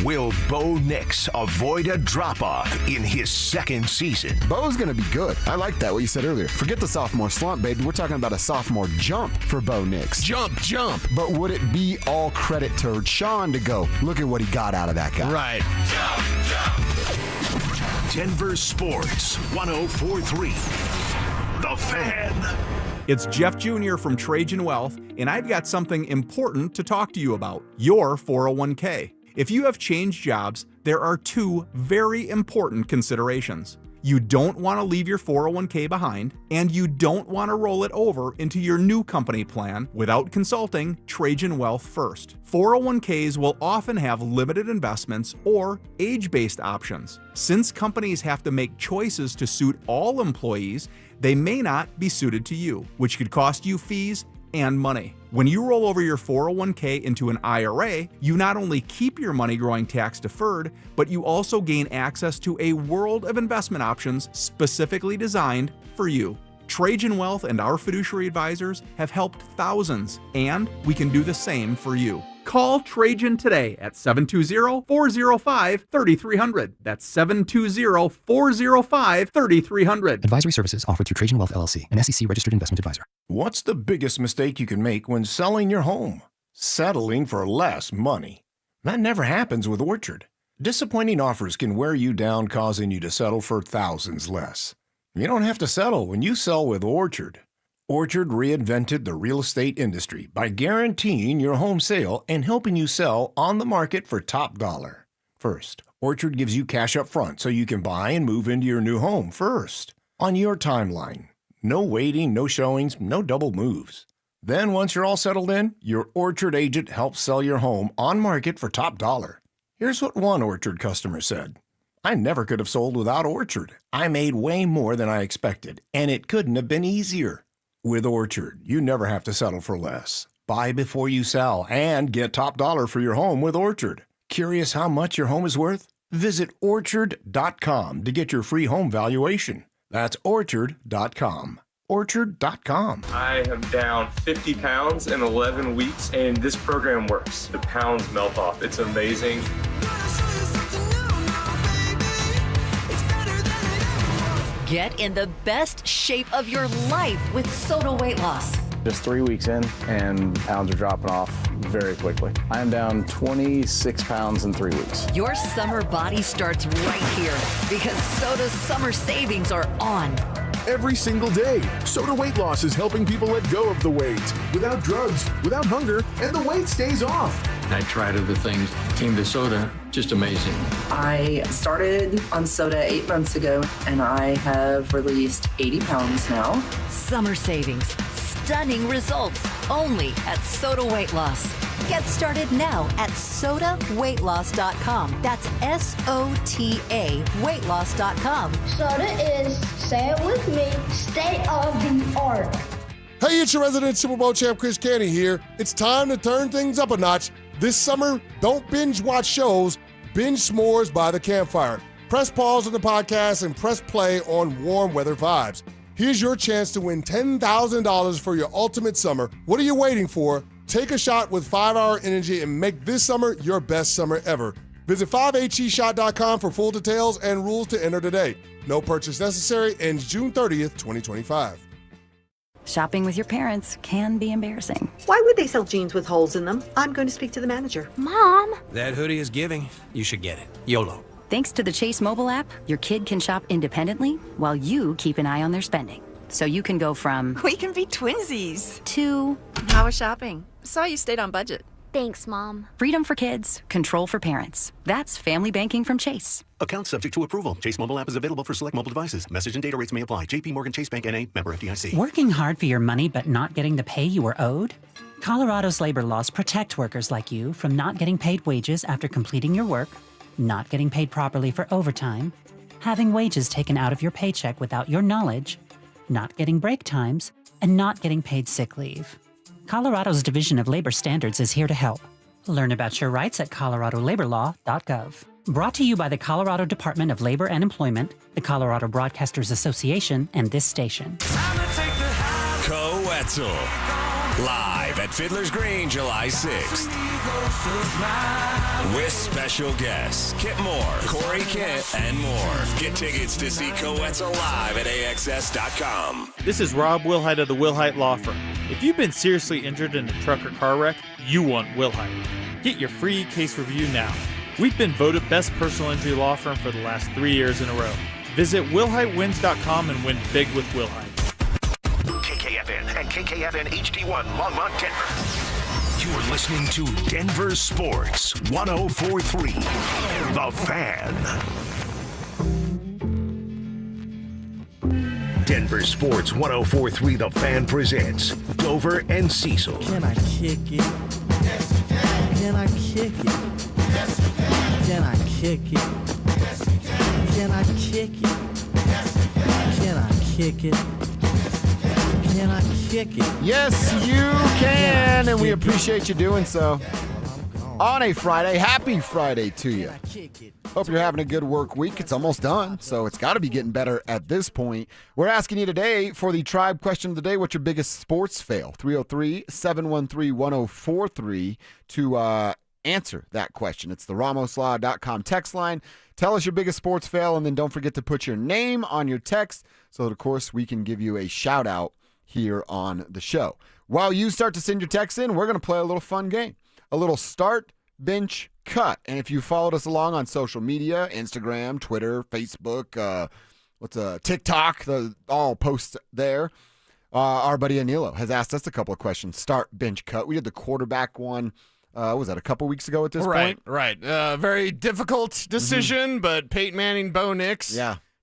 Will Bo Nix avoid a drop-off in his second season? Bo's going to be good. I like that, what you said earlier. Forget the sophomore slump, baby. We're talking about a sophomore jump for Bo Nix. Jump. But would it be all credit to Sean to go, look at what he got out of that guy? Right. Denver Sports 104.3. The Fan. It's Jeff Jr. from Trajan Wealth, and I've got something important to talk to you about, your 401k. If you have changed jobs, there are two very important considerations. You don't want to leave your 401k behind, and you don't want to roll it over into your new company plan without consulting Trajan Wealth first. 401ks will often have limited investments or age-based options. Since companies have to make choices to suit all employees, they may not be suited to you, which could cost you fees and money. When you roll over your 401k into an IRA, you not only keep your money growing tax deferred, but you also gain access to a world of investment options specifically designed for you. Trajan Wealth and our fiduciary advisors have helped thousands, and we can do the same for you. Call Trajan today at 720-405-3300. That's 720-405-3300. Advisory services offered through Trajan Wealth LLC, an SEC registered investment advisor. What's the biggest mistake you can make when selling your home? Settling for less money. That never happens with Orchard. Disappointing offers can wear you down, causing you to settle for thousands less. You don't have to settle when you sell with Orchard. Orchard reinvented the real estate industry by guaranteeing your home sale and helping you sell on the market for top dollar. First, Orchard gives you cash up front so you can buy and move into your new home first, on your timeline. No waiting, no showings, no double moves. Then once you're all settled in, your Orchard agent helps sell your home on market for top dollar. Here's what one Orchard customer said. I never could have sold without Orchard. I made way more than I expected, and it couldn't have been easier. With Orchard, you never have to settle for less. Buy before you sell and get top dollar for your home with Orchard. Curious how much your home is worth? Visit Orchard.com to get your free home valuation. That's Orchard.com. Orchard.com. I am down 50 pounds in 11 weeks, and this program works. The pounds melt off. It's amazing. Get in the best shape of your life with Soda Weight Loss. Just 3 weeks in, and pounds are dropping off very quickly. I am down 26 pounds in 3 weeks. Your summer body starts right here because Soda's summer savings are on. Every single day, Soda Weight Loss is helping people let go of the weight without drugs, without hunger, and the weight stays off. I tried other things, came to soda, just amazing. I started on soda 8 months ago, and I have released 80 pounds now. Summer savings, stunning results, only at Soda Weight Loss. Get started now at sodaweightloss.com. That's SOTA weightloss.com. Soda is, say it with me, state of the art. Hey, it's your resident Super Bowl champ, Chris Canty here. It's time to turn things up a notch. This summer, don't binge watch shows, binge s'mores by the campfire. Press pause on the podcast and press play on Warm Weather Vibes. Here's your chance to win $10,000 for your ultimate summer. What are you waiting for? Take a shot with 5-Hour Energy and make this summer your best summer ever. Visit 5HEshot.com for full details and rules to enter today. No purchase necessary. Ends June 30th, 2025. Shopping with your parents can be embarrassing. Why would they sell jeans with holes in them? I'm going to speak to the manager. Mom! That hoodie is giving. You should get it. YOLO. Thanks to the Chase mobile app, your kid can shop independently while you keep an eye on their spending. So you can go from... We can be twinsies. ...to... How was shopping? Saw you stayed on budget. Thanks, Mom. Freedom for kids, control for parents. That's family banking from Chase. Account subject to approval. Chase mobile app is available for select mobile devices. Message and data rates may apply. JP Morgan Chase Bank N.A. member FDIC. Working hard for your money but not getting the pay you were owed? Colorado's labor laws protect workers like you from not getting paid wages after completing your work, not getting paid properly for overtime, having wages taken out of your paycheck without your knowledge, not getting break times, and not getting paid sick leave. Colorado's Division of Labor Standards is here to help. Learn about your rights at coloradolaborlaw.gov. Brought to you by the Colorado Department of Labor and Employment, the Colorado Broadcasters Association, and this station. Co-Wetzel. Live at Fiddler's Green, July 6th. With special guests, Kip Moore, Corey Kent, and more. Get tickets to see Co-Wetzel live at AXS.com. This is Rob Wilhite of the Wilhite Law Firm. If you've been seriously injured in a truck or car wreck, you want Wilhite. Get your free case review now. We've been voted best personal injury law firm for the last 3 years in a row. Visit WilhiteWins.com and win big with Wilhite. KKFN and KKFN HD1 Longmont, Denver. You're listening to Denver Sports 104.3 The Fan. Denver Sports 104.3 The Fan presents Dover and Cecil. Can I kick it? Yes, you can. Can I kick it? Yes, you can. Can I kick it? Yes, you can. Can I kick it? Yes, you can. Can I kick it? Can I kick it? Yes, you can, and we appreciate you doing so. On a Friday, happy Friday to you. Hope you're having a good work week. It's almost done, so it's got to be getting better at this point. We're asking you today for the Tribe question of the day. What's your biggest sports fail? 303-713-1043 to answer that question. It's the RamosLaw.com text line. Tell us your biggest sports fail, and then don't forget to put your name on your text so that, of course, we can give you a shout-out here on the show. While you start to send your texts in, we're going to play a little fun game. A little start, bench, cut. And if you followed us along on social media, Instagram, Twitter, Facebook, TikTok, all posts there, our buddy Anilo has asked us a couple of questions. Start, bench, cut. We did the quarterback one. Was that a couple weeks ago at this point? Right. Very difficult decision, but Peyton Manning, Bo Nix,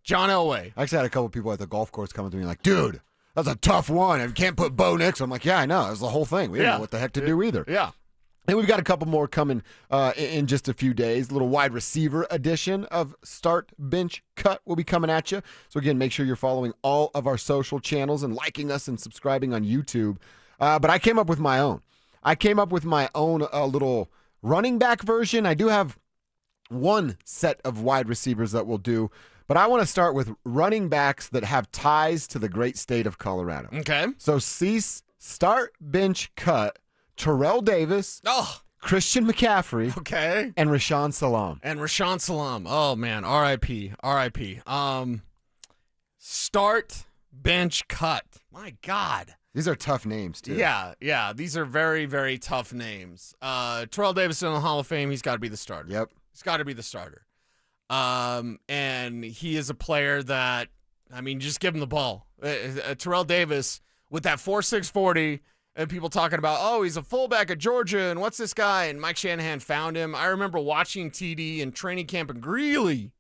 John Elway. I actually had a couple people at the golf course coming to me like, dude, that's a tough one. You can't put Bo Nix. I'm like, yeah, I know. That was the whole thing. We didn't know what the heck to do either. Yeah. And we've got a couple more coming in just a few days. A little wide receiver edition of Start, Bench, Cut will be coming at you. So, again, make sure you're following all of our social channels and liking us and subscribing on YouTube. But I came up with my own. Little running back version. I do have one set of wide receivers that we'll do. But I want to start with running backs that have ties to the great state of Colorado. Okay. So cease, start, bench, cut, Terrell Davis, Christian McCaffrey, Okay. and Rashawn Salam. And Rashawn Salam. Oh, man. R.I.P. R.I.P. Start, bench, cut. My God. These are tough names, too. Yeah. These are very, very tough names. Terrell Davis in the Hall of Fame, he's got to be the starter. Yep. He's got to be the starter. And he is a player that, I mean, just give him the ball. Terrell Davis with that 4.6 40, and people talking about, oh, he's a fullback at Georgia, and what's this guy? And Mike Shanahan found him. I remember watching TD in training camp in Greeley.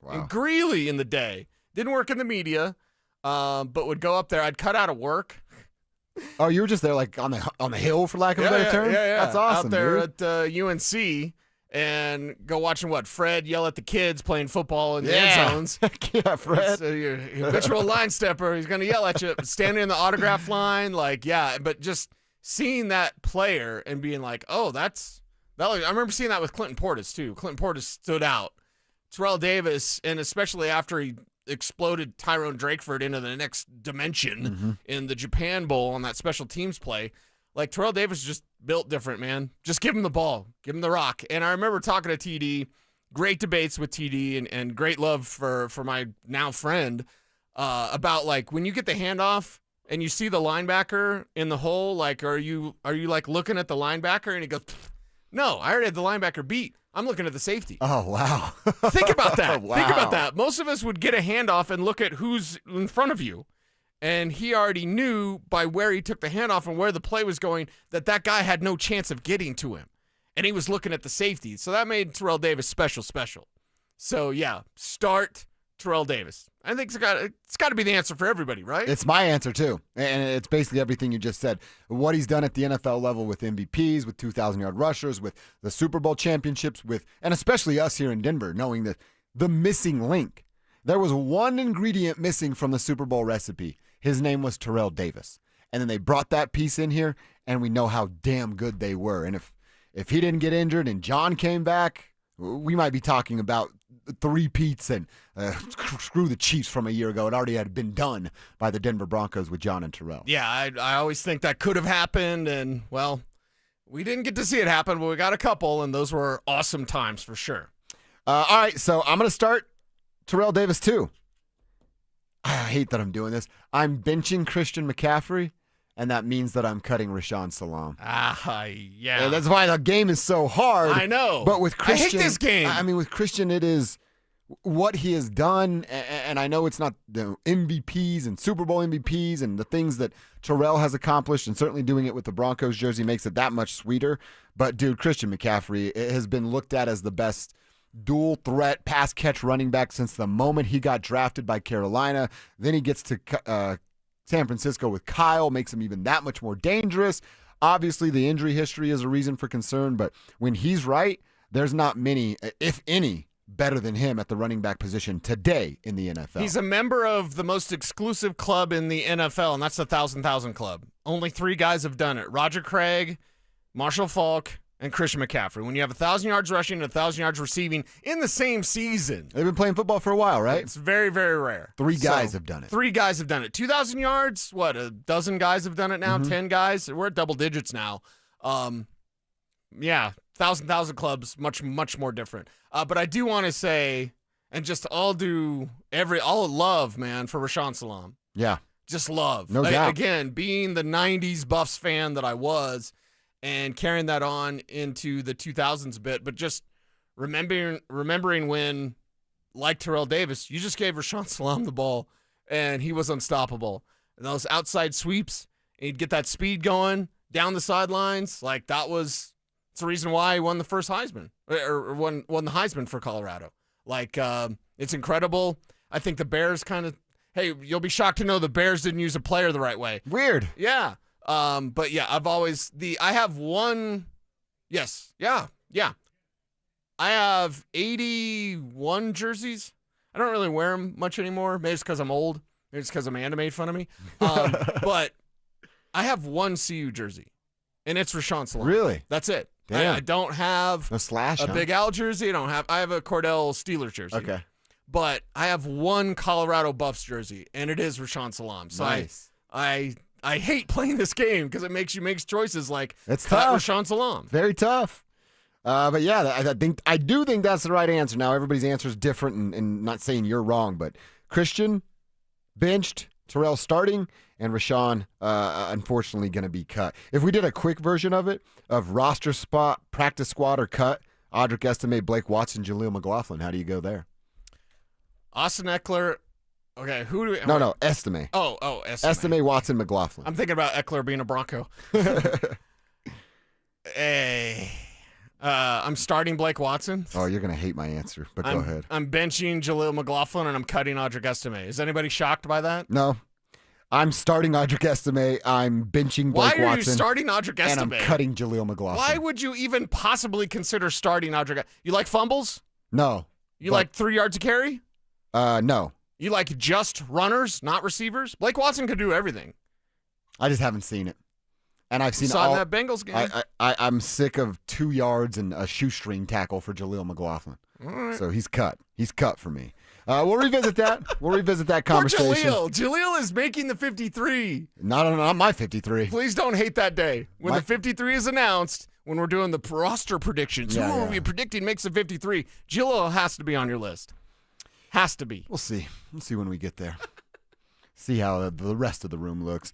Wow. In Greeley in the day. Didn't work in the media, but would go up there. I'd cut out of work. Oh, you were just there like on the hill, for lack of a better term? Yeah. That's awesome, out there dude. at UNC and go watching Fred yell at the kids playing football in the end zones. Yeah, Fred. So your habitual line stepper, he's going to yell at you. Standing in the autograph line, but just seeing that player and being like, oh, I remember seeing that with Clinton Portis, too. Clinton Portis stood out. Terrell Davis, and especially after he exploded Tyrone Drakeford into the next dimension in the Japan Bowl on that special teams play. Like, Terrell Davis just built different, man. Just give him the ball. Give him the rock. And I remember talking to TD, great debates with TD and great love for my now friend about, like, when you get the handoff and you see the linebacker in the hole, like, are you like, looking at the linebacker? And he goes, no, I already had the linebacker beat. I'm looking at the safety. Oh, wow. Think about that. Wow. Think about that. Most of us would get a handoff and look at who's in front of you. And he already knew by where he took the handoff and where the play was going that guy had no chance of getting to him. And he was looking at the safety. So that made Terrell Davis special. So, yeah, start Terrell Davis. I think it's got to be the answer for everybody, right? It's my answer, too. And it's basically everything you just said. What he's done at the NFL level with MVPs, with 2,000-yard rushers, with the Super Bowl championships, and especially us here in Denver, knowing that the missing link. There was one ingredient missing from the Super Bowl recipe. His name was Terrell Davis. And then they brought that piece in here, and we know how damn good they were. And if he didn't get injured and John came back, we might be talking about three-peats and screw the Chiefs from a year ago. It already had been done by the Denver Broncos with John and Terrell. Yeah, I always think that could have happened, and, well, we didn't get to see it happen, but we got a couple, and those were awesome times for sure. All right, so I'm going to start Terrell Davis, too. I hate that I'm doing this. I'm benching Christian McCaffrey, and that means that I'm cutting Rashawn Salam. Yeah. And that's why the game is so hard. I know. But with Christian, I hate this game. I mean, with Christian, it is what he has done, and I know it's not the MVPs and Super Bowl MVPs and the things that Terrell has accomplished, and certainly doing it with the Broncos jersey makes it that much sweeter. But, dude, Christian McCaffrey has been looked at as the best dual threat pass catch running back since the moment he got drafted by Carolina. Then he gets to San Francisco with Kyle, makes him even that much more dangerous. Obviously, the injury history is a reason for concern, but when he's right, there's not many, if any, better than him at the running back position today in the NFL. He's a member of the most exclusive club in the NFL, and that's the 1,000 Club. Only 3 guys have done it. Roger Craig, Marshall Faulk, and Christian McCaffrey. When you have 1,000 yards rushing and 1,000 yards receiving in the same season. They've been playing football for a while, right? It's very, very rare. 3 guys have done it. 3 guys have done it. 2,000 yards, what, a dozen guys have done it now? 10 guys? We're at double digits now. Yeah, 1,000 clubs, much, much more different. But I do want to say, and just all love, man, for Rashawn Salam. Yeah. Just love. No doubt. Again, being the 90s Buffs fan that I was, and carrying that on into the 2000s a bit, but just remembering when, like Terrell Davis, you just gave Rashawn Salam the ball, and he was unstoppable. And those outside sweeps, and he'd get that speed going down the sidelines. Like, it's the reason why he won the first Heisman, or won the Heisman for Colorado. Like, it's incredible. I think the Bears hey, you'll be shocked to know the Bears didn't use a player the right way. Weird. Yeah. But yeah, I have one. Yes. Yeah. I have 81 jerseys. I don't really wear them much anymore. Maybe it's because I'm old. Maybe it's because Amanda made fun of me. But I have one CU jersey, and it's Rashawn Salam. Really? That's it. Damn. I don't have a slash, Big Al jersey. I have a Cordell Steelers jersey. Okay. but I have one Colorado Buffs jersey, and it is Rashawn Salam. So Nice. I hate playing this game because it makes you make choices like It's cut tough. Rashawn Salam. Very tough. But yeah, I do think that's the right answer. Now everybody's answer is different, and not saying you're wrong, but Christian benched, Terrell starting, and Rashawn unfortunately going to be cut. If we did a quick version of it, of roster spot, practice squad, or cut, Audric Estime, Blake Watson, Jaleel McLaughlin, how do you go there? Austin Eckler. Okay, who do we... No, Estime. Oh, Estime. Estime, Watson, McLaughlin. I'm thinking about Eckler being a Bronco. Hey. I'm starting Blake Watson. Oh, you're going to hate my answer, but go ahead. I'm benching Jaleel McLaughlin, and I'm cutting Audric Estime. Is anybody shocked by that? No. I'm starting Audric Estime. I'm benching Blake Watson. Why are you starting Audric Estime? And I'm cutting Jaleel McLaughlin. Why would you even possibly consider starting Audric? You like fumbles? No. You like 3 yards to carry? No. You like just runners, not receivers? Blake Watson could do everything. I just haven't seen it. And I've seen Saw all in that Bengals game. I'm sick of 2 yards and a shoestring tackle for Jaleel McLaughlin. All right. So he's cut. He's cut for me. We'll revisit that. We'll revisit that conversation. Poor Jaleel is making the 53. Not my 53. Please don't hate that day. When the 53 is announced, when we're doing the roster predictions, who are we predicting makes the 53? Jaleel has to be on your list. Has to be. We'll see. We'll see when we get there. See how the rest of the room looks.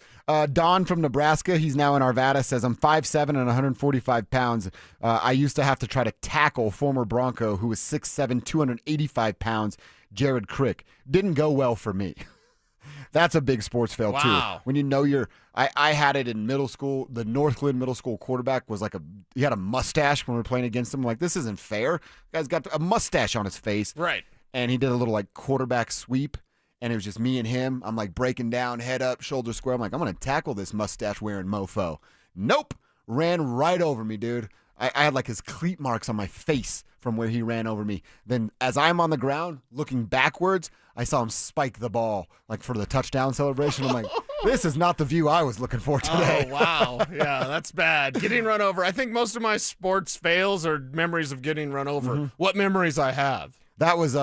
Don from Nebraska, he's now in Arvada, says, I'm 5'7" and 145 pounds. I used to have to try to tackle former Bronco who was 6'7", 285 pounds, Jared Crick. Didn't go well for me. That's a big sports fail, too. When you know I had it in middle school. The Northland middle school quarterback was he had a mustache when we were playing against him. I'm like, this isn't fair. The guy's got a mustache on his face. Right. And he did a little quarterback sweep. And it was just me and him. I'm breaking down, head up, shoulder square. I'm going to tackle this mustache-wearing mofo. Nope. Ran right over me, dude. I had his cleat marks on my face from where he ran over me. Then as I'm on the ground, looking backwards, I saw him spike the ball, for the touchdown celebration. I'm like, this is not the view I was looking for today. Oh, wow. Yeah, that's bad. Getting run over. I think most of my sports fails are memories of getting run over. Mm-hmm. What memories I have. That was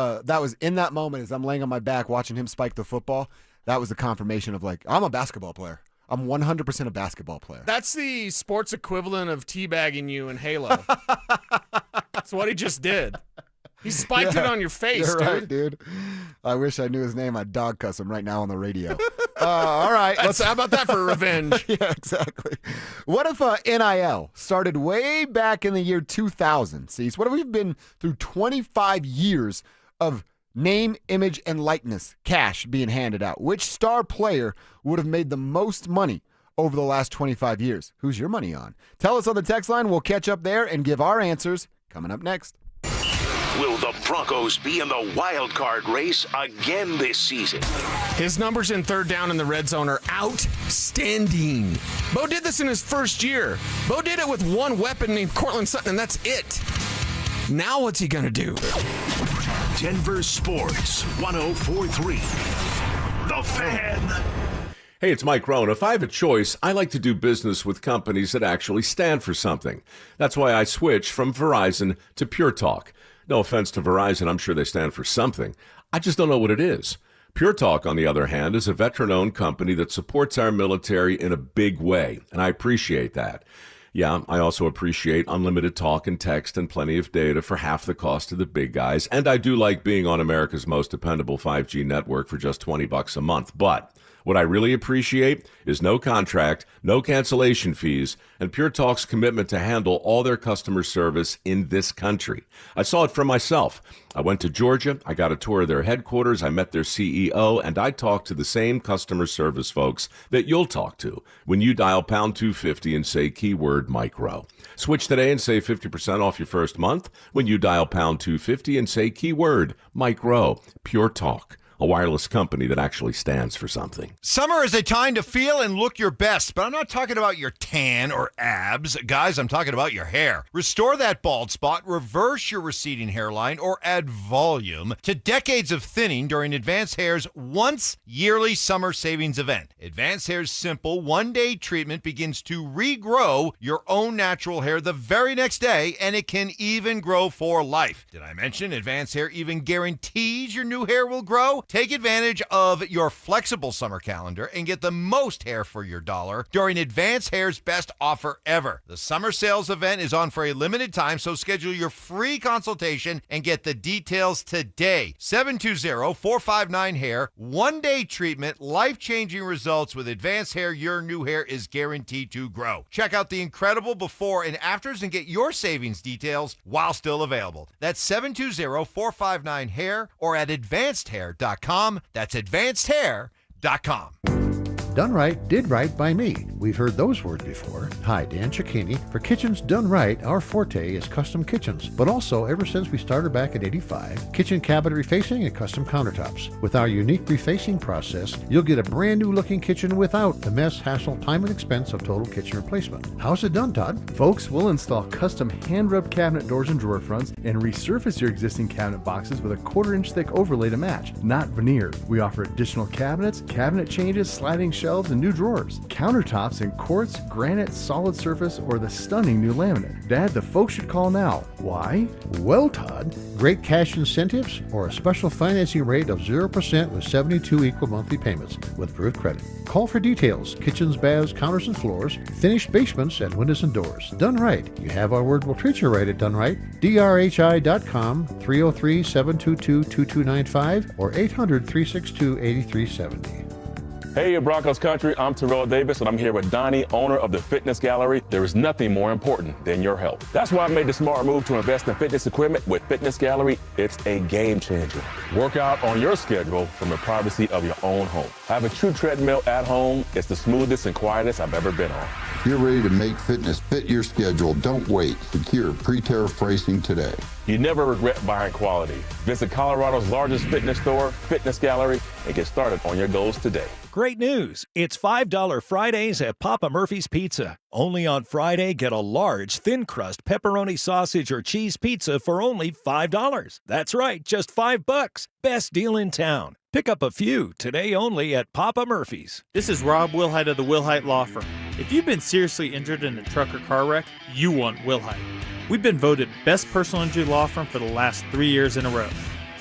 in that moment as I'm laying on my back watching him spike the football. That was the confirmation of I'm a basketball player. I'm 100% a basketball player. That's the sports equivalent of teabagging you in Halo. That's what he just did. He spiked it on your face, You're dude. right, dude. I wish I knew his name. I'd dog cuss him right now on the radio. All right. How about that for revenge? Yeah, exactly. What if NIL started way back in the year 2000? See, what if we've been through 25 years of name, image, and likeness cash being handed out? Which star player would have made the most money over the last 25 years? Who's your money on? Tell us on the text line. We'll catch up there and give our answers coming up next. Will the Broncos be in the wild card race again this season? His numbers in third down in the red zone are outstanding. Bo did this in his first year. Bo did it with one weapon named Cortland Sutton, and that's it. Now what's he going to do? Denver Sports 104.3. The Fan. Hey, it's Mike Rohn. If I have a choice, I like to do business with companies that actually stand for something. That's why I switched from Verizon to Pure Talk. No offense to Verizon, I'm sure they stand for something. I just don't know what it is. Pure Talk, on the other hand, is a veteran-owned company that supports our military in a big way, and I appreciate that. Yeah, I also appreciate unlimited talk and text and plenty of data for half the cost of the big guys, and I do like being on America's most dependable 5G network for just $20 a month, but what I really appreciate is no contract, no cancellation fees, and Pure Talk's commitment to handle all their customer service in this country. I saw it for myself. I went to Georgia, I got a tour of their headquarters, I met their CEO, and I talked to the same customer service folks that you'll talk to when you dial pound 250 and say keyword Mike Rowe. Switch today and save 50% off your first month when you dial pound 250 and say keyword Mike Rowe. Pure Talk. a wireless company that actually stands for something. Summer is a time to feel and look your best, but I'm not talking about your tan or abs. Guys, I'm talking about your hair. Restore that bald spot, reverse your receding hairline, or add volume to decades of thinning during Advanced Hair's once-yearly summer savings event. Advanced Hair's simple one-day treatment begins to regrow your own natural hair the very next day, and it can even grow for life. Did I mention Advanced Hair even guarantees your new hair will grow? Take advantage of your flexible summer calendar and get the most hair for your dollar during Advanced Hair's best offer ever. The summer sales event is on for a limited time, so schedule your free consultation and get the details today. 720-459-HAIR. One-day treatment, life-changing results with Advanced Hair. Your new hair is guaranteed to grow. Check out the incredible before and afters and get your savings details while still available. That's 720-459-HAIR or at advancedhair.com. That's advancedhair.com. Done right, did right by me. We've heard those words before. Hi, Dan Cicchini. For Kitchens Done Right, our forte is custom kitchens, but also ever since we started back in '85, kitchen cabinet refacing and custom countertops. With our unique refacing process, you'll get a brand new looking kitchen without the mess, hassle, time, and expense of total kitchen replacement. How's it done, Todd? Folks, we'll install custom hand-rubbed cabinet doors and drawer fronts and resurface your existing cabinet boxes with a 1/4-inch thick overlay to match, not veneer. We offer additional cabinets, cabinet changes, sliding shelves, and new drawers, countertops in quartz, granite, solid surface, or the stunning new laminate. Dad, the folks should call now. Why? Well, Todd, great cash incentives or a special financing rate of 0% with 72 equal monthly payments with approved credit. Call for details. Kitchens, baths, counters, and floors, finished basements, and windows and doors. Done Right. You have our word. We'll treat you right at Done Right. DRHI.com, 303-722-2295, or 800-362-8370. Hey, Broncos country, I'm Terrell Davis, and I'm here with Donnie, owner of the Fitness Gallery. There is nothing more important than your health. That's why I made the smart move to invest in fitness equipment with Fitness Gallery. It's a game changer. Work out on your schedule from the privacy of your own home. Have a true treadmill at home. It's the smoothest and quietest I've ever been on. If you're ready to make fitness fit your schedule, don't wait. Secure pre-tariff pricing today. You never regret buying quality. Visit Colorado's largest fitness store, Fitness Gallery, and get started on your goals today. Great news. It's $5 Fridays at Papa Murphy's Pizza. Only on Friday, get a large, thin-crust pepperoni sausage or cheese pizza for only $5. That's right, just $5. Best deal in town. Pick up a few today only at Papa Murphy's. This is Rob Wilhite of the Wilhite Law Firm. If you've been seriously injured in a truck or car wreck, you want Wilhite. We've been voted best personal injury law firm for the last 3 years in a row.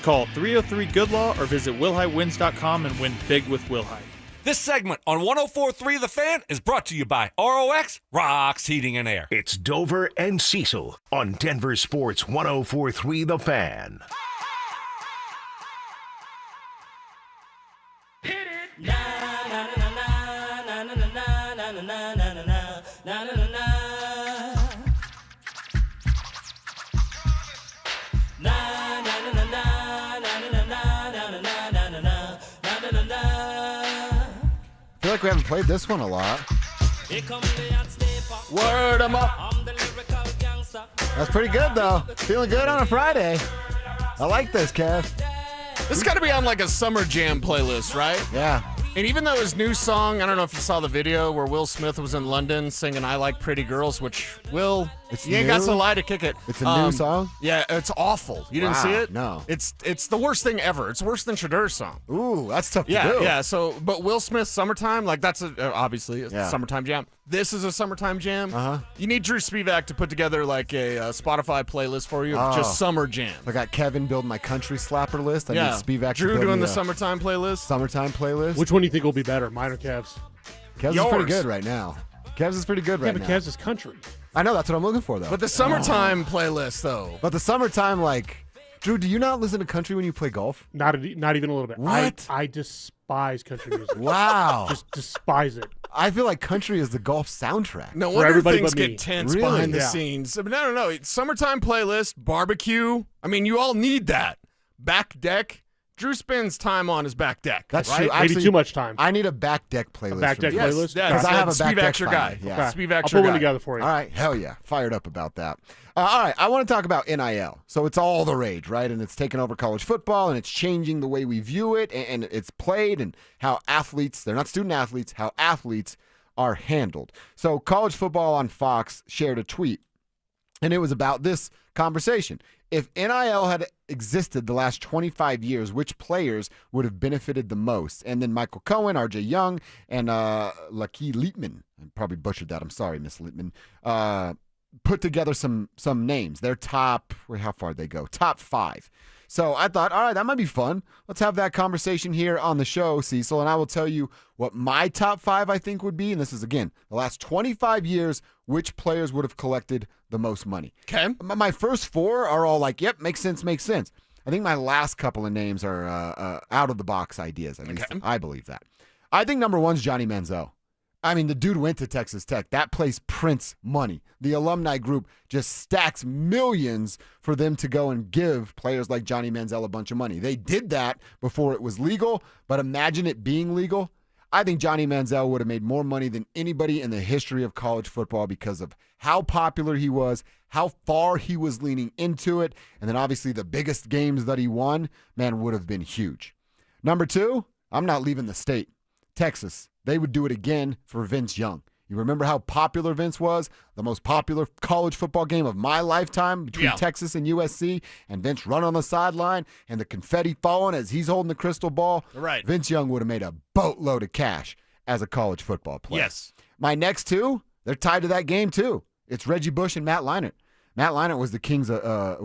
Call 303-GOOD-LAW or visit WilhiteWins.com and win big with Wilhite. This segment on 104.3 The Fan is brought to you by ROX Rocks Heating and Air. It's Dover and Cecil on Denver Sports 104.3 The Fan. I feel like we haven't played this one a lot. Word 'em up. That's pretty good, though. Feeling good on a Friday. I like this, Kev. This got to be on like a summer jam playlist, right? Yeah. And even though his new song, I don't know if you saw the video where Will Smith was in London singing I Like Pretty Girls, which Will, you ain't got so lie to kick it. It's a new song? Yeah, it's awful. You didn't see it? No. It's the worst thing ever. It's worse than Shadur's song. Ooh, that's tough to do. Yeah, so, but Will Smith's Summertime, like that's obviously a summertime jam. This is a summertime jam. Uh-huh. You need Drew Spivak to put together like a Spotify playlist for you of just summer jams. I got Kevin building my country slapper list. I need Spivak to Drew build doing me the summertime playlist. Summertime playlist. Which one do you think will be better, mine or Kev's? Kev's is pretty good right now. Kev's is pretty good right now. Yeah, but Kev's is country. I know, that's what I'm looking for, though. But the summertime playlist, though. But the summertime, like, Drew, do you not listen to country when you play golf? Not even a little bit. What? I despise country music. Wow. Just despise it. I feel like country is the golf soundtrack. No For wonder everybody things but me. get tense Really? behind the Yeah. scenes. I mean, I don't know. It's summertime playlist, barbecue. I mean, you all need that. Back deck, Drew spends time on his back deck. That's right? true. Maybe Actually, too much time. I need a back deck playlist. Back deck Yes, playlist? yeah, Because I have a back deck your finder. guy. Yeah. Okay. Steve I'll Extra put one guy. together for you. All right, hell yeah. Fired up about that. All right, I want to talk about NIL. So it's all the rage, right? And it's taken over college football, and it's changing the way we view it, and it's played, and how athletes, they're not student athletes, how athletes are handled. So College Football on Fox shared a tweet, and it was about this conversation. If NIL had existed the last 25 years, which players would have benefited the most? And then Michael Cohen, RJ Young, and Lucky Lietman, I probably butchered that. I'm sorry, Miss Lietman, put together some names. Their top, how far did they go? Top 5. So I thought, all right, that might be fun. Let's have that conversation here on the show, Cecil, and I will tell you what my top 5 I think would be. And this is, again, the last 25 years, which players would have collected the most money. Okay. My first 4 are all like, yep, makes sense, makes sense. I think my last couple of names are out-of-the-box ideas. At least I believe that. I think number 1's Johnny Manziel. I mean, the dude went to Texas Tech. That place prints money. The alumni group just stacks millions for them to go and give players like Johnny Manziel a bunch of money. They did that before it was legal, but imagine it being legal. I think Johnny Manziel would have made more money than anybody in the history of college football because of how popular he was, how far he was leaning into it, and then obviously the biggest games that he won, man, would have been huge. Number 2, I'm not leaving the state. Texas. They would do it again for Vince Young. You remember how popular Vince was? The most popular college football game of my lifetime between Texas and USC, and Vince run on the sideline and the confetti falling as he's holding the crystal ball. Right. Vince Young would have made a boatload of cash as a college football player. Yes. My next 2, they're tied to that game too. It's Reggie Bush and Matt Leinart. Matt Leinart was the kings of,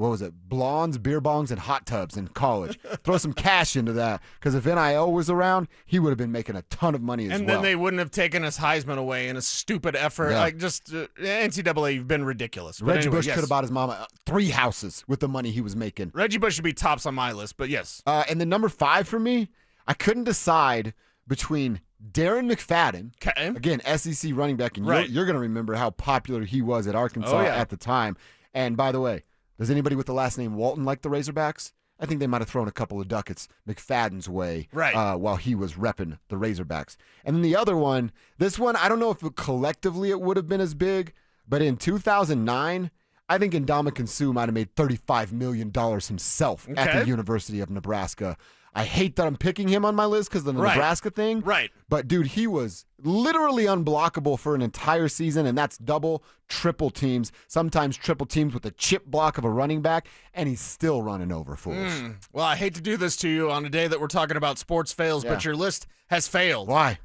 blondes, beer bongs, and hot tubs in college. Throw some cash into that, because if NIL was around, he would have been making a ton of money as well. And then they wouldn't have taken his Heisman away in a stupid effort. Yeah. Like, just NCAA, you've been ridiculous. But Reggie anyway, Bush could have bought his mama 3 houses with the money he was making. Reggie Bush should be tops on my list, but yes. And then number 5 for me, I couldn't decide between Darren McFadden, again, SEC running back, and you're going to remember how popular he was at Arkansas at the time. And by the way, does anybody with the last name Walton like the Razorbacks? I think they might have thrown a couple of ducats McFadden's way while he was repping the Razorbacks. And then the other one, this one, I don't know if collectively it would have been as big, but in 2009, I think Ndamukong Suh might have made $35 million himself at the University of Nebraska. I hate that I'm picking him on my list because of the Nebraska thing. Right. But, dude, he was literally unblockable for an entire season, and that's double, triple teams, sometimes triple teams with a chip block of a running back, and he's still running over fools. Well, I hate to do this to you on a day that we're talking about sports fails, but your list has failed. Why?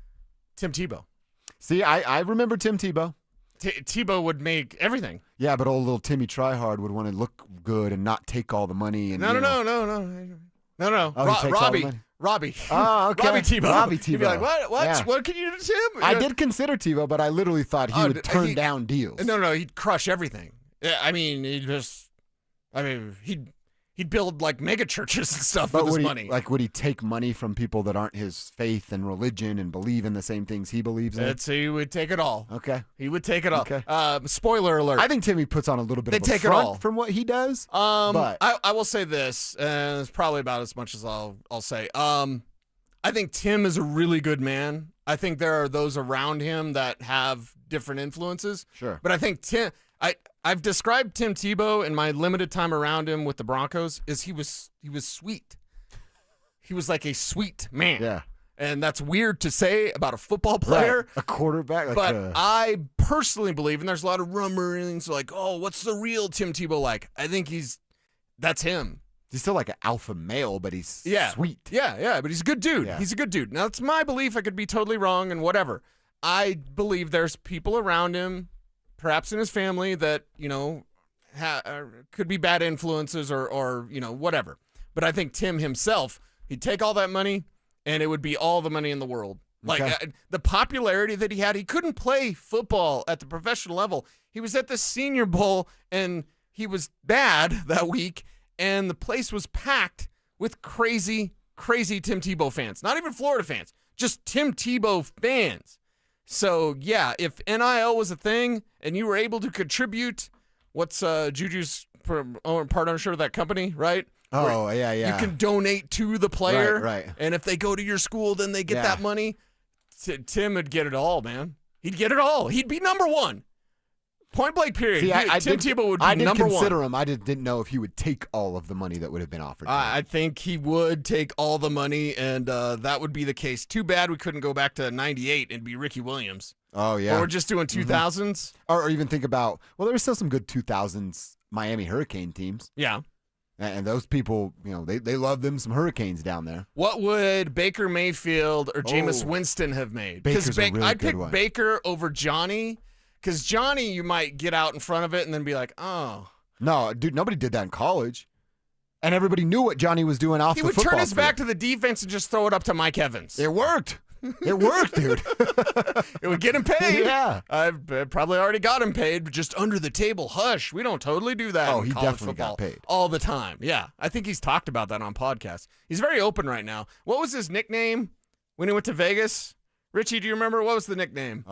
Tim Tebow. See, I remember Tim Tebow. Tebow would make everything. Yeah, but old little Timmy Tryhard would want to look good and not take all the money. And No. Oh, Robbie. Oh, okay. Robbie Tebow. Robbie Tebow. He'd be like, what? Yeah. What can you do to Tim? I did consider Tebow, but I literally thought he would turn down deals. No, he'd crush everything. I mean, he'd build like mega churches and stuff with his money. Would he take money from people that aren't his faith and religion and believe in the same things he believes in? He would take it all. Okay. He would take it all. Okay. Spoiler alert. I think Timmy puts on a little bit of a take it front all from what he does. But I will say this, and it's probably about as much as I'll say. I think Tim is a really good man. I think there are those around him that have different influences. Sure. But I think I've described Tim Tebow in my limited time around him with the Broncos is he was sweet. He was like a sweet man. Yeah. And that's weird to say about a football player. Right. A quarterback. But I personally believe, and there's a lot of rumorings like, oh, what's the real Tim Tebow like? I think that's him. He's still like an alpha male, but he's sweet. Yeah, but he's a good dude. Yeah. He's a good dude. Now, that's my belief. I could be totally wrong and whatever. I believe there's people around him, perhaps in his family, that, could be bad influences or whatever. But I think Tim himself, he'd take all that money, and it would be all the money in the world. Like the popularity that he had, he couldn't play football at the professional level. He was at the Senior Bowl, and he was bad that week, and the place was packed with crazy, crazy Tim Tebow fans. Not even Florida fans, just Tim Tebow fans. So, yeah, if NIL was a thing and you were able to contribute, what's Juju's part ownership of that company, right? Oh, Where yeah. You can donate to the player. Right. And if they go to your school, then they get that money. Tim would get it all, man. He'd get it all. He'd be number one. Point blank period. See, Tim Tebow would be I did number consider one. him. I just didn't know if he would take all of the money that would have been offered to him. I think he would take all the money, and that would be the case. Too bad we couldn't go back to 98 and be Ricky Williams. Oh, yeah. Or we're just doing 2000s. Or even think about, well, there were still some good 2000s Miami Hurricane teams. Yeah. And those people, they love them some Hurricanes down there. What would Baker Mayfield or Jameis Winston have made? Baker's a really I'd good pick one. Baker over Johnny, because Johnny, you might get out in front of it and then be like, oh. No, dude, nobody did that in college. And everybody knew what Johnny was doing off the He football would turn his field. back to the defense and just throw it up to Mike Evans. It worked. It worked, dude. It would get him paid. Yeah. I've probably already got him paid, but just under the table. Hush. We don't totally do that Oh, in he college definitely football got paid. all the time. Yeah. I think he's talked about that on podcasts. He's very open right now. What was his nickname when he went to Vegas? Richie, do you remember? What was the nickname?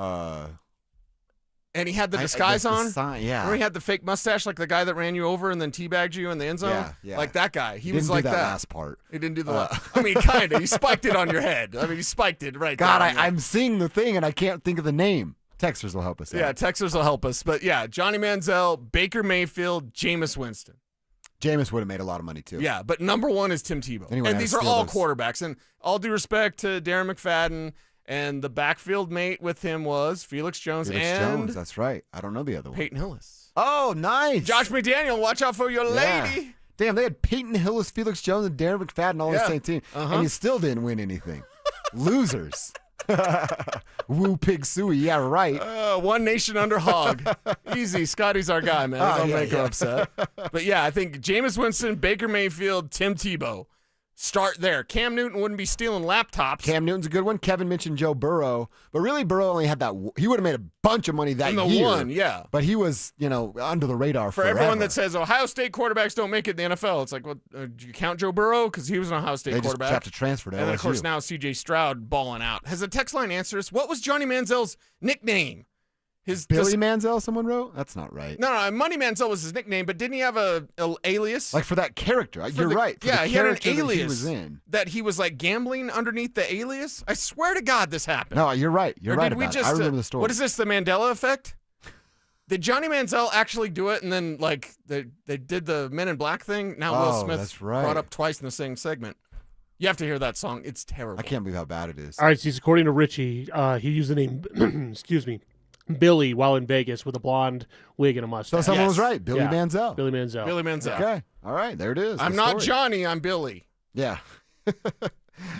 And he had the disguise on? Yeah. Remember he had the fake mustache like the guy that ran you over and then teabagged you in the end zone? Yeah. Like that guy. He Didn't was like do that. last part. He didn't do the last. I mean, kind of. He spiked it on your head. I mean, he spiked it right God, there. I'm seeing the thing and I can't think of the name. Texters will help us out. Yeah, Texas will help us. But yeah, Johnny Manziel, Baker Mayfield, Jameis Winston. Jameis would have made a lot of money too. Yeah, but number one is Tim Tebow. Anyway, and I these are steal all those. quarterbacks. And all due respect to Darren McFadden, and the backfield mate with him was Felix Jones Felix and Jones, that's right. I don't know the other one. Peyton Hillis. Oh, nice. Josh McDaniel, watch out for your Yeah. lady. Damn, they had Peyton Hillis, Felix Jones, and Darren McFadden all on the Yeah. same team. Uh-huh. And you still didn't win anything. Losers. Woo pig suey, yeah, right. One nation under hog. Easy. Scotty's our guy, man. Oh, Don't yeah, make her yeah. upset. But yeah, I think Jameis Winston, Baker Mayfield, Tim Tebow. Start there. Cam Newton wouldn't be stealing laptops. Cam Newton's a good one. Kevin mentioned Joe Burrow, but really Burrow only had that. He would have made a bunch of money that In the year. one, yeah. But he was, under the radar For forever. everyone that says Ohio State quarterbacks don't make it in the NFL, it's like, well, do you count Joe Burrow? Because he was an Ohio State They just quarterback. have to transfer to And then, of course, LSU. now C.J. Stroud balling out. Has the text line answered us? What was Johnny Manziel's nickname? Billy Manziel, someone wrote? That's not right. No, Money Manziel was his nickname, but didn't he have a alias? Like for that character. You're right. For Yeah, the he had an character that alias he was in. that he was like gambling underneath the alias. I swear to God, this happened. No, you're right. You're Or right did we about just, it. I remember the story. What is this, the Mandela effect? Did Johnny Manziel actually do it, and then like they did the Men in Black thing? Now Will Oh, Smith that's right. brought up twice in the same segment. You have to hear that song. It's terrible. I can't believe how bad it is. All right, so according to Richie, he used the name, excuse me, Billy while in Vegas with a blonde wig and a mustache. So someone was right. Billy Yeah. Manziel. Billy Manziel. Billy Manziel. Okay. All right. There it is. I'm The not story. Johnny. I'm Billy. Yeah.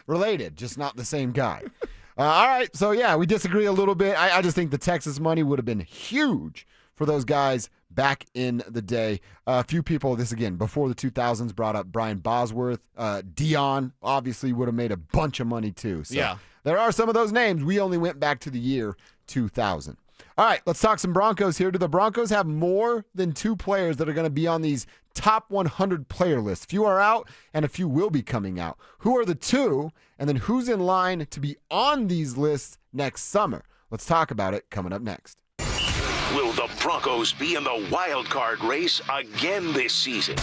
Related, just not the same guy. All right. So, yeah, we disagree a little bit. I just think the Texas money would have been huge for those guys back in the day. A few people, this again, before the 2000s, brought up Brian Bosworth. Dion obviously would have made a bunch of money too. So Yeah. there are some of those names. We only went back to the year 2000. All right, let's talk some Broncos here. Do the Broncos have more than two players that are going to be on these top 100 player lists? A few are out, and a few will be coming out. Who are the two, and then who's in line to be on these lists next summer? Let's talk about it coming up next. Will the Broncos be in the wild card race again this season?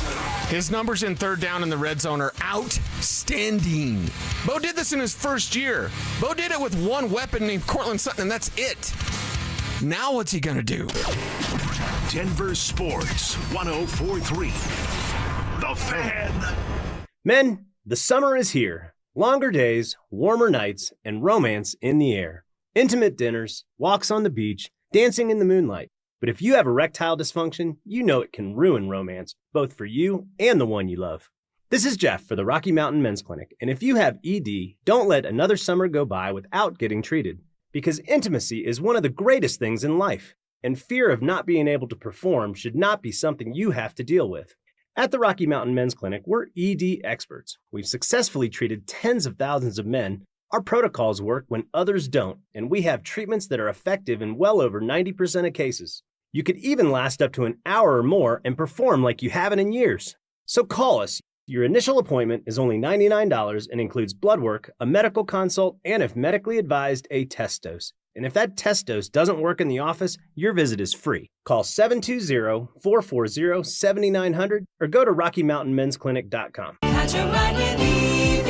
His numbers in third down in the red zone are outstanding. Bo did this in his first year. Bo did it with one weapon named Cortland Sutton, and that's it. Now what's he going to do? Denver Sports 104.3. The Fan. Men, the summer is here. Longer days, warmer nights, and romance in the air. Intimate dinners, walks on the beach, dancing in the moonlight. But if you have erectile dysfunction, you know it can ruin romance, both for you and the one you love. This is Jeff for the Rocky Mountain Men's Clinic, and if you have ED, don't let another summer go by without getting treated. Because intimacy is one of the greatest things in life, and fear of not being able to perform should not be something you have to deal with. At the Rocky Mountain Men's Clinic, we're ED experts. We've successfully treated tens of thousands of men. Our protocols work when others don't, and we have treatments that are effective in well over 90% of cases. You could even last up to an hour or more and perform like you haven't in years. So call us. Your initial appointment is only $99 and includes blood work, a medical consult, and if medically advised, a test dose. And if that test dose doesn't work in the office, your visit is free. Call 720-440-7900 or go to RockyMountainMen'sClinic.com. Catch a ride with EV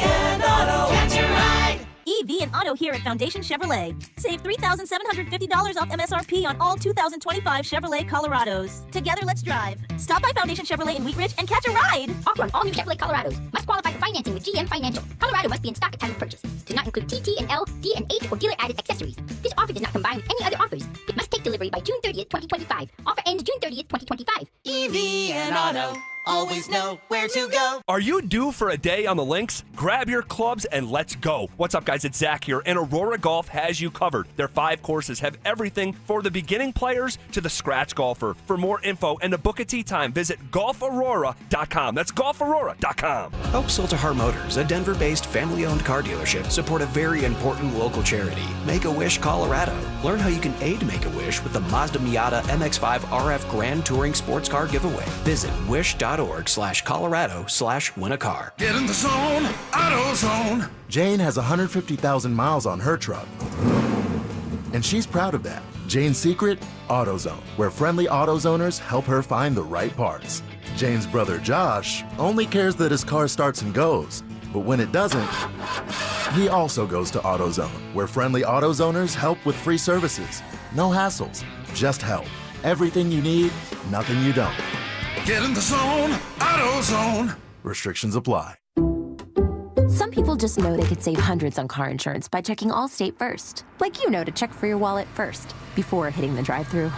and Auto. Catch a ride. EV and Auto here at Foundation Chevrolet. Save $3,750 off MSRP on all 2025 Chevrolet Colorados. Together, let's drive. Stop by Foundation Chevrolet in Wheat Ridge and catch a ride. Offer on all new Chevrolet Colorados. Must qualify for financing with GM Financial. Colorado must be in stock at time of purchase. Does not include TT and L, D and H, or dealer-added accessories. This offer does not combine with any other offers. It must take delivery by June 30th, 2025. Offer ends June 30th, 2025. EV and Auto. Always know where to go. Are you due for a day on the links? Grab your clubs and let's go. What's up, guys? It's Zach here, and Aurora Golf has you covered. Their 5 courses have everything for the beginning players to the scratch golfer. For more info and to book a tee time, visit golfaurora.com. That's golfaurora.com. Help Siltahar Motors, a Denver-based family-owned car dealership, support a very important local charity, Make-A-Wish Colorado. Learn how you can aid Make-A-Wish with the Mazda Miata MX-5 RF Grand Touring Sports Car Giveaway. Visit wish.org/Colorado/win-a-car. Get in the zone, AutoZone. Jane has 150,000 miles on her truck, and she's proud of that. Jane's secret? AutoZone, where friendly AutoZoners help her find the right parts. Jane's brother Josh only cares that his car starts and goes, but when it doesn't, he also goes to AutoZone, where friendly AutoZoners help with free services. No hassles, just help. Everything you need, nothing you don't. Get in the zone, AutoZone. Restrictions apply. Some people just know they could save hundreds on car insurance by checking Allstate first. Like you know to check for your wallet first, before hitting the drive-thru.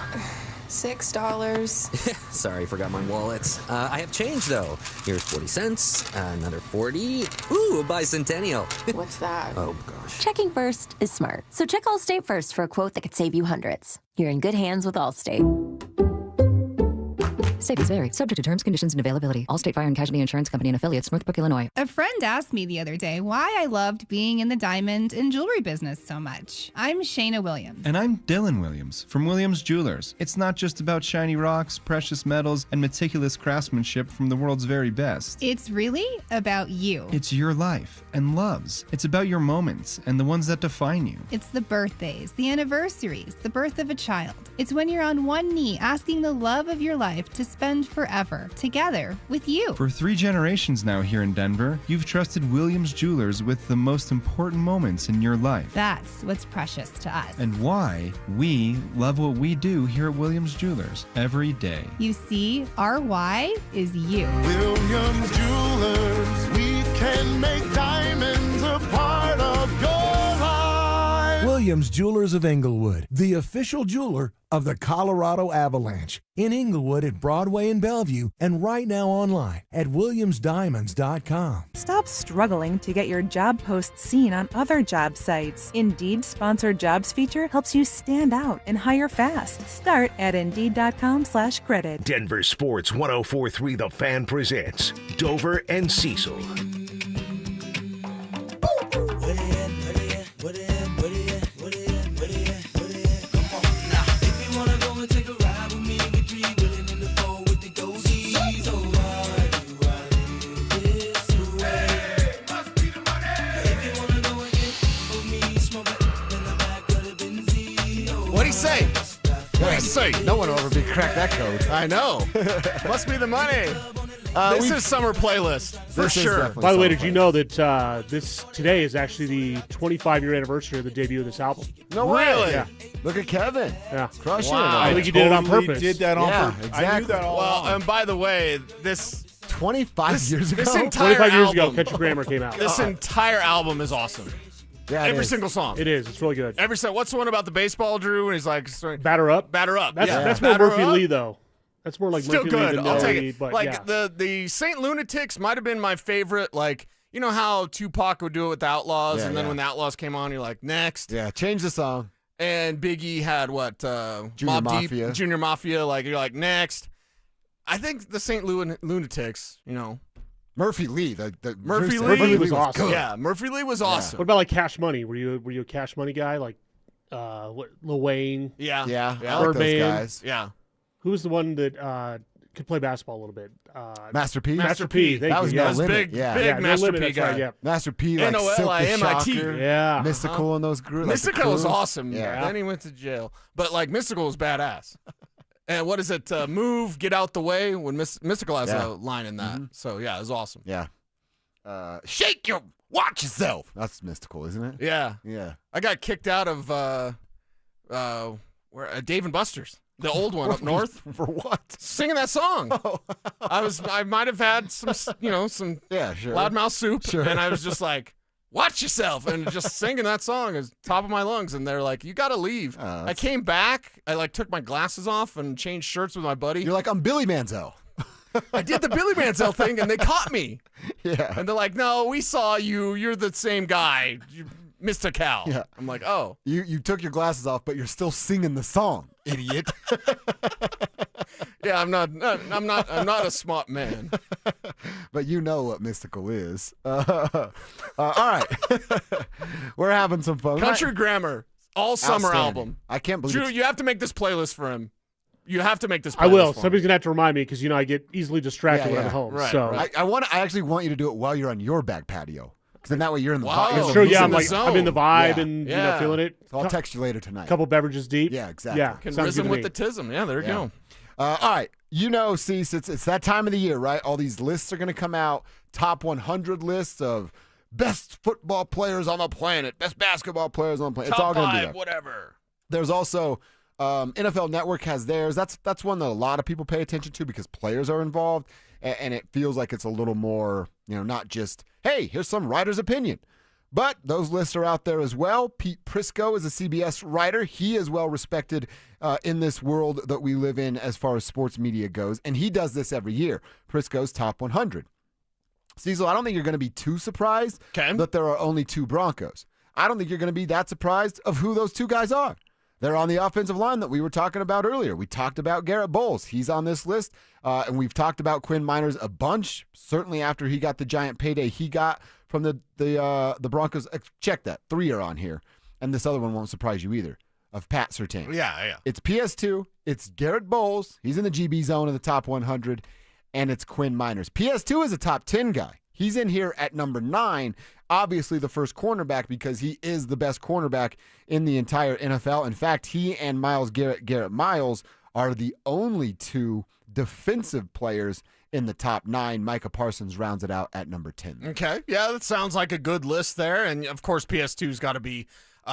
$6. Sorry, forgot my wallet. I have change, though. Here's 40 cents, another 40. Ooh, a bicentennial. What's that? Oh, gosh. Checking first is smart. So check Allstate first for a quote that could save you hundreds. You're in good hands with Allstate. Savings vary. Subject to terms, conditions, and availability. Allstate Fire and Casualty Insurance Company and affiliates, Northbrook, Illinois. A friend asked me the other day why I loved being in the diamond and jewelry business so much. I'm Shayna Williams. And I'm Dylan Williams from Williams Jewelers. It's not just about shiny rocks, precious metals, and meticulous craftsmanship from the world's very best. It's really about you. It's your life and loves. It's about your moments and the ones that define you. It's the birthdays, the anniversaries, the birth of a child. It's when you're on one knee asking the love of your life to spend forever together with you. For 3 generations now here in Denver, you've trusted Williams Jewelers with the most important moments in your life. That's what's precious to us. And why we love what we do here at Williams Jewelers every day. You see, our why is you. Williams Jewelers, we can make diamonds a part of your life. Williams Jewelers of Englewood, the official jeweler of the Colorado Avalanche. In Englewood at Broadway and Bellevue, and right now online at WilliamsDiamonds.com. Stop struggling to get your job posts seen on other job sites. Indeed's sponsored jobs feature helps you stand out and hire fast. Start at Indeed.com/credit. Denver Sports 104.3 The Fan presents Dover and Cecil. What'd he say? What'd he say? No one will ever crack that code. I know. Must be the money. This is summer playlist for sure. By the way, did you know that today is actually the 25-year anniversary of the debut of this album? No way. Really? Yeah. Look at Kevin. Yeah. Crushing Wow. it. I think you did it on purpose. Did that on purpose. Exactly. I knew that all along. And by the way, this 25 years ago. This entire 25 years ago, album, Country Grammar came out. This entire album is awesome. Yeah, it every is. single song. It is. It's really good. What's the one about the baseball, Drew? And he's like, Batter Up. Batter Up. That's more Batter Murphy Up. Lee, though. That's more like Still Murphy good. Lee than I'll take Lee, it. but Like yeah. the Saint Lunatics might have been my favorite. Like, you know how Tupac would do it with the Outlaws, Yeah, and then yeah. when the Outlaws came on, you're like, next. Yeah, change the song. And Biggie had what? Junior Mobb Deep, Mafia. Junior Mafia. Like, you're like, next. I think the Saint Lunatics, you know. Murphy Lee. Murphy Lee was awesome. good. Yeah, Murphy Lee was awesome. What about like Cash Money? Were you a Cash Money guy? Like Lil Wayne? Yeah. Yeah, I like those Birdman. guys. Yeah. Who was the one that could play basketball a little bit. Master P? Master P. Thank That you. was Yeah. No Limit. big Yeah. Master Limit, P that's guy. right, yeah. Master P, like Silk the N-O-L-I-M-I-T. Shocker, Yeah. Mystical and those groups. Mystical was awesome. Yeah. Then he went to jail. But, like, Mystical was badass. And what is it? Move, get out the way, when Mystical has a line in that. So, yeah, it was awesome. Yeah. Shake your, watch yourself. That's Mystical, isn't it? Yeah. Yeah. I got kicked out of Dave and Buster's, the old one up north. For what? Singing that song. I might have had some loudmouth soup, and I was just like, watch yourself, and just singing that song is top of my lungs. And they're like, you got to leave. I came back. I took my glasses off and changed shirts with my buddy. You're like, I'm Billy Manziel. I did the Billy Manziel thing, and they caught me. Yeah. And they're like, no, we saw you. You're the same guy, Mr. Cal. Yeah. I'm like, oh. You took your glasses off, but you're still singing the song, idiot. Yeah, I'm not a smart man. But you know what Mystical is. All right. We're having some fun. Country Grammar, all summer Outstanding. album. I can't believe Drew, you have to make this playlist for him. You have to make this playlist I will. for him. Somebody's going to have to remind me because, I get easily distracted when I'm home. Right, so right. I actually want you to do it while you're on your back patio. Because then that way you're in the Wow. vibe. it's true. Yeah, in the I'm in the vibe Yeah. and Yeah. feeling it. So I'll text you later tonight. Couple beverages deep. Yeah, exactly. Yeah, Can sounds good rhythm to with me. the tism. Yeah, there you go. All right. Cease, it's that time of the year, right? All these lists are going to come out. Top 100 lists of best football players on the planet, best basketball players on the planet. It's all Top going to be 5, there. whatever. There's also NFL Network has theirs. That's one that a lot of people pay attention to because players are involved, and it feels like it's a little more, not just, hey, here's some writer's opinion. But those lists are out there as well. Pete Prisco is a CBS writer. He is well respected in this world that we live in as far as sports media goes, and he does this every year. Prisco's Top 100. Cecil, I don't think you're going to be too surprised that there are only 2 Broncos. I don't think you're going to be that surprised of who those 2 guys are. They're on the offensive line that we were talking about earlier. We talked about Garrett Bowles. He's on this list. And we've talked about Quinn Miners a bunch, certainly after he got the giant payday he got from the Broncos. Check that. 3 are on here. And this other one won't surprise you either, of Pat Surtain. Yeah. It's PS2. It's Garrett Bowles. He's in the GB zone of the top 100. And it's Quinn Miners. PS2 is a top 10 guy. He's in here at number 9, obviously the first cornerback because he is the best cornerback in the entire NFL. In fact, he and Myles Garrett Miles, are the only 2 defensive players in the top 9. Micah Parsons rounds it out at number 10. Okay. Yeah, that sounds like a good list there. And, of course, PS2's got to be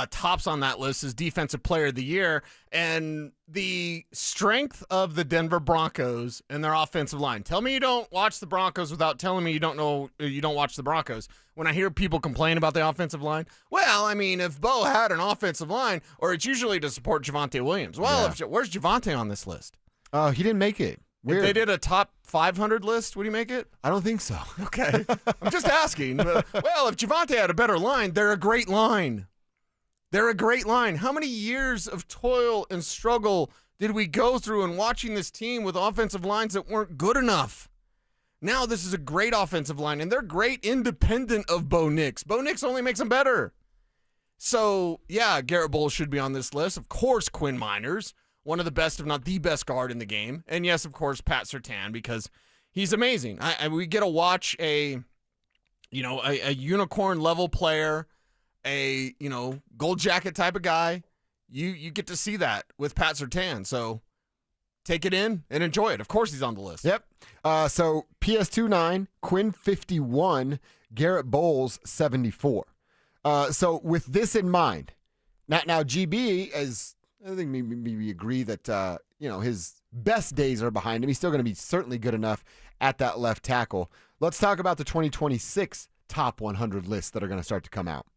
tops on that list as Defensive Player of the Year. And the strength of the Denver Broncos and their offensive line. Tell me you don't watch the Broncos without telling me you don't watch the Broncos. When I hear people complain about the offensive line, well, I mean, if Bo had an offensive line, or it's usually to support Javonte Williams. Well, where's Javonte on this list? He didn't make it. Weird. If they did a top 500 list, would he make it? I don't think so. Okay. I'm just asking. Well, if Javonte had a better line, they're a great line. They're a great line. How many years of toil and struggle did we go through in watching this team with offensive lines that weren't good enough? Now this is a great offensive line, and they're great independent of Bo Nix. Bo Nix only makes them better. So, yeah, Garrett Bowles should be on this list. Of course, Quinn Miners, one of the best, if not the best guard in the game. And, yes, of course, Pat Surtain, because he's amazing. We get to watch a unicorn-level player, a gold jacket type of guy. You get to see that with Pat Surtain. So take it in and enjoy it. Of course he's on the list. Yep. So PS2 9, Quinn 51, Garrett Bowles 74. So with this in mind, now GB, as I think maybe we agree that his best days are behind him. He's still going to be certainly good enough at that left tackle. Let's talk about the 2026 top 100 lists that are going to start to come out.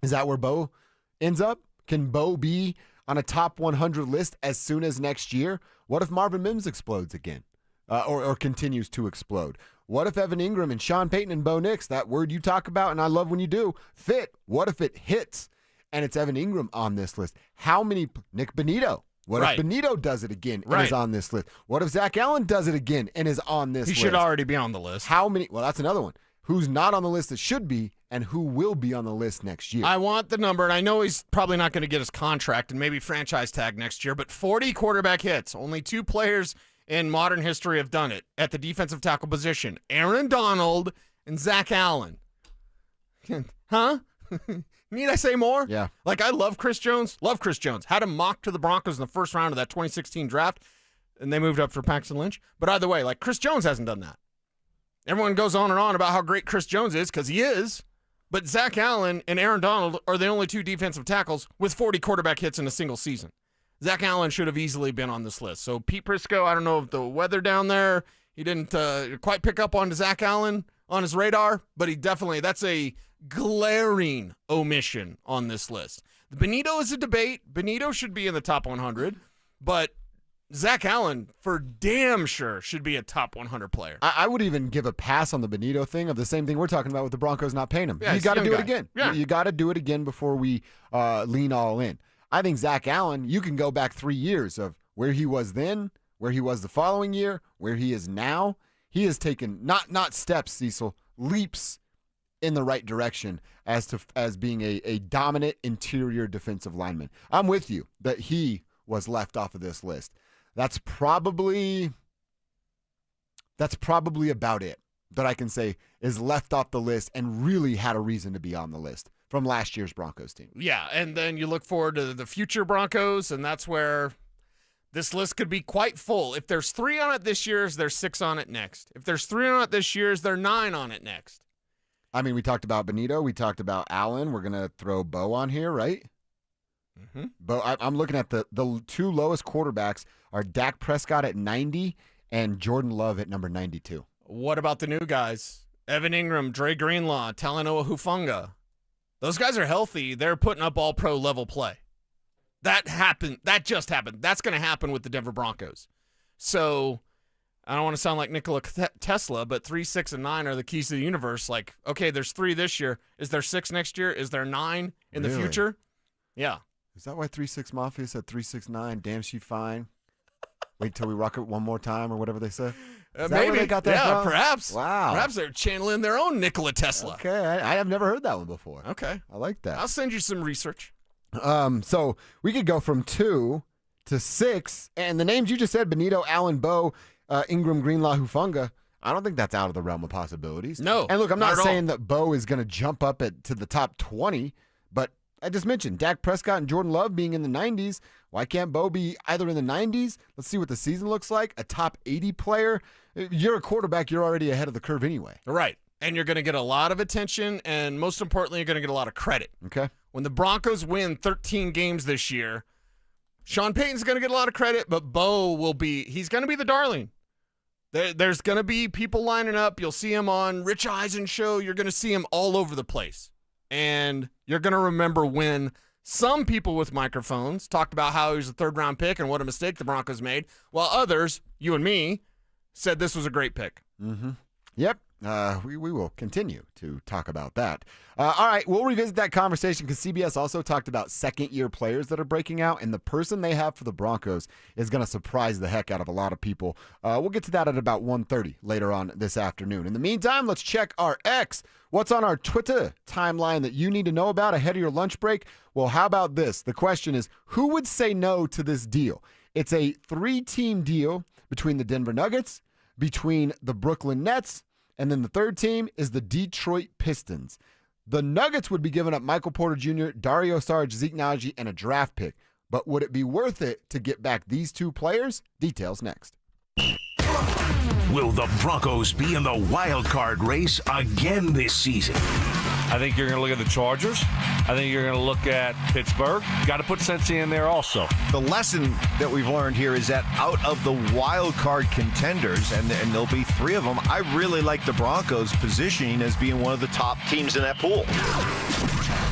Is that where Bo ends up? Can Bo be on a top 100 list as soon as next year? What if Marvin Mims explodes again or continues to explode? What if Evan Ingram and Sean Payton and Bo Nix, that word you talk about, and I love when you do, fit? What if it hits and it's Evan Ingram on this list? How many? Nick Benito. What if Benito does it again and is on this list? What if Zach Allen does it again and is on this list? He should already be on the list. How many? Well, that's another one. Who's not on the list that should be, and who will be on the list next year? I want the number, and I know he's probably not going to get his contract and maybe franchise tag next year, but 40 quarterback hits. Only 2 players in modern history have done it at the defensive tackle position. Aaron Donald and Zach Allen. Huh? Need I say more? Yeah. Like, I love Chris Jones. Love Chris Jones. Had him mocked to the Broncos in the first round of that 2016 draft, and they moved up for Paxton Lynch. But either way, like, Chris Jones hasn't done that. Everyone goes on and on about how great Chris Jones is, because he is. But Zach Allen and Aaron Donald are the only two defensive tackles with 40 quarterback hits in a single season. Zach Allen should have easily been on this list. So Pete Prisco, I don't know if the weather down there, he didn't quite pick up on Zach Allen on his radar, but he definitely, that's a glaring omission on this list. Benito is a debate. Benito should be in the top 100, but Zach Allen, for damn sure, should be a top 100 player. I would even give a pass on the Benito thing of the same thing we're talking about with the Broncos not paying him. Yeah, you got to do it again. Yeah. You got to do it again before we lean all in. I think Zach Allen, you can go back 3 years of where he was then, where he was the following year, where he is now. He has taken not steps, Cecil, leaps in the right direction as being a dominant interior defensive lineman. I'm with you that he was left off of this list. That's probably about it that I can say is left off the list and really had a reason to be on the list from last year's Broncos team. Yeah, and then you look forward to the future Broncos, and that's where this list could be quite full. If there's 3 on it this year, is there 6 on it next? If there's 3 on it this year, is there 9 on it next? I mean, we talked about Benito. We talked about Allen. We're going to throw Bo on here, right? Mm-hmm. Bo, I'm looking at the 2 lowest quarterbacks are Dak Prescott at 90 and Jordan Love at number 92. What about the new guys? Evan Ingram, Dre Greenlaw, Talanoa Hufanga. Those guys are healthy. They're putting up all-pro level play. That happened. That just happened. That's going to happen with the Denver Broncos. So I don't want to sound like Nikola Tesla, but 3, 6, and 9 are the keys to the universe. Like, okay, there's 3 this year. Is there 6 next year? Is there 9 in the future? Yeah. Is that why 3-6 Mafia said 3-6-9? Damn, she fine. Wait till we rock it one more time or whatever they said. Is that Maybe. where they got that from? Perhaps. Wow. Perhaps they're channeling their own Nikola Tesla. Okay, I have never heard that one before. Okay. I like that. I'll send you some research. So we could go from 2 to 6, and the names you just said, Benito, Allen, Bo, Ingram, Greenlaw, Hufanga, I don't think that's out of the realm of possibilities. No. And look, I'm not not at saying all. that Bo is going to jump up to the top 20, but I just mentioned Dak Prescott and Jordan Love being in the 90s. Why can't Bo be either in the 90s? Let's see what the season looks like. A top 80 player. You're a quarterback. You're already ahead of the curve anyway. Right. And you're going to get a lot of attention, and most importantly, you're going to get a lot of credit. Okay. When the Broncos win 13 games this year, Sean Payton's going to get a lot of credit, but Bo he's going to be the darling. There's going to be people lining up. You'll see him on Rich Eisen show. You're going to see him all over the place. And you're going to remember when some people with microphones talked about how he was a third-round pick and what a mistake the Broncos made, while others, you and me, said this was a great pick. Mm-hmm. Yep. We will continue to talk about that. All right, we'll revisit that conversation because CBS also talked about second-year players that are breaking out, and the person they have for the Broncos is going to surprise the heck out of a lot of people. We'll get to that at about 1:30 later on this afternoon. In the meantime, let's check our X. What's on our Twitter timeline that you need to know about ahead of your lunch break? Well, how about this? The question is, who would say no to this deal? It's a 3-team deal between the Denver Nuggets, between the Brooklyn Nets, and then the third team is the Detroit Pistons. The Nuggets would be giving up Michael Porter Jr., Dario Saric, Zeke Naji, and a draft pick. But would it be worth it to get back these 2 players? Details next. Will the Broncos be in the wild card race again this season? I think you're going to look at the Chargers. I think you're going to look at Pittsburgh. Got to put Cincy in there also. The lesson that we've learned here is that out of the wild card contenders, and there'll be 3 of them, I really like the Broncos positioning as being one of the top teams in that pool.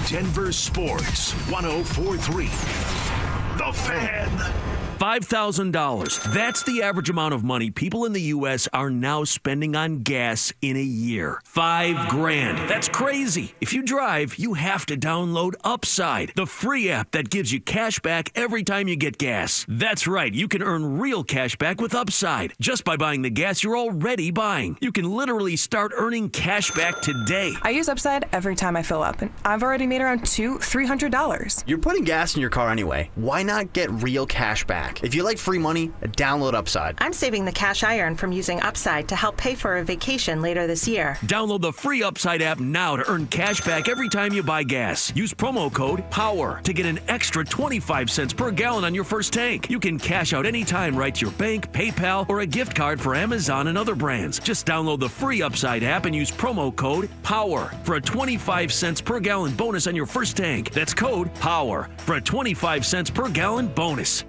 Denver Sports 104.3. The Fan. $5,000. That's the average amount of money people in the U.S. are now spending on gas in a year. $5,000. That's crazy. If you drive, you have to download Upside, the free app that gives you cash back every time you get gas. That's right. You can earn real cash back with Upside just by buying the gas you're already buying. You can literally start earning cash back today. I use Upside every time I fill up, and I've already made around $200-300. You're putting gas in your car anyway. Why not get real cash back? back. If you like free money, download Upside. I'm saving the cash I earn from using Upside to help pay for a vacation later this year. Download the free Upside app now to earn cash back every time you buy gas. Use promo code POWER to get an extra 25 cents per gallon on your first tank. You can cash out anytime right to your bank, PayPal, or a gift card for Amazon and other brands. Just download the free Upside app and use promo code POWER for a 25 cents per gallon bonus on your first tank. That's code POWER for a 25 cents per gallon bonus.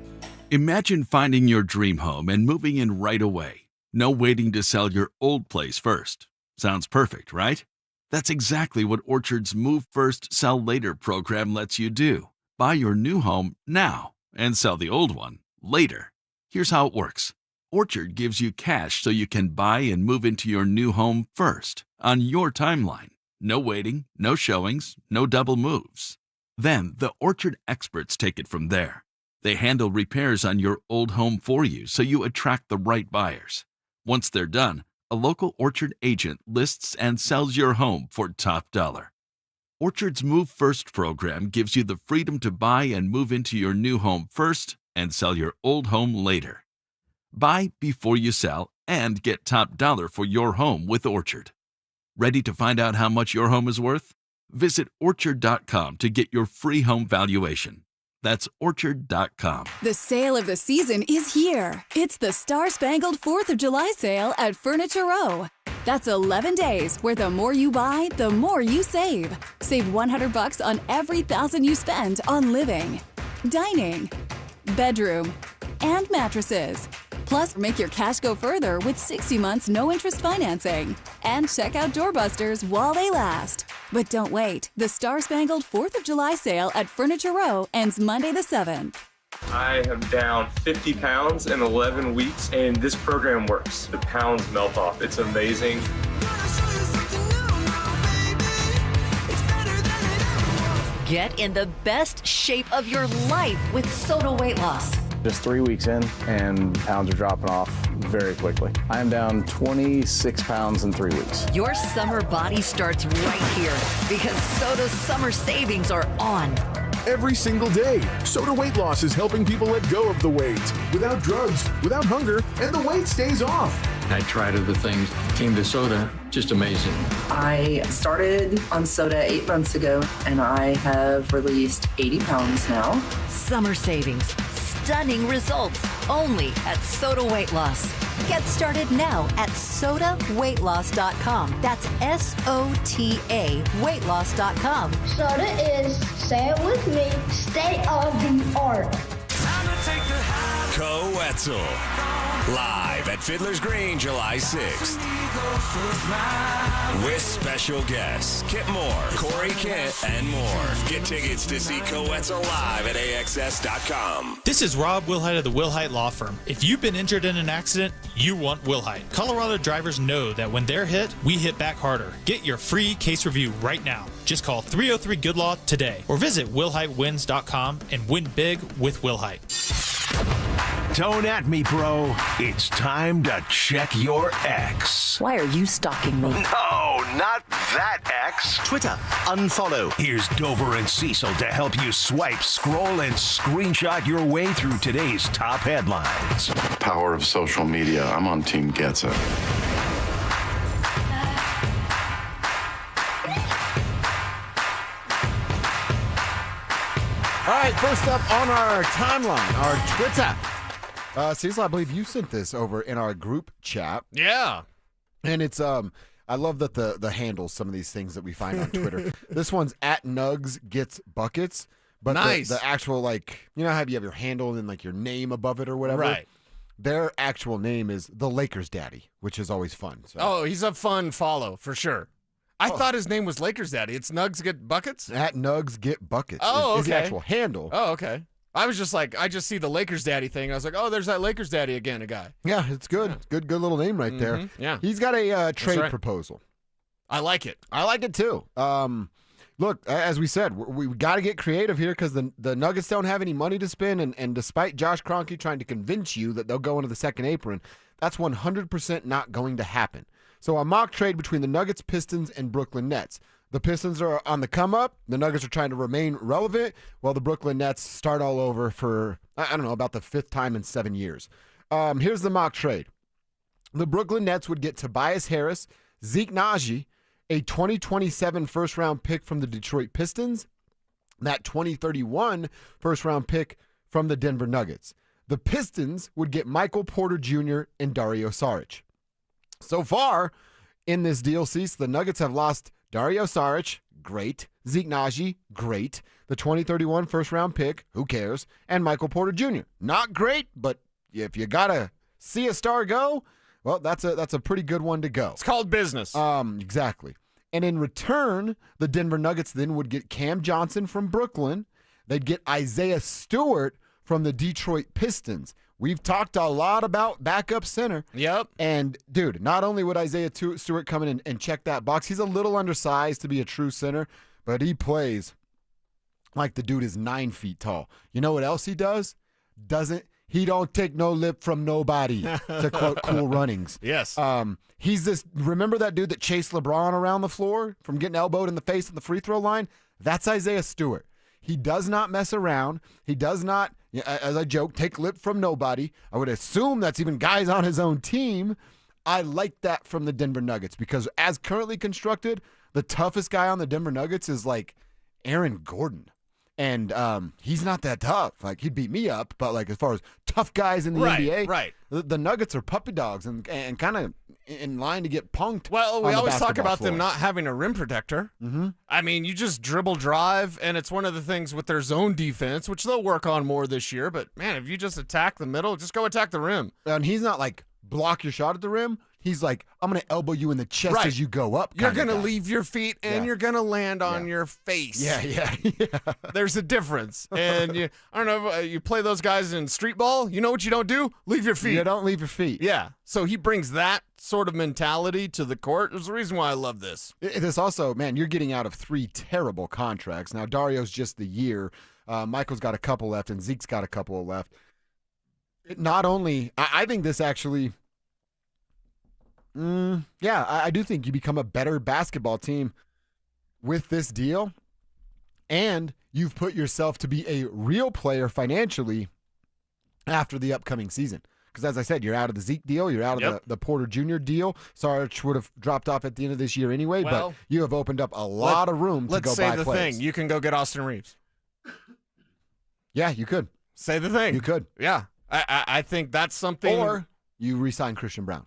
Imagine finding your dream home and moving in right away. No waiting to sell your old place first. Sounds perfect, right? That's exactly what Orchard's Move First, Sell Later program lets you do. Buy your new home now and sell the old one later. Here's how it works. Orchard gives you cash so you can buy and move into your new home first, on your timeline. No waiting, no showings, no double moves. Then the Orchard experts take it from there. They handle repairs on your old home for you so you attract the right buyers. Once they're done, a local Orchard agent lists and sells your home for top dollar. Orchard's Move First program gives you the freedom to buy and move into your new home first and sell your old home later. Buy before you sell and get top dollar for your home with Orchard. Ready to find out how much your home is worth? Visit Orchard.com to get your free home valuation. That's Orchard.com. The sale of the season is here. It's the Star-Spangled 4th of July sale at Furniture Row. That's 11 days where the more you buy, the more you save. Save $100 on every $1,000 you spend on living, dining, bedroom, and mattresses. Plus, make your cash go further with 60 months no-interest financing. And check out doorbusters while they last. But don't wait. The Star-Spangled 4th of July sale at Furniture Row ends Monday the 7th. I am down 50 pounds in 11 weeks, and this program works. The pounds melt off. It's amazing. Get in the best shape of your life with Soda Weight Loss. Just 3 weeks in, and pounds are dropping off very quickly. I am down 26 pounds in 3 weeks. Your summer body starts right here because Soda's summer savings are on. Every single day, Soda Weight Loss is helping people let go of the weight without drugs, without hunger, and the weight stays off. I tried other things, came to soda, just amazing. I started on soda 8 months ago, and I have released 80 pounds now. Summer savings, stunning results, only at Soda Weight Loss. Get started now at sodaweightloss.com. That's SOTA weightloss.com. Soda is, say it with me, state of the art. Coetzel. Live at Fiddler's Green, July 6th. With special guests, Kip Moore, Corey Kent, and more. Get tickets to see Coetzel live at AXS.com. This is Rob Wilhite of the Wilhite Law Firm. If you've been injured in an accident, you want Wilhite. Colorado drivers know that when they're hit, we hit back harder. Get your free case review right now. Just call 303-GOOD-LAW today or visit WilhiteWins.com and win big with Wilhite. Don't at me, bro. It's time to check your ex. Why are you stalking me? No, not that ex. Twitter, unfollow. Here's Dover and Cecil to help you swipe, scroll, and screenshot your way through today's top headlines. Power of social media. I'm on Team Gets It. All right, first up on our timeline, our Twitter. Cecil, I believe you sent this over in our group chat. Yeah. And it's I love that the handles some of these things that we find on Twitter. This one's at Nugs Gets Buckets. But nice. the actual, like, you know how you have your handle and then like your name above it or whatever? Right. Their actual name is the Lakers Daddy, which is always fun. So. Oh, he's a fun follow for sure. I thought his name was Lakers Daddy. It's Nugs Get Buckets? At Nugs Get Buckets is the actual handle. Oh, okay. I was just like, I just see the Lakers Daddy thing. I was like, oh, there's that Lakers Daddy again, a guy. Yeah, it's good. Yeah. Good little name right there. Yeah. He's got a trade proposal. I like it. I like it too. Look, as we said, we got to get creative here because the Nuggets don't have any money to spend, and despite Josh Kroenke trying to convince you that they'll go into the second apron, that's 100% not going to happen. So a mock trade between the Nuggets, Pistons, and Brooklyn Nets. The Pistons are on the come up. The Nuggets are trying to remain relevant, while the Brooklyn Nets start all over for, I don't know, about the 5th time in 7 years. Here's the mock trade. The Brooklyn Nets would get Tobias Harris, Zeke Naji, a 2027 first-round pick from the Detroit Pistons, that 2031 first-round pick from the Denver Nuggets. The Pistons would get Michael Porter Jr. and Dario Saric. So far in this deal, Cease, the Nuggets have lost Dario Saric, great. Zeke Naji, great. The 2031 first-round pick, who cares? And Michael Porter Jr., not great, but if you got to see a star go, well, that's a pretty good one to go. It's called business. Exactly. And in return, the Denver Nuggets then would get Cam Johnson from Brooklyn. They'd get Isaiah Stewart from the Detroit Pistons. We've talked a lot about backup center. Yep. And, dude, not only would Isaiah Stewart come in and check that box, he's a little undersized to be a true center, but he plays like the dude is 9 feet tall. You know what else he does? He don't take no lip from nobody, to quote Cool Runnings. Yes. He's this, remember that dude that chased LeBron around the floor from getting elbowed in the face at the free throw line? That's Isaiah Stewart. He does not mess around. He does not, as I joke, take lip from nobody. I would assume that's even guys on his own team. I like that from the Denver Nuggets because as currently constructed, the toughest guy on the Denver Nuggets is like Aaron Gordon. And he's not that tough. Like, he'd beat me up, but like as far as tough guys in the NBA, right. The Nuggets are puppy dogs and kind of in line to get punked. Well, we always talk about floor. them not having a rim protector. Mm-hmm. I mean, you just dribble drive, and it's one of the things with their zone defense, which they'll work on more this year. But, man, if you just attack the middle, just go attack the rim. And he's not like block your shot at the rim. He's like, I'm going to elbow you in the chest as you go up. You're going to leave your feet, and you're going to land on your face. Yeah. There's a difference. And I don't know, you play those guys in street ball, you know what you don't do? Leave your feet. You don't leave your feet. Yeah. So he brings that sort of mentality to the court. There's a reason why I love this. It is also, man, you're getting out of 3 terrible contracts. Now, Dario's just the year. Michael's got a couple left, and Zeke's got a couple left. Not only, I think this actually... I do think you become a better basketball team with this deal, and you've put yourself to be a real player financially after the upcoming season. Because as I said, you're out of the Zeke deal, you're out of the Porter Jr. deal. Sarge would have dropped off at the end of this year anyway, but you have opened up a lot of room to go buy players. Let's say the thing. You can go get Austin Reeves. Yeah, you could. Say the thing. You could. Yeah. I think that's something. Or you re-sign Christian Brown.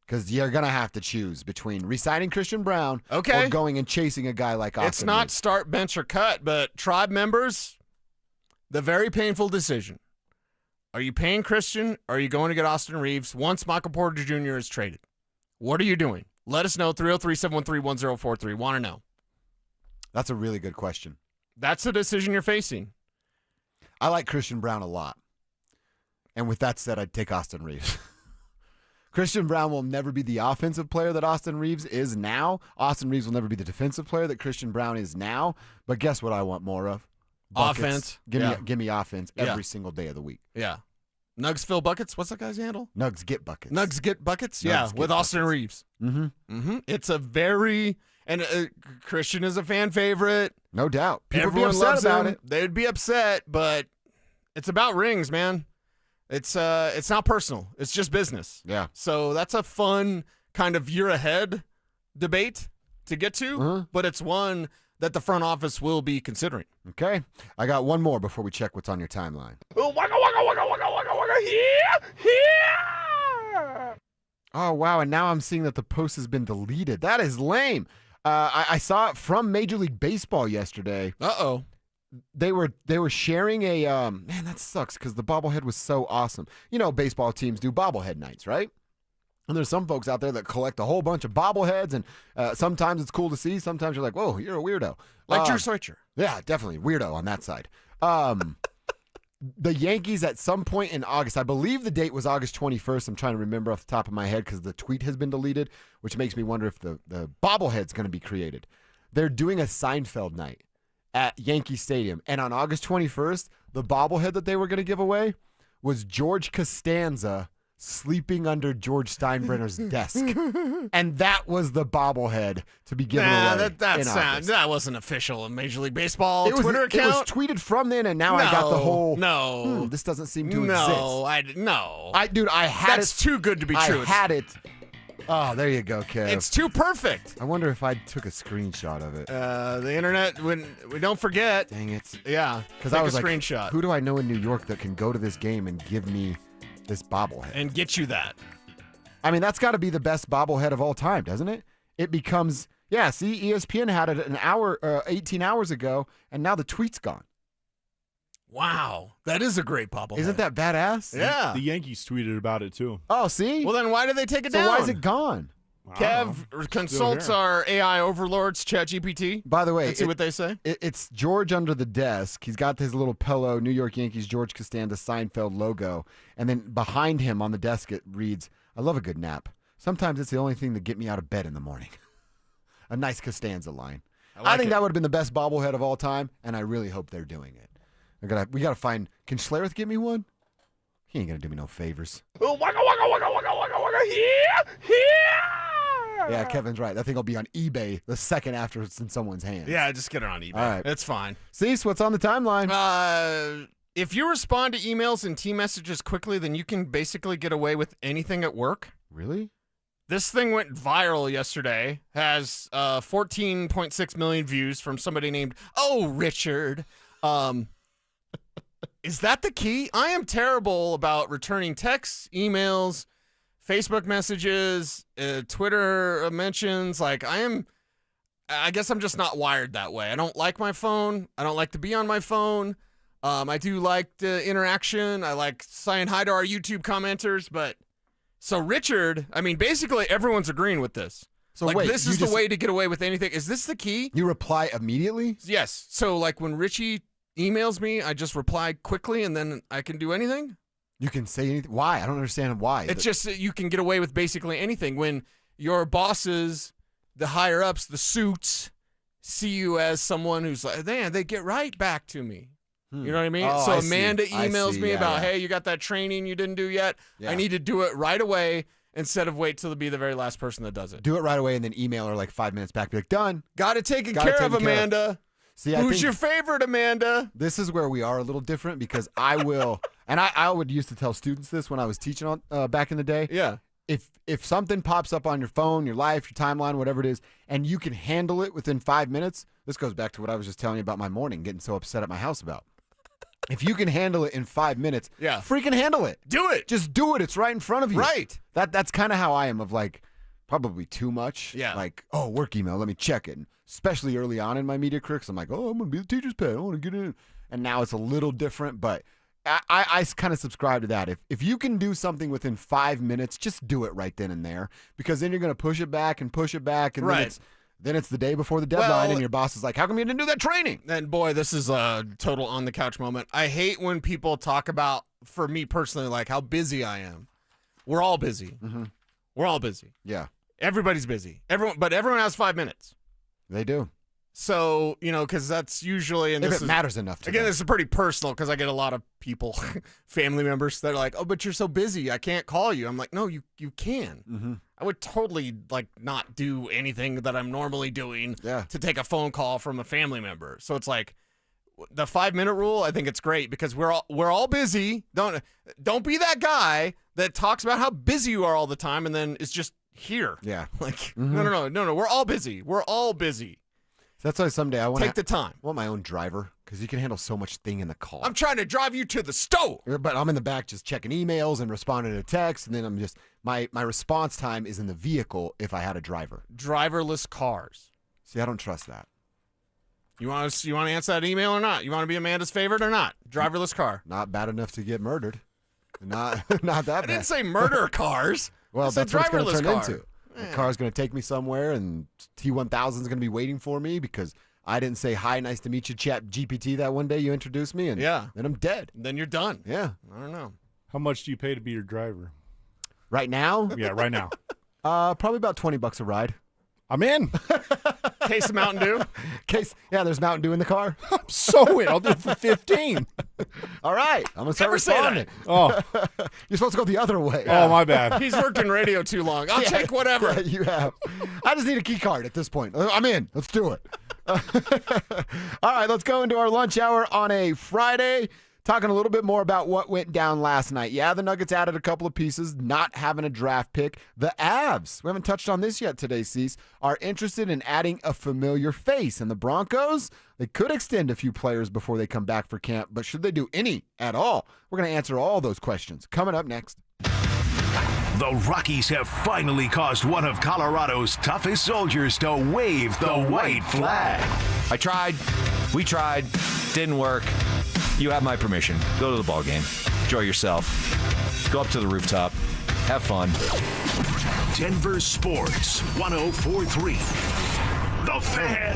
Because you're going to have to choose between re-signing Christian Brown or going and chasing a guy like Austin It's not Reeves. start, bench, or cut, but tribe members, the very painful decision. Are you paying Christian or are you going to get Austin Reeves once Michael Porter Jr. is traded? What are you doing? Let us know, 303-713-1043. Want to know. That's a really good question. That's the decision you're facing. I like Christian Brown a lot. And with that said, I'd take Austin Reeves. Christian Brown will never be the offensive player that Austin Reeves is now. Austin Reeves will never be the defensive player that Christian Brown is now. But guess what I want more of? Buckets. Offense. Give me offense every single day of the week. Yeah. Nugs fill buckets. What's that guy's handle? Nugs get buckets. Nugs get buckets? With Austin Reeves. Mm-hmm. It's a very... And Christian is a fan favorite. No doubt. People Everyone be upset loves about him. it. They'd be upset, but it's about rings, man. It's not personal. It's just business. Yeah. So that's a fun kind of year ahead debate to get to, but it's one that the front office will be considering. Okay. I got one more before we check what's on your timeline. Oh, waka, waka, waka, waka, waka, waka, here. Oh, wow. And now I'm seeing that the post has been deleted. That is lame. I saw it from Major League Baseball yesterday. Uh-oh. They were sharing a man, that sucks because the bobblehead was so awesome. You know, baseball teams do bobblehead nights, right? And there's some folks out there that collect a whole bunch of bobbleheads, and sometimes it's cool to see. Sometimes you're like, whoa, you're a weirdo. Like Drew Switcher. Yeah, definitely. Weirdo on that side. The Yankees at some point in August, I believe the date was August 21st. I'm trying to remember off the top of my head because the tweet has been deleted, which makes me wonder if the bobblehead's going to be created. They're doing a Seinfeld night at Yankee Stadium. And on August 21st, the bobblehead that they were going to give away was George Costanza sleeping under George Steinbrenner's desk. And that was the bobblehead to be given away. That wasn't official in Major League Baseball Twitter account. It was tweeted from then, and now I got the whole. No. This doesn't seem to exist. No. I had That's too good to be true. I had it. Oh, there you go, Kev. It's too perfect. I wonder if I took a screenshot of it. The internet, when we don't forget. Dang it. Yeah. Because I was a like, screenshot. who do I know in New York that can go to this game and give me this bobblehead? And get you that. I mean, that's got to be the best bobblehead of all time, doesn't it? It becomes, see, ESPN had it 18 hours ago, and now the tweet's gone. Wow. That is a great bobblehead. Isn't that badass? Yeah. The Yankees tweeted about it, too. Oh, see? Well, then why did they take it So down? why is it gone? Kev consults our AI overlords, ChatGPT. By the way, Let's see what they say. It's George under the desk. He's got his little pillow, New York Yankees, George Costanza, Seinfeld logo. And then behind him on the desk, it reads, I love a good nap. Sometimes it's the only thing that get me out of bed in the morning. A nice Costanza line. I think that would have been the best bobblehead of all time, and I really hope they're doing it. We got to find, can Schlereth get me one? He ain't going to do me no favors. Waka, waka, waka, waka, waka, waka, here. Yeah, Kevin's right. That thing will be on eBay the second after it's in someone's hands. Yeah, just get it on eBay. All right. It's fine. Cease, what's on the timeline? If you respond to emails and team messages quickly, then you can basically get away with anything at work. Really? This thing went viral yesterday. Has 14.6 million views from somebody named Richard. Is that the key? I am terrible about returning texts, emails, Facebook messages, Twitter mentions. I guess I'm just not wired that way. I don't like my phone. I don't like to be on my phone. I do like the interaction. I like saying hi to our YouTube commenters. But so Richard, I mean, basically everyone's agreeing with this. So wait, this is the way to get away with anything. Is this the key? You reply immediately? Yes. So when Richie emails me, I just reply quickly and then I can do anything? You can say anything? Why? I don't understand why. It's just that you can get away with basically anything. When your bosses, the higher-ups, the suits, see you as someone who's like, man, they get right back to me. You know what I mean? Oh, so I Amanda emails me about, yeah. hey, you got that training you didn't do yet? Yeah. I need to do it right away instead of wait till to be the very last person that does it. Do it right away and then email her 5 minutes back. Be like, done. Got it taken care of, Amanda. See, Who's your favorite, Amanda? This is where we are a little different because I will, and I would used to tell students this when I was teaching on back in the day. Yeah. If something pops up on your phone, your life, your timeline, whatever it is, and you can handle it within 5 minutes, this goes back to what I was just telling you about my morning, getting so upset at my house about. If you can handle it in 5 minutes, freaking handle it. Do it. Just do it. It's right in front of you. Right. That's kind of how I am of probably too much. Yeah. Work email, let me check it. And especially early on in my media career, 'cause I'm like, I'm going to be the teacher's pet. I want to get in. And now it's a little different, but I kind of subscribe to that. If you can do something within 5 minutes, just do it right then and there, because then you're going to push it back, and right. then it's the day before the deadline, and your boss is like, how come you didn't do that training? And boy, this is a total on the couch moment. I hate when people talk about, for me personally, how busy I am. We're all busy. Mm-hmm. We're all busy. Yeah. Everybody's busy. But everyone has 5 minutes. They do. So, because that's usually, and if this it matters enough to again, them. this is pretty personal because I get a lot of people, family members that are like, oh, but you're so busy, I can't call you. I'm like, no, you can. Mm-hmm. I would totally not do anything that I'm normally doing to take a phone call from a family member. So it's the 5 minute rule. I think it's great because we're all busy. Don't be that guy that talks about how busy you are all the time and then is just here. Yeah. No. We're all busy. We're all busy. That's why someday I want take the time. I want my own driver because you can handle so much thing in the car. I'm trying to drive you to the store, but I'm in the back just checking emails and responding to texts, and then I'm just my response time is in the vehicle if I had a driver. Driverless cars. See, I don't trust that. You want to answer that email or not? You want to be Amanda's favorite or not? Driverless car. Not bad enough to get murdered. Not that bad. I didn't say murder cars. Well, that's what it's going to turn car. into. The car's going to take me somewhere, and T1000 is going to be waiting for me because I didn't say, hi, nice to meet you, ChatGPT, that one day you introduced me, and then I'm dead. Then you're done. Yeah. I don't know. How much do you pay to be your driver? Right now? Yeah, right now. Probably about $20 a ride. I'm in. Case of Mountain Dew? Yeah, there's Mountain Dew in the car. So I'll do it for 15. All right. I'm going to start Never say responding. Oh. You're supposed to go the other way. Oh, my bad. He's worked in radio too long. I'll take whatever. Yeah, you have. I just need a key card at this point. I'm in. Let's do it. All right, let's go into our lunch hour on a Friday. Talking a little bit more about what went down last night. Yeah, the Nuggets added a couple of pieces, not having a draft pick. The Avs, we haven't touched on this yet today, Cease, are interested in adding a familiar face. And the Broncos, they could extend a few players before they come back for camp, but should they do any at all? We're going to answer all those questions coming up next. The Rockies have finally caused one of Colorado's toughest soldiers to wave the white flag. I tried. We tried. Didn't work. You have my permission. Go to the ball game. Enjoy yourself. Go up to the rooftop. Have fun. Denver Sports 104.3. The Fan.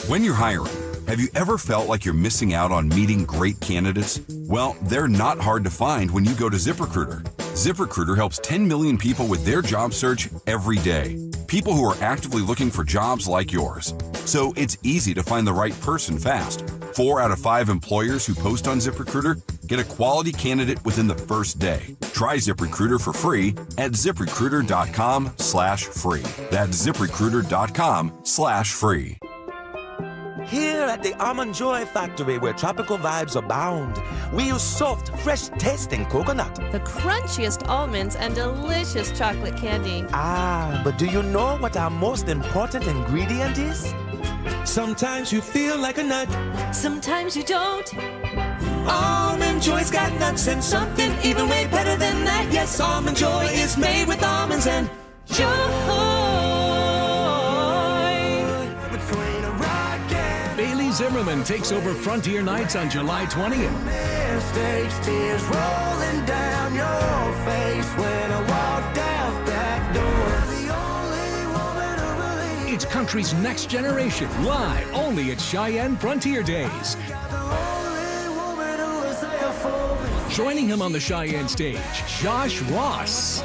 When you're hiring, have you ever felt like you're missing out on meeting great candidates? Well, they're not hard to find when you go to ZipRecruiter. ZipRecruiter helps 10 million people with their job search every day. People who are actively looking for jobs like yours. So it's easy to find the right person fast. 4 out of 5 employers who post on ZipRecruiter get a quality candidate within the first day. Try ZipRecruiter for free at ZipRecruiter.com/free. That's ZipRecruiter.com/free. Here at the Almond Joy Factory, where tropical vibes abound, we use soft, fresh-tasting coconut. The crunchiest almonds and delicious chocolate candy. Ah, but do you know what our most important ingredient is? Sometimes you feel like a nut. Sometimes you don't. Almond Joy's got nuts and something even way better than that. Yes, Almond Joy is made with almonds and joy. Bailey Zimmerman takes over Frontier Nights on July 20th. Mistakes, tears rolling down your face when I walked out that door. The only woman who believes. It's country's next generation, live only at Cheyenne Frontier Days. Joining him on the Cheyenne stage, Josh Ross.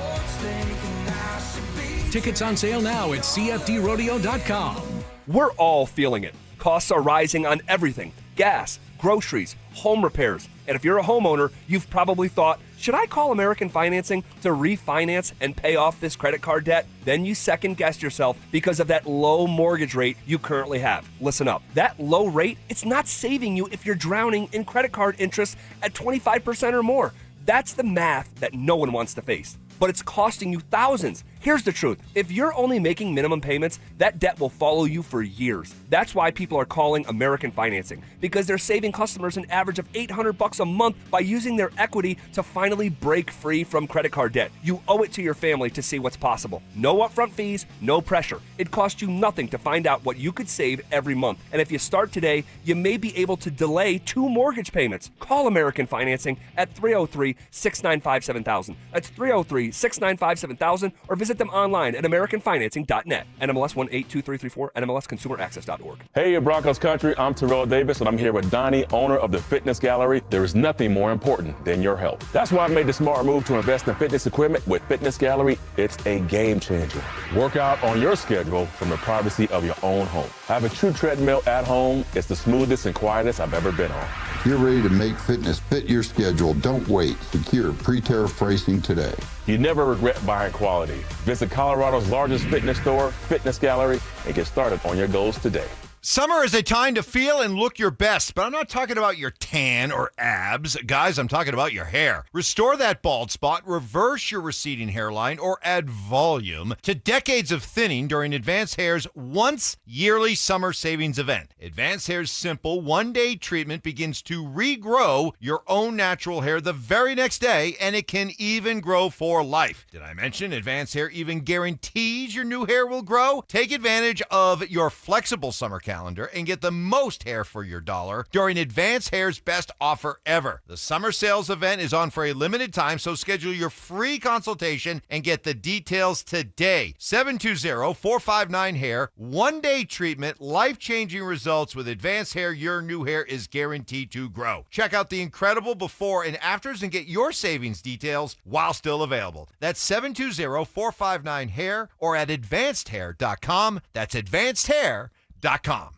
Tickets on sale now at CFDrodeo.com. We're all feeling it. Costs are rising on everything. Gas, groceries, home repairs. And if you're a homeowner, you've probably thought, should I call American Financing to refinance and pay off this credit card debt? Then you second-guessed yourself because of that low mortgage rate you currently have. Listen up. That low rate, it's not saving you if you're drowning in credit card interest at 25% or more. That's the math that no one wants to face. But it's costing you thousands. Here's the truth. If you're only making minimum payments, that debt will follow you for years. That's why people are calling American Financing, because they're saving customers an average of $800 a month by using their equity to finally break free from credit card debt. You owe it to your family to see what's possible. No upfront fees, no pressure. It costs you nothing to find out what you could save every month. And if you start today, you may be able to delay 2 mortgage payments. Call American Financing at 303-695-7000. That's 303-695-7000, or visit them online at AmericanFinancing.net. NMLS 182334, NMLSConsumerAccess.org. Hey, Broncos country, I'm Terrell Davis, and I'm here with Donnie, owner of the Fitness Gallery. There is nothing more important than your health. That's why I made the smart move to invest in fitness equipment with Fitness Gallery. It's a game changer. Work out on your schedule from the privacy of your own home. I have a true treadmill at home. It's the smoothest and quietest I've ever been on. If you're ready to make fitness fit your schedule, don't wait. Secure pre-tariff pricing today. You never regret buying quality. Visit Colorado's largest fitness store, Fitness Gallery, and get started on your goals today. Summer is a time to feel and look your best, but I'm not talking about your tan or abs. Guys, I'm talking about your hair. Restore that bald spot, reverse your receding hairline, or add volume to decades of thinning during Advanced Hair's once yearly summer savings event. Advanced Hair's simple one-day treatment begins to regrow your own natural hair the very next day, and it can even grow for life. Did I mention Advanced Hair even guarantees your new hair will grow? Take advantage of your flexible summer calendar calendar and get the most hair for your dollar during Advanced Hair's best offer ever. The summer sales event is on for a limited time, so schedule your free consultation and get the details today. 720-459-HAIR. One-day treatment, life-changing results with Advanced Hair. Your new hair is guaranteed to grow. Check out the incredible before and afters and get your savings details while still available. That's 720-459-HAIR or at advancedhair.com. That's advancedhair.com.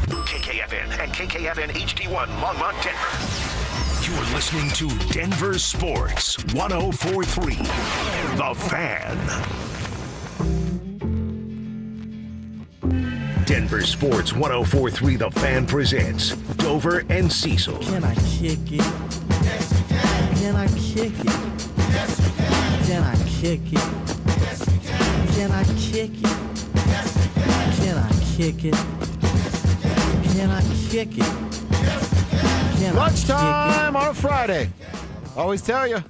KKFN and KKFN HD1 Longmont, Denver. You're listening to Denver Sports 104.3. The Fan. Denver Sports 104.3 The Fan presents Dover and Cecil. Can I kick it? Yes, you can. Can I kick it? Yes, you can. Can I kick it? Yes, you can. Can I kick it? Yes, you can. Can I kick it? Can I kick it? Yes, you can. Lunchtime on a Friday. Always tell you,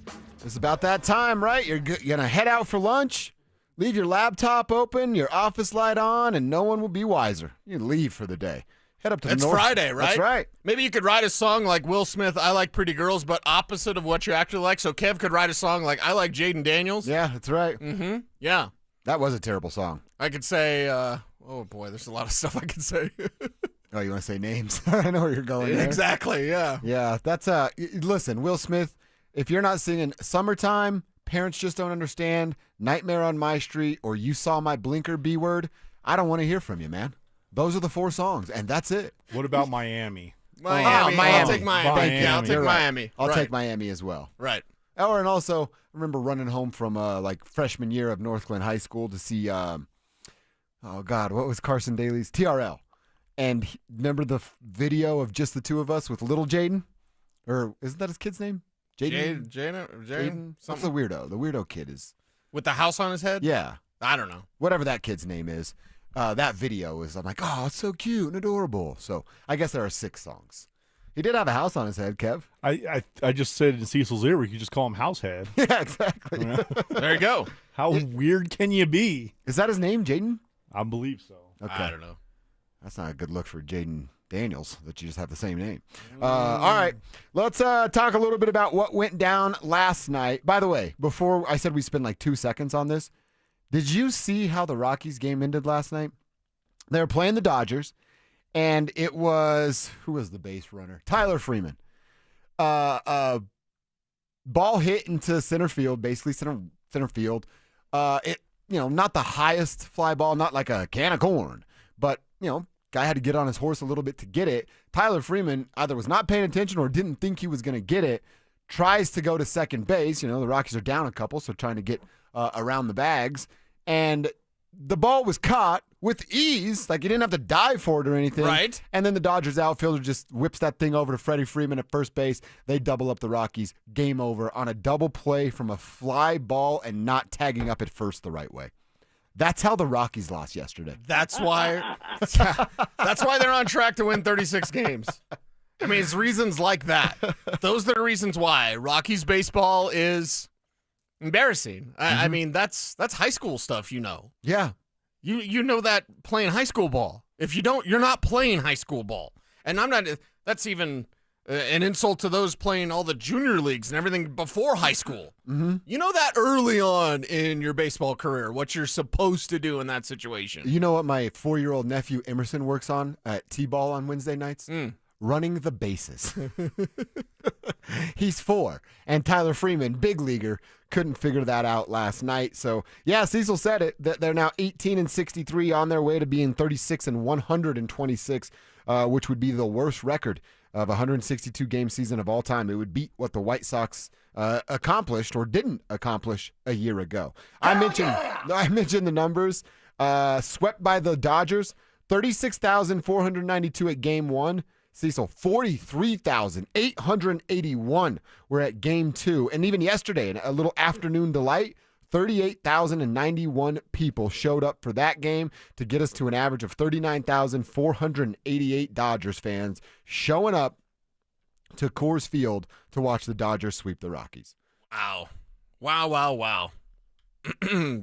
it's about that time, right? You're going to head out for lunch. Leave your laptop open, your office light on, and no one will be wiser. You leave for the day. Head up to the It's north. Friday, right? That's right. Maybe you could write a song like Will Smith, I Like Pretty Girls, but opposite of what you actually like. So Kev could write a song like I Like Jaden Daniels. Yeah, that's right. Mm-hmm. Yeah. That was a terrible song. I could say, oh boy, there's a lot of stuff I could say. Oh, you want to say names? I know where you're going there. Exactly, yeah. Yeah, that's listen, Will Smith, if you're not singing Summertime, Parents Just Don't Understand, Nightmare on My Street, or You Saw My Blinker B-Word, I don't want to hear from you, man. Those are the 4 songs, and that's it. What about Miami? Miami. I'll take Miami. Thank you. Yeah, I'll take You're right. Miami. I'll Right. take Miami as well. Right. Oh, and also, I remember running home from like freshman year of Northglenn High School to see, oh God, what was Carson Daly's? TRL. And remember the video of just the two of us with little Jaden? Or isn't that his kid's name? Jaden? Jaden? What's the weirdo? The weirdo kid is. With the house on his head? Yeah. I don't know. Whatever that kid's name is. That video is, I'm like, oh, it's so cute and adorable. So I guess there are 6 songs. He did have a house on his head, Kev. I just said in Cecil's ear, we could just call him Househead. Yeah, exactly. There you go. How weird can you be? Is that his name, Jaden? I believe so. Okay. I don't know. That's not a good look for Jaden Daniels, that you just have the same name. All right, let's talk a little bit about what went down last night. By the way, before I said we spend like 2 seconds on this, did you see how the Rockies game ended last night? They were playing the Dodgers, and it was, who was the base runner? Tyler Freeman. Ball hit into center field, basically center field. It, not the highest fly ball, not like a can of corn, but, guy had to get on his horse a little bit to get it. Tyler Freeman either was not paying attention or didn't think he was going to get it. Tries to go to second base. The Rockies are down a couple, so trying to get around the bags. And the ball was caught with ease. Like, he didn't have to dive for it or anything. Right. And then the Dodgers outfielder just whips that thing over to Freddie Freeman at first base. They double up the Rockies. Game over on a double play from a fly ball and not tagging up at first the right way. That's how the Rockies lost yesterday. That's why they're on track to win 36 games. I mean, it's reasons like that. Those are the reasons why Rockies baseball is embarrassing. I mean, that's high school stuff, Yeah. You know that playing high school ball. If you don't, you're not playing high school ball. And that's even an insult to those playing all the junior leagues and everything before high school. Mm-hmm. You know that early on in your baseball career, what you're supposed to do in that situation. You know what my 4-year-old nephew Emerson works on at T-ball on Wednesday nights? Running the bases. He's 4. And Tyler Freeman, big leaguer, couldn't figure that out last night. So, yeah, Cecil said it. They're now 18-63 on their way to being 36-126, which would be the worst record of a 162-game season of all time. It would beat what the White Sox accomplished or didn't accomplish a year ago. I mentioned the numbers. Swept by the Dodgers, 36,492 at Game 1. Cecil, 43,881 were at Game 2. And even yesterday, in a little afternoon delight, 38,091 people showed up for that game to get us to an average of 39,488 Dodgers fans showing up to Coors Field to watch the Dodgers sweep the Rockies. Wow. Wow.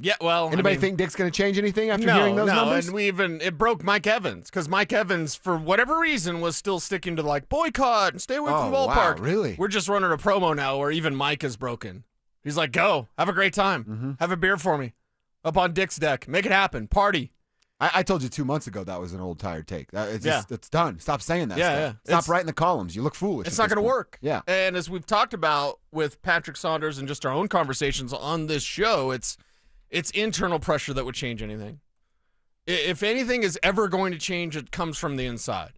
Yeah, well, Anybody think Dick's going to change anything after hearing those numbers? And it broke Mike Evans because Mike Evans, for whatever reason, was still sticking to like boycott and stay away from the ballpark. Wow, really? We're just running a promo now where even Mike is broken. He's like, go, have a great time, have a beer for me, up on Dick's deck, make it happen, party. I told you 2 months ago that was an old tired take. It's done. Stop saying that stuff. Yeah. Stop writing the columns. You look foolish. It's not going to work. Yeah. And as we've talked about with Patrick Saunders and just our own conversations on this show, it's internal pressure that would change anything. If anything is ever going to change, it comes from the inside.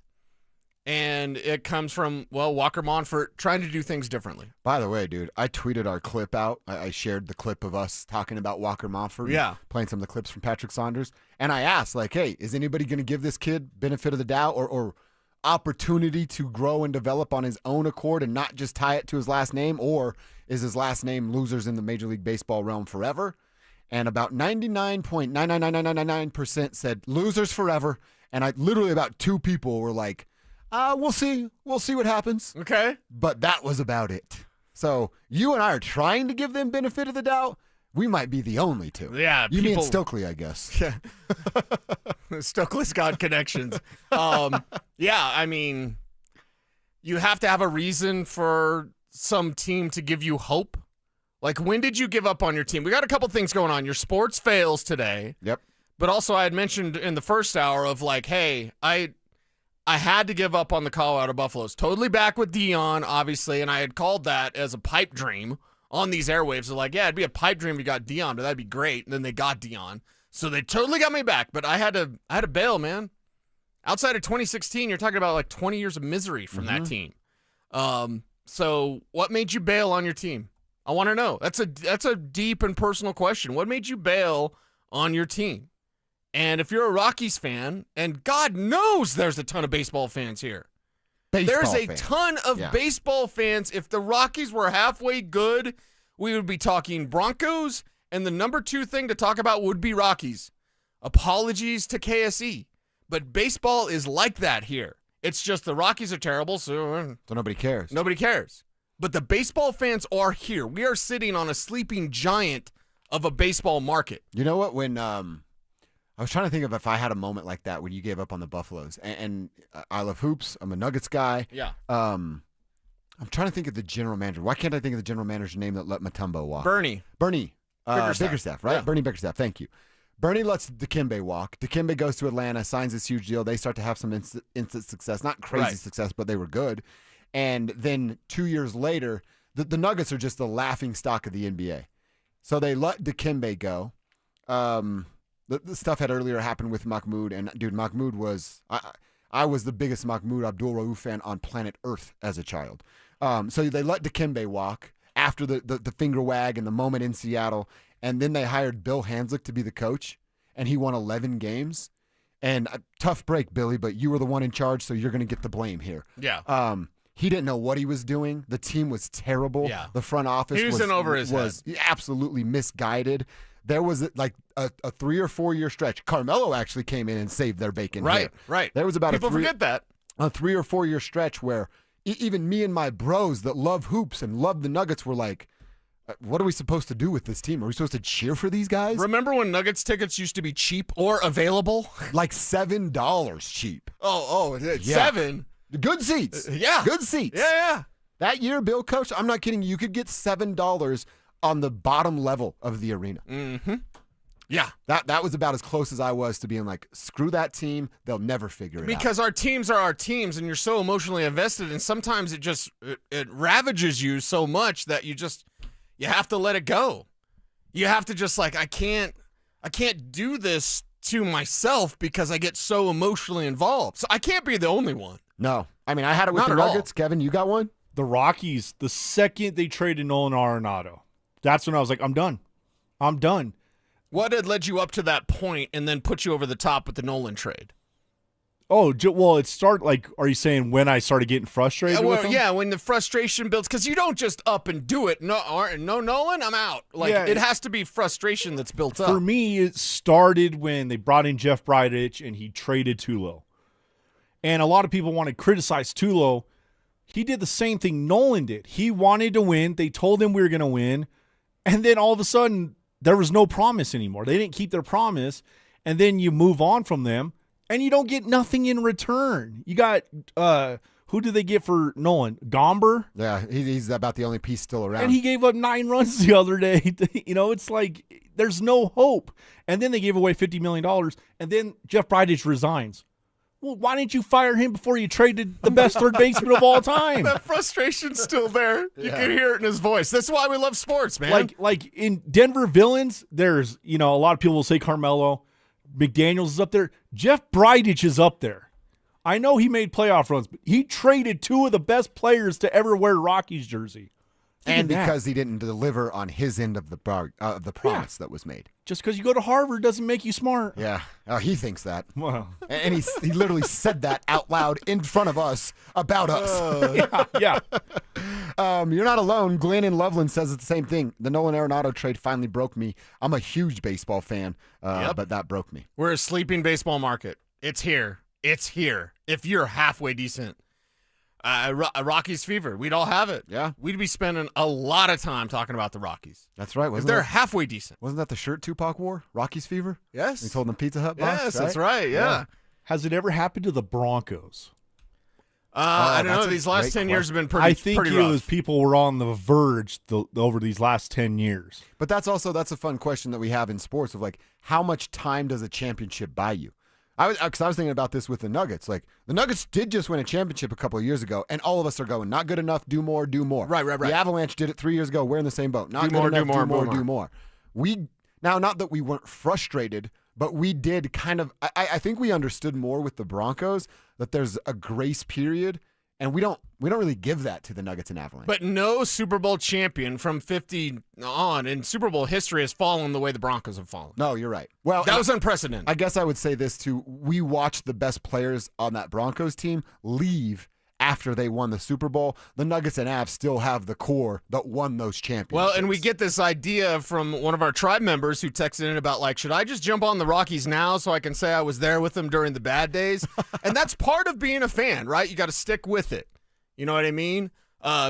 And it comes from, Walker Monfort trying to do things differently. By the way, dude, I tweeted our clip out. I shared the clip of us talking about Walker Monfort. Yeah. Playing some of the clips from Patrick Saunders. And I asked, like, hey, is anybody going to give this kid benefit of the doubt or opportunity to grow and develop on his own accord and not just tie it to his last name? Or is his last name losers in the Major League Baseball realm forever? And about 99.99999% said losers forever. And literally about 2 people were like, we'll see. We'll see what happens. Okay. But that was about it. So you and I are trying to give them benefit of the doubt. We might be the only 2. Yeah. You mean Stokely, I guess. Yeah. Stokely's got connections. Yeah, I mean, you have to have a reason for some team to give you hope. Like, when did you give up on your team? We got a couple things going on. Your sports fails today. Yep. But also I had mentioned in the first hour of like, hey, I had to give up on the Colorado Buffaloes. Totally back with Dion, obviously, and I had called that as a pipe dream on these airwaves. They're like, yeah, it'd be a pipe dream if you got Dion, but that'd be great. And then they got Dion. So they totally got me back, but I had to bail, man. Outside of 2016, you're talking about like 20 years of misery from that team. So what made you bail on your team? I want to know. That's a deep and personal question. What made you bail on your team? And if you're a Rockies fan, and God knows there's a ton of baseball fans here. There's a ton of baseball fans. If the Rockies were halfway good, we would be talking Broncos, and the number 2 thing to talk about would be Rockies. Apologies to KSE, but baseball is like that here. It's just the Rockies are terrible, so nobody cares. Nobody cares. But the baseball fans are here. We are sitting on a sleeping giant of a baseball market. You know what? When I was trying to think of if I had a moment like that when you gave up on the Buffaloes. And I love hoops. I'm a Nuggets guy. Yeah. I'm trying to think of the general manager. Why can't I think of the general manager's name that let Mutombo walk? Bernie. Bickerstaff, right? Yeah. Bernie Bickerstaff. Thank you. Bernie lets Dikembe walk. Dikembe goes to Atlanta, signs this huge deal. They start to have some instant success. Not crazy success, but they were good. And then 2 years later, the Nuggets are just the laughing stock of the NBA. So they let Dikembe go. The stuff had earlier happened with Mahmoud, and dude, Mahmoud was I was the biggest Mahmoud Abdul-Rauf fan on planet Earth as a child. So they let Dikembe walk after the finger wag and the moment in Seattle, and then they hired Bill Hanzlik to be the coach, and he won 11 games. And tough break, Billy, but you were the one in charge, so you're going to get the blame here. Yeah. He didn't know what he was doing. The team was terrible. Yeah. The front office was in over his was absolutely misguided. There was like a 3 or 4 year stretch. Carmelo actually came in and saved their bacon. Right. There was about People forget that. A 3 or 4 year stretch where even me and my bros that love hoops and love the Nuggets were like, what are we supposed to do with this team? Are we supposed to cheer for these guys? Remember when Nuggets tickets used to be cheap or available? Like $7 cheap. Oh, Yeah. 7? Good seats. Yeah. Good seats. Yeah. That year, Bill coached, I'm not kidding you, you could get $7 on the bottom level of the arena. Mm-hmm. Yeah. That was about as close as I was to being like, screw that team. They'll never figure it out. Because our teams are our teams, and you're so emotionally invested, and sometimes it ravages you so much that you have to let it go. You have to just like, I can't do this to myself because I get so emotionally involved. So I can't be the only one. No. I mean, I had it with Not the at all. Nuggets. Kevin, you got one? The Rockies, the second they traded Nolan Arenado, that's when I was like, I'm done. What had led you up to that point and then put you over the top with the Nolan trade? Oh, well, it started like, are you saying when I started getting frustrated with him? Yeah, when the frustration builds, because you don't just up and do it. No, Nolan, I'm out. Like, it has to be frustration that's built up. For me, it started when they brought in Jeff Bridich and he traded Tulo. And a lot of people want to criticize Tulo. He did the same thing Nolan did. He wanted to win. They told him we were going to win. And then all of a sudden, there was no promise anymore. They didn't keep their promise, and then you move on from them, and you don't get nothing in return. You got who did they get for Nolan? Gomber? Yeah, he's about the only piece still around. And he gave up 9 runs the other day. It's like there's no hope. And then they gave away $50 million, and then Jeff Bridich resigns. Well, why didn't you fire him before you traded the best third baseman of all time? That frustration's still there. You can hear it in his voice. That's why we love sports, man. Like in Denver villains, there's, a lot of people will say Carmelo. McDaniels is up there. Jeff Bridich is up there. I know he made playoff runs, but he traded 2 of the best players to ever wear Rockies jersey. And because he didn't deliver on his end of the promise that was made. Just because you go to Harvard doesn't make you smart. Yeah. Oh, he thinks that. Wow. And he literally said that out loud in front of us about us. Yeah. You're not alone. Glenn in Loveland says it's the same thing. The Nolan Arenado trade finally broke me. I'm a huge baseball fan, but that broke me. We're a sleeping baseball market. It's here. It's here. If you're halfway decent. Rockies fever. We'd all have it. Yeah. We'd be spending a lot of time talking about the Rockies. That's right. They're halfway decent. Wasn't that the shirt Tupac wore? Rockies fever? Yes. He's holding the Pizza Hut box, Yes, that's right. Yeah. Has it ever happened to the Broncos? I don't know. These last 10 years have been pretty I think pretty it rough. was people were on the verge over these last 10 years. But that's a fun question that we have in sports of like, how much time does a championship buy you? Because I was thinking about this with the Nuggets. Like, the Nuggets did just win a championship a couple of years ago, and all of us are going, not good enough, do more, do more. Right. The Avalanche did it 3 years ago. We're in the same boat. Not Do good more, enough, do more, do more. Now, not that we weren't frustrated, but we did kind of, I think we understood more with the Broncos that there's a grace period, and we don't really give that to the Nuggets and Avalanche. But no Super Bowl champion from 50 on in Super Bowl history has fallen the way the Broncos have fallen. No, you're right. Well, that was unprecedented. I guess I would say this too. We watched the best players on that Broncos team leave after they won the Super Bowl. The Nuggets and Avs still have the core that won those championships. Well, and we get this idea from one of our tribe members who texted in about, like, should I just jump on the Rockies now so I can say I was there with them during the bad days? And that's part of being a fan, right? You got to stick with it. You know what I mean?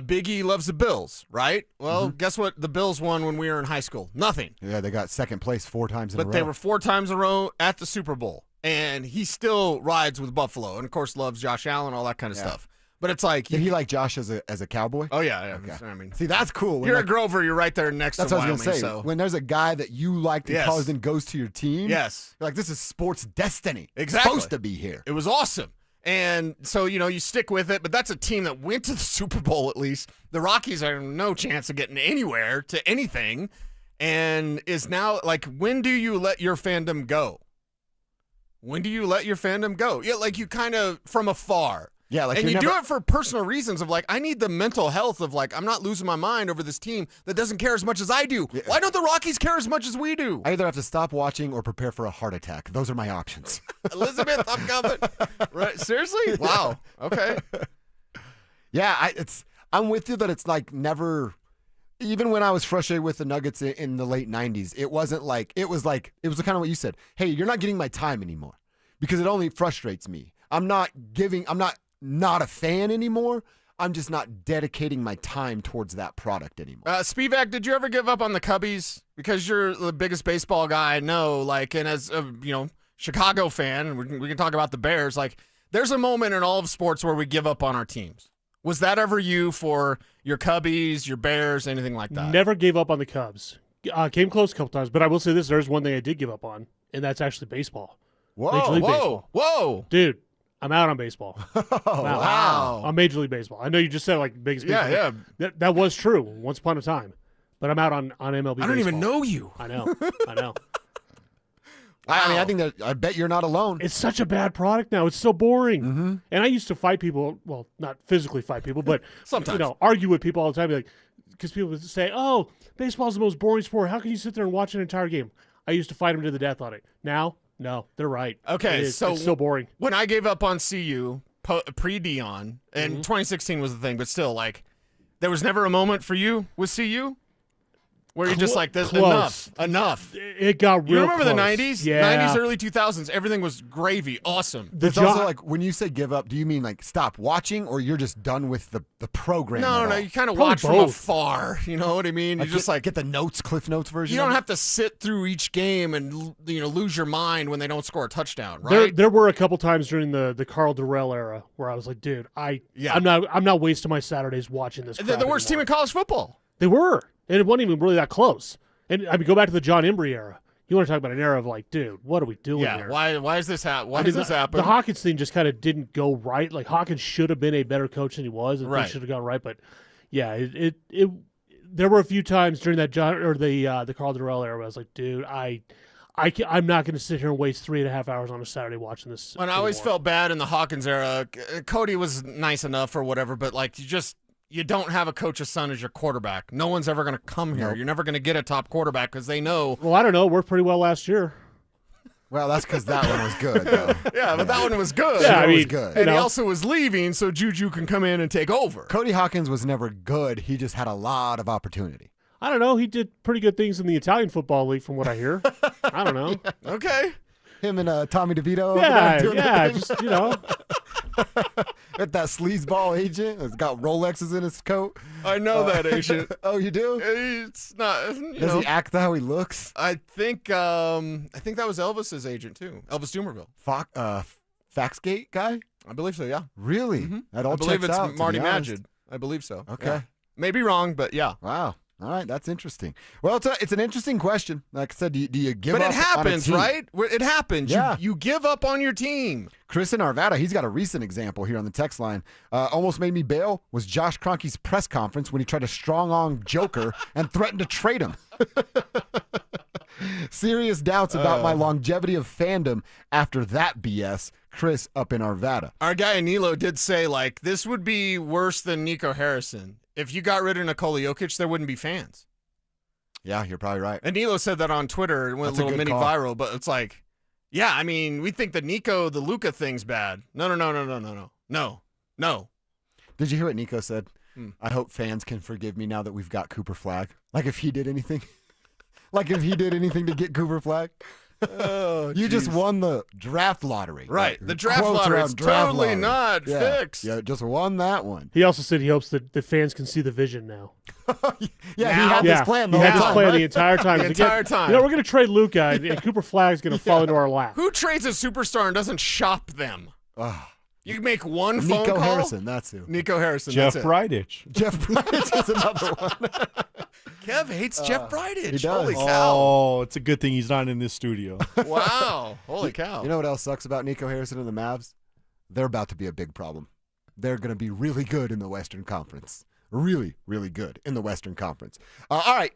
Big E loves the Bills, right? Well, guess what the Bills won when we were in high school? Nothing. Yeah, they got second place 4 times in a row. But they were 4 times in a row at the Super Bowl. And he still rides with Buffalo. And, of course, loves Josh Allen, all that kind of stuff. But it's like... Did he like Josh as a cowboy? Oh, yeah. Okay. I mean, see, that's cool. When you're a Grover, you're right there next that's to what Wyoming. I was going to say. So. When there's a guy that you like to call and goes to your team, yes, you're like, this is sports destiny. Exactly. It's supposed to be here. It was awesome. And so, you stick with it, but that's a team that went to the Super Bowl at least. The Rockies are no chance of getting anywhere to anything and is now, like, when do you let your fandom go? When do you let your fandom go? Yeah, like you kind of from afar. Yeah, like and you do it for personal reasons of like, I need the mental health of like, I'm not losing my mind over this team that doesn't care as much as I do. Yeah. Why don't the Rockies care as much as we do? I either have to stop watching or prepare for a heart attack. Those are my options. Elizabeth, I'm coming. Right? Seriously? Wow. Okay. Yeah, I'm with you that it's like never. Even when I was frustrated with the Nuggets in the late 90s, it was kind of what you said. Hey, you're not getting my time anymore because it only frustrates me. I'm not a fan anymore. I'm just not dedicating my time towards that product anymore. Spivak, did you ever give up on the Cubbies? Because you're the biggest baseball guy I know, like, and as a, Chicago fan, and we can talk about the Bears, like, there's a moment in all of sports where we give up on our teams. Was that ever you for your Cubbies, your Bears, anything like that? Never gave up on the Cubs. Came close a couple times, but I will say this: there's one thing I did give up on, and that's actually baseball. Major League Baseball. Whoa, dude! I'm out on baseball. Wow. On Major League Baseball. I know you just said like biggest baseball. Yeah. That was true once upon a time, but I'm out on MLB. I don't even know you. I know. I mean, I think that I bet you're not alone. It's such a bad product now. It's so boring. And I used to fight people. Well, not physically fight people, but sometimes argue with people all the time. Like, because people would say, "Oh, baseball's the most boring sport. How can you sit there and watch an entire game?" I used to fight them to the death on it. Now, no, they're right. Okay, so it's so boring. When I gave up on CU pre-Dion, and 2016 was the thing, but still, like, there was never a moment for you with CU. Where you're just like, this, Close. enough. It got real You remember close. the 90s? Yeah. 90s, early 2000s, everything was gravy. Awesome. It's also like, when you say give up, do you mean like stop watching, or you're just done with the program? No, you kind of Probably watch from both. afar. You know what I mean? You just like get the notes, Cliff Notes version. You don't of it? have to sit through each game and lose your mind when they don't score a touchdown, There, right? there were a couple times during the Carl Durrell era where I was like, dude, I'm not wasting my Saturdays watching this. They're the worst team in college football. They were, and it wasn't even really that close. And I mean, go back to the John Embry era. You want to talk about an era of like, dude, what are we doing here? Why is this happen? Why I does mean, this happen? The Hawkins thing just kind of didn't go right. Like Hawkins should have been a better coach than he was, and Right. things should have gone right. But yeah, it there were a few times during that the Carl Durrell era where I was like, dude, I'm not going to sit here and waste 3.5 hours on a Saturday watching this. And I always felt bad in the Hawkins era. Cody was nice enough or whatever, but like you don't have a coach's son as your quarterback. No one's ever going to come here. Nope. You're never going to get a top quarterback because they know. Well, I don't know. It worked pretty well last year. Well, that's because that one was good, though. Yeah, but that one was good. Yeah, It I mean, was good. And he also was leaving, so Juju can come in and take over. Cody Hawkins was never good. He just had a lot of opportunity. I don't know. He did pretty good things in the Italian Football League, from what I hear. I don't know. Okay. Him and Tommy DeVito. Yeah, doing yeah, the thing. just, you know. With that sleazeball agent that's got Rolexes in his coat. I know that agent. Oh, you do? It's not. Does he act how he looks? I think that was Elvis's agent too. Elvis Dumervil. Faxgate guy? I believe so. Yeah. Really? That all I believe checks it's out, to be Marty honest. Magid. I believe so. Okay. Yeah. Maybe wrong, but yeah. Wow. All right, that's interesting. Well, it's an interesting question. Like I said, do you give But up it on a happens, team? right? It happens. Yeah. You give up on your team. Chris in Arvada, he's got a recent example here on the text line. Almost made me bail was Josh Kroenke's press conference when he tried to strong-arm Joker and threatened to trade him. Serious doubts about my longevity of fandom after that BS. Chris up in Arvada. Our guy Anilo did say, like, this would be worse than Nico Harrison. If you got rid of Nikola Jokic, there wouldn't be fans. Yeah, you're probably right. Anilo said that on Twitter. It went That's a a little good mini call. viral, but it's like, yeah, I mean, we think the Luka thing's bad. No. Did you hear what Nico said? I hope fans can forgive me now that we've got Cooper Flag. Like if he did anything. Like if he did anything to get Cooper Flag. Oh, you just won the draft lottery. Right. Like, The draft quotes lottery around is draft totally lottery. not Yeah. fixed. Yeah, just won that one. He also said he hopes that the fans can see the vision now. Yeah, he had this plan the he whole had this time, plan right? the entire time. The He's like, entire time. You know, we're going to trade Luka, and Cooper Flag's going to fall into our lap. Who trades a superstar and doesn't shop them? You make one phone Nico call. Harrison, that's who. Nico Harrison. Jeff that's it. Bridich. Jeff Bridich is another one. Kev hates Jeff Bridich. he does. Holy cow. Oh, it's a good thing he's not in this studio. Wow. Holy cow. You know what else sucks about Nico Harrison and the Mavs? They're about to be a big problem. They're going to be really good in the Western Conference. Really, really good in the Western Conference. All right,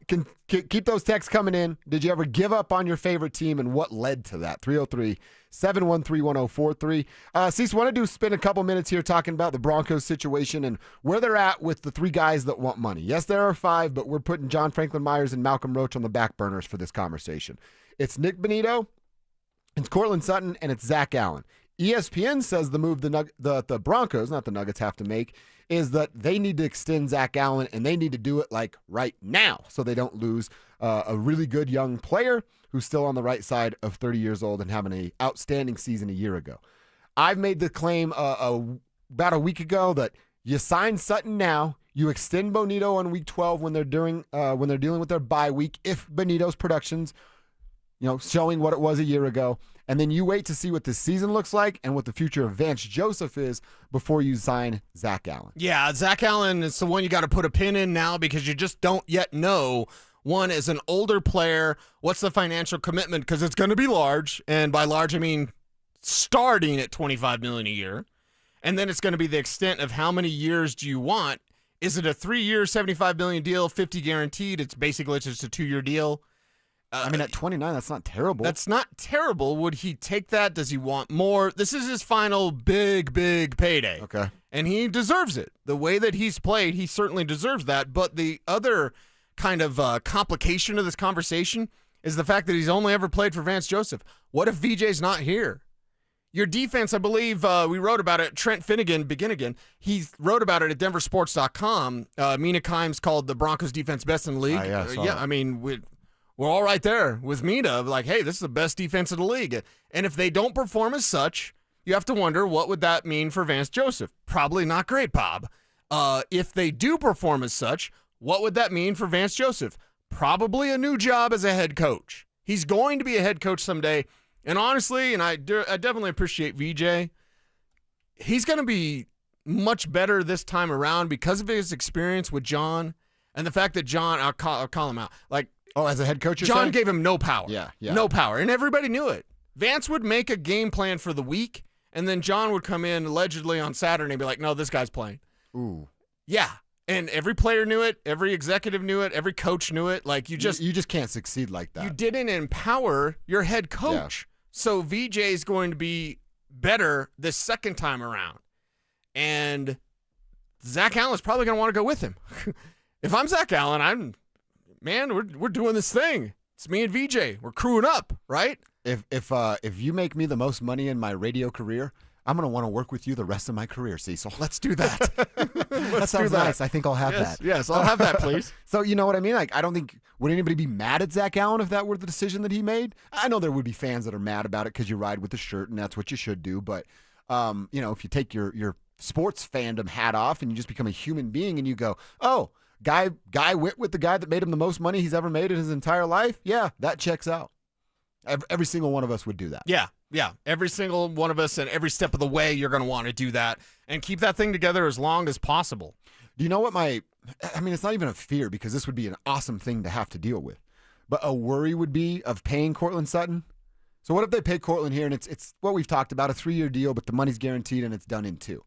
keep those texts coming in. Did you ever give up on your favorite team, and what led to that? 303-713-1043. Cease, want to spend a couple minutes here talking about the Broncos situation and where they're at with the three guys that want money. Yes, there are five, but we're putting John Franklin Myers and Malcolm Roach on the back burners for this conversation. It's Nick Bonito, it's Cortland Sutton, and it's Zach Allen. ESPN says the move the Broncos, not the Nuggets, have to make is that they need to extend Zach Allen, and they need to do it like right now so they don't lose a really good young player who's still on the right side of 30 years old and having an outstanding season a year ago. I've made the claim about a week ago that you sign Sutton now, you extend Bonito on week 12 when they're dealing with their bye week if Bonito's production's showing what it was a year ago. And then you wait to see what the season looks like and what the future of Vance Joseph is before you sign Zach Allen. Yeah, Zach Allen is the one you got to put a pin in now because you just don't yet know. One, as an older player, what's the financial commitment? Because it's going to be large. And by large, I mean starting at $25 million a year. And then it's going to be the extent of how many years do you want. Is it a 3-year, $75 million deal, 50 guaranteed? It's basically just a 2-year deal. At 29, that's not terrible. That's not terrible. Would he take that? Does he want more? This is his final big payday. Okay. And he deserves it. The way that he's played, he certainly deserves that. But the other kind of complication of this conversation is the fact that he's only ever played for Vance Joseph. What if VJ's not here? Your defense, I believe we wrote about it. Trent Finnegan, he wrote about it at denversports.com. Mina Kimes called the Broncos defense best in the league. I mean, we're all right there with Mina. Like, hey, this is the best defense in the league. And if they don't perform as such, you have to wonder, what would that mean for Vance Joseph? Probably not great, Bob. If they do perform as such, what would that mean for Vance Joseph? Probably a new job as a head coach. He's going to be a head coach someday. And honestly, and I definitely appreciate VJ, he's going to be much better this time around because of his experience with John and the fact that John, I'll call him out. Like, as a head coach, John gave him no power. Yeah. No power. And everybody knew it. Vance would make a game plan for the week, and then John would come in allegedly on Saturday and be like, no, this guy's playing. Ooh. Yeah. And every player knew it. Every executive knew it. Every coach knew it. Like, you just can't succeed like that. You didn't empower your head coach. Yeah. So VJ is going to be better this second time around. And Zach Allen's probably going to want to go with him. If I'm Zach Allen, we're doing this thing. It's me and VJ. We're crewing up, right? If you make me the most money in my radio career, I'm going to want to work with you the rest of my career, Cecil. Let's do that. That sounds nice. I think I'll have that. Yes, I'll have that, please. So you know what I mean? Like, I don't think, would anybody be mad at Zach Allen if that were the decision that he made? I know there would be fans that are mad about it because you ride with the shirt and that's what you should do. But, if you take your sports fandom hat off and you just become a human being and you go, oh, guy went with the guy that made him the most money he's ever made in his entire life. Yeah, that checks out. Every single one of us would do that. Yeah. Every single one of us, and every step of the way, you're going to want to do that and keep that thing together as long as possible. Do you know what it's not even a fear because this would be an awesome thing to have to deal with, but a worry would be of paying Courtland Sutton. So what if they pay Courtland here and it's what we've talked about, a 3-year deal, but the money's guaranteed and it's done in 2.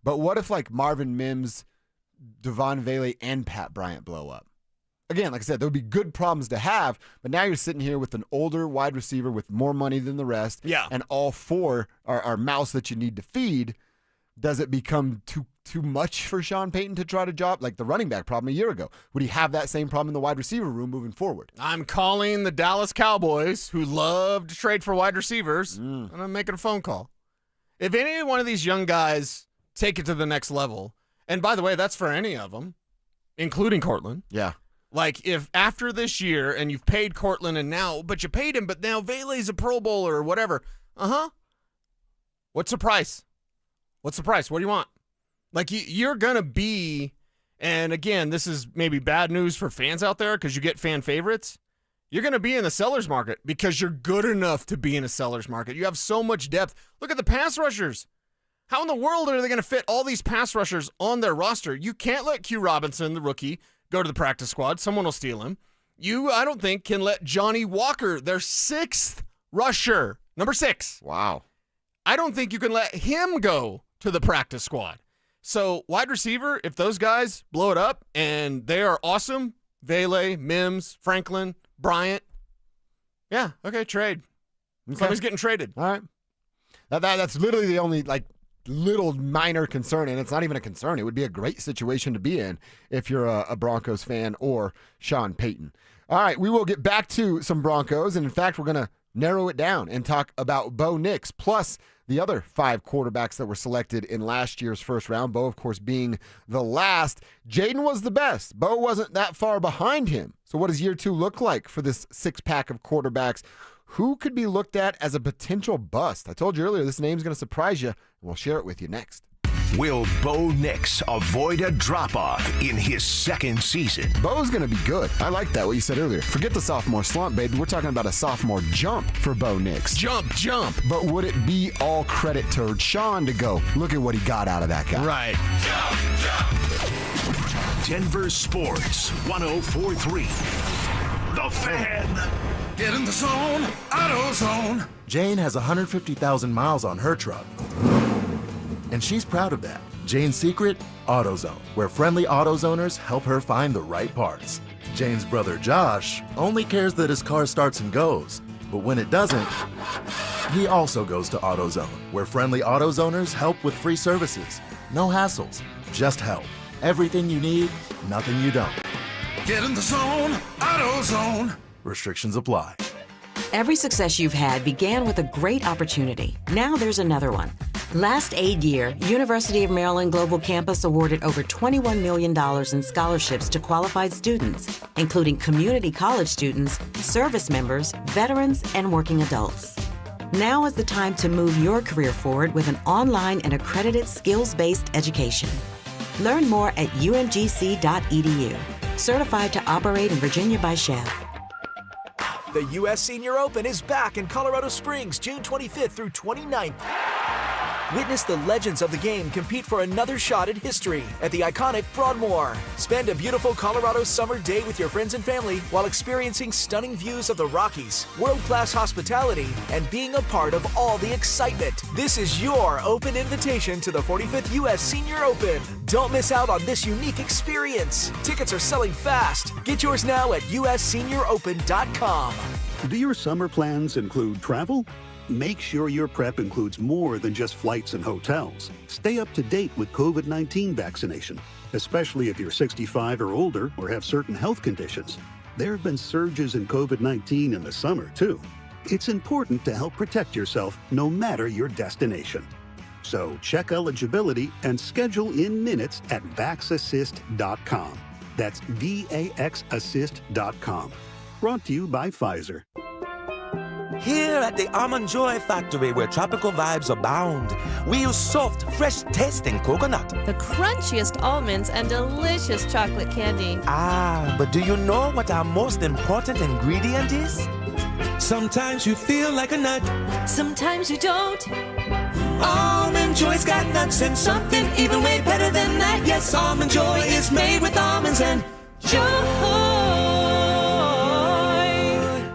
But what if like Marvin Mims, Devon Vele, and Pat Bryant blow up? Again, like I said, there would be good problems to have, but now you're sitting here with an older wide receiver with more money than the rest, and all 4 are mouths that you need to feed. Does it become too much for Sean Payton to try to drop like the running back problem a year ago? Would he have that same problem in the wide receiver room moving forward? I'm calling the Dallas Cowboys, who love to trade for wide receivers, and I'm making a phone call. If any one of these young guys take it to the next level, and by the way, that's for any of them, including Courtland. Yeah. Like, if after this year, and you've paid Courtland, but you paid him, but now Vele's a Pro Bowler or whatever. What's the price? What's the price? What do you want? Like, you're going to be, and again, this is maybe bad news for fans out there because you get fan favorites. You're going to be in the seller's market because you're good enough to be in a seller's market. You have so much depth. Look at the pass rushers. How in the world are they going to fit all these pass rushers on their roster? You can't let Q Robinson, the rookie, go to the practice squad. Someone will steal him. You, I don't think, can let Johnny Walker, their 6th rusher, number 6. Wow. I don't think you can let him go to the practice squad. So wide receiver, if those guys blow it up and they are awesome, Vele, Mims, Franklin, Bryant, yeah, okay, trade. Okay. Somebody's getting traded. All right. That's literally the only, little minor concern, and it's not even a concern. It would be a great situation to be in if you're a Broncos fan or Sean Payton. All right, we will get back to some Broncos, and in fact, we're going to narrow it down and talk about Bo Nix, plus the other 5 quarterbacks that were selected in last year's first round. Bo, of course, being the last. Jaden was the best. Bo wasn't that far behind him. So what does year 2 look like for this 6-pack of quarterbacks? Who could be looked at as a potential bust? I told you earlier, this name's going to surprise you, and we'll share it with you next. Will Bo Nix avoid a drop-off in his 2nd season? Bo's going to be good. I like that, what you said earlier. Forget the sophomore slump, baby. We're talking about a sophomore jump for Bo Nix. Jump. But would it be all credit to Sean to go, look at what he got out of that guy? Right. Jump. Denver Sports 104.3. The Fan. Get in the zone, AutoZone. Jane has 150,000 miles on her truck, and she's proud of that. Jane's secret? AutoZone, where friendly AutoZoners help her find the right parts. Jane's brother Josh only cares that his car starts and goes, but when it doesn't, he also goes to AutoZone, where friendly AutoZoners help with free services. No hassles, just help. Everything you need, nothing you don't. Get in the zone, AutoZone. Restrictions apply. Every success you've had began with a great opportunity. Now there's another one. Last aid year, University of Maryland Global Campus awarded over $21 million in scholarships to qualified students, including community college students, service members, veterans, and working adults. Now is the time to move your career forward with an online and accredited skills-based education. Learn more at umgc.edu. Certified to operate in Virginia by Chev. The U.S. Senior Open is back in Colorado Springs, June 25th through 29th. Witness the legends of the game compete for another shot at history at the iconic Broadmoor. Spend a beautiful Colorado summer day with your friends and family while experiencing stunning views of the Rockies, world-class hospitality, and being a part of all the excitement. This is your open invitation to the 45th U.S. Senior Open. Don't miss out on this unique experience. Tickets are selling fast. Get yours now at ussenioropen.com. Do your summer plans include travel? Make sure your prep includes more than just flights and hotels. Stay up to date with COVID-19 vaccination, especially if you're 65 or older or have certain health conditions. There have been surges in COVID-19 in the summer, too. It's important to help protect yourself no matter your destination. So check eligibility and schedule in minutes at vaxassist.com. That's VAXassist.com. Brought to you by Pfizer. Here at the Almond Joy Factory, where tropical vibes abound, we use soft, fresh-tasting coconut. The crunchiest almonds and delicious chocolate candy. Ah, but do you know what our most important ingredient is? Sometimes you feel like a nut. Sometimes you don't. Almond Joy's got nuts and something even way better than that. Yes, Almond Joy is made with almonds and joy.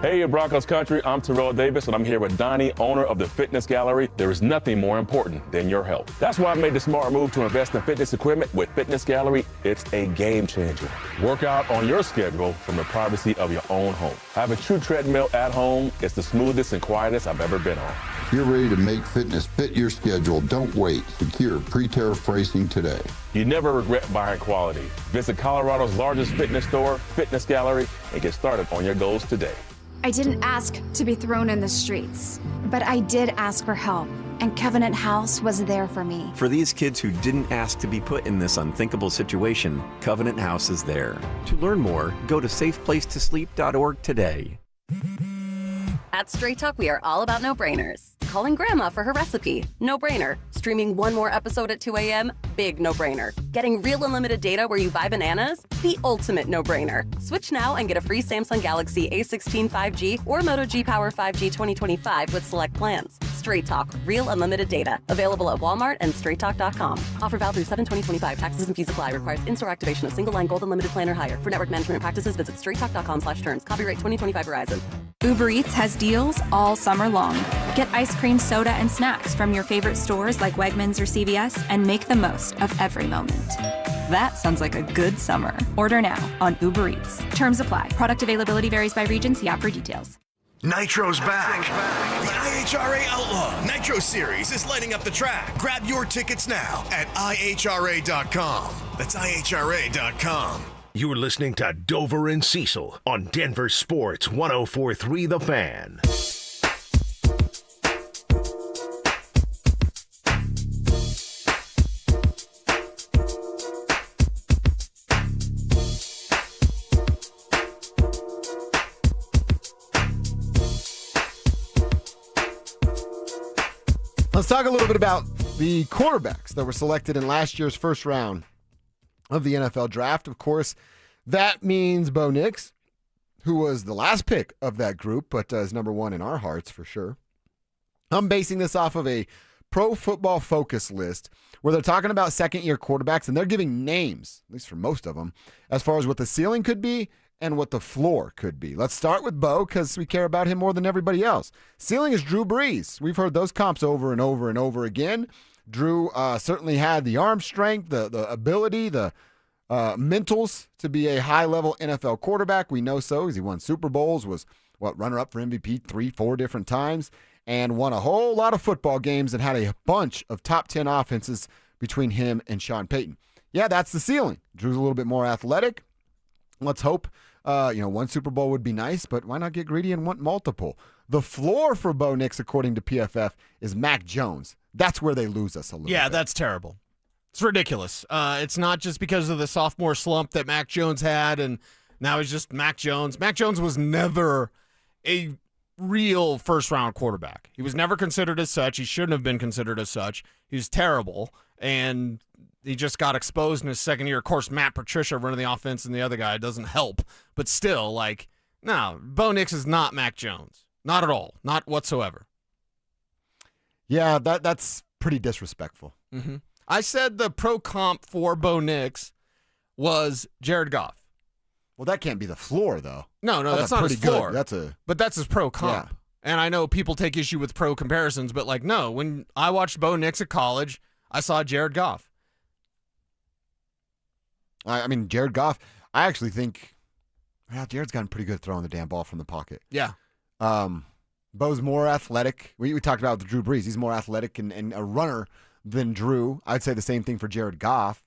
Hey, Broncos country, I'm Terrell Davis, and I'm here with Donnie, owner of the Fitness Gallery. There is nothing more important than your health. That's why I made the smart move to invest in fitness equipment with Fitness Gallery. It's a game changer. Work out on your schedule from the privacy of your own home. I have a true treadmill at home. It's the smoothest and quietest I've ever been on. If you're ready to make fitness fit your schedule, don't wait. Secure pre-tariff pricing today. You never regret buying quality. Visit Colorado's largest fitness store, Fitness Gallery, and get started on your goals today. I didn't ask to be thrown in the streets, but I did ask for help, and Covenant House was there for me. For these kids who didn't ask to be put in this unthinkable situation, Covenant House is there. To learn more, go to safeplacetosleep.org today. At Straight Talk, we are all about no-brainers. Calling Grandma for her recipe, no-brainer. Streaming one more episode at 2 a.m., big no-brainer. Getting real unlimited data where you buy bananas, the ultimate no-brainer. Switch now and get a free Samsung Galaxy A16 5G or Moto G Power 5G 2025 with select plans. Straight Talk, real unlimited data. Available at Walmart and straighttalk.com. Offer valid through 7/20/25. Taxes and fees apply. Requires in-store activation of single line gold unlimited plan or higher. For network management practices, visit straighttalk.com/terms. Copyright 2025 Verizon. Uber Eats has deals all summer long. Get ice cream, soda, and snacks from your favorite stores like Wegmans or CVS and make the most of every moment. That sounds like a good summer. Order now on Uber Eats. Terms apply. Product availability varies by region. See app for details. Nitro's back. The IHRA Outlaw Nitro Series is lighting up the track. Grab your tickets now at IHRA.com. That's IHRA.com. You're listening to Dover and Cecil on Denver Sports 104.3 The Fan. Let's talk a little bit about the quarterbacks that were selected in last year's first round of the NFL draft. Of course, that means Bo Nix, who was the last pick of that group, but is number one in our hearts for sure. I'm basing this off of a Pro Football Focus list where they're talking about second-year quarterbacks, and they're giving names, at least for most of them, as far as what the ceiling could be and what the floor could be. Let's start with Bo because we care about him more than everybody else. Ceiling is Drew Brees. We've heard those comps over and over and over again. Drew certainly had the arm strength, the ability, the mentals to be a high-level NFL quarterback. We know so because he won Super Bowls, was, runner-up for MVP 3-4 different times, and won a whole lot of football games and had a bunch of top 10 offenses between him and Sean Payton. Yeah, that's the ceiling. Drew's a little bit more athletic. Let's hope, one Super Bowl would be nice, but why not get greedy and want multiple? The floor for Bo Nix, according to PFF, is Mac Jones. That's where they lose us a little bit. That's terrible. It's ridiculous. It's not just because of the sophomore slump that Mac Jones had, and now he's just Mac Jones. Mac Jones was never a real first-round quarterback. He was never considered as such. He shouldn't have been considered as such. He was terrible, and he just got exposed in his second year. Of course, Matt Patricia running the offense and the other guy doesn't help, but still, no, Bo Nix is not Mac Jones. Not at all. Not whatsoever. Yeah, that's pretty disrespectful. Mm-hmm. I said the pro comp for Bo Nix was Jared Goff. Well, that can't be the floor, though. No, that's not his floor. But that's his pro comp. Yeah. And I know people take issue with pro comparisons, but no, when I watched Bo Nix at college, I saw Jared Goff. I mean, Jared Goff, I actually think, Jared's gotten pretty good at throwing the damn ball from the pocket. Yeah. Bo's more athletic. We talked about Drew Brees. He's more athletic and a runner than Drew. I'd say the same thing for Jared Goff.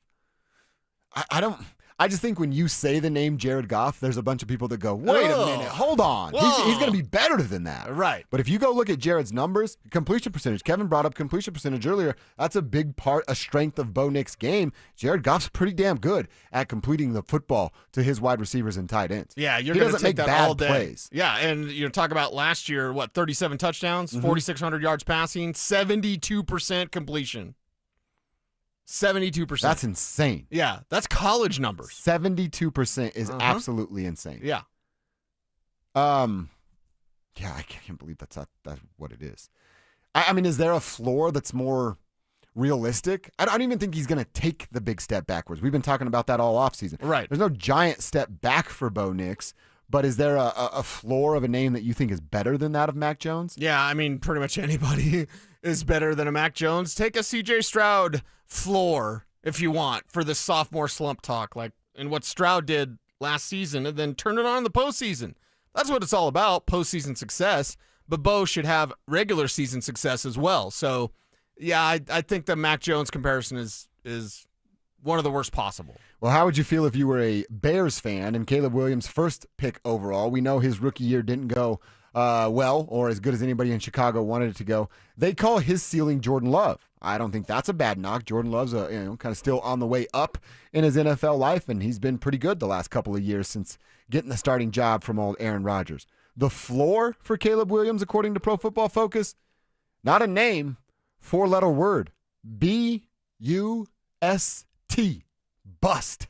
I just think when you say the name Jared Goff, there's a bunch of people that go, wait a minute, hold on. He's going to be better than that. Right. But if you go look at Jared's numbers, completion percentage, Kevin brought up completion percentage earlier. That's a big part, a strength of Bo Nix's game. Jared Goff's pretty damn good at completing the football to his wide receivers and tight ends. Yeah, he you're going to doesn't take make that bad all day. plays. Yeah, and talk about last year, 37 touchdowns, 4,600 yards passing, 72% completion. 72%. That's insane. Yeah, that's college numbers. 72% is absolutely insane. Yeah. Yeah, I can't believe that's what it is. I mean, is there a floor that's more realistic? I don't even think he's going to take the big step backwards. We've been talking about that all offseason. Right. There's no giant step back for Bo Nix, but is there a floor of a name that you think is better than that of Mac Jones? Yeah, I mean, pretty much anybody is better than a Mac Jones. Take a C.J. Stroud floor if you want for the sophomore slump talk, and what Stroud did last season, and then turn it on in the postseason. That's what it's all about, postseason success. But Bo should have regular season success as well. So, yeah, I think the Mac Jones comparison is one of the worst possible. Well, how would you feel if you were a Bears fan and Caleb Williams' first pick overall? We know his rookie year didn't go well or as good as anybody in Chicago wanted it to go. They call his ceiling Jordan Love. I don't think that's a bad knock. Jordan Love's kind of still on the way up in his NFL life, and he's been pretty good the last couple of years since getting the starting job from old Aaron Rodgers. The floor for Caleb Williams, according to Pro Football Focus, not a name, 4-letter word, B-U-S-T. Bust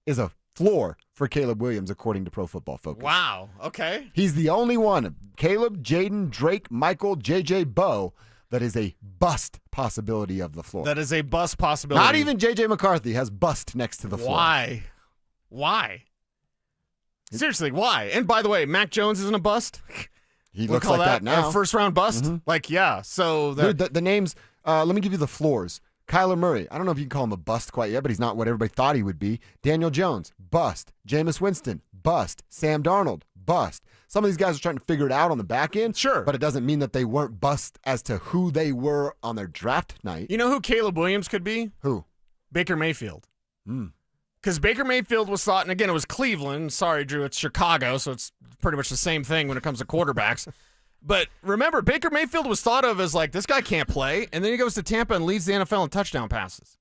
is a floor for Caleb Williams, according to Pro Football Focus. Wow. Okay. He's the only one, Caleb, Jaden, Drake, Michael, J.J., Bo, that is a bust possibility of the floor. That is a bust possibility. Not even J.J. McCarthy has bust next to the floor. Why? Seriously, why? And by the way, Mac Jones isn't a bust. He looks like that now. A first-round bust? Mm-hmm. So Dude, the names, let me give you the floors. Kyler Murray, I don't know if you can call him a bust quite yet, but he's not what everybody thought he would be. Daniel Jones, bust. Jameis Winston, bust. Sam Darnold, bust. Some of these guys are trying to figure it out on the back end. Sure. But it doesn't mean that they weren't bust as to who they were on their draft night. You know who Caleb Williams could be? Who? Baker Mayfield. Because Baker Mayfield was thought, and again, it was Cleveland. Sorry, Drew, it's Chicago, so it's pretty much the same thing when it comes to quarterbacks. But remember, Baker Mayfield was thought of as this guy can't play, and then he goes to Tampa and leads the NFL in touchdown passes.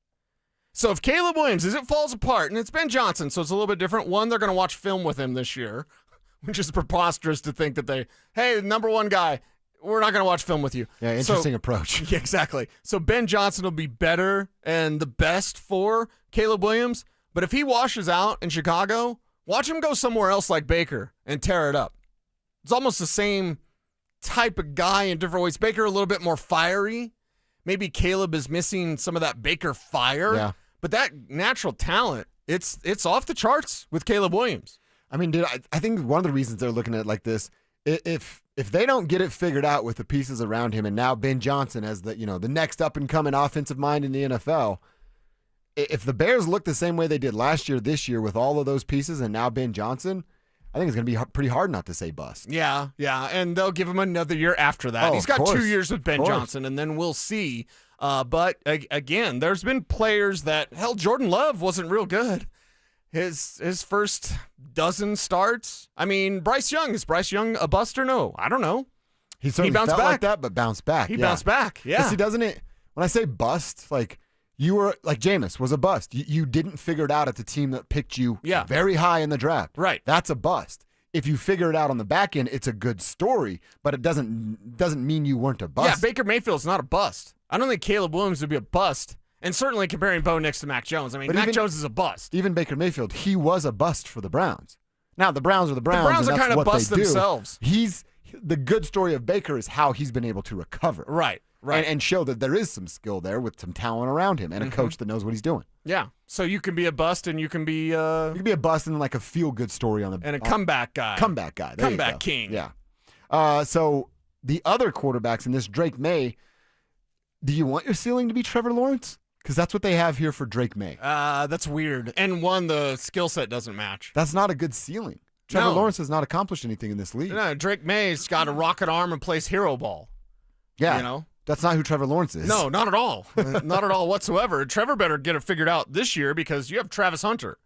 So if Caleb Williams, as it falls apart, and it's Ben Johnson, so it's a little bit different. One, they're going to watch film with him this year, which is preposterous to think that hey, number one guy, we're not going to watch film with you. Yeah, interesting approach. Yeah, exactly. So Ben Johnson will be better and the best for Caleb Williams, but if he washes out in Chicago, watch him go somewhere else like Baker and tear it up. It's almost the same type of guy in different ways. Baker a little bit more fiery. Maybe Caleb is missing some of that Baker fire. Yeah. But that natural talent, it's off the charts with Caleb Williams. I mean, dude, I think one of the reasons they're looking at it like this, if they don't get it figured out with the pieces around him, and now Ben Johnson as the next up and coming offensive mind in the NFL, if the Bears look the same way they did last year, this year with all of those pieces, and now Ben Johnson, I think it's going to be pretty hard not to say bust. Yeah, and they'll give him another year after that. Oh, He's got of course. 2 years with Ben Johnson, and then we'll see. But again, there's been players that, Jordan Love wasn't real good. His first dozen starts. I mean, Bryce Young, is Bryce Young a bust or no? I don't know. He certainly bounced felt back. like that, but bounced back. He bounced back. Yeah. See, doesn't it? When I say bust, like you were like Jameis was a bust. You didn't figure it out at the team that picked you very high in the draft. Right. That's a bust. If you figure it out on the back end, it's a good story, but it doesn't mean you weren't a bust. Yeah, Baker Mayfield's not a bust. I don't think Caleb Williams would be a bust. And certainly comparing Bo Nix to Mac Jones. I mean, But Mac even- Jones is a bust. Even Baker Mayfield, he was a bust for the Browns. Now the Browns are the Browns. Browns and are that's kind of what bust they do. themselves. The good story of Baker is how he's been able to recover. Right. And show that there is some skill there with some talent around him and a coach that knows what he's doing. Yeah. So you can be a bust and you can be You can be a bust and like a feel good story on the and a comeback guy. Comeback guy. There you Comeback go. king. Yeah. So the other quarterbacks in this, Drake May, do you want your ceiling to be Trevor Lawrence? Because that's what they have here for Drake May. That's weird. And one, the skill set doesn't match. That's not a good ceiling. Trevor No. Lawrence has not accomplished anything in this league. No, Drake May's got a rocket arm and plays hero ball. Yeah. You know? That's not who Trevor Lawrence is. No, not at all. Not at all whatsoever. Trevor better get it figured out this year because you have Travis Hunter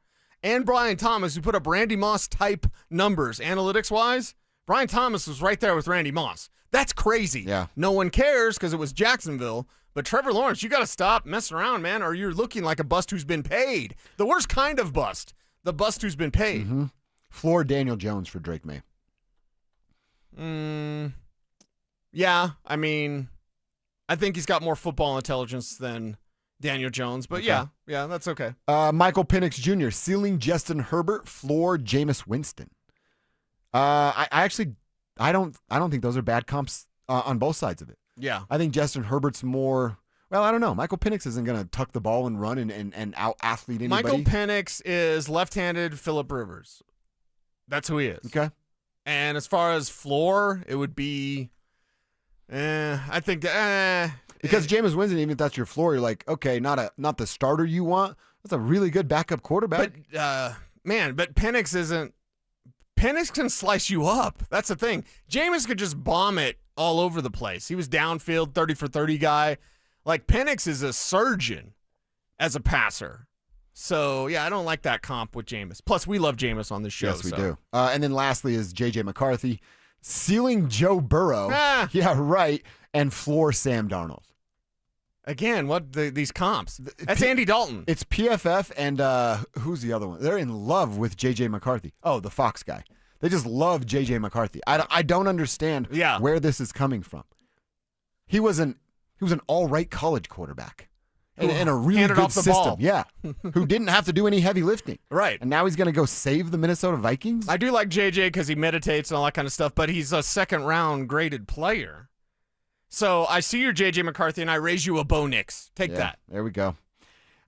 and Brian Thomas who put up Randy Moss type numbers analytics-wise. Brian Thomas was right there with Randy Moss. That's crazy. Yeah. No one cares because it was Jacksonville. But Trevor Lawrence, you got to stop messing around, man, or you're looking like a bust who's been paid. The worst kind of bust. The bust who's been paid. Mm-hmm. Floor Daniel Jones for Drake May. Yeah, I mean, I think he's got more football intelligence than Daniel Jones, but Okay. yeah, that's okay. Michael Penix Jr., ceiling Justin Herbert, floor Jameis Winston. I don't think those are bad comps on both sides of it. Yeah. I think Justin Herbert's more, well, I don't know. Michael Penix isn't going to tuck the ball and run and out-athlete anybody. Michael Penix is left-handed Phillip Rivers. That's who he is. Okay. And as far as floor, it would be, I think, Because Jameis Winston, even if that's your floor, you're like, okay, not the starter you want. That's a really good backup quarterback. but Penix isn't. Penix can slice you up. That's the thing. Jameis could just bomb it all over the place. He was downfield, 30 for 30 guy. Like, Penix is a surgeon as a passer. So, yeah, I don't like that comp with Jameis. Plus, we love Jameis on this show. Yes, we so. do. And then lastly is J.J. McCarthy, ceiling Joe Burrow. Yeah, right. And floor Sam Darnold. Again, these comps? That's Andy Dalton. It's PFF and who's the other one? They're in love with J.J. McCarthy. Oh, the Fox guy. They just love J.J. McCarthy. I don't understand where this is coming from. He was an all right college quarterback in a really handed good off the system. ball. Yeah, who didn't have to do any heavy lifting. Right. And now he's going to go save the Minnesota Vikings? I do like JJ because he meditates and all that kind of stuff, but he's a second-round graded player. So I see your J.J. McCarthy, and I raise you a Bo Nix. Take that. There we go.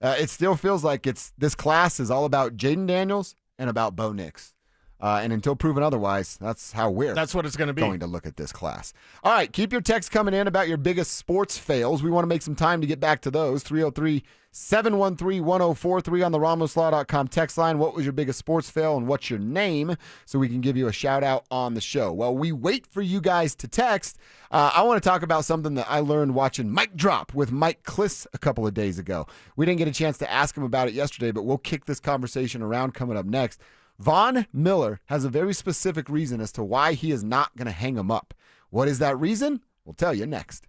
It still feels like this class is all about Jaden Daniels and about Bo Nix. And until proven otherwise, that's how That's what it's going to be. going to look at this class. All right, keep your texts coming in about your biggest sports fails. We want to make some time to get back to those. 303-713-1043 on the RamosLaw.com text line. What was your biggest sports fail and what's your name so we can give you a shout out on the show? Well, we wait for you guys to text. I want to talk about something that I learned watching Mike Drop with Mike Kliss a couple of days ago. We didn't get a chance to ask him about it yesterday, but we'll kick this conversation around coming up next. Von Miller has a very specific reason as to why he is not going to hang him up. What is that reason? We'll tell you next.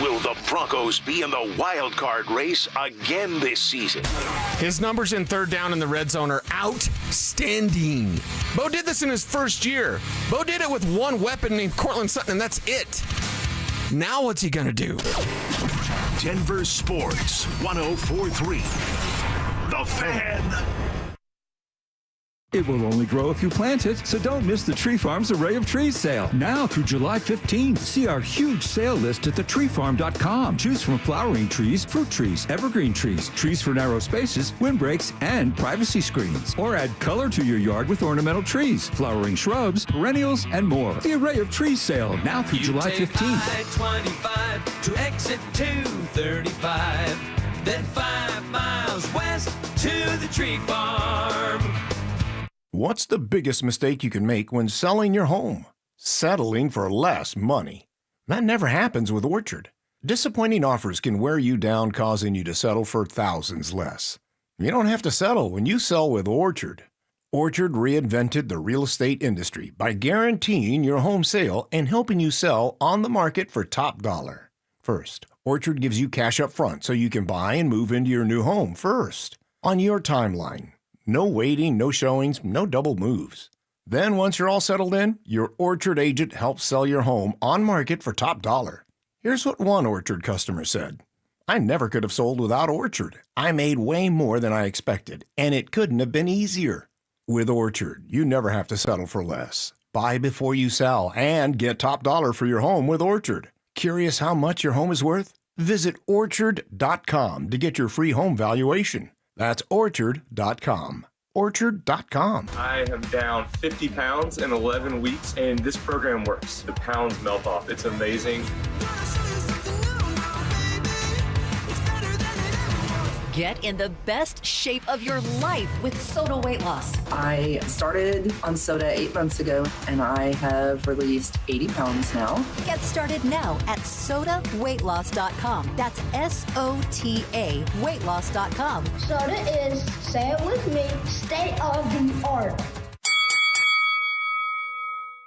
Will the Broncos be in the wild card race again this season? His numbers in third down in the red zone are outstanding. Bo did this in his first year. Bo did it with one weapon named Cortland Sutton, and that's it. Now what's he going to do? Denver Sports 104.3. The Fan. It will only grow if you plant it, so don't miss the Tree Farm's Array of Trees sale. Now through July 15th. See our huge sale list at thetreefarm.com. Choose from flowering trees, fruit trees, evergreen trees, trees for narrow spaces, windbreaks, and privacy screens. Or add color to your yard with ornamental trees, flowering shrubs, perennials, and more. The Array of Trees sale now through July 15th. 25 to exit 235, then 5 miles west to the Tree Farm. What's the biggest mistake you can make when selling your home? Settling for less money. That never happens with Orchard. Disappointing offers can wear you down, causing you to settle for thousands less. You don't have to settle when you sell with Orchard. Orchard reinvented the real estate industry by guaranteeing your home sale and helping you sell on the market for top dollar. First, Orchard gives you cash up front so you can buy and move into your new home first, on your timeline. No waiting, no showings, no double moves. Then once you're all settled in, your Orchard agent helps sell your home on market for top dollar. Here's what one Orchard customer said. I never could have sold without Orchard. I made way more than I expected, and it couldn't have been easier. With Orchard, you never have to settle for less. Buy before you sell and get top dollar for your home with Orchard. Curious how much your home is worth? Visit Orchard.com to get your free home valuation. That's Orchard.com. Orchard.com. I am down 50 pounds in 11 weeks, and this program works. The pounds melt off. It's amazing. Get in the best shape of your life with Soda Weight Loss. I started on Soda 8 months ago, and I have released 80 pounds now. Get started now at SodaWeightLoss.com. That's SOTA weightloss.com. Soda is, say it with me, state of the art.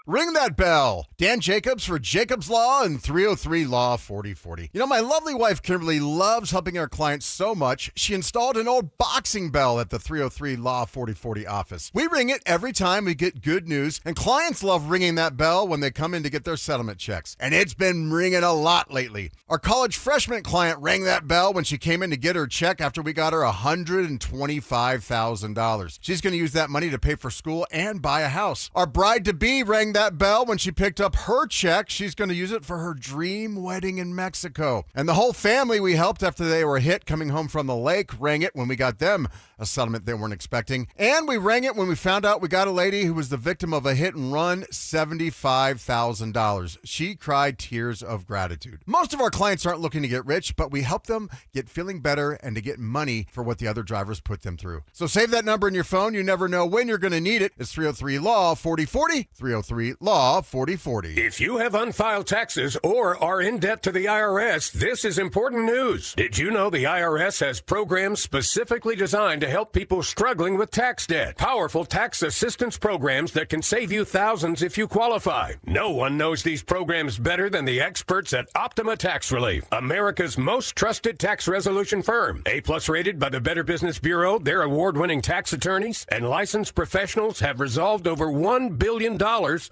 Ring that bell. Dan Jacobs for Jacobs Law and 303 Law 4040. You know, my lovely wife, Kimberly, loves helping our clients so much, she installed an old boxing bell at the 303 Law 4040 office. We ring it every time we get good news, and clients love ringing that bell when they come in to get their settlement checks. And it's been ringing a lot lately. Our college freshman client rang that bell when she came in to get her check after we got her $125,000. She's going to use that money to pay for school and buy a house. Our bride-to-be rang that bell when she picked up her check. She's going to use it for her dream wedding in Mexico. And the whole family we helped after they were hit coming home from the lake rang it when we got them a settlement they weren't expecting. And we rang it when we found out we got a lady who was the victim of a hit and run, $75,000. She cried tears of gratitude. Most of our clients aren't looking to get rich, but we help them get feeling better and to get money for what the other drivers put them through. So save that number in your phone. You never know when you're going to need it. It's 303 Law 4040, 303 Law 4040. If you have unfiled taxes or are in debt to the IRS, this is important news. Did you know the IRS has programs specifically designed to help people struggling with tax debt? Powerful tax assistance programs that can save you thousands if you qualify. No one knows these programs better than the experts at Optima Tax Relief, America's most trusted tax resolution firm. A-plus rated by the Better Business Bureau, their award-winning tax attorneys and licensed professionals have resolved over $1 billion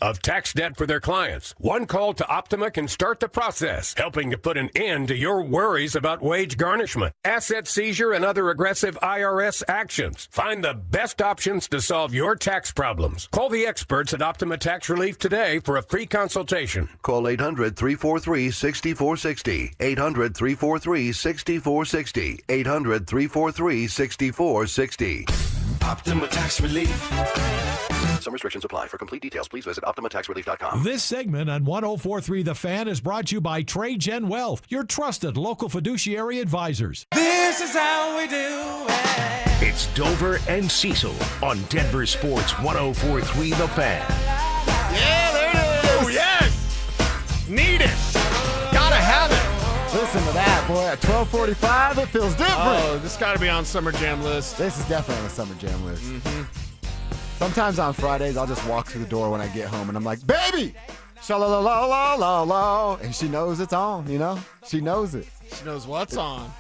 of tax debt for their clients. One call to Optima can start the process, helping to put an end to your worries about wage garnishment, asset seizure, and other aggressive IRS actions. Find the best options to solve your tax problems. Call the experts at Optima Tax Relief today for a free consultation. Call 800-343-6460. 800-343-6460. 800-343-6460. Optima Tax Relief. Some restrictions apply. For complete details, please visit OptimaTaxRelief.com. This segment on 104.3 The Fan is brought to you by TradeGen Wealth, your trusted local fiduciary advisors. This is how we do it. It's Dover and Cecil on Denver Sports 104.3 The Fan. Yeah, there it is. Oh, yes. Need it. Gotta have it. Listen to that, boy. At 12:45, it feels different. Oh, this got to be on Summer Jam list. This is definitely on the Summer Jam list. Sometimes on Fridays, I'll just walk through the door when I get home, and I'm like, baby! Sha-la-la-la-la-la-la. And she knows it's on, you know? She knows it. She knows what's on.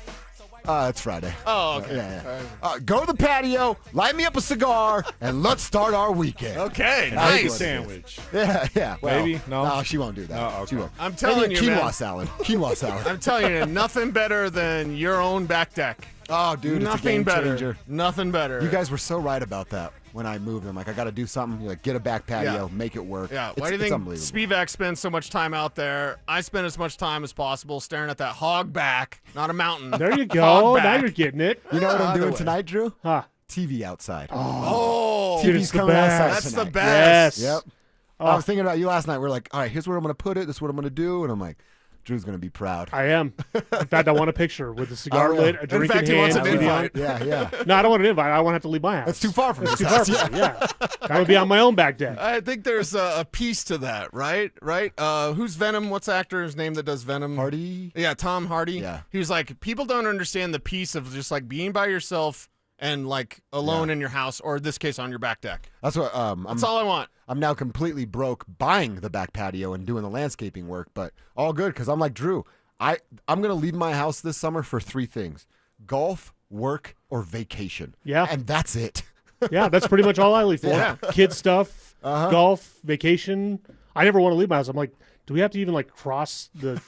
It's Friday. Oh, okay. Yeah. Go to the patio, light me up a cigar, and let's start our weekend. Okay, And nice. make a sandwich. Yeah. Well, Maybe? No? she won't do that. Oh, okay. She won't. I'm telling Maybe you, a quinoa man. salad. Quinoa salad. I'm telling you, nothing better than your own back deck. Oh, dude, it's a Nothing game better. changer. Nothing better. You guys were so right about that when I moved. I'm like, I got to do something. You're like, get a back patio, make it work. Yeah, why It's do you think unbelievable. Spivak spends so much time out there? I spend as much time as possible staring at that hog back, not a mountain. There you go. Hog Now back. you're getting it. You know what I'm Other doing way. tonight, Drew? Huh. TV outside. Oh, Dude, TV's it's the coming outside best. that's tonight. the best. Yes. Yep. I was thinking about you last night. We're like, all right, here's where I'm going to put it. This is what I'm going to do. And I'm like, Drew's going to be proud. I am. In fact, I want a picture with a cigar Oh, yeah. lit, a drink fact, in he wants hand. an TV on. invite. Yeah. No, I don't want an invite. I want to have to leave my house. That's too far from It's this too far house. from me, yeah. I would be on my own back deck. I think there's a piece to that, right? Who's Venom? What's the actor's name that does Venom? Hardy? Yeah, Tom Hardy. Yeah. He was like, people don't understand the piece of just like being by yourself and like alone in your house, or in this case on your back deck. That's what. That's all I want. I'm now completely broke buying the back patio and doing the landscaping work, but all good because I'm like Drew. I'm gonna leave my house this summer for 3 things: golf, work, or vacation. Yeah, and that's it. Yeah, that's pretty much all I leave for. Yeah. Kid stuff, Uh-huh. golf, vacation. I never want to leave my house. I'm like, do we have to even like cross the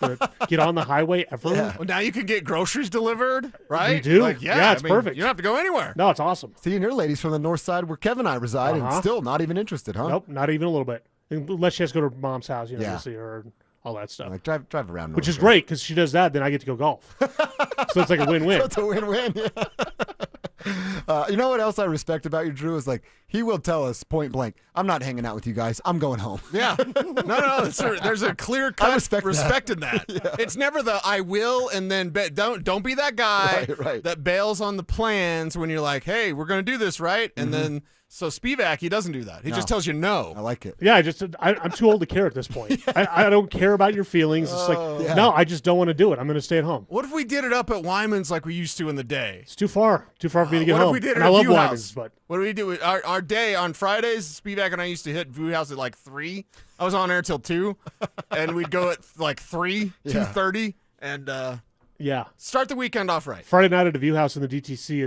get on the highway ever? Well, now you can get groceries delivered, right? We do. Like, Yeah, it's perfect. You don't have to go anywhere. No, it's awesome. See, and your lady's from the north side where Kevin and I reside, and still not even interested, huh? Nope, not even a little bit. Unless she has to go to her mom's house, Yeah. to see her and all that stuff. Like drive around, Which north is great because she does that, then I get to go golf. So it's like a win-win. So it's a win-win. Yeah. You know what else I respect about you, Drew? Is like he will tell us point blank, "I'm not hanging out with you guys. I'm going home." Yeah. No. There's a clear cut respect in that. Yeah. It's never the I will and then don't be that guy Right. that bails on the plans when you're like, hey, we're going to do this, right? And then so Spivak, he doesn't do that. He just tells you no. I like it. Yeah, I'm too old to care at this point. I don't care about your feelings. It's like, no, I just don't want to do it. I'm going to stay at home. What if we did it up at Wyman's like we used to in the day? It's too far for me to get What home. if we did it And at I love View Wyman's, House? but What do we do? Our day on Fridays, Spivak and I used to hit View House at like 3. I was on air till 2, and we'd go at like 3, Yeah. 2:30, and yeah, start the weekend off right. Friday night at a View House in the DTC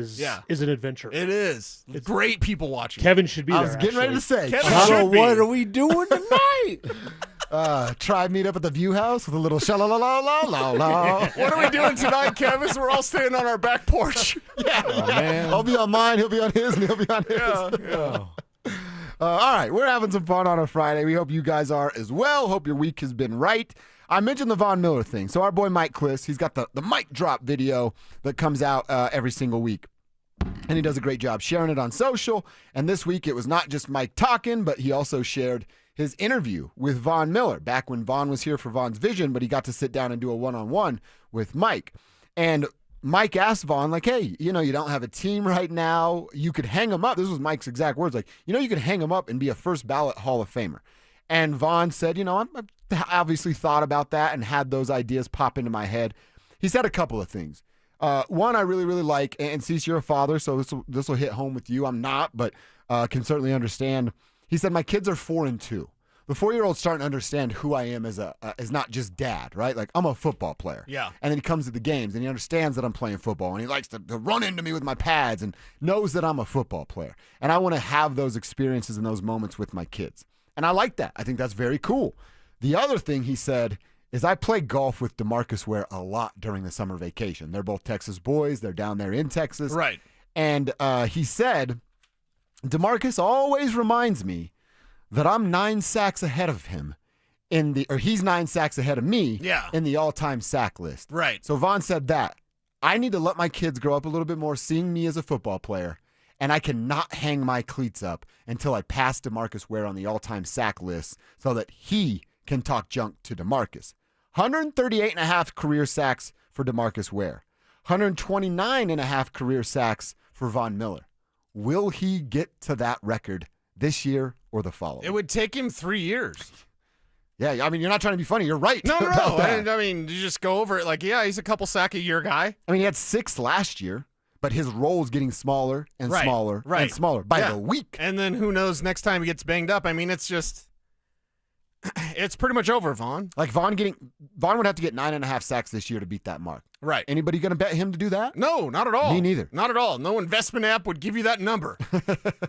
is an adventure. It is. It's great people watching. Kevin should be I there. was getting ready to say, Kevin Channel, should be. what are we doing tonight? Try meet up at the View House with a little sha-la-la-la-la-la-la. What are we doing tonight, Kevin? We're all staying on our back porch. Man. I'll be on mine, he'll be on his, and he'll be on his. Yeah. All right, we're having some fun on a Friday. We hope you guys are as well. Hope your week has been right. I mentioned the Von Miller thing. So our boy Mike Kliss, he's got the mic drop video that comes out every single week. And he does a great job sharing it on social. And this week it was not just Mike talking, but he also shared his interview with Von Miller back when Von was here for Von's Vision, but he got to sit down and do a one-on-one with Mike. And Mike asked Von, like, hey, you don't have a team right now. You could hang him up. This was Mike's exact words. Like, you could hang him up and be a first ballot Hall of Famer. And Von said, I obviously thought about that and had those ideas pop into my head. He said a couple of things. One I really, really like, and Cease, you're a father, so this will hit home with you. I'm not, but can certainly understand. He said, my kids are 4 and 2. The 4-year-old's starting to understand who I am as not just dad, right? Like, I'm a football player. Yeah. And then he comes to the games, and he understands that I'm playing football, and he likes to run into me with my pads and knows that I'm a football player. And I want to have those experiences and those moments with my kids. And I like that. I think that's very cool. The other thing he said is I play golf with DeMarcus Ware a lot during the summer vacation. They're both Texas boys. They're down there in Texas. Right. And he said, DeMarcus always reminds me that I'm 9 sacks ahead of him he's 9 sacks ahead of me in the all-time sack list. Right. So Von said that. I need to let my kids grow up a little bit more seeing me as a football player, and I cannot hang my cleats up until I pass DeMarcus Ware on the all-time sack list so that he can talk junk to DeMarcus. 138.5 career sacks for DeMarcus Ware. 129.5 career sacks for Von Miller. Will he get to that record this year or the following? It would take him 3 years. Yeah, I mean, you're not trying to be funny. You're right. No. about that. I mean, you just go over it like, yeah, he's a couple sack a year guy. I mean, he had 6 last year, but his role's getting smaller and Right, smaller right. and smaller by Yeah. the week. And then who knows next time he gets banged up. I mean, it's pretty much over, Von. Like Von would have to get 9.5 sacks this year to beat that mark. Right. Anybody going to bet him to do that? No, not at all. Me neither. Not at all. No investment app would give you that number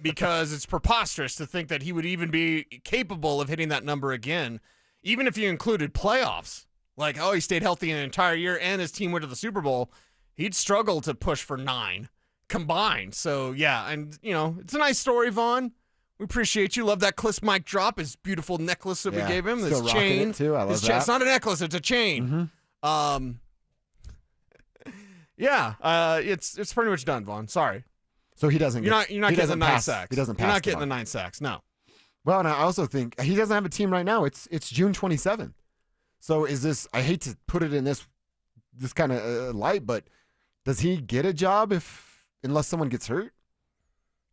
because it's preposterous to think that he would even be capable of hitting that number again, even if you included playoffs. Like, oh, he stayed healthy an entire year and his team went to the Super Bowl. He'd struggle to push for 9 combined. So, yeah, and, it's a nice story, Von. We appreciate you. Love that Kliss mic drop, his beautiful necklace that we gave him. Still This rocking chain. it, too. I love His that. It's not a necklace, it's a chain. Mm-hmm. Yeah, it's pretty much done, Vaughn. Sorry. So he doesn't. You're not he getting the doesn't 9 pass- sacks. He doesn't pass. You're not getting the DeMarcus. 9 sacks. No. Well, and I also think he doesn't have a team right now. It's June 27th. So is this? I hate to put it in this kind of light, but does he get a job unless someone gets hurt?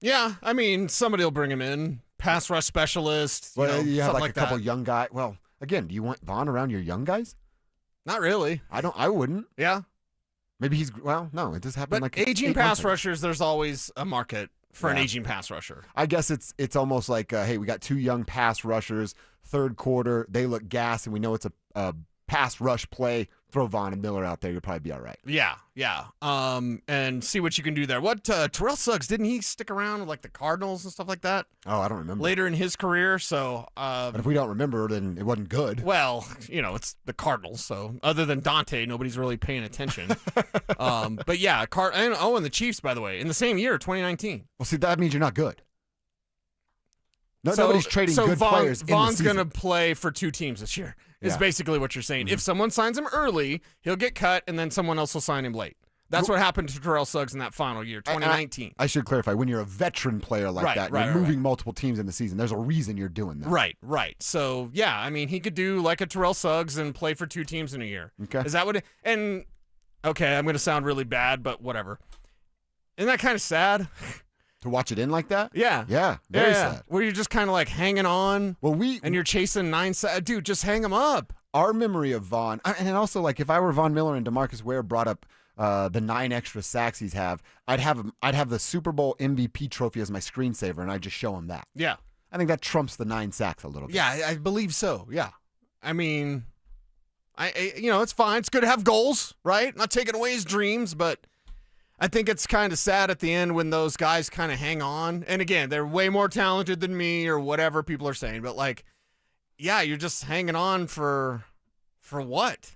Yeah, I mean, somebody will bring him in. Pass rush specialist. Well, you have something like a couple that. young guys. Well, again, do you want Von around your young guys? Not really. I wouldn't. Yeah. Maybe he's no. It just happened But like aging 8 pass months ago. rushers, there's always a market for an Yeah. aging pass rusher. I guess it's almost like, hey, we got 2 young pass rushers. Third quarter, they look gassed, and we know it's a pass rush play. Throw Vaughn and Miller out there, you'll probably be all right. Yeah. And see what you can do there. What Terrell Suggs, didn't he stick around with like the Cardinals and stuff like that Oh, I don't remember. later in his career? So, But if we don't remember, then it wasn't good. well, it's the Cardinals. So other than Dante, nobody's really paying attention. But yeah, and the Chiefs, by the way, in the same year, 2019. Well, see, that means you're not good. Nobody's trading good players in the Vaughn's season. going to play for 2 teams this year. Is Yeah. basically what you're saying. If someone signs him early, he'll get cut, and then someone else will sign him late. That's what happened to Terrell Suggs in that final year, 2019. I should clarify, when you're a veteran player like that, Right, you're right. moving multiple teams in the season, there's a reason you're doing that. Right. So, yeah, I mean, he could do like a Terrell Suggs and play for 2 teams in a year. Okay. Is that what okay, I'm going to sound really bad, but whatever. Isn't that kind of sad? To watch it in like that? Yeah. Yeah, very sad. Where you're just kind of like hanging on. Well, and you're chasing 9 sacks. Dude, just hang him up. Our memory of Vaughn, and also, like, if I were Von Miller and DeMarcus Ware brought up the 9 extra sacks I'd have the Super Bowl MVP trophy as my screensaver, and I'd just show him that. Yeah. I think that trumps the 9 sacks a little bit. Yeah, I believe so. Yeah. I mean, it's fine. It's good to have goals, right? Not taking away his dreams, but I think it's kind of sad at the end when those guys kind of hang on. And again, they're way more talented than me or whatever people are saying, but like, yeah, you're just hanging on for what?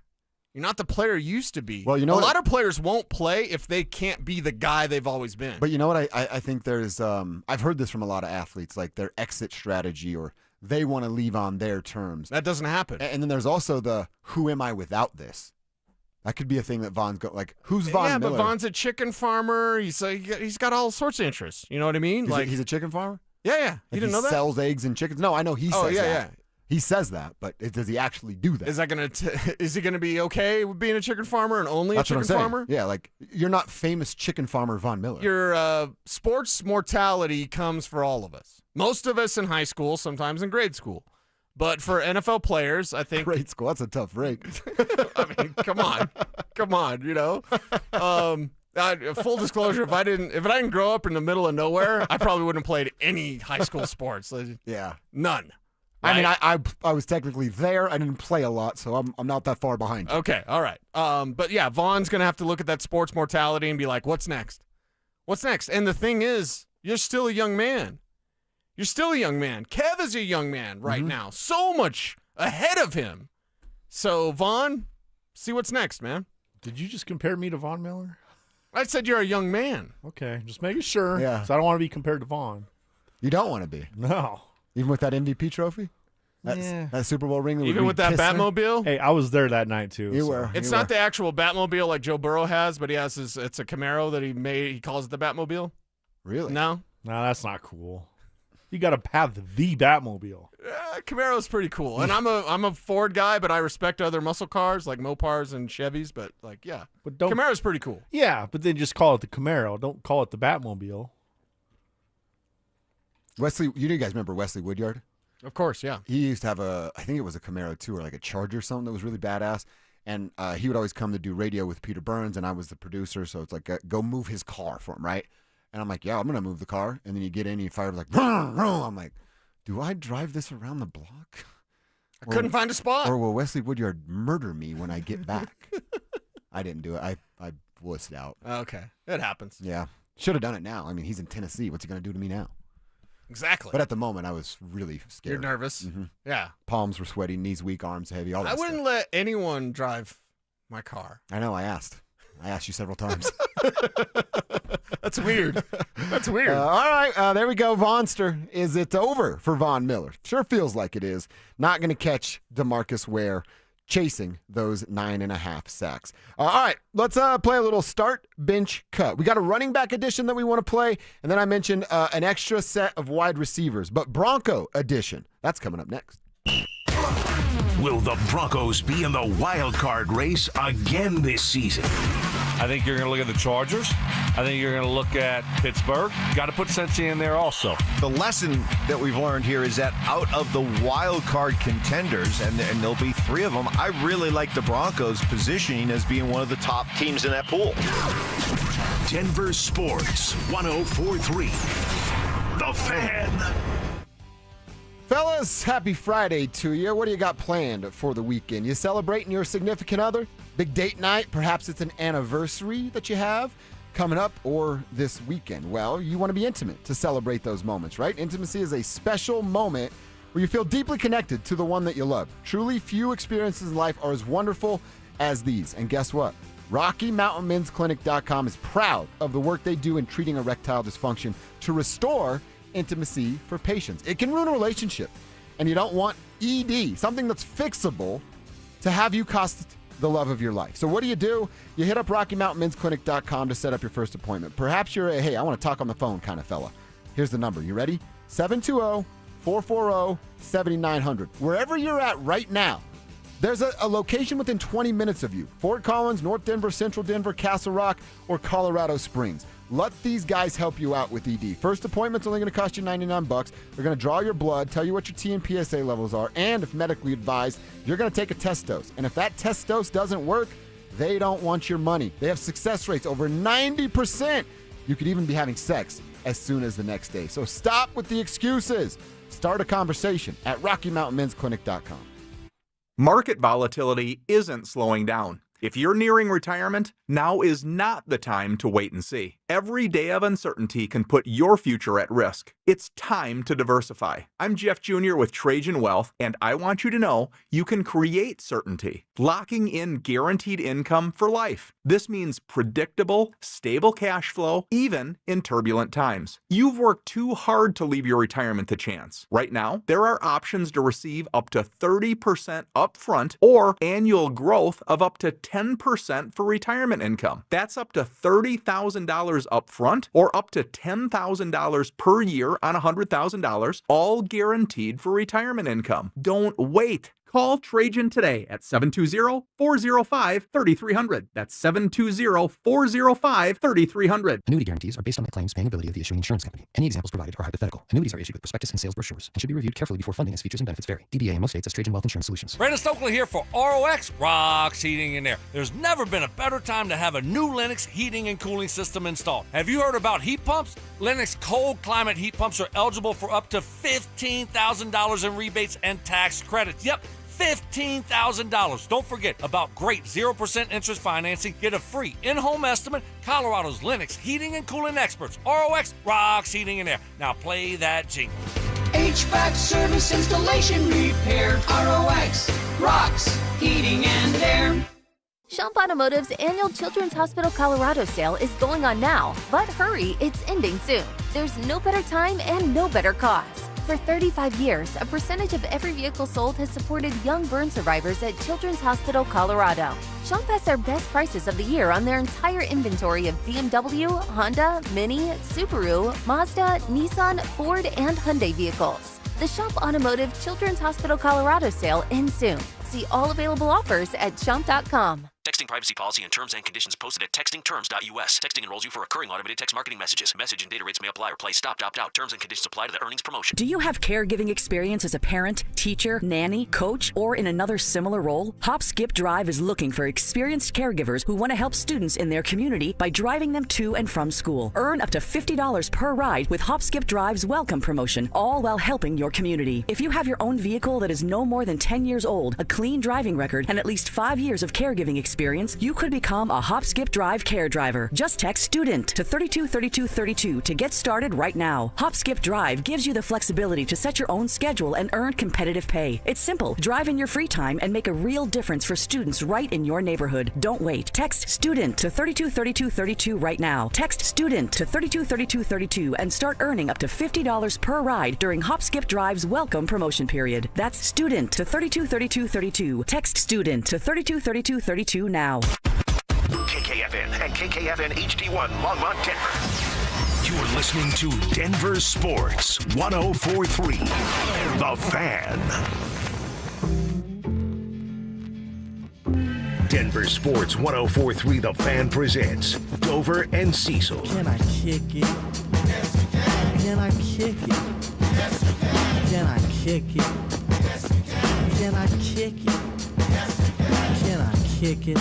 You're not the player you used to be. Well, you know a what? lot of players won't play if they can't be the guy they've always been. But you know what? I think there's I've heard this from a lot of athletes, like their exit strategy, or they want to leave on their terms. That doesn't happen. And then there's also the who am I without this? That could be a thing that Vaughn's like. Who's Von Yeah, Miller? but Vaughn's a chicken farmer. He's got all sorts of interests. You know what I mean? He's a chicken farmer. Yeah. Like You didn't know he that? sells eggs and chickens. No, I know he says that. yeah. He says that, but does he actually do that? Is he gonna be okay with being a chicken farmer and only That's a what chicken I'm saying. farmer? Yeah, like you're not famous chicken farmer Von Miller. Your sports mortality comes for all of us. Most of us in high school, sometimes in grade school. But for NFL players, I think grade school, that's a tough break. I mean, come on, full disclosure, if I didn't grow up in the middle of nowhere, I probably wouldn't have played any high school sports. Yeah, none. I mean, right? I was technically there. I didn't play a lot, so I'm not that far behind you. Okay, all right. But yeah, Vaughn's gonna have to look at that sports mortality and be like, what's next? What's next? And the thing is, you're still a young man. You're still a young man. Kev is a young man right now. So much ahead of him. So, Vaughn, see what's next, man. Did you just compare me to Von Miller? I said you're a young man. Okay, just making sure. Yeah. So I don't want to be compared to Vaughn. You don't want to be. No. Even with that MVP trophy? That Super Bowl ring? Even with that Batmobile? Hey, I was there that night, too. You were. It's not the actual Batmobile like Joe Burrow has, but it's a Camaro that he made. He calls it the Batmobile. Really? No? No, that's not cool. You got to have the Batmobile. Camaro's pretty cool. And I'm a Ford guy, but I respect other muscle cars like Mopars and Chevys, but But don't, Camaro's pretty cool. Yeah, but then just call it the Camaro. Don't call it the Batmobile. Wesley, you guys remember Wesley Woodyard? Of course, yeah. He used to have I think it was a Camaro too, or like a Charger or something that was really badass. And he would always come to do radio with Peter Burns, and I was the producer, so it's like, go move his car for him, right? And I'm like, yeah, I'm going to move the car. And then you get in, and you fire, like, vroom, vroom. I'm like, do I drive this around the block? I couldn't find a spot. Or will Wesley Woodyard murder me when I get back? I didn't do it. I wussed out. Okay. It happens. Yeah. Should have done it now. I mean, he's in Tennessee. What's he going to do to me now? Exactly. But at the moment, I was really scared. You're nervous. Mm-hmm. Yeah. Palms were sweaty, knees weak, arms heavy, all that I wouldn't stuff. let anyone drive my car. I know, I asked you several times. That's weird. That's weird. All right, there we go. Vaughnster. Is it over for Von Miller? Sure feels like it is. Not going to catch DeMarcus Ware chasing those 9.5 sacks. All right, let's play a little start, bench, cut. We got a running back edition that we want to play, and then I mentioned an extra set of wide receivers, but Bronco edition. That's coming up next. Will the Broncos be in the wild card race again this season? I think you're going to look at the Chargers. I think you're going to look at Pittsburgh. Got to put Cincy in there also. The lesson that we've learned here is that out of the wild card contenders, and there'll be 3 of them, I really like the Broncos positioning as being one of the top teams in that pool. Denver Sports 104.3. The Fan. Fellas, happy Friday to you. What do you got planned for the weekend? You celebrating your significant other? Big date night? Perhaps it's an anniversary that you have coming up or this weekend. Well, you want to be intimate to celebrate those moments, right? Intimacy is a special moment where you feel deeply connected to the one that you love. Truly, few experiences in life are as wonderful as these. And guess what? RockyMountainMen'sClinic.com is proud of the work they do in treating erectile dysfunction to restore intimacy for patients. It can ruin a relationship, and you don't want ED, something that's fixable, to have you cost the love of your life. So what do? You hit up RockyMountainMen'sClinic.com to set up your first appointment. Perhaps you're a, hey, I want to talk on the phone kind of fella. Here's the number. You ready? 720-440-7900. Wherever you're at right now, there's a location within 20 minutes of you. Fort Collins, North Denver, Central Denver, Castle Rock, or Colorado Springs. Let these guys help you out with ED. First appointment's only going to cost you $99. They're going to draw your blood, tell you what your T and PSA levels are, and if medically advised, you're going to take a test dose. And if that test dose doesn't work, they don't want your money. They have success rates over 90%. You could even be having sex as soon as the next day. So stop with the excuses. Start a conversation at RockyMountainMen'sClinic.com. Market volatility isn't slowing down. If you're nearing retirement, now is not the time to wait and see. Every day of uncertainty can put your future at risk. It's time to diversify. I'm Jeff Jr. with Trajan Wealth, and I want you to know you can create certainty, locking in guaranteed income for life. This means predictable, stable cash flow, even in turbulent times. You've worked too hard to leave your retirement to chance. Right now, there are options to receive up to 30% upfront or annual growth of up to 10% for retirement income. That's up to $30,000 upfront or up to $10,000 per year on $100,000, all guaranteed for retirement income. Don't wait. Call Trajan today at 720-405-3300. That's 720-405-3300. Annuity guarantees are based on the claims paying ability of the issuing insurance company. Any examples provided are hypothetical. Annuities are issued with prospectus and sales brochures and should be reviewed carefully before funding as features and benefits vary. DBA in most states as Trajan Wealth Insurance Solutions. Brandon Stokely here for ROX Rocks Heating and Air. There's never been a better time to have a new Lennox heating and cooling system installed. Have you heard about heat pumps? Lennox cold climate heat pumps are eligible for up to $15,000 in rebates and tax credits. Yep. $15,000. Don't forget about great 0% interest financing. Get a free in-home estimate. Colorado's Lennox heating and cooling experts. ROX Rocks Heating and Air. Now play that jingle. HVAC service, installation, repair. ROX Rocks Heating and Air. Schomp Automotive's annual Children's Hospital Colorado sale is going on now, but hurry, it's ending soon. There's no better time and no better cause. For 35 years, a percentage of every vehicle sold has supported young burn survivors at Children's Hospital Colorado. Schomp has their best prices of the year on their entire inventory of BMW, Honda, Mini, Subaru, Mazda, Nissan, Ford, and Hyundai vehicles. The Schomp Automotive Children's Hospital Colorado sale ends soon. See all available offers at schomp.com. Texting privacy policy and terms and conditions posted at textingterms.us. Texting enrolls you for recurring automated text marketing messages. Message and data rates may apply or play. Stop, opt out. Terms and conditions apply to the earnings promotion. Do you have caregiving experience as a parent, teacher, nanny, coach, or in another similar role? Hop Skip Drive is looking for experienced caregivers who want to help students in their community by driving them to and from school. Earn up to $50 per ride with Hop Skip Drive's welcome promotion, all while helping your community. If you have your own vehicle that is no more than 10 years old, a clean driving record, and at least 5 years of caregiving experience, you could become a Hop Skip Drive care driver. Just text STUDENT to 323232 to get started right now. Hop Skip Drive gives you the flexibility to set your own schedule and earn competitive pay. It's simple. Drive in your free time and make a real difference for students right in your neighborhood. Don't wait. Text STUDENT to 323232 right now. Text STUDENT to 323232 and start earning up to $50 per ride during Hop Skip Drive's welcome promotion period. That's STUDENT to 323232. Text STUDENT to 323232 now. KKFN and KKFN HD1 Longmont, Denver. You're listening to Denver Sports 104.3. The Fan. Denver Sports 104.3 The Fan presents Dover and Cecil. Can I kick it? Yes, you can. Can I kick it? Yes, you can. Can I kick it? Yes, you can. Can I kick it? Yes, you can. Can I kick it?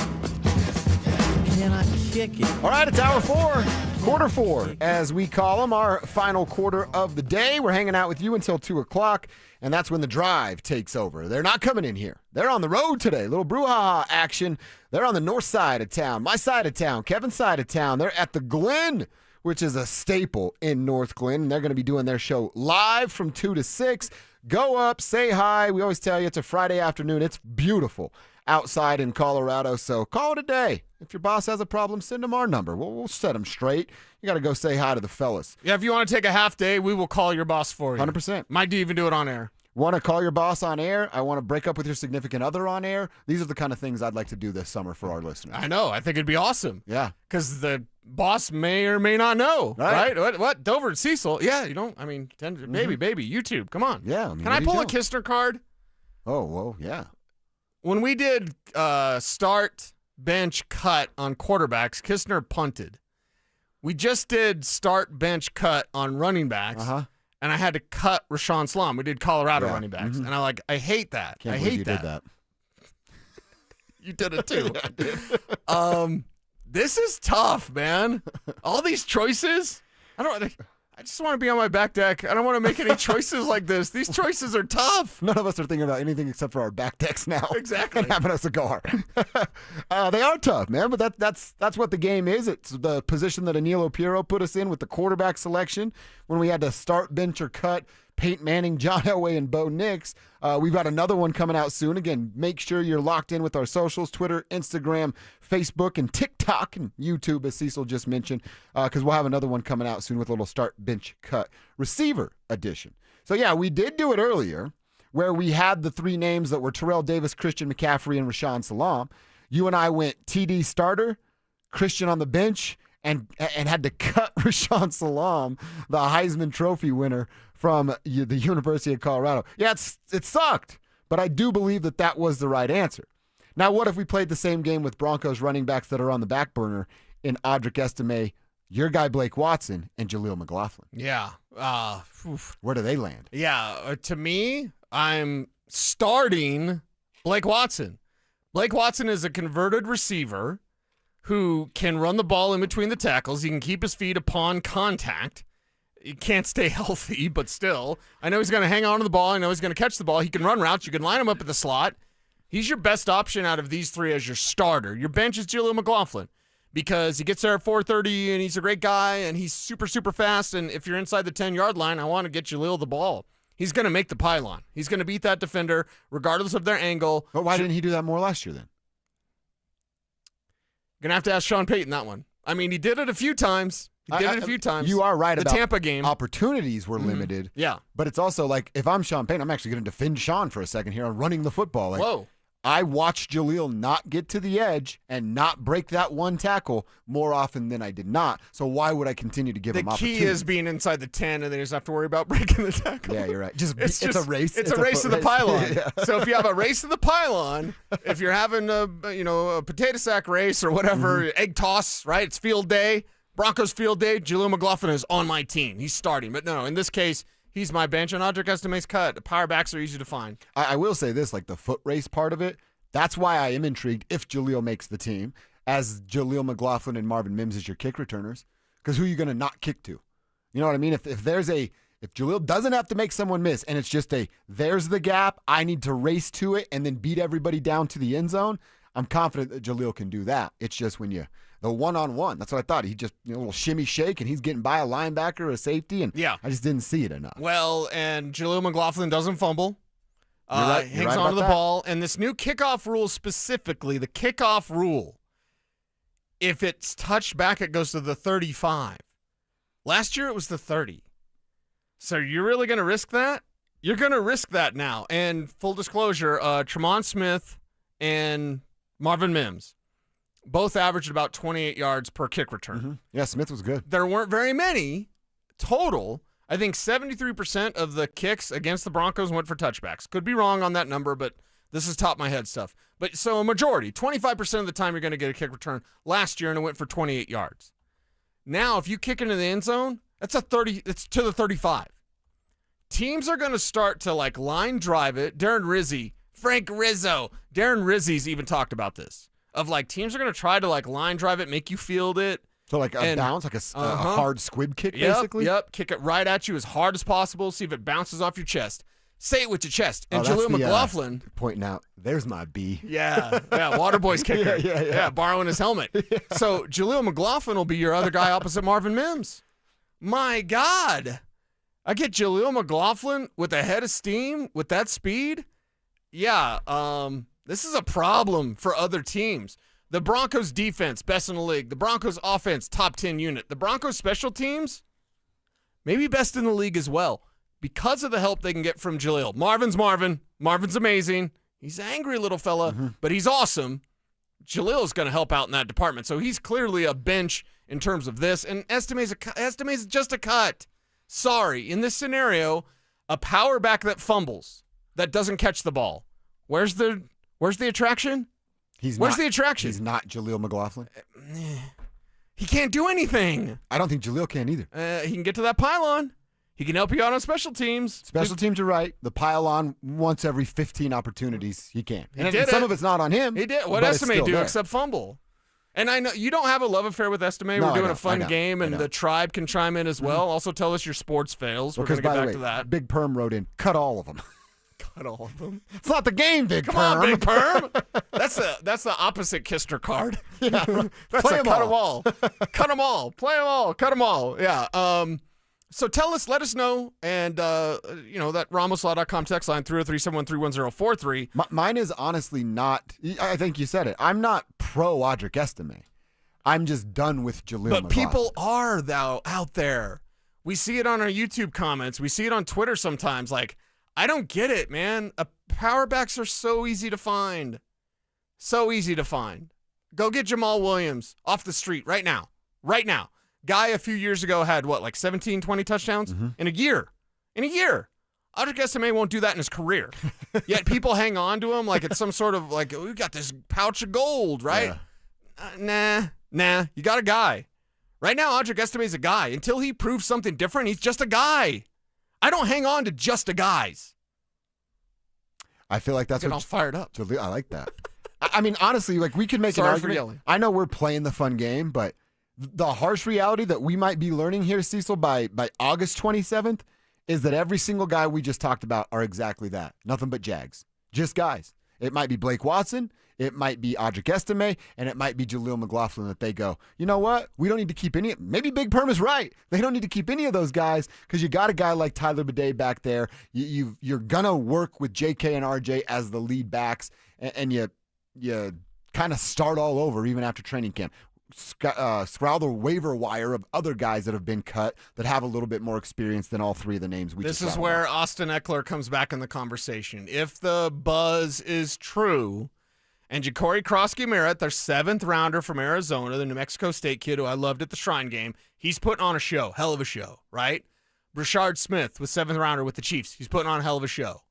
Can I kick it? All right, it's hour 4, quarter 4, as we call them, our final quarter of the day. We're hanging out with you until 2 o'clock, and that's when the drive takes over. They're not coming in here. They're on the road today. Little brouhaha action. They're on the north side of town, my side of town, Kevin's side of town. They're at the Glen, which is a staple in North Glen, and they're going to be doing their show live from 2 to 6. Go up, say hi. We always tell you it's a Friday afternoon. It's beautiful outside in Colorado, so call it a day. If your boss has a problem, send them our number. We'll set them straight. You got to go say hi to the fellas. Yeah, if you want to take a half day, we will call your boss for you. 100%. Might even do it on air. Want to call your boss on air? I want to break up with your significant other on air? These are the kind of things I'd like to do this summer for our listeners. I know. I think it'd be awesome. Yeah. Because the boss may or may not know, right? What? Dover and Cecil? Yeah, you don't. I mean, baby, YouTube. Come on. Yeah. I mean, Can I pull a Kistner card? Oh, well, yeah. When we did start, bench, cut on quarterbacks, Kistner punted. We just did start, bench, cut on running backs, and I had to cut Rashawn Salaam. We did Colorado running backs, and I hate that. I hate did that. You did it too. Yeah, I did. This is tough, man. All these choices. I just want to be on my back deck. I don't want to make any choices like this. These choices are tough. None of us are thinking about anything except for our back decks now. Exactly. And having a cigar. They are tough, man, but that's what the game is. It's the position that Anilo Piero put us in with the quarterback selection when we had to start, bench, or cut Peyton Manning, John Elway, and Bo Nix. We've got another one coming out soon. Again, make sure you're locked in with our socials, Twitter, Instagram, Facebook, and TikTok, and YouTube, as Cecil just mentioned, because we'll have another one coming out soon with a little start, bench, cut receiver edition. So, yeah, we did do it earlier where we had the 3 names that were Terrell Davis, Christian McCaffrey, and Rashawn Salaam. You and I went TD starter, Christian on the bench, and had to cut Rashawn Salaam, the Heisman Trophy winner from the University of Colorado. Yeah, it sucked, but I do believe that was the right answer. Now, what if we played the same game with Broncos running backs that are on the back burner in Audric Estime, your guy Blake Watson, and Jaleel McLaughlin? Yeah. Where do they land? Yeah, to me, I'm starting Blake Watson. Blake Watson is a converted receiver who can run the ball in between the tackles. He can keep his feet upon contact. He can't stay healthy, but still. I know he's going to hang on to the ball. I know he's going to catch the ball. He can run routes. You can line him up at the slot. He's your best option out of these 3 as your starter. Your bench is Jaleel McLaughlin because he gets there at 4:30, and he's a great guy, and he's super, super fast. And if you're inside the 10-yard line, I want to get Jaleel the ball. He's going to make the pylon. He's going to beat that defender regardless of their angle. But why didn't he do that more last year then? Going to have to ask Sean Payton that one. I mean, he did it a few times. You are right about the Tampa game. Opportunities were limited. Yeah. But it's also like, if I'm Sean Payton, I'm actually going to defend Sean for a second here on running the football. Like, whoa. I watched Jaleel not get to the edge and not break that one tackle more often than I did not. So why would I continue to give him opportunity? The key is being inside the 10, and then you just have to worry about breaking the tackle. Yeah, you're right. It's a race. It's a race to the pylon. Yeah. So if you have a race to the pylon, if you're having a potato sack race or whatever, egg toss, right? It's field day. Broncos field day. Jaleel McLaughlin is on my team. He's starting. But no, in this case, he's my bench, and Audric Estime's cut. The power backs are easy to find. I will say this, like the foot race part of it, that's why I am intrigued if Jaleel makes the team, as Jaleel McLaughlin and Marvin Mims as your kick returners. Because who are you going to not kick to? You know what I mean? If Jaleel doesn't have to make someone miss, and it's just there's the gap, I need to race to it and then beat everybody down to the end zone, I'm confident that Jaleel can do that. It's just when the one-on-one, that's what I thought. He just, a little shimmy shake, and he's getting by a linebacker or a safety, and I just didn't see it enough. Well, and Jaleel McLaughlin doesn't fumble. Hangs on to the ball. And this new kickoff rule specifically, the kickoff rule, if it's touched back, it goes to the 35. Last year, it was the 30. So you're really going to risk that? You're going to risk that now. And full disclosure, Tremont Smith and Marvin Mims both averaged about 28 yards per kick return. Mm-hmm. Yeah, Smith was good. There weren't very many total. I think 73% of the kicks against the Broncos went for touchbacks. Could be wrong on that number, but This is top of my head stuff. But so a majority, 25% of the time you're going to get a kick return. Last year, and it went for 28 yards. Now, if you kick into the end zone, it's to the 35. Teams are going to start to like line drive it. Frank Rizzo. Darren Rizzi's even talked about this. Of like teams are going to try to like line drive it, make you field it. So like a bounce, like a hard squib kick, basically? Yep, kick it right at you as hard as possible. See if it bounces off your chest. Say it with your chest. And Jaleel McLaughlin. Pointing out, there's my B. Yeah, Waterboy's kicker. Yeah, borrowing his helmet. Yeah. So Jaleel McLaughlin will be your other guy opposite Marvin Mims. My God. I get Jaleel McLaughlin with a head of steam with that speed. Yeah, this is a problem for other teams. The Broncos defense, best in the league. The Broncos offense, top 10 unit. The Broncos special teams, maybe best in the league as well because of the help they can get from Jaleel. Marvin's Marvin. Marvin's amazing. He's an angry little fella, but he's awesome. Jaleel's going to help out in that department. So he's clearly a bench in terms of this. And Estime's just a cut. Sorry. In this scenario, a power back that fumbles, that doesn't catch the ball. Where's the attraction? Where's the attraction? He's not Jaleel McLaughlin. He can't do anything. I don't think Jaleel can either. He can get to that pylon. He can help you out on special teams. Special teams are right. The pylon once every 15 opportunities he can. He did some of it's not on him. He did. What Estime do except fumble? And I know you don't have a love affair with Estime. We're doing a fun game, and the tribe can chime in as well. Also tell us your sports fails. We're going to get back to that. Big Perm wrote in, cut all of them. Cut all of them. It's not the game, Big Perm. Come on, Big Perm. That's the opposite Kister card. Yeah. Play them all. Cut them all. Play them all. Cut them all. Yeah. So let us know, and that RamosLaw.com text line 303-713-1043. Mine is honestly not. I think you said it. I'm not pro Audric Estime. I'm just done with Jaleel McLaughlin. But people are though out there. We see it on our YouTube comments. We see it on Twitter sometimes. Like, I don't get it, man. Power backs are so easy to find. So easy to find. Go get Jamal Williams off the street right now. Right now. Guy a few years ago had, 17, 20 touchdowns? In a year. Audric Estime won't do that in his career. Yet people hang on to him like it's some sort of, we got this pouch of gold, right? Yeah. Nah. You got a guy. Right now, Audric Estime is a guy. Until he proves something different, he's just a guy. I don't hang on to just a guys. I feel like that's all fired up. I like that. I mean, honestly, we could make an argument. For yelling. I know we're playing the fun game, but the harsh reality that we might be learning here, Cecil, by August 27th is that every single guy we just talked about are exactly that. Nothing but Jags. Just guys. It might be Blake Watson, it might be Audric Estime, and it might be Jaleel McLaughlin that they go, you know what? We don't need to keep any. Maybe Big Perm is right. They don't need to keep any of those guys because you got a guy like Tyler Bidet back there. You're going to work with JK and RJ as the lead backs, and you kind of start all over even after training camp. Scrowl the waiver wire of other guys that have been cut that have a little bit more experience than all three of the names we just This is where Austin Eckler comes back in the conversation. If the buzz is true, and Ja'Cory Krosky-Merritt, their 7th rounder from Arizona, the New Mexico State kid who I loved at the Shrine game, he's putting on a show, hell of a show, right? Brashard Smith was 7th rounder with the Chiefs. He's putting on a hell of a show.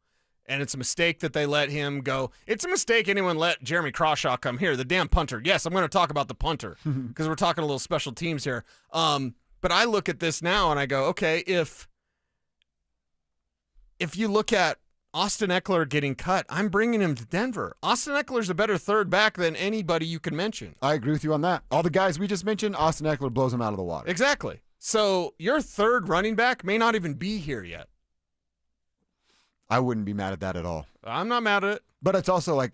And it's a mistake that they let him go. It's a mistake anyone let Jeremy Crawshaw come here, the damn punter. Yes, I'm going to talk about the punter because we're talking a little special teams here. But I look at this now and I go, okay, if you look at Austin Eckler getting cut, I'm bringing him to Denver. Austin Eckler's a better third back than anybody you can mention. I agree with you on that. All the guys we just mentioned, Austin Eckler blows them out of the water. Exactly. So your third running back may not even be here yet. I wouldn't be mad at that at all. I'm not mad at it. But it's also I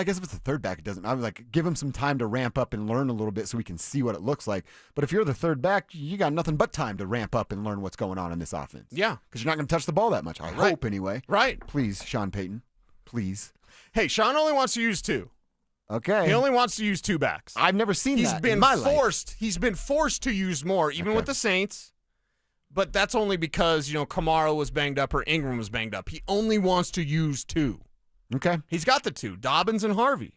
guess if it's the third back, it doesn't. I was give him some time to ramp up and learn a little bit so we can see what it looks like. But if you're the third back, you got nothing but time to ramp up and learn what's going on in this offense. Yeah. Because you're not going to touch the ball that much. I hope, anyway. Right. Please, Sean Payton. Please. Hey, Sean only wants to use 2. Okay. He only wants to use 2 backs. I've never seen that in my life. He's been forced to use more, even with the Saints. But that's only because, Kamara was banged up or Ingram was banged up. He only wants to use 2. Okay. He's got the 2, Dobbins and Harvey.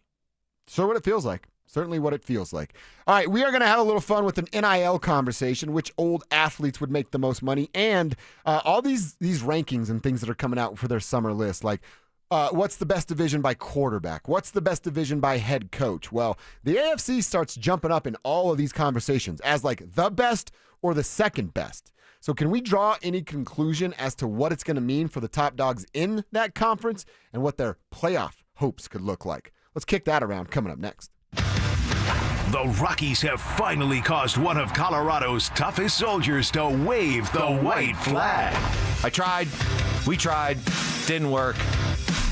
So what it feels like. Certainly what it feels like. All right, we are going to have a little fun with an NIL conversation, which old athletes would make the most money, and all these rankings and things that are coming out for their summer list. Like, what's the best division by quarterback? What's the best division by head coach? Well, the AFC starts jumping up in all of these conversations as like the best or the second best. So can we draw any conclusion as to what it's going to mean for the top dogs in that conference and what their playoff hopes could look like? Let's kick that around coming up next. The Rockies have finally caused one of Colorado's toughest soldiers to wave the white flag. I tried. We tried. Didn't work.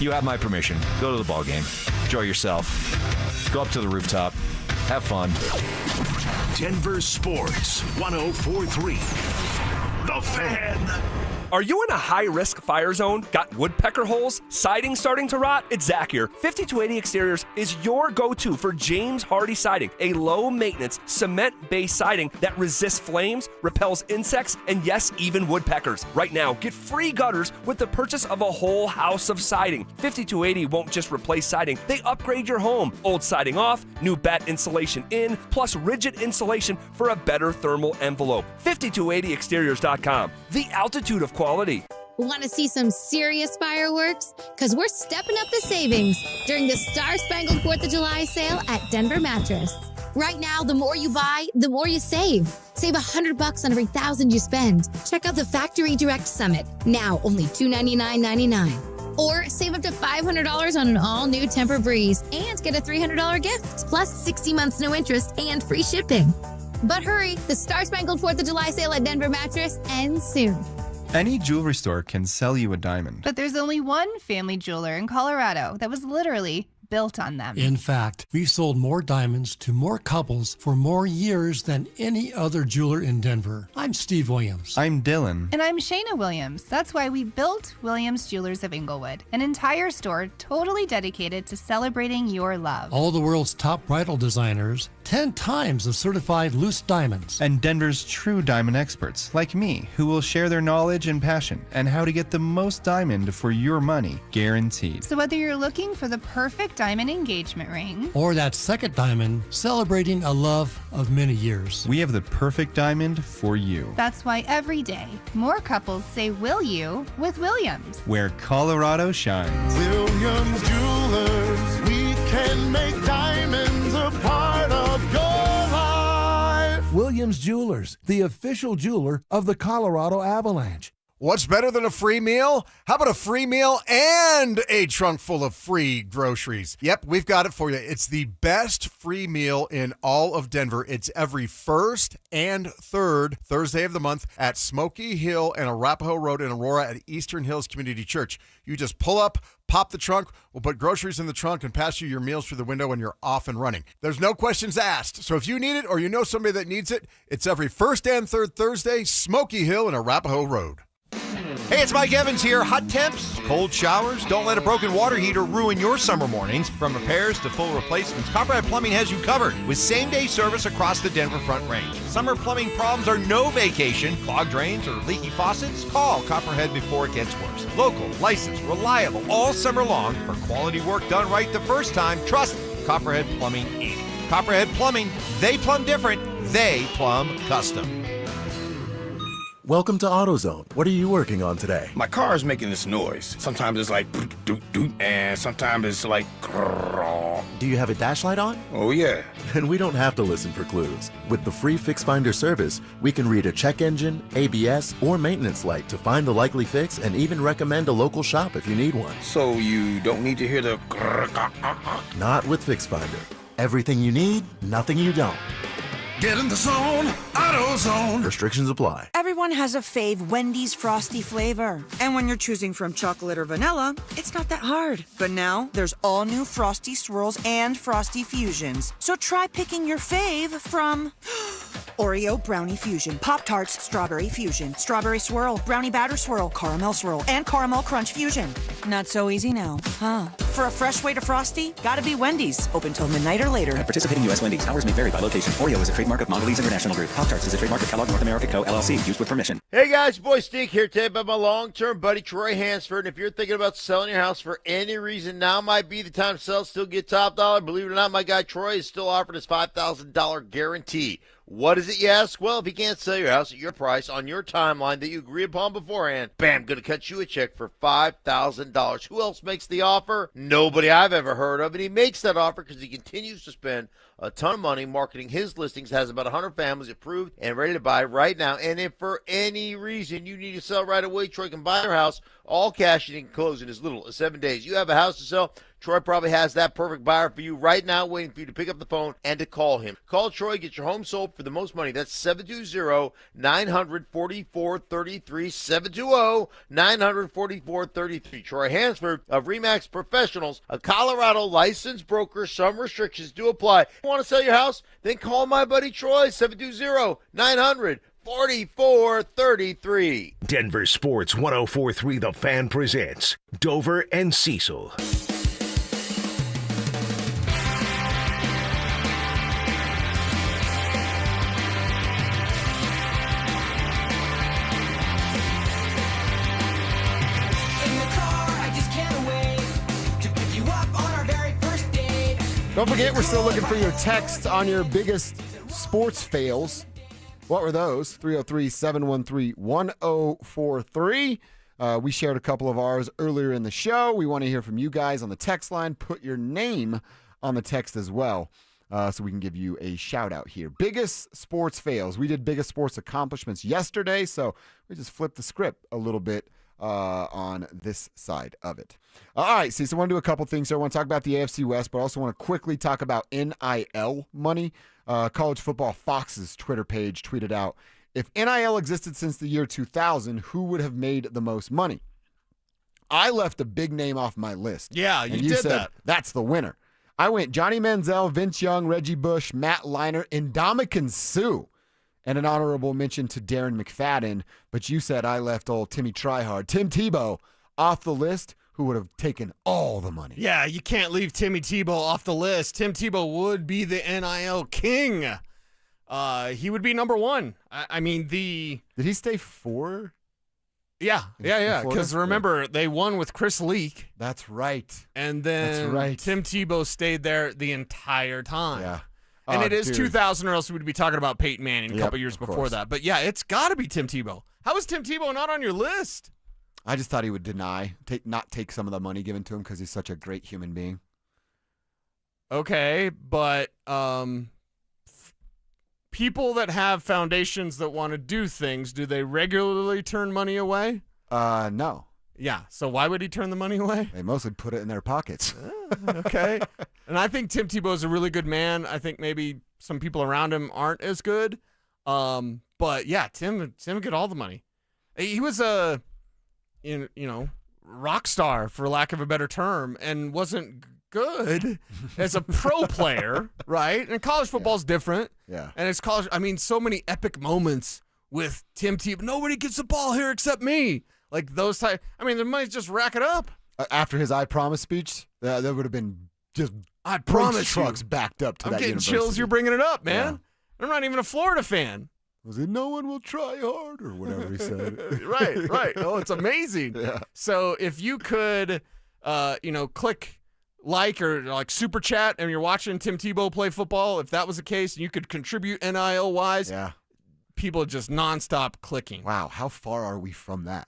You have my permission. Go to the ball game. Enjoy yourself. Go up to the rooftop. Have fun. Denver Sports 104.3. The Fan. Are you in a high-risk fire zone? Got woodpecker holes? Siding starting to rot? It's Zach here. 5280 Exteriors is your go-to for James Hardy Siding, a low-maintenance, cement-based siding that resists flames, repels insects, and yes, even woodpeckers. Right now, get free gutters with the purchase of a whole house of siding. 5280 won't just replace siding, they upgrade your home. Old siding off, new batt insulation in, plus rigid insulation for a better thermal envelope. 5280exteriors.com. The altitude of quality. Want to see some serious fireworks? Because we're stepping up the savings during the Star-Spangled 4th of July sale at Denver Mattress. Right now, the more you buy, the more you save. Save $100 on every $1,000 you spend. Check out the Factory Direct Summit, now only $299.99. Or save up to $500 on an all-new Tempur Breeze and get a $300 gift, plus 60 months no interest and free shipping. But hurry, the Star-Spangled 4th of July sale at Denver Mattress ends soon. Any jewelry store can sell you a diamond. But there's only one family jeweler in Colorado that was literally built on them. In fact, we've sold more diamonds to more couples for more years than any other jeweler in Denver. I'm Steve Williams. I'm Dylan. And I'm Shayna Williams. That's why we built Williams Jewelers of Inglewood, an entire store totally dedicated to celebrating your love. All the world's top bridal designers, 10 times of certified loose diamonds. And Denver's true diamond experts, like me, who will share their knowledge and passion and how to get the most diamond for your money, guaranteed. So whether you're looking for the perfect diamond engagement ring, or that second diamond celebrating a love of many years, we have the perfect diamond for you. That's why every day more couples say will you with Williams, where Colorado shines. Williams Jewelers, we can make diamonds a part of your life. Williams Jewelers, the official jeweler of the Colorado Avalanche. What's better than a free meal? How about a free meal and a trunk full of free groceries? Yep, we've got it for you. It's the best free meal in all of Denver. It's every first and third Thursday of the month at Smoky Hill and Arapahoe Road in Aurora at Eastern Hills Community Church. You just pull up, pop the trunk, we'll put groceries in the trunk and pass you your meals through the window and you're off and running. There's no questions asked. So if you need it or you know somebody that needs it, it's every first and third Thursday, Smoky Hill and Arapahoe Road. Hey, it's Mike Evans here. Hot temps, cold showers. Don't let a broken water heater ruin your summer mornings. From repairs to full replacements, Copperhead Plumbing has you covered with same-day service across the Denver Front Range. Summer plumbing problems are no vacation. Clogged drains or leaky faucets? Call Copperhead before it gets worse. Local, licensed, reliable, all summer long for quality work done right the first time. Trust Copperhead Plumbing, Inc. Copperhead Plumbing, they plumb different, they plumb custom. Welcome to AutoZone. What are you working on today? My car is making this noise. Sometimes it's like doot doot, and sometimes it's like grrr. Do you have a dash light on? Oh yeah. Then we don't have to listen for clues. With the free Fix Finder service, we can read a check engine, ABS, or maintenance light to find the likely fix and even recommend a local shop if you need one. So you don't need to hear the grrr. Not with Fix Finder. Everything you need, nothing you don't. Get in the zone, AutoZone. Restrictions apply. Everyone has a fave Wendy's Frosty flavor. And when you're choosing from chocolate or vanilla, it's not that hard. But now, there's all new Frosty Swirls and Frosty Fusions. So try picking your fave from Oreo Brownie Fusion, Pop-Tarts Strawberry Fusion, Strawberry Swirl, Brownie Batter Swirl, Caramel Swirl, and Caramel Crunch Fusion. Not so easy now, huh? For a fresh way to Frosty, gotta be Wendy's. Open till midnight or later. At participating U.S. Wendy's, hours may vary by location. Oreo is a trademark of Mondelez International Group. Pop-Tarts is a trademark of Kellogg North America Co., LLC. Used with permission. Hey guys, boy Steve here today about my long-term buddy Troy Hansford. And if you're thinking about selling your house for any reason, now might be the time to sell, still get top dollar. Believe it or not, my guy Troy is still offering his $5,000 guarantee. What is it, you ask? Well, if he can't sell your house at your price on your timeline that you agree upon beforehand, bam, going to cut you a check for $5,000. Who else makes the offer? Nobody I've ever heard of. And he makes that offer because he continues to spend a ton of money marketing his listings, has about 100 families approved and ready to buy right now. And if for any reason you need to sell right away, Troy can buy your house, all cash, and he can close in as little as 7 days. You have a house to sell, Troy probably has that perfect buyer for you right now, waiting for you to pick up the phone and to call him. Call Troy, get your home sold for the most money. That's 720-900-4433, 720-900-4433. Troy Hansford of RE/MAX Professionals, a Colorado licensed broker. Some restrictions do apply. Want to sell your house? Then call my buddy Troy, 720-900-4433. Denver Sports 104.3 The Fan presents Dover and Cecil. Don't forget, we're still looking for your texts on your biggest sports fails. What were those? 303-713-1043. We shared a couple of ours earlier in the show. We want to hear from you guys on the text line. Put your name on the text as well, so we can give you a shout out here. Biggest sports fails. We did biggest sports accomplishments yesterday, so we just flipped the script a little bit on this side of it. All right, so I want to do a couple things here. I want to talk about the AFC West, but I also want to quickly talk about NIL money. College Football Fox's Twitter page tweeted out, if NIL existed since the year 2000, who would have made the most money? I left a big name off my list. Yeah, and you did said, that. That's the winner. I went Johnny Manziel, Vince Young, Reggie Bush, Matt Leinart, and Ndamukong Suh. And an honorable mention to Darren McFadden, but you said I left old Timmy Tryhard, Tim Tebow, off the list, who would have taken all the money. Yeah, you can't leave Timmy Tebow off the list. Tim Tebow would be the NIL king. He would be number one. I mean, Did he stay 4? Yeah. Because remember, they won with Chris Leak. That's right. And then Tim Tebow stayed there the entire time. Yeah. And it is 2000, or else we'd be talking about Peyton Manning a couple years before that. But yeah, it's got to be Tim Tebow. How is Tim Tebow not on your list? I just thought he would not take some of the money given to him because he's such a great human being. Okay, but people that have foundations that want to do things, do they regularly turn money away? No. Yeah, so why would he turn the money away? They mostly put it in their pockets. Okay. And I think Tim Tebow is a really good man. I think maybe some people around him aren't as good. But yeah, Tim get all the money. He was a rock star, for lack of a better term, and wasn't good as a pro player, right? And college football's different. Yeah. And it's college. I mean, so many epic moments with Tim Tebow. Nobody gets the ball here except me. Like those type. I mean, the money's just rack it up. After his I Promise speech, there would have been just I promise trucks backed up to I'm that getting university. chills. You're bringing it up, man. Yeah. I'm not even a Florida fan. Was it no one will try hard or whatever he said? Right. Oh, it's amazing. Yeah. So if you could, click like or like super chat and you're watching Tim Tebow play football, if that was the case, and you could contribute NIL wise, people just nonstop clicking. Wow, how far are we from that?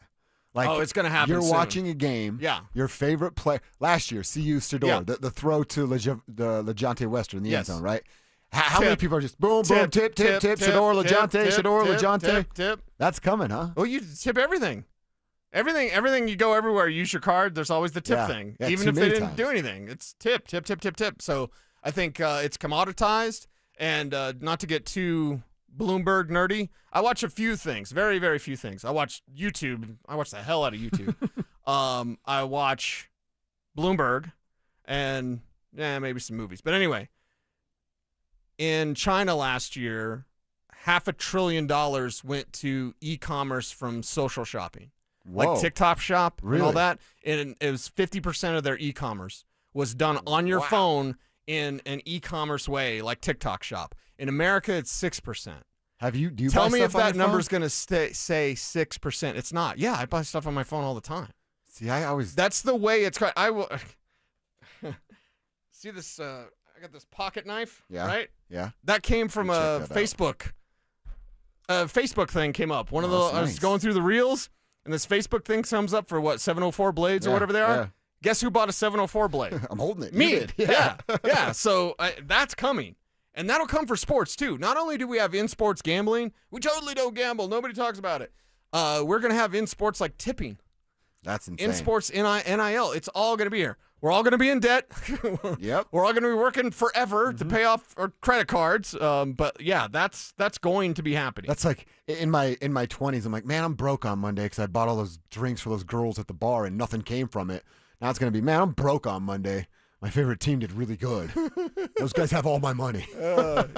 It's going to happen You're soon. watching a game. Yeah. Your favorite player last year, CU Stador, the throw to the LeJohntay Wester in the end zone, right? How many people are just boom, boom, tip, Shador, LeJohntay, Shador, LeJohntay? Tip. That's coming, huh? Well, you tip everything. Everything you go everywhere, use your card, there's always the tip thing. Yeah, even if they didn't do anything. It's tip. So I think it's commoditized, and not to get too Bloomberg nerdy, I watch a few things, very, very few things. I watch YouTube. I watch the hell out of YouTube. I watch Bloomberg and maybe some movies. But anyway, in China last year, $500 billion went to e-commerce from social shopping. Whoa. Like TikTok Shop and all Really? that. And it was 50% of their e-commerce was done on your phone in an e-commerce way, like TikTok Shop. In America, it's 6%. Do you Tell buy me stuff if on that your number's phone? going to say 6%. It's not. Yeah, I buy stuff on my phone all the time. See, I always. That's the way it's. I will see this. I got this pocket knife. Yeah. Right. Yeah. That came from a Check that out. Facebook. A Facebook thing came up. One of the Oh, that's I was nice. going through the reels, and this Facebook thing comes up for what 704 blades or Yeah, whatever they are. yeah. Guess who bought a 704 blade? I'm holding it. Me. You did. Yeah. So that's coming. And that'll come for sports, too. Not only do we have in-sports gambling, we totally don't gamble. Nobody talks about it. We're going to have in-sports like tipping. That's insane. In-sports, NIL. It's all going to be here. We're all going to be in debt. Yep. We're all going to be working forever to pay off our credit cards. But, yeah, that's going to be happening. That's like in my 20s. I'm like, man, I'm broke on Monday because I bought all those drinks for those girls at the bar and nothing came from it. Now it's going to be, man, I'm broke on Monday. My favorite team did really good. Those guys have all my money.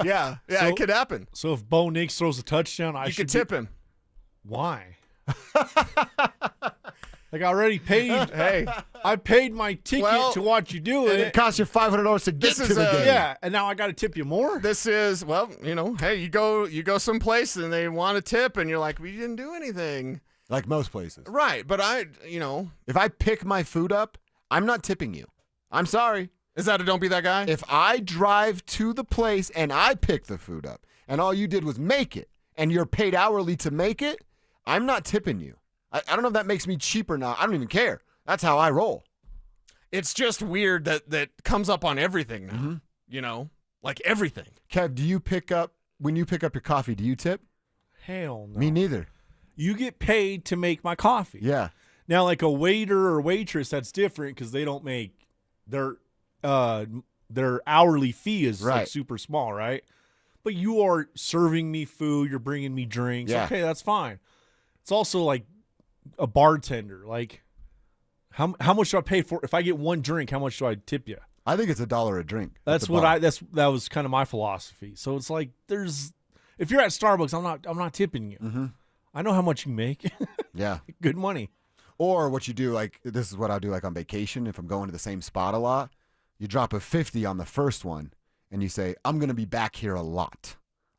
Yeah, it could happen. So if Bo Nix throws a touchdown, I You should could tip him. Why? Like I already paid. Hey, I paid my ticket to watch you do And it. it cost you $500 to get This to is the game. Yeah, and now I got to tip you more. This is, well, hey, you go someplace and they want a tip and you're like, we didn't do anything. Like most places. Right, but If I pick my food up, I'm not tipping you. I'm sorry. Is that a don't be that guy? If I drive to the place and I pick the food up and all you did was make it and you're paid hourly to make it, I'm not tipping you. I don't know if that makes me cheaper now. I don't even care. That's how I roll. It's just weird that comes up on everything now. Mm-hmm. Like everything. Kev, when you pick up your coffee, do you tip? Hell no. Me neither. You get paid to make my coffee. Yeah. Now, like a waiter or waitress, that's different because they don't make their hourly fee is like Right. super small, right? But you are serving me food, you're bringing me drinks. Yeah. Okay, that's fine. It's also like a bartender. Like, how much do I pay for? If I get one drink, how much do I tip you? I think it's $1 a drink. at That's the what bar. that was kind of my philosophy. So it's like if you're at Starbucks, I'm not tipping you. Mm-hmm. I know how much you make. Yeah. Good money. Or what you do, like, this is what I'll do, like, on vacation. If I'm going to the same spot a lot, you drop a 50 on the first one, and you say, I'm going to be back here a lot.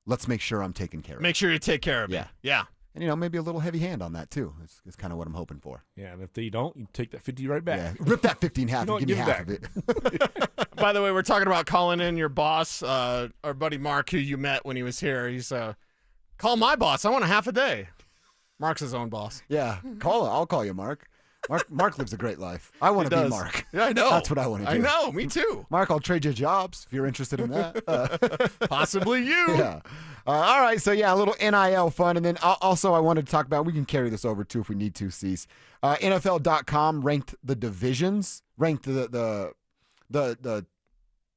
Let's make sure I'm taken care of. Make sure you take care of Yeah. me. Yeah. And, maybe a little heavy hand on that, too. It's kind of what I'm hoping for. Yeah, and if they don't, you take that 50 right back. Yeah. Rip that 50 in half You know and give me what? half Give of it. By the way, we're talking about calling in your boss, our buddy Mark, who you met when he was here. He's call my boss. I want a half a day. Mark's his own boss. Yeah. I'll call you, Mark. Mark lives a great life. I want to be does. Mark. Yeah, I know. That's what I want to do. I know. Me too. Mark, I'll trade you jobs if you're interested in that. Possibly you. Yeah. All right. So, yeah, a little NIL fun. And then also I wanted to talk about, we can carry this over, too, if we need to, Cease. NFL.com ranked the divisions, ranked the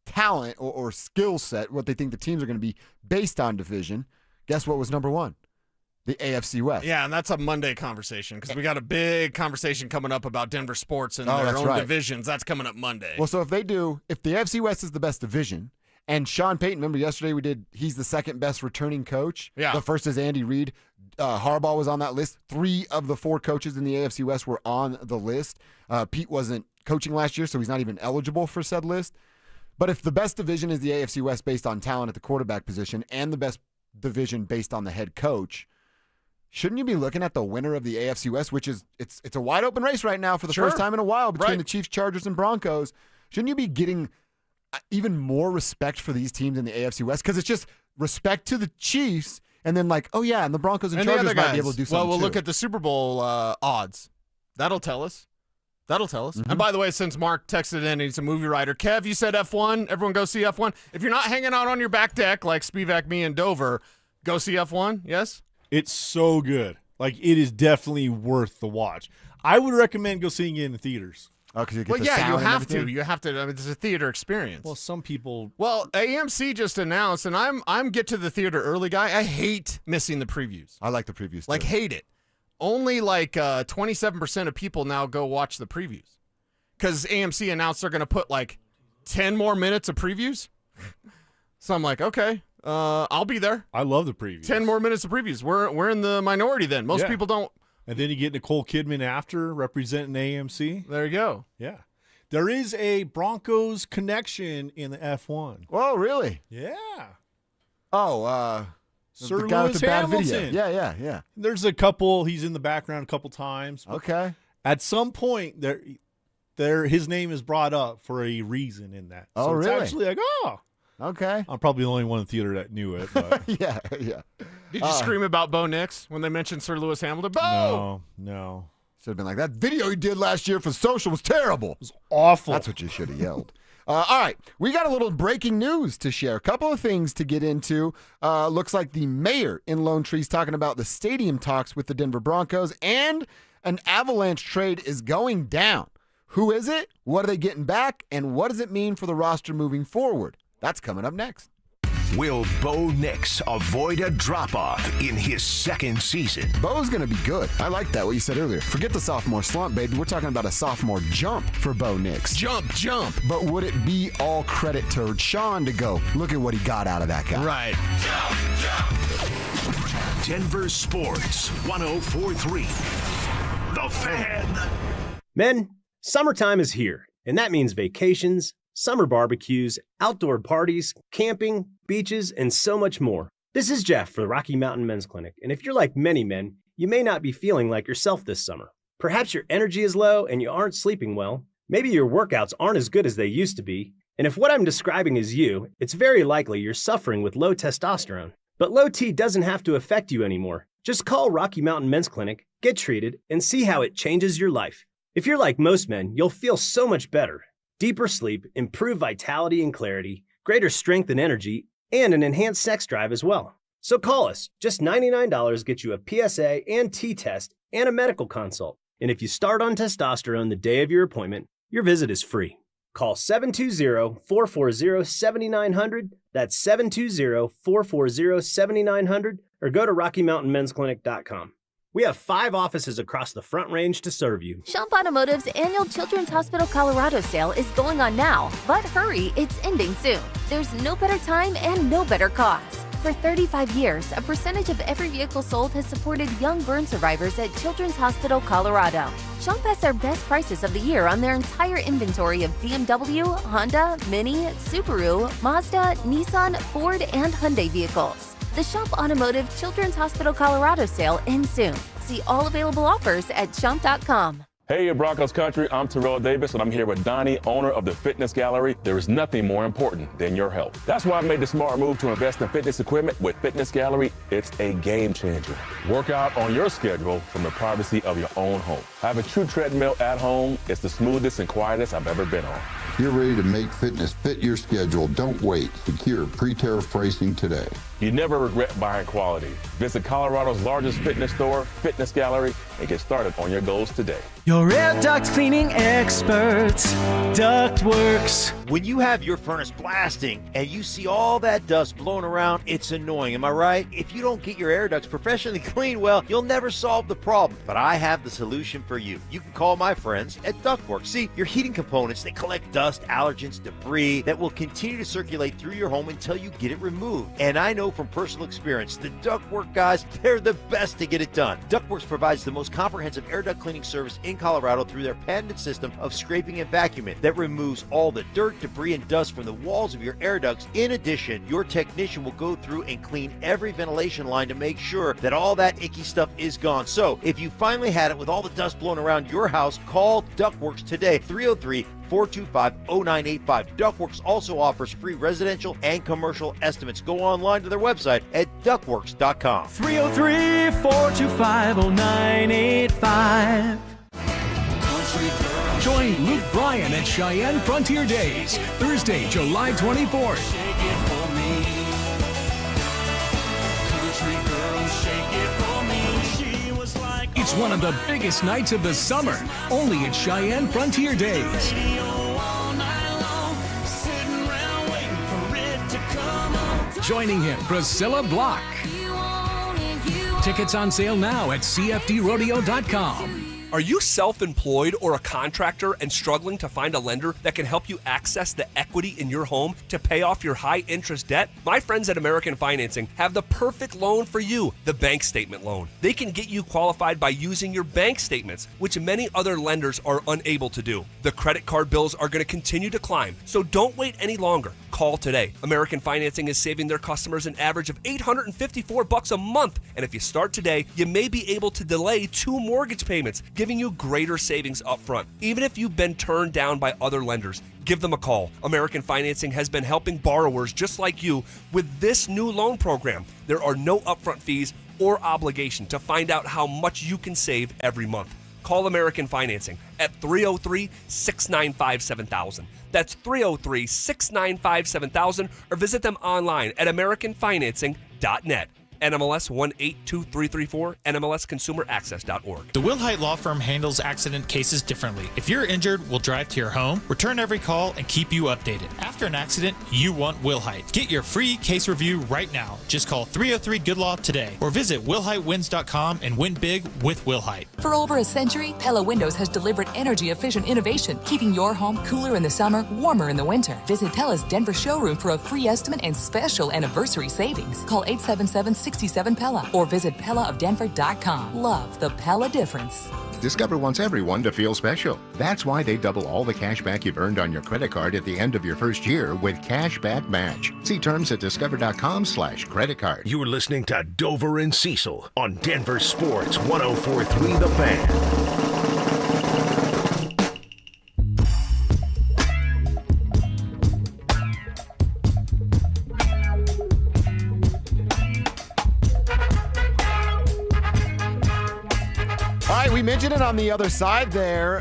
talent or skill set, what they think the teams are going to be based on division. Guess what was number one? The AFC West. Yeah, and that's a Monday conversation because we got a big conversation coming up about Denver sports and Oh, their that's own right. divisions. That's coming up Monday. Well, so if the AFC West is the best division, and Sean Payton, remember yesterday he's the second best returning coach. Yeah. The first is Andy Reid. Harbaugh was on that list. 3 of the 4 coaches in the AFC West were on the list. Pete wasn't coaching last year, so he's not even eligible for said list. But if the best division is the AFC West based on talent at the quarterback position and the best division based on the head coach, shouldn't you be looking at the winner of the AFC West, which is it's a wide open race right now for the first time in a while between the Chiefs, Chargers, and Broncos? Shouldn't you be getting even more respect for these teams in the AFC West? Because it's just respect to the Chiefs, and then like, oh yeah, and the Broncos and the Chargers other might guys. be able to do something. Well, we'll too. look at the Super Bowl odds. That'll tell us. Mm-hmm. And by the way, since Mark texted in, he's a movie writer. Kev, you said F1. Everyone go see F1. If you're not hanging out on your back deck like Spivak, me, and Dover, go see F1. Yes? It's so good. Like, it is definitely worth the watch. I would recommend go seeing it in the theaters. Oh, because you get Well, the yeah, sound you and have to. everything? You have to. I mean, it's a theater experience. Well, some people. Well, AMC just announced, and I'm get to the theater early guy. I hate missing the previews. I like the previews. Like, too. hate it. Only like 27% of people now go watch the previews because AMC announced they're going to put like 10 more minutes of previews. So I'm like, okay, I'll be there. I love the previews. 10 more minutes of previews. We're in the minority then. Most Yeah. people don't. And then you get Nicole Kidman after representing AMC. There you go. Yeah. There is a Broncos connection in the F1. Whoa, really? Yeah. Oh, Sir the guy Lewis with the bad Hamilton. video. Yeah. There's a couple. He's in the background a couple times. Okay. At some point, his name is brought up for a reason in that. Oh, so really? It's actually like, oh. Okay. I'm probably the only one in the theater that knew it. But. yeah. Did you scream about Bo Nix when they mentioned Sir Lewis Hamilton? Bo! No. Should have been like, that video you did last year for social was terrible. It was awful. That's what you should have yelled. All right. We got a little breaking news to share. A couple of things to get into. Looks like the mayor in Lone Tree is talking about the stadium talks with the Denver Broncos, and an Avalanche trade is going down. Who is it? What are they getting back? And what does it mean for the roster moving forward? That's coming up next. Will Bo Nix avoid a drop-off in his second season? Bo's going to be good. I like that, what you said earlier. Forget the sophomore slump, baby. We're talking about a sophomore jump for Bo Nix. Jump. But would it be all credit to Sean to go, look at what he got out of that guy? Right. Denver Sports 104.3. The Fan. Men, summertime is here, and that means vacations, summer barbecues, outdoor parties, camping, beaches, and so much more. This is Jeff for the Rocky Mountain Men's Clinic, and if you're like many men, you may not be feeling like yourself this summer. Perhaps your energy is low and you aren't sleeping well. Maybe your workouts aren't as good as they used to be. And if what I'm describing is you, it's very likely you're suffering with low testosterone. But low T doesn't have to affect you anymore. Just call Rocky Mountain Men's Clinic, get treated, and see how it changes your life. If you're like most men, you'll feel so much better. Deeper sleep, improved vitality and clarity, greater strength and energy, and an enhanced sex drive as well. So call us. Just $99 gets you a PSA and T-test and a medical consult. And if you start on testosterone the day of your appointment, your visit is free. Call 720-440-7900. That's 720-440-7900. Or go to RockyMountainMen'sClinic.com. We have 5 offices across the Front Range to serve you. Schomp Automotive's annual Children's Hospital Colorado sale is going on now, but hurry, it's ending soon. There's no better time and no better cause. For 35 years, a percentage of every vehicle sold has supported young burn survivors at Children's Hospital Colorado. Schomp has their best prices of the year on their entire inventory of BMW, Honda, Mini, Subaru, Mazda, Nissan, Ford, and Hyundai vehicles. The Schomp Automotive Children's Hospital Colorado sale ends soon. See all available offers at schomp.com. Hey, Broncos country, I'm Terrell Davis, and I'm here with Donnie, owner of the Fitness Gallery. There is nothing more important than your health. That's why I made the smart move to invest in fitness equipment with Fitness Gallery. It's a game changer. Work out on your schedule from the privacy of your own home. I have a true treadmill at home. It's the smoothest and quietest I've ever been on. You're ready to make fitness fit your schedule. Don't wait. Secure pre-tariff pricing today. You never regret buying quality. Visit Colorado's largest fitness store, Fitness Gallery, and get started on your goals today. Your air duct cleaning experts, Ductworks. When you have your furnace blasting and you see all that dust blowing around, it's annoying, am I right? If you don't get your air ducts professionally cleaned, well, you'll never solve the problem. But I have the solution for you. You can call my friends at Ductworks. See, your heating components, they collect dust, allergens, debris that will continue to circulate through your home until you get it removed. And I know from personal experience, the Ductwork guys, they're the best to get it done. Ductworks provides the most comprehensive air duct cleaning service in Colorado through their patented system of scraping and vacuuming that removes all the dirt, debris, and dust from the walls of your air ducts. In addition, your technician will go through and clean every ventilation line to make sure that all that icky stuff is gone. So, if you finally had it with all the dust blowing around your house, call Ductworks today, 303-425-0985. Ductworks also offers free residential and commercial estimates. Go online to their website at ductworks.com. 303-425-0985. Join Luke Bryan at Cheyenne Frontier Days, Thursday, July 24th. It's one of the biggest nights of the summer, only at Cheyenne Frontier Days. Joining him, Priscilla Block. Tickets on sale now at cfdrodeo.com. Are you self-employed or a contractor and struggling to find a lender that can help you access the equity in your home to pay off your high-interest debt? My friends at American Financing have the perfect loan for you, the bank statement loan. They can get you qualified by using your bank statements, which many other lenders are unable to do. The credit card bills are going to continue to climb, so don't wait any longer. Call today. American Financing is saving their customers an average of $854 a month, and if you start today, you may be able to delay 2 mortgage payments. Give giving you greater savings up front. Even if you've been turned down by other lenders, give them a call. American Financing has been helping borrowers just like you with this new loan program. There are no upfront fees or obligation to find out how much you can save every month. Call American Financing at 303-695-7000. That's 303-695-7000, or visit them online at americanfinancing.net. NMLS 182334, NMLSconsumeraccess.org. The Wilhite Law Firm handles accident cases differently. If you're injured, we'll drive to your home, return every call, and keep you updated. After an accident, you want Wilhite. Get your free case review right now. Just call 303-GOOD-LAW today, or visit WilhiteWins.com and win big with Wilhite. For over a century, Pella Windows has delivered energy-efficient innovation, keeping your home cooler in the summer, warmer in the winter. Visit Pella's Denver showroom for a free estimate and special anniversary savings. Call 877-67-PELLA or visit PellaofDenver.com. Love the Pella difference. Discover wants everyone to feel special. That's why they double all the cash back you've earned on your credit card at the end of your first year with Cashback Match. See terms at discover.com/credit card. You're listening to Dover and Cecil on Denver Sports 104.3 The Fan. We mentioned it on the other side there.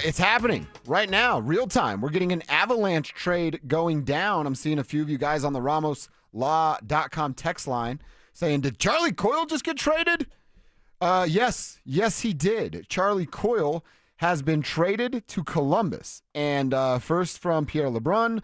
It's happening right now, real time. We're getting an Avalanche trade going down. I'm seeing a few of you guys on the RamosLaw.com text line saying, did Charlie Coyle just get traded? Yes, he did. Charlie Coyle has been traded to Columbus. And first from Pierre LeBrun,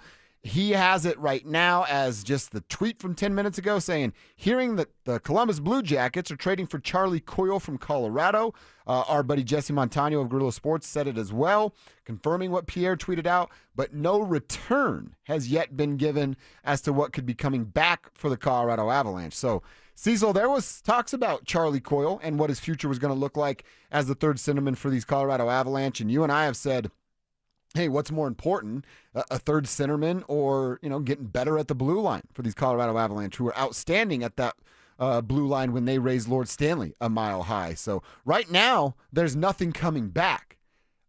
he has it right now as just the tweet from 10 minutes ago saying, hearing that the Columbus Blue Jackets are trading for Charlie Coyle from Colorado. Our buddy Jesse Montano of Guerrilla Sports said it as well, confirming what Pierre tweeted out, but no return has yet been given as to what could be coming back for the Colorado Avalanche. So, Cecil, there was talks about Charlie Coyle and what his future was going to look like as the third centerman for these Colorado Avalanche, and you and I have said, hey, what's more important, a third centerman or, getting better at the blue line for these Colorado Avalanche, who are outstanding at that blue line when they raised Lord Stanley a mile high. So right now, there's nothing coming back.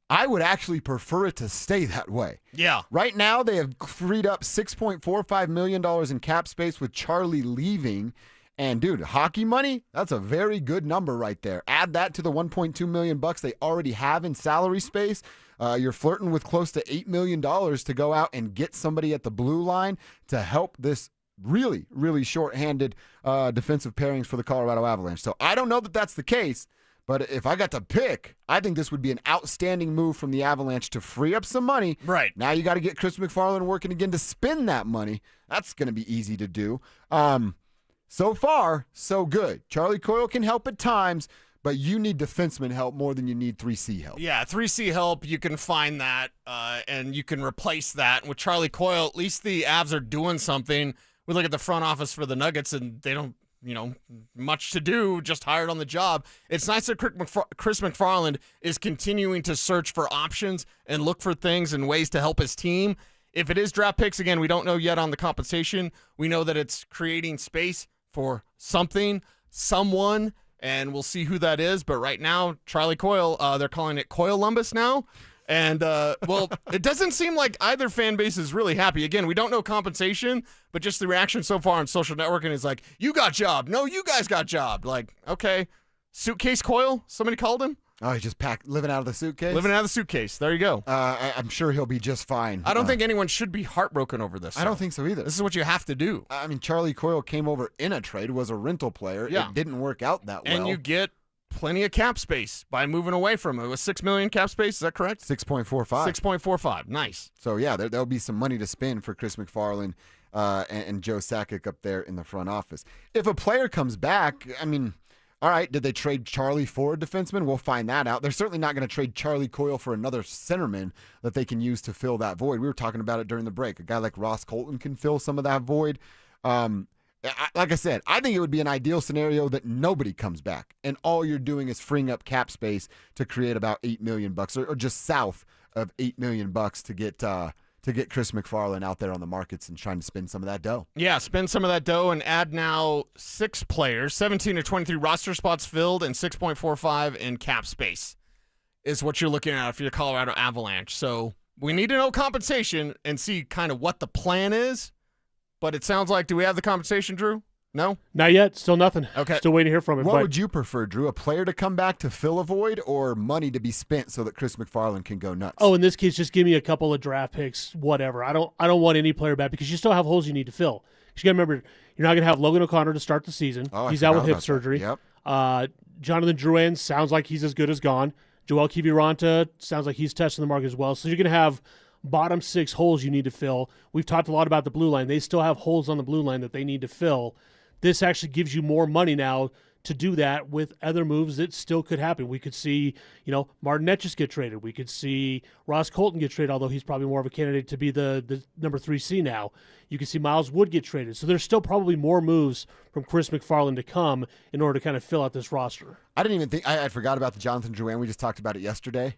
I would actually prefer it to stay that way. Yeah. Right now, they have freed up $6.45 million in cap space with Charlie leaving. And, dude, hockey money, that's a very good number right there. Add that to the $1.2 million they already have in salary space. You're flirting with close to $8 million to go out and get somebody at the blue line to help this really, really shorthanded defensive pairings for the Colorado Avalanche. So I don't know that that's the case, but if I got to pick, I think this would be an outstanding move from the Avalanche to free up some money. Right. Now you got to get Chris McFarland working again to spend that money. That's going to be easy to do. So far, so good. Charlie Coyle can help at times, but you need defenseman help more than you need 3C help. Yeah, 3C help, you can find that, and you can replace that. And with Charlie Coyle, at least the Avs are doing something. We look at the front office for the Nuggets, and they don't, much to do, just hired on the job. It's nice that Chris McFarland is continuing to search for options and look for things and ways to help his team. If it is draft picks, again, we don't know yet on the compensation. We know that it's creating space for something, someone, and we'll see who that is. But right now, Charlie Coyle, they're calling it Coyle-lumbus now. And, it doesn't seem like either fan base is really happy. Again, we don't know compensation, but just the reaction so far on social networking is like, you got jobbed. No, you guys got jobbed. Like, okay. Suitcase Coyle, somebody called him. Oh, he's just living out of the suitcase? Living out of the suitcase. There you go. I'm sure he'll be just fine. I don't think anyone should be heartbroken over this. I don't think so either. This is what you have to do. I mean, Charlie Coyle came over in a trade, was a rental player. Yeah. It didn't work out that well. And you get plenty of cap space by moving away from it. It was $6 million cap space. Is that correct? 6.45. 6.45. Nice. So, yeah, there'll be some money to spend for Chris McFarland and Joe Sakic up there in the front office. If a player comes back, I mean, all right, did they trade Charlie for a defenseman? We'll find that out. They're certainly not going to trade Charlie Coyle for another centerman that they can use to fill that void. We were talking about it during the break. A guy like Ross Colton can fill some of that void. Like I said, I think it would be an ideal scenario that nobody comes back, and all you're doing is freeing up cap space to create about $8 million or just south of $8 million to get Chris McFarland out there on the markets and trying to spend some of that dough. Yeah, spend some of that dough and add now 6 players, 17 to 23 roster spots filled and 6.45 in cap space. is what you're looking at if you're the Colorado Avalanche. So we need to know compensation and see kind of what the plan is. But it sounds like, do we have the compensation, Drew? No? Not yet. Still nothing. Okay. Still waiting to hear from him. What would you prefer, Drew? A player to come back to fill a void or money to be spent so that Chris McFarland can go nuts? Oh, in this case, just give me a couple of draft picks, whatever. I don't want any player back because you still have holes you need to fill. You got to remember, you're not going to have Logan O'Connor to start the season. Oh, he's out with hip that. surgery. Yep. Jonathan Drouin sounds like he's as good as gone. Joel Kiviranta sounds like he's testing the market as well. So you're going to have bottom 6 holes you need to fill. We've talked a lot about the blue line. They still have holes on the blue line that they need to fill. This actually gives you more money now to do that with other moves that still could happen. We could see, Martin Netjes get traded. We could see Ross Colton get traded, although he's probably more of a candidate to be the number 3C now. You could see Miles Wood get traded. So there's still probably more moves from Chris McFarland to come in order to kind of fill out this roster. I didn't even think – I forgot about the Jonathan Drouin. We just talked about it yesterday.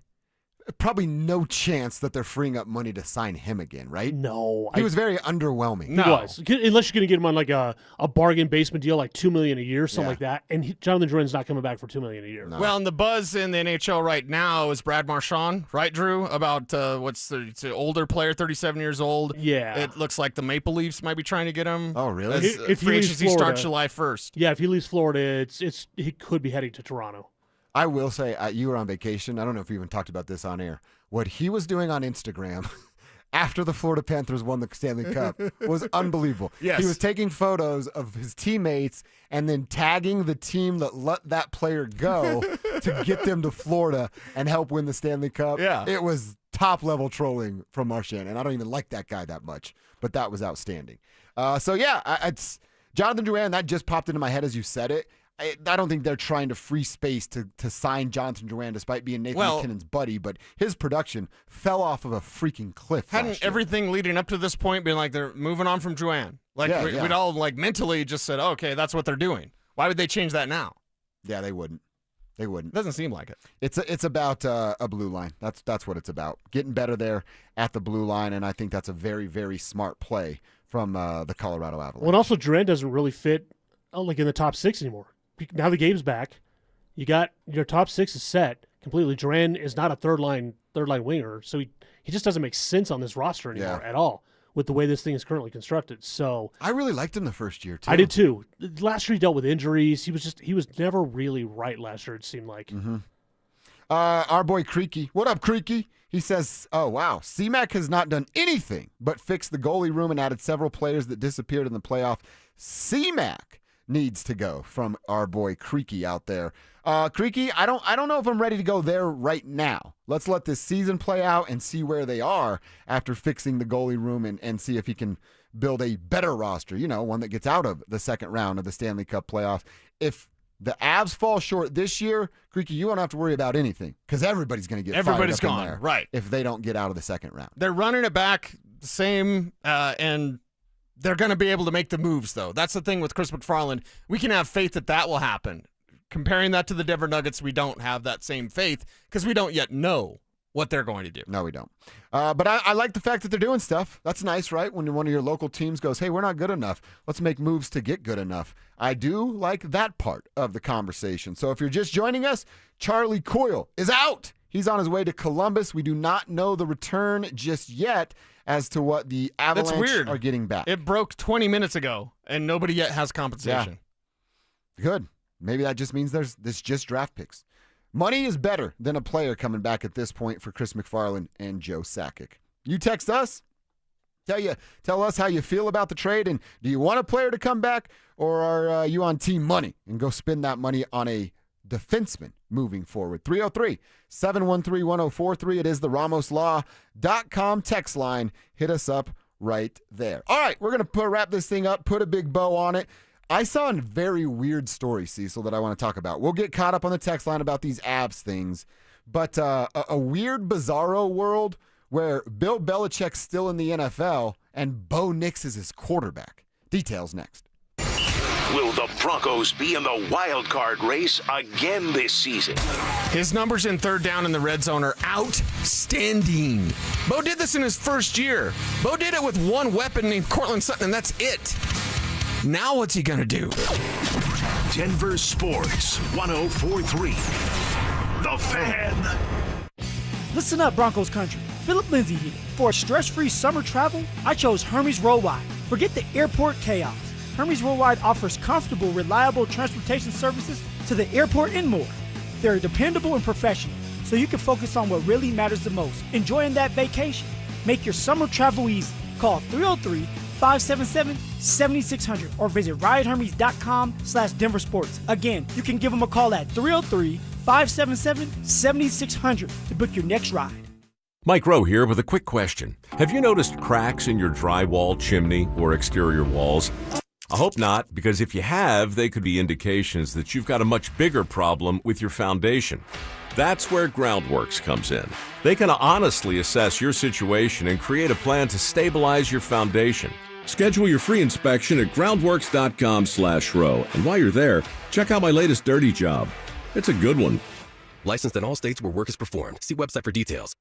Probably no chance that they're freeing up money to sign him again, right? No. He was very underwhelming. He was. Unless you're going to get him on like a bargain basement deal, like $2 million a year, something like that. And Jonathan Drouin's not coming back for $2 million a year. No. Well, and the buzz in the NHL right now is Brad Marchand, right, Drew? About it's an older player, 37 years old. Yeah. It looks like the Maple Leafs might be trying to get him. Oh, really? If free agency starts July 1st. Yeah, if he leaves Florida, he could be heading to Toronto. I will say, you were on vacation. I don't know if we even talked about this on air. What he was doing on Instagram after the Florida Panthers won the Stanley Cup was unbelievable. Yes. He was taking photos of his teammates and then tagging the team that let that player go to get them to Florida and help win the Stanley Cup. Yeah. It was top-level trolling from Marchand, and I don't even like that guy that much, but that was outstanding. It's Jonathan Drouin, that just popped into my head as you said it. I don't think they're trying to free space to sign Jonathan Drouin despite being Nathan McKinnon's buddy, but his production fell off of a freaking cliff. Hadn't everything leading up to this point been like they're moving on from Drouin? We'd all mentally just said, okay, that's what they're doing. Why would they change that now? Yeah, they wouldn't. They wouldn't. Doesn't seem like it. It's about a blue line. That's what it's about. Getting better there at the blue line, and I think that's a very, very smart play from the Colorado Avalanche. Well, and also Drouin doesn't really fit in the top 6 anymore. Now the game's back. You got your top 6 is set completely. Drouin is not a third line winger, so he just doesn't make sense on this roster anymore at all with the way this thing is currently constructed. So I really liked him the first year too. I did too. Last year he dealt with injuries. He was never really right last year. It seemed like. Mm-hmm. Our boy Creaky, what up, Creaky? He says, "Oh wow, CMAC has not done anything but fix the goalie room and added several players that disappeared in the playoff. CMAC needs to go," from our boy Creaky out there. Creaky, I don't know if I'm ready to go there right now. Let's let this season play out and see where they are after fixing the goalie room and see if he can build a better roster, one that gets out of the second round of the Stanley Cup playoffs. If the Avs fall short this year, Creaky, you won't have to worry about anything because everybody's going to get Everybody's fired up gone, in there right? If they don't get out of the second round. They're running it back the same, and they're going to be able to make the moves, though. That's the thing with Chris McFarland. We can have faith that will happen. Comparing that to the Denver Nuggets, we don't have that same faith because we don't yet know what they're going to do. No, we don't. But I like the fact that they're doing stuff. That's nice, right? When one of your local teams goes, hey, we're not good enough. Let's make moves to get good enough. I do like that part of the conversation. So if you're just joining us, Charlie Coyle is out. He's on his way to Columbus. We do not know the return just yet as to what the Avalanche are getting back. It broke 20 minutes ago, and nobody yet has compensation. Yeah. Good. Maybe that just means there's just draft picks. Money is better than a player coming back at this point for Chris McFarland and Joe Sakic. You text us. Tell us how you feel about the trade, and do you want a player to come back, or are you on team money and go spend that money on a defenseman moving forward? 303-713-1043. It is the RamosLaw.com text line. Hit us up right there. All right, we're going to wrap this thing up, put a big bow on it. I saw a very weird story, Cecil, that I want to talk about. We'll get caught up on the text line about these Avs things, but a weird, bizarro world where Bill Belichick's still in the NFL and Bo Nix is his quarterback. Details next. Will the Broncos be in the wild card race again this season? His numbers in third down in the red zone are outstanding. Bo did this in his first year. Bo did it with one weapon named Cortland Sutton, and that's it. Now what's he going to do? Denver Sports 104.3. The Fan. Listen up, Broncos country. Philip Lindsay here. For a stress-free summer travel, I chose Hermes Worldwide. Forget the airport chaos. Hermes Worldwide offers comfortable, reliable transportation services to the airport and more. They're dependable and professional, so you can focus on what really matters the most, enjoying that vacation. Make your summer travel easy. Call 303-577-7600 or visit ridehermes.com/Denver Sports. Again, you can give them a call at 303-577-7600 to book your next ride. Mike Rowe here with a quick question. Have you noticed cracks in your drywall, chimney, or exterior walls? I hope not, because if you have, they could be indications that you've got a much bigger problem with your foundation. That's where Groundworks comes in. They can honestly assess your situation and create a plan to stabilize your foundation. Schedule your free inspection at groundworks.com/row. And while you're there, check out my latest dirty job. It's a good one. Licensed in all states where work is performed. See website for details.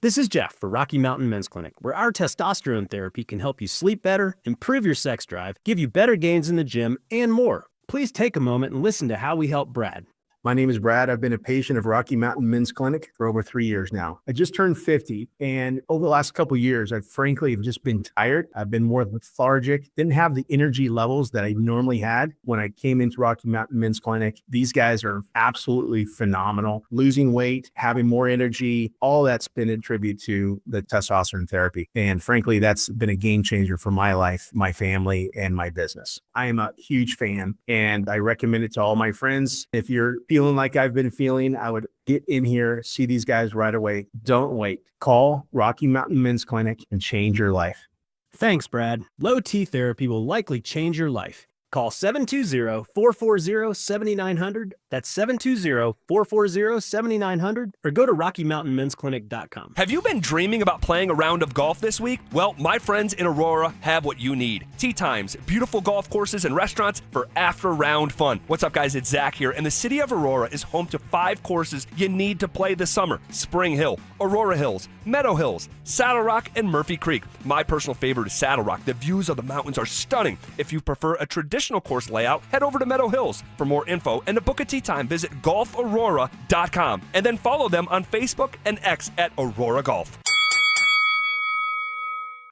This is Jeff for Rocky Mountain Men's Clinic, where our testosterone therapy can help you sleep better, improve your sex drive, give you better gains in the gym, and more. Please take a moment and listen to how we help Brad. My name is Brad. I've been a patient of Rocky Mountain Men's Clinic for over 3 years now. I just turned 50, and over the last couple of years, I've frankly just been tired. I've been more lethargic, didn't have the energy levels that I normally had when I came into Rocky Mountain Men's Clinic. These guys are absolutely phenomenal. Losing weight, having more energy, all that's been a tribute to the testosterone therapy. And frankly, that's been a game changer for my life, my family, and my business. I am a huge fan, and I recommend it to all my friends. If you're feeling like I've been feeling, I would get in here, see these guys right away. Don't wait. Call Rocky Mountain Men's Clinic and change your life. Thanks, Brad. Low T therapy will likely change your life. Call 720-440-7900. That's 720-440-7900. Or go to RockyMountainMen'sClinic.com. Have you been dreaming about playing a round of golf this week? Well, my friends in Aurora have what you need. Tee times, beautiful golf courses, and restaurants for after-round fun. What's up, guys? It's Zach here, and the city of Aurora is home to 5 courses you need to play this summer. Spring Hill, Aurora Hills, Meadow Hills, Saddle Rock, and Murphy Creek. My personal favorite is Saddle Rock. The views of the mountains are stunning. If you prefer a traditional course layout, head over to Meadow Hills. For more info and to book a tee time, visit golfaurora.com and then follow them on Facebook and X at Aurora Golf.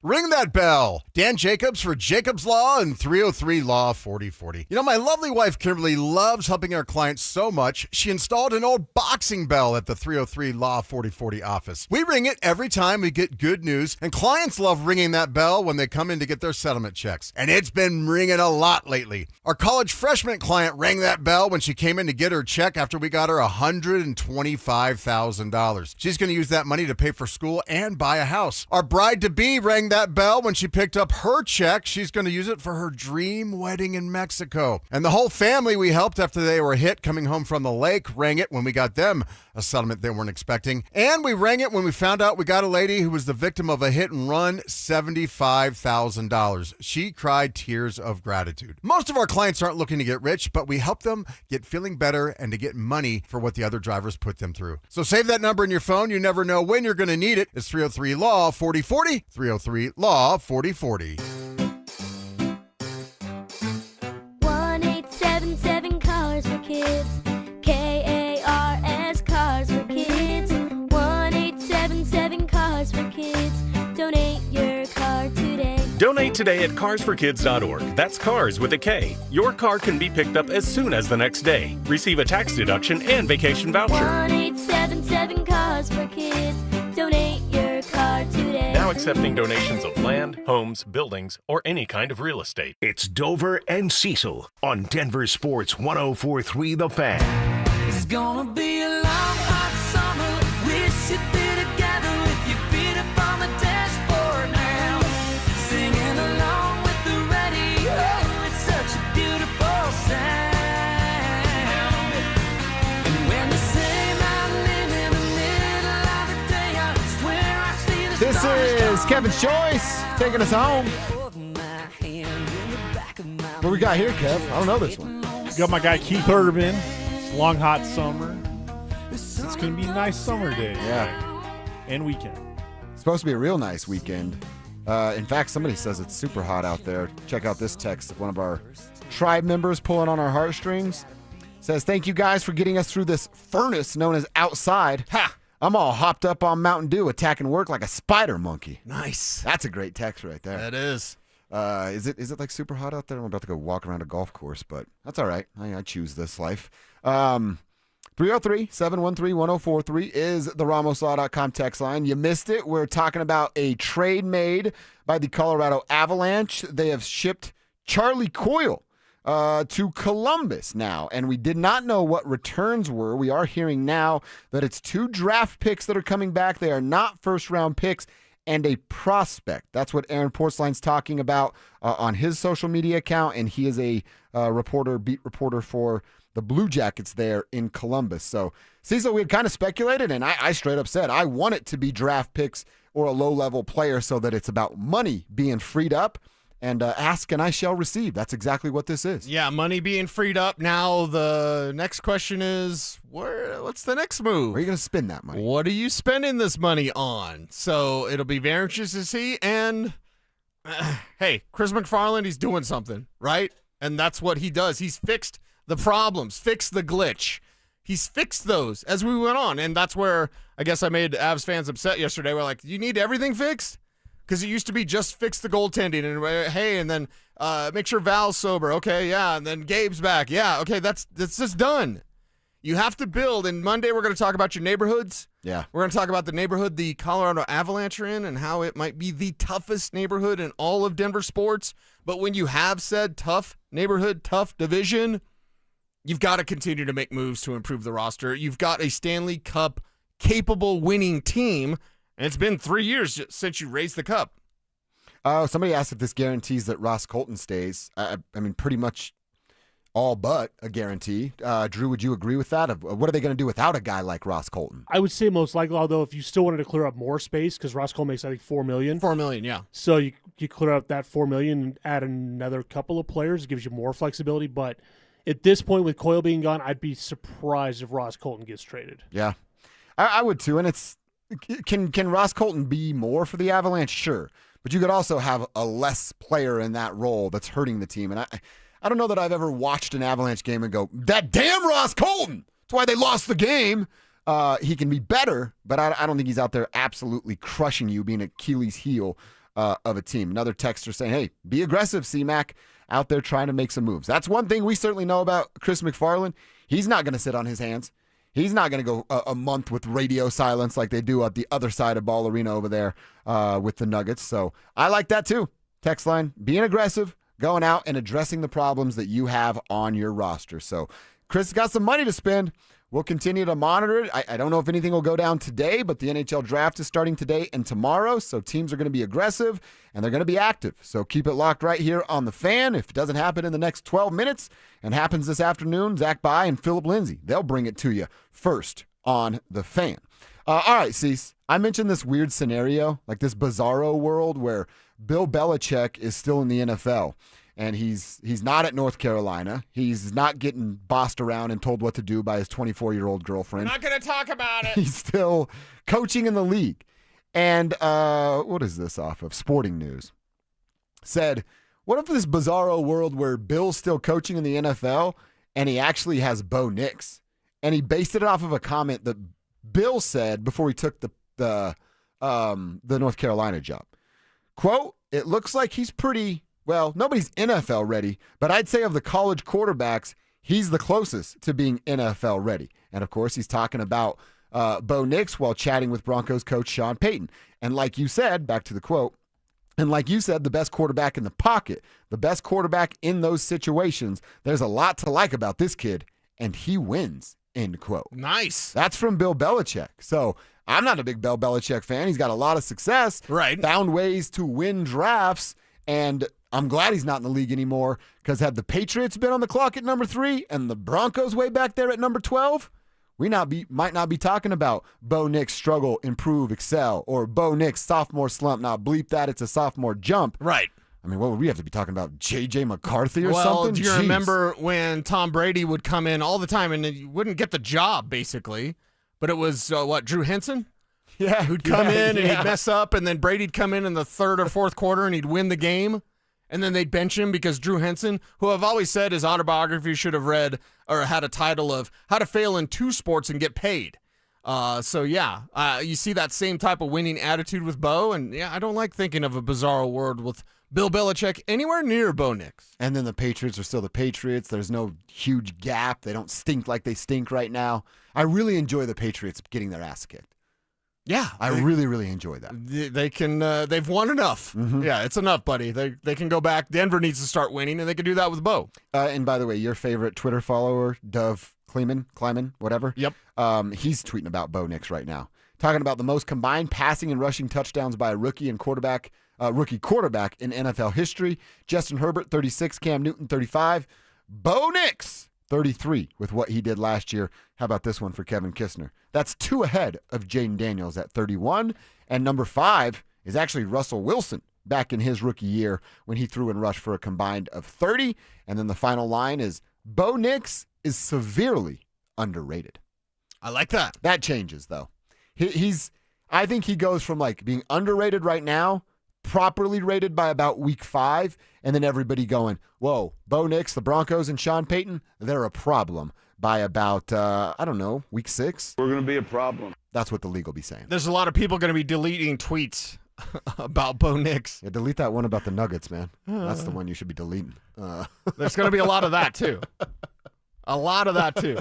Ring that bell. Dan Jacobs for Jacobs Law and 303 Law 4040. You know, my lovely wife Kimberly loves helping our clients so much, she installed an old boxing bell at the 303 Law 4040 office. We ring it every time we get good news, and clients love ringing that bell when they come in to get their settlement checks. And it's been ringing a lot lately. Our college freshman client rang that bell when she came in to get her check after we got her $125,000. She's going to use that money to pay for school and buy a house. Our bride-to-be rang that bell when she picked up her check. She's going to use it for her dream wedding in Mexico. And the whole family we helped after they were hit coming home from the lake rang it when we got them a settlement they weren't expecting. And we rang it when we found out we got a lady who was the victim of a hit and run, $75,000. She cried tears of gratitude. Most of our clients aren't looking to get rich, but we help them get feeling better and to get money for what the other drivers put them through. So save that number in your phone. You never know when you're going to need it. It's 303 Law 4040, 303 Law 4040. 1-877 Cars for Kids. KARS Cars for Kids. 1-877 Cars for Kids. Donate your car today. Donate today at carsforkids.org. That's cars with a K. Your car can be picked up as soon as the next day. Receive a tax deduction and vacation voucher. 1-877 Cars for Kids. Donate your car today. Now accepting donations of land, homes, buildings, or any kind of real estate. It's Dover and Cecil on Denver Sports 104.3 The Fan. It's gonna be a long, hot summer. We should be together with your feet up on the dashboard now. Singing along with the radio. It's such a beautiful sound. And when they say my name in the middle of the day, I swear I see the This is Kevin's Choice taking us home. What we got here, Kev? I don't know this one. Got my guy Keith Urban. It's long, hot summer. It's going to be a nice summer day. Yeah. And weekend. It's supposed to be a real nice weekend. In fact, somebody says it's super hot out there. Check out this text of one of our tribe members pulling on our heartstrings. Says, thank you guys for getting us through this furnace known as outside. Ha! I'm all hopped up on Mountain Dew, attacking work like a spider monkey. Nice. That's a great text right there. That is. Is it like super hot out there? I'm about to go walk around a golf course, but that's all right. I choose this life. 303-713-1043 is the RamosLaw.com text line. You missed it. We're talking about a trade made by the Colorado Avalanche. They have shipped Charlie Coyle to Columbus now, and we did not know what returns were. We are hearing now that it's 2 draft picks that are coming back. They are not first-round picks, and a prospect. That's what Aaron Porceline's talking about on his social media account, and he is a beat reporter for the Blue Jackets there in Columbus. So, Cecil, we had kind of speculated, and I straight up said I want it to be draft picks or a low-level player so that it's about money being freed up, and ask and I shall receive. That's exactly what this is. Yeah, money being freed up. Now the next question is, what's the next move? Where are you going to spend that money? What are you spending this money on? So it'll be very interesting to see. And, hey, Chris McFarland, he's doing something, right? And that's what he does. He's fixed the problems, fixed the glitch. He's fixed those as we went on. And that's where I guess I made Avs fans upset yesterday. We're like, you need everything fixed? Because it used to be just fix the goaltending and, hey, and then make sure Val's sober. Okay, yeah. And then Gabe's back. Yeah, okay, that's just done. You have to build. And Monday we're going to talk about your neighborhoods. Yeah. We're going to talk about the neighborhood the Colorado Avalanche are in and how it might be the toughest neighborhood in all of Denver sports. But when you have said tough neighborhood, tough division, you've got to continue to make moves to improve the roster. You've got a Stanley Cup capable winning team, and it's been 3 years since you raised the cup. Somebody asked if this guarantees that Ross Colton stays. I mean, pretty much all but a guarantee. Drew, would you agree with that? What are they going to do without a guy like Ross Colton? I would say most likely, although if you still wanted to clear up more space, because Ross Colton makes, I think, $4 million. $4 million, yeah. So you clear up that $4 million and add another couple of players. It gives you more flexibility. But at this point, with Coyle being gone, I'd be surprised if Ross Colton gets traded. Yeah, I would too. And it's can Ross Colton be more for the Avalanche? Sure. But you could also have a less player in that role that's hurting the team. And I don't know that I've ever watched an Avalanche game and go, that damn Ross Colton! That's why they lost the game. He can be better, but I don't think he's out there absolutely crushing you, being Achilles heel of a team. Another texter saying, hey, be aggressive, C-Mac, out there trying to make some moves. That's one thing we certainly know about Chris McFarland. He's not going to sit on his hands. He's not going to go a month with radio silence like they do at the other side of Ball Arena over there with the Nuggets. So I like that too. Text line, being aggressive, going out and addressing the problems that you have on your roster. So Chris has got some money to spend. We'll continue to monitor it. I don't know if anything will go down today, but the NHL draft is starting today and tomorrow, so teams are going to be aggressive and they're going to be active. So keep it locked right here on The Fan. If it doesn't happen in the next 12 minutes and happens this afternoon, Zach Bye and Philip Lindsay, they'll bring it to you first on The Fan. All right, Cease, I mentioned this weird scenario, like this bizarro world where Bill Belichick is still in the NFL. And he's not at North Carolina. He's not getting bossed around and told what to do by his 24-year-old girlfriend. We're not going to talk about it. He's still coaching in the league. And what is this off of? Sporting News. Said, what if this bizarro world where Bill's still coaching in the NFL and he actually has Bo Nix? And he based it off of a comment that Bill said before he took the North Carolina job. Quote, it looks like he's pretty... Well, nobody's NFL ready, but I'd say of the college quarterbacks, he's the closest to being NFL ready. And, of course, he's talking about Bo Nix while chatting with Broncos coach Sean Payton. And like you said, back to the quote, and like you said, the best quarterback in the pocket, the best quarterback in those situations, there's a lot to like about this kid, and he wins, end quote. Nice. That's from Bill Belichick. So I'm not a big Bill Belichick fan. He's got a lot of success. Right. Found ways to win drafts, and I'm glad he's not in the league anymore, because had the Patriots been on the clock at number 3 and the Broncos way back there at number 12, we might not be talking about Bo Nix struggle, improve, excel, or Bo Nix sophomore slump. Now, bleep that, it's a sophomore jump. Right. I mean, what would we have to be talking about? J.J. McCarthy or well, something? Do you Jeez. remember when Tom Brady would come in all the time and he wouldn't get the job, basically, but it was, Drew Henson? Yeah. Who'd come in and he'd mess up, and then Brady'd come in the third or fourth quarter and he'd win the game. And then they'd bench him because Drew Henson, who I've always said his autobiography should have read or had a title of How to Fail in 2 Sports and Get Paid. So yeah, you see that same type of winning attitude with Bo, and yeah, I don't like thinking of a bizarro world with Bill Belichick anywhere near Bo Nix. And then the Patriots are still the Patriots. There's no huge gap. They don't stink like they stink right now. I really enjoy the Patriots getting their ass kicked. Yeah, I really, really enjoy that. They can. They've won enough. Mm-hmm. Yeah, it's enough, buddy. They can go back. Denver needs to start winning, and they can do that with Bo. And by the way, your favorite Twitter follower, Dove Kleiman, whatever. Yep. He's tweeting about Bo Nix right now, talking about the most combined passing and rushing touchdowns by a rookie quarterback in NFL history. Justin Herbert, 36. Cam Newton, 35. Bo Nix, 33 with what he did last year. How about this one for Kevin Kistner? That's 2 ahead of Jaden Daniels at 31. And number 5 is actually Russell Wilson back in his rookie year when he threw and rushed for a combined of 30. And then the final line is Bo Nix is severely underrated. I like that. That changes, though. I think he goes from like being underrated right now, properly rated by about week 5, and then everybody going, whoa, Bo Nix, the Broncos, and Sean Payton, they're a problem by about, week 6. We're going to be a problem. That's what the league will be saying. There's a lot of people going to be deleting tweets about Bo Nix. Yeah, delete that one about the Nuggets, man. That's the one you should be deleting. There's going to be a lot of that, too. A lot of that, too.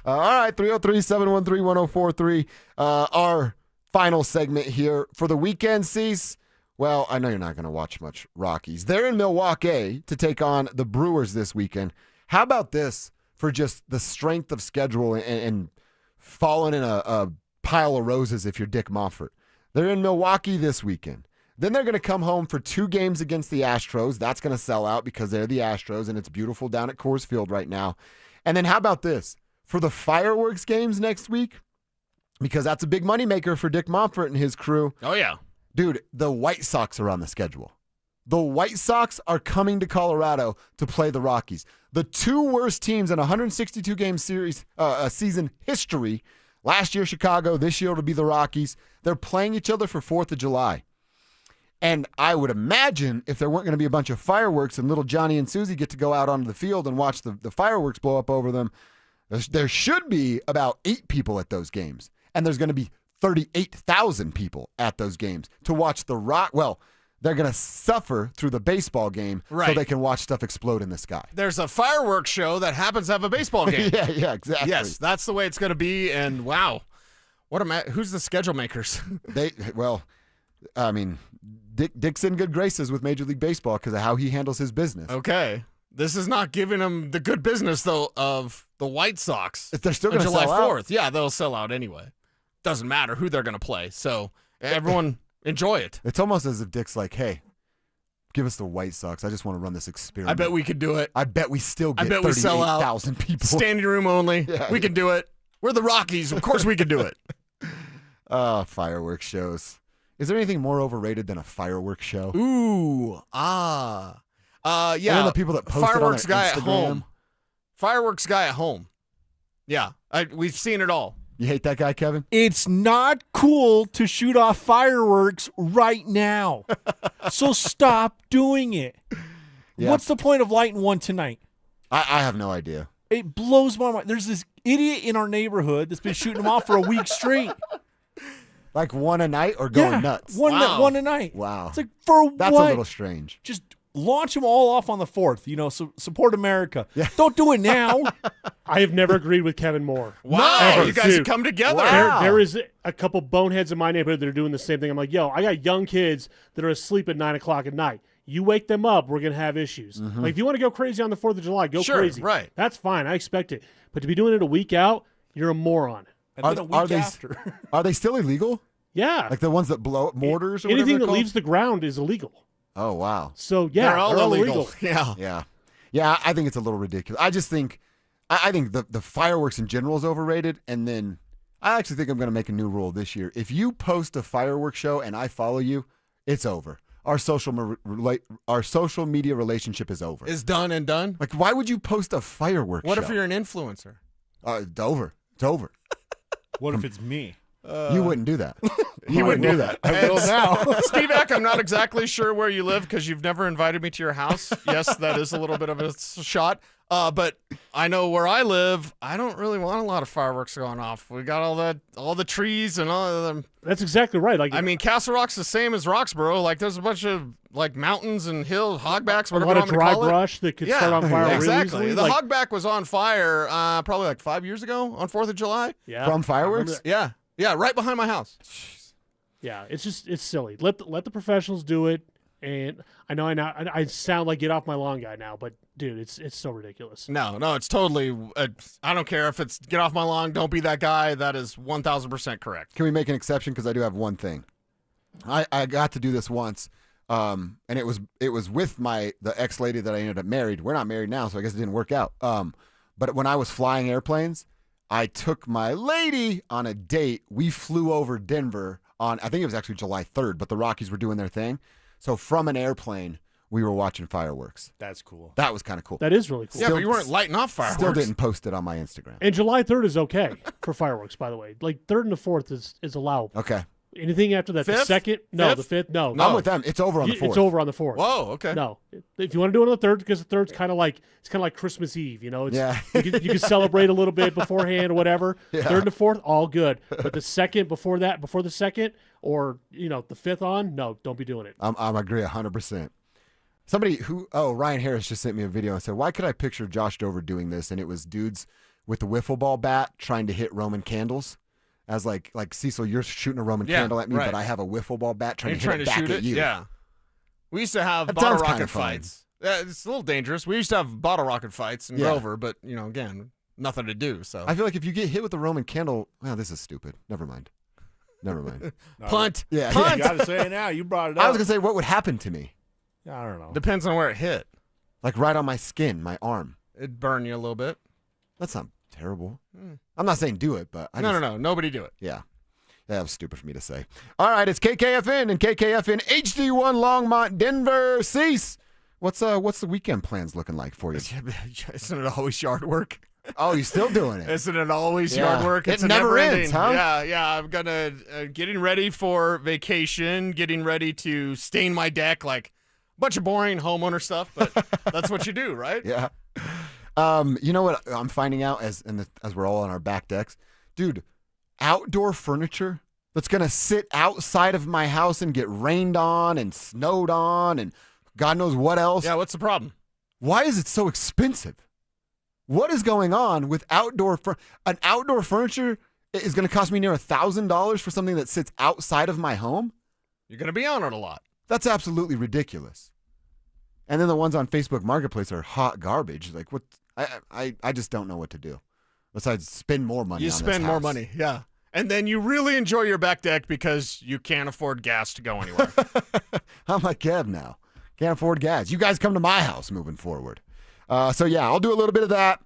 All right, 303-713-1043. Our final segment here for the weekend, Cease. Well, I know you're not going to watch much Rockies. They're in Milwaukee to take on the Brewers this weekend. How about this for just the strength of schedule and falling in a pile of roses if you're Dick Moffert? They're in Milwaukee this weekend. Then they're going to come home for 2 games against the Astros. That's going to sell out because they're the Astros, and it's beautiful down at Coors Field right now. And then how about this? For the fireworks games next week, because that's a big moneymaker for Dick Moffert and his crew. Oh, yeah. Dude, the White Sox are on the schedule. The White Sox are coming to Colorado to play the Rockies. The 2 worst teams in 162-game season history. Last year, Chicago. This year, it'll be the Rockies. They're playing each other for 4th of July. And I would imagine if there weren't going to be a bunch of fireworks and little Johnny and Susie get to go out onto the field and watch the fireworks blow up over them, there should be about 8 people at those games. And there's going to be 38,000 people at those games to watch the Rock. Well, they're going to suffer through the baseball game so they can watch stuff explode in the sky. There's a fireworks show that happens to have a baseball game. yeah, exactly. Yes, that's the way it's going to be. And wow, who's the schedule makers? Dick's in good graces with Major League Baseball because of how he handles his business. Okay. This is not giving him the good business, though, of the White Sox. They're still going to July sell 4th. out. Yeah, they'll sell out anyway. Doesn't matter who they're going to play. So everyone enjoy it. It's almost as if Dick's like, hey, give us the White Sox. I just want to run this experiment. I bet we could do it. I bet we still get we sell out. 38,000 people. Standing room only. Yeah. We can do it. We're the Rockies. Of course we can do it. Fireworks shows. Is there anything more overrated than a fireworks show? Ooh, Yeah. And then the people that post fireworks it on guy their at Instagram. home. Fireworks guy at home. Yeah, we've seen it all. You hate that guy, Kevin? It's not cool to shoot off fireworks right now. So stop doing it. Yeah. What's the point of lighting one tonight? I have no idea. It blows my mind. There's this idiot in our neighborhood that's been shooting them off for a week straight. Like one a night or going nuts? One a night. Wow. It's like, for That's what? a little strange. Just launch them all off on the 4th. So support America. Yeah. Don't do it now. I have never agreed with Kevin more. Wow, Ever. you guys have Dude, come together. Wow. There is a couple boneheads in my neighborhood that are doing the same thing. I'm like, yo, I got young kids that are asleep at 9 o'clock at night. You wake them up, we're going to have issues. Mm-hmm. Like, if you want to go crazy on the 4th of July, go Sure, crazy. right. That's fine. I expect it. But to be doing it a week out, you're a moron. And then a week after. Are they still illegal? Yeah. Like the ones that blow up mortars or Anything whatever that they're leaves the ground is illegal. called? Oh, wow. So, yeah, They're all illegal. Yeah. Yeah, I think it's a little ridiculous. I just think, I think the fireworks in general is overrated. And then I actually think I'm going to make a new rule this year. If you post a fireworks show and I follow you, it's over. Our social media relationship is over. Is done and done. Like, why would you post a fireworks What show? if you're an influencer? It's over. It's over. What if it's me? You wouldn't do that. You wouldn't do that. I will now. Spivak, I'm not exactly sure where you live because you've never invited me to your house. Yes, that is a little bit of a shot. But I know where I live, I don't really want a lot of fireworks going off. We got all the trees and all of them. That's exactly right. Like, I mean, Castle Rock's the same as Roxborough. Like, there's a bunch of like mountains and hills, hogbacks, a whatever lot you of want me to dry call it. brush that could start on fire exactly. really easily. The Like, hogback was on fire probably like 5 years ago on 4th of July. yeah, From fireworks? Yeah, right behind my house. Yeah, it's silly. Let the professionals do it. And I sound like get off my lawn guy now, but dude, it's so ridiculous. No, it's totally. I don't care if it's get off my lawn. Don't be that guy. That is 1,000% correct. Can we make an exception? Because I do have one thing. I got to do this once, and it was with the ex lady that I ended up married. We're not married now, so I guess it didn't work out. But when I was flying airplanes, I took my lady on a date. We flew over Denver on, I think it was actually July 3rd, but the Rockies were doing their thing. So from an airplane, we were watching fireworks. That's cool. That was kind of cool. That is really cool. Yeah, but you weren't lighting off fireworks. Still didn't post it on my Instagram. And July 3rd is okay for fireworks, by the way. Like 3rd and the 4th is allowable. Okay. Anything after that, the 5th? 2nd, no, 5th? the 5th, no. I'm with them. It's over on the 4th. It's over on the 4th. Whoa, okay. No, if you want to do it on the 3rd, because the 3rd's kind of like Christmas Eve, you know. It's, Yeah. you can celebrate a little bit beforehand or whatever. Yeah. 3rd and the 4th, all good. But the 2nd before the 2nd, or the 5th on, no, don't be doing it. I agree 100%. Somebody Ryan Harris just sent me a video and said, why could I picture Josh Dover doing this? And it was dudes with the wiffle ball bat trying to hit Roman candles. As like Cecil, you're shooting a Roman candle at me, right. but I have a wiffle ball bat trying You're to hit it back shoot at you. Yeah. We used to have That bottle sounds rocket kinda fun. fights. It's a little dangerous. We used to have bottle rocket fights in Yeah. Grover, but again, nothing to do. So I feel like if you get hit with a Roman candle, this is stupid. Never mind. punt. Yeah. You got to say it now. You brought it up. I was going to say, what would happen to me? I don't know. Depends on where it hit. Like right on my skin, my arm. It'd burn you a little bit. That's not terrible. I'm not saying do it, but No. Nobody do it. Yeah. That was stupid for me to say. All right, it's KKFN and KKFN HD1 Longmont, Denver. Cease. What's the weekend plans looking like for you? Isn't it always yard work? Oh, you still doing it? Isn't it always Yeah. yard work? It It's a never never-ending. ends, huh? Yeah. I'm gonna getting ready for vacation, getting ready to stain my deck, like a bunch of boring homeowner stuff. But that's what you do, right? Yeah. You know what I'm finding out as we're all on our back decks, dude. Outdoor furniture that's gonna sit outside of my house and get rained on and snowed on and God knows what else. Yeah. What's the problem? Why is it so expensive? What is going on with an outdoor furniture is going to cost me near $1,000 for something that sits outside of my home? You're gonna be on it a lot. That's absolutely ridiculous. And then the ones on Facebook Marketplace are hot garbage. Like what? I just don't know what to do besides spend more money. You on spend this more house. money, yeah. And then you really enjoy your back deck because you can't afford gas to go anywhere. I'm like Kev now. Can't afford gas. You guys come to my house moving forward. So yeah, I'll do a little bit of that.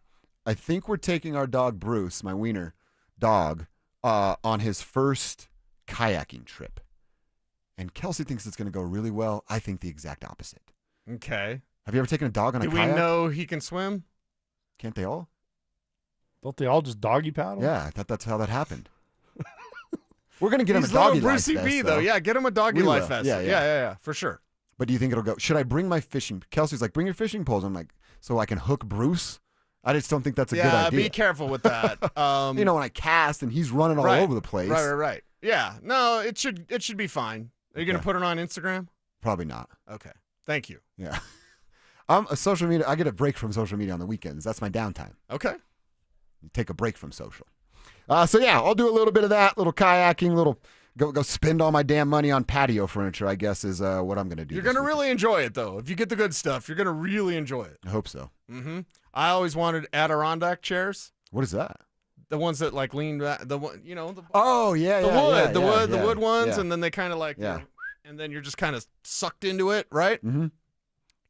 I think we're taking our dog Bruce, my wiener dog, on his first kayaking trip. And Kelsey thinks it's going to go really well. I think the exact opposite. Okay. Have you ever taken a dog on a Do we kayak? know he can swim? Can't they all? Don't they all just doggy paddle? Yeah, I thought that's how that happened. We're going to get him a He's doggy little life Brucey vest, B, though. Yeah, get him a doggy We life will. vest. Yeah, Yeah, for sure. But do you think it'll go? Should I bring my fishing? Kelsey's like, bring your fishing poles. I'm like, so I can hook Bruce? I just don't think that's a good Yeah, idea. be careful with that. You know, when I cast and he's running all Right. over the place. Right. Yeah, no, it should be fine. Are you going to put it on Instagram? Probably not. Okay. Thank you. Yeah. I'm a social media. I get a break from social media on the weekends. That's my downtime. Okay. Take a break from social. So yeah, I'll do a little bit of that, little kayaking, little go spend all my damn money on patio furniture, I guess is what I'm going to do. You're going to really enjoy it, though. If you get the good stuff, you're going to really enjoy it. I hope so. Mm-hmm. I always wanted Adirondack chairs. What is that? The ones that like lean back, the one, you know. Oh yeah, the wood ones, yeah. and then they kind of like, Yeah. and then you're just kind of sucked into it, right? Mm-hmm.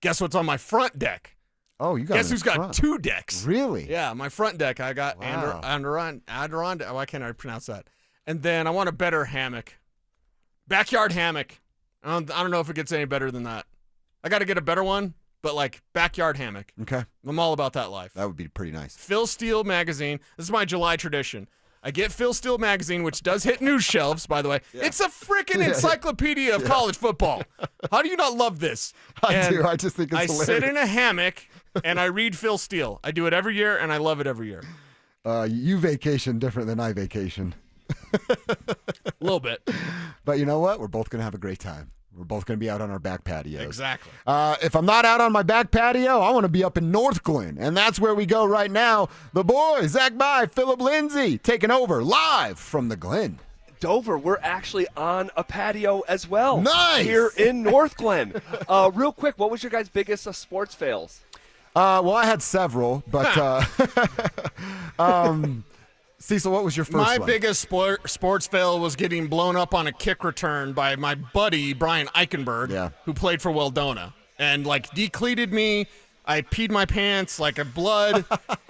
Guess what's on my front deck? Oh, you got. Guess it in who's got front. 2 decks? Really? Yeah, my front deck. I got Wow. Adirondack. Why can't I pronounce that? And then I want a better hammock, backyard hammock. I don't know if it gets any better than that. I got to get a better one, but like backyard hammock. Okay. I'm all about that life. That would be pretty nice. Phil Steele magazine. This is my July tradition. I get Phil Steele magazine, which does hit news shelves, by the way. Yeah. It's a freaking encyclopedia of college football. How do you not love this? I And do. I just think it's I hilarious. sit in a hammock and I read Phil Steele. I do it every year, and I love it every year. You vacation different than I vacation. A little bit. But you know what? We're both going to have a great time. We're both going to be out on our back patios. Exactly. If I'm not out on my back patio, I want to be up in North Glen. And that's where we go right now. The boys, Zach By, Philip Lindsay, taking over live from the Glen. Dover, we're actually on a patio as well. Nice! Here in North Glen. Real quick, what was your guys' biggest sports fails? Well, I had several, but Cecil, what was your first My one? biggest sports fail was getting blown up on a kick return by my buddy, Brian Eichenberg, who played for Weldona, and, decleated me. I peed my pants, a blood,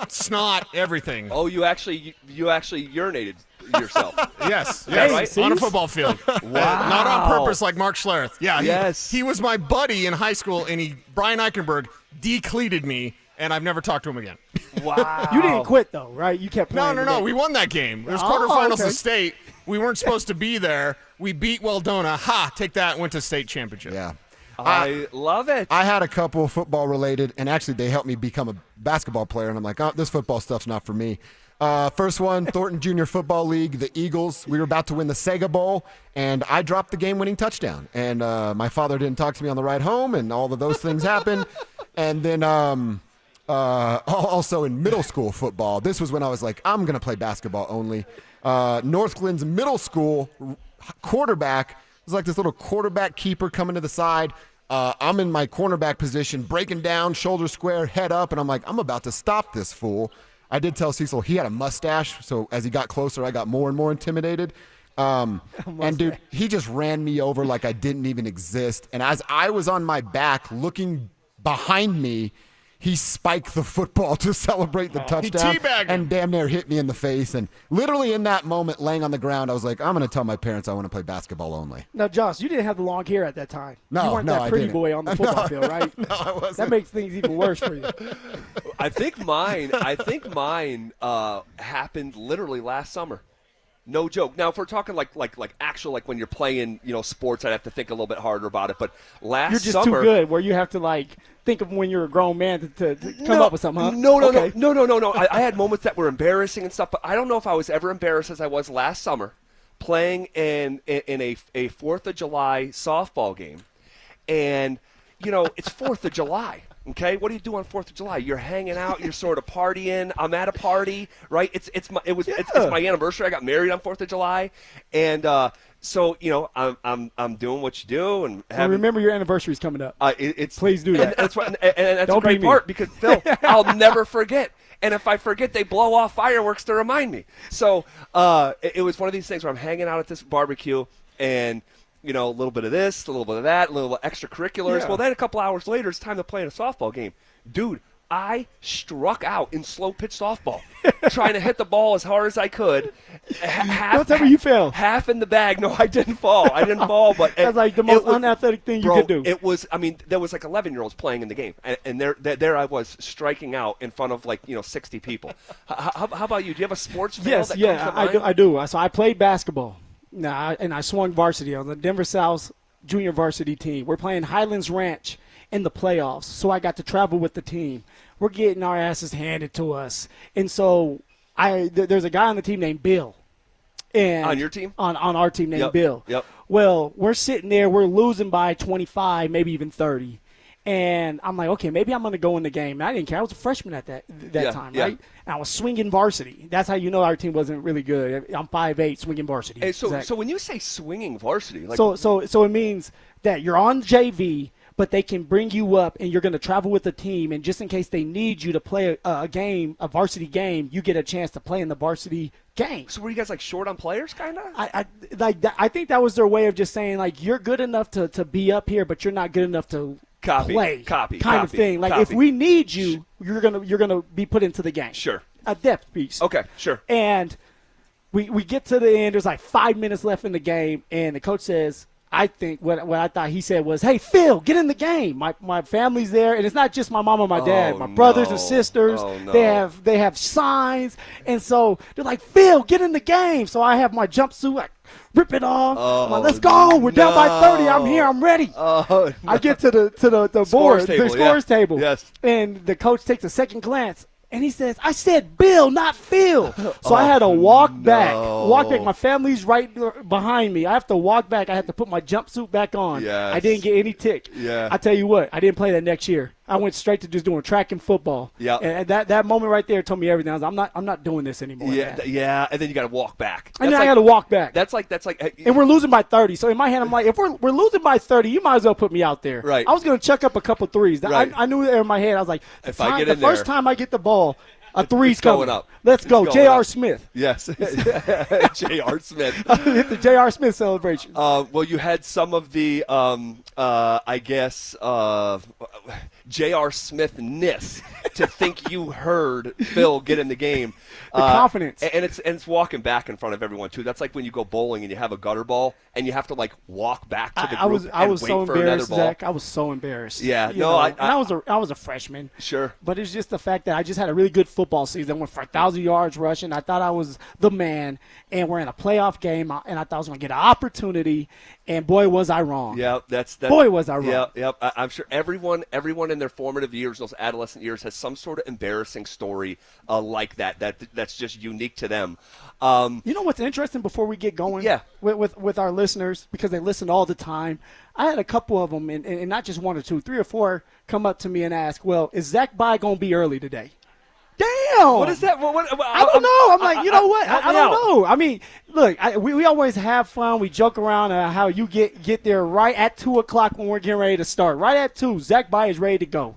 snot, everything. Oh, you actually urinated yourself. Yes, Right? on a football field. Wow. Not on purpose like Mark Schlereth. Yeah, Yes. he was my buddy in high school, and Brian Eichenberg decleated me, and I've never talked to him again. Wow. You didn't quit, though, right? You kept playing. No. We won that game. It was Oh, quarterfinals okay. of state. We weren't supposed to be there. We beat Weldona. Ha, take that, went to state championship. Yeah. I love it. I had a couple football related, and actually they helped me become a basketball player, and I'm like, oh, this football stuff's not for me. First one, Thornton Junior Football League, the Eagles. We were about to win the Sega Bowl, and I dropped the game-winning touchdown. And my father didn't talk to me on the ride home, and all of those things happened. And then also in middle school football, this was when I was like, I'm going to play basketball only. North Glen's middle school quarterback was like this little quarterback keeper coming to the side. I'm in my cornerback position, breaking down, shoulder square, head up, and I'm like, I'm about to stop this fool. I did tell Cecil he had a mustache, so as he got closer, I got more and more intimidated. And, dude, he just ran me over like I didn't even exist. And as I was on my back looking behind me, he spiked the football to celebrate the touchdown teabagged him. and damn near hit me in the face. And literally in that moment, laying on the ground, I was like, I'm going to tell my parents I want to play basketball only. Now, Josh, you didn't have the long hair at that time. No, you weren't no, that I pretty didn't. boy on the football field, right? No, I wasn't. That makes things even worse for you. I think mine happened literally last summer. No joke. Now, if we're talking like actual, like when you're playing, sports, I'd have to think a little bit harder about it. But last You're just summer, too good where you have to think of when you're a grown man to come up with something, huh? No. Okay. I had moments that were embarrassing and stuff, but I don't know if I was ever embarrassed as I was last summer playing in a 4th of July softball game. And, it's 4th of July. Okay, what do you do on 4th of July? You're hanging out, you're sort of partying. I'm at a party, right? It's my anniversary. I got married on 4th of July, and so I'm doing what you do, and Well, remember your anniversary's coming up. Please do that. And that's what, and that's Don't a great be me. part because Phil, I'll never forget. And if I forget, they blow off fireworks to remind me. So it was one of these things where I'm hanging out at this barbecue and. A little bit of this, a little bit of that, a little extracurriculars. Yeah. Well, then a couple hours later, it's time to play in a softball game. Dude, I struck out in slow pitch softball, trying to hit the ball as hard as I could. Don't tell me you fell. Half in the bag. No, I didn't fall. But That's like the most unathletic thing you could do. It was. There was 11-year-olds playing in the game, and there I was striking out in front of 60 people. How about you? Do you have a sports fail Yes, that yeah, comes to mind? I do. So I played basketball. And I swung varsity on the Denver South junior varsity team. We're playing Highlands Ranch in the playoffs, so I got to travel with the team. We're getting our asses handed to us. And so there's a guy on the team named Bill. And on your team? On our team named Yep, Bill. yep. Well, we're sitting there. We're losing by 25, maybe even 30. And I'm like, okay, maybe I'm going to go in the game. And I didn't care. I was a freshman at that time, yeah. right? And I was swinging varsity. That's how you know our team wasn't really good. I'm 5'8", swinging varsity. Hey, so Exactly. when you say swinging varsity, So it means that you're on JV, but they can bring you up, and you're going to travel with the team. And just in case they need you to play a varsity game, you get a chance to play in the varsity game. So were you guys short on players, kind of? I think that was their way of just saying you're good enough to be up here, but you're not good enough to play. Kind of thing. If we need you, you're gonna be put into the game. Sure. A depth piece. Okay, sure. And we get to the end. There's 5 minutes left in the game, and the coach says, I think what I thought he said was, "Hey, Phil, get in the game. My family's there, and it's not just my mom and my dad. My brothers and sisters. They have signs, and so they're like, Phil, get in the game. So I have my jumpsuit. I rip it off. I'm like, let's go. We're down by 30. I'm here. I'm ready. I get to the board, the scores table. Yes. And the coach takes a second glance. And he says, I said Bill, not Phil. So I had to walk back. My family's right behind me. I have to walk back. I have to put my jumpsuit back on. Yes. I didn't get any tick. Yeah. I tell you what, I didn't play that next year. I went straight to just doing track and football. Yeah. And that moment right there told me everything. I was like, I'm not doing this anymore. Yeah, and then you got to walk back. And then I got to walk back. That's like. And we're losing by 30. So in my head, I'm like, if we're losing by 30, you might as well put me out there. Right. I was going to chuck up a couple threes. Right. I knew in my head, I was like, the first time I get the ball, a three's going up. Let's go, J.R. Smith. Yes, J.R. Smith. Hit the J.R. Smith celebration. Well, you had some of the, I guess, J.R. Smith-ness to think you heard Phil get in the game. The confidence. And it's walking back in front of everyone, too. That's like when you go bowling and you have a gutter ball and you have to, like, walk back to the group I was and so wait for another embarrassed, ball. Zach. I was so embarrassed. Yeah, I was a freshman. Sure. But it's just the fact that I just had a really good football season. I went for 1,000 yards rushing. I thought I was the man, and we're in a playoff game, and I thought I was going to get an opportunity, and boy, was I wrong. Yeah, that's boy, was I wrong. Yeah. I'm sure everyone in their formative years, those adolescent years, has some sort of embarrassing story like that's just unique to them. You know what's interesting before we get going? Yeah. With our listeners, because they listen all the time. I had a couple of them, and not just one or two, 3 or 4 come up to me and ask, well, is Zach Bye going to be early today? Damn! What is that? I don't know. I'm like, you know what? I don't know. I mean, look, we always have fun. We joke around how you get there right at 2 o'clock when we're getting ready to start. Right at 2, Zach Bye is ready to go.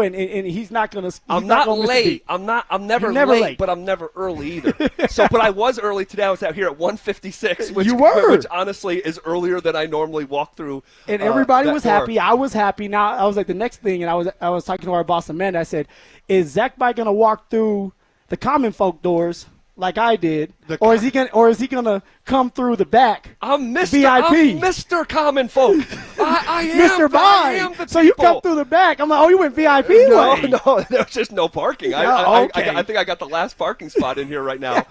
And he's not going to. I'm not late. I'm never late, but I'm never early either. But I was early today. I was out here at 1:56, which honestly is earlier than I normally walk through. And everybody was door. happy. I was happy. Now I was like the next thing, and I was talking to our boss Amanda. I said, "Is Zach Bye going to walk through the common folk doors like I did, or is he gonna come through the back? I'm Mr. VIP. I'm Mr. Common Folk. I am Mr. Bye. So you come through the back. I'm like, oh, you went VIP way. No, there's just no parking. Okay. I think I got the last parking spot in here right now.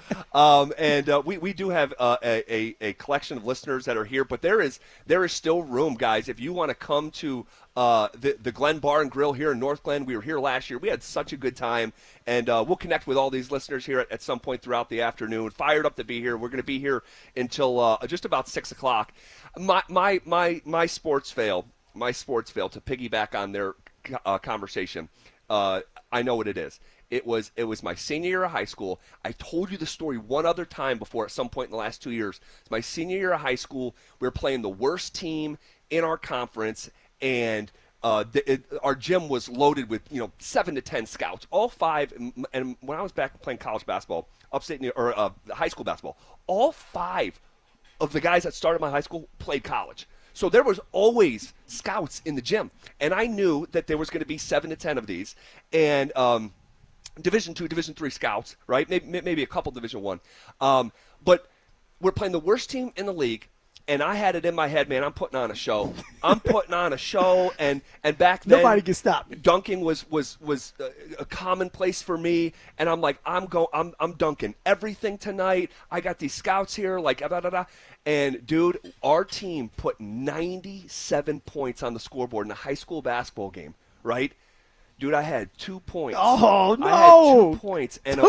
We do have a collection of listeners that are here, but there is still room, guys. If you want to come to the Glen Bar and Grill here in North Glen, we were here last year. We had such a good time, and we'll connect with all these listeners here at some point throughout the afternoon. Fired up to be here. We're going to be here until just about 6 o'clock. My sports fail to piggyback on their conversation. I know what it is. It was my senior year of high school. I told you the story one other time before at some point in the last 2 years. It's my senior year of high school. We were playing the worst team in our conference, and our gym was loaded with 7 to 10 scouts, all 5. And when I was back playing college basketball, high school basketball, all 5 of the guys that started my high school played college. So there was always scouts in the gym, and I knew that there was going to be 7 to 10 of these, and Division II, Division III scouts, right? Maybe a couple Division I, but we're playing the worst team in the league. And I had it in my head, man, I'm putting on a show. And back then nobody can stop me. Dunking was a commonplace for me, and I'm like, I'm dunking everything tonight. I got these scouts here, like and dude, our team put 97 points on the scoreboard in a high school basketball game, right? Dude, I had 2 points. Oh, no. I had 2 points. And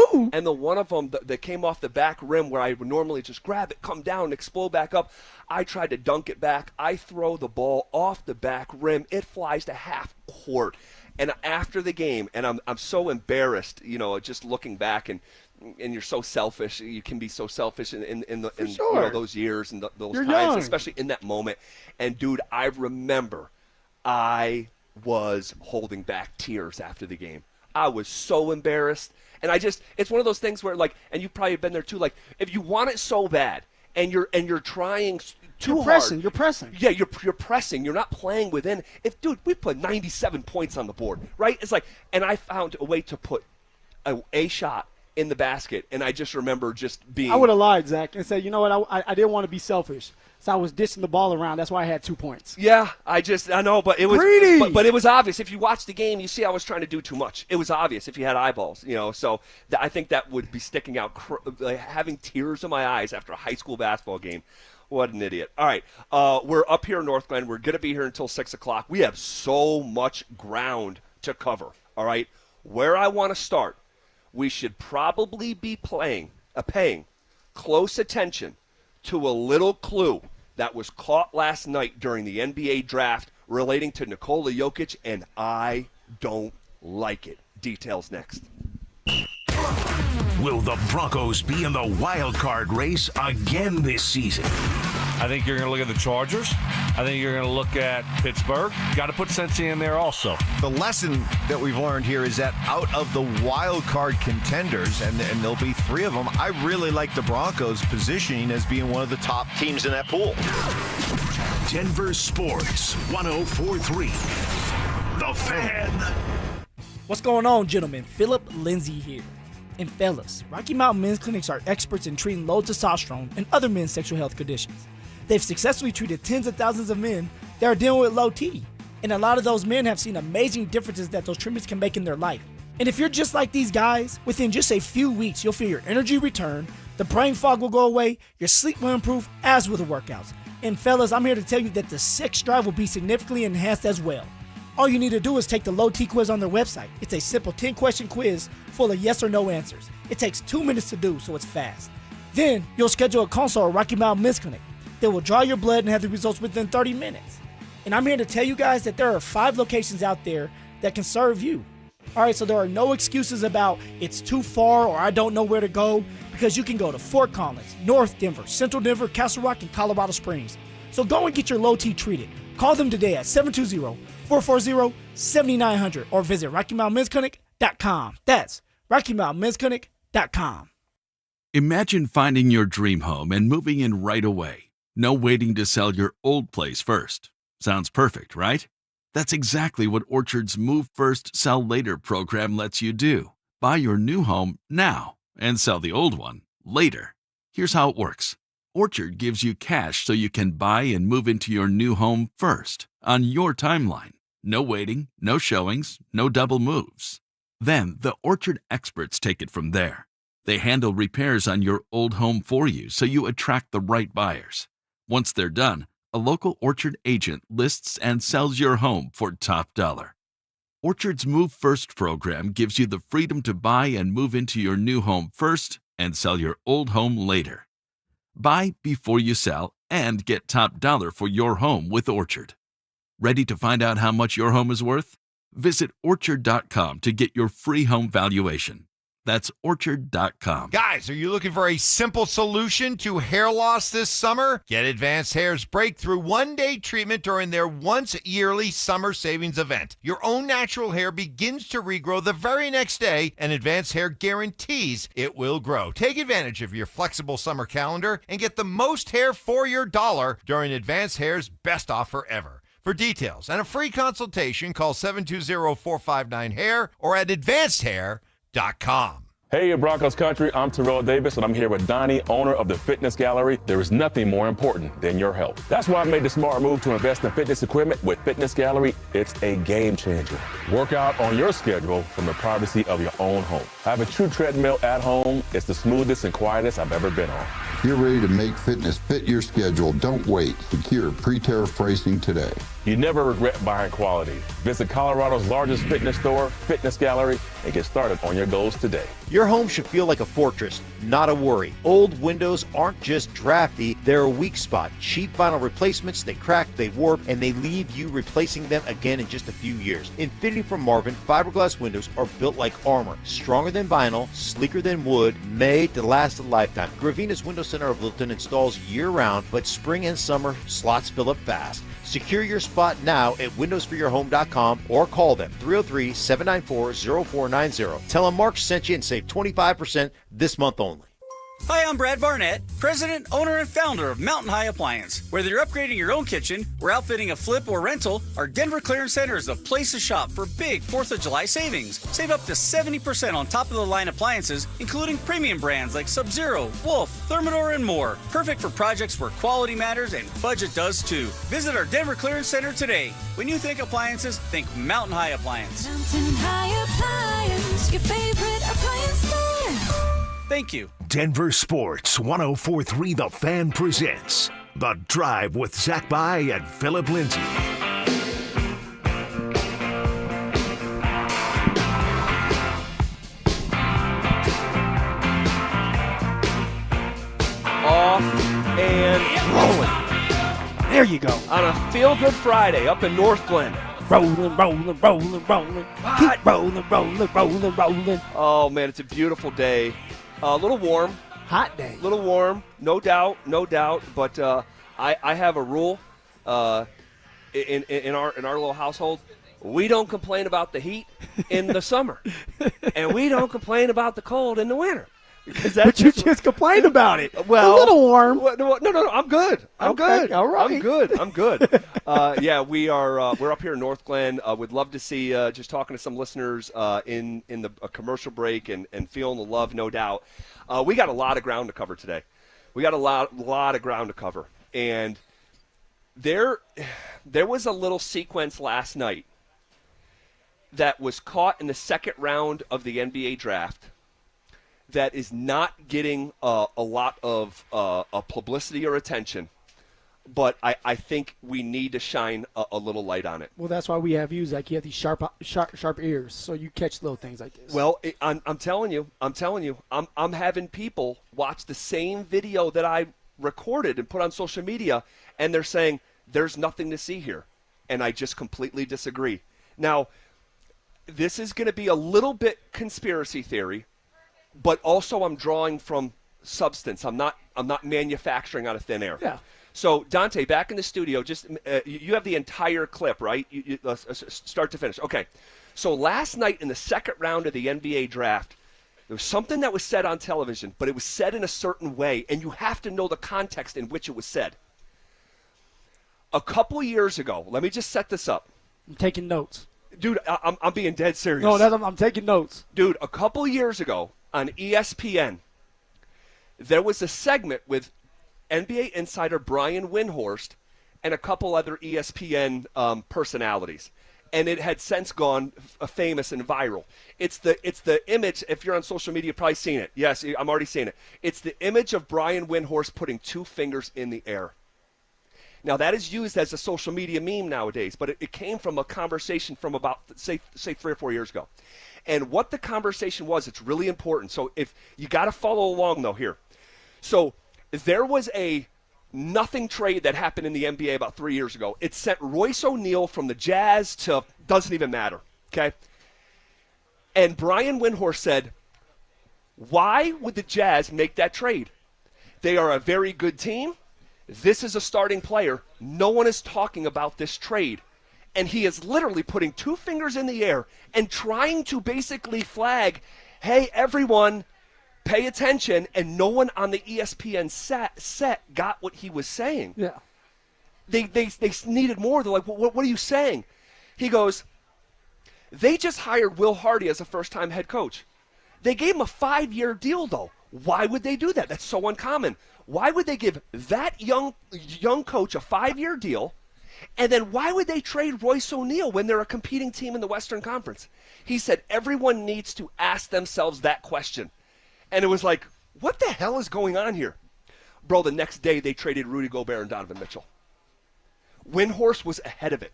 the one of them that came off the back rim where I would normally just grab it, come down, and explode back up, I tried to dunk it back. I throw the ball off the back rim. It flies to half court. And after the game, and I'm so embarrassed, just looking back, and you're so selfish. You can be so selfish in those years and those You're times, young. especially in that moment. And, dude, I remember I was holding back tears after the game. I was so embarrassed. And it's one of those things where, like, and you've probably been there too, like, if you want it so bad and you're trying too hard. You're pressing. Yeah, you're pressing. You're not playing within. Dude, we put 97 points on the board, right? It's like, and I found a way to put a shot in the basket, and I just remember just being. I would have lied, Zach, and said, you know what, I didn't want to be selfish, so I was dishing the ball around. That's why I had 2 points. Yeah, I know, but it was greedy. But it was obvious. If you watch the game, you see I was trying to do too much. It was obvious if you had eyeballs, So I think that would be sticking out, like having tears in my eyes after a high school basketball game. What an idiot. All right, we're up here in North Glen. We're going to be here until 6 o'clock. We have so much ground to cover, all right? Where I want to start, we should probably be paying close attention to a little clue that was caught last night during the NBA draft relating to Nikola Jokic, and I don't like it. Details next. Will the Broncos be in the wild card race again this season? I think you're going to look at the Chargers. I think you're going to look at Pittsburgh. Got to put Cincy in there also. The lesson that we've learned here is that out of the wild card contenders, and there'll be 3 of them, I really like the Broncos positioning as being one of the top teams in that pool. Denver Sports 104.3. The Fan. What's going on, gentlemen? Philip Lindsay here. And fellas, Rocky Mountain Men's Clinics are experts in treating low testosterone and other men's sexual health conditions. They've successfully treated tens of thousands of men that are dealing with low T. And a lot of those men have seen amazing differences that those treatments can make in their life. And if you're just like these guys, within just a few weeks, you'll feel your energy return, the brain fog will go away, your sleep will improve, as will the workouts. And fellas, I'm here to tell you that the sex drive will be significantly enhanced as well. All you need to do is take the Low T quiz on their website. It's a simple 10-question quiz full of yes or no answers. It takes 2 minutes to do, so it's fast. Then, you'll schedule a consult at Rocky Mountain Men's Clinic. They will draw your blood and have the results within 30 minutes. And I'm here to tell you guys that there are 5 locations out there that can serve you. Alright, so there are no excuses about it's too far or I don't know where to go, because you can go to Fort Collins, North Denver, Central Denver, Castle Rock, and Colorado Springs. So go and get your low T treated. Call them today at 720-440-7900 or visit RockyMountainMen'sClinic.com. That's RockyMountainMen'sClinic.com. Imagine finding your dream home and moving in right away. No waiting to sell your old place first. Sounds perfect, right? That's exactly what Orchard's Move First, Sell Later program lets you do. Buy your new home now and sell the old one later. Here's how it works. Orchard gives you cash so you can buy and move into your new home first, on your timeline. No waiting, no showings, no double moves. Then the Orchard experts take it from there. They handle repairs on your old home for you so you attract the right buyers. Once they're done, a local Orchard agent lists and sells your home for top dollar. Orchard's Move First program gives you the freedom to buy and move into your new home first and sell your old home later. Buy before you sell and get top dollar for your home with Orchard. Ready to find out how much your home is worth? Visit Orchard.com to get your free home valuation. That's Orchard.com. Guys, are you looking for a simple solution to hair loss this summer? Get Advanced Hair's breakthrough one-day treatment during their once-yearly summer savings event. Your own natural hair begins to regrow the very next day, and Advanced Hair guarantees it will grow. Take advantage of your flexible summer calendar and get the most hair for your dollar during Advanced Hair's best offer ever. For details and a free consultation, call 720-459-HAIR or at advancedhair.com. Hey, Broncos country, I'm Terrell Davis, and I'm here with Donnie, owner of the Fitness Gallery. There is nothing more important than your health. That's why I made the smart move to invest in fitness equipment with Fitness Gallery. It's a game changer. Work out on your schedule from the privacy of your own home. I have a true treadmill at home. It's the smoothest and quietest I've ever been on. You're ready to make fitness fit your schedule. Don't wait. Secure pre-tariff pricing today. You never regret buying quality. Visit Colorado's largest fitness store, Fitness Gallery, and get started on your goals today. Your home should feel like a fortress, not a worry. Old windows aren't just drafty, they're a weak spot. Cheap vinyl replacements, they crack, they warp, and they leave you replacing them again in just a few years. Infinity from Marvin fiberglass windows are built like armor, stronger than vinyl, sleeker than wood, made to last a lifetime. Gravina's Window Center of Littleton installs year-round, but spring and summer slots fill up fast. Secure your spot now at windowsforyourhome.com or call them 303-794-0490. Tell them Mark sent you and save 25% this month only. Hi, I'm Brad Barnett, president, owner, and founder of Mountain High Appliance. Whether you're upgrading your own kitchen or outfitting a flip or rental, our Denver Clearance Center is the place to shop for big 4th of July savings. Save up to 70% on top-of-the-line appliances, including premium brands like Sub-Zero, Wolf, Thermador, and more. Perfect for projects where quality matters and budget does too. Visit our Denver Clearance Center today. When you think appliances, think Mountain High Appliance. Mountain High Appliance, your favorite appliance store. Thank you. Denver Sports 104.3 The Fan presents The Drive with Zach By and Philip Lindsay. Off and rolling. There you go. On a feel-good Friday up in North Glen. Rolling, rolling, rolling, rolling. Keep rolling, rolling, rolling, rolling. Oh, man, it's a beautiful day. A little warm. Hot day. A little warm, no doubt. But I have a rule in our little household. We don't complain about the heat in the summer, and we don't complain about the cold in the winter. Because But you just complained about it. Well, a little warm. No, I'm good. I'm Okay, good. all right. I'm good. Yeah, we're up here in North Glen. Would love to see just talking to some listeners in the commercial break and feeling the love, no doubt. We got a lot of ground to cover today. We got a lot of ground to cover, and there was a little sequence last night that was caught in the second round of the NBA draft that is not getting a lot of publicity or attention, but I think we need to shine a little light on it. Well, that's why we have you, Zach. You have these sharp ears, so you catch little things like this. Well, I'm telling you, I'm having people watch the same video that I recorded and put on social media, and they're saying there's nothing to see here, and I just completely disagree. Now, this is going to be a little bit conspiracy theory, but also I'm drawing from substance. I'm not manufacturing out of thin air. Yeah. So Dante, back in the studio, just you have the entire clip, right? You start to finish. Okay. So last night in the second round of the NBA draft, there was something that was said on television, but it was said in a certain way, and you have to know the context in which it was said. A couple years ago, let me just set this up. I'm taking notes. Dude, I'm being dead serious. No, I'm taking notes. Dude, a couple years ago on ESPN, there was a segment with NBA insider Brian Windhorst and a couple other ESPN personalities, and it had since gone famous and viral. It's the image. If you're on social media, you've probably seen it. Yes, I'm already seeing it. It's the image of Brian Windhorst putting two fingers in the air. Now, that is used as a social media meme nowadays, but it came from a conversation from about, say 3 or 4 years ago. And what the conversation was, it's really important. So if you got to follow along, though, here. So there was a nothing trade that happened in the NBA about 3 years ago. It sent Royce O'Neal from the Jazz to doesn't even matter, okay? And Brian Windhorst said, why would the Jazz make that trade? They are a very good team. This is a starting player. No one is talking about this trade. And he is literally putting two fingers in the air and trying to basically flag, hey, everyone, pay attention. And no one on the ESPN set got what he was saying. Yeah. They needed more. They're like, what are you saying? He goes, they just hired Will Hardy as a first-time head coach. They gave him a 5-year deal, though. Why would they do that? That's so uncommon. Why would they give that young coach a 5-year deal? And then why would they trade Royce O'Neal when they're a competing team in the Western Conference? He said everyone needs to ask themselves that question. And it was like, what the hell is going on here? Bro, the next day they traded Rudy Gobert and Donovan Mitchell. Windhorst was ahead of it.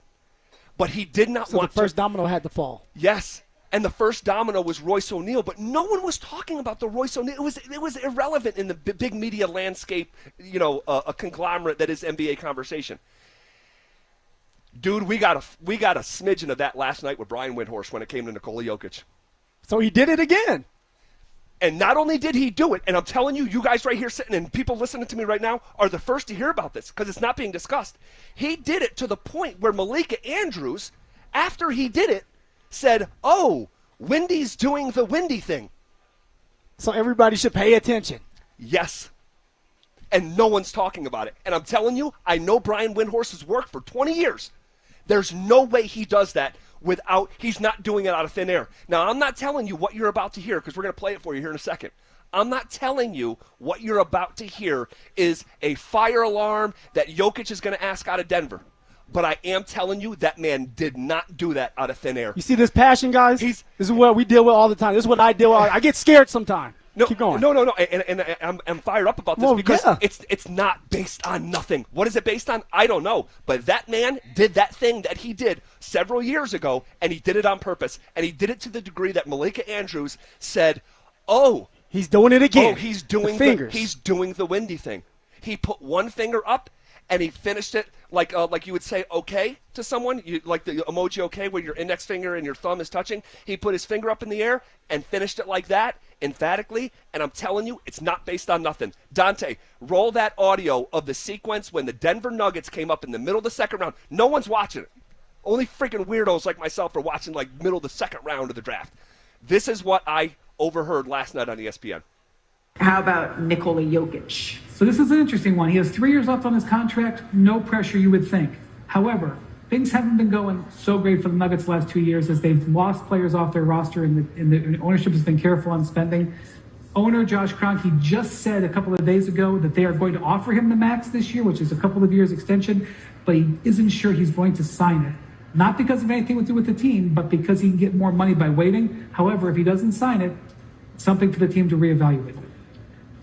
But he did not want to. So the first domino had to fall. Yes. And the first domino was Royce O'Neal, but no one was talking about the Royce O'Neal. It was irrelevant in the big media landscape, a conglomerate that is NBA conversation. Dude, we got a smidgen of that last night with Brian Windhorst when it came to Nikola Jokic. So he did it again. And not only did he do it, and I'm telling you, you guys right here sitting and people listening to me right now are the first to hear about this because it's not being discussed. He did it to the point where Malika Andrews, after he did it, said, oh, Wendy's doing the Wendy thing. So everybody should pay attention. Yes. And no one's talking about it. And I'm telling you, I know Brian Windhorst's work for 20 years. There's no way he does that he's not doing it out of thin air. Now, I'm not telling you what you're about to hear because we're going to play it for you here in a second. I'm not telling you what you're about to hear is a fire alarm that Jokic is going to ask out of Denver. But I am telling you that man did not do that out of thin air. You see this passion, guys? This is what we deal with all the time. This is what I deal with. I get scared sometimes. Keep going. No. And I'm fired up about this because it's not based on nothing. What is it based on? I don't know. But that man did that thing that he did several years ago, and he did it on purpose. And he did it to the degree that Malika Andrews said, oh. He's doing it again. Oh, he's doing the windy thing. He put one finger up, and he finished it like you would say okay to someone, like the emoji okay where your index finger and your thumb is touching. He put his finger up in the air and finished it like that, emphatically, and I'm telling you, it's not based on nothing. Dante, roll that audio of the sequence when the Denver Nuggets came up in the middle of the second round. No one's watching it. Only freaking weirdos like myself are watching like middle of the second round of the draft. This is what I overheard last night on ESPN. How about Nikola Jokic? So this is an interesting one. He has 3 years left on his contract. No pressure, you would think. However, things haven't been going so great for the Nuggets the last 2 years as they've lost players off their roster and the ownership has been careful on spending. Owner Josh Kroenke just said a couple of days ago that they are going to offer him the max this year, which is a couple of years extension, but he isn't sure he's going to sign it. Not because of anything to do with the team, but because he can get more money by waiting. However, if he doesn't sign it, it's something for the team to reevaluate.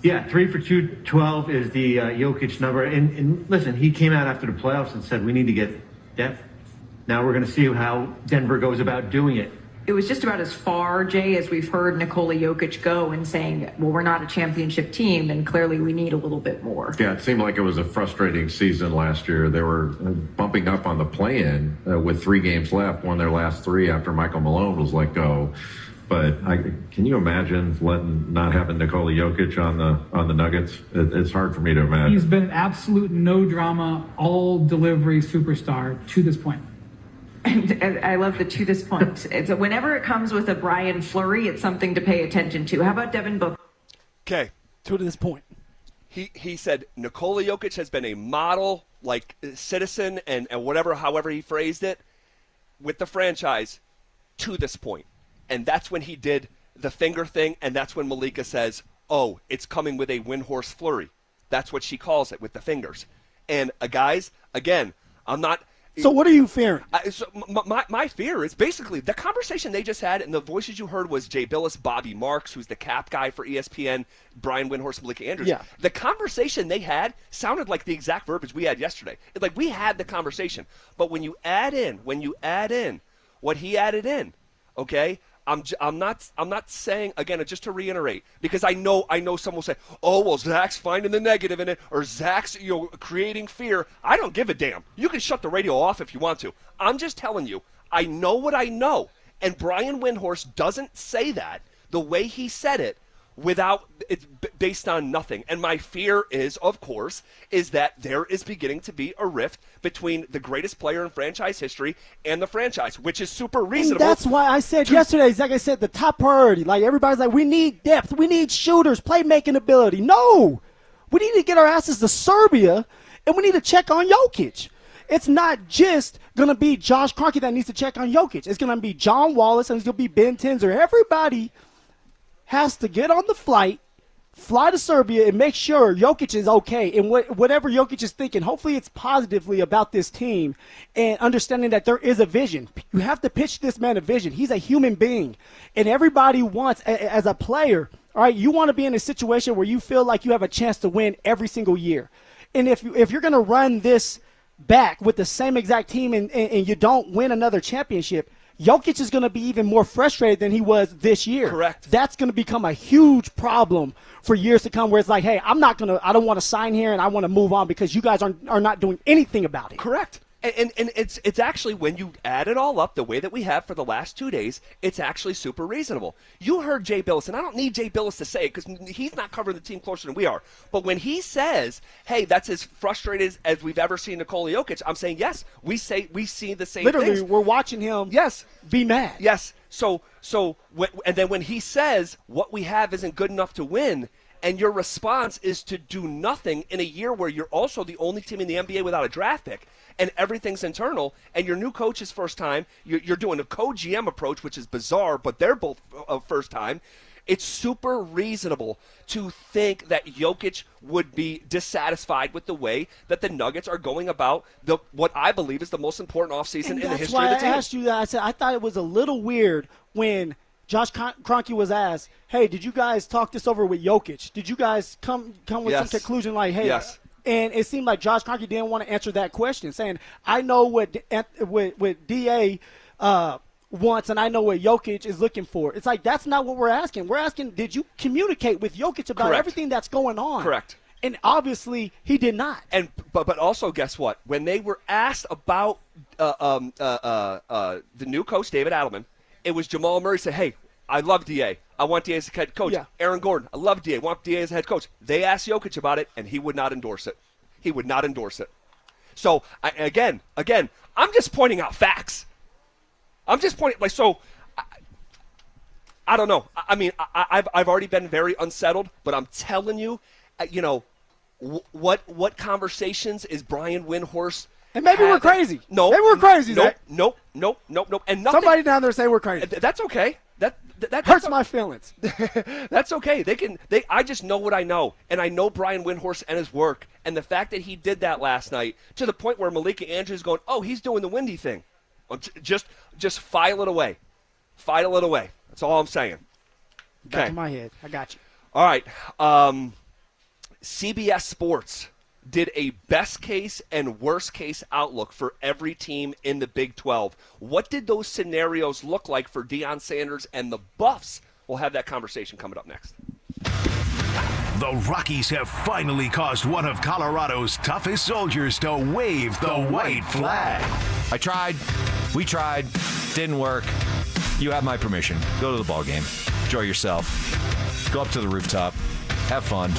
Yeah, 3 for 212 is the Jokic number. And listen, he came out after the playoffs and said, we need to get depth. Now we're going to see how Denver goes about doing it. It was just about as far, Jay, as we've heard Nikola Jokic go and saying, well, we're not a championship team, and clearly we need a little bit more. Yeah, it seemed like it was a frustrating season last year. They were bumping up on the play-in with 3 games left, won their last 3 after Michael Malone was let go. But can you imagine not having Nikola Jokic on the Nuggets? It's hard for me to imagine. He's been an absolute no-drama, all-delivery superstar to this point. And I love the to this point. Whenever it comes with a Brian Fleury, it's something to pay attention to. How about Devin Booker? Okay. To this point. He said Nikola Jokic has been a model, citizen and however he phrased it, with the franchise to this point. And that's when he did the finger thing, and that's when Malika says, oh, it's coming with a Windhorst Fleury. That's what she calls it, with the fingers. And guys, again, I'm not... So what are you fearing? My fear is basically the conversation they just had, and the voices you heard was Jay Billis, Bobby Marks, who's the cap guy for ESPN, Brian Windhorst, Malika Andrews. Yeah. The conversation they had sounded like the exact verbiage we had yesterday. It's like we had the conversation. But when you add in what he added in, okay, I'm not saying, again, just to reiterate, because I know someone will say, oh, well, Zach's finding the negative in it, or Zach's creating fear. I don't give a damn. You can shut the radio off if you want to. I'm just telling you, I know what I know. And Brian Windhorst doesn't say that the way he said it without it's based on nothing. And my fear is, of course, is that there is beginning to be a rift between the greatest player in franchise history and the franchise, which is super reasonable. And that's why I said yesterday, Zach, I said the top priority. Like, everybody's like, we need depth. We need shooters, playmaking ability. No. We need to get our asses to Serbia, and we need to check on Jokic. It's not just going to be Josh Kroenke that needs to check on Jokic. It's going to be John Wallace, and it's going to be Ben Tenzer. Everybody has to get on the flight, fly to Serbia, and make sure Jokic is okay. And whatever Jokic is thinking, hopefully it's positively about this team and understanding that there is a vision. You have to pitch this man a vision. He's a human being. And everybody wants, as a player, all right, you want to be in a situation where you feel like you have a chance to win every single year. And if you're going to run this back with the same exact team and you don't win another championship, Jokic is going to be even more frustrated than he was this year. Correct. That's going to become a huge problem for years to come, where it's like, hey, I don't want to sign here and I want to move on because you guys are not doing anything about it. Correct. And it's actually, when you add it all up the way that we have for the last 2 days, it's actually super reasonable. You heard Jay Billis, and I don't need Jay Billis to say it because he's not covering the team closer than we are. But when he says, hey, that's as frustrated as we've ever seen Nikola Jokic, I'm saying, yes, we see the same Literally, things. we're watching him be mad. Yes. And then when he says what we have isn't good enough to win, and your response is to do nothing in a year where you're also the only team in the NBA without a draft pick, and everything's internal, and your new coach's first time, you're doing a co-GM approach, which is bizarre, but they're both first time. It's super reasonable to think that Jokic would be dissatisfied with the way that the Nuggets are going about what I believe is the most important offseason in the history of the team. That's why I asked you that. I said I thought it was a little weird when Josh Kroenke was asked, hey, did you guys talk this over with Jokic? Did you guys come with some conclusion like, hey, and it seemed like Josh Kroenke didn't want to answer that question, saying, I know what DA wants, and I know what Jokic is looking for. It's like, that's not what we're asking. We're asking, did you communicate with Jokic about everything that's going on? Correct. And obviously, he did not. And but also, guess what? When they were asked about the new coach, David Adelman, it was Jamal Murray said, hey, I love DA. I want DA as a head coach. Yeah. Aaron Gordon, I love DA. I want DA as a head coach. They asked Jokic about it, and he would not endorse it. He would not endorse it. So, again, I'm just pointing out facts. I'm just pointing, I don't know. I mean, I've already been very unsettled, but I'm telling you, what conversations is Brian Windhorst? And maybe we're crazy. No, maybe we're crazy. Nope. And nothing. Somebody down there say we're crazy. That's okay. That hurts my feelings. That's okay. I just know what I know, and I know Brian Windhorst and his work, and the fact that he did that last night to the point where Malika Andrews going, oh, he's doing the windy thing. Just file it away. File it away. That's all I'm saying. Back in my head. I got you. All right. CBS Sports did a best case and worst case outlook for every team in the Big 12. What did those scenarios look like for Deion Sanders and the Buffs? We'll have that conversation coming up next. The Rockies have finally caused one of Colorado's toughest soldiers to wave the white flag. I tried. We tried. Didn't work. You have my permission. Go to the ball game. Enjoy yourself. Go up to the rooftop. Have fun.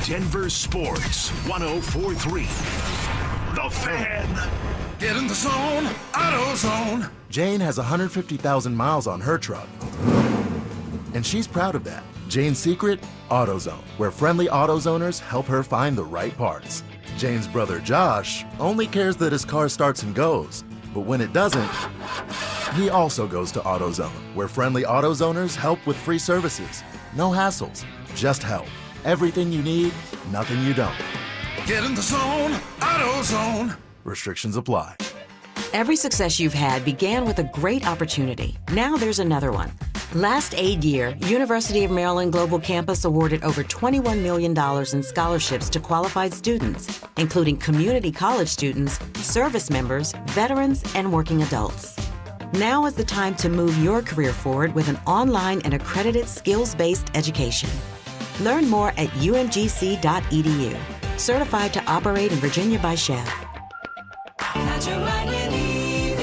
Denver Sports 104.3. The Fan. Get in the zone. AutoZone. Jane has 150,000 miles on her truck. And she's proud of that. Jane's secret? AutoZone, where friendly AutoZoners help her find the right parts. Jane's brother Josh only cares that his car starts and goes. But when it doesn't, he also goes to AutoZone, where friendly AutoZoners help with free services. No hassles, just help. Everything you need, nothing you don't. Get in the zone, AutoZone. Restrictions apply. Every success you've had began with a great opportunity. Now there's another one. Last aid year, University of Maryland Global Campus awarded over $21 million in scholarships to qualified students, including community college students, service members, veterans, and working adults. Now is the time to move your career forward with an online and accredited skills-based education. Learn more at umgc.edu. Certified to operate in Virginia by Chef. Catch a ride with EV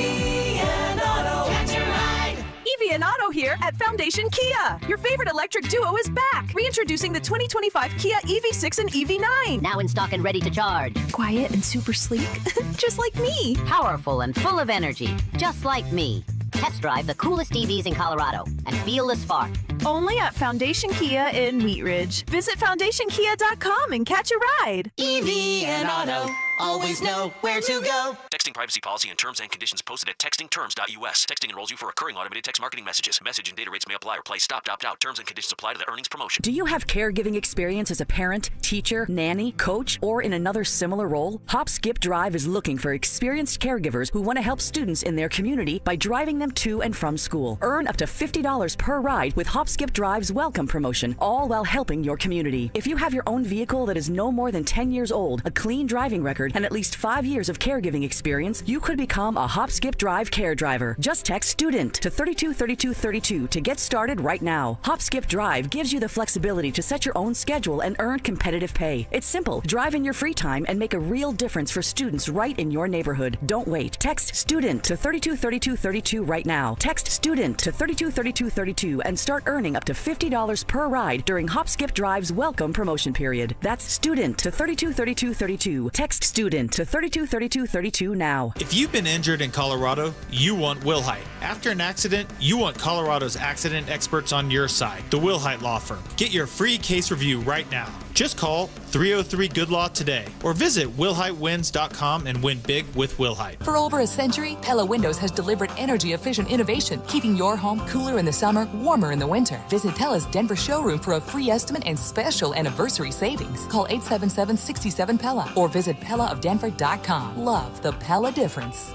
and Auto. Catch a ride. EV and Auto here at Foundation Kia. Your favorite electric duo is back. Reintroducing the 2025 Kia EV6 and EV9. Now in stock and ready to charge. Quiet and super sleek, just like me. Powerful and full of energy, just like me. Test drive the coolest EVs in Colorado and feel the spark. Only at Foundation Kia in Wheat Ridge. Visit FoundationKia.com and catch a ride. EV and Auto, always know where to go. Texting privacy policy and terms and conditions posted at textingterms.us. Texting enrolls you for recurring automated text marketing messages. Message and data rates may apply or play stop, opt out. Terms and conditions apply to the earnings promotion. Do you have caregiving experience as a parent, teacher, nanny, coach, or in another similar role? Hop Skip Drive is looking for experienced caregivers who want to help students in their community by driving them to and from school. Earn up to $50 per ride with Hop Skip Drive's welcome promotion, all while helping your community. If you have your own vehicle that is no more than 10 years old, a clean driving record, and at least 5 years of caregiving experience, you could become a Hop Skip Drive care driver. Just text STUDENT to 323232 to get started right now. Hop Skip Drive gives you the flexibility to set your own schedule and earn competitive pay. It's simple. Drive in your free time and make a real difference for students right in your neighborhood. Don't wait. Text STUDENT to 323232 right now. Text STUDENT to 323232 and start earning up to $50 per ride during Hop Skip Drive's welcome promotion period. That's STUDENT to 323232. Text STUDENT student to 323232 now. If you've been injured in Colorado, you want Wilhite. After an accident, you want Colorado's accident experts on your side, the Wilhite Law Firm. Get your free case review right now. Just call 303-GOOD-LAW today or visit WilhiteWins.com and win big with Wilhite. For over a century, Pella Windows has delivered energy-efficient innovation, keeping your home cooler in the summer, warmer in the winter. Visit Pella's Denver showroom for a free estimate and special anniversary savings. Call 877-67-PELLA or visit PellaofDenver.com. Love the Pella difference.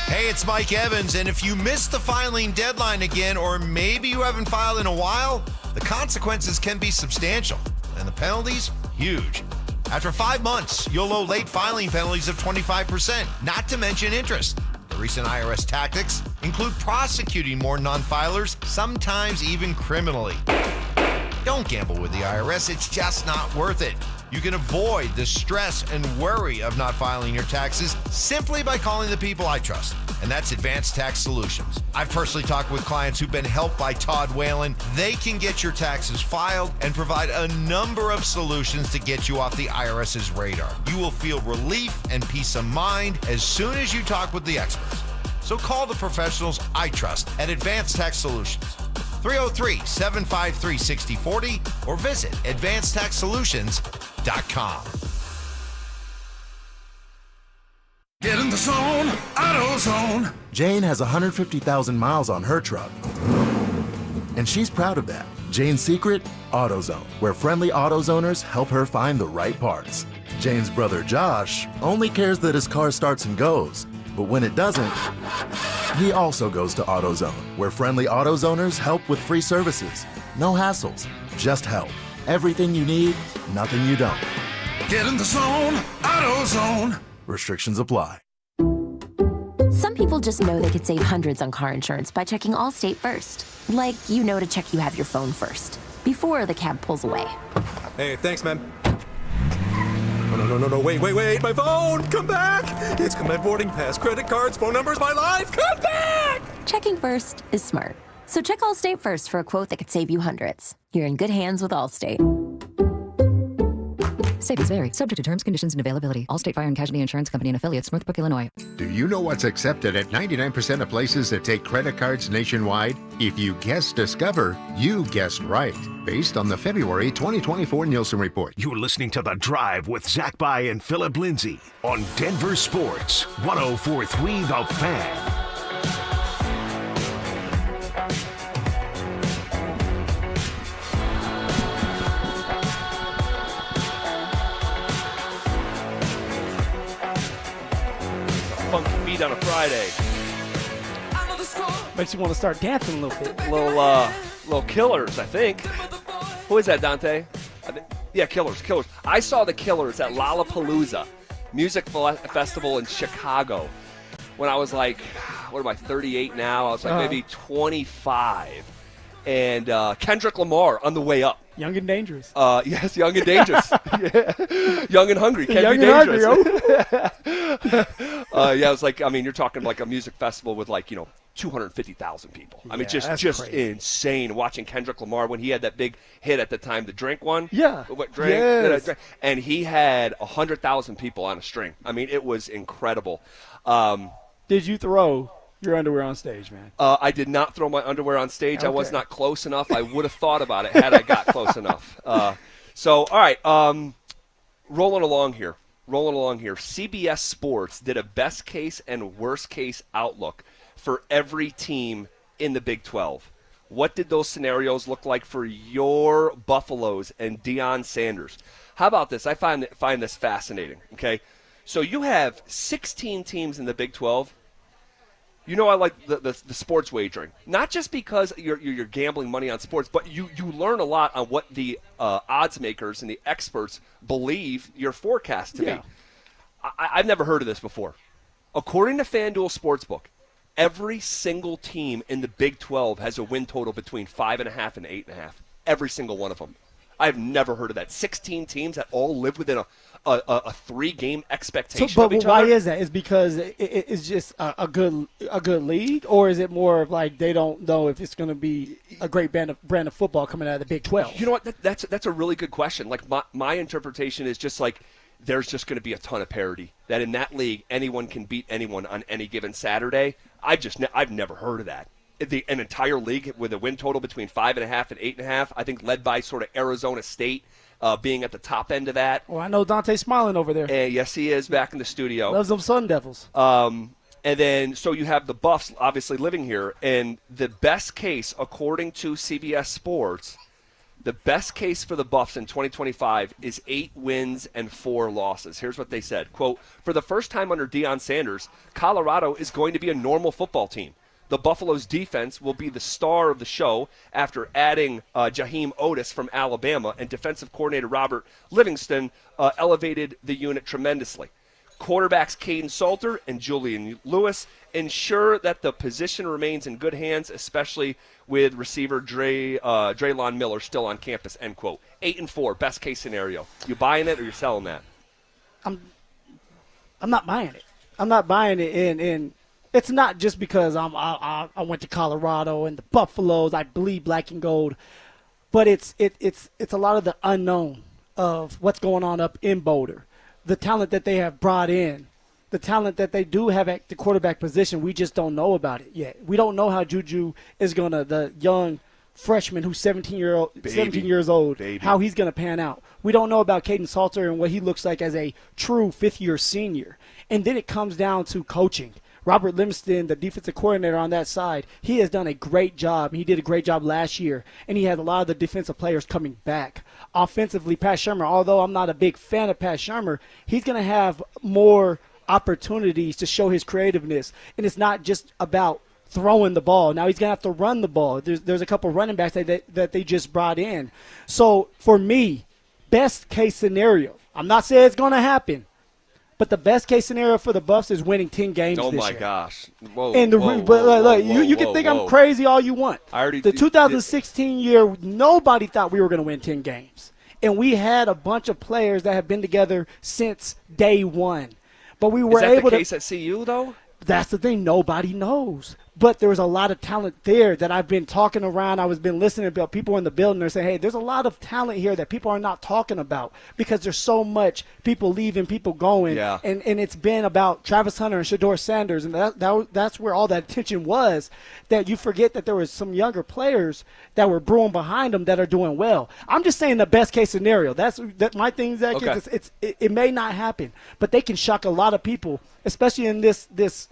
Hey, it's Mike Evans, and if you missed the filing deadline again, or maybe you haven't filed in a while, the consequences can be substantial, and the penalties, huge. After 5 months, you'll owe late filing penalties of 25%, not to mention interest. The recent IRS tactics include prosecuting more non-filers, sometimes even criminally. Don't gamble with the IRS, it's just not worth it. You can avoid the stress and worry of not filing your taxes simply by calling the people I trust, and that's Advanced Tax Solutions. I've personally talked with clients who've been helped by Todd Whalen. They can get your taxes filed and provide a number of solutions to get you off the IRS's radar. You will feel relief and peace of mind as soon as you talk with the experts. So call the professionals I trust at Advanced Tax Solutions. 303-753-6040 or visit advancedtaxsolutions.com. Get in the zone, AutoZone. Jane has 150,000 miles on her truck, and she's proud of that. Jane's secret? AutoZone, where friendly AutoZoners help her find the right parts. Jane's brother Josh only cares that his car starts and goes, but when it doesn't, he also goes to AutoZone, where friendly AutoZoners help with free services. No hassles, just help. Everything you need, nothing you don't. Get in the zone, AutoZone. Restrictions apply. Some people just know they could save hundreds on car insurance by checking Allstate first. Like, you know, to check you have your phone first, before the cab pulls away. Hey, thanks, man. No, wait, my phone, come back! It's got my boarding pass, credit cards, phone numbers, my life, come back! Checking first is smart. So check Allstate first for a quote that could save you hundreds. You're in good hands with Allstate. Savings vary, subject to terms, conditions, and availability. Allstate Fire and Casualty Insurance Company and affiliates, Northbrook, Illinois. Do you know what's accepted at 99% of places that take credit cards nationwide? If you guessed Discover, you guessed right. Based on the February 2024 Nielsen report. You're listening to The Drive with Zach By and Philip Lindsay on Denver Sports 104.3 The Fan. Funky beat on a Friday. Makes you want to start dancing a little bit. Little Killers, I think. Who is that, Dante? Yeah, Killers. I saw the Killers at Lollapalooza Music Festival in Chicago when I was like, what am I, 38 now? I was like maybe 25. And Kendrick Lamar on the way up. Young and dangerous. Yes, young and dangerous. Yeah. Young and hungry. Can't young be dangerous. Hungry, yeah, it's like, I mean, you're talking like a music festival with 250,000 people. I mean, just crazy. Insane watching Kendrick Lamar when he had that big hit at the time, the Drink one. Yeah. What Drink? Yes. And he had 100,000 people on a string. I mean, it was incredible. Did you throw your underwear on stage, man? I did not throw my underwear on stage. Okay. I was not close enough. I would have thought about it had I got close enough. So, all right, rolling along here. CBS Sports did a best case and worst case outlook for every team in the Big 12. What did those scenarios look like for your Buffaloes and Deion Sanders? How about this? I find this fascinating, okay? So you have 16 teams in the Big 12. You know I like the sports wagering, not just because you're gambling money on sports, but you learn a lot on what the odds makers and the experts believe your forecast to be. I've never heard of this before. According to FanDuel Sportsbook, every single team in the Big 12 has a win total between 5.5 and 8.5. Every single one of them. I've never heard of that. 16 teams that all live within a 3-game expectation of each other. Why is that? Is because it's just a good league, or is it more of like they don't know if it's going to be a great brand of football coming out of the Big 12? You know what? That's a really good question. Like my interpretation is just like there's just going to be a ton of parity. That in that league, anyone can beat anyone on any given Saturday. I've never heard of that. An entire league with a win total between 5.5 and 8.5, I think led by sort of Arizona State being at the top end of that. Well, I know Dante's smiling over there. Yes, he is back in the studio. Loves them Sun Devils. And then, so you have the Buffs obviously living here, and the best case, according to CBS Sports, the best case for the Buffs in 2025 is 8 wins and 4 losses. Here's what they said, quote, "For the first time under Deion Sanders, Colorado is going to be a normal football team. The Buffalo's defense will be the star of the show after adding Jaheim Otis from Alabama, and defensive coordinator Robert Livingston elevated the unit tremendously. Quarterbacks Caden Salter and Julian Lewis ensure that the position remains in good hands, especially with receiver Draylon Miller still on campus," end quote. 8 and 4, best case scenario. You buying it or you selling that? I'm not buying it. I'm not buying it, and it's not just because I went to Colorado and the Buffaloes. I bleed black and gold, but it's a lot of the unknown of what's going on up in Boulder. The talent that they have brought in, the talent that they do have at the quarterback position, we just don't know about it yet. We don't know how Juju is going to, the young freshman who's 17 years old, how he's going to pan out. We don't know about Caden Salter and what he looks like as a true fifth-year senior. And then it comes down to coaching. Robert Livingston, the defensive coordinator on that side, he has done a great job. He did a great job last year, and he has a lot of the defensive players coming back. Offensively, Pat Shurmur, although I'm not a big fan of Pat Shurmur, he's going to have more opportunities to show his creativeness, and it's not just about throwing the ball. Now he's going to have to run the ball. There's a couple running backs that they just brought in. So for me, best case scenario, I'm not saying it's going to happen, but the best case scenario for the Buffs is winning 10 games this year. Oh, my gosh. Whoa, and you can think I'm crazy all you want. The 2016 year, nobody thought we were going to win 10 games. And we had a bunch of players that have been together since day one. But we were able to. Is that the case at CU, though? That's the thing. Nobody knows. But there was a lot of talent there that I've been talking around. I've been listening about people in the building. They're saying, hey, there's a lot of talent here that people are not talking about because there's so much people leaving, people going. Yeah. And it's been about Travis Hunter and Shedeur Sanders. And that's where all that attention was, that you forget that there was some younger players that were brewing behind them that are doing well. I'm just saying the best case scenario. That's my thing, Zach. Okay. It may not happen, but they can shock a lot of people, especially in this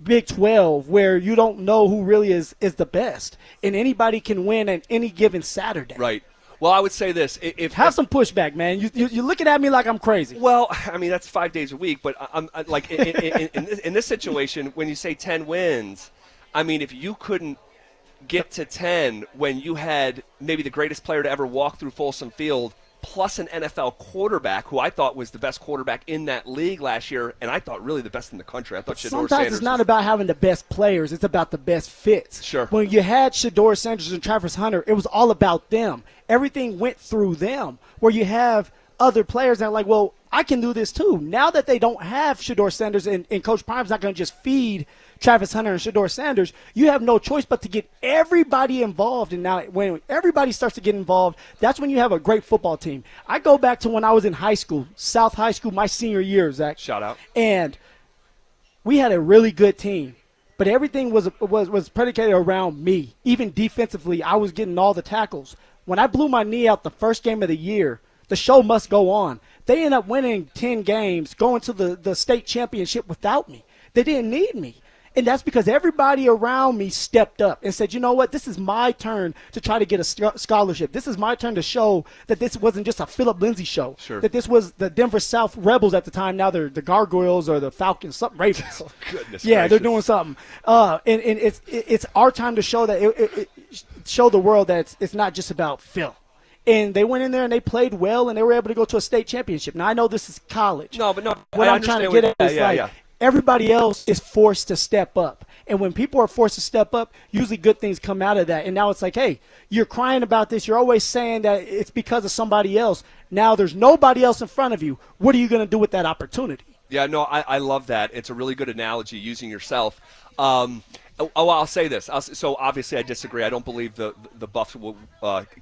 Big 12, where you don't know who really is the best, and anybody can win on any given Saturday. Right. Well, I would say this: have some pushback, man. You're looking at me like I'm crazy. Well, I mean that's 5 days a week, but I'm like in this situation, when you say 10 wins, I mean if you couldn't get to 10 when you had maybe the greatest player to ever walk through Folsom Field, plus an NFL quarterback who I thought was the best quarterback in that league last year, and I thought really the best in the country. I thought Shedeur Sanders. Sometimes it's not about having the best players. It's about the best fits. Sure. When you had Shedeur Sanders and Travis Hunter, it was all about them. Everything went through them. Where you have other players that are like, well, I can do this too. Now that they don't have Shedeur Sanders and Coach Prime's not going to just feed Travis Hunter and Shedeur Sanders, you have no choice but to get everybody involved. And now when everybody starts to get involved, that's when you have a great football team. I go back to when I was in high school, South High School, my senior year, Zach. Shout out. And we had a really good team, but everything was predicated around me. Even defensively, I was getting all the tackles. When I blew my knee out the first game of the year, the show must go on. They ended up winning 10 games, going to the state championship without me. They didn't need me. And that's because everybody around me stepped up and said, you know what, this is my turn to try to get a scholarship. This is my turn to show that this wasn't just a Philip Lindsay show. Sure. That this was the Denver South Rebels at the time. Now they're the Gargoyles or the Falcons, something Ravens. Oh, goodness yeah, gracious. They're doing something. And it's our time to show that show the world that it's not just about Phil. And they went in there and they played well, and they were able to go to a state championship. Now, I know this is college. No, what I'm trying to get at is everybody else is forced to step up. And when people are forced to step up, usually good things come out of that. And now it's like, hey, you're crying about this. You're always saying that it's because of somebody else. Now there's nobody else in front of you. What are you going to do with that opportunity? Yeah, no, I love that. It's a really good analogy using yourself. I'll say this. So obviously I disagree. I don't believe the Buffs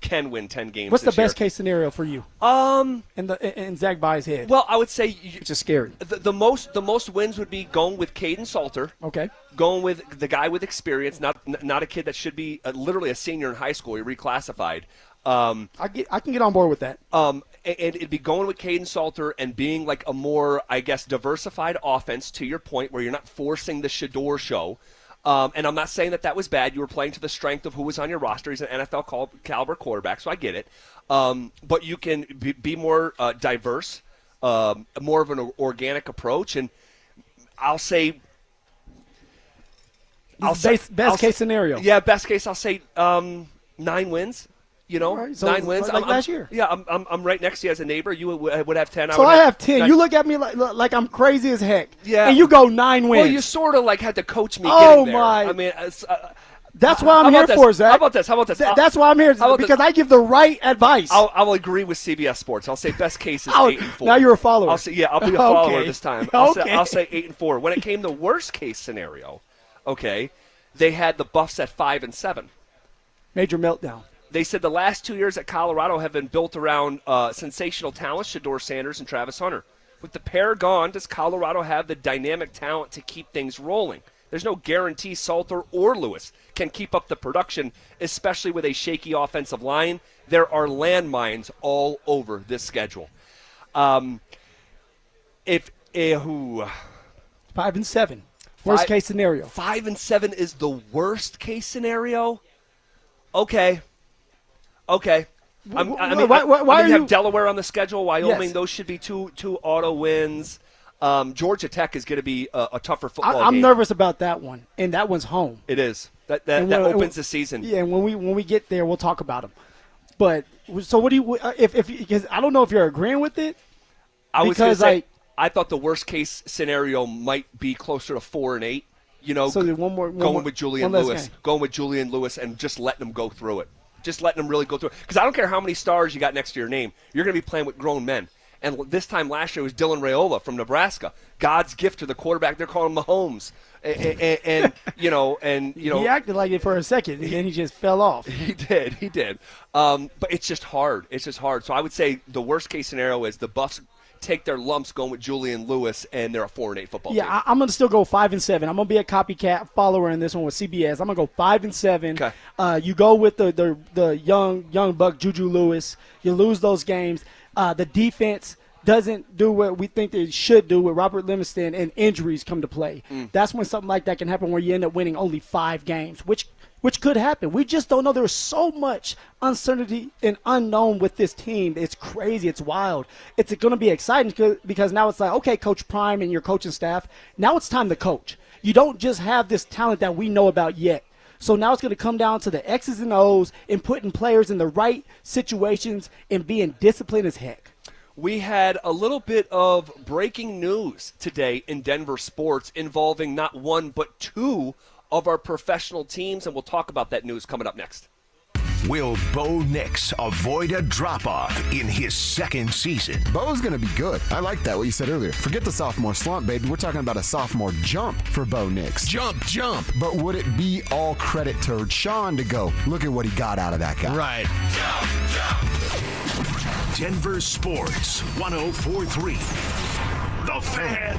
can win 10 games. What's the this year. best case scenario for you? In Zach By's head. Well, I would say which is scary. The most wins would be going with Caden Salter. Okay. Going with the guy with experience, not a kid that should be literally a senior in high school. He reclassified. I can get on board with that. And it'd be going with Caden Salter and being like a more, I guess, diversified offense, to your point, where you're not forcing the Shedeur show. And I'm not saying that was bad. You were playing to the strength of who was on your roster. He's an NFL caliber quarterback, so I get it. But you can be more diverse, more of an organic approach. And I'll say best case scenario. Yeah, best case, I'll say 9 wins. You know, right, so 9 wins. Like last year. Yeah, I'm right next to you as a neighbor. You would have 10. So I have 10. You look at me like I'm crazy as heck. Yeah. And you go 9 wins. Well, you sort of like had to coach me. Oh getting there. my! I mean, that's why I'm here for, Zach. How about this? That's why I'm here, because I give the right advice. I'll agree with CBS Sports. I'll say best case is 8-4. Now you're a follower. I'll say I'll be a follower Okay. this time. Okay. I'll say 8-4. When it came to worst case scenario, okay, they had the Buffs at 5-7. Major meltdown. They said the last 2 years at Colorado have been built around sensational talent, Shedeur Sanders and Travis Hunter. With the pair gone, does Colorado have the dynamic talent to keep things rolling? There's no guarantee Salter or Lewis can keep up the production, especially with a shaky offensive line. There are landmines all over this schedule. 5-7. Worst case scenario. 5-7 is the worst case scenario. Okay. I mean, you have Delaware on the schedule, Wyoming. Yes. Those should be two auto wins. Georgia Tech is going to be a tougher football game. I'm nervous about that one, and that one's home. It is. That opens the season. Yeah, and when we get there, we'll talk about them. But so what do you? Because I don't know if you're agreeing with it. I was going to say I thought the worst case scenario might be closer to 4-8. You know, so going with Julian Lewis, and just letting them go through it. Just letting them really go through it. Because I don't care how many stars you got next to your name. You're going to be playing with grown men. And this time last year it was Dylan Raiola from Nebraska. God's gift to the quarterback. They're calling him Mahomes. And he acted like it for a second, and then he just fell off. He did. But it's just hard. So I would say the worst case scenario is the Buffs take their lumps going with Julian Lewis, and they're a 4-8 football team. Yeah, I'm going to still go 5-7. I'm going to be a copycat follower in this one with CBS. I'm going to go 5-7. Okay. You go with the young buck Juju Lewis. You lose those games. The defense doesn't do what we think they should do with Robert Livingston, and injuries come to play. That's when something like that can happen, where you end up winning only 5 games, which could happen. We just don't know. There's so much uncertainty and unknown with this team. It's crazy. It's wild. It's going to be exciting because now it's like, okay, Coach Prime and your coaching staff, now it's time to coach. You don't just have this talent that we know about yet. So now it's going to come down to the X's and O's and putting players in the right situations and being disciplined as heck. We had a little bit of breaking news today in Denver sports involving not one but 2 of our professional teams, and we'll talk about that news coming up next. Will Bo Nix avoid a drop-off in his second season? Bo's going to be good. I like that, what you said earlier. Forget the sophomore slump, baby. We're talking about a sophomore jump for Bo Nix. Jump. But would it be all credit to Sean to go, look at what he got out of that guy? Right. Denver Sports 104.3. The Fan.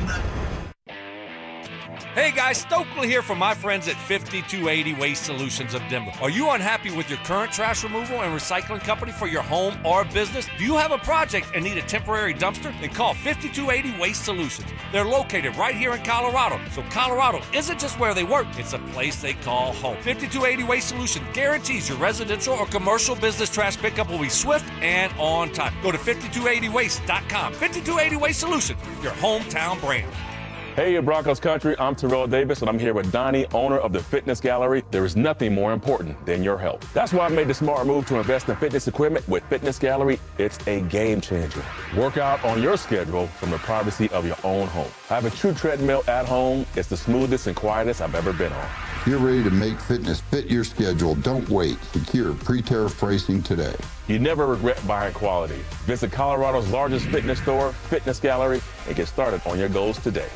Hey guys, Stokely here from my friends at 5280 Waste Solutions of Denver. Are you unhappy with your current trash removal and recycling company for your home or business? Do you have a project and need a temporary dumpster? Then call 5280 Waste Solutions. They're located right here in Colorado. So Colorado isn't just where they work, it's a place they call home. 5280 Waste Solutions guarantees your residential or commercial business trash pickup will be swift and on time. Go to 5280waste.com. 5280 Waste Solutions, your hometown brand. Hey, Broncos country, I'm Terrell Davis, and I'm here with Donnie, owner of the Fitness Gallery. There is nothing more important than your health. That's why I made the smart move to invest in fitness equipment with Fitness Gallery. It's a game changer. Work out on your schedule from the privacy of your own home. I have a true treadmill at home. It's the smoothest and quietest I've ever been on. You're ready to make fitness fit your schedule. Don't wait. Secure pre-tariff pricing today. You never regret buying quality. Visit Colorado's largest fitness store, Fitness Gallery, and get started on your goals today.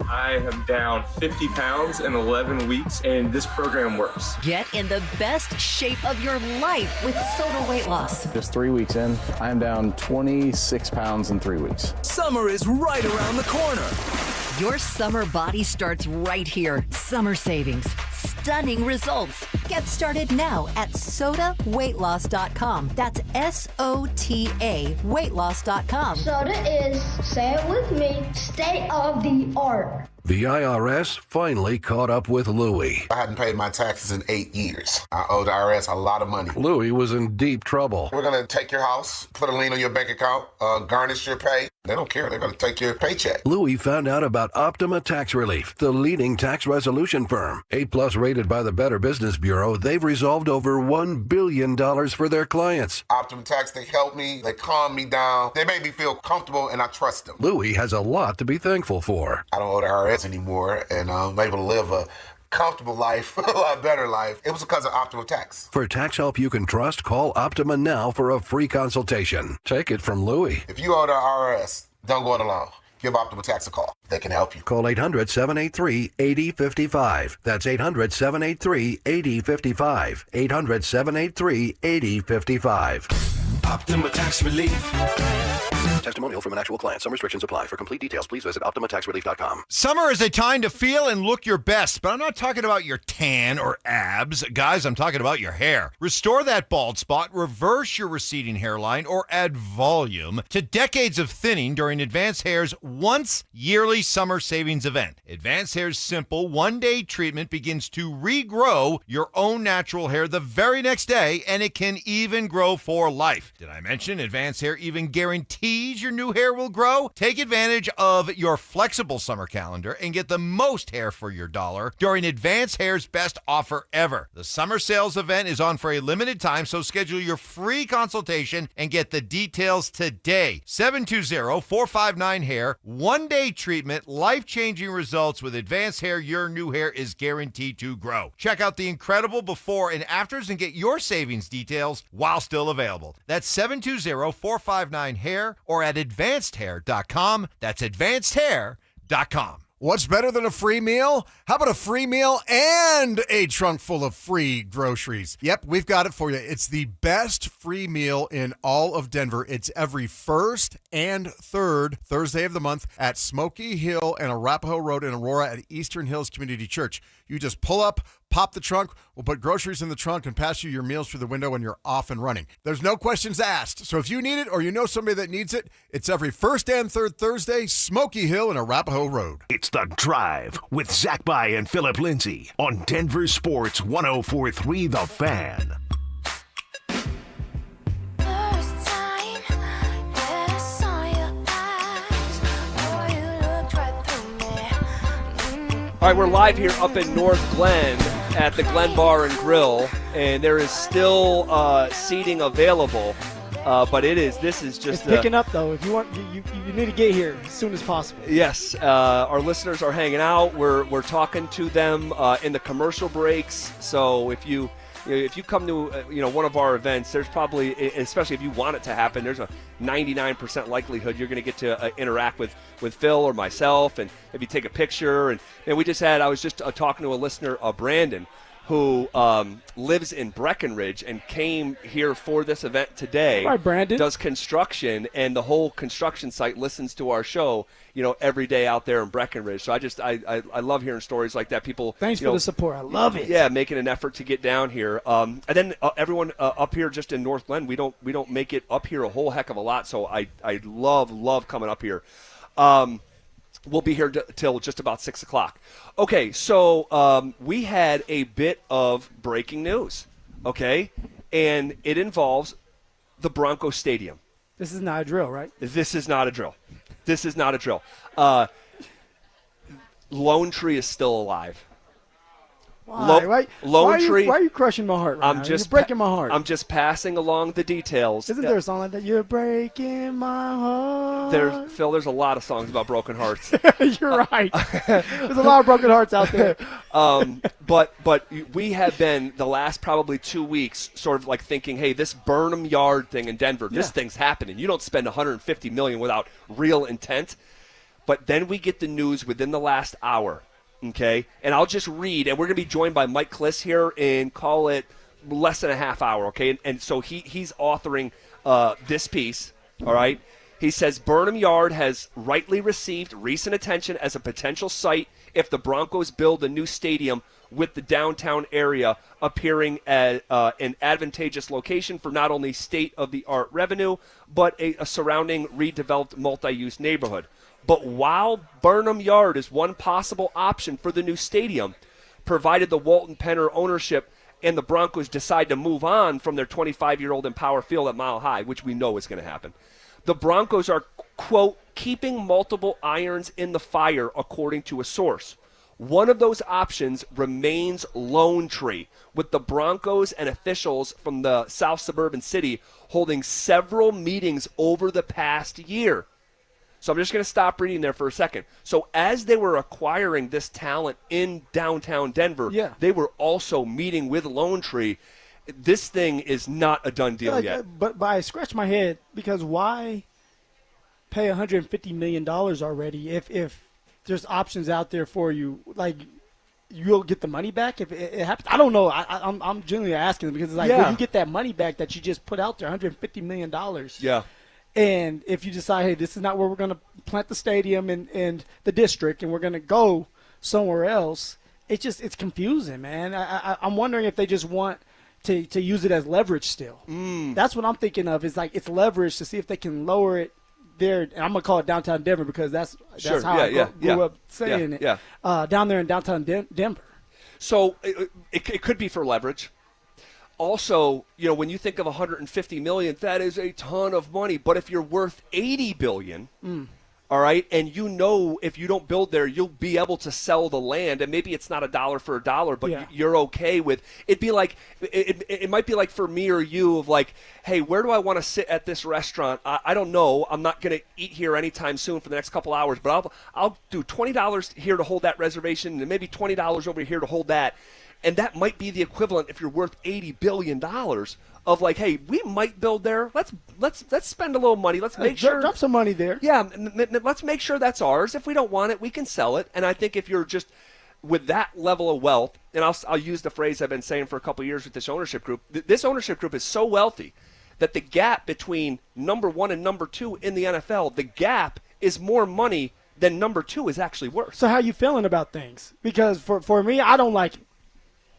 I am down 50 pounds in 11 weeks, and this program works. Get in the best shape of your life with Soda Weight Loss. Just 3 weeks in, I am down 26 pounds in 3 weeks. Summer is right around the corner. Your summer body starts right here. Summer savings. Stunning results. Get started now at sodaweightloss.com. That's SOTA weightloss.com. Soda is, say it with me, state of the art. The IRS finally caught up with Louie. I hadn't paid my taxes in 8 years. I owe the IRS a lot of money. Louie was in deep trouble. We're going to take your house, put a lien on your bank account, garnish your pay. They don't care. They're going to take your paycheck. Louie found out about Optima Tax Relief, the leading tax resolution firm. 8+ rated by the Better Business Bureau, they've resolved over $1 billion for their clients. Optima Tax, they helped me. They calmed me down. They made me feel comfortable, and I trust them. Louie has a lot to be thankful for. I don't owe the IRS anymore, and I'm able to live a comfortable life, a lot better life. It was because of Optima Tax. For tax help you can trust, call Optima now for a free consultation. Take it from Louie. If you owe the IRS, don't go it alone. Give Optima Tax a call. They can help you. Call 800-783-8055. That's 800-783-8055. 800-783-8055. Optima Tax Relief. Testimonial from an actual client. Some restrictions apply. For complete details, please visit OptimaTaxRelief.com. Summer is a time to feel and look your best, but I'm not talking about your tan or abs. Guys, I'm talking about your hair. Restore that bald spot, reverse your receding hairline, or add volume to decades of thinning during Advanced Hair's once yearly summer savings event. Advanced Hair's simple one-day treatment begins to regrow your own natural hair the very next day, and it can even grow for life. Did I mention Advanced Hair even guarantees your new hair will grow? Take advantage of your flexible summer calendar and get the most hair for your dollar during Advanced Hair's best offer ever. The summer sales event is on for a limited time, so schedule your free consultation and get the details today. 720-459-HAIR. One-day treatment, life-changing results with Advanced Hair. Your new hair is guaranteed to grow. Check out the incredible before and afters and get your savings details while still available. That's 720-459-HAIR or at advancedhair.com. That's advancedhair.com. What's better than a free meal? How about a free meal and a trunk full of free groceries? Yep, we've got it for you. It's the best free meal in all of Denver. It's every first and third Thursday of the month at Smoky Hill and Arapahoe Road in Aurora at Eastern Hills Community Church. You just pull up, pop the trunk, we'll put groceries in the trunk and pass you your meals through the window and you're off and running. There's no questions asked. So if you need it or you know somebody that needs it, it's every first and third Thursday, Smoky Hill and Arapahoe Road. It's The Drive with Zach By and Philip Lindsay on Denver Sports 104.3 The Fan. All right, we're live here up in North Glen at the Glen Bar and Grill, and there is still seating available, but this is just... It's picking up, though. If you want, you need to get here as soon as possible. Yes, our listeners are hanging out. We're talking to them in the commercial breaks, so if you come to one of our events, there's probably, especially if you want it to happen, there's a 99% likelihood you're going to get to interact with Phil or myself, and maybe take a picture. And I was just talking to a listener, Brandon, who lives in Breckenridge and came here for this event today. All right, Brandon. Does construction, and the whole construction site listens to our show, every day out there in Breckenridge. So I love hearing stories like that. People, thanks for the support. I love it. Yeah, making an effort to get down here. And then everyone up here just in North Glen, we don't make it up here a whole heck of a lot. So I love coming up here. We'll be here till just about 6 o'clock. Okay, so we had a bit of breaking news, okay? And it involves the Broncos Stadium. This is not a drill, right? This is not a drill. Lone Tree is still alive. Why? Lone Tree. Why are you crushing my heart right now? You're breaking my heart. I'm just passing along the details. Isn't there a song like that? You're breaking my heart. Phil, there's a lot of songs about broken hearts. You're right. There's a lot of broken hearts out there. But we have been the last probably 2 weeks sort of like thinking, hey, this Burnham Yard thing in Denver, this thing's happening. You don't spend $150 million without real intent. But then we get the news within the last hour. Okay, and I'll just read, and we're going to be joined by Mike Kliss here in, call it, less than a half hour, okay? And so he's authoring this piece, all right? He says, Burnham Yard has rightly received recent attention as a potential site if the Broncos build a new stadium with the downtown area appearing at an advantageous location for not only state-of-the-art revenue, but a surrounding redeveloped multi-use neighborhood. But while Burnham Yard is one possible option for the new stadium, provided the Walton Penner ownership and the Broncos decide to move on from their 25-year-old Empower Field at Mile High, which we know is going to happen, the Broncos are, quote, keeping multiple irons in the fire, according to a source. One of those options remains Lone Tree, with the Broncos and officials from the South Suburban City holding several meetings over the past year. So I'm just going to stop reading there for a second. So as they were acquiring this talent in downtown Denver, they were also meeting with Lone Tree. This thing is not a done deal yet. But I scratch my head because why pay $150 million already if there's options out there for you? Like, you'll get the money back if it happens. I don't know. I'm genuinely asking because it's like, will you get that money back that you just put out there, $150 million? Yeah. And if you decide, hey, this is not where we're going to plant the stadium and the district and we're going to go somewhere else, it's confusing, man. I'm wondering if they just want to use it as leverage still. That's what I'm thinking of. Is like it's leverage to see if they can lower it there. And I'm going to call it downtown Denver because that's how I grew up saying it. Down there in downtown Denver. So it could be for leverage. Also, when you think of $150 million, that is a ton of money. But if you're worth $80 billion, all right, and if you don't build there, you'll be able to sell the land, and maybe it's not a dollar for a dollar, but you're okay with it. Be like it might be like for me or you of like, hey, where do I want to sit at this restaurant? I don't know. I'm not going to eat here anytime soon for the next couple hours, but I'll do $20 here to hold that reservation, and maybe $20 over here to hold that. And that might be the equivalent if you're worth $80 billion of like, hey, we might build there. Let's spend a little money. Let's make sure. Drop some money there. Yeah, let's make sure that's ours. If we don't want it, we can sell it. And I think if you're just with that level of wealth, and I'll use the phrase I've been saying for a couple of years with this ownership group. This ownership group is so wealthy that the gap between number 1 and number 2 in the NFL, the gap is more money than number 2 is actually worth. So how you feeling about things? Because for me, I don't like it.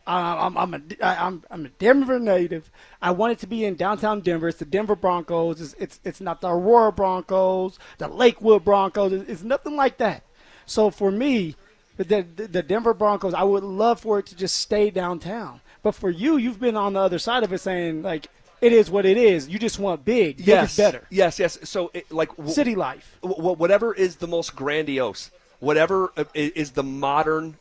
I'm a Denver native. I want it to be in downtown Denver. It's the Denver Broncos. It's not the Aurora Broncos, the Lakewood Broncos. It's nothing like that. So for me, the Denver Broncos, I would love for it to just stay downtown. But for you, you've been on the other side of it saying, like, it is what it is. You just want big. Big is better. Yes. So, city life. Whatever is the most grandiose, whatever is the modern,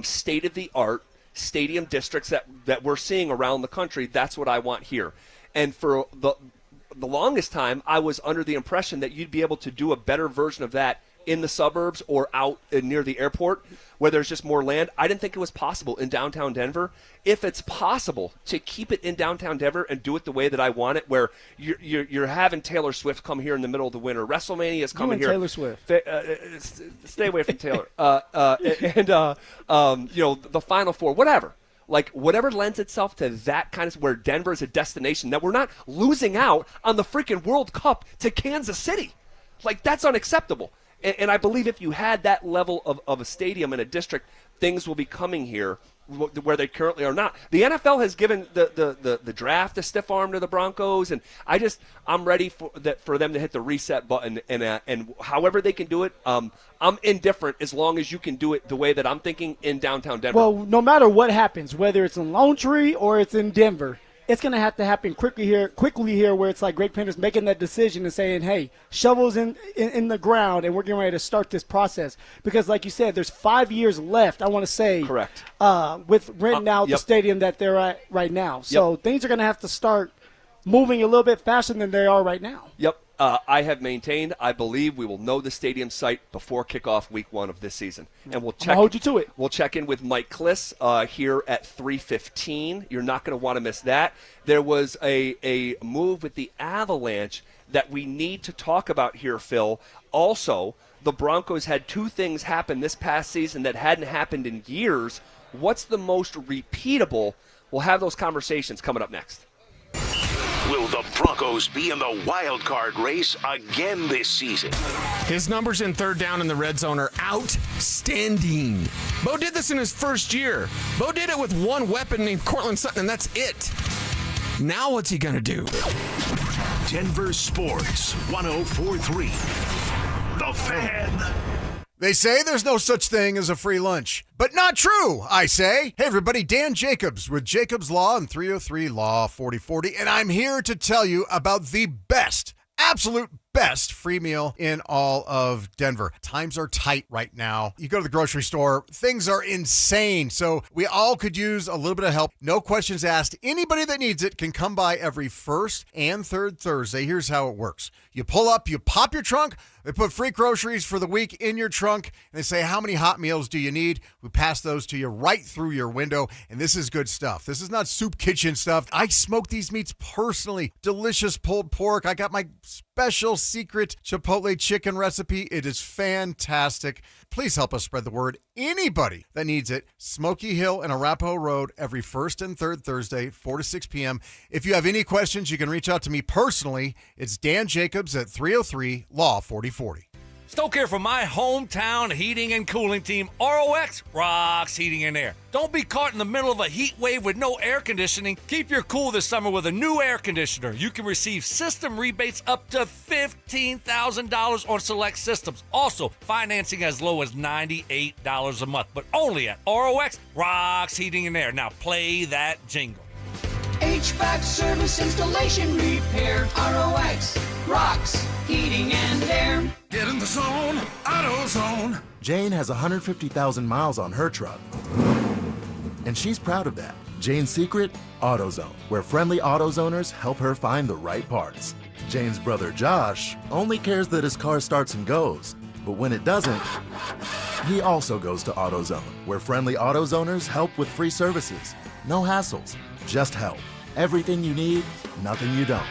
state-of-the-art stadium districts that we're seeing around the country, that's what I want here. And for the longest time, I was under the impression that you'd be able to do a better version of that in the suburbs or out near the airport where there's just more land. I didn't think it was possible in downtown Denver. If it's possible to keep it in downtown Denver and do it the way that I want it, where you're having Taylor Swift come here in the middle of the winter. WrestleMania is coming here. Taylor Swift. Stay away from Taylor. The Final Four, whatever. Like, whatever lends itself to that kind of where Denver is a destination, that we're not losing out on the freaking World Cup to Kansas City. Like, that's unacceptable. And I believe if you had that level of a stadium in a district, things will be coming here where they currently are not. The NFL has given the draft a stiff arm to the Broncos, and I'm ready for them to hit the reset button. And however they can do it, I'm indifferent as long as you can do it the way that I'm thinking in downtown Denver. Well, no matter what happens, whether it's in Lone Tree or it's in Denver, it's going to have to happen quickly here, where it's like Greg Penner's making that decision and saying, hey, shovels in the ground, and we're getting ready to start this process. Because like you said, there's 5 years left, I want to say. Correct. With renting out the stadium that they're at right now. So things are going to have to start moving a little bit faster than they are right now. Yep. I have maintained, I believe we will know the stadium site before kickoff week 1 of this season. And we'll check. I'll hold you to it. We'll check in with Mike Kliss here at 3:15. You're not going to want to miss that. There was a move with the Avalanche that we need to talk about here, Phil. Also, the Broncos had 2 things happen this past season that hadn't happened in years. What's the most repeatable? We'll have those conversations coming up next. Will the Broncos be in the wild card race again this season? His numbers in third down in the red zone are outstanding. Bo did this in his first year. Bo did it with one weapon named Cortland Sutton, and that's it. Now what's he going to do? Denver Sports 104.3. The Fan. They say there's no such thing as a free lunch, but not true, I say. Hey, everybody, Dan Jacobs with Jacobs Law and 303 Law 4040, and I'm here to tell you about the best, absolute best free meal in all of Denver. Times are tight right now. You go to the grocery store, things are insane. So we all could use a little bit of help. No questions asked. Anybody that needs it can come by every first and third Thursday. Here's how it works. You pull up, you pop your trunk. They put free groceries for the week in your trunk, and they say, how many hot meals do you need? We pass those to you right through your window, and this is good stuff. This is not soup kitchen stuff. I smoke these meats personally. Delicious pulled pork. I got my special secret Chipotle chicken recipe. It is fantastic. Please help us spread the word. Anybody that needs it, Smoky Hill and Arapahoe Road every first and third Thursday, 4 to 6 p.m. If you have any questions, you can reach out to me personally. It's Dan Jacobs at 303 Law 4040. Stoke here from my hometown heating and cooling team, ROX Rocks Heating and Air. Don't be caught in the middle of a heat wave with no air conditioning. Keep your cool this summer with a new air conditioner. You can receive system rebates up to $15,000 on select systems. Also, financing as low as $98 a month, but only at ROX Rocks Heating and Air. Now play that jingle. HVAC service, installation, repair, ROX Rocks Heating and Air. Get in the zone, AutoZone. Jane has 150,000 miles on her truck, and she's proud of that. Jane's secret? AutoZone, where friendly AutoZoners help her find the right parts. Jane's brother Josh only cares that his car starts and goes, but when it doesn't, he also goes to AutoZone, where friendly AutoZoners help with free services. No hassles, just help. Everything you need, nothing you don't.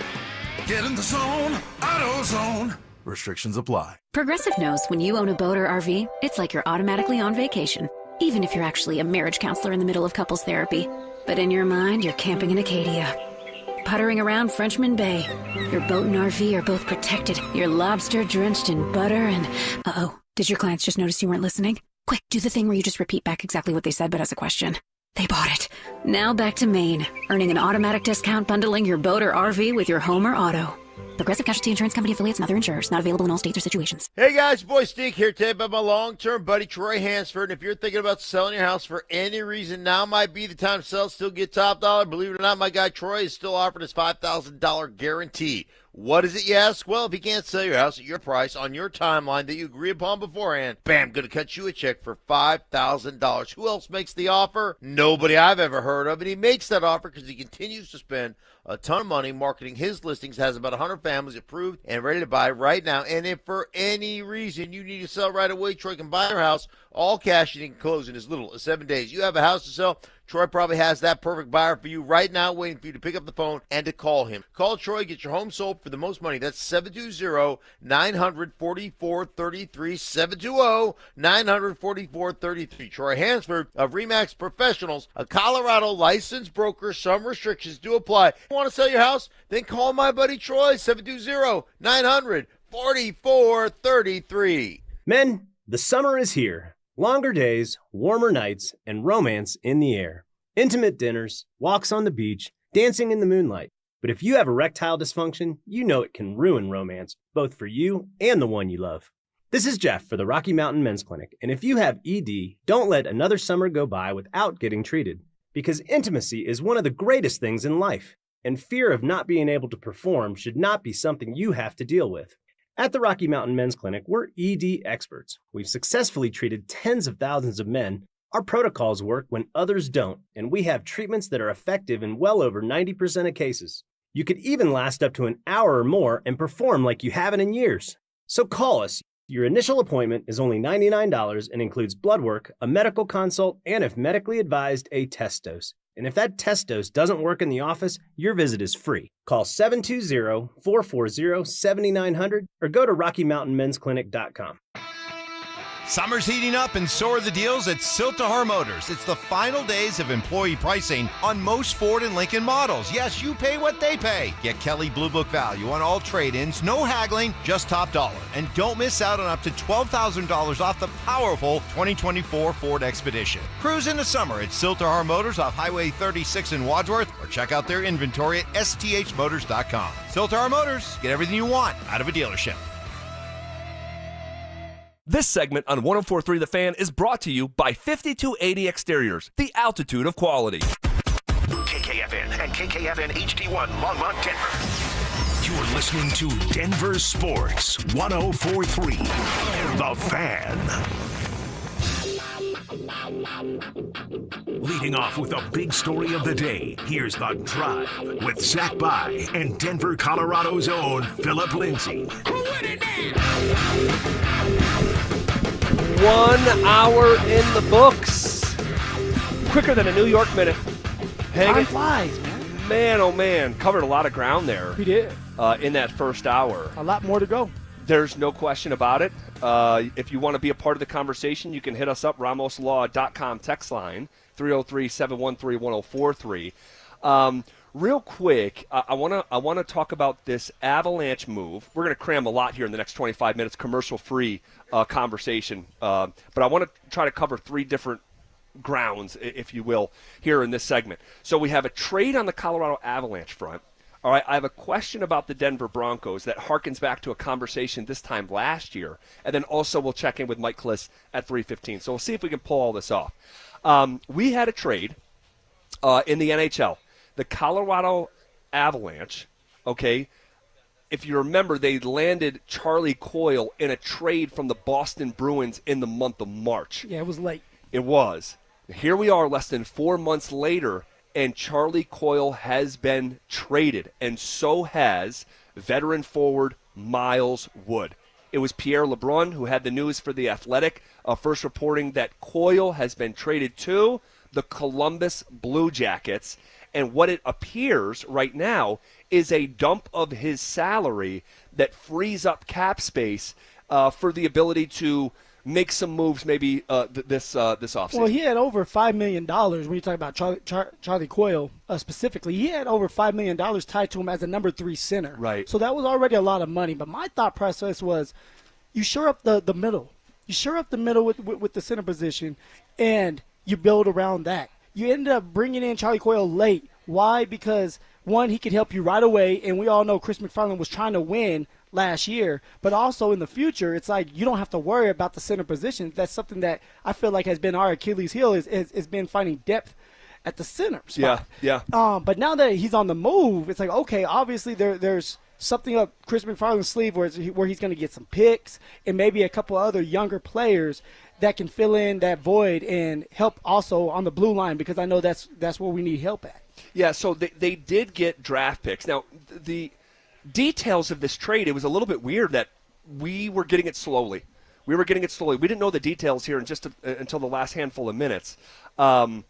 Get in the zone, AutoZone. Restrictions apply. Progressive knows when you own a boat or RV, it's like you're automatically on vacation, even if you're actually a marriage counselor in the middle of couples therapy. But in your mind, you're camping in Acadia, puttering around Frenchman Bay. Your boat and RV are both protected. You're lobster drenched in butter and... Uh-oh, did your clients just notice you weren't listening? Quick, do the thing where you just repeat back exactly what they said but as a question. They bought it. Now back to Maine, earning an automatic discount bundling your boat or RV with your home or auto. Progressive Casualty Insurance Company affiliates and other insurers. Not available in all states or situations. Hey guys, boy Stink here today about my long-term buddy Troy Hansford. And if you're thinking about selling your house for any reason, now might be the time to sell, still get top dollar. Believe it or not, my guy Troy is still offering his $5,000 guarantee. What is it, you ask? Well, if you can't sell your house at your price on your timeline that you agree upon beforehand, bam, going to cut you a check for $5,000. Who else makes the offer? Nobody I've ever heard of. And he makes that offer because he continues to spend a ton of money marketing his listings, has about 100 families approved and ready to buy right now. And if for any reason you need to sell right away, Troy can buy your house all cash and he can close in as little as 7 days. You have a house to sell, Troy probably has that perfect buyer for you right now, waiting for you to pick up the phone and to call him. Call Troy, get your home sold for the most money. That's 720-900-4433, 720-900-4433. Troy Hansford of RE/MAX Professionals, a Colorado licensed broker. Some restrictions do apply. Want to sell your house? Then call my buddy Troy, 720-900-4433. Men, the summer is here. Longer days, warmer nights, and romance in the air. Intimate dinners, walks on the beach, dancing in the moonlight. But if you have erectile dysfunction, you know it can ruin romance, both for you and the one you love. This is Jeff for the Rocky Mountain Men's Clinic, and if you have ED, don't let another summer go by without getting treated, because intimacy is one of the greatest things in life. and fear of not being able to perform should not be something you have to deal with. At the Rocky Mountain Men's Clinic, we're ED experts. We've successfully treated tens of thousands of men. Our protocols work when others don't, and we have treatments that are effective in well over 90% of cases. You could even last up to an hour or more and perform like you haven't in years. So call us. Your initial appointment is only $99 and includes blood work, a medical consult, and if medically advised, a test dose. And if that test dose doesn't work in the office, your visit is free. Call 720-440-7900 or go to RockyMountainMen'sClinic.com. Summer's heating up and so are the deals at Siltahar Motors. It's the final days of employee pricing on most Ford and Lincoln models. Yes, you pay what they pay. Get Kelly Blue Book value on all trade-ins, no haggling, just top dollar. And don't miss out on up to $12,000 off the powerful 2024 Ford Expedition. Cruise in the summer at Siltahar Motors off Highway 36 in Wadsworth or check out their inventory at sthmotors.com. Siltahar Motors, get everything you want out of a dealership. This segment on 104.3 The Fan is brought to you by 5280 Exteriors, the altitude of quality. KKFN and KKFN HD1 Longmont, Denver. You're listening to Denver Sports 104.3 The Fan. Leading off with a big story of the day, here's The Drive with Zach By and Denver, Colorado's own Philip Lindsay. 1 hour in the books. Quicker than a New York minute. Time flies, man. Man, oh man. Covered a lot of ground there. We did. In that first hour. A lot more to go. There's no question about it. If you want to be a part of the conversation, you can hit us up, ramoslaw.com text line, 303-713-1043. Real quick, I want to talk about this Avalanche move. We're going to cram a lot here in the next 25 minutes, commercial-free conversation. But I want to try to cover three different grounds, if you will, here in this segment. So we have a trade on the Colorado Avalanche front. All right, I have a question about the Denver Broncos that harkens back to a conversation this time last year. And then also we'll check in with Mike Kliss at 3:15. So we'll see if we can pull all this off. We had a trade in the NHL. The Colorado Avalanche, okay, if you remember, they landed Charlie Coyle in a trade from the Boston Bruins in the month of March. Yeah, it was late. It was. Here we are less than 4 months later, and Charlie Coyle has been traded, and so has veteran forward Miles Wood. It was Pierre LeBrun who had the news for The Athletic, first reporting that Coyle has been traded to the Columbus Blue Jackets. And what it appears right now is a dump of his salary that frees up cap space for the ability to make some moves maybe this offseason. Well, he had over $5 million when you talk about Charlie Coyle specifically. He had over $5 million tied to him as a number 3 center. Right. So that was already a lot of money. But my thought process was you shore up the middle. You shore up the middle with the center position, and you build around that. You ended up bringing in Charlie Coyle late. Why? Because, one, he could help you right away, and we all know Chris McFarland was trying to win last year. But also in the future, it's like you don't have to worry about the center position. That's something that I feel like has been our Achilles heel is been finding depth at the center spot. Yeah. But now that he's on the move, it's like, okay, obviously there's something up Chris McFarland's sleeve where he's going to get some picks and maybe a couple other younger players that can fill in that void and help also on the blue line, because I know that's where we need help at. Yeah, so they did get draft picks. Now, the details of this trade, it was a little bit weird that we were getting it slowly. We didn't know the details here until the last handful of minutes. The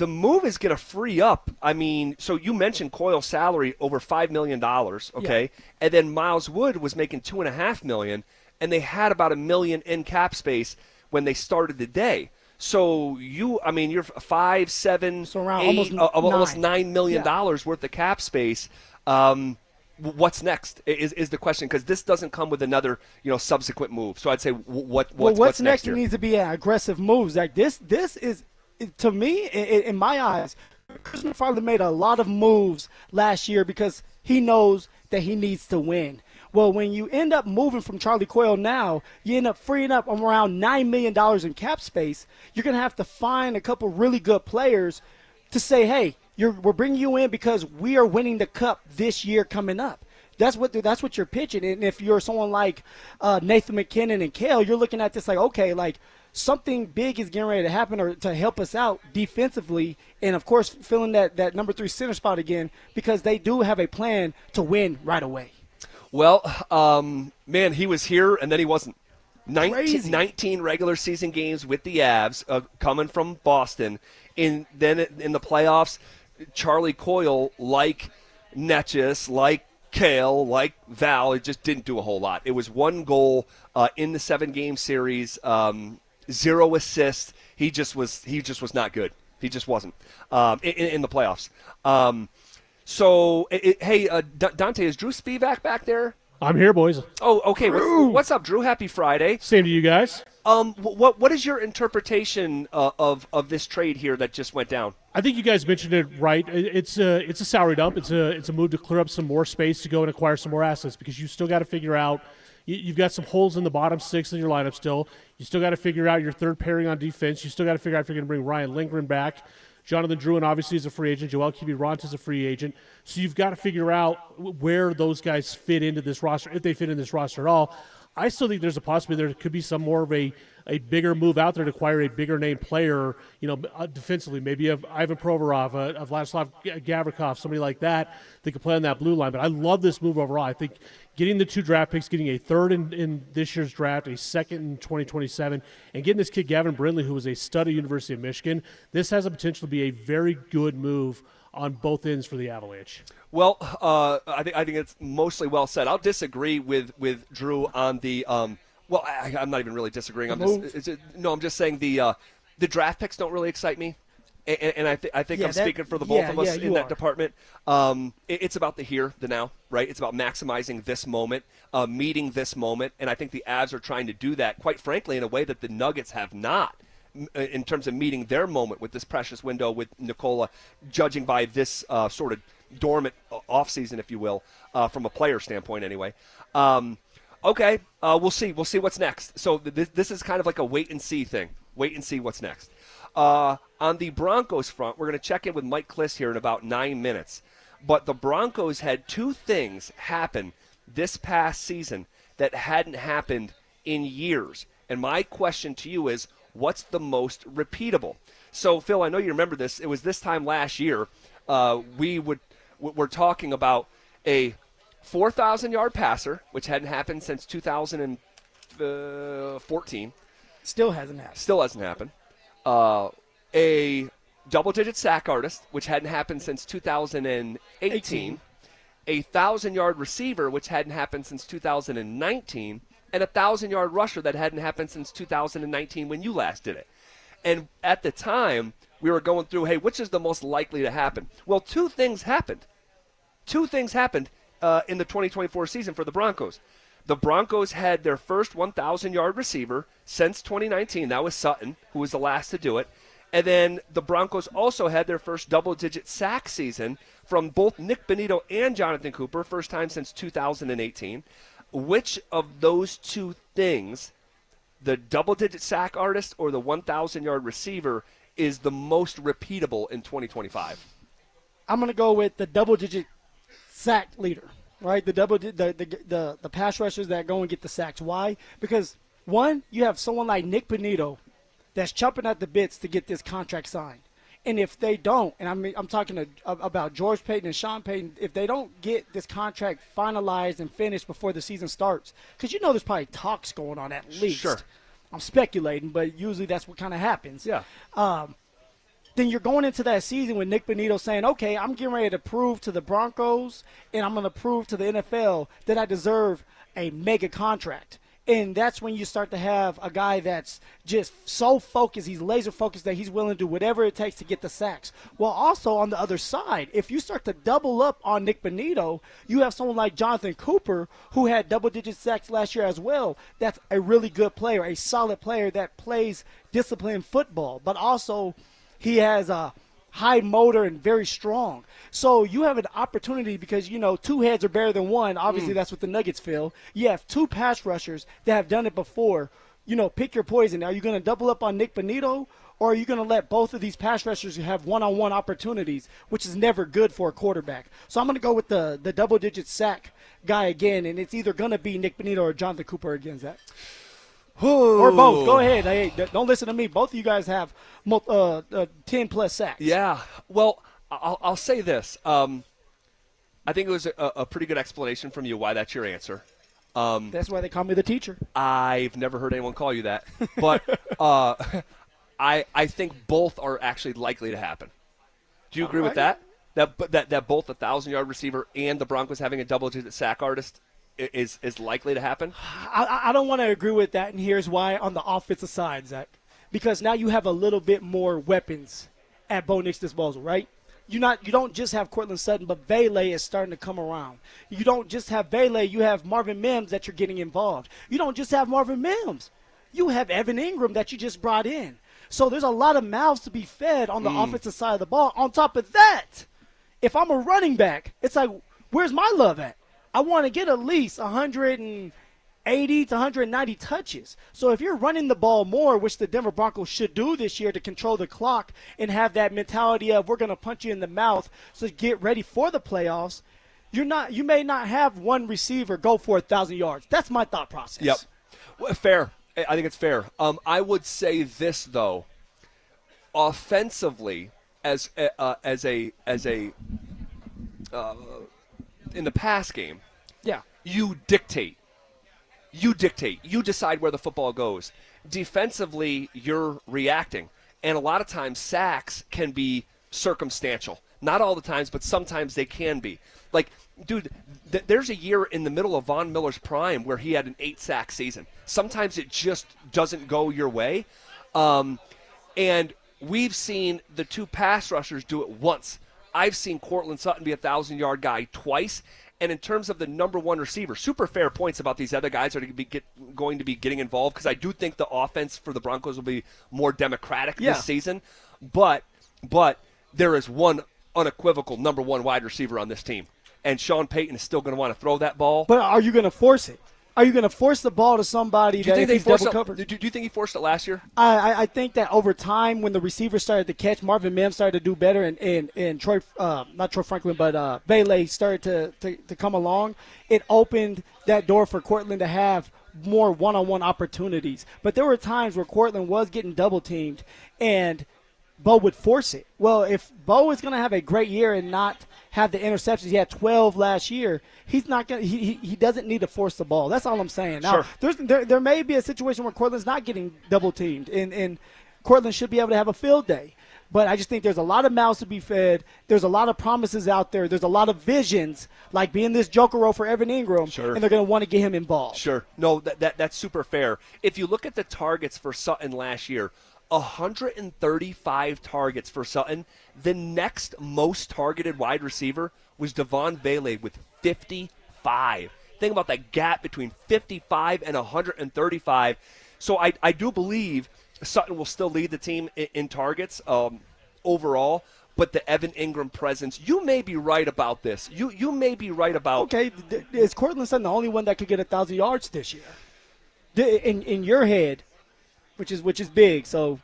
move is going to free up. I mean, so you mentioned Coyle's salary over $5 million, okay? Yeah. And then Miles Wood was making $2.5 million, and they had about $1 million in cap space when they started the day. So you're 5, 7, so around 8, almost $9 million worth of cap space. What's next is the question, because this doesn't come with another subsequent move. So I'd say what's next here? Needs to be aggressive moves. Like this is, to me, in my eyes, Chris McFarland made a lot of moves last year because he knows that he needs to win. Well, when you end up moving from Charlie Coyle now, you end up freeing up around $9 million in cap space. You're going to have to find a couple really good players to say, hey, we're bringing you in because we are winning the cup this year coming up. That's what you're pitching. And if you're someone like Nathan McKinnon and Kale, you're looking at this like, okay, like something big is getting ready to happen or to help us out defensively. And, of course, filling that number 3 center spot again because they do have a plan to win right away. Well, man, he was here and then he wasn't. 19 regular season games with the Avs coming from Boston. Then in the playoffs, Charlie Coyle, like Netchus, like Kale, like Val, it just didn't do a whole lot. It was 1 goal in the 7-game series, 0 assists. He just was not good. He just wasn't in the playoffs. Hey, Dante, is Drew Spivak back there? I'm here, boys. Oh, okay. What's up, Drew? Happy Friday. Same to you guys. What is your interpretation of this trade here that just went down? I think you guys mentioned it right. It's a salary dump. It's a move to clear up some more space to go and acquire some more assets because you still got to figure out you've got some holes in the bottom 6 in your lineup still. You still got to figure out your third pairing on defense. You still got to figure out if you're going to bring Ryan Lindgren back. Jonathan Drouin obviously is a free agent. Joel Kiviranta is a free agent. So you've got to figure out where those guys fit into this roster, if they fit in this roster at all. I still think there's a possibility there could be some more of a bigger move out there to acquire a bigger name player, defensively, maybe of Ivan Provorov, of Vladislav Gavrikov, somebody like that could play on that blue line. But I love this move overall. I think getting the 2 draft picks, getting a 3rd in this year's draft, a 2nd in 2027, and getting this kid Gavin Brindley, who was a stud at University of Michigan, this has the potential to be a very good move on both ends for the Avalanche. Well, I think it's mostly well said. I'll disagree with Drew on the I'm not even really disagreeing. I'm just saying the draft picks don't really excite me, and I think I'm speaking for the both of us in that department. It's about the here, the now, right? It's about maximizing this moment, meeting this moment, and I think the Avs are trying to do that, quite frankly, in a way that the Nuggets have not. In terms of meeting their moment with this precious window with Nikola, judging by this sort of dormant offseason, if you will, from a player standpoint anyway. Okay, we'll see. We'll see what's next. So this is kind of like a wait-and-see thing. Wait and see what's next. On the Broncos front, we're going to check in with Mike Klis here in about 9 minutes. But the Broncos had 2 things happen this past season that hadn't happened in years. And my question to you is, what's the most repeatable? So, Phil, I know you remember this. It was this time last year. We're talking about a 4,000-yard passer, which hadn't happened since 2014. Still hasn't happened. Still hasn't happened. A double-digit sack artist, which hadn't happened since 2018. A 1,000-yard receiver, which hadn't happened since 2019. And a 1,000-yard rusher that hadn't happened since 2019 when you last did it. And at the time, we were going through, hey, which is the most likely to happen? Well, 2 things happened. 2 things happened in the 2024 season for the Broncos. The Broncos had their first 1,000-yard receiver since 2019. That was Sutton, who was the last to do it. And then the Broncos also had their first double-digit sack season from both Nick Bonito and Jonathan Cooper, first time since 2018. Which of those 2 things, the double-digit sack artist or the 1,000-yard receiver, is the most repeatable in 2025? I'm going to go with the double-digit sack leader, right? The pass rushers that go and get the sacks. Why? Because, one, you have someone like Nick Bonito that's chomping at the bits to get this contract signed. And if they don't, and I'm talking about George Payton and Sean Payton, if they don't get this contract finalized and finished before the season starts, because there's probably talks going on at least. Sure. I'm speculating, but usually that's what kind of happens. Yeah. Then you're going into that season with Nick Bonito saying, okay, I'm getting ready to prove to the Broncos and I'm going to prove to the NFL that I deserve a mega contract. And that's when you start to have a guy that's just so focused, he's laser focused that he's willing to do whatever it takes to get the sacks. Well, also on the other side, if you start to double up on Nick Bonito, you have someone like Jonathan Cooper who had double-digit sacks last year as well. That's a really good player, a solid player that plays disciplined football, but also he has a high motor and very strong. So you have an opportunity because, 2 heads are better than one. Obviously, that's what the Nuggets feel. You have 2 pass rushers that have done it before. pick your poison. Are you going to double up on Nick Bonito, or are you going to let both of these pass rushers have one-on-one opportunities, which is never good for a quarterback? So I'm going to go with the double-digit sack guy again, and it's either going to be Nick Bonito or Jonathan Cooper again, Zach. Or both. Go ahead. Hey, don't listen to me. Both of you guys have 10-plus sacks. Yeah. Well, I'll say this. I think it was a pretty good explanation from you why that's your answer. That's why they call me the teacher. I've never heard anyone call you that. But I think both are actually likely to happen. Do you agree with that? That both a 1,000-yard receiver and the Broncos having a double-digit sack artist is likely to happen? I don't want to agree with that, and here's why on the offensive side, Zach. Because now you have a little bit more weapons at Bo Nix's disposal, right? You don't just have Courtland Sutton, but Bailey is starting to come around. You don't just have Bailey, you have Marvin Mims that you're getting involved. You don't just have Marvin Mims. You have Evan Ingram that you just brought in. So there's a lot of mouths to be fed on the offensive side of the ball. On top of that, if I'm a running back, it's like, where's my love at? I want to get at least 180 to 190 touches. So if you're running the ball more, which the Denver Broncos should do this year to control the clock and have that mentality of we're going to punch you in the mouth so get ready for the playoffs, you may not have one receiver go for 1,000 yards. That's my thought process. Yep. Well, fair. I think it's fair. I would say this, though. Offensively, as a in the pass game, you dictate. You decide where the football goes. Defensively, you're reacting. And a lot of times sacks can be circumstantial. Not all the times, but sometimes they can be. Like, dude, there's a year in the middle of Von Miller's prime where he had an 8-sack season. Sometimes it just doesn't go your way. And we've seen the two pass rushers do it once. I've seen Courtland Sutton be a 1,000-yard guy twice. And in terms of the number one receiver, super fair points about these other guys that are going to be getting involved, because I do think the offense for the Broncos will be more democratic this season. But there is one unequivocal number one wide receiver on this team. And Sean Payton is still going to want to throw that ball. But are you going to force it? Are you going to force the ball to somebody that he's double covered? Do you think he forced it last year? I think that over time, when the receivers started to catch, Marvin Mims started to do better, and Troy, not Troy Franklin, but Bailey started to come along. It opened that door for Courtland to have more one-on-one opportunities. But there were times where Courtland was getting double-teamed, and Bo would force it. Well, if Bo is going to have a great year and not have the interceptions, he had 12 last year, he's not going. He doesn't need to force the ball. That's all I'm saying. Now, there may be a situation where Courtland's not getting double teamed, and Courtland should be able to have a field day. But I just think there's a lot of mouths to be fed. There's a lot of promises out there. There's a lot of visions, like being this joker role for Evan Ingram, and they're going to want to get him involved. Sure. No, that's super fair. If you look at the targets for Sutton last year, 135 targets for Sutton. The next most targeted wide receiver was Devon Bailey with 55. Think about that gap between 55 and 135. So I do believe Sutton will still lead the team in targets overall, but the Evan Ingram presence, you may be right about this. You may be right about. Okay, is Courtland Sutton the only one that could get 1,000 yards this year? In your head, which is big. So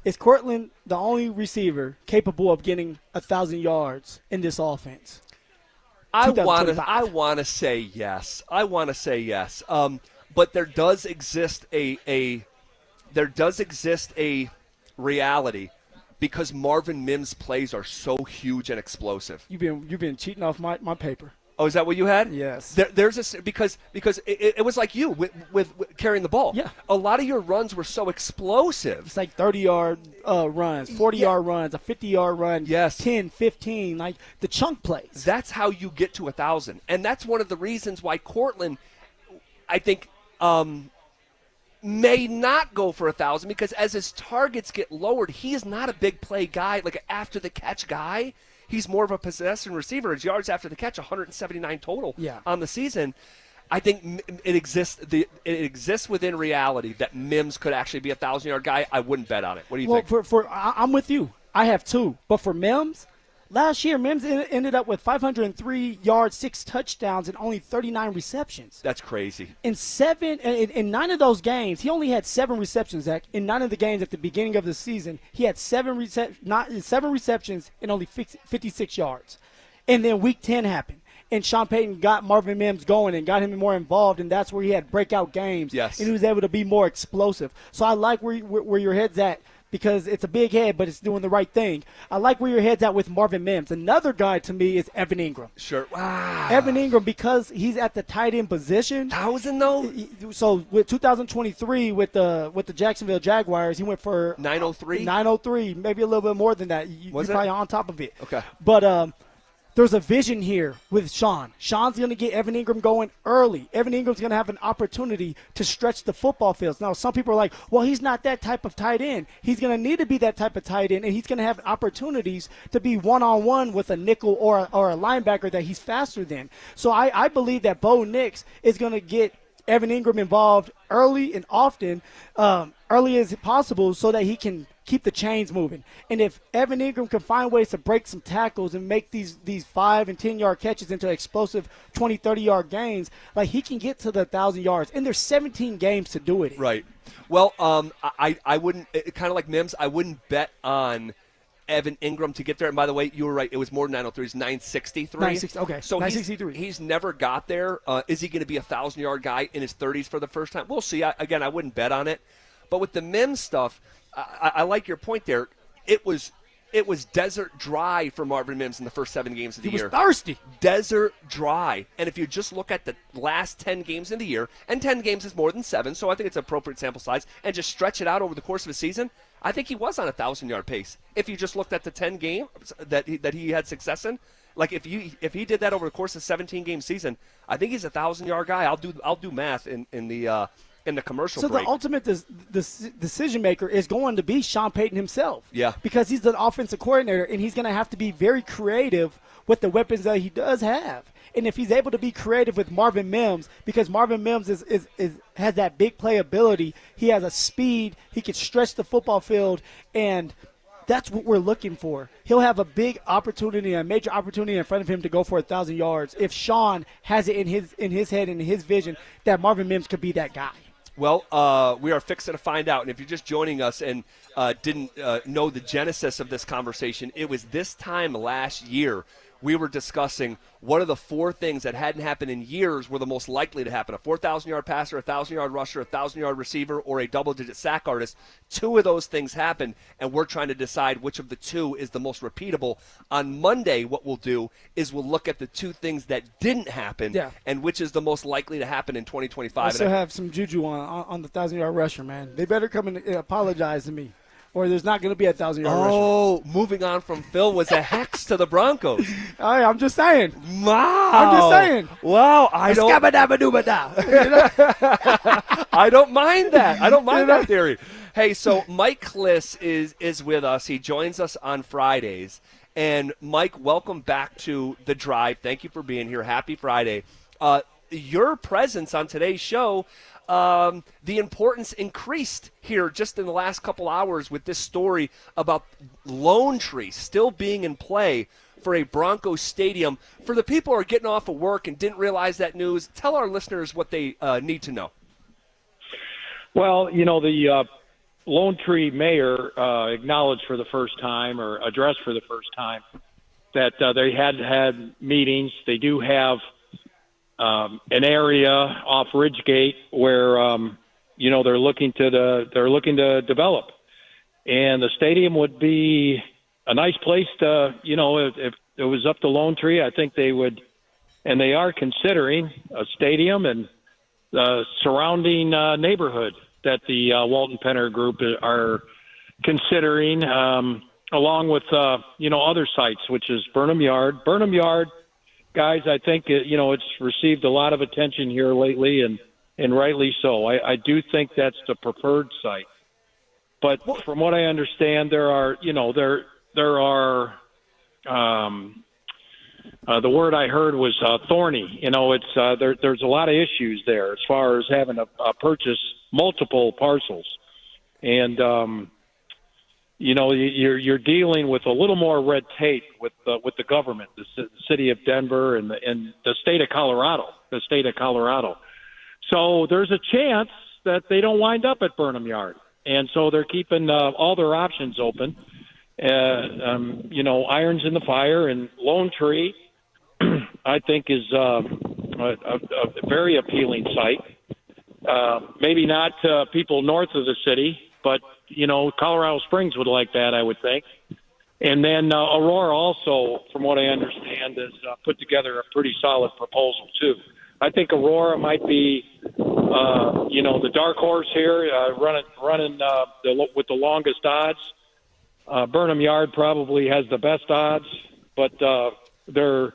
is Courtland the only receiver capable of getting 1,000 yards in this offense? I want to say yes. But there does exist a reality because Marvin Mims' plays are so huge and explosive. You've been cheating off my paper. Oh, is that what you had? Yes. There's this because it was like you with carrying the ball. Yeah. A lot of your runs were so explosive. It's like 30-yard runs, 40-yard runs, a 50-yard run. Yes. 10, 15, like the chunk plays. That's how you get to 1,000, and that's one of the reasons why Courtland, I think, may not go for 1,000 because as his targets get lowered, he is not a big play guy, like an after the catch guy. He's more of a possession receiver. His yards after the catch, 179 total on the season. I think it exists within reality that Mims could actually be a 1,000-yard guy. I wouldn't bet on it. What do you think? I'm with you. I have two. But for Mims, Last year, Mims ended up with 503 yards, 6 touchdowns, and only 39 receptions. That's crazy. In 9 of those games, he only had 7 receptions, Zach. In 9 of the games at the beginning of the season, he had 7 receptions and only 56 yards. And then Week 10 happened. And Sean Payton got Marvin Mims going and got him more involved, and that's where he had breakout games. Yes. And he was able to be more explosive. So I like where your head's at, because it's a big head, but it's doing the right thing. I like where your head's at with Marvin Mims. Another guy to me is Evan Ingram. Sure. Wow. Evan Ingram, because he's at the tight end position. 1,000 though? So with 2023 with the Jacksonville Jaguars, he went for 903. 903, maybe a little bit more than that. You're probably on top of it. Okay. But there's a vision here with Sean. Sean's going to get Evan Ingram going early. Evan Ingram's going to have an opportunity to stretch the football fields. Now, some people are like, well, he's not that type of tight end. He's going to need to be that type of tight end, and he's going to have opportunities to be one-on-one with a nickel or a linebacker that he's faster than. So I believe that Bo Nix is going to get Evan Ingram involved early and often, early as possible, so that he can keep the chains moving. And if Evan Ingram can find ways to break some tackles and make these 5 and 10-yard catches into explosive 20, 30-yard gains, like, he can get to the 1,000 yards. And there's 17 games to do it. Right. Well, I wouldn't, kind of like Mims, I wouldn't bet on Evan Ingram to get there. And by the way, you were right. It was more than 903. It's 963. 960, okay. So 963. He's never got there. Is he going to be a 1,000-yard guy in his 30s for the first time? We'll see. I wouldn't bet on it. But with the Mims stuff, I like your point there. It was desert dry for Marvin Mims in the first 7 games of the year. He was thirsty. Desert dry. And if you just look at the last 10 games in the year, and 10 games is more than 7, so I think it's an appropriate sample size, and just stretch it out over the course of a season, I think he was on a 1,000-yard pace. If you just looked at the 10 games that he had success in, like if he did that over the course of a 17-game season, I think he's a 1,000-yard guy. I'll do math in the commercial so break. The ultimate decision maker is going to be Sean Payton himself. Yeah. Because he's the offensive coordinator, and he's going to have to be very creative with the weapons that he does have. And if he's able to be creative with Marvin Mims, because Marvin Mims has that big playability, he has a speed, he can stretch the football field, and that's what we're looking for. He'll have a big opportunity, a major opportunity in front of him to go for 1,000 yards if Sean has it in his head and in his vision that Marvin Mims could be that guy. Well, we are fixing to find out. And if you're just joining us and didn't know the genesis of this conversation, it was this time last year we were discussing what are the 4 things that hadn't happened in years were the most likely to happen. A 4,000-yard passer, a 1,000-yard rusher, a 1,000-yard receiver, or a double-digit sack artist. 2 of those things happened, and we're trying to decide which of the 2 is the most repeatable. On Monday, what we'll do is we'll look at the 2 things that didn't happen and which is the most likely to happen in 2025. I still have some juju on the 1,000-yard rusher, man. They better come and apologize to me, or there's not going to be a 1,000-yard rusher. Oh, moving on from Phil was a hex to the Broncos. I'm just saying. Wow. I'm just saying. Wow. I don't mind that. I don't mind that theory. Hey, so Mike Klis is with us. He joins us on Fridays. And, Mike, welcome back to The Drive. Thank you for being here. Happy Friday. Your presence on today's show, the importance increased here just in the last couple hours with this story about Lone Tree still being in play for a Broncos stadium. For the people who are getting off of work and didn't realize that news, tell our listeners what they need to know. Well, the Lone Tree mayor acknowledged for the first time, or addressed for the first time, that they had meetings. They do have an area off Ridgegate where they're looking to develop, and the stadium would be a nice place to if it was up to Lone Tree, I think they would, and they are considering a stadium and the surrounding neighborhood that the Walton Penner Group are considering, along with other sites, which is Burnham Yard. Burnham Yard, guys, I think it's received a lot of attention here lately, and rightly so. I do think that's the preferred site. But from what I understand, there are the word I heard was thorny. It's there's a lot of issues there as far as having to purchase multiple parcels, and you're dealing with a little more red tape with the government, the city of Denver and the state of Colorado. So there's a chance that they don't wind up at Burnham Yard, and so they're keeping all their options open. Irons in the fire, and Lone Tree, I think, is a very appealing site. Maybe not people north of the city, but Colorado Springs would like that, I would think. And then Aurora also, from what I understand, has put together a pretty solid proposal too. I think Aurora might be, the dark horse here, running with the longest odds. Burnham Yard probably has the best odds, but they're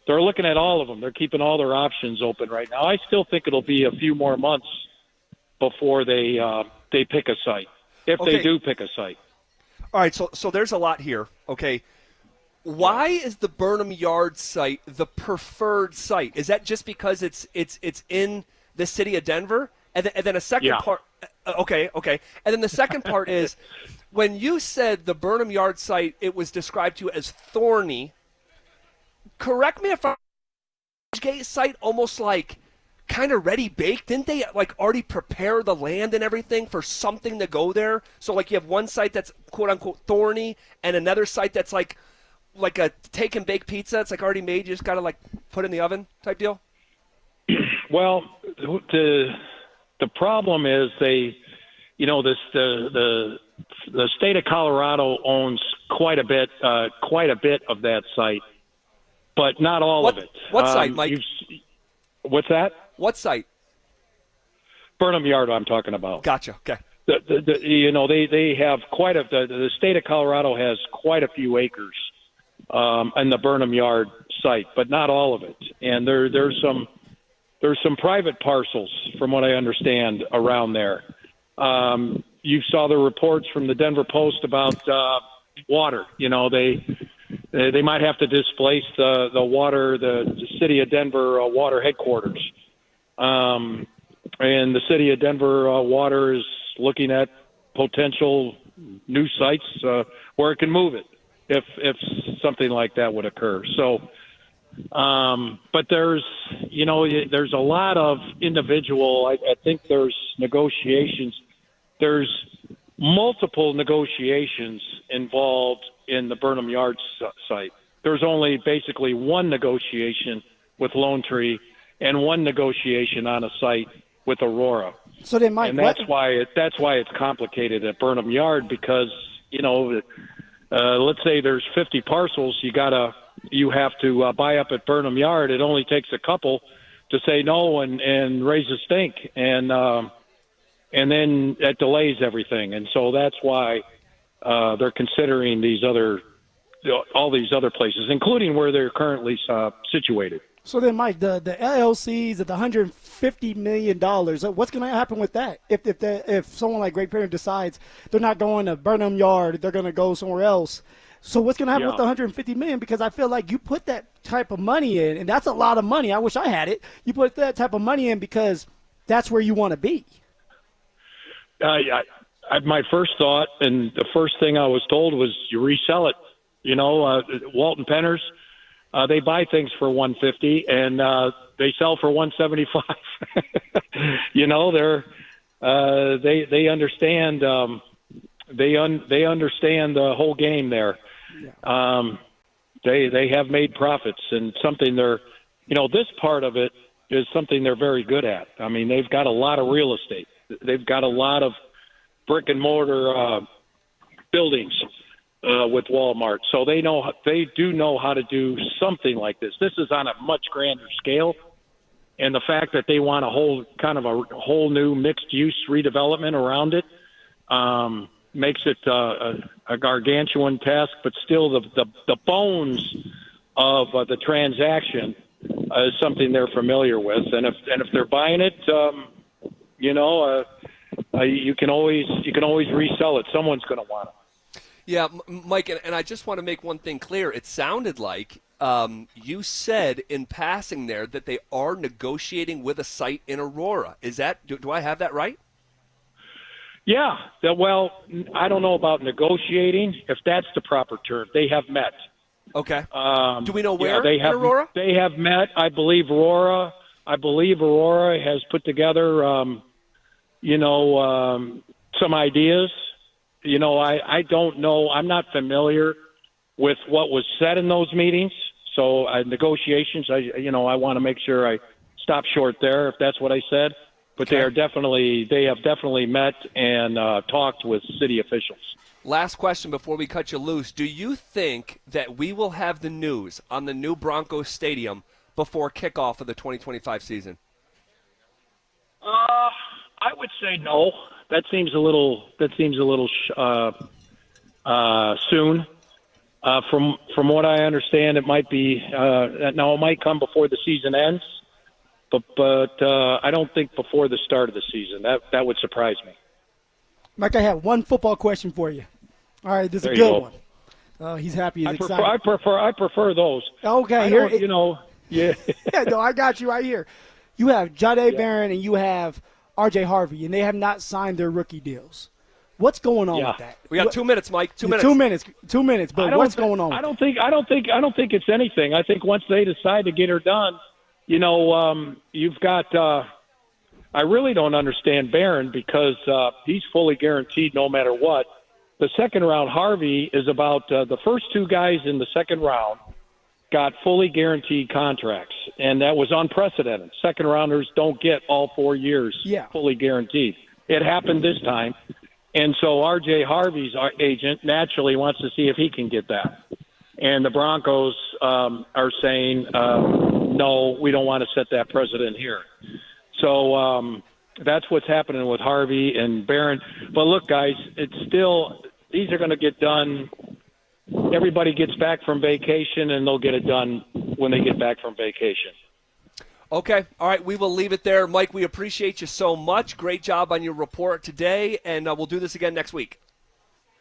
looking at all of them. They're keeping all their options open right now. I still think it'll be a few more months before they pick a site, if they do pick a site. All right, so there's a lot here. Okay, why is the Burnham Yard site the preferred site? Is that just because it's in the city of Denver? And then a second part. Okay. And then the second part is, when you said the Burnham Yard site, it was described to you as thorny. Correct me if I'm Gate site almost like kind of ready baked. Didn't they already prepare the land and everything for something to go there? So you have one site that's quote unquote thorny and another site that's like a take and bake pizza. It's already made. You just got to put in the oven type deal. Well, the problem is the state of Colorado owns quite a bit of that site, but not all of it. What site, Mike? What's that? What site? Burnham Yard, I'm talking about. Gotcha. Okay. They have the state of Colorado has quite a few acres in the Burnham Yard site, but not all of it. And there's some private parcels, from what I understand, around there. You saw the reports from the Denver Post about water. They might have to displace the city of Denver water headquarters. And the city of Denver water is looking at potential new sites where it can move it if something like that would occur. So, but there's a lot of individual, I think there's negotiations. There's multiple negotiations involved in the Burnham Yard site. There's only basically one negotiation with Lone Tree and one negotiation on a site with Aurora. So then, Mike, and that's why it's complicated at Burnham Yard, because let's say there's 50 parcels you have to buy up at Burnham Yard. It only takes a couple to say no and raise a stink, and then that delays everything. And so that's why they're considering all these other places, including where they're currently situated. So then, Mike, the LLCs at the $150 million, what's going to happen with that? If someone like Great Pyramid decides they're not going to Burnham Yard, they're going to go somewhere else. So what's going to happen with the $150 million? Because I feel like you put that type of money in, and that's a lot of money. I wish I had it. You put that type of money in because that's where you want to be. My first thought, and the first thing I was told, was you resell it. Walton Penners, they buy things for $150 and they sell for $175. They understand. They understand the whole game there. Yeah. They have made profits, and something this part of it is something they're very good at. I mean, they've got a lot of real estate. They've got a lot of brick and mortar buildings with Walmart, so they do know how to do something like this. This is on a much grander scale, and the fact that they want a whole new mixed use redevelopment around it makes it a gargantuan task. But still, the bones of the transaction is something they're familiar with, and if they're buying it, you can always resell it. Someone's going to want it. Yeah, Mike, and I just want to make one thing clear. It sounded like you said in passing there that they are negotiating with a site in Aurora. Is that do I have that right? Yeah. Well, I don't know about negotiating, if that's the proper term. They have met. Okay. Do we know where? They have, in Aurora? They have met. I believe Aurora has put together, some ideas. I don't know. I'm not familiar with what was said in those meetings. So negotiations, I want to make sure I stop short there if that's what I said. But they have definitely met and talked with city officials. Last question before we cut you loose. Do you think that we will have the news on the new Broncos Stadium before kickoff of the 2025 season? I would say no. That seems a little soon. From what I understand, it might be now. It might come before the season ends, but I don't think before the start of the season. That would surprise me. Mike, I have one football question for you. All right, this is a There you good go. one. He's happy. He's excited. I prefer those. Okay, Yeah. Yeah, no, I got you right here. You have Jahdae Barron and you have R.J. Harvey, and they have not signed their rookie deals. What's going on with that? We got 2 minutes, Mike. 2 minutes. 2 minutes. 2 minutes. But what's going on? I don't think it's anything. I think once they decide to get her done, you've got. I really don't understand Barron because he's fully guaranteed no matter what. The second round, Harvey, is about the first two guys in the second round got fully guaranteed contracts, and that was unprecedented. Second rounders don't get all 4 years fully guaranteed. It happened this time. And so R.J. Harvey's agent naturally wants to see if he can get that. And the Broncos are saying, no, we don't want to set that precedent here. So that's what's happening with Harvey and Barron. But look, guys, it's still – these are going to get done. Everybody gets back from vacation, and they'll get it done when they get back from vacation. Okay. All right. We will leave it there. Mike, we appreciate you so much. Great job on your report today, and we'll do this again next week.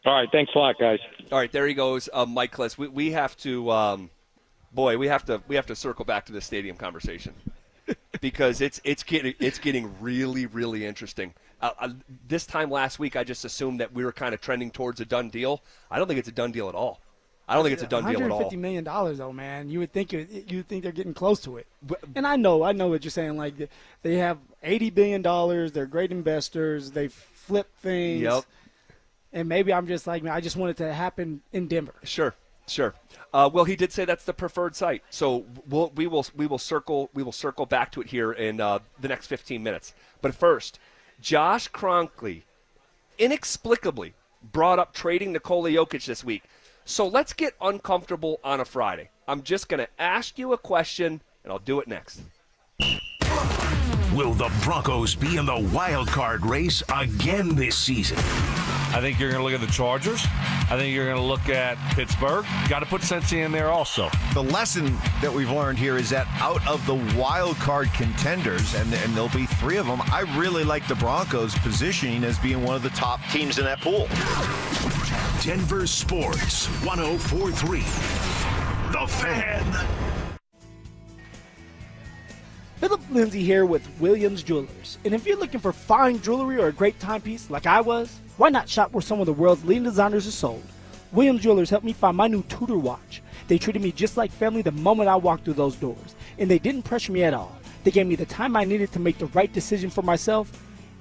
All right. Thanks a lot, guys. All right. There he goes, Mike Klis. We have to we have to circle back to the stadium conversation because it's getting really, really interesting. This time last week, I just assumed that we were kind of trending towards a done deal. I don't think it's a done deal at all. I don't think it's a done deal at all. $150 million, though, man. You would think they're getting close to it. And I know what you're saying. Like they have $80 billion. They're great investors. They flip things. Yep. And maybe I'm just like, man, I just want it to happen in Denver. Sure. Well, he did say that's the preferred site. So we will circle back to it here in the next 15 minutes. But first, Josh Kroenke inexplicably brought up trading Nikola Jokic this week. So let's get uncomfortable on a Friday. I'm just going to ask you a question, and I'll do it next. Will the Broncos be in the wild card race again this season? I think you're going to look at the Chargers. I think you're going to look at Pittsburgh. Got to put Cincy in there also. The lesson that we've learned here is that out of the wild card contenders, and there'll be three of them, I really like the Broncos positioning as being one of the top teams in that pool. Denver Sports 104.3. The Fan. Philip Lindsay here with Williams Jewelers. And if you're looking for fine jewelry or a great timepiece like I was, why not shop where some of the world's leading designers are sold? Williams Jewelers helped me find my new Tudor watch. They treated me just like family the moment I walked through those doors. And they didn't pressure me at all. They gave me the time I needed to make the right decision for myself.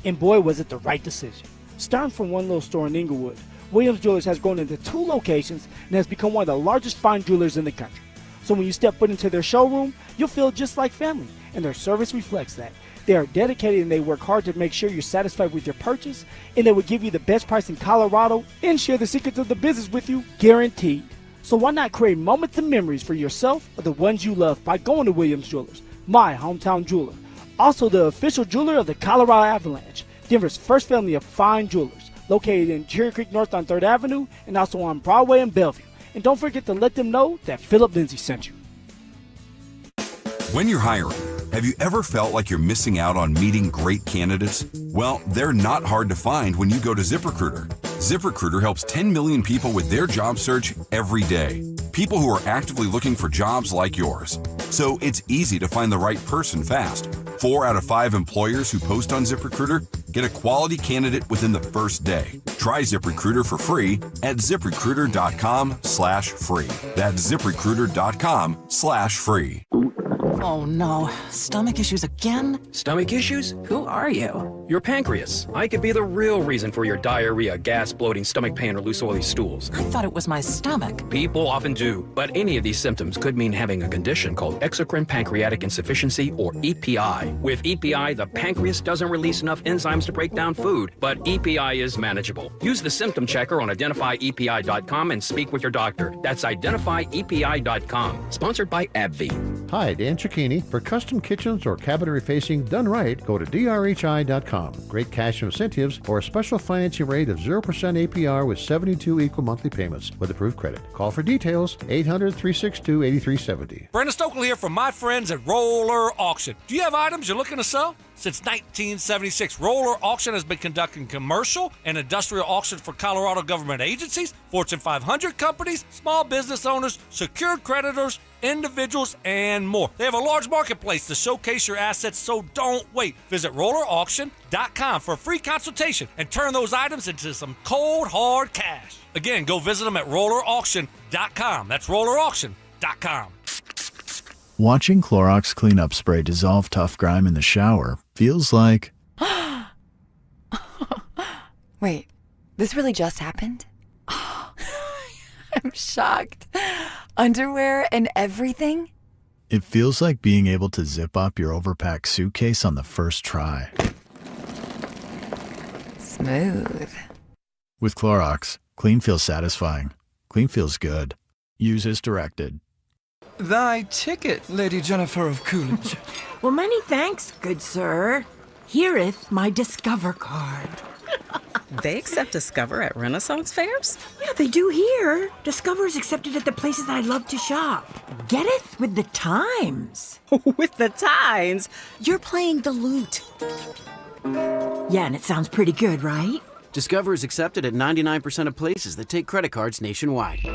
And boy, was it the right decision. Starting from one little store in Inglewood, Williams Jewelers has grown into 2 locations and has become one of the largest fine jewelers in the country. So when you step foot into their showroom, you'll feel just like family, and their service reflects that. They are dedicated and they work hard to make sure you're satisfied with your purchase, and they will give you the best price in Colorado and share the secrets of the business with you, guaranteed. So why not create moments and memories for yourself or the ones you love by going to Williams Jewelers, my hometown jeweler. Also the official jeweler of the Colorado Avalanche, Denver's first family of fine jewelers, located in Cherry Creek North on 3rd Avenue and also on Broadway and Bellevue. And don't forget to let them know that Philip Lindsay sent you. When you're hiring, have you ever felt like you're missing out on meeting great candidates? Well, they're not hard to find when you go to ZipRecruiter. ZipRecruiter helps 10 million people with their job search every day. People who are actively looking for jobs like yours. So it's easy to find the right person fast. 4 out of 5 employers who post on ZipRecruiter get a quality candidate within the first day. Try ZipRecruiter for free at ZipRecruiter.com/free. That's ZipRecruiter.com/free. Oh no, stomach issues again? Stomach issues? Who are you? Your pancreas. I could be the real reason for your diarrhea, gas, bloating, stomach pain, or loose oily stools. I thought it was my stomach. People often do, but any of these symptoms could mean having a condition called exocrine pancreatic insufficiency, or EPI. With EPI, the pancreas doesn't release enough enzymes to break down food, but EPI is manageable. Use the symptom checker on identifyepi.com and speak with your doctor. That's identifyepi.com. Sponsored by AbbVie. Hi, Dan Cicchini. For custom kitchens or cabinetry facing done right, go to drhi.com. Great cash incentives or a special financing rate of 0% APR with 72 equal monthly payments with approved credit. Call for details, 800-362-8370. Brandon Stokely here from my friends at Roller Auction. Do you have items you're looking to sell? Since 1976, Roller Auction has been conducting commercial and industrial auctions for Colorado government agencies, Fortune 500 companies, small business owners, secured creditors, individuals, and more. They have a large marketplace to showcase your assets, so don't wait. Visit rollerauction.com for a free consultation and turn those items into some cold, hard cash. Again, go visit them at rollerauction.com. That's rollerauction.com. Watching Clorox cleanup spray dissolve tough grime in the shower feels like... Wait, this really just happened? I'm shocked. Underwear and everything? It feels like being able to zip up your overpacked suitcase on the first try. Smooth. With Clorox, clean feels satisfying. Clean feels good. Use as directed. Thy ticket, Lady Jennifer of Coolidge. Well, many thanks, good sir. Here'th my Discover card. They accept Discover at Renaissance fairs? Yeah, they do here. Discover is accepted at the places I love to shop. Getteth with the times. With the times? You're playing the lute. Yeah, and it sounds pretty good, right? Discover is accepted at 99% of places that take credit cards nationwide.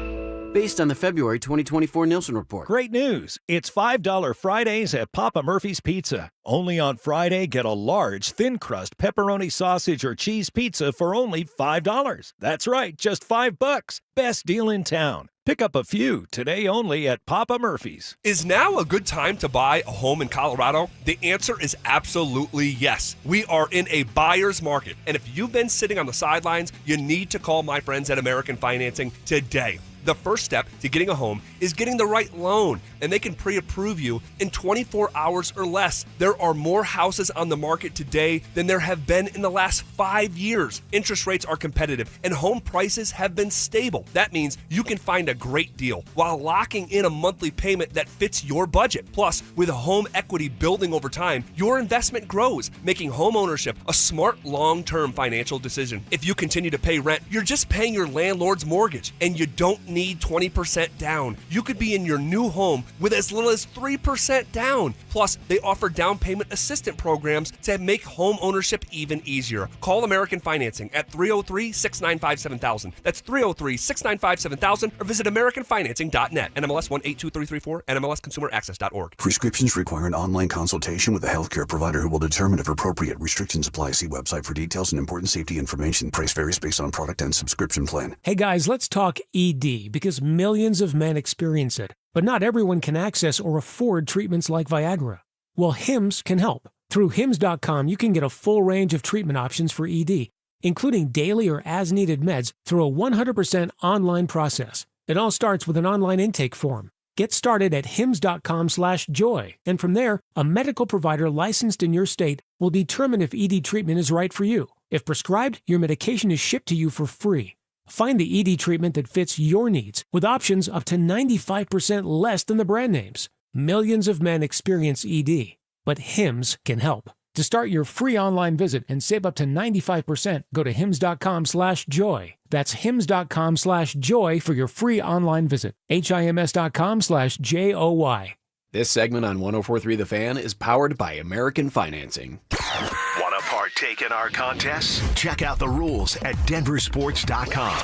Based on the February 2024 Nielsen report. Great news! It's $5 Fridays at Papa Murphy's Pizza. Only on Friday, get a large, thin-crust pepperoni sausage or cheese pizza for only $5. That's right, just $5. Best deal in town. Pick up a few today only at Papa Murphy's. Is now a good time to buy a home in Colorado? The answer is absolutely yes. We are in a buyer's market, and if you've been sitting on the sidelines, you need to call my friends at American Financing today. The first step to getting a home is getting the right loan, and they can pre-approve you in 24 hours or less. There are more houses on the market today than there have been in the last 5 years. Interest rates are competitive, and home prices have been stable. That means you can find a great deal while locking in a monthly payment that fits your budget. Plus, with home equity building over time, your investment grows, making home ownership a smart long-term financial decision. If you continue to pay rent, you're just paying your landlord's mortgage, and you don't need 20% down. You could be in your new home with as little as 3% down. Plus, they offer down payment assistance programs to make home ownership even easier. Call American Financing at 303-695-7000. That's 303-695-7000, or visit AmericanFinancing.net. NMLS 182334, NMLSConsumerAccess.org. Prescriptions require an online consultation with a healthcare provider who will determine if appropriate. Restrictions apply. See website for details and important safety information. Price varies based on product and subscription plan. Hey guys, let's talk ED, because millions of men experience it, but not everyone can access or afford treatments like Viagra. Well, Hims can help. Through Hims.com, you can get a full range of treatment options for ED, including daily or as-needed meds through a 100% online process. It all starts with an online intake form. Get started at hims.com/joy, and from there, a medical provider licensed in your state will determine if ED treatment is right for you. If prescribed, your medication is shipped to you for free. Find the ED treatment that fits your needs with options up to 95% less than the brand names. Millions of men experience ED, but Hims can help. To start your free online visit and save up to 95%, go to hims.com/joy. That's hims.com/joy for your free online visit. HIMS.com/JOY. This segment on 104.3 The Fan is powered by American Financing. Want to partake in our contests? Check out the rules at denversports.com.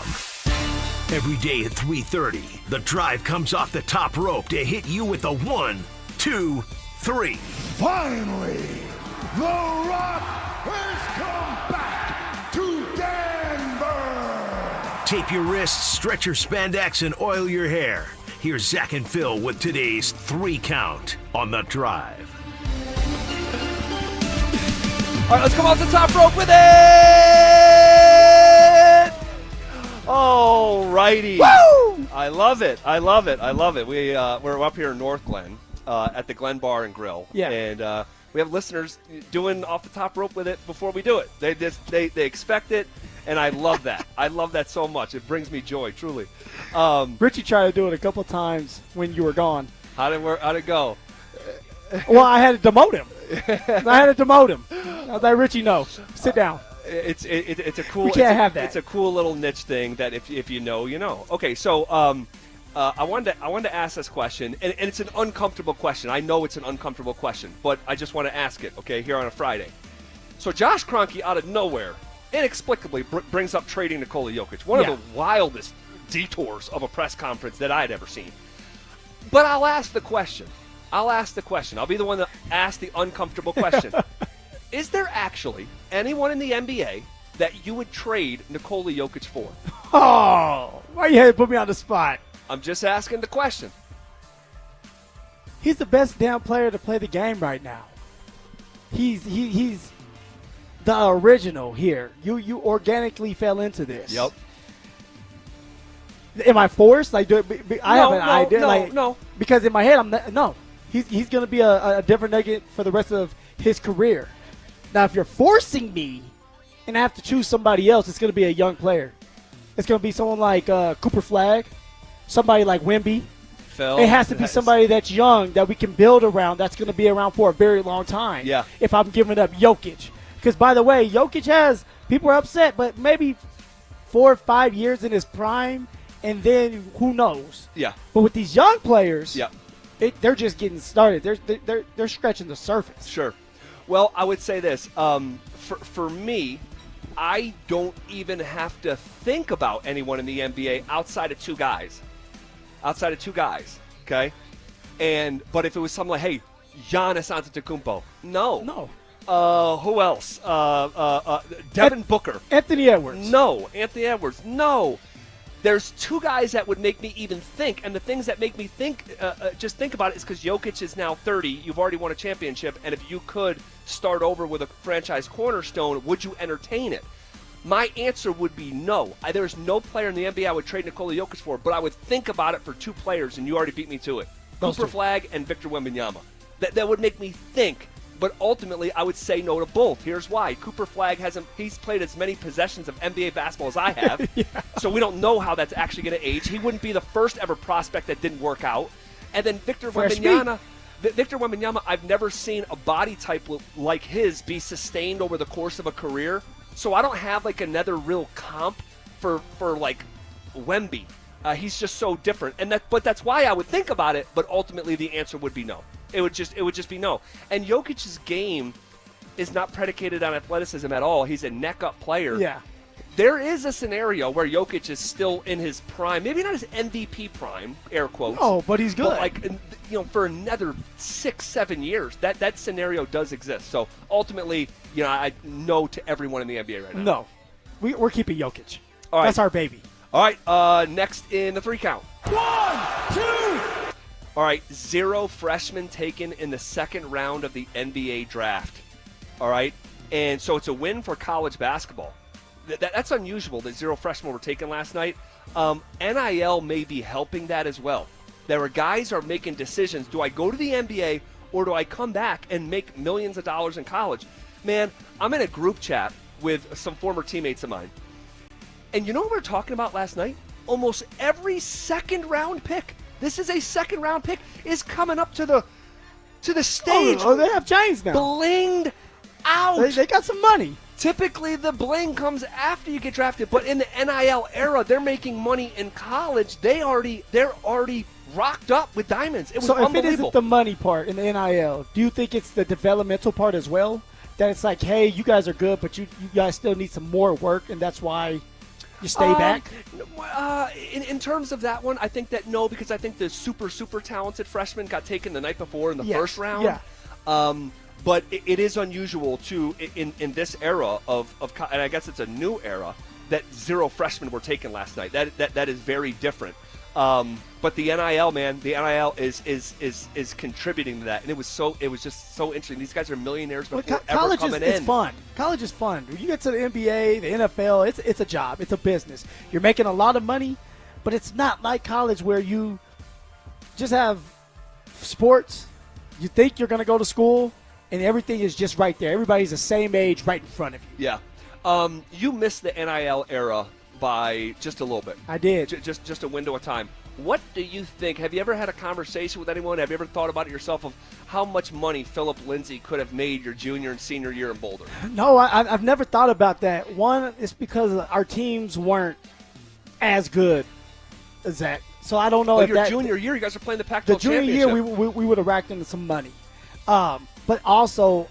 Every day at 3:30, the drive comes off the top rope to hit you with a 1, 2, 3. Finally! The Rock has come back to Denver. Tape your wrists, stretch your spandex, and oil your hair. Here's Zach and Phil with today's 3 Count on The Drive. All right, let's come off the top rope with it. All righty. Woo! I love it. I love it. I love it. We're up here in North Glen at the Glen Bar and Grill. Yeah. And we have listeners doing off the top rope with it before we do it. They expect it, and I love that. I love that so much. It brings me joy, truly. Richie tried to do it a couple times when you were gone. How'd it go? Well, I had to demote him. I was like, Richie, no. Sit down. It's a cool. We can't have that. It's a cool little niche thing that if you know, you know. Okay, so I wanted to ask this question, and it's an uncomfortable question. I know it's an uncomfortable question, but I just want to ask it. Okay, here on a Friday. So Josh Kroenke out of nowhere, inexplicably brings up trading Nikola Jokic. One of the wildest detours of a press conference that I had ever seen. But I'll ask the question. I'll be the one that asks the uncomfortable question. Is there actually anyone in the NBA that you would trade Nikola Jokic for? Oh, why you had to put me on the spot? I'm just asking the question. He's the best damn player to play the game right now. He's the original here. You organically fell into this. Yep. Am I forced? Like, I have an idea. No. Because in my head, He's going to be a Denver Nugget for the rest of his career. Now, if you're forcing me and I have to choose somebody else, it's going to be a young player. It's going to be someone like Cooper Flagg, somebody like Wemby. Phil, it has to be somebody that's young that we can build around that's going to be around for a very long time. Yeah. If I'm giving up Jokic. Because, by the way, Jokic people are upset, but maybe 4 or 5 years in his prime, and then who knows? Yeah. But with these young players, yeah. They're just getting started. They're scratching the surface. Sure. Well, I would say this. For me, I don't even have to think about anyone in the NBA outside of 2 guys. Okay? But if it was something like, hey, Giannis Antetokounmpo. No. Who else? Devin Booker. Anthony Edwards. No. Anthony Edwards. No. There's 2 guys that would make me even think, and the things that make me think, just think about it, is because Jokic is now 30. You've already won a championship, and if you could start over with a franchise cornerstone, would you entertain it? My answer would be no. There's no player in the NBA I would trade Nikola Jokic for, but I would think about it for 2 players, and you already beat me to it. Cooper Flagg and Victor Wembanyama. That would make me think. But ultimately, I would say no to both. Here's why. Cooper Flagg he's played as many possessions of NBA basketball as I have. Yeah. So we don't know how that's actually going to age. He wouldn't be the first ever prospect that didn't work out. And then Victor Wembanyama, I've never seen a body type like his be sustained over the course of a career. So I don't have like another real comp for like Wemby. He's just so different. But that's why I would think about it, but ultimately the answer would be no. It would just be no. And Jokic's game is not predicated on athleticism at all. He's a neck-up player. Yeah. There is a scenario where Jokic is still in his prime, maybe not his MVP prime, air quotes. Oh, but he's good. But for another 6-7 years, that scenario does exist. So ultimately, I no to everyone in the NBA right now. No, we're keeping Jokic. All right. That's our baby. All right. Next in the 3 count. 1, 2. All right, 0 freshmen taken in the 2nd round of the NBA draft. All right, and so it's a win for college basketball. That's unusual that 0 freshmen were taken last night. NIL may be helping that as well. Guys are making decisions. Do I go to the NBA or do I come back and make millions of dollars in college? Man, I'm in a group chat with some former teammates of mine. And you know what we were talking about last night? Almost every 2nd round pick. This is a 2nd round pick, is coming up to the stage. Oh, they have chains now. Blinged out. They got some money. Typically, the bling comes after you get drafted, but in the NIL era, they're making money in college. They're already rocked up with diamonds. It was unbelievable. If it isn't the money part in the NIL, do you think it's the developmental part as well? That it's like, hey, you guys are good, but you guys still need some more work, and that's why you stay back? In terms of that one, I think that no, because I think the super talented freshman got taken the night before in the 1st round. Yeah. But it is unusual, too, in this era of and I guess it's a new era, that 0 freshmen were taken last night. That is very different. But the NIL, man, the NIL is contributing to that, and it was just so interesting. These guys are millionaires before ever coming in. It's fun. College is fun. When you get to the NBA, the NFL, it's a job. It's a business. You're making a lot of money, but it's not like college where you just have sports. You think you're going to go to school, and everything is just right there. Everybody's the same age right in front of you. Yeah. You missed the NIL era by just a little bit. I did. Just a window of time. What do you think? Have you ever had a conversation with anyone? Have you ever thought about it yourself of how much money Philip Lindsay could have made your junior and senior year in Boulder? No, I've never thought about that. One, it's because our teams weren't as good as that. So I don't know if your junior year, you guys are playing the Pac-12 the junior championship. year, we would have racked into some money. But also,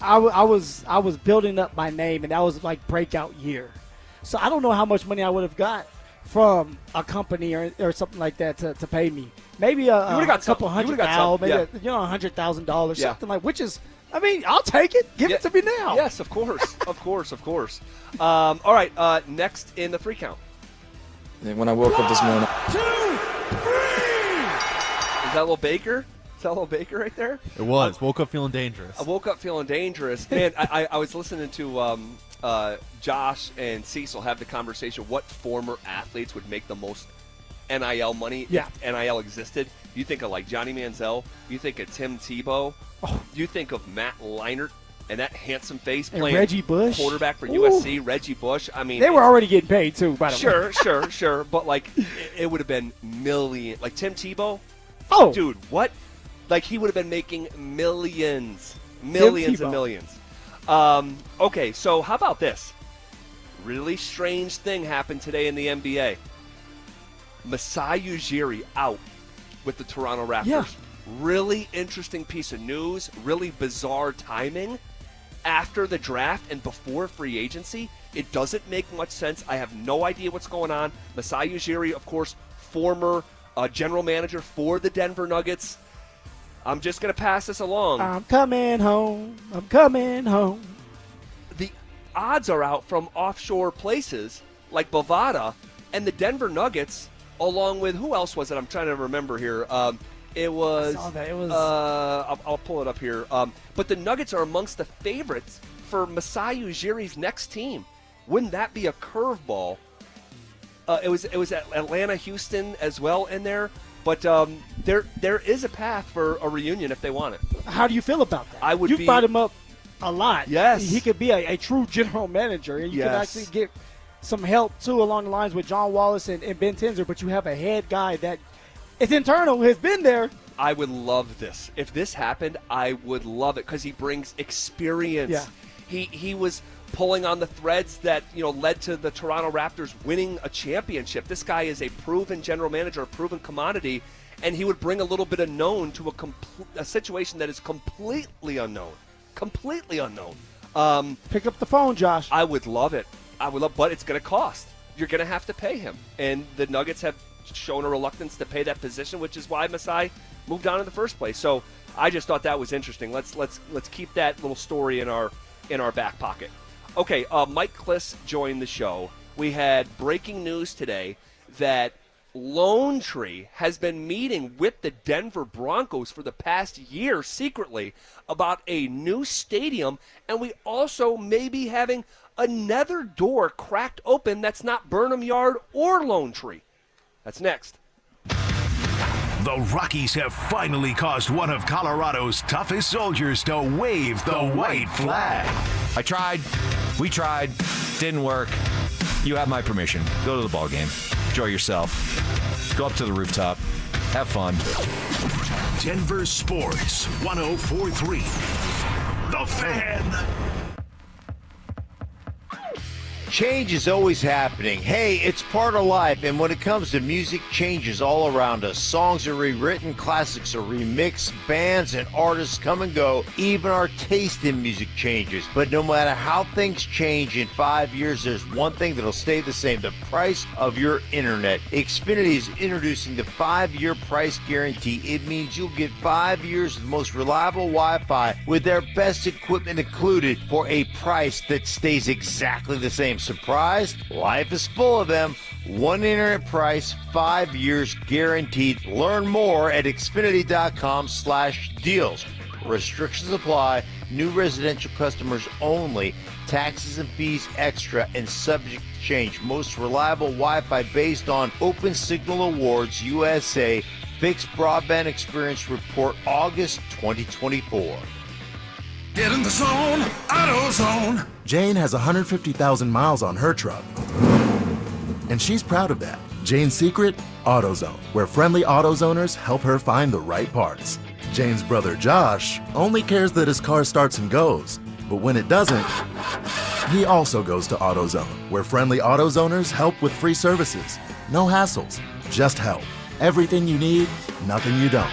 I was building up my name, and that was like breakout year. So I don't know how much money I would have got from a company or something like that to pay me. Maybe a couple $100,000, maybe $100,000, something like. Which is, I mean, I'll take it. Give it to me now. Yes, of course, of course. All right, next in the 3 count. When I woke up this morning. 1, 2, 3. Is that a little Baker? Is that a little Baker right there? It was. Woke up feeling dangerous. I woke up feeling dangerous. Man, I was listening to Josh and Cecil have the conversation. What former athletes would make the most NIL money if NIL existed? You think of like Johnny Manziel. You think of Tim Tebow. You think of Matt Leinart and that handsome face playing Reggie Bush, quarterback for USC. Reggie Bush. I mean, they were already getting paid too. By the way, sure. But like, it would have been million. Like Tim Tebow. Oh, dude, what? Like he would have been making millions and millions. Okay, so how about this? Really strange thing happened today in the NBA. Masai Ujiri out with the Toronto Raptors. Yeah. Really interesting piece of news. Really bizarre timing. After the draft and before free agency, it doesn't make much sense. I have no idea what's going on. Masai Ujiri, of course, former general manager for the Denver Nuggets. I'm just going to pass this along. I'm coming home. The odds are out from offshore places like Bovada and the Denver Nuggets, along with, who else was it? I'm trying to remember here. It was. I saw that. It was. I'll pull it up here. But the Nuggets are amongst the favorites for Masai Ujiri's next team. Wouldn't that be a curveball? It was at Atlanta, Houston as well in there. But there is a path for a reunion if they want it. How do you feel about that? You've brought him up a lot. Yes. He could be a true general manager, and you can actually get some help, too, along the lines with John Wallace and Ben Tenzer, but you have a head guy that is internal, has been there. I would love this. If this happened, I would love it because he brings experience. Yeah. He was pulling on the threads that led to the Toronto Raptors winning a championship. This guy is a proven general manager, a proven commodity, and he would bring a little bit of known to a situation that is completely unknown. Completely unknown. Pick up the phone, Josh. I would love it. But it's going to cost. You're going to have to pay him, and the Nuggets have shown a reluctance to pay that position, which is why Masai moved on in the first place. So I just thought that was interesting. Let's keep that little story in our back pocket. Okay, Mike Klis joined the show. We had breaking news today that Lone Tree has been meeting with the Denver Broncos for the past year secretly about a new stadium, and we also may be having another door cracked open that's not Burnham Yard or Lone Tree. That's next. The Rockies have finally caused one of Colorado's toughest soldiers to wave the white flag. I tried. We tried. Didn't work. You have my permission. Go to the ball game. Enjoy yourself. Go up to the rooftop. Have fun. Denver Sports 104.3. The Fan. Change is always happening. Hey, it's part of life, and when it comes to music, change is all around us. Songs are rewritten, classics are remixed, bands and artists come and go. Even our taste in music changes. But no matter how things change in 5 years, there's one thing that'll stay the same: the price of your internet. Xfinity is introducing the 5-year price guarantee. It means you'll get 5 years of the most reliable Wi-Fi with their best equipment included for a price that stays exactly the same. Surprised? Life is full of them. One internet price, 5 years guaranteed. Learn more at Xfinity.com/deals. Restrictions apply. New residential customers only. Taxes and fees extra and subject to change. Most reliable Wi-Fi based on Open Signal Awards USA. Fixed Broadband Experience Report, August 2024. Get in the zone, AutoZone. Jane has 150,000 miles on her truck, and she's proud of that. Jane's secret? AutoZone, where friendly AutoZoners help her find the right parts. Jane's brother Josh only cares that his car starts and goes, but when it doesn't, he also goes to AutoZone, where friendly AutoZoners help with free services. No hassles, just help. Everything you need, nothing you don't.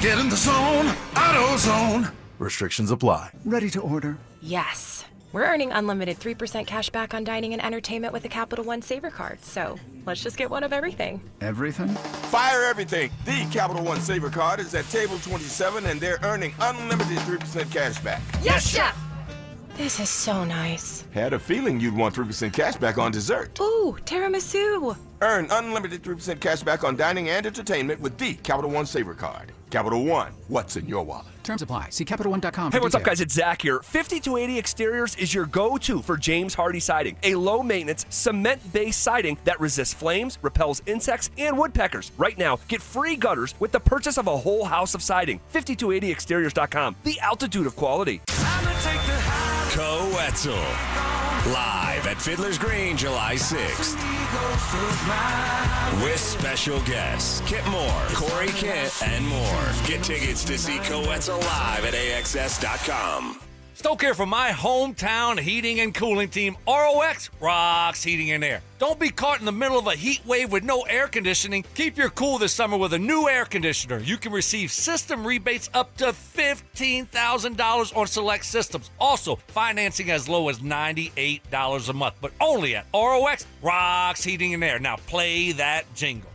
Get in the zone, AutoZone. Restrictions apply. Ready to order? Yes. We're earning unlimited 3% cash back on dining and entertainment with the Capital One Saver Card, so let's just get one of everything. Everything? Fire everything! The Capital One Saver Card is at table 27 and they're earning unlimited 3% cash back. Yes, Chef! This is so nice. Had a feeling you'd want 3% cash back on dessert. Ooh, tiramisu! Earn unlimited 3% cash back on dining and entertainment with the Capital One Saver Card. Capital One, what's in your wallet? Terms apply. See CapitalOne.com. Hey, what's up, guys? It's Zach here. 5280 Exteriors is your go-to for James Hardy siding, a low-maintenance, cement-based siding that resists flames, repels insects, and woodpeckers. Right now, get free gutters with the purchase of a whole house of siding. 5280exteriors.com, the altitude of quality. Co-Wetzel, live at Fiddler's Green, July 6th. With special guests, Kip Moore, Corey Kent, and more. Get tickets to see Co-Wetzel live at AXS.com. Stoke here from my hometown heating and cooling team, ROX Rocks Heating and Air. Don't be caught in the middle of a heat wave with no air conditioning. Keep your cool this summer with a new air conditioner. You can receive system rebates up to $15,000 on select systems. Also, financing as low as $98 a month, but only at ROX Rocks Heating and Air. Now play that jingle.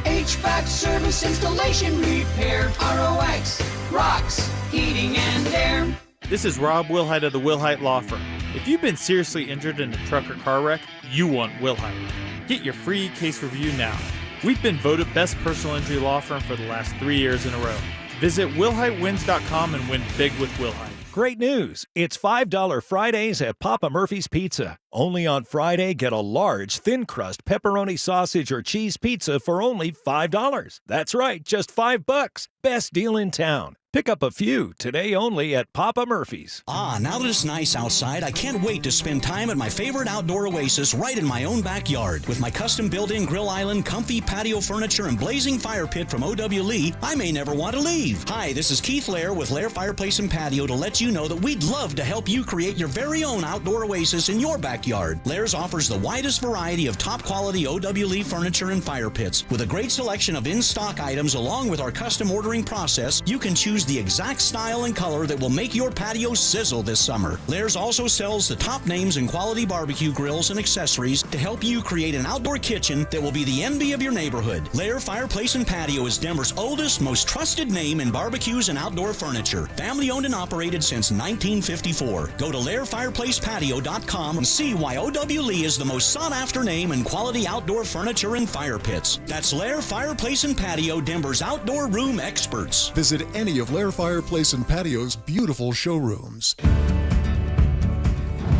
HVAC service, installation, repair, ROX Rocks Heating and Air. This is Rob Wilhite of the Wilhite Law Firm. If you've been seriously injured in a truck or car wreck, you want Wilhite. Get your free case review now. We've been voted best personal injury law firm for the last 3 years in a row. Visit WilhiteWins.com and win big with Wilhite. Great news! It's $5 Fridays at Papa Murphy's Pizza. Only on Friday, get a large, thin-crust pepperoni sausage or cheese pizza for only $5. That's right, just $5. Best deal in town. Pick up a few today only at Papa Murphy's. Now that it's nice outside, I can't wait to spend time at my favorite outdoor oasis right in my own backyard. With my custom built-in grill island, comfy patio furniture, and blazing fire pit from O.W. Lee, I may never want to leave. Hi, this is Keith Lair with Lair Fireplace and Patio to let you know that we'd love to help you create your very own outdoor oasis in your backyard. Lair's offers the widest variety of top-quality O.W. Lee furniture and fire pits. With a great selection of in-stock items along with our custom ordering process, you can choose the exact style and color that will make your patio sizzle this summer. Lair's also sells the top names in quality barbecue grills and accessories to help you create an outdoor kitchen that will be the envy of your neighborhood. Lair Fireplace and Patio is Denver's oldest, most trusted name in barbecues and outdoor furniture. Family owned and operated since 1954. Go to LairFireplacePatio.com and see why O.W. Lee is the most sought after name in quality outdoor furniture and fire pits. That's Lair Fireplace and Patio, Denver's outdoor room experts. Visit any of Lair Fireplace and Patio's beautiful showrooms.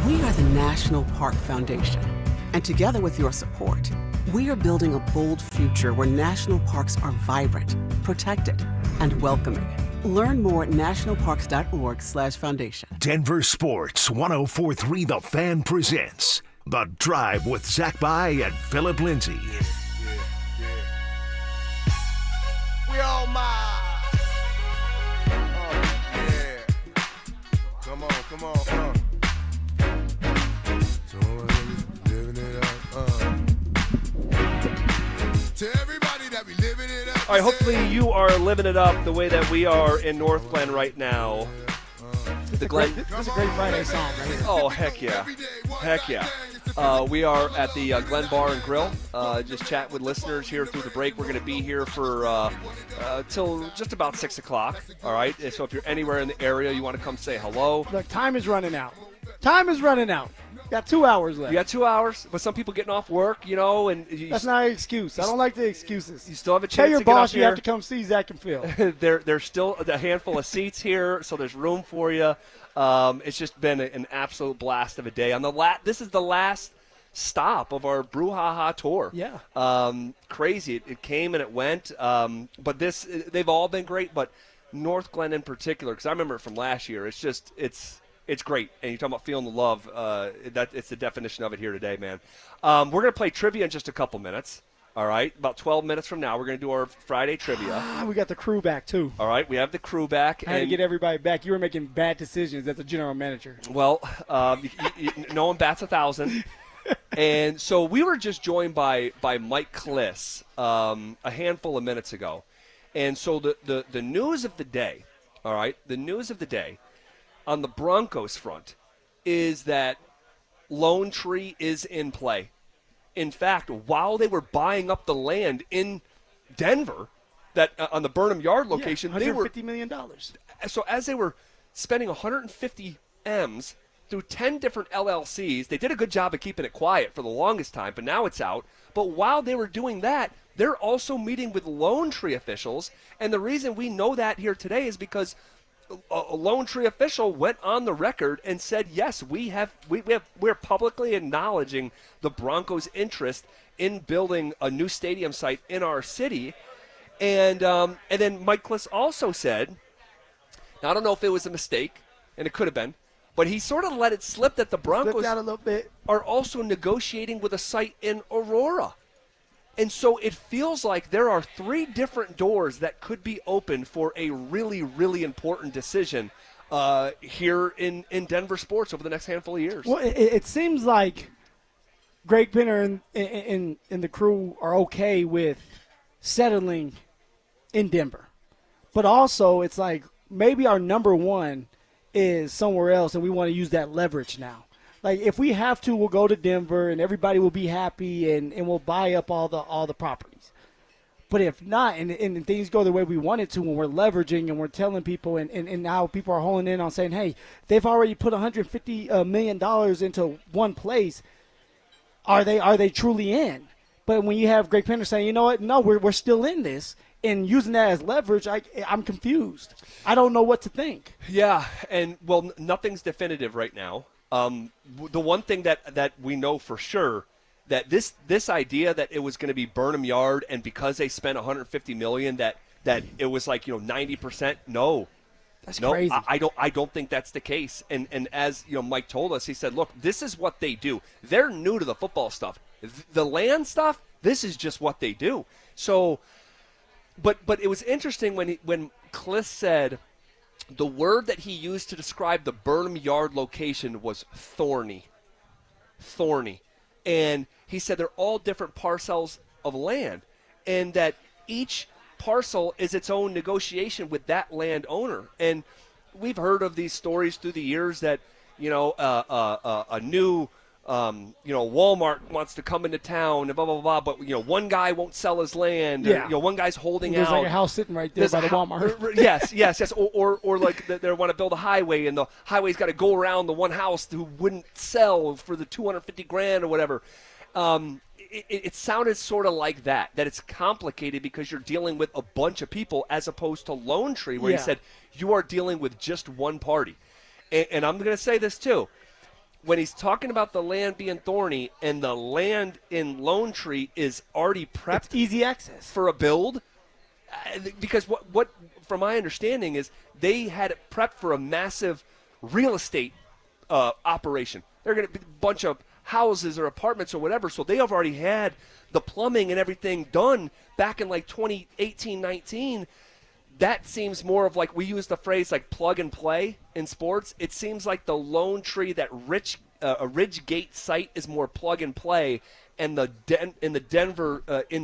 We are the National Park Foundation, and together with your support, we are building a bold future where national parks are vibrant, protected, and welcoming. Learn more at nationalparks.org/foundation. Denver Sports 104.3 The Fan presents The Drive with Zach By and Philip Lindsay. We all mine. Come on. So All right, hopefully you are living it up the way that we are in North Glen right now. This is a great Friday song right here. Oh, heck yeah. Heck yeah. We are at the Glen Bar and Grill, just chatting with listeners here through the break. We're going to be here for till just about 6 o'clock, all right? So if you're anywhere in the area, you want to come say hello. Look, time is running out. Time is running out. Got 2 hours left. You got 2 hours, but some people getting off work, and that's not an excuse. I don't like the excuses. You still have a chance Tell your to get boss up you here. have to come see Zach and Phil. There's still a handful of seats here, so there's room for you. It's just been an absolute blast of a day. This is the last stop of our Brouhaha tour. Yeah. Crazy. It came and it went. But they've all been great, but North Glen in particular, because I remember it from last year. It's great. And you're talking about feeling the love. It's the definition of it here today, man. We're going to play trivia in just a couple minutes. All right, about 12 minutes from now, we're going to do our Friday trivia. We got the crew back, too. All right, we have the crew back. I had to get everybody back. You were making bad decisions as a general manager. Well, no one bats 1,000. And so we were just joined by Mike Klis a handful of minutes ago. And so the news of the day, all right, the news of the day on the Broncos front is that Lone Tree is in play. In fact, while they were buying up the land in Denver, that on the Burnham Yard location, they were $150 million. So as they were spending 150 M's through 10 different LLCs, they did a good job of keeping it quiet for the longest time, but now it's out. But while they were doing that, they're also meeting with Lone Tree officials, and the reason we know that here today is because a Lone Tree official went on the record and said, yes, we're publicly acknowledging the Broncos' interest in building a new stadium site in our city. And then Mike Klis also said, now I don't know if it was a mistake, and it could have been, but he sort of let it slip that the Broncos out a little bit. Are also negotiating with a site in Aurora. And so it feels like there are 3 different doors that could be open for a really, really important decision here in Denver sports over the next handful of years. Well, it seems like Greg Penner and the crew are okay with settling in Denver. But also it's like maybe our number one is somewhere else and we want to use that leverage now. Like, if we have to, we'll go to Denver, and everybody will be happy, and we'll buy up all the properties. But if not, and things go the way we want it to, when we're leveraging and we're telling people, and now people are honing in on saying, hey, they've already put $150 million into one place. Are they truly in? But when you have Greg Penner saying, you know what, no, we're still in this, and using that as leverage, I'm confused. I don't know what to think. Yeah, and, well, nothing's definitive right now. The one thing that we know for sure, that this idea that it was going to be Burnham Yard, and because they spent $150 million that it was like 90%. No, that's crazy. I don't think that's the case. And as Mike told us, he said, look, this is what they do. They're new to the football stuff, the land stuff. This is just what they do. So, but it was interesting when Klis said. The word that he used to describe the Burnham Yard location was thorny. Thorny. And he said they're all different parcels of land, and that each parcel is its own negotiation with that landowner. And we've heard of these stories through the years that, a new Walmart wants to come into town and blah, blah, blah, but, one guy won't sell his land. Yeah. Or, one guy's holding There's out. There's like a house sitting right there by the Walmart. Yes. Or like they want to build a highway, and the highway's got to go around the one house who wouldn't sell for the $250,000 or whatever. It sounded sort of like that it's complicated because you're dealing with a bunch of people as opposed to Lone Tree, where he said you are dealing with just one party. And I'm going to say this too. When he's talking about the land being thorny and the land in Lone Tree is already prepped, it's easy access for a build, because what from my understanding is they had it prepped for a massive real estate operation. They're going to be a bunch of houses or apartments or whatever, so they have already had the plumbing and everything done back in like 2018, 19. That seems more of like, we use the phrase like plug and play in sports. It seems like the Lone Tree that Rich Ridgegate site is more plug and play, and the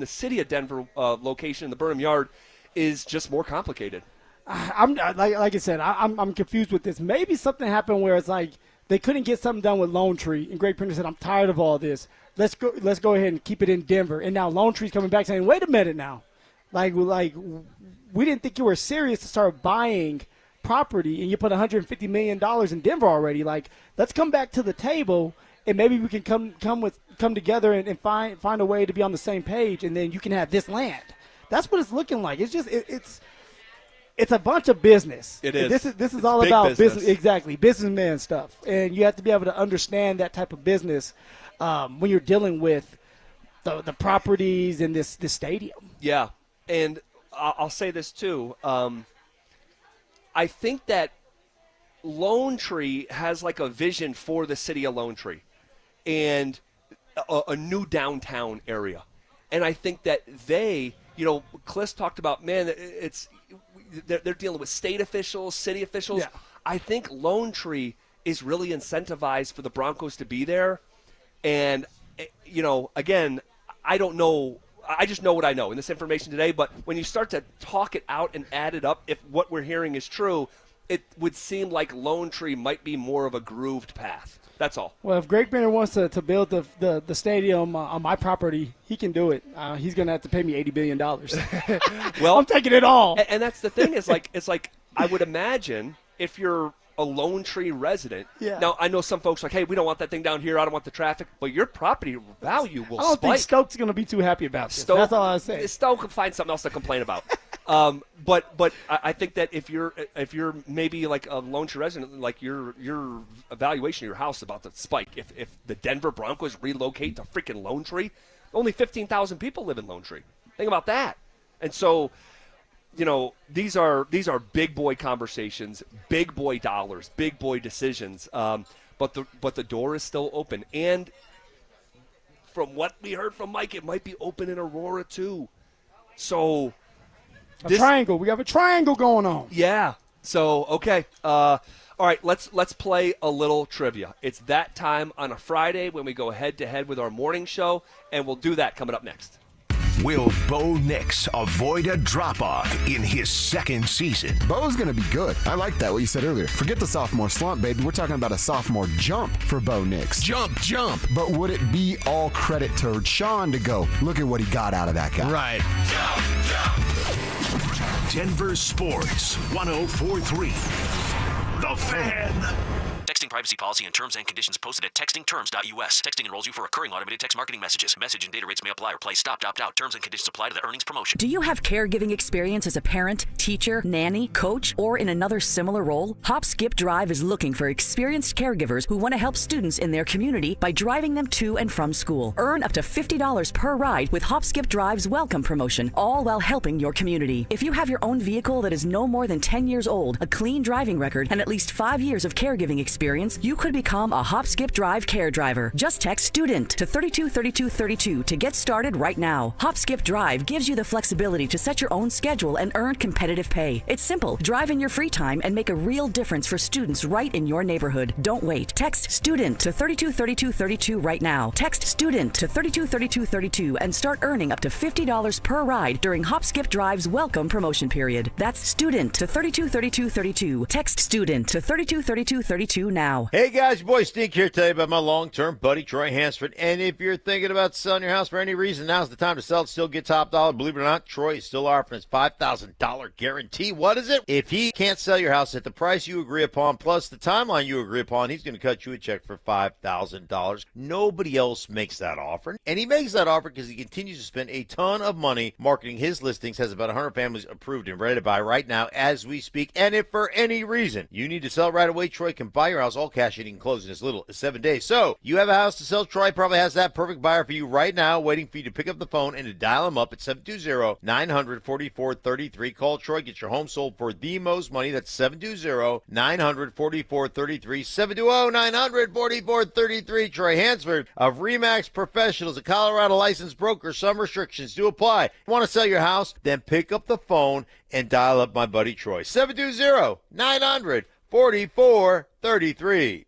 city of Denver location in the Burnham Yard is just more complicated. I'm like I said, I'm confused with this. Maybe something happened where it's like they couldn't get something done with Lone Tree, and Greg Printer said, "I'm tired of all this. Let's go ahead and keep it in Denver." And now Lone Tree's coming back saying, "Wait a minute now, like we didn't think you were serious to start buying property, and you put $150 million in Denver already. Like, let's come back to the table, and maybe we can come together and find a way to be on the same page, and then you can have this land." That's what it's looking like. It's just it's a bunch of business. It is. This is all about business. Exactly, businessman stuff, and you have to be able to understand that type of business when you're dealing with the properties in this stadium. Yeah, and I'll say this too. I think that Lone Tree has like a vision for the city of Lone Tree and a new downtown area. And I think that Kliss talked about, man, they're dealing with state officials, city officials. Yeah. I think Lone Tree is really incentivized for the Broncos to be there. And, again, I don't know. I just know what I know in this information today, but when you start to talk it out and add it up, if what we're hearing is true, it would seem like Lone Tree might be more of a grooved path. That's all. Well, if Greg Brenner wants to build the stadium on my property, he can do it. He's going to have to pay me $80 billion. Well, I'm taking it all. And that's the thing is it's like I would imagine if you're a Lone Tree resident. Yeah. Now, I know some folks are like, hey, we don't want that thing down here. I don't want the traffic. But your property value will spike. I don't think Stokes going to be too happy about this. That's all I say. Stoke can find something else to complain about. But I think that if you're maybe like a Lone Tree resident, like your evaluation of your house is about to spike. If the Denver Broncos relocate to freaking Lone Tree, only 15,000 people live in Lone Tree. Think about that. And so, these are big boy conversations, big boy dollars, big boy decisions. But the door is still open. And from what we heard from Mike, it might be open in Aurora too. So triangle. We have a triangle going on. Yeah. So okay. All right. Let's play a little trivia. It's that time on a Friday when we go head to head with our morning show, and we'll do that coming up next. Will Bo Nix avoid a drop-off in his second season? Bo's going to be good. I like that, what you said earlier. Forget the sophomore slump, baby. We're talking about a sophomore jump for Bo Nix. Jump. But would it be all credit to Sean to go, look at what he got out of that guy? Right. Denver Sports 104.3. The Fan. Texting privacy policy and terms and conditions posted at textingterms.us. Texting enrolls you for recurring automated text marketing messages. Message and data rates may apply or play. Stop, opt out. Terms and conditions apply to the earnings promotion. Do you have caregiving experience as a parent, teacher, nanny, coach, or in another similar role? Hop Skip Drive is looking for experienced caregivers who want to help students in their community by driving them to and from school. Earn up to $50 per ride with Hop Skip Drive's welcome promotion, all while helping your community. If you have your own vehicle that is no more than 10 years old, a clean driving record, and at least 5 years of caregiving experience, you could become a Hop Skip Drive care driver. Just text STUDENT to 323232 to get started right now. Hop Skip Drive gives you the flexibility to set your own schedule and earn competitive pay. It's simple. Drive in your free time and make a real difference for students right in your neighborhood. Don't wait. Text STUDENT to 323232 right now. Text STUDENT to 323232 and start earning up to $50 per ride during Hop Skip Drive's welcome promotion period. That's STUDENT to 323232. Text STUDENT to 323232 now. Hey guys, your boy Stink here to tell you about my long-term buddy Troy Hansford. And if you're thinking about selling your house for any reason, now's the time to sell it. Still get top dollar. Believe it or not, Troy is still offering his $5,000 guarantee. What is it? If he can't sell your house at the price you agree upon, plus the timeline you agree upon, he's going to cut you a check for $5,000. Nobody else makes that offer. And he makes that offer because he continues to spend a ton of money marketing his listings, has about 100 families approved and ready to buy right now as we speak. And if for any reason you need to sell right away, Troy can buy your house all cash and he can close in as little as 7 days. So you have a house to sell. Troy probably has that perfect buyer for you right now, waiting for you to pick up the phone and to dial him up at 720-900-4433. Call Troy. Get your home sold for the most money. That's 720-900-4433. 720-900-4433. Troy Hansford of RE/MAX Professionals, a Colorado licensed broker. Some restrictions do apply. Want to sell your house? Then pick up the phone and dial up my buddy Troy. 720-900-4433.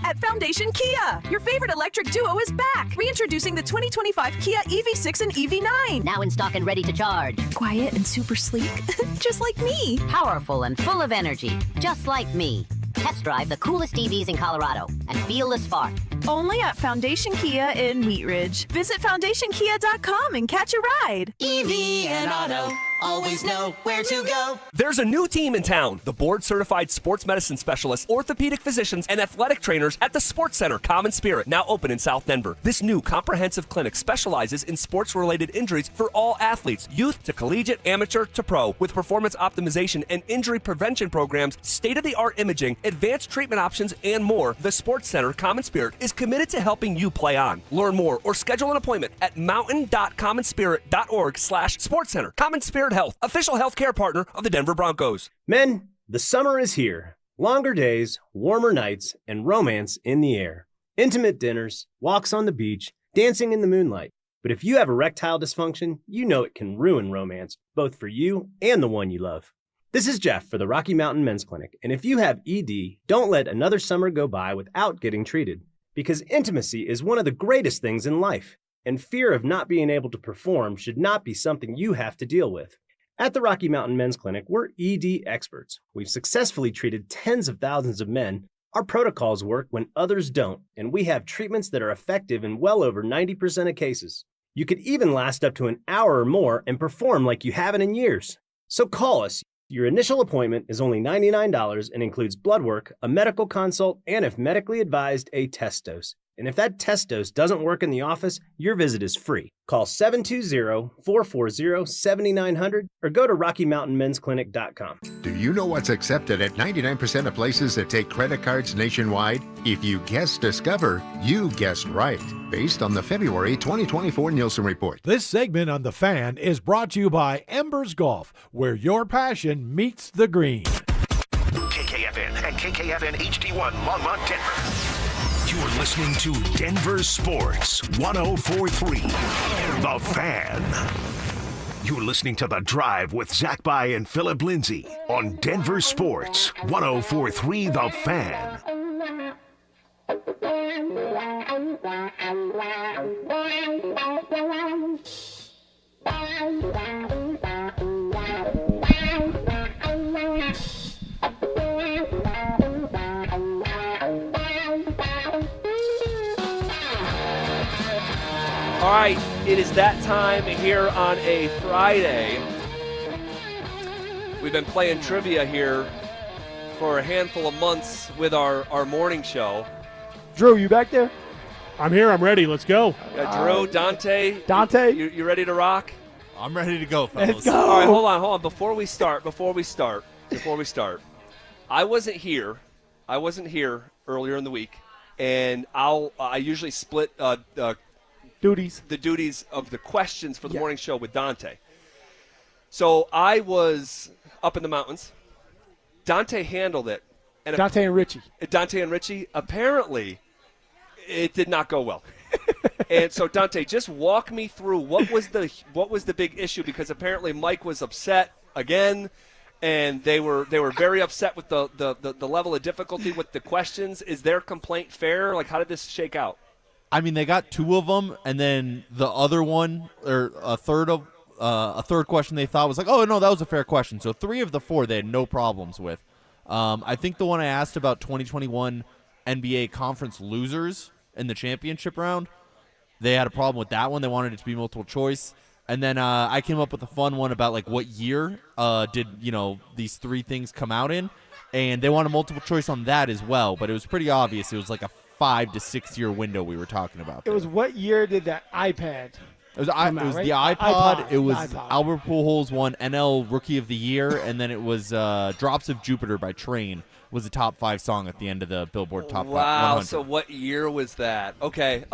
At Foundation Kia, your favorite electric duo is back. Reintroducing the 2025 Kia EV6 and EV9. Now in stock and ready to charge. Quiet and super sleek, just like me. Powerful and full of energy, just like me. Test drive the coolest EVs in Colorado and feel the spark. Only at Foundation Kia in Wheat Ridge. Visit foundationkia.com and catch a ride. EV and auto, always know where to go. There's a new team in town. The board-certified sports medicine specialists, orthopedic physicians, and athletic trainers at the Sports Center Common Spirit, now open in South Denver. This new comprehensive clinic specializes in sports-related injuries for all athletes, youth to collegiate, amateur to pro, with performance optimization and injury prevention programs, state-of-the-art imaging, advanced treatment options, and more. The Sports Center Common Spirit is committed to helping you play on. Learn more or schedule an appointment at mountain.commonspirit.org/sportscenter. Common Spirit Health, official healthcare partner of the Denver Broncos. Men, the summer is here. Longer days, warmer nights, and romance in the air. Intimate dinners, walks on the beach, dancing in the moonlight. But if you have erectile dysfunction, you know it can ruin romance, both for you and the one you love. This is Jeff for the Rocky Mountain Men's Clinic, and if you have ED, don't let another summer go by without getting treated. Because intimacy is one of the greatest things in life, and fear of not being able to perform should not be something you have to deal with. At the Rocky Mountain Men's Clinic, we're ED experts. We've successfully treated tens of thousands of men. Our protocols work when others don't, and we have treatments that are effective in well over 90% of cases. You could even last up to an hour or more and perform like you haven't in years. So call us. Your initial appointment is only $99 and includes blood work, a medical consult, and if medically advised, a test dose. And if that test dose doesn't work in the office, your visit is free. Call 720-440-7900 or go to RockyMountainMen'sClinic.com. Do you know what's accepted at 99% of places that take credit cards nationwide? If you guessed Discover, you guessed right, based on the February 2024 Nielsen report. This segment on The Fan is brought to you by Embers Golf, where your passion meets the green. KKFN and KKFN HD1 Longmont, Denver. You're listening to Denver Sports 104.3 The Fan. You're listening to The Drive with Zach By and Philip Lindsay on Denver Sports 104.3 The Fan. All right, it is that time here on a Friday. We've been playing trivia here for a handful of months with our morning show. Drew, you back there? I'm here. I'm ready. Let's go. Drew, Dante. Dante? You ready to rock? I'm ready to go, fellas. Let's go. All right, hold on. Before we start, I wasn't here earlier in the week, and I usually split the duties of the questions for the morning show with Dante. So I was up in the mountains. Dante handled it. And Dante and Richie. Apparently, it did not go well. And so Dante, just walk me through what was the big issue, because apparently Mike was upset again, and they were very upset with the level of difficulty with the questions. Is their complaint fair? Like, how did this shake out? I mean, they got two of them, and then the other one, or a third question they thought was like, oh, no, that was a fair question. So 3 of the 4 they had no problems with. I think the one I asked about 2021 NBA conference losers in the championship round, they had a problem with that one. They wanted it to be multiple choice. And then I came up with a fun one about, like, what year did, these 3 things come out in. And they wanted multiple choice on that as well. But it was pretty obvious. It was like a 5 to 6 year window we were talking about. It was what year did that iPad It was, come out, the right? iPod. It was iPod. Albert Pujols won NL Rookie of the Year, and then it was Drops of Jupiter by Train was the top 5 song at the end of the Billboard Top 100. Wow, so what year was that? Okay.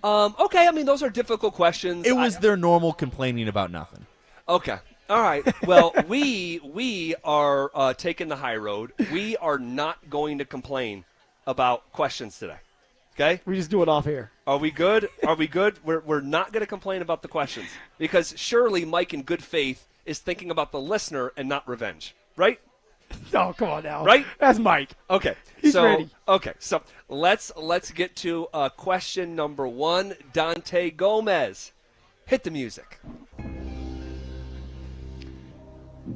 I mean, those are difficult questions. It was their normal complaining about nothing. Okay. All right. Well, we are taking the high road. We are not going to complain about questions today. Okay? We just do it off here. Are we good? We're not going to complain about the questions, because surely Mike, in good faith, is thinking about the listener and not revenge, right? Oh, come on now. Right? That's Mike. Okay. He's ready. Okay, so let's get to question number 1. Dante Gomez. Hit the music.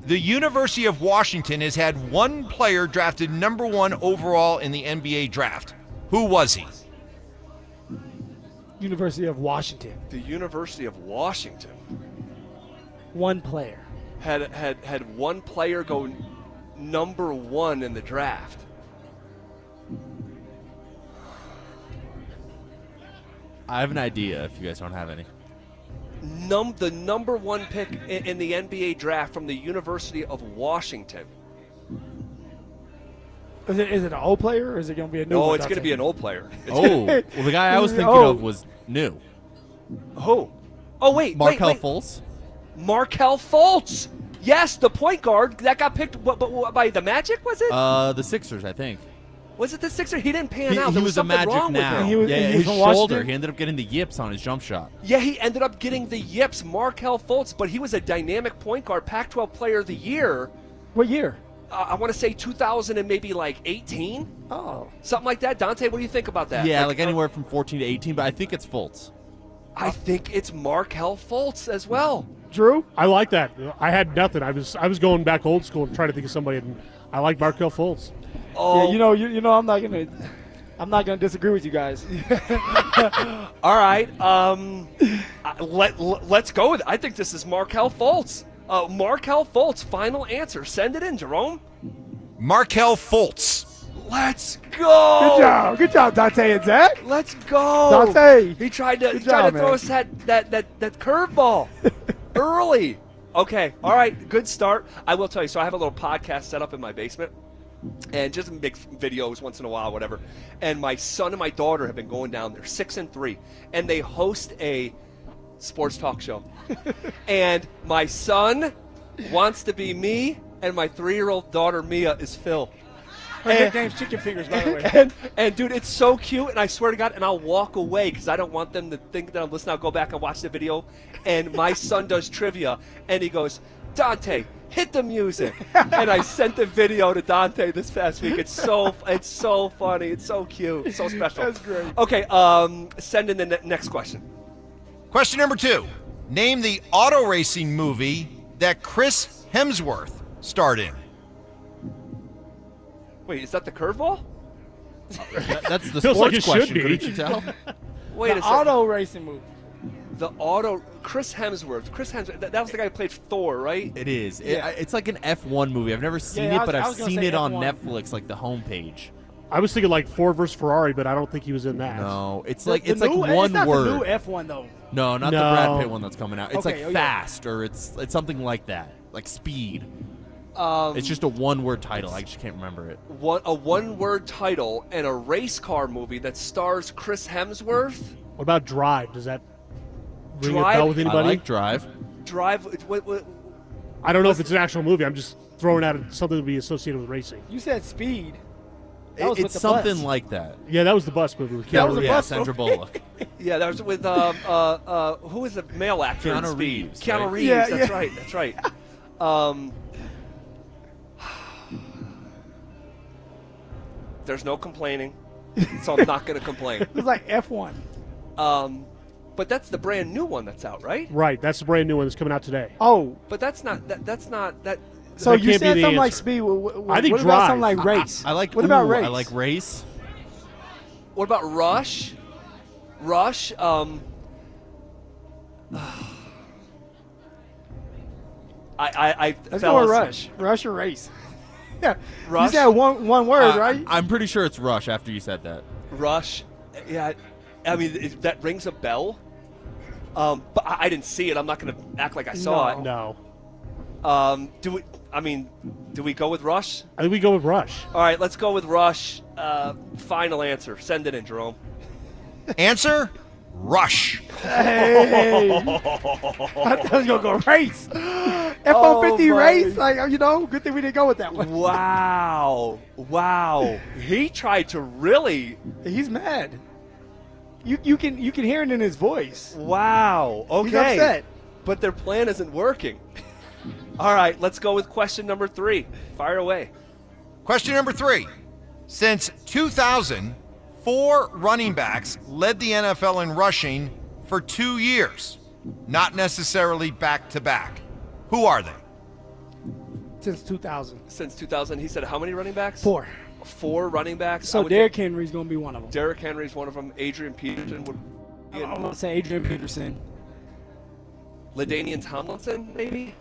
The University of Washington has had one player drafted number 1 overall in the NBA draft. Who was he? University of Washington. The University of Washington One player. had one player go number 1 in the draft. I have an idea if you guys don't have any. The number 1 pick in the NBA draft from the University of Washington. Is it an old player or is it going to be a new one? Oh, it's going to be an old player. Well, the guy I was thinking of was new. Who? Oh, wait. Markelle wait. Fultz. Markelle Fultz. Yes, the point guard that got picked by the Magic, was it? The Sixers, I think. Was it the Sixers? He didn't pan out. He There was a something Magic wrong now. with him. His shoulder. He ended up getting the yips on his jump shot. Yeah, he ended up getting the yips, Markelle Fultz, but he was a dynamic point guard, Pac-12 Player of the Year. What year? I want to say 2000 and maybe like 18. Oh. Something like that. Dante, what do you think about that? Yeah, like anywhere from 14 to 18, but I think it's Fultz. I think it's Markelle Fultz as well. Drew? I like that. I had nothing. I was going back old school and trying to think of somebody, and I like Markelle Fultz. Oh, yeah, you know, I'm not gonna disagree with you guys. All right, let's go with it. I think this is Markelle Fultz. Markelle Fultz, final answer. Send it in, Jerome. Markelle Fultz. Let's go. Good job, Dante and Zach. Let's go, Dante. He tried to job, throw us that curveball early. Okay, all right, good start. I will tell you. So I have a little podcast set up in my basement, and just make videos once in a while, whatever. And my son and my daughter have been going down there, 6 and 3, and they host a sports talk show. And my son wants to be me, and my 3-year-old daughter Mia is Phil. Her nickname's Chicken Fingers, by the way. And dude, it's so cute, and I swear to God, and I'll walk away because I don't want them to think that I'm listening. I'll go back and watch the video, and my son does trivia, and he goes, Dante, hit the music. And I sent the video to Dante this past week. It's so funny. It's so cute. It's so special. That's great. Okay, send in the next question. Question number 2. Name the auto racing movie that Chris Hemsworth starred in. Wait, is that the curveball? That's the Feels sports like it question, should be. couldn't you tell? Wait the a second. auto racing movie. Chris Hemsworth. That was the guy who played Thor, right? It is. Yeah. It's like an F1 movie. I've never seen Yeah, it, but I I've was gonna seen say it on F1. Netflix, like the homepage. I was thinking like Ford versus Ferrari, but I don't think he was in that. No, it's The like new- one it's not word. the new F1 though. No, not the No. Brad Pitt one that's coming out. It's Okay, like Fast, or it's something like that, like Speed. It's just a one-word title. I just can't remember it. A one-word title and a race car movie that stars Chris Hemsworth. What about Drive? Does that ring Drive? a bell with anybody? I like Drive. Drive. What, I don't know if it's an actual movie. I'm just throwing out something to be associated with racing. You said Speed. That was with It's the something bus. like that. Yeah, that was the bus movie with That Keanu was a Reeves. Yeah, bus Sandra movie. Bullock. Yeah, that was with who is the male actor in Keanu Speed? Reeves, Keanu right? Reeves. Yeah, That's yeah. right. That's right. There's no complaining, so I'm not going to complain. It was like F1. But that's the brand new one that's out, right? Right, that's the brand new one that's coming out today. Oh, But that's not that. so That you can't be said the something like answer. Speed. I think what about Drive. something like Race? I like. What about Ooh, Race? I like Race. What about Rush? Rush. I Let's fell go with asleep. Rush. Rush or Race? Yeah. Rush? You said one word, right? I'm pretty sure it's Rush after you said that. Rush. Yeah, I mean that rings a bell. But I didn't see it. I'm not going to act like I saw it. No. Do we go with Rush? I think we go with Rush. All right, let's go with Rush. Final answer. Send it in, Jerome. Answer? Rush. Hey. I thought I was going to go Race. F-150 my. Race? Like, good thing we didn't go with that one. Wow. He tried to really. He's mad. You can hear it in his voice. Wow. Okay. He's upset. But their plan isn't working. All right, let's go with question number 3. Fire away. Question number 3. Since 2000, 4 running backs led the NFL in rushing for 2 years, not necessarily back-to-back. Who are they? Since 2000. Since 2000, he said how many running backs? 4. 4 running backs. So Derrick Henry's going to be one of them. Derrick Henry's one of them. Adrian Peterson would. I'm going to say Adrian Peterson. LaDainian Tomlinson, maybe?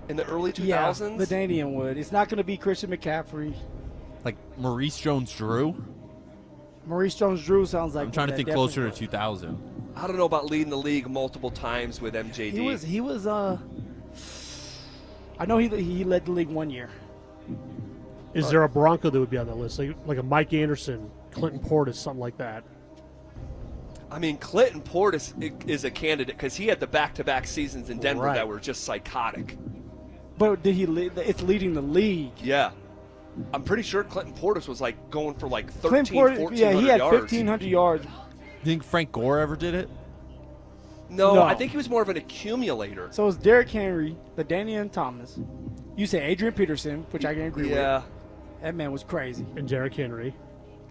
In the early 2000s? Yeah, LaDainian would. It's not going to be Christian McCaffrey. Like Maurice Jones-Drew? Maurice Jones-Drew sounds like. I'm trying to think closer to 2000. I don't know about leading the league multiple times with MJD. He was. I know he led the league 1 year. Is there a Bronco that would be on that list? Like a Mike Anderson, Clinton Portis, something like that? I mean, Clinton Portis is a candidate because he had the back-to-back seasons in Denver that were just psychotic. But did he? It's leading the league. Yeah. I'm pretty sure Clinton Portis was like going for like 13, Portis, 1400 yeah, he had yards. 1,500 yards. You think Frank Gore ever did it? No, I think he was more of an accumulator. So it's Derrick Henry, LaDainian Thomas. You say Adrian Peterson, which I can agree with. Yeah. That man was crazy. And Derrick Henry.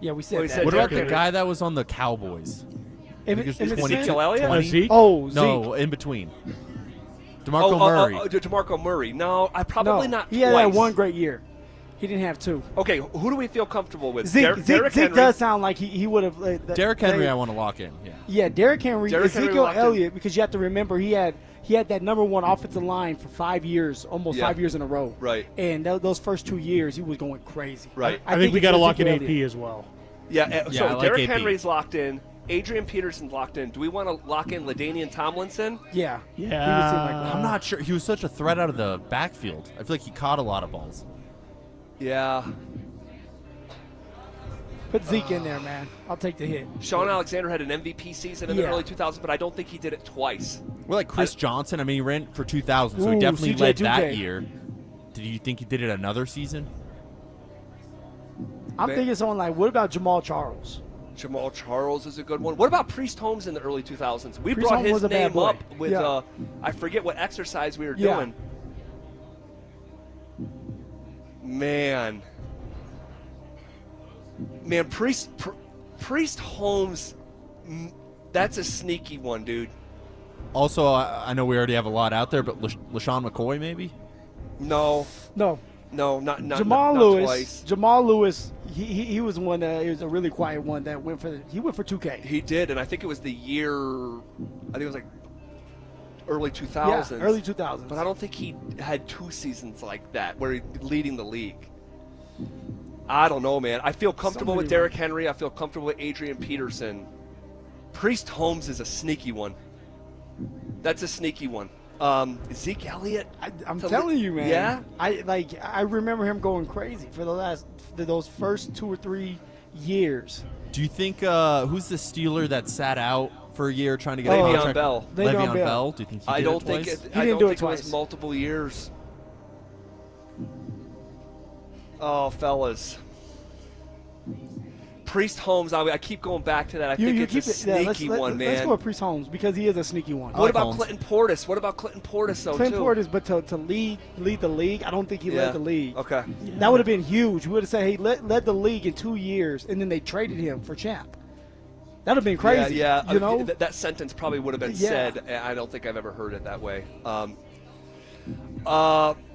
Yeah, we said that. What about the guy that was on the Cowboys? Ezekiel Elliott? Zeke? No, in between. DeMarco Murray. DeMarco Murray. No, probably not He twice. had that one great year. He didn't have 2. Okay, who do we feel comfortable with? Zeke does sound like he would have. Derrick Henry, I want to lock in. Yeah. Yeah, Derrick Henry. Derrick Henry Ezekiel locked in. Elliott, because you have to remember he had that number 1 offensive line for 5 years, almost 5 years in a row. Right. And those first 2 years, he was going crazy. Right. I think we got to lock in Ezekiel AP Elliott. as well. Yeah, so I like Derrick AP. Henry's locked in. Adrian Peterson's locked in. Do we want to lock in LaDainian Tomlinson? Yeah. Yeah. He would seem like I'm not sure. He was such a threat out of the backfield. I feel like he caught a lot of balls. Yeah. Put Zeke in there, man. I'll take the hit. Sean Alexander had an MVP season in the early 2000s, but I don't think he did it twice. Well, like Chris Johnson, I mean, he ran for 2,000, so he Ooh, definitely CJ led 2K. that year. Did you think he did it another season? I'm thinking someone like, what about Jamal Charles? Jamal Charles is a good one. What about Priest Holmes in the early 2000s? We Priest brought Holmes his was a bad name boy. up with, Yeah. I forget what exercise we were Yeah. doing. Man, Priest Holmes, that's a sneaky one, dude. Also, I know we already have a lot out there, but LaShawn McCoy maybe? No, No. not Jamal not Lewis. twice. Jamal Lewis. He was one. He was a really quiet one that went for 2K. He did, and I think it was the year. I think it was like early 2000s. Yeah, early 2000s. But I don't think he had 2 seasons like that where he leading the league. I don't know, man. I feel comfortable with Derrick Henry. I feel comfortable with Adrian Peterson. Priest Holmes is a sneaky one. That's a sneaky one. Zeke Elliott. I'm telling you, man. Yeah. I remember him going crazy for those first 2 or 3 years. Do you think who's the Steeler that sat out for a year trying to get a Le'Veon contract? Bell. Le'Veon Bell. Do you think he did I don't it think twice? I didn't don't do it think it was twice. multiple years. Oh, fellas. Priest Holmes, I keep going back to that. I think it's a sneaky one, man. Let's go with Priest Holmes because he is a sneaky one. What about Clinton Portis? What about Clinton Portis, though, Clinton too? Portis, but to lead the league, I don't think he led the league. Okay. That would have been huge. We would have said he led the league in 2 years, and then they traded him for champ. That would have been crazy. Yeah. You know? That sentence probably would have been said. I don't think I've ever heard it that way.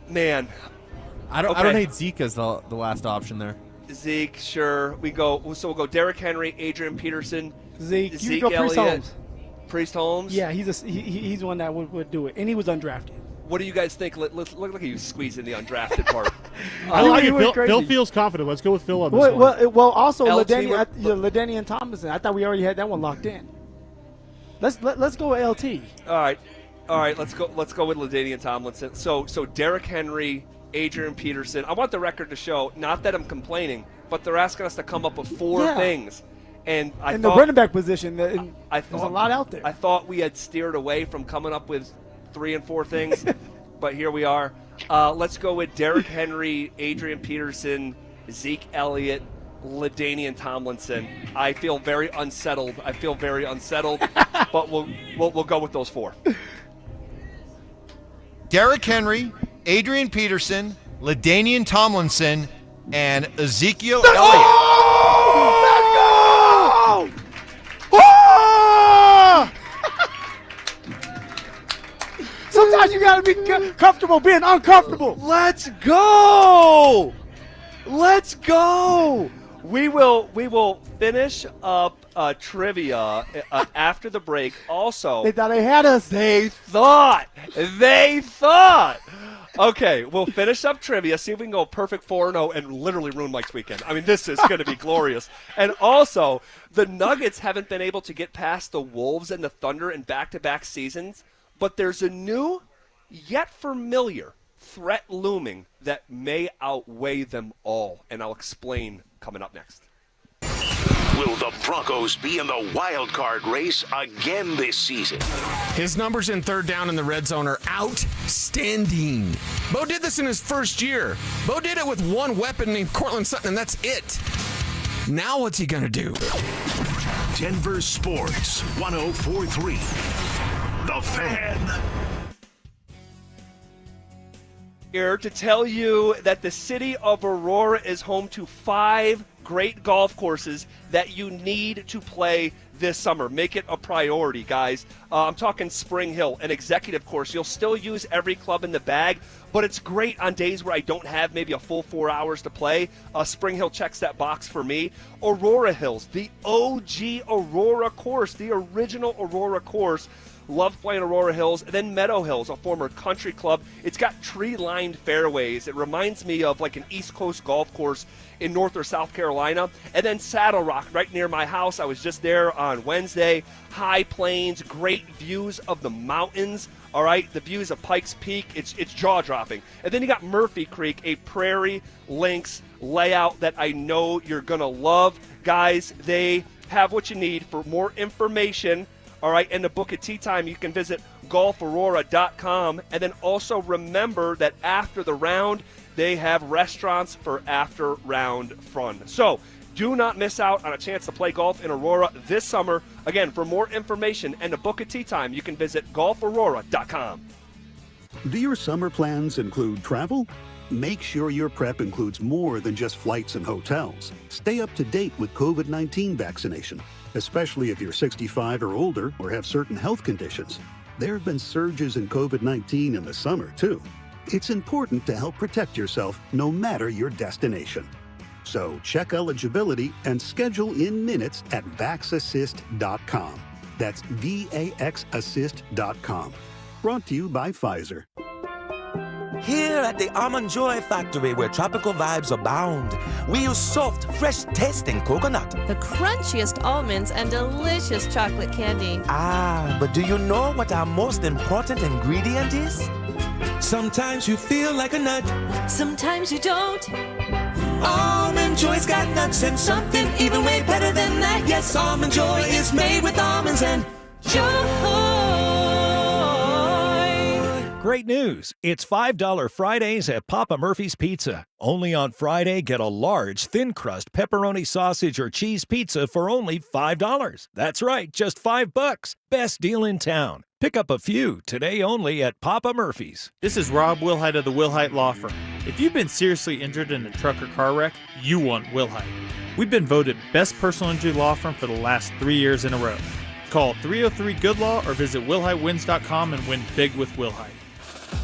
Man. I don't hate Zeke as the last option there. Zeke, sure. We'll go Derrick Henry, Adrian Peterson, Zeke Zeke go Priest Elliott, Holmes. Priest Holmes. Yeah, he's one that would do it, and he was undrafted. What do you guys think? Let's look at you squeezing the undrafted part. I like it. Phil feels confident. Let's go with Phil on this one. Well, also LT, LaDainian Tomlinson. I thought we already had that one locked in. Let's go with LT. All right. Let's go with LaDainian Tomlinson. So Derrick Henry, Adrian Peterson. I want the record to show, not that I'm complaining, but they're asking us to come up with 4 things. And I in thought, the running back position, there's there's a lot out there. I thought we had steered away from coming up with 3 and 4 things, but here we are. Let's go with Derrick Henry, Adrian Peterson, Zeke Elliott, LaDainian Tomlinson. I feel very unsettled. But we'll go with those 4. Derrick Henry, Adrian Peterson, LaDainian Tomlinson, and Ezekiel Elliott. Oh! Let's go! Oh! Sometimes you gotta be comfortable being uncomfortable. Let's go! Let's go! We will finish up trivia after the break. Also, They thought they had us. They thought. Okay, we'll finish up trivia, see if we can go perfect 4-0 and literally ruin Mike's weekend. I mean, this is going to be glorious. And also, the Nuggets haven't been able to get past the Wolves and the Thunder in back-to-back seasons, but there's a new, yet familiar threat looming that may outweigh them all, and I'll explain coming up next. Will the Broncos be in the wild card race again this season? His numbers in third down in the red zone are outstanding. Bo did this in his first year. Bo did it with one weapon named Cortland Sutton, and that's it. Now what's he going to do? Denver Sports 104.3. The Fan. Here to tell you that the city of Aurora is home to 5 great golf courses that you need to play this summer. Make it a priority, guys. I'm talking Spring Hill, an executive course. You'll still use every club in the bag, but it's great on days where I don't have maybe a full 4 hours to play. Spring Hill checks that box for me. Aurora Hills, the OG Aurora course, the original Aurora course. Love playing Aurora Hills. And then Meadow Hills, a former country club. It's got tree-lined fairways. It reminds me of like an East Coast golf course in North or South Carolina. And then Saddle Rock, right near my house. I was just there on Wednesday. High plains, great views of the mountains. All right, the views of Pikes Peak, it's jaw-dropping. And then you got Murphy Creek, a prairie links layout that I know you're going to love. Guys, they have what you need. For more information, all right, and to book a tee time, you can visit golfaurora.com. And then also remember that after the round, they have restaurants for after-round fun. So do not miss out on a chance to play golf in Aurora this summer. Again, for more information and to book a tee time, you can visit golfaurora.com. Do your summer plans include travel? Make sure your prep includes more than just flights and hotels. Stay up to date with COVID-19 vaccination, especially if you're 65 or older or have certain health conditions. There have been surges in COVID-19 in the summer, too. It's important to help protect yourself no matter your destination. So check eligibility and schedule in minutes at VaxAssist.com. That's VAXAssist.com. Brought to you by Pfizer. Here at the Almond Joy Factory, where tropical vibes abound, we use soft, fresh-tasting coconut. The crunchiest almonds and delicious chocolate candy. Ah, but do you know what our most important ingredient is? Sometimes you feel like a nut. Sometimes you don't. Almond Joy's got nuts and something even way better than that. Yes, Almond Joy is made with almonds and joy. Great news. It's $5 Fridays at Papa Murphy's Pizza. Only on Friday, get a large, thin-crust pepperoni sausage or cheese pizza for only $5. That's right, just $5. Best deal in town. Pick up a few today only at Papa Murphy's. This is Rob Wilhite of the Wilhite Law Firm. If you've been seriously injured in a truck or car wreck, you want Wilhite. We've been voted Best Personal Injury Law Firm for the last 3 years in a row. Call 303-GOOD-LAW or visit WilhiteWins.com and win big with Wilhite.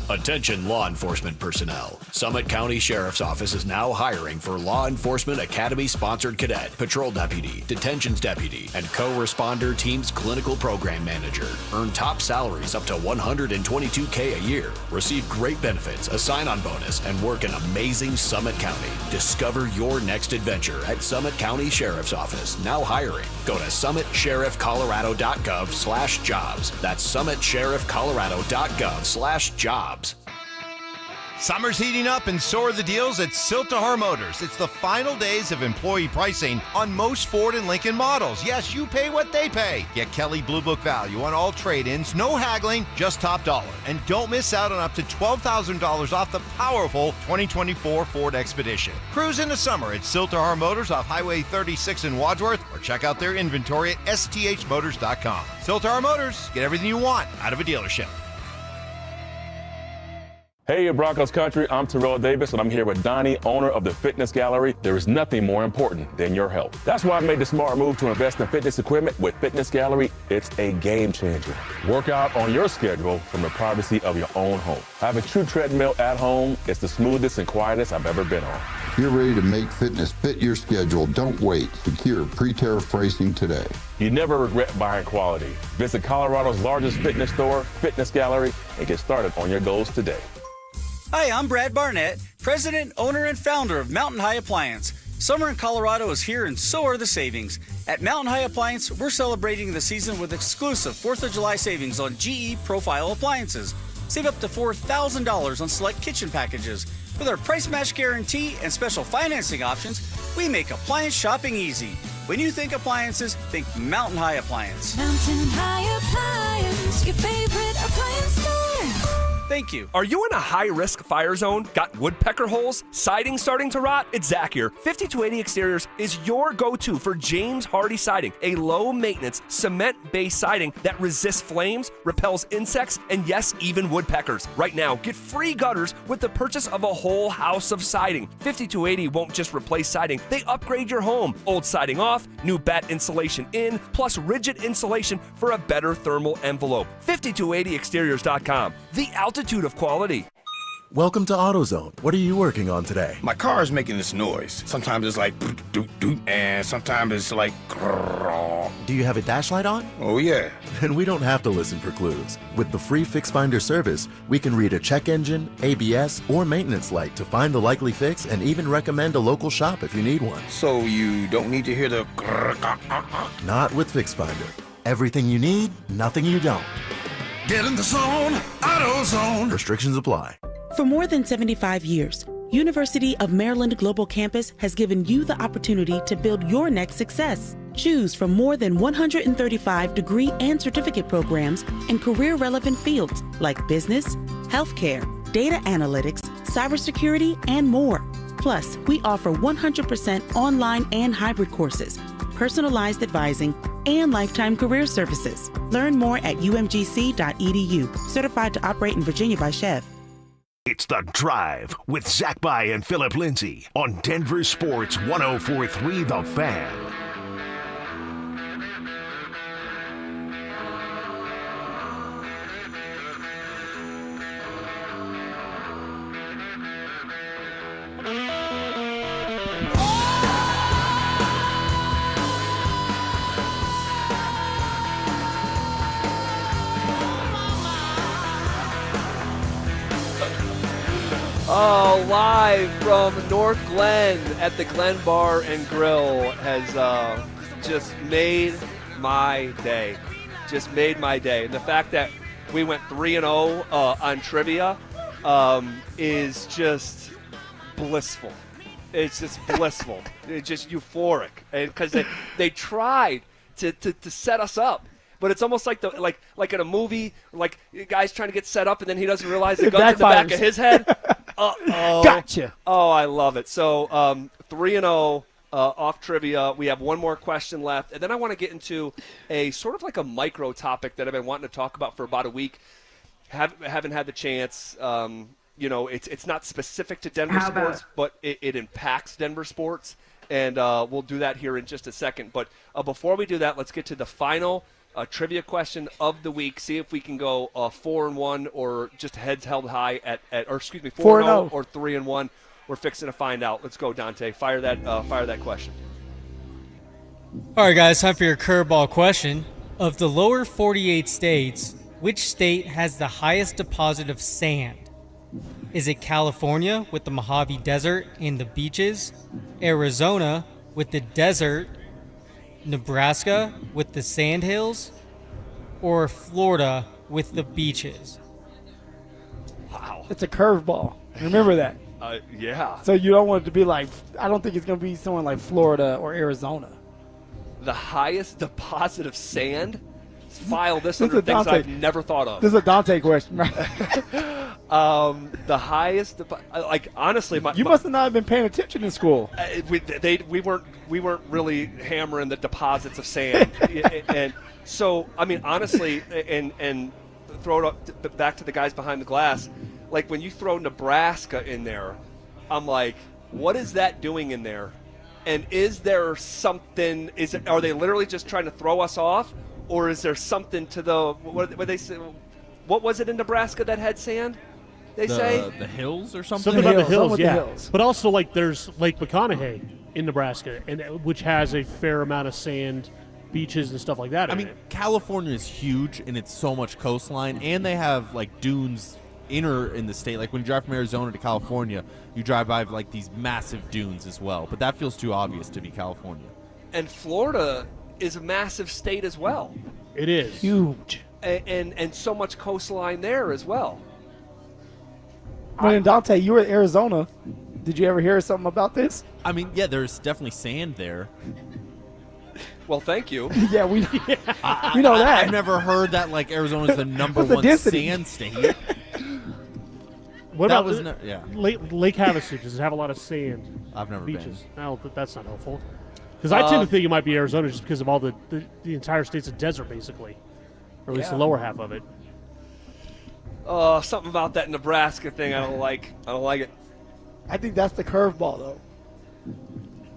Attention law enforcement personnel. Summit County Sheriff's Office is now hiring for Law Enforcement Academy-sponsored cadet, patrol deputy, detentions deputy, and co-responder team's clinical program manager. Earn top salaries up to $122K a year. Receive great benefits, a sign-on bonus, and work in amazing Summit County. Discover your next adventure at Summit County Sheriff's Office. Now hiring. Go to summitsheriffcolorado.gov/jobs. That's summitsheriffcolorado.gov/jobs. Summer's heating up and so are the deals at Siltahar Motors. It's the final days of employee pricing on most Ford and Lincoln models. Yes, you pay what they pay. Get Kelly Blue Book value on all trade-ins, no haggling, just top dollar. And don't miss out on up to $12,000 off the powerful 2024 Ford Expedition. Cruise into summer at Siltahar Motors off Highway 36 in Wadsworth, or check out their inventory at sthmotors.com. Siltahar Motors, get everything you want out of a dealership. Hey, Broncos country, I'm Terrell Davis, and I'm here with Donnie, owner of the Fitness Gallery. There is nothing more important than your health. That's why I made the smart move to invest in fitness equipment with Fitness Gallery. It's a game changer. Work out on your schedule from the privacy of your own home. I have a true treadmill at home. It's the smoothest and quietest I've ever been on. If you're ready to make fitness fit your schedule, don't wait. Secure pre-tariff pricing today. You never regret buying quality. Visit Colorado's largest fitness store, Fitness Gallery, and get started on your goals today. Hi, I'm Brad Barnett, president, owner, and founder of Mountain High Appliance. Summer in Colorado is here, and so are the savings. At Mountain High Appliance, we're celebrating the season with exclusive 4th of July savings on GE Profile appliances. Save up to $4,000 on select kitchen packages. With our price match guarantee and special financing options, we make appliance shopping easy. When you think appliances, think Mountain High Appliance. Mountain High Appliance, your favorite appliance store. Thank you. Are you in a high-risk fire zone? Got woodpecker holes? Siding starting to rot? It's Zach here. 5280 Exteriors is your go-to for James Hardy Siding, a low-maintenance, cement-based siding that resists flames, repels insects, and yes, even woodpeckers. Right now, get free gutters with the purchase of a whole house of siding. 5280 won't just replace siding, they upgrade your home. Old siding off, new batt insulation in, plus rigid insulation for a better thermal envelope. 5280exteriors.com. The altitude of quality. Welcome to AutoZone. What are you working on today? My car is making this noise. Sometimes it's like doot doot, and sometimes it's like grrr. Do you have a dash light on? Oh yeah. Then we don't have to listen for clues. With the free Fix Finder service, we can read a check engine, ABS, or maintenance light to find the likely fix and even recommend a local shop if you need one. So you don't need to hear the grrr. Not with Fix Finder. Everything you need, nothing you don't. Get in the zone, AutoZone. Restrictions apply. For more than 75 years, University of Maryland Global Campus has given you the opportunity to build your next success. Choose from more than 135 degree and certificate programs in career-relevant fields like business, healthcare, data analytics, cybersecurity, and more. Plus, we offer 100% online and hybrid courses, personalized advising, and lifetime career services. Learn more at umgc.edu. Certified to operate in Virginia by Chev. It's The Drive with Zach By and Philip Lindsay on Denver Sports 104.3 The Fan. Oh, live from North Glen at the Glen Bar and Grill has just made my day. Just made my day. And the fact that we went 3-0 on trivia is just blissful. It's just blissful. It's just euphoric. Because they tried to set us up. But it's almost like like in a movie, like a guy's trying to get set up and then he doesn't realize the gun's in the back of his head. Uh-oh. Gotcha. Oh, I love it. So 3-0 off trivia. We have one more question left. And then I want to get into a sort of like a micro topic that I've been wanting to talk about for about a week. Haven't had the chance. It's not specific to Denver sports, but it impacts Denver sports. And we'll do that here in just a second. But before we do that, let's get to the final trivia question of the week. See if we can go 4-1 or just heads held high at 4-0 or 3-1. We're fixing to find out. Let's go, Dante. Fire that question. All right, guys, time for your curveball question. Of the lower 48 states, which state has the highest deposit of sand? Is it California with the Mojave Desert and the beaches, Arizona with the desert, Nebraska with the sandhills, or Florida with the beaches? Wow. It's a curveball. Remember that. Yeah. So you don't want it to be like, I don't think it's going to be someone like Florida or Arizona. The highest deposit of sand? File this under things I've never thought of. This is a Dante question, right? The highest, honestly, you must have not been paying attention in school. We weren't really hammering the deposits of sand, and so I mean, honestly, and throw it up back to the guys behind the glass. like when you throw Nebraska in there, I'm like, what is that doing in there? And is there something? Are they literally just trying to throw us off, or is there something to the what they say? What was it in Nebraska that had sand? They say the hills or something. Something about the hills, Something yeah. with the hills. But also, like, there's Lake McConaughey in Nebraska, and which has a fair amount of sand, beaches, and stuff like that. I mean, California is huge, and it's so much coastline, and they have like dunes inner in the state. Like when you drive from Arizona to California, you drive by like these massive dunes as well. But that feels too obvious to be California. And Florida is a massive state as well. It is huge, and so much coastline there as well. When Dante, you were in Arizona. Did you ever hear something about this? I mean, yeah, there's definitely sand there. Well, thank you. Yeah, we know that. I've never heard that like Arizona's the number What's the one density? sand state. What That about was yeah. Lake Havasu? Does it have a lot of sand? I've never been. beaches. No, that's not helpful. Because I tend to think it might be Arizona just because of all the entire state's a desert, basically, or at least the lower half of it. Something about that Nebraska thing I don't like. I don't like it. I think that's the curveball, though,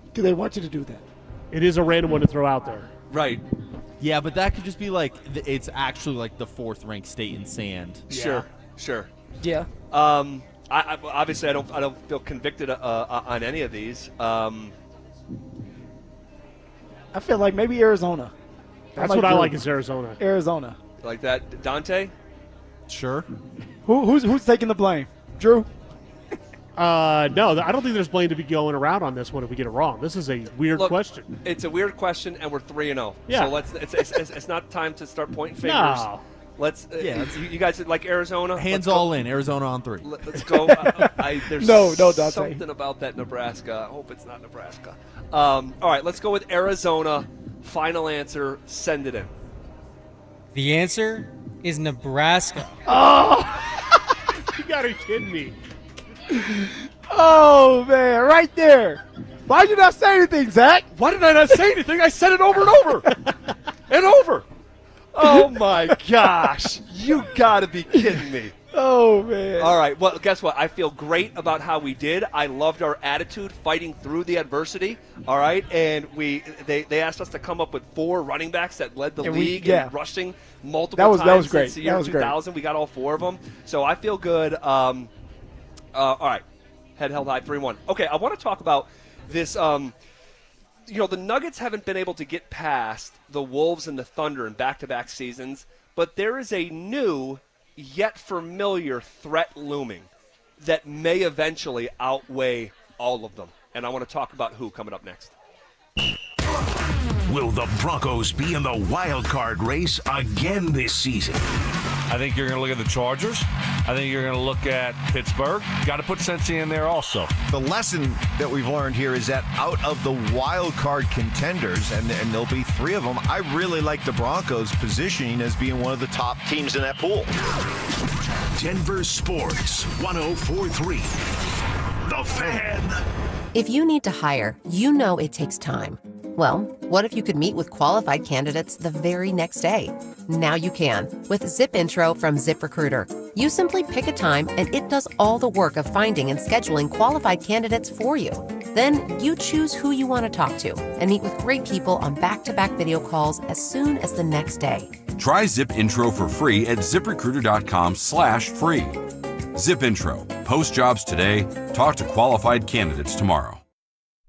because they want you to do that. It is a random one to throw out there. Right. Yeah, but that could just be like it's actually like the 4th ranked state in sand. Sure. Yeah. I obviously I don't feel convicted on any of these. I feel like maybe Arizona. That's what I like is Arizona. Arizona. Like that, Dante? Sure. Who's taking the blame? Drew? No, I don't think there's blame to be going around on this one if we get it wrong. This is a weird question. It's a weird question, and we're 3-0. Yeah. So it's not time to start pointing fingers. No. Let's. You guys like Arizona? Hands all in. Arizona on 3. Let's go. There's No, Dante. something about that Nebraska. I hope it's not Nebraska. All right, let's go with Arizona. Final answer. Send it in. The answer is Nebraska. You gotta be kidding me. Oh, man, right there. Why'd you not say anything, Zach? Why did I not say anything? I said it over and over and over. Oh my gosh! You gotta be kidding me. Oh, man. All right. Well, guess what? I feel great about how we did. I loved our attitude fighting through the adversity. All right. And they asked us to come up with 4 running backs that led the league in rushing multiple times that was great. since the year That was 2000. Great. We got all 4 of them. So I feel good. All right. Head held high, 3-1. Okay. I want to talk about this. The Nuggets haven't been able to get past the Wolves and the Thunder in back-to-back seasons, but there is a new yet familiar threat looming that may eventually outweigh all of them. And I want to talk about who coming up next. Will the Broncos be in the wild card race again this season? I think you're going to look at the Chargers. I think you're going to look at Pittsburgh. Got to put Cincy in there also. The lesson that we've learned here is that out of the wild card contenders, and there'll be 3 of them, I really like the Broncos positioning as being one of the top teams in that pool. Denver Sports 104.3. The Fan. If you need to hire, you know it takes time. Well, what if you could meet with qualified candidates the very next day? Now you can with Zip Intro from ZipRecruiter. You simply pick a time and it does all the work of finding and scheduling qualified candidates for you. Then you choose who you want to talk to and meet with great people on back-to-back video calls as soon as the next day. Try Zip Intro for free at ZipRecruiter.com/free. Zip Intro. Post jobs today. Talk to qualified candidates tomorrow.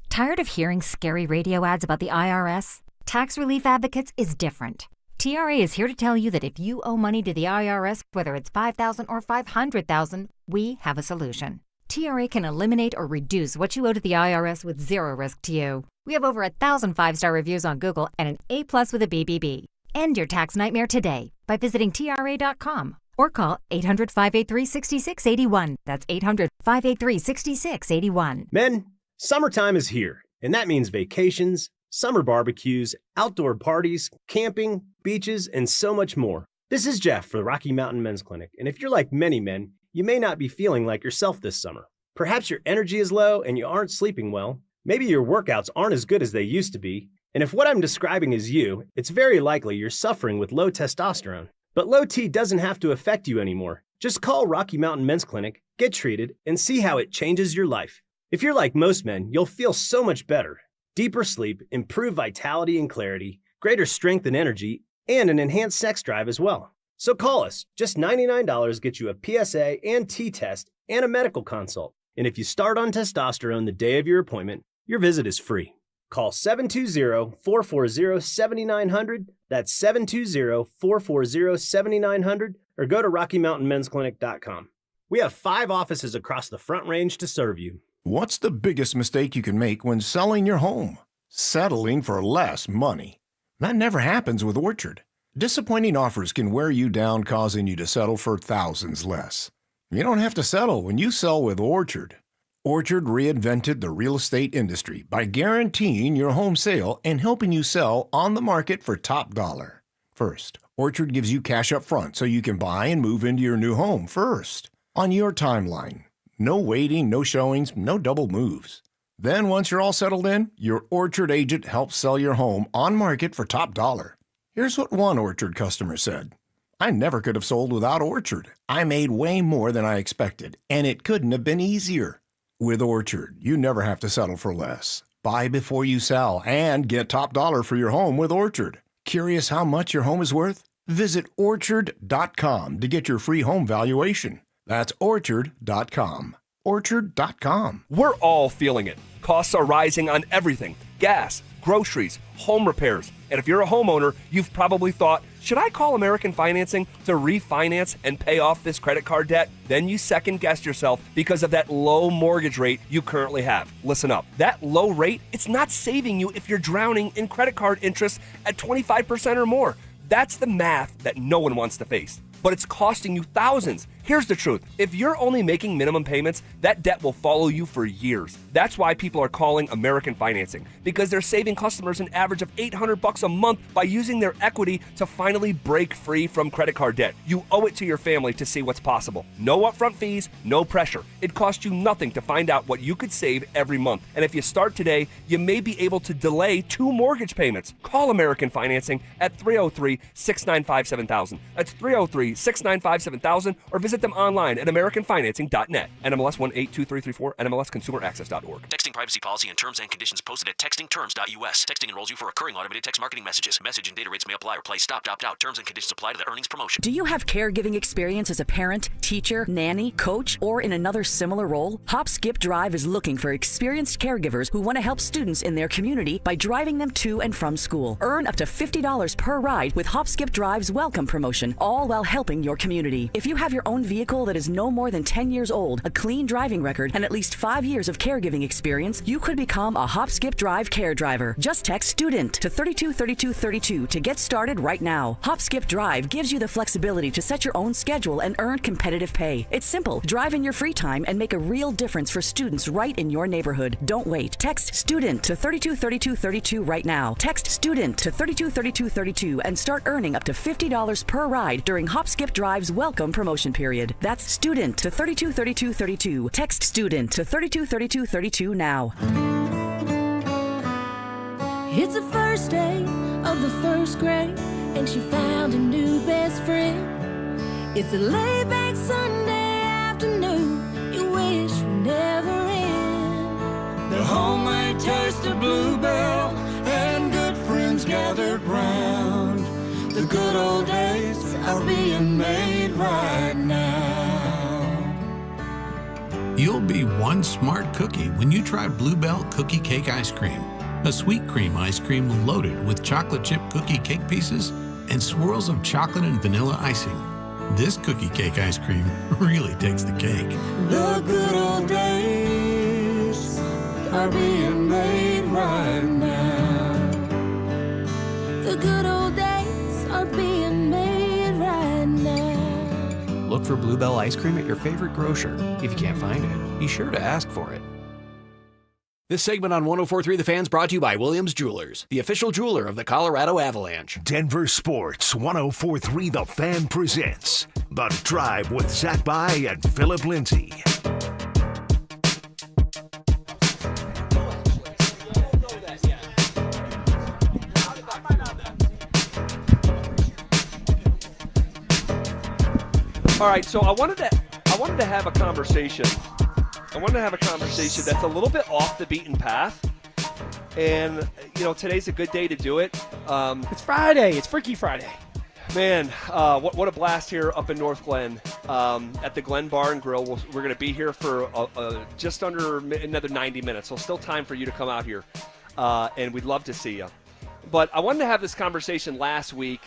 Tired of hearing scary radio ads about the IRS? Tax Relief Advocates is different. TRA is here to tell you that if you owe money to the IRS, whether it's $5,000 or $500,000, we have a solution. TRA can eliminate or reduce what you owe to the IRS with zero risk to you. We have over 1,000 5-star reviews on Google and an A+ with a BBB. End your tax nightmare today by visiting TRA.com or call 800-583-6681. That's 800-583-6681. Men, summertime is here, and that means vacations, summer barbecues, outdoor parties, camping, beaches, and so much more. This is Jeff for the Rocky Mountain Men's Clinic, and if you're like many men, you may not be feeling like yourself this summer. Perhaps your energy is low and you aren't sleeping well. Maybe your workouts aren't as good as they used to be. And if what I'm describing is you, it's very likely you're suffering with low testosterone. But low T doesn't have to affect you anymore. Just call Rocky Mountain Men's Clinic, get treated, and see how it changes your life. If you're like most men, you'll feel so much better. Deeper sleep, improved vitality and clarity, greater strength and energy, and an enhanced sex drive as well. So call us. Just $99 gets you a PSA and T-test and a medical consult. And if you start on testosterone the day of your appointment, your visit is free. Call 720-440-7900. That's 720-440-7900. Or go to RockyMountainMen'sClinic.com. We have 5 offices across the Front Range to serve you. What's the biggest mistake you can make when selling your home? Settling for less money. That never happens with Orchard. Disappointing offers can wear you down, causing you to settle for thousands less. You don't have to settle when you sell with Orchard. Orchard reinvented the real estate industry by guaranteeing your home sale and helping you sell on the market for top dollar. First, Orchard gives you cash up front so you can buy and move into your new home first, on your timeline. No waiting, no showings, no double moves. Then once you're all settled in, your Orchard agent helps sell your home on market for top dollar. Here's what one Orchard customer said. I never could have sold without Orchard. I made way more than I expected, and it couldn't have been easier. With Orchard, you never have to settle for less. Buy before you sell and get top dollar for your home with Orchard. Curious how much your home is worth? Visit Orchard.com to get your free home valuation. That's Orchard.com. Orchard.com. We're all feeling it. Costs are rising on everything. Gas, groceries, home repairs. And if you're a homeowner, you've probably thought, should I call American Financing to refinance and pay off this credit card debt? Then you second-guessed yourself because of that low mortgage rate you currently have. Listen up. That low rate, it's not saving you if you're drowning in credit card interest at 25% or more. That's the math that no one wants to face. But it's costing you thousands. Here's the truth. If you're only making minimum payments, that debt will follow you for years. That's why people are calling American Financing, because they're saving customers an average of $800 a month by using their equity to finally break free from credit card debt. You owe it to your family to see what's possible. No upfront fees, no pressure. It costs you nothing to find out what you could save every month. And if you start today, you may be able to delay 2 mortgage payments. Call American Financing at 303-695-7000. That's 303-695-7000, or visit them online at AmericanFinancing.net. NMLS 182334, NMLSConsumerAccess.org. Texting privacy policy and terms and conditions posted at textingterms.us. Texting enrolls you for recurring automated text marketing messages. Message and data rates may apply. Replace stop, opt out. Terms and conditions apply to the earnings promotion. Do you have caregiving experience as a parent, teacher, nanny, coach, or in another similar role? Hop Skip Drive is looking for experienced caregivers who want to help students in their community by driving them to and from school. Earn up to $50 per ride with Hop Skip Drive's welcome promotion, all while helping your community. If you have your own vehicle that is no more than 10 years old, a clean driving record, and at least 5 years of caregiving experience, you could become a Hop Skip Drive care driver. Just text STUDENT to 323232 to get started right now. Hop Skip Drive gives you the flexibility to set your own schedule and earn competitive pay. It's simple. Drive in your free time and make a real difference for students right in your neighborhood. Don't wait. Text STUDENT to 323232 right now. Text STUDENT to 323232 and start earning up to $50 per ride during Hop Skip Drive's welcome promotion period. That's STUDENT to 323232. Text STUDENT to 323232 now. It's the first day of the first grade, and she found a new best friend. It's a laid-back Sunday afternoon you wish would never end. The homemade taste of Bluebell and good friends gathered round. The good old days are being made right now. You'll be one smart cookie when you try Bluebell Cookie Cake Ice Cream, a sweet cream ice cream loaded with chocolate chip cookie cake pieces and swirls of chocolate and vanilla icing. This cookie cake ice cream really takes the cake. The good old days are being made right now. The good old days are being made right now. Look for Bluebell ice cream at your favorite grocer. If you can't find it, be sure to ask for it. This segment on 104.3 The Fan's brought to you by Williams Jewelers, the official jeweler of the Colorado Avalanche. Denver Sports 104.3 The Fan presents The Drive with Zach By and Philip Lindsay. All All right, so I wanted to have a conversation. I wanted to have a conversation that's a little bit off the beaten path. And, today's a good day to do it. It's Friday. It's Freaky Friday. Man, what a blast here up in North Glen at the Glen Bar and Grill. We're going to be here for just under another 90 minutes, so still time for you to come out here, and we'd love to see you. But I wanted to have this conversation last week.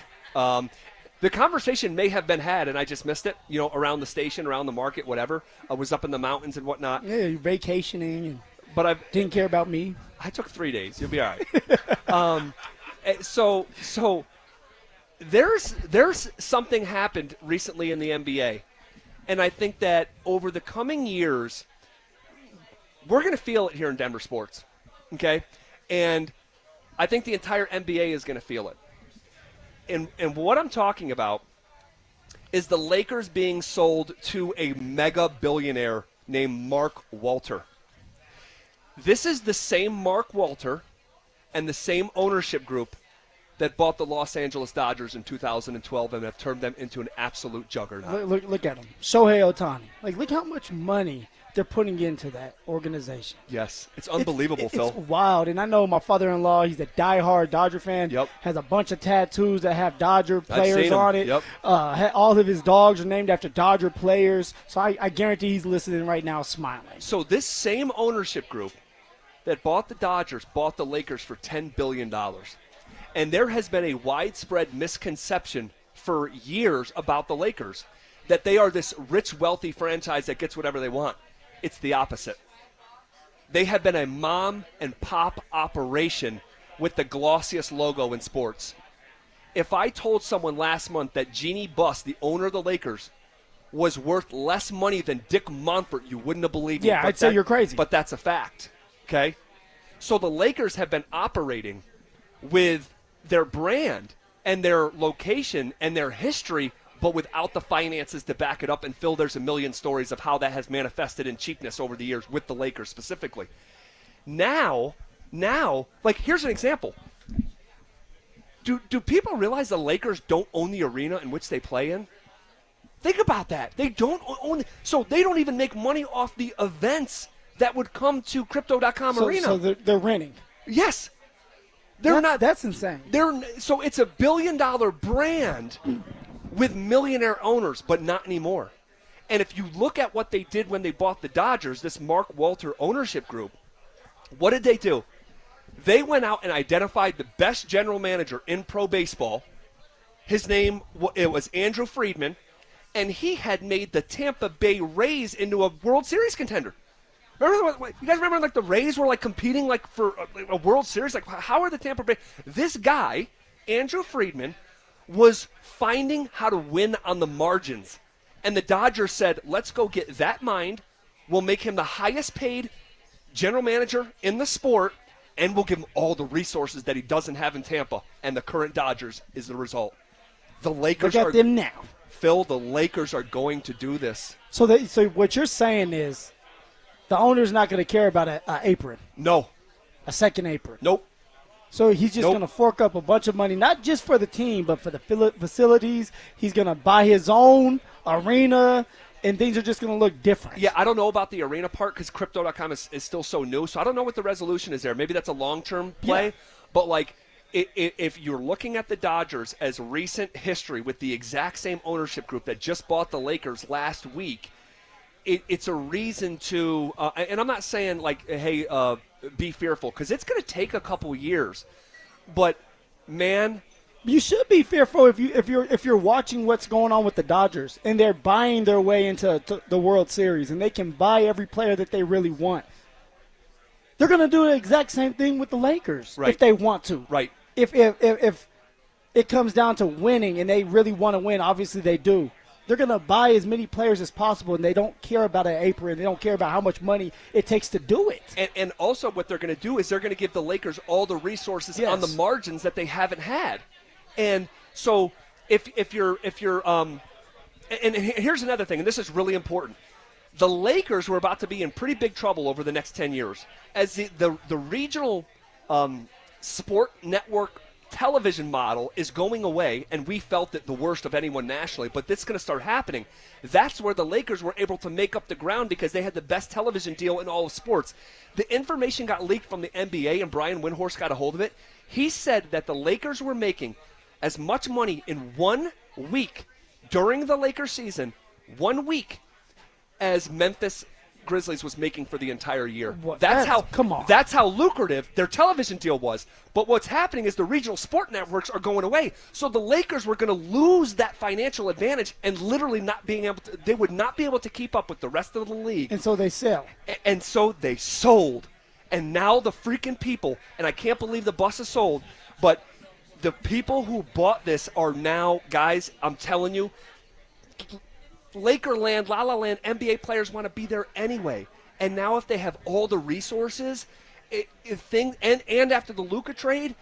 The conversation may have been had, and I just missed it, around the station, around the market, whatever. I was up in the mountains and whatnot. Yeah, you're vacationing, but I didn't care about me. I took 3 days. You'll be all right. So there's something happened recently in the NBA, and I think that over the coming years, we're going to feel it here in Denver sports, okay? And I think the entire NBA is going to feel it. And what I'm talking about is the Lakers being sold to a mega billionaire named Mark Walter. This is the same Mark Walter and the same ownership group that bought the Los Angeles Dodgers in 2012 and have turned them into an absolute juggernaut. Look at them. Shohei Ohtani. Look how much money they're putting into that organization. Yes, it's unbelievable, Phil. It's wild. And I know my father-in-law, he's a diehard Dodger fan. Yep. Has a bunch of tattoos that have Dodger players on it. Yep. All of his dogs are named after Dodger players. So I guarantee he's listening right now smiling. So this same ownership group that bought the Dodgers bought the Lakers for $10 billion. And there has been a widespread misconception for years about the Lakers that they are this rich, wealthy franchise that gets whatever they want. It's the opposite. They have been a mom and pop operation with the glossiest logo in sports. If I told someone last month that Jeannie Buss, the owner of the Lakers, was worth less money than Dick Monfort, you wouldn't have believed me. Yeah, I'd say you're crazy. But that's a fact, okay? So the Lakers have been operating with their brand and their location and their history, but without the finances to back it up. And Phil, there's a million stories of how that has manifested in cheapness over the years with the Lakers specifically. Now, here's an example. Do people realize the Lakers don't own the arena in which they play in? Think about that. They don't own – so they don't even make money off the events that would come to Crypto.com arena. So they're renting. Yes. That's insane. So it's $1 billion brand with millionaire owners, but not anymore. And if you look at what they did when they bought the Dodgers, this Mark Walter ownership group, what did they do? They went out and identified the best general manager in pro baseball. His name, it was Andrew Friedman, and he had made the Tampa Bay Rays into a World Series contender. Remember, you guys remember the Rays were competing for a World Series? How are the Tampa Bay? This guy, Andrew Friedman, was finding how to win on the margins. And the Dodgers said, let's go get that mind. We'll make him the highest paid general manager in the sport, and we'll give him all the resources that he doesn't have in Tampa. And the current Dodgers is the result. The Lakers Look at them now. Phil, the Lakers are going to do this. So what you're saying is the owner's not going to care about an apron. No. A second apron. Nope. So he's just going to fork up a bunch of money, not just for the team, but for the facilities. He's going to buy his own arena, and things are just going to look different. Yeah, I don't know about the arena part because Crypto.com is still so new, so I don't know what the resolution is there. Maybe that's a long-term play. Yeah. But, if you're looking at the Dodgers as recent history with the exact same ownership group that just bought the Lakers last week, it's a reason to and I'm not saying hey, be fearful, because it's going to take a couple years. But man, you should be fearful if you're watching what's going on with the Dodgers and they're buying their way into the World Series and they can buy every player that they really want. They're going to do the exact same thing with the Lakers if they want to. Right. If it comes down to winning and they really want to win, obviously they do. They're going to buy as many players as possible, and they don't care about an apron. They don't care about how much money it takes to do it. And also what they're going to do is they're going to give the Lakers all the resources on the margins that they haven't had. And so if you're and here's another thing, and this is really important. The Lakers were about to be in pretty big trouble over the next 10 years as the regional sport network television model is going away, and we felt it the worst of anyone nationally, but this is going to start happening. That's where the Lakers were able to make up the ground because they had the best television deal in all of sports. The information got leaked from the NBA, and Brian Windhorst got a hold of it. He said that the Lakers were making as much money in 1 week during the Lakers season, 1 week, as Memphis Grizzlies was making for the entire year. That's how lucrative their television deal was. But what's happening is the regional sport networks are going away. So the Lakers were going to lose that financial advantage and literally not being able to, they would not be able to keep up with the rest of the league. And so they sell. And so they sold. And now the freaking people, and I can't believe the bus is sold, but the people who bought this are now, guys, I'm telling you, Lakerland, La La Land, NBA players want to be there anyway. And now if they have all the resources, and after the Luka trade,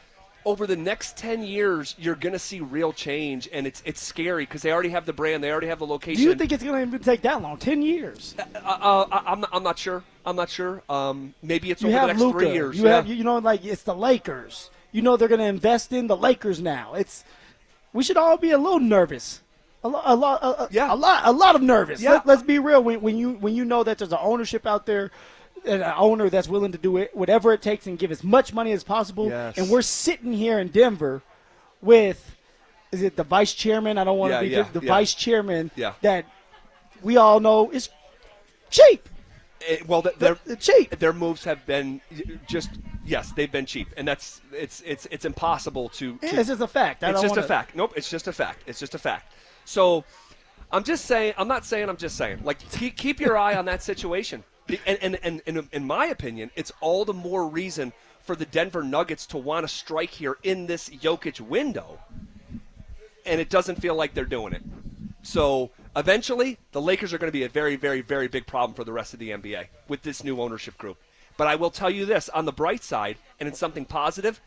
over the next 10 years, you're going to see real change. And it's scary because they already have the brand. They already have the location. Do you think it's going to even take that long? 10 years? I'm not sure. Maybe it's you over have the next Luka. 3 years. You have, it's the Lakers. They're going to invest in the Lakers now. We should all be a little nervous. A lot of nervous. Yeah. Let's be real. When you know that there's an ownership out there, and an owner that's willing to do it, whatever it takes, and give as much money as possible. Yes. And we're sitting here in Denver with, is it the vice chairman? I don't want to be the vice chairman that we all know is cheap. They're cheap. Their moves have been they've been cheap, and it's impossible to. It's just a fact. It's just a fact. Nope, it's just a fact. It's just a fact. So, I'm just saying. I'm not saying. I'm just saying. Like, keep your eye on that situation. And in my opinion, it's all the more reason for the Denver Nuggets to want to strike here in this Jokic window, and it doesn't feel like they're doing it. So eventually, the Lakers are going to be a very, very, very big problem for the rest of the NBA with this new ownership group. But I will tell you this, on the bright side, and it's something positive,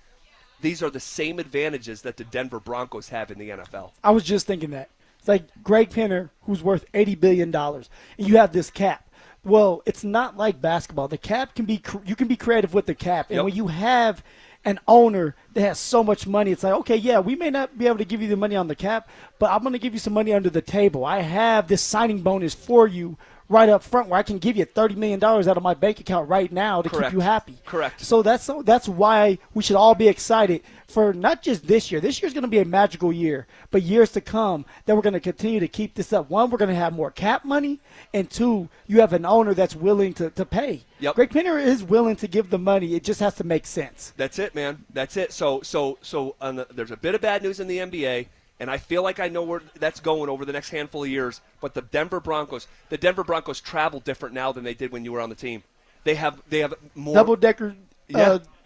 these are the same advantages that the Denver Broncos have in the NFL. I was just thinking that. It's like Greg Penner, who's worth $80 billion, and you have this cap. Well, it's not like basketball. The cap you can be creative with the cap. And when you have an owner that has so much money, it's like, okay, yeah, we may not be able to give you the money on the cap, but I'm going to give you some money under the table. I have this signing bonus for you right up front where I can give you $30 million out of my bank account right now to keep you happy. Correct. So that's why we should all be excited for not just this year. This year's going to be a magical year, but years to come that we're going to continue to keep this up. One, we're going to have more cap money, and two, you have an owner that's willing to pay. Yep. Greg Penner is willing to give the money. It just has to make sense. That's it, man. That's it. So there's a bit of bad news in the NBA. And I feel like I know where that's going over the next handful of years. But the Denver Broncos travel different now than they did when you were on the team. They have more double-decker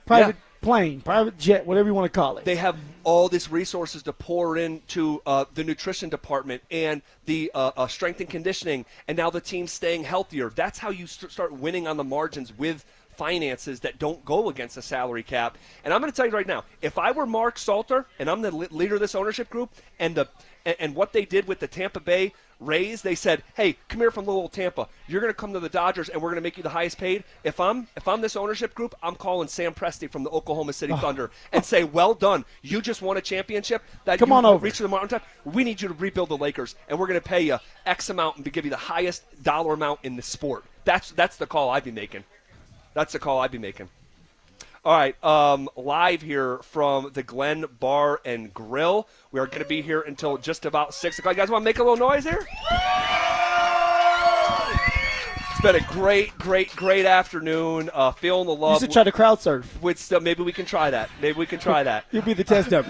private plane, private jet, whatever you want to call it. They have all these resources to pour into the nutrition department and the strength and conditioning, and now the team's staying healthier. That's how you start winning on the margins with finances that don't go against the salary cap. And I'm going to tell you right now, if I were Mark Salter and I'm the leader of this ownership group, and what they did with the Tampa Bay Rays, they said, hey, come here from little old Tampa. You're going to come to the Dodgers and we're going to make you the highest paid. If I'm this ownership group, I'm calling Sam Presti from the Oklahoma City Thunder and say, well done. You just won a championship. Come on over. Reach the mountain top. We need you to rebuild the Lakers, and we're going to pay you X amount and give you the highest dollar amount in the sport. That's the call I'd be making. That's the call I'd be making. All right, live here from the Glen Bar and Grill. We are going to be here until just about 6 o'clock. You guys want to make a little noise here? It's been a great afternoon. Feeling the love. You should try to crowd surf. Maybe we can try that. You'll be the test dummy.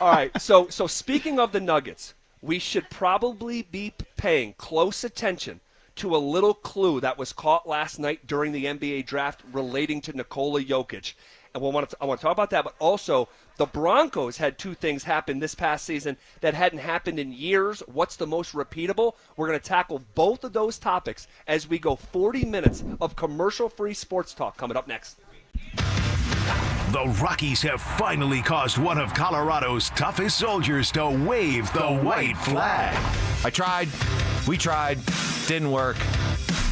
All right, so speaking of the Nuggets, we should probably be paying close attention to a little clue that was caught last night during the NBA draft relating to Nikola Jokic. And I want to talk about that, but also the Broncos had two things happen this past season that hadn't happened in years. What's the most repeatable? We're going to tackle both of those topics as we go 40 minutes of commercial-free sports talk coming up next. The Rockies have finally caused one of Colorado's toughest soldiers to wave the white flag. I tried. We tried. Didn't work.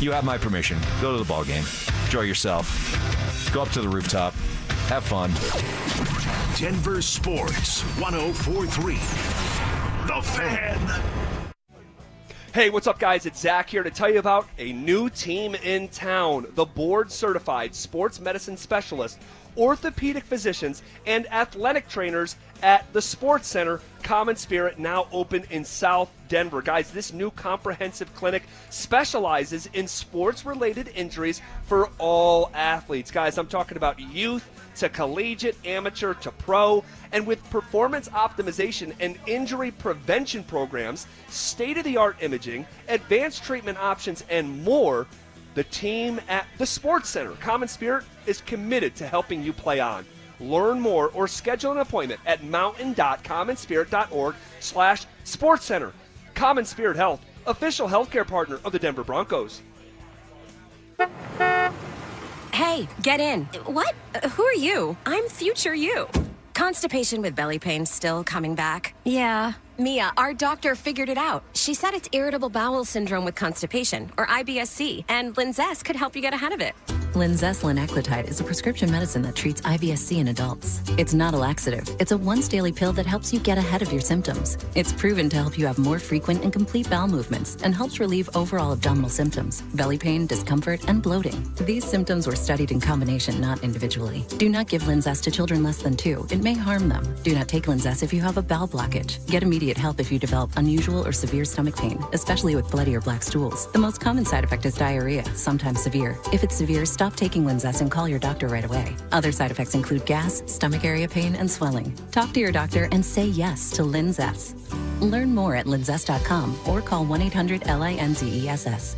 You have my permission. Go to the ball game. Enjoy yourself. Go up to the rooftop. Have fun. Denver Sports 104.3. The Fan. Hey, what's up, guys? It's Zach here to tell you about a new team in town. The board-certified sports medicine specialist, orthopedic physicians, and athletic trainers at the Sports Center Common Spirit, now open in South Denver. Guys, this new comprehensive clinic specializes in sports-related injuries for all athletes. Guys, I'm talking about youth to collegiate, amateur to pro, and with performance optimization and injury prevention programs, state-of-the-art imaging, advanced treatment options, and more, the team at the Sports Center Common Spirit is committed to helping you play on. Learn more or schedule an appointment at mountain.commonspirit.org/sportscenter. Common Spirit Health, official healthcare partner of the Denver Broncos. Hey, get in. What? Who are you? I'm future you. Constipation with belly pain still coming back? Yeah. Mia, our doctor figured it out. She said it's irritable bowel syndrome with constipation, or IBS-C, and Linzess could help you get ahead of it. Linzess linaclotide is a prescription medicine that treats IBS-C in adults. It's not a laxative. It's a once-daily pill that helps you get ahead of your symptoms. It's proven to help you have more frequent and complete bowel movements and helps relieve overall abdominal symptoms, belly pain, discomfort, and bloating. These symptoms were studied in combination, not individually. Do not give Linzess to children less than 2. It may harm them. Do not take Linzess if you have a bowel blockage. Get immediate help if you develop unusual or severe stomach pain, especially with bloody or black stools. The most common side effect is diarrhea, sometimes severe. If it's severe, stop taking Linzess and call your doctor right away. Other side effects include gas, stomach area pain, and swelling. Talk to your doctor and say yes to Linzess. Learn more at linzess.com or call 1-800-LINZESS.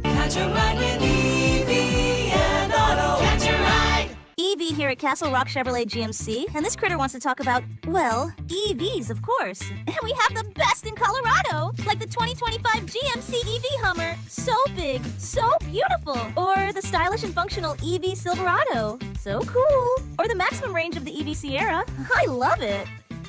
Catch a ride with Evie and Auto. Catch a ride. Evie here at Castle Rock Chevrolet GMC, and this critter wants to talk about, well, EVs, of course. And we have the best in Colorado, like the 2025 GMC EV Hummer. So big, so beautiful. Or the stylish and functional EV Silverado. So cool. Or the maximum range of the EV Sierra. I love it.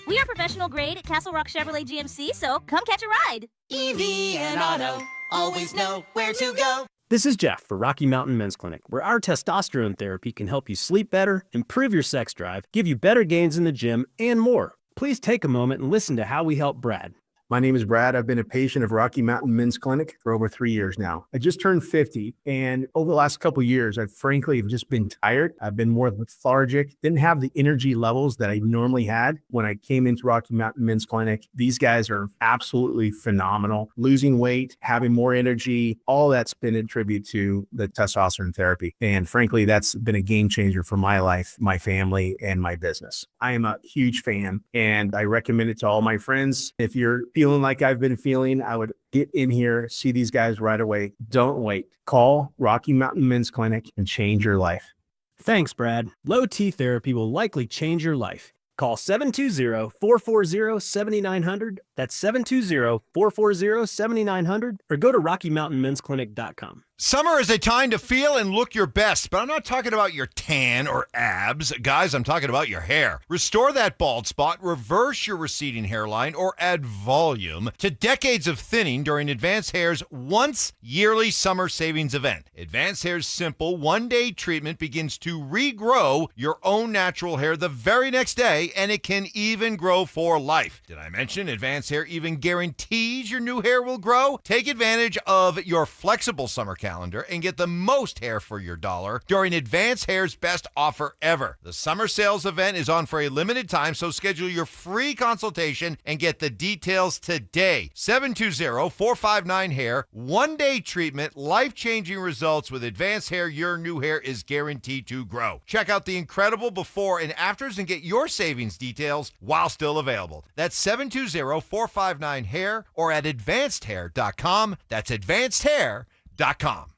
We are professional grade at Castle Rock Chevrolet GMC, so come catch a ride. Evie and Auto, always know where to go. This is Jeff for Rocky Mountain Men's Clinic, where our testosterone therapy can help you sleep better, improve your sex drive, give you better gains in the gym, and more. Please take a moment and listen to how we help Brad. My name is Brad. I've been a patient of Rocky Mountain Men's Clinic for over 3 years now. I just turned 50, and over the last couple of years, I've frankly just been tired. I've been more lethargic, didn't have the energy levels that I normally had when I came into Rocky Mountain Men's Clinic. These guys are absolutely phenomenal. Losing weight, having more energy, all that's been a tribute to the testosterone therapy. And frankly, that's been a game changer for my life, my family, and my business. I am a huge fan, and I recommend it to all my friends. If you're feeling like I've been feeling, I would get in here, see these guys right away. Don't wait. Call Rocky Mountain Men's Clinic and change your life. Thanks, Brad. Low T therapy will likely change your life. Call 720-440-7900. That's 720-440-7900. Or go to RockyMountainMen'sClinic.com. Summer is a time to feel and look your best, but I'm not talking about your tan or abs. Guys, I'm talking about your hair. Restore that bald spot, reverse your receding hairline, or add volume to decades of thinning during Advanced Hair's once-yearly summer savings event. Advanced Hair's simple one-day treatment begins to regrow your own natural hair the very next day, and it can even grow for life. Did I mention Advanced Hair even guarantees your new hair will grow? Take advantage of your flexible summer calendar and get the most hair for your dollar during Advanced Hair's best offer ever. The summer sales event is on for a limited time, so schedule your free consultation and get the details today. 720-459-HAIR. One-day treatment, life-changing results with Advanced Hair. Your new hair is guaranteed to grow. Check out the incredible before and afters and get your savings details while still available. That's 720-459-HAIR or at advancedhair.com. That's advancedhair.com.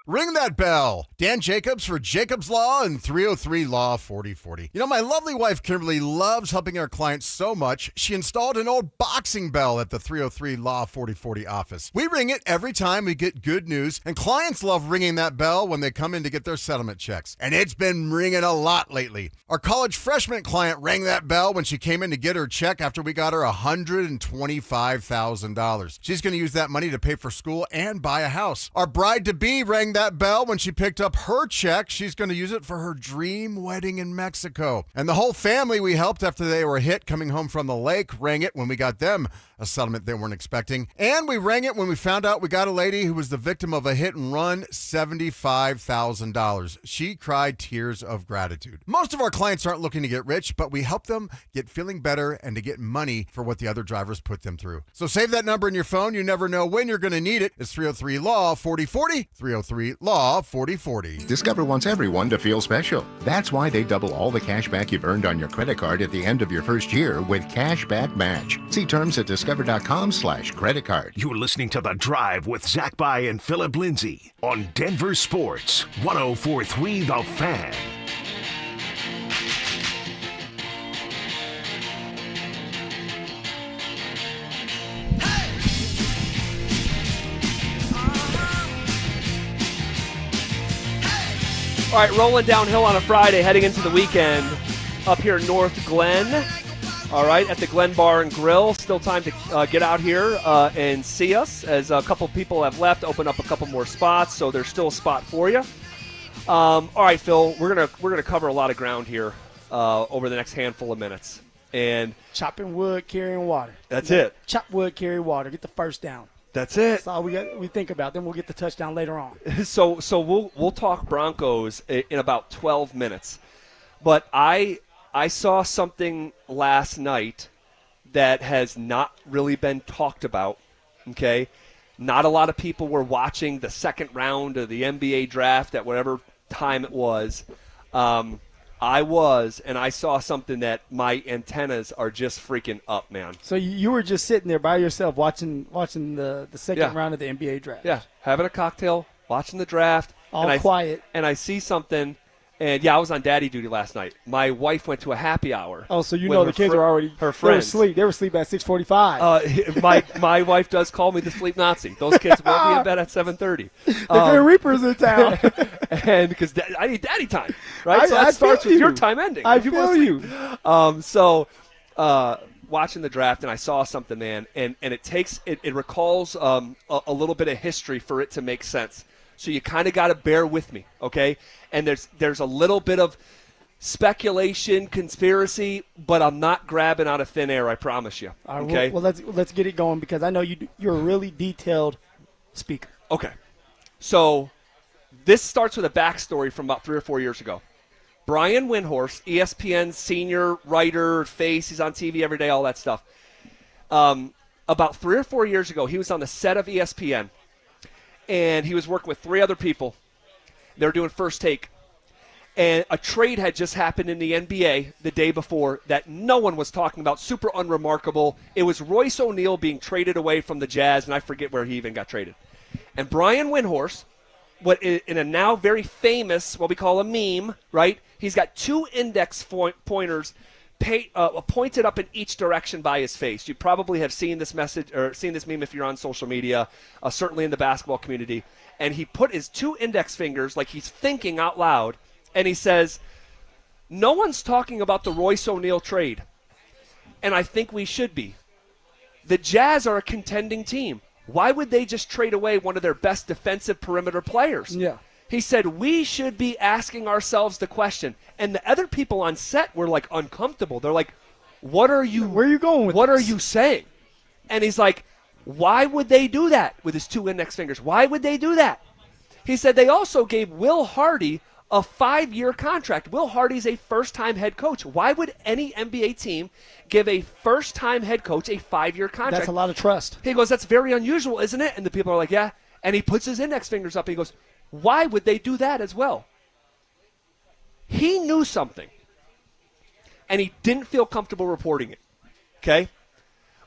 Ring that bell. Dan Jacobs for Jacobs Law and 303 Law 4040. You know, my lovely wife, Kimberly, loves helping our clients so much, she installed an old boxing bell at the 303 Law 4040 office. We ring it every time we get good news, and clients love ringing that bell when they come in to get their settlement checks. And it's been ringing a lot lately. Our college freshman client rang that bell when she came in to get her check after we got her $125,000. She's going to use that money to pay for school and buy a house. Our bride-to-be rang that bell when she picked up her check. She's going to use it for her dream wedding in Mexico. And the whole family we helped after they were hit coming home from the lake rang it when we got them a settlement they weren't expecting. And we rang it when we found out we got a lady who was the victim of a hit and run, $75,000. She cried tears of gratitude. Most of our clients aren't looking to get rich, but we help them get feeling better and to get money for what the other drivers put them through. So save that number in your phone. You never know when you're going to need it. It's 303-LAW-4040, 303-LAW-4040. Discover wants everyone to feel special. That's why they double all the cash back you've earned on your credit card at the end of your first year with Cash Back Match. See terms at discover.com/credit card. You're listening to The Drive with Zach By and Philip Lindsay on Denver Sports 104.3 The Fan. All right, rolling downhill on a Friday, heading into the weekend up here in North Glen. All right, at the Glen Bar and Grill. Still time to get out here and see us, as a couple people have left, open up a couple more spots, so there's still a spot for you. All right, Phil, we're gonna cover a lot of ground here over the next handful of minutes. And chopping wood, carrying water. That's it. Chop wood, carry water. Get the first down. That's it. That's all we think about. Then we'll get the touchdown later on. So we'll talk Broncos in about 12 minutes. But I saw something last night that has not really been talked about, okay? Not a lot of people were watching the second round of the NBA draft at whatever time it was. I was, and I saw something that my antennas are just freaking up, man. So you were just sitting there by yourself watching the second round of the NBA draft. Yeah, having a cocktail, watching the draft. All quiet. And I see something. And, yeah, I was on daddy duty last night. My wife went to a happy hour. Oh, so you know the kids are already her friends. They were asleep at 6:45. My wife does call me the sleep Nazi. Those kids will be in bed at 7:30. The Grim Reaper's in town. And because I need daddy time, right? So that starts with your time ending. I feel you. Watching the draft, and I saw something, man, and it recalls a little bit of history for it to make sense. So you kind of got to bear with me, okay? And there's a little bit of speculation, conspiracy, but I'm not grabbing out of thin air, I promise you. Okay. Well, let's get it going, because I know you're a really detailed speaker. Okay. So this starts with a backstory from about 3 or 4 years ago. Brian Windhorst, ESPN's senior writer, face, he's on TV every day, all that stuff. About 3 or 4 years ago, he was on the set of ESPN. And he was working with 3 other people. They were doing First Take. And a trade had just happened in the NBA the day before that no one was talking about, super unremarkable. It was Royce O'Neal being traded away from the Jazz, and I forget where he even got traded. And Brian Windhorst, in a now very famous, what we call a meme, right? He's got 2 index pointers pointed up in each direction by his face. You probably have seen this message or seen this meme if you're on social media, certainly in the basketball community. And he put his 2 index fingers like he's thinking out loud, and he says, "No one's talking about the Royce O'Neal trade, and I think we should be. The Jazz are a contending team. Why would they just trade away one of their best defensive perimeter players?" Yeah. He said, "We should be asking ourselves the question." And the other people on set were like uncomfortable. They're like, where are you going with this? What are you saying? And he's like, why would they do that with his 2 index fingers? Why would they do that? He said they also gave Will Hardy a 5-year contract. Will Hardy's a first-time head coach. Why would any NBA team give a first-time head coach a 5-year contract? That's a lot of trust. He goes, that's very unusual, isn't it? And the people are like, yeah. And he puts his index fingers up and he goes, why would they do that as well? He knew something, and he didn't feel comfortable reporting it, okay?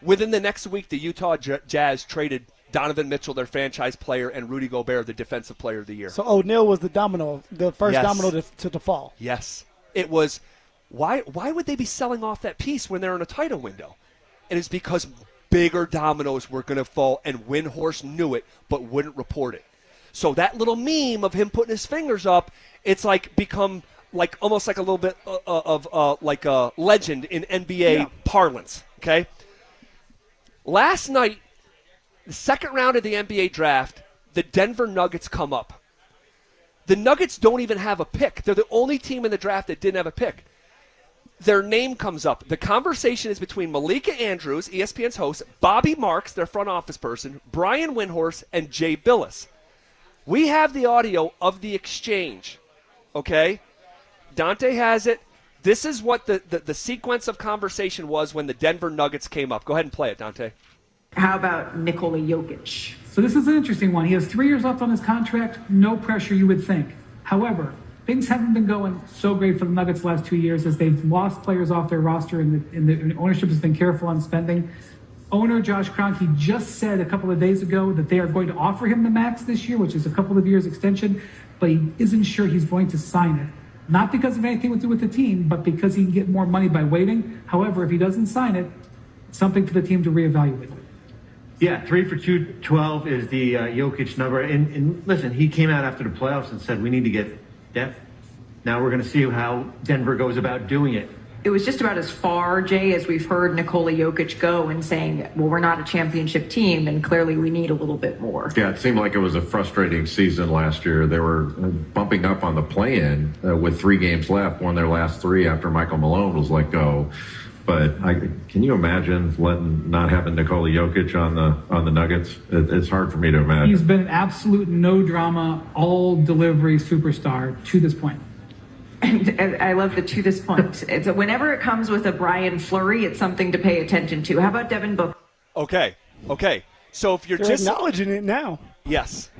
Within the next week, the Utah Jazz traded Donovan Mitchell, their franchise player, and Rudy Gobert, the defensive player of the year. So O'Neal was the first domino to fall. Yes. It was, why would they be selling off that piece when they're in a title window? And it's because bigger dominoes were going to fall, and Windhorst knew it but wouldn't report it. So that little meme of him putting his fingers up, it's like become like almost like a little bit of like a legend in NBA parlance, okay? Last night, the second round of the NBA draft, the Denver Nuggets come up. The Nuggets don't even have a pick. They're the only team in the draft that didn't have a pick. Their name comes up. The conversation is between Malika Andrews, ESPN's host, Bobby Marks, their front office person, Brian Windhorst, and Jay Billis. We have the audio of the exchange, okay? Dante has it. This is what the sequence of conversation was when the Denver Nuggets came up. Go ahead and play it, Dante. How about Nikola Jokic? So this is an interesting one. He has 3 years left on his contract. No pressure, you would think. However, things haven't been going so great for the Nuggets the last 2 years as they've lost players off their roster and the ownership has been careful on spending. Owner Josh Kroenke just said a couple of days ago that they are going to offer him the max this year, which is a couple of years extension, but he isn't sure he's going to sign it. Not because of anything to do with the team, but because he can get more money by waiting. However, if he doesn't sign it, it's something for the team to reevaluate. Yeah, 3 for 212 is the Jokic number. And listen, he came out after the playoffs and said we need to get depth. Now we're going to see how Denver goes about doing it. It was just about as far, Jay, as we've heard Nikola Jokic go and saying, well, we're not a championship team, and clearly we need a little bit more. Yeah, it seemed like it was a frustrating season last year. They were bumping up on the play-in with 3 games left, won their last 3 after Michael Malone was let go. But can you imagine not having Nikola Jokic on the Nuggets? It's hard for me to imagine. He's been an absolute no-drama, all-delivery superstar to this point. And I love the to this point. It's whenever it comes with a Brian Fleury, it's something to pay attention to. How about Devin Booker? Okay. So if you're They're just acknowledging it now. Yes.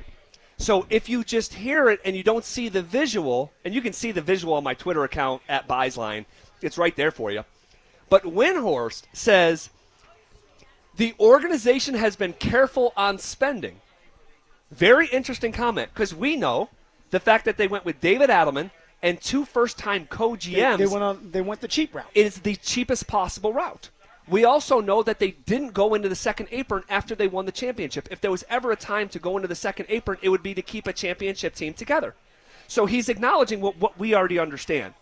So if you just hear it and you don't see the visual, and you can see the visual on my Twitter account at Buysline, it's right there for you. But Windhorst says the organization has been careful on spending. Very interesting comment, because we know the fact that they went with David Adelman and 2 first-time co-GMs. They went the cheap route. It is the cheapest possible route. We also know that they didn't go into the second apron after they won the championship. If there was ever a time to go into the second apron, it would be to keep a championship team together. So he's acknowledging what we already understand.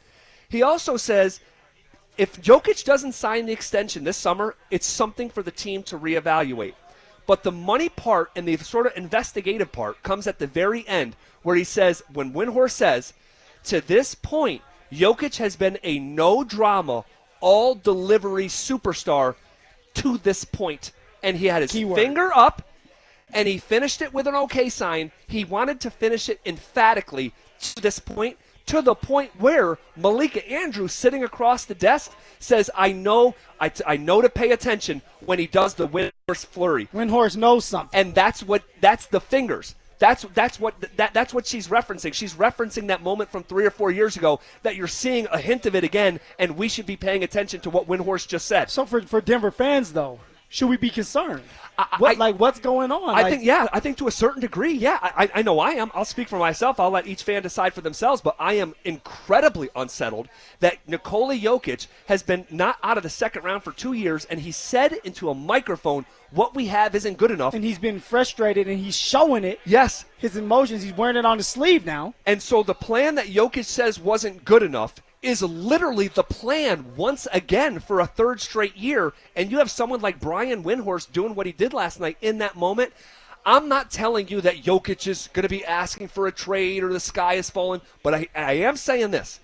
He also says, if Jokic doesn't sign the extension this summer, it's something for the team to reevaluate. But the money part and the sort of investigative part comes at the very end, where he says, when Windhorst says, to this point, Jokic has been a no-drama, all-delivery superstar to this point. And he had his finger up, and he finished it with an okay sign. He wanted to finish it emphatically to this point, to the point where Malika Andrews, sitting across the desk, says, I know to pay attention when he does the Windhorst flurry. Windhorst knows something. And that's the fingers. That's what she's referencing. She's referencing that moment from 3 or 4 years ago that you're seeing a hint of it again, and we should be paying attention to what Windhorst just said. So for Denver fans, though, should we be concerned? What's going on? I think to a certain degree, yeah. I know I am. I'll speak for myself. I'll let each fan decide for themselves, but I am incredibly unsettled that Nikola Jokic has been not out of the second round for 2 years, and he said into a microphone, what we have isn't good enough. And he's been frustrated, and he's showing it. Yes. His emotions, he's wearing it on his sleeve now. And so the plan that Jokic says wasn't good enough is literally the plan once again for a third straight year, and you have someone like Brian Windhorst doing what he did last night in that moment. I'm not telling you that Jokic is going to be asking for a trade or the sky is falling, but I am saying this.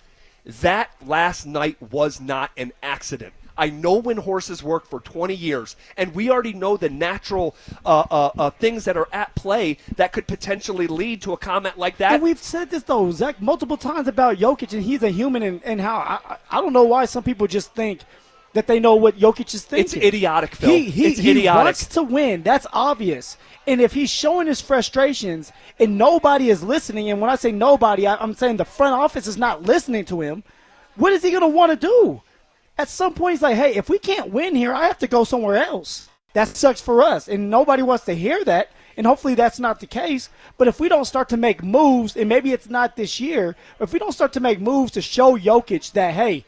That last night was not an accident. I know Windhorst has worked for 20 years, and we already know the natural things that are at play that could potentially lead to a comment like that. And we've said this, though, Zach, multiple times about Jokic, and he's a human, and how I don't know why some people just think that they know what Jokic is thinking. It's idiotic, Phil. It's he idiotic. Wants to win. That's obvious. And if he's showing his frustrations and nobody is listening, and when I say nobody, I'm saying the front office is not listening to him, what is he going to want to do? At some point, he's like, hey, if we can't win here, I have to go somewhere else. That sucks for us, and nobody wants to hear that, and hopefully that's not the case. But if we don't start to make moves, and maybe it's not this year, but if we don't start to make moves to show Jokic that, hey,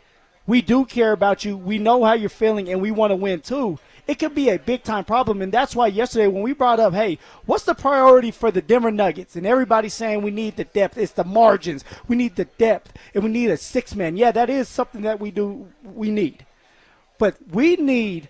we do care about you, we know how you're feeling, and we want to win too, it could be a big-time problem. And that's why yesterday when we brought up, hey, what's the priority for the Denver Nuggets? And everybody's saying we need the depth. It's the margins. We need the depth, and we need a six-man. Yeah, that is something that we need. But we need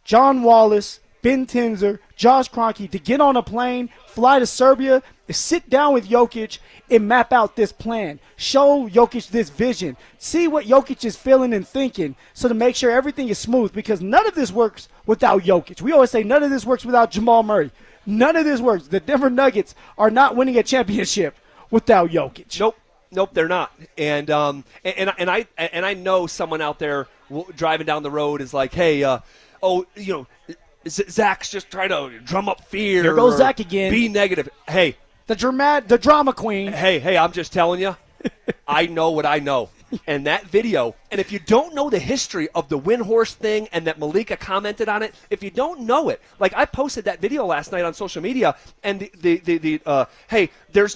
John Wallace, Ben Tenzer, Josh Kroenke to get on a plane, fly to Serbia, is sit down with Jokic and map out this plan. Show Jokic this vision. See what Jokic is feeling and thinking so to make sure everything is smooth, because none of this works without Jokic. We always say none of this works without Jamal Murray. None of this works. The Denver Nuggets are not winning a championship without Jokic. Nope, they're not. And I know someone out there driving down the road is like, hey, Zach's just trying to drum up fear. Here goes Zach again. Be negative. Hey, the drama queen. Hey, I'm just telling you, I know what I know. And that video, and if you don't know the history of the Windhorse thing and that Malika commented on it, if you don't know it, like I posted that video last night on social media, and hey, there's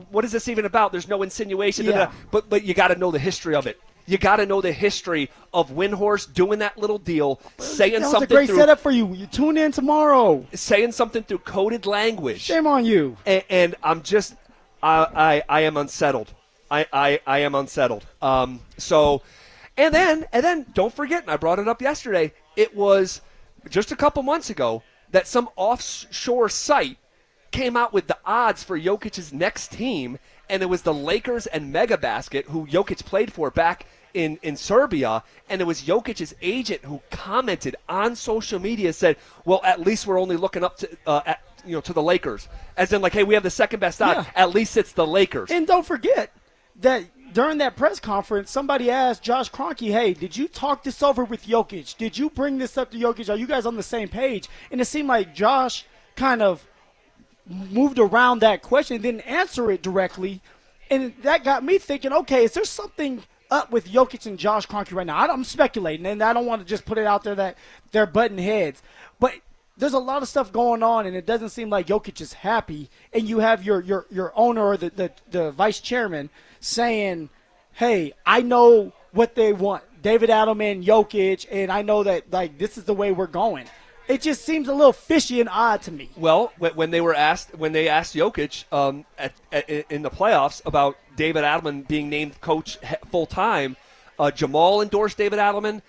what is this even about? There's no insinuation. Yeah. But you got to know the history of it. You got to know the history of Windhorse doing that little deal, saying something. That was a great setup for you. You tune in tomorrow. Saying something through coded language. Shame on you. And I'm just, I am unsettled. I am unsettled. So, and then don't forget, and I brought it up yesterday, it was just a couple months ago that some offshore site came out with the odds for Jokic's next team, and it was the Lakers and Megabasket, who Jokic played for back in Serbia, and it was Jokic's agent who commented on social media, said, well, at least we're only looking up to to the Lakers. As in, like, hey, we have the second best odds. Yeah. At least it's the Lakers. And don't forget that during that press conference, somebody asked Josh Kroenke, hey, did you talk this over with Jokic? Did you bring this up to Jokic? Are you guys on the same page? And it seemed like Josh kind of moved around that question, didn't answer it directly. And that got me thinking, okay, is there something up with Jokic and Josh Kroenke right now? I'm speculating, and I don't want to just put it out there that they're butting heads. But there's a lot of stuff going on, and it doesn't seem like Jokic is happy. And you have your owner or the vice chairman saying, hey, I know what they want, David Adelman, Jokic, and I know that, like, this is the way we're going. It just seems a little fishy and odd to me. Well, when they asked Jokic in the playoffs about David Adelman being named coach full time, Jamal endorsed David Adelman,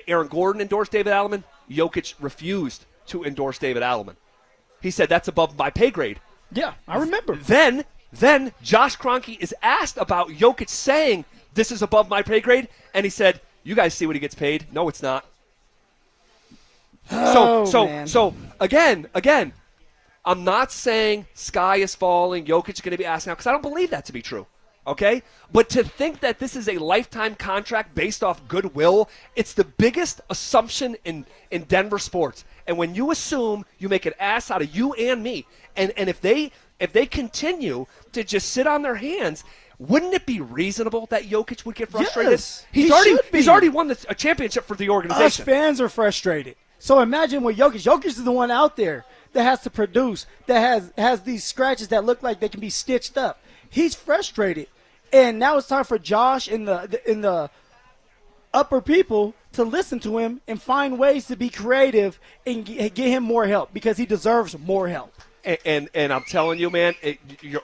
Aaron Gordon endorsed David Adelman. Jokic refused to endorse David Adelman. He said that's above my pay grade. Yeah, I remember. Then Josh Kroenke is asked about Jokic saying this is above my pay grade, and he said, "You guys see what he gets paid? No, it's not." So again, I'm not saying sky is falling, Jokic is going to be asked now, because I don't believe that to be true, okay? But to think that this is a lifetime contract based off goodwill, it's the biggest assumption in Denver sports. And when you assume, you make an ass out of you and me. And if they continue to just sit on their hands, wouldn't it be reasonable that Jokic would get frustrated? Yes, he's already won a championship for the organization. Us fans are frustrated. So imagine with Jokic. Jokic is the one out there that has to produce, that has these scratches that look like they can be stitched up. He's frustrated. And now it's time for Josh and the upper people to listen to him and find ways to be creative and get him more help, because he deserves more help. And I'm telling you, man,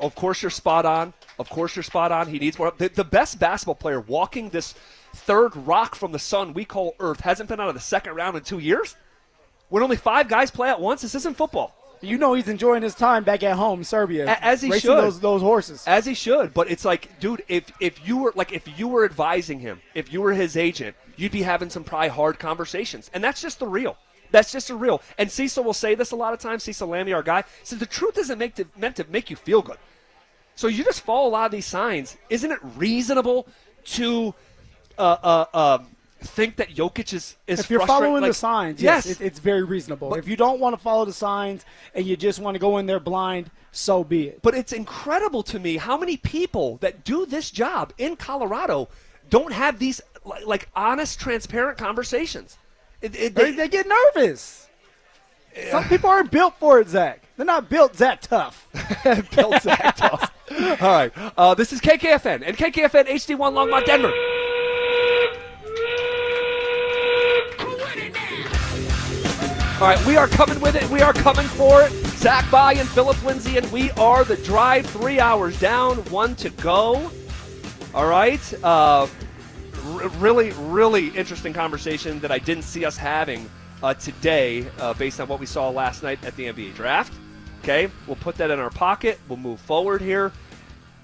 of course you're spot on. Of course you're spot on. He needs more help. The best basketball player walking this third rock from the sun we call Earth hasn't been out of the second round in 2 years. When only 5 guys play at once, this isn't football. You know he's enjoying his time back at home in Serbia, as he racing should. those horses. As he should. But it's like, dude, if you were advising him, if you were his agent, you'd be having some probably hard conversations, and that's just the real. That's just the real. And Cecil will say this a lot of times. Cecil Lammy, our guy, says the truth isn't meant to make you feel good. So you just follow a lot of these signs. Isn't it reasonable to think that Jokic is if you're following the signs, yes. It's very reasonable. But if you don't want to follow the signs and you just want to go in there blind, so be it. But it's incredible to me how many people that do this job in Colorado don't have these like honest, transparent conversations. They get nervous. Some people aren't built for it, Zach. They're not built Zach tough. Built Zach tough. All right. This is KKFN and KKFN HD1 Longmont, Denver. All right, we are coming with it. We are coming for it. Zach By and Philip Lindsay, and we are the drive. 3 hours down, 1 to go. All right. Really, really interesting conversation that I didn't see us having today based on what we saw last night at the NBA draft. Okay? We'll put that in our pocket. We'll move forward here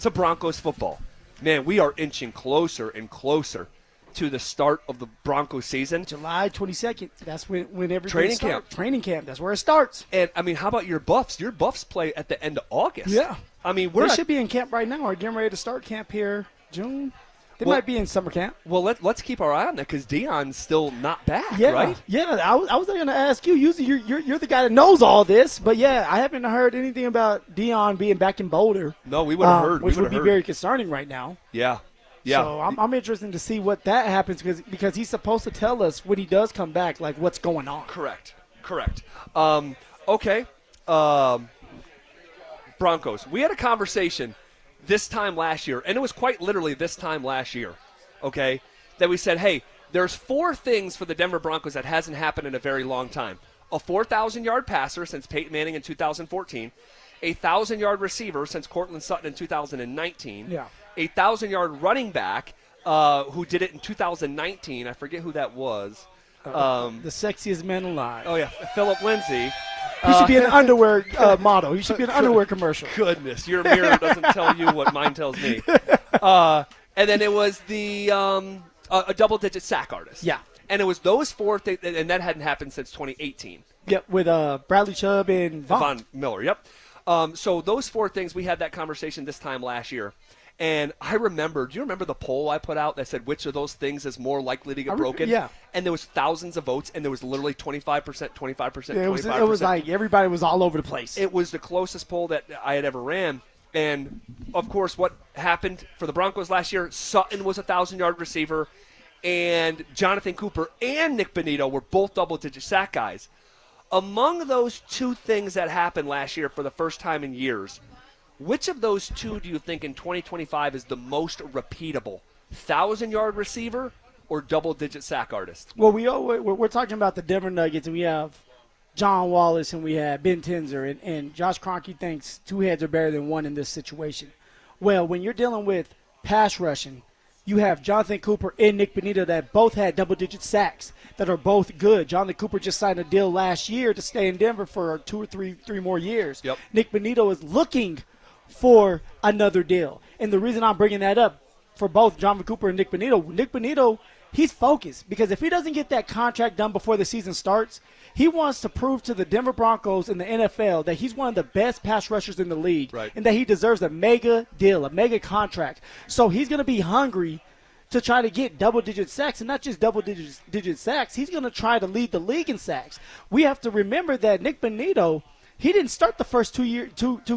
to Broncos football. Man, we are inching closer and closer to the start of the Broncos season. July 22nd. That's when everything Training starts. camp. Training camp. That's where it starts. And, I mean, how about your Buffs? Your Buffs play at the end of August. Yeah. I mean, They should be in camp right now or getting ready to start camp here June. They might be in summer camp. Well, let's keep our eye on that because Deion's still not back, Yeah, right? Yeah, I was going to ask you. Usually you're the guy that knows all this, but yeah, I haven't heard anything about Deion being back in Boulder. No, we would have heard. Which would be very concerning right now. Yeah. Yeah. So I'm interested to see what that happens because he's supposed to tell us when he does come back, like what's going on. Correct. Okay. Broncos. We had a conversation this time last year, and it was quite literally this time last year, okay, that we said, hey, there's 4 things for the Denver Broncos that hasn't happened in a very long time. A 4,000-yard passer since Peyton Manning in 2014, a 1,000-yard receiver since Cortland Sutton in 2019, Yeah. a 1,000-yard running back who did it in 2019. I forget who that was. The sexiest man alive. Oh, yeah, Philip Lindsay. He should be an underwear model. He should be an underwear commercial. Goodness, your mirror doesn't tell you what mine tells me. And then it was the a double-digit sack artist. Yeah. And it was those 4 things, and that hadn't happened since 2018. Yep, with Bradley Chubb and Von Miller, yep. So those 4 things, we had that conversation this time last year. And I remember, do you remember the poll I put out that said which of those things is more likely to get broken? Yeah. And there was thousands of votes, and there was literally 25%, 25%, 25%. It was like everybody was all over the place. It was the closest poll that I had ever ran. And, of course, what happened for the Broncos last year, Sutton was a 1,000-yard receiver, and Jonathan Cooper and Nick Bonito were both double-digit sack guys. Among those 2 things that happened last year for the first time in years, which of those 2 do you think in 2025 is the most repeatable? 1,000-yard receiver or double-digit sack artist? Well, we're talking about the Denver Nuggets, and we have John Wallace and we have Ben Tenzer, and Josh Kroenke thinks 2 heads are better than 1 in this situation. Well, when you're dealing with pass rushing, you have Jonathan Cooper and Nick Bonito that both had double-digit sacks that are both good. Jonathan Cooper just signed a deal last year to stay in Denver for 2 or 3 more years. Yep. Nick Bonito is looking for another deal. And the reason I'm bringing that up for both Jonathan Cooper and Nick Bonito, he's focused because if he doesn't get that contract done before the season starts, he wants to prove to the Denver Broncos and the NFL that he's one of the best pass rushers in the league, right, and that he deserves a mega deal, a mega contract. So he's going to be hungry to try to get double-digit sacks, and not just double-digit sacks. He's going to try to lead the league in sacks. We have to remember that Nick Bonito, he didn't start the first 2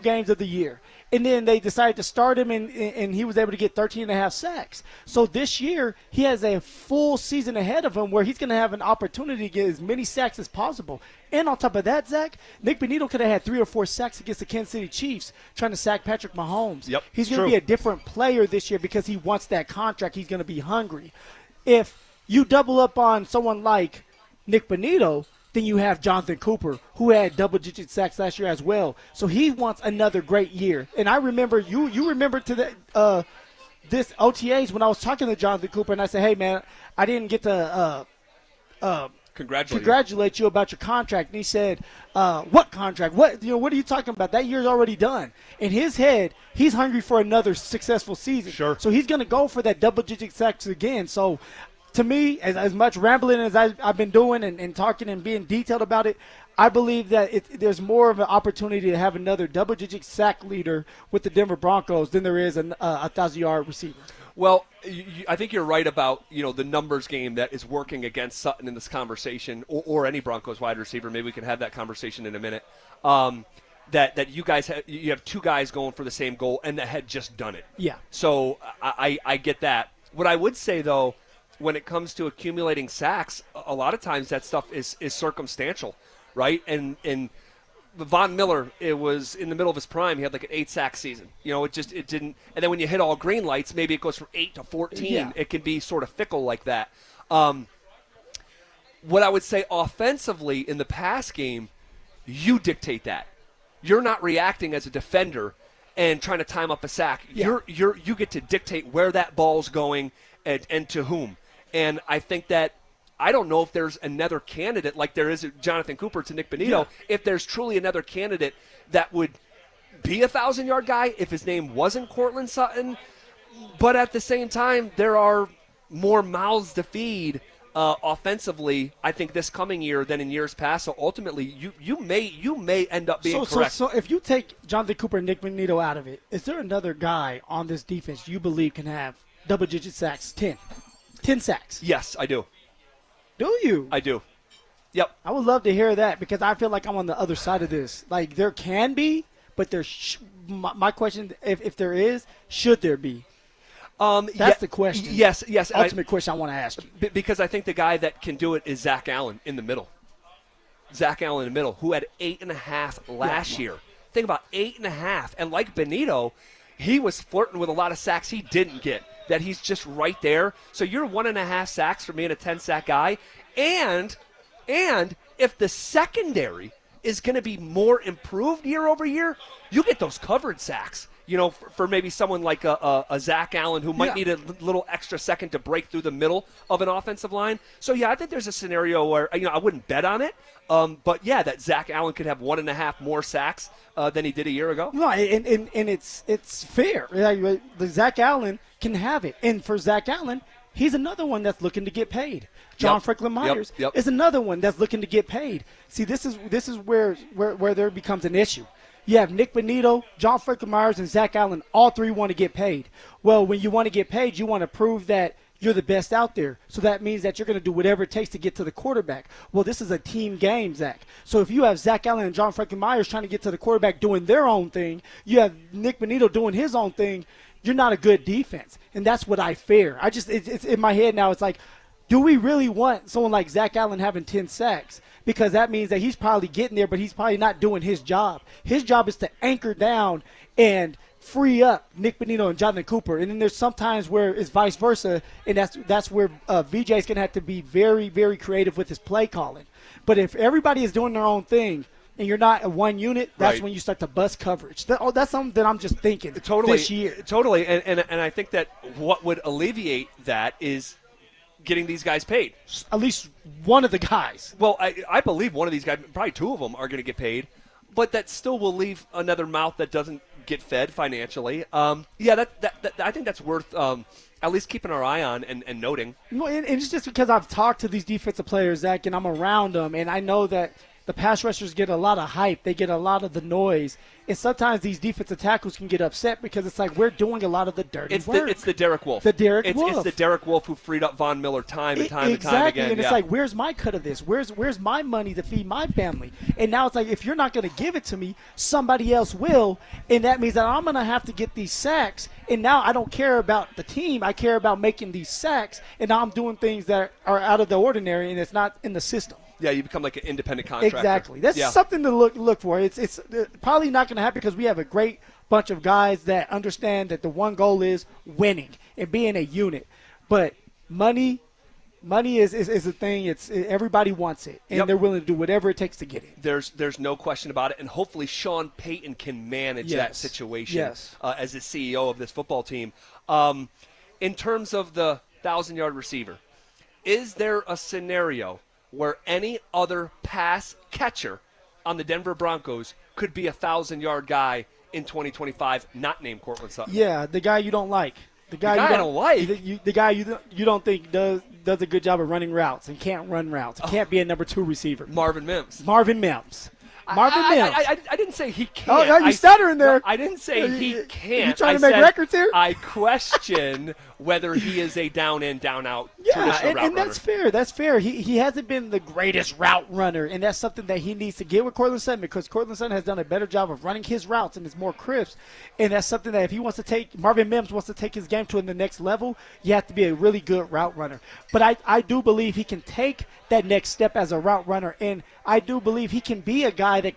games of the year. And then they decided to start him, and he was able to get 13.5 sacks. So this year, he has a full season ahead of him where he's going to have an opportunity to get as many sacks as possible. And on top of that, Zach, Nick Bonito could have had 3 or 4 sacks against the Kansas City Chiefs trying to sack Patrick Mahomes. Yep, he's going to be a different player this year because he wants that contract. He's going to be hungry. If you double up on someone like Nick Bonito, then you have Jonathan Cooper, who had double-digit sacks last year as well. So he wants another great year. And I remember, you remember to this OTAs when I was talking to Jonathan Cooper, and I said, hey, man, I didn't get to congratulate you about your contract. And he said, what contract? What are you talking about? That year's already done. In his head, he's hungry for another successful season. Sure. So he's going to go for that double-digit sacks again. So to me, as much rambling as I've been doing and talking and being detailed about it, I believe that there's more of an opportunity to have another double-digit sack leader with the Denver Broncos than there is a 1,000-yard receiver. Well, I think you're right about the numbers game that is working against Sutton in this conversation, or any Broncos wide receiver. Maybe we can have that conversation in a minute. That you guys you have 2 guys going for the same goal and that had just done it. Yeah. So I get that. What I would say though, when it comes to accumulating sacks, a lot of times that stuff is circumstantial, right? And Von Miller, it was in the middle of his prime. He had like an 8-sack season. It didn't. And then when you hit all green lights, maybe it goes from 8 to 14. Yeah. It can be sort of fickle like that. What I would say offensively in the pass game, you dictate that. You're not reacting as a defender and trying to time up a sack. Yeah. You get to dictate where that ball's going and to whom. And I think that I don't know if there's another candidate like there is Jonathan Cooper to Nick Bonito. Yeah. If there's truly another candidate that would be a 1,000-yard guy if his name wasn't Courtland Sutton. But at the same time, there are more mouths to feed offensively, I think, this coming year than in years past. So ultimately, you may end up being correct. So if you take Jonathan Cooper and Nick Bonito out of it, is there another guy on this defense you believe can have double-digit sacks? 10 sacks. Yes, I do. Do you? I do. Yep. I would love to hear that because I feel like I'm on the other side of this. Like, there can be, but my question, if there is, should there be? That's the question. Yes. Ultimate question I want to ask you. Because I think the guy that can do it is Zach Allen in the middle. Zach Allen in the middle, who had 8.5 last year. Think about 8.5. And like Bonito, he was flirting with a lot of sacks he didn't get, that he's just right there. So you're 1.5 sacks from being a 10-sack guy. And if the secondary is going to be more improved year over year, you get those covered sacks. You know, for maybe someone like a Zach Allen who might need a little extra second to break through the middle of an offensive line. So, I think there's a scenario where, I wouldn't bet on it. But, that Zach Allen could have 1.5 more sacks than he did a year ago. No, and it's fair. Like, the Zach Allen can have it. And for Zach Allen, he's another one that's looking to get paid. John Franklin Myers is another one that's looking to get paid. See, this is where there becomes an issue. You have Nick Bonito, John Franklin Myers, and Zach Allen. All three want to get paid. Well, when you want to get paid, you want to prove that you're the best out there. So that means that you're going to do whatever it takes to get to the quarterback. Well, this is a team game, Zach. So if you have Zach Allen and John Franklin Myers trying to get to the quarterback doing their own thing, you have Nick Bonito doing his own thing, you're not a good defense. And that's what I fear. It's in my head now. It's like, do we really want someone like Zach Allen having 10 sacks? Because that means that he's probably getting there, but he's probably not doing his job. His job is to anchor down and free up Nick Bonito and Jonathan Cooper. And then there's sometimes where it's vice versa, and that's where VJ's going to have to be very, very creative with his play calling. But if everybody is doing their own thing and you're not a one unit, that's when you start to bust coverage. That's something that I'm just thinking this year. Totally, and I think that what would alleviate that is getting these guys paid. At least one of the guys. Well, I believe one of these guys, probably two of them, are going to get paid, but that still will leave another mouth that doesn't get fed financially. I think that's worth at least keeping our eye on and noting. No, and it's just because I've talked to these defensive players, Zach, and I'm around them, and I know that the pass rushers get a lot of hype. They get a lot of the noise. And sometimes these defensive tackles can get upset because it's like we're doing a lot of the dirty work. It's the Derek Wolf. Wolf. It's the Derek Wolf who freed up Von Miller time and time again. And it's like, where's my cut of this? Where's my money to feed my family? And now it's like, if you're not going to give it to me, somebody else will. And that means that I'm going to have to get these sacks. And now I don't care about the team. I care about making these sacks. And now I'm doing things that are out of the ordinary, and it's not in the system. Yeah, you become like an independent contractor. Exactly. That's something to look for. It's probably not going to happen because we have a great bunch of guys that understand that the one goal is winning and being a unit. But money is a thing. Everybody wants it, and they're willing to do whatever it takes to get it. There's no question about it, and hopefully Sean Payton can manage that situation as the CEO of this football team. In terms of the 1,000-yard receiver, is there a scenario where any other pass catcher on the Denver Broncos could be a 1,000-yard guy in 2025, not named Courtland Sutton? Yeah, the guy you don't like. The guy I don't like. The guy you don't think does a good job of running routes and can't run routes. Can't be a number 2 receiver. Marvin Mims. I didn't say he can't. Oh, you stuttering there. No, I didn't say he can't. You trying to make records here? I question whether he is a down in, down out traditional route runner. And that's fair. That's fair. He hasn't been the greatest route runner, and that's something that he needs to get with Courtland Sutton because Courtland Sutton has done a better job of running his routes and it's more crisp. And that's something that if he wants to take, Marvin Mims wants to take his game to the next level, you have to be a really good route runner. But I do believe he can take that next step as a route runner, and I do believe he can be a guy that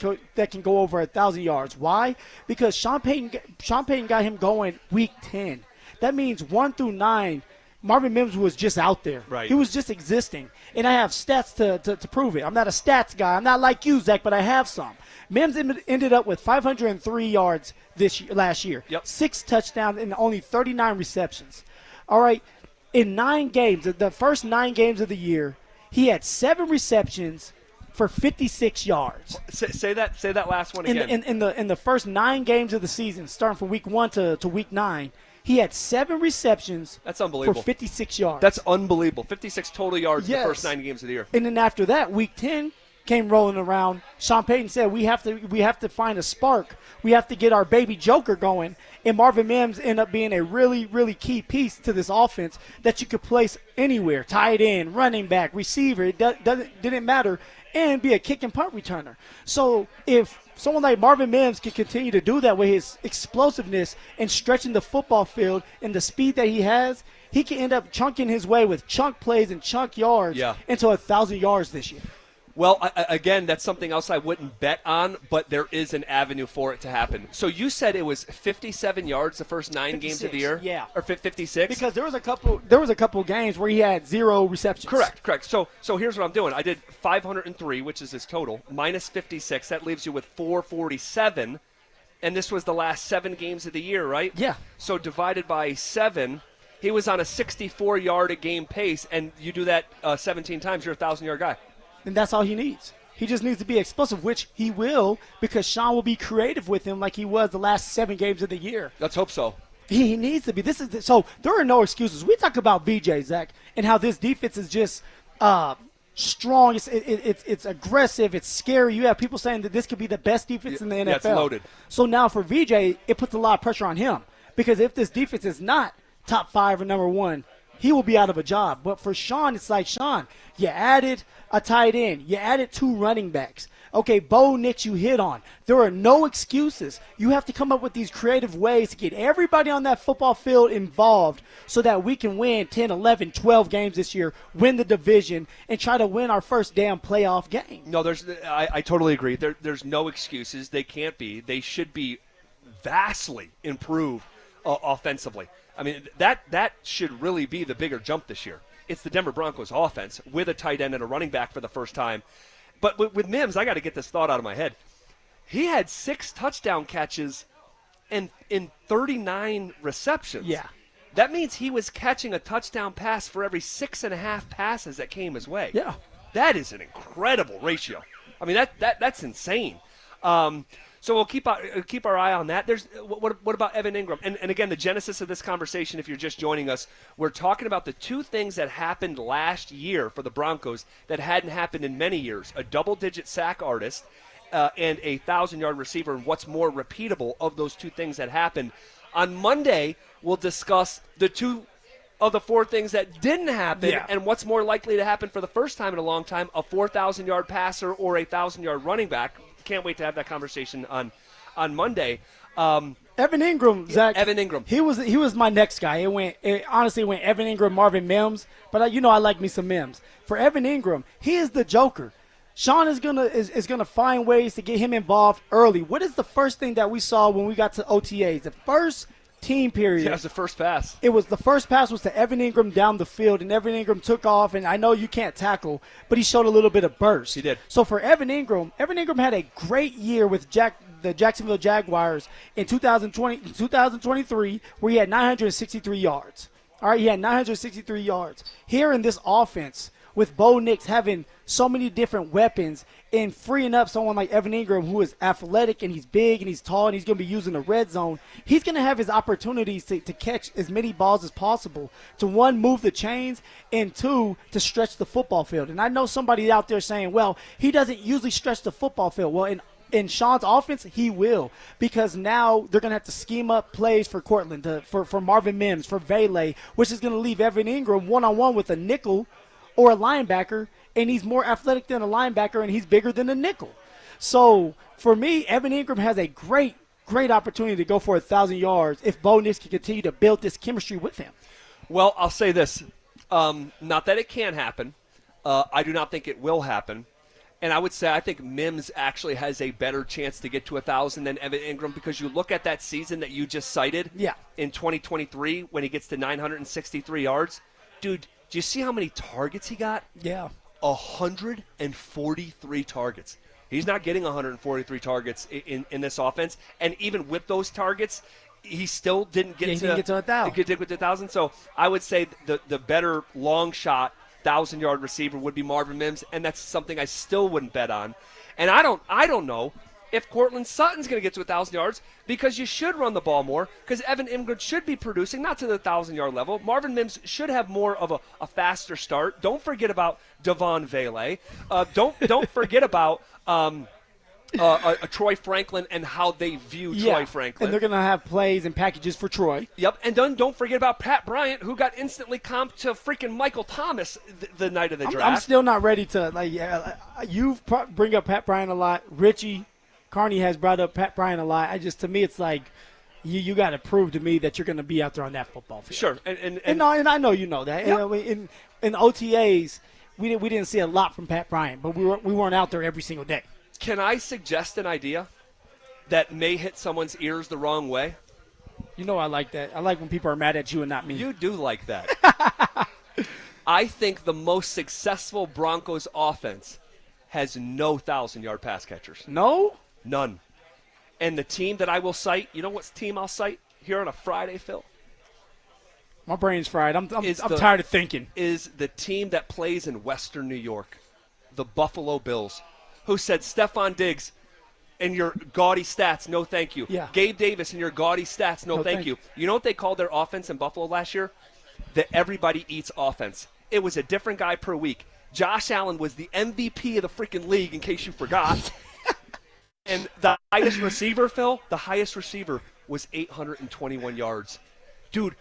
can go over 1,000 yards. Why? Because Sean Payton got him going week 10. That means 1 through 9, Marvin Mims was just out there. Right. He was just existing. And I have stats to prove it. I'm not a stats guy. I'm not like you, Zach, but I have some. Mims ended up with 503 yards last year. 6 touchdowns and only 39 receptions. All right. In 9 games, the first 9 games of the year, he had 7 receptions for 56 yards. Say that last one again. In the first 9 games of the season, starting from week 1 to week 9, he had 7 receptions. That's unbelievable. For 56 yards. That's unbelievable. 56 total yards in Yes. the first 9 games of the year. And then after that, week 10 came rolling around. Sean Payton said, we have to find a spark. We have to get our baby Joker going. And Marvin Mims ended up being a really, really key piece to this offense that you could place anywhere. Tight end, running back, receiver. It didn't matter. And be a kick and punt returner. So if someone like Marvin Mims can continue to do that with his explosiveness and stretching the football field and the speed that he has, he can end up chunking his way with chunk plays and chunk yards into 1,000 yards this year. Well, again, that's something else I wouldn't bet on, but there is an avenue for it to happen. So you said it was 57 yards the first 9 games of the year? Yeah. Or 56? Because there was a couple games where he had 0 receptions. Correct. So here's what I'm doing. I did 503, which is his total, minus 56. That leaves you with 447. And this was the last 7 games of the year, right? Yeah. So divided by 7, he was on a 64-yard-a-game pace, and you do that 17 times, you're a 1,000-yard guy. And that's all he needs. He just needs to be explosive, which he will, because Sean will be creative with him like he was the last 7 games of the year. Let's hope so. He needs to be. So there are no excuses. We talk about VJ, Zach, and how this defense is just strong. It's aggressive. It's scary. You have people saying that this could be the best defense in the NFL. Yeah, it's loaded. So now for VJ, it puts a lot of pressure on him, because if this defense is not top 5 or number 1, he will be out of a job. But for Sean, it's like, Sean, you added a tight end. You added 2 running backs. Okay, Bo Nix you hit on. There are no excuses. You have to come up with these creative ways to get everybody on that football field involved so that we can win 10, 11, 12 games this year, win the division, and try to win our first damn playoff game. No, I totally agree. There's no excuses. They can't be. They should be vastly improved offensively. I mean, that should really be the bigger jump this year. It's the Denver Broncos offense with a tight end and a running back for the first time. But with Mims, I got to get this thought out of my head. He had 6 touchdown catches in 39 receptions. Yeah. That means he was catching a touchdown pass for every 6.5 passes that came his way. Yeah. That is an incredible ratio. I mean, that's insane. So we'll keep our eye on that. There's what about Evan Ingram? And again, the genesis of this conversation, if you're just joining us, we're talking about the 2 things that happened last year for the Broncos that hadn't happened in many years: a double-digit sack artist and a 1,000-yard receiver. And what's more repeatable of those 2 things that happened? On Monday, we'll discuss the 2 of the 4 things that didn't happen, and what's more likely to happen for the first time in a long time: a 4,000-yard passer or a 1,000-yard running back. Can't wait to have that conversation on Monday. Evan Ingram, Zach. Evan Ingram. He was my next guy. It honestly went Evan Ingram, Marvin Mims. But I like me some Mims. For Evan Ingram, he is the Joker. Sean is gonna find ways to get him involved early. What is the first thing that we saw when we got to OTAs? The first team period. Yeah, it was the first pass. It was the first pass was to Evan Ingram down the field, and Evan Ingram took off. And I know you can't tackle, but he showed a little bit of burst. He did. So for Evan Ingram had a great year with the Jacksonville Jaguars in 2023, where he had 963 yards. All right, he had 963 yards. Here in this offense, with Bo Nix having so many different weapons and freeing up someone like Evan Ingram, who is athletic and he's big and he's tall and he's going to be using the red zone, he's going to have his opportunities to catch as many balls as possible, to 1, move the chains, and 2, to stretch the football field. And I know somebody out there saying, well, he doesn't usually stretch the football field. Well, in Sean's offense, he will, because now they're going to have to scheme up plays for Cortland, for Marvin Mims, for Vele, which is going to leave Evan Ingram one-on-one with a nickel or a linebacker, and he's more athletic than a linebacker, and he's bigger than a nickel. So for me, Evan Ingram has a great opportunity to go for 1,000 yards if Bo Nix can continue to build this chemistry with him. Well, I'll say this. Not that it can happen. I do not think it will happen. And I would say I think Mims actually has a better chance to get to 1,000 than Evan Ingram, because you look at that season that you just cited in 2023 when he gets to 963 yards. Dude, do you see how many targets he got? Yeah. 143 targets. He's not getting 143 targets in this offense. And even with those targets, he still didn't get to 1,000. Get to 1,000. So I would say the better long shot 1,000-yard receiver would be Marvin Mims, and that's something I still wouldn't bet on. And I don't know if Cortland Sutton's going to get to 1,000 yards, because you should run the ball more, because Evan Ingram should be producing, not to the 1,000-yard level. Marvin Mims should have more of a faster start. Don't forget about Devon Vele. Don't forget about Troy Franklin and how they view Troy Franklin. And they're going to have plays and packages for Troy. Yep, and then don't forget about Pat Bryant, who got instantly comped to freaking Michael Thomas the night of the draft. I'm still not ready to, you bring up Pat Bryant a lot. Richie Carney has brought up Pat Bryant a lot. To me, it's like you got to prove to me that you're going to be out there on that football field. Sure, and I know you know that. Yep. In OTAs, we didn't see a lot from Pat Bryant, but we weren't out there every single day. Can I suggest an idea that may hit someone's ears the wrong way? You know I like that. I like when people are mad at you and not me. You do like that. I think the most successful Broncos offense has no 1,000-yard pass catchers. No? None. And the team that I will cite, you know what team I'll cite here on a Friday, Phil? My brain's fried. I'm tired of thinking. Is the team that plays in Western New York, the Buffalo Bills, who said, Stephon Diggs and your gaudy stats, no thank you. Yeah. Gabe Davis and your gaudy stats, no thank you. You know what they called their offense in Buffalo last year? The everybody eats offense. It was a different guy per week. Josh Allen was the MVP of the freaking league, in case you forgot. And the highest receiver, Phil, was 821 yards. Dude,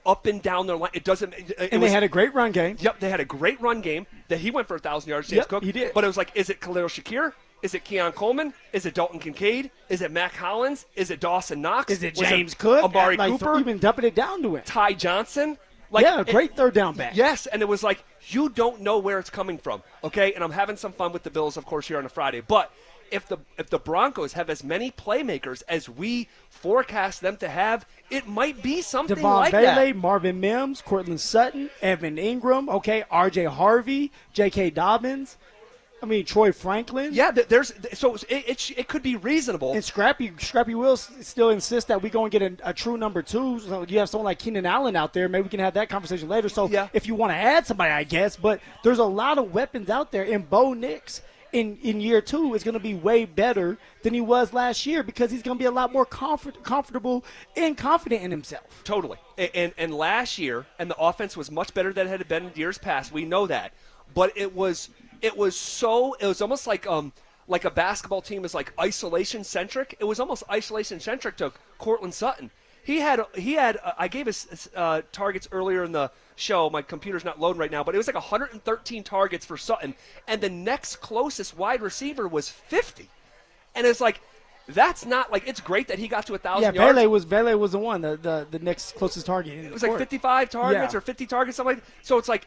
up and down their line. They had a great run game. Yep, they had a great run game that he went for 1,000 yards, James Cook. He did. But it was like, is it Khalil Shakir? Is it Keon Coleman? Is it Dalton Kincaid? Is it Mac Hollins? Is it Dawson Knox? Is it James Cook? Amari Cooper? You've been dumping it down to him. Ty Johnson? Great third down back. Yes, and it was like, you don't know where it's coming from, okay? And I'm having some fun with the Bills, of course, here on a Friday. But if the Broncos have as many playmakers as we forecast them to have, it might be something Devon like Vele, that. Marvin Mims, Cortland Sutton, Evan Ingram, R.J. Harvey, J.K. Dobbins. Troy Franklin. Yeah, it could be reasonable. And Scrappy will still insist that we go and get a true number 2. So you have someone like Keenan Allen out there. Maybe we can have that conversation later. So if you want to add somebody, I guess. But there's a lot of weapons out there. And Bo Nix in year 2 is going to be way better than he was last year, because he's going to be a lot more comfortable and confident in himself. Totally. And last year, and the offense was much better than it had been in years past. We know that. But it was almost like a basketball team is like isolation centric. It was almost isolation centric to Cortland Sutton. He had I gave his targets earlier in the show. My computer's not loading right now, but it was like 113 targets for Sutton, and the next closest wide receiver was 50. And it's like, that's not like, it's great that he got to 1,000 yards. Vele was the one, the next closest target. It was like 55 targets or 50 targets, something like that. So it's like,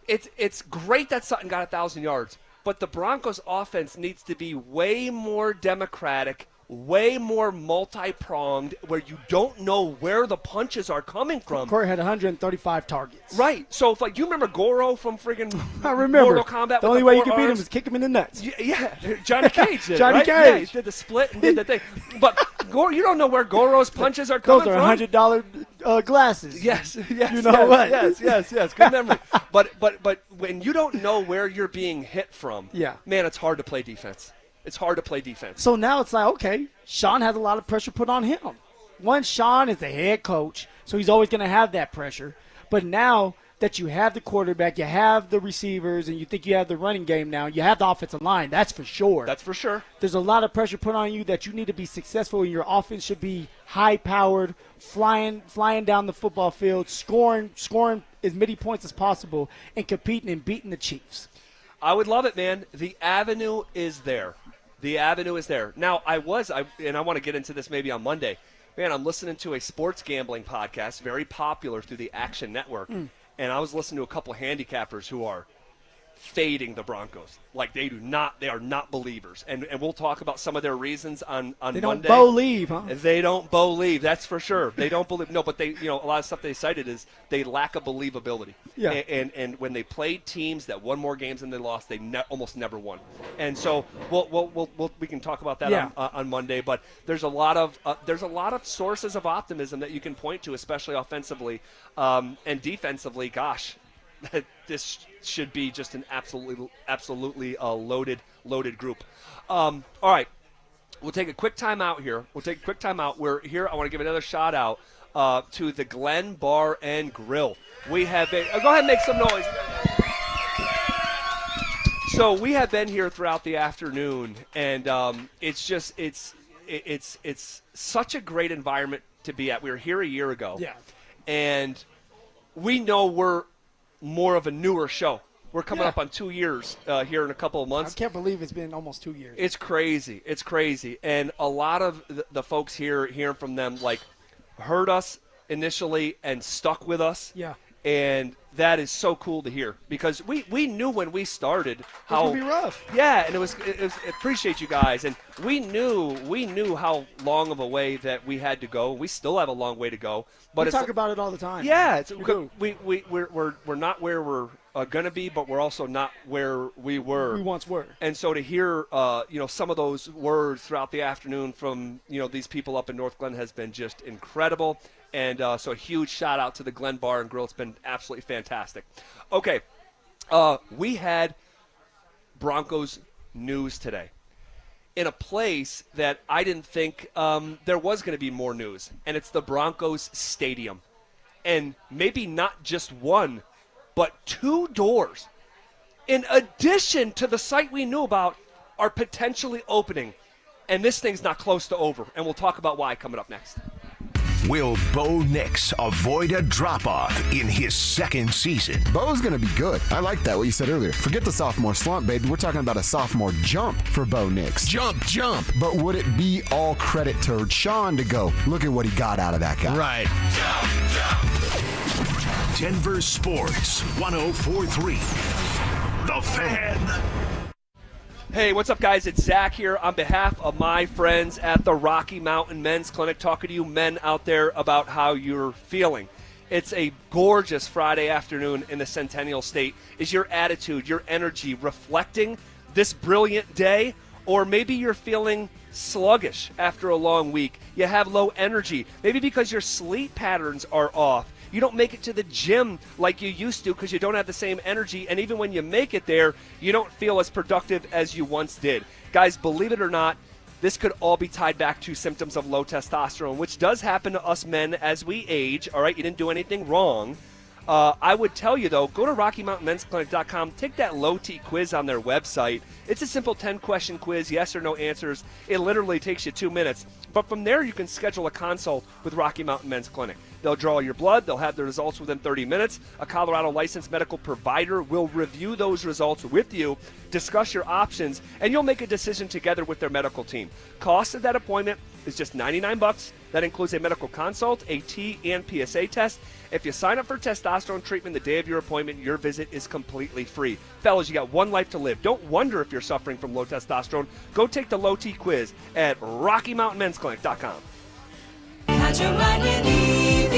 it's great that Sutton got 1,000 yards, but the Broncos offense needs to be way more democratic, way more multi-pronged, where you don't know where the punches are coming from. Corey had 135 targets. Right. So if you remember Goro from friggin' I remember. Mortal Kombat? The only way you could beat him is kick him in the nuts. Yeah. Johnny Cage did, Johnny right? Cage. Yeah, he did the split and did the thing. But Goro, you don't know where Goro's punches are coming from. from. Those are $100 glasses. Yes. You know what? Yes. Good memory. But when you don't know where you're being hit from, man, it's hard to play defense. It's hard to play defense. So now it's like, okay, Sean has a lot of pressure put on him. One, Sean is the head coach, so he's always going to have that pressure. But now that you have the quarterback, you have the receivers, and you think you have the running game now, you have the offensive line, that's for sure. That's for sure. There's a lot of pressure put on you that you need to be successful, and your offense should be high-powered, flying down the football field, scoring as many points as possible, and competing and beating the Chiefs. I would love it, man. The avenue is there. The avenue is there. Now, I want to get into this maybe on Monday. Man, I'm listening to a sports gambling podcast, very popular through the Action Network, and I was listening to a couple handicappers who are fading the Broncos. Like, they are not believers. And we'll talk about some of their reasons on Monday. They don't believe, huh? They don't believe, that's for sure. They don't believe. No, but they, a lot of stuff they cited is they lack a believability. Yeah. And when they played teams that won more games than they lost, they almost never won. And so we can talk about that on Monday. But there's a lot of sources of optimism that you can point to, especially offensively and defensively. Gosh, this should be just an absolutely loaded group. All right, we'll take a quick time out here. We're here. I want to give another shout out to the Glen Bar and Grill. We have been. Go ahead and make some noise. So we have been here throughout the afternoon, and it's such a great environment to be at. We were here a year ago, and we know we're more of a newer show. We're coming up on 2 years here in a couple of months. I can't believe it's been almost 2 years. It's crazy. And a lot of the folks here, hearing from them, like, heard us initially and stuck with us. Yeah. And that is so cool to hear, because we knew when we started how it would be rough. Yeah, and it was appreciate you guys, and we knew how long of a way that we had to go. We still have a long way to go, but we talk about it all the time. Yeah, we're not where we're gonna be, but we're also not where we once were. And so to hear some of those words throughout the afternoon from these people up in North Glen has been just incredible. And so a huge shout out to the Glen Bar and Grill. It's been absolutely fantastic. Okay, we had Broncos news today in a place that I didn't think there was going to be more news, and it's the Broncos Stadium. And maybe not just one, but 2 doors, in addition to the site we knew about, are potentially opening. And this thing's not close to over, and we'll talk about why coming up next. Will Bo Nix avoid a drop-off in his second season? Bo's going to be good. I like that, what you said earlier. Forget the sophomore slump, baby. We're talking about a sophomore jump for Bo Nix. Jump. But would it be all credit to Sean to go, look at what he got out of that guy? Right. Jump. Denver Sports 104.3. The Fan. Hey, what's up, guys? It's Zach here on behalf of my friends at the Rocky Mountain Men's Clinic, talking to you men out there about how you're feeling. It's a gorgeous Friday afternoon in the Centennial State. Is your attitude, your energy reflecting this brilliant day? Or maybe you're feeling sluggish after a long week. You have low energy, maybe because your sleep patterns are off. You don't make it to the gym like you used to because you don't have the same energy. And even when you make it there, you don't feel as productive as you once did. Guys, believe it or not, this could all be tied back to symptoms of low testosterone, which does happen to us men as we age. All right, you didn't do anything wrong. I would tell you, though, go to RockyMountainMen'sClinic.com. Take that low T quiz on their website. It's a simple 10-question quiz, yes or no answers. It literally takes you 2 minutes. But from there, you can schedule a consult with Rocky Mountain Men's Clinic. They'll draw your blood. They'll have the results within 30 minutes. A Colorado licensed medical provider will review those results with you, discuss your options, and you'll make a decision together with their medical team. Cost of that appointment is just $99. That includes a medical consult, a T and PSA test. If you sign up for testosterone treatment the day of your appointment, your visit is completely free. Fellas, you got one life to live. Don't wonder if you're suffering from low testosterone. Go take the low T quiz at RockyMountainMen'sClinic.com. Catch a ride with EV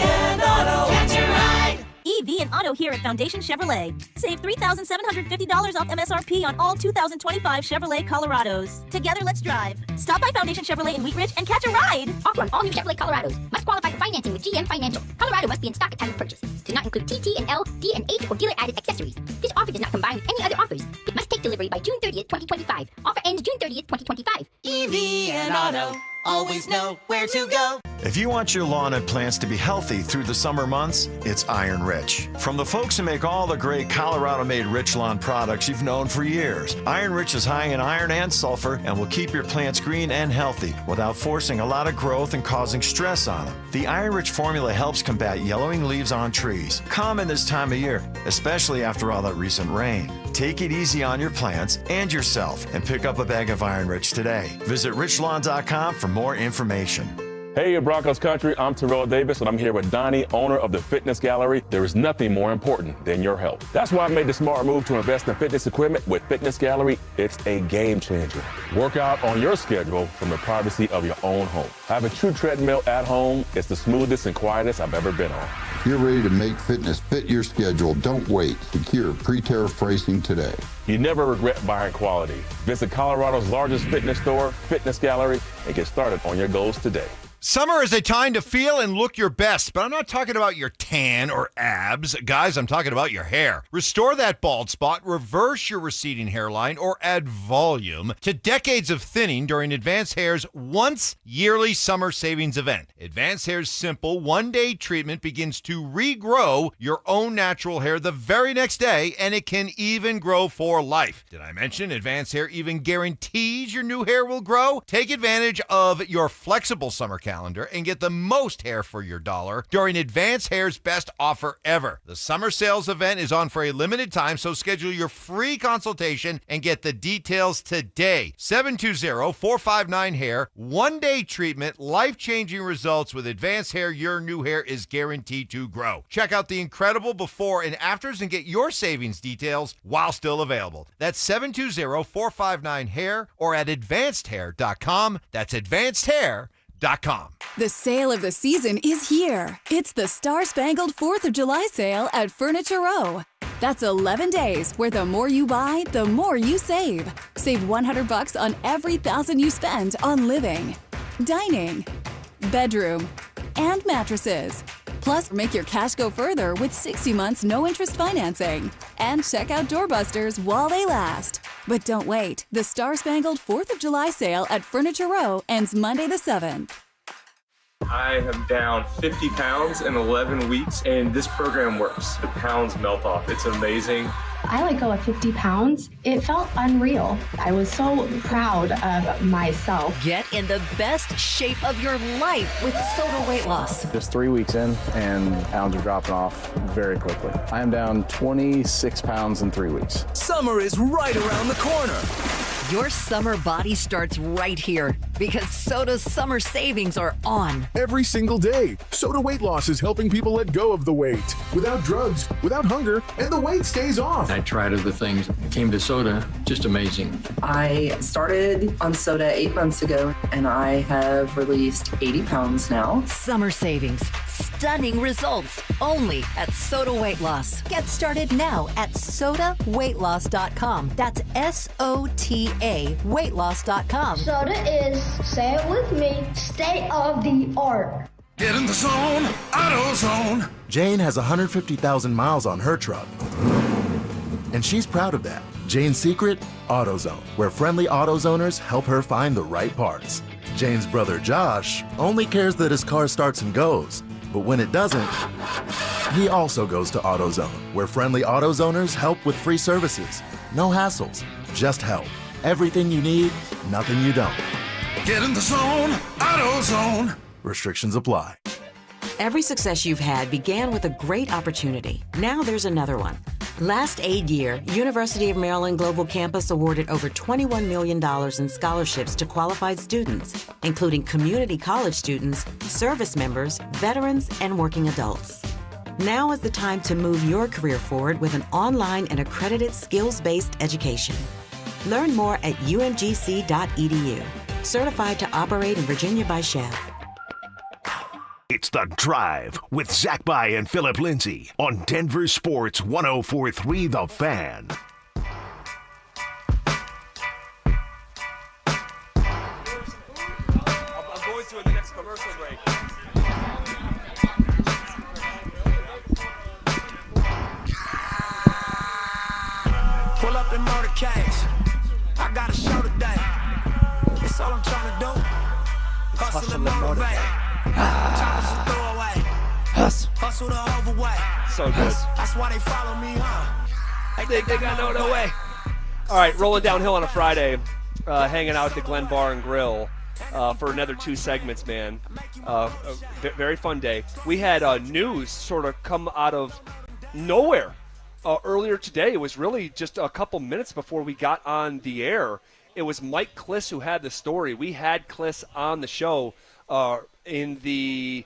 and Auto. Catch a ride. EV and Auto here at Foundation Chevrolet. Save $3,750 off MSRP on all 2025 Chevrolet Colorados. Together, let's drive. Stop by Foundation Chevrolet in Wheat Ridge and catch a ride. Offer on all new Chevrolet Colorados. Must qualify for financing with GM Financial. Colorado must be in stock at time of purchase. Does not include TT and L, D and H, or dealer-added accessories. This offer does not combine with any other offers. It must take delivery by June 30th, 2025. Offer ends June 30th, 2025. EV and Auto. Always know where to go. If you want your lawn and plants to be healthy through the summer months, it's Iron Rich. From the folks who make all the great Colorado-made Rich Lawn products you've known for years, Iron Rich is high in iron and sulfur and will keep your plants green and healthy without forcing a lot of growth and causing stress on them. The Iron Rich formula helps combat yellowing leaves on trees, common this time of year, especially after all that recent rain. Take it easy on your plants and yourself and pick up a bag of Iron Rich today. Visit richlawn.com for more information. Hey, Broncos country, I'm Terrell Davis, and I'm here with Donnie, owner of the Fitness Gallery. There is nothing more important than your health. That's why I made the smart move to invest in fitness equipment with Fitness Gallery. It's a game changer. Work out on your schedule from the privacy of your own home. I have a true treadmill at home. It's the smoothest and quietest I've ever been on. You're ready to make fitness fit your schedule. Don't wait. Secure pre-tariff pricing today. You never regret buying quality. Visit Colorado's largest fitness store, Fitness Gallery, and get started on your goals today. Summer is a time to feel and look your best, but I'm not talking about your tan or abs. Guys, I'm talking about your hair. Restore that bald spot, reverse your receding hairline, or add volume to decades of thinning during Advanced Hair's once-yearly summer savings event. Advanced Hair's simple one-day treatment begins to regrow your own natural hair the very next day, and it can even grow for life. Did I mention Advanced Hair even guarantees your new hair will grow? Take advantage of your flexible summer calendar and get the most hair for your dollar during Advanced Hair's best offer ever. The summer sales event is on for a limited time, so schedule your free consultation and get the details today. 720-459-HAIR. One-day treatment, life-changing results with Advanced Hair. Your new hair is guaranteed to grow. Check out the incredible before and afters and get your savings details while still available. That's 720-459-HAIR or at advancedhair.com. That's advancedhair.com. The sale of the season is here. It's the Star Spangled 4th of July sale at Furniture Row. That's 11 days where the more you buy, the more you save. Save $100 on every $1,000 you spend on living, dining, bedroom, and mattresses. Plus, make your cash go further with 60 months no-interest financing. And check out doorbusters while they last. But don't wait. The Star Spangled 4th of July sale at Furniture Row ends Monday the 7th. I am down 50 pounds in 11 weeks, and this program works. The pounds melt off. It's amazing. I let go of 50 pounds. It felt unreal. I was so proud of myself. Get in the best shape of your life with Soda Weight Loss. Just 3 weeks in, and pounds are dropping off very quickly. I am down 26 pounds in 3 weeks. Summer is right around the corner. Your summer body starts right here because Soda's summer savings are on. Every single day, Soda Weight Loss is helping people let go of the weight without drugs, without hunger, and the weight stays off. I tried other things, came to soda, just amazing. I started on soda 8 months ago, and I have released 80 pounds now. Summer savings, stunning results, only at Soda Weight Loss. Get started now at sodaweightloss.com. That's SOTA weightloss.com. Soda is, say it with me, state of the art. Get in the zone, AutoZone. Jane has 150,000 miles on her truck, and she's proud of that. Jane's secret? AutoZone, where friendly AutoZoners help her find the right parts. Jane's brother Josh only cares that his car starts and goes, but when it doesn't, he also goes to AutoZone, where friendly AutoZoners help with free services. No hassles, just help. Everything you need, nothing you don't. Get in the zone, AutoZone. Restrictions apply. Every success you've had began with a great opportunity. Now there's another one. Last aid year, University of Maryland Global Campus awarded over $21 million in scholarships to qualified students, including community college students, service members, veterans, and working adults. Now is the time to move your career forward with an online and accredited skills-based education. Learn more at umgc.edu. Certified to operate in Virginia by Chev. It's The Drive with Zach By and Philip Lindsay on Denver Sports 104.3 The Fan. I'm going to in the next commercial break. Pull up in motorcades. I got a show today. That's all I'm trying to do. Hustle and motivate. Hustle the overweight. So good. That's why they follow me, huh? They got no way. All right, rolling downhill on a Friday, hanging out at the Glen Bar and Grill for another 2 segments, man. Very fun day. We had news sort of come out of nowhere earlier today. It was really just a couple minutes before we got on the air. It was Mike Klis who had the story. We had Klis on the show in the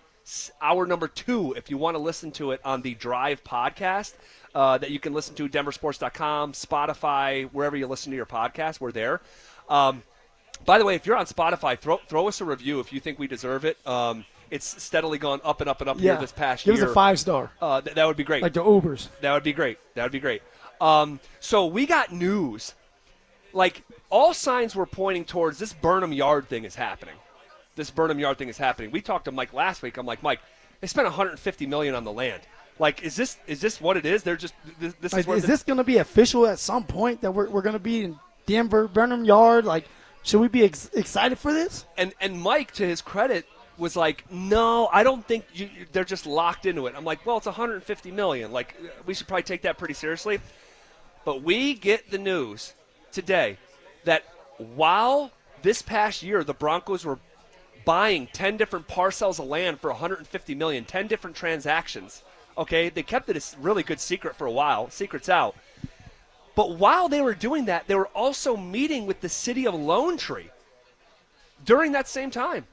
hour number 2, if you want to listen to it on the Drive podcast that you can listen to, denversports.com, Spotify, wherever you listen to your podcast. We're there. By the way, if you're on Spotify, throw us a review if you think we deserve it. It's steadily gone up and up and up here this past year. Give us a 5-star. That would be great. Like the Ubers. That would be great. So we got news. Like, all signs were pointing towards this Burnham Yard thing is happening. this Burnham Yard thing is happening. We talked to Mike last week. I'm like, Mike, they spent $150 million on the land. Like, is this what it is? They're just this like, is this going to be official at some point that we're going to be in Denver, Burnham Yard? Like, should we be excited for this? And Mike, to his credit, was like, no, I don't think they're just locked into it. I'm like, well, it's $150 million. Like, we should probably take that pretty seriously. But we get the news today that while this past year the Broncos were buying 10 different parcels of land for $150 million, 10 different transactions, okay? They kept it a really good secret for a while. Secret's out. But while they were doing that, they were also meeting with the city of Lone Tree during that same time.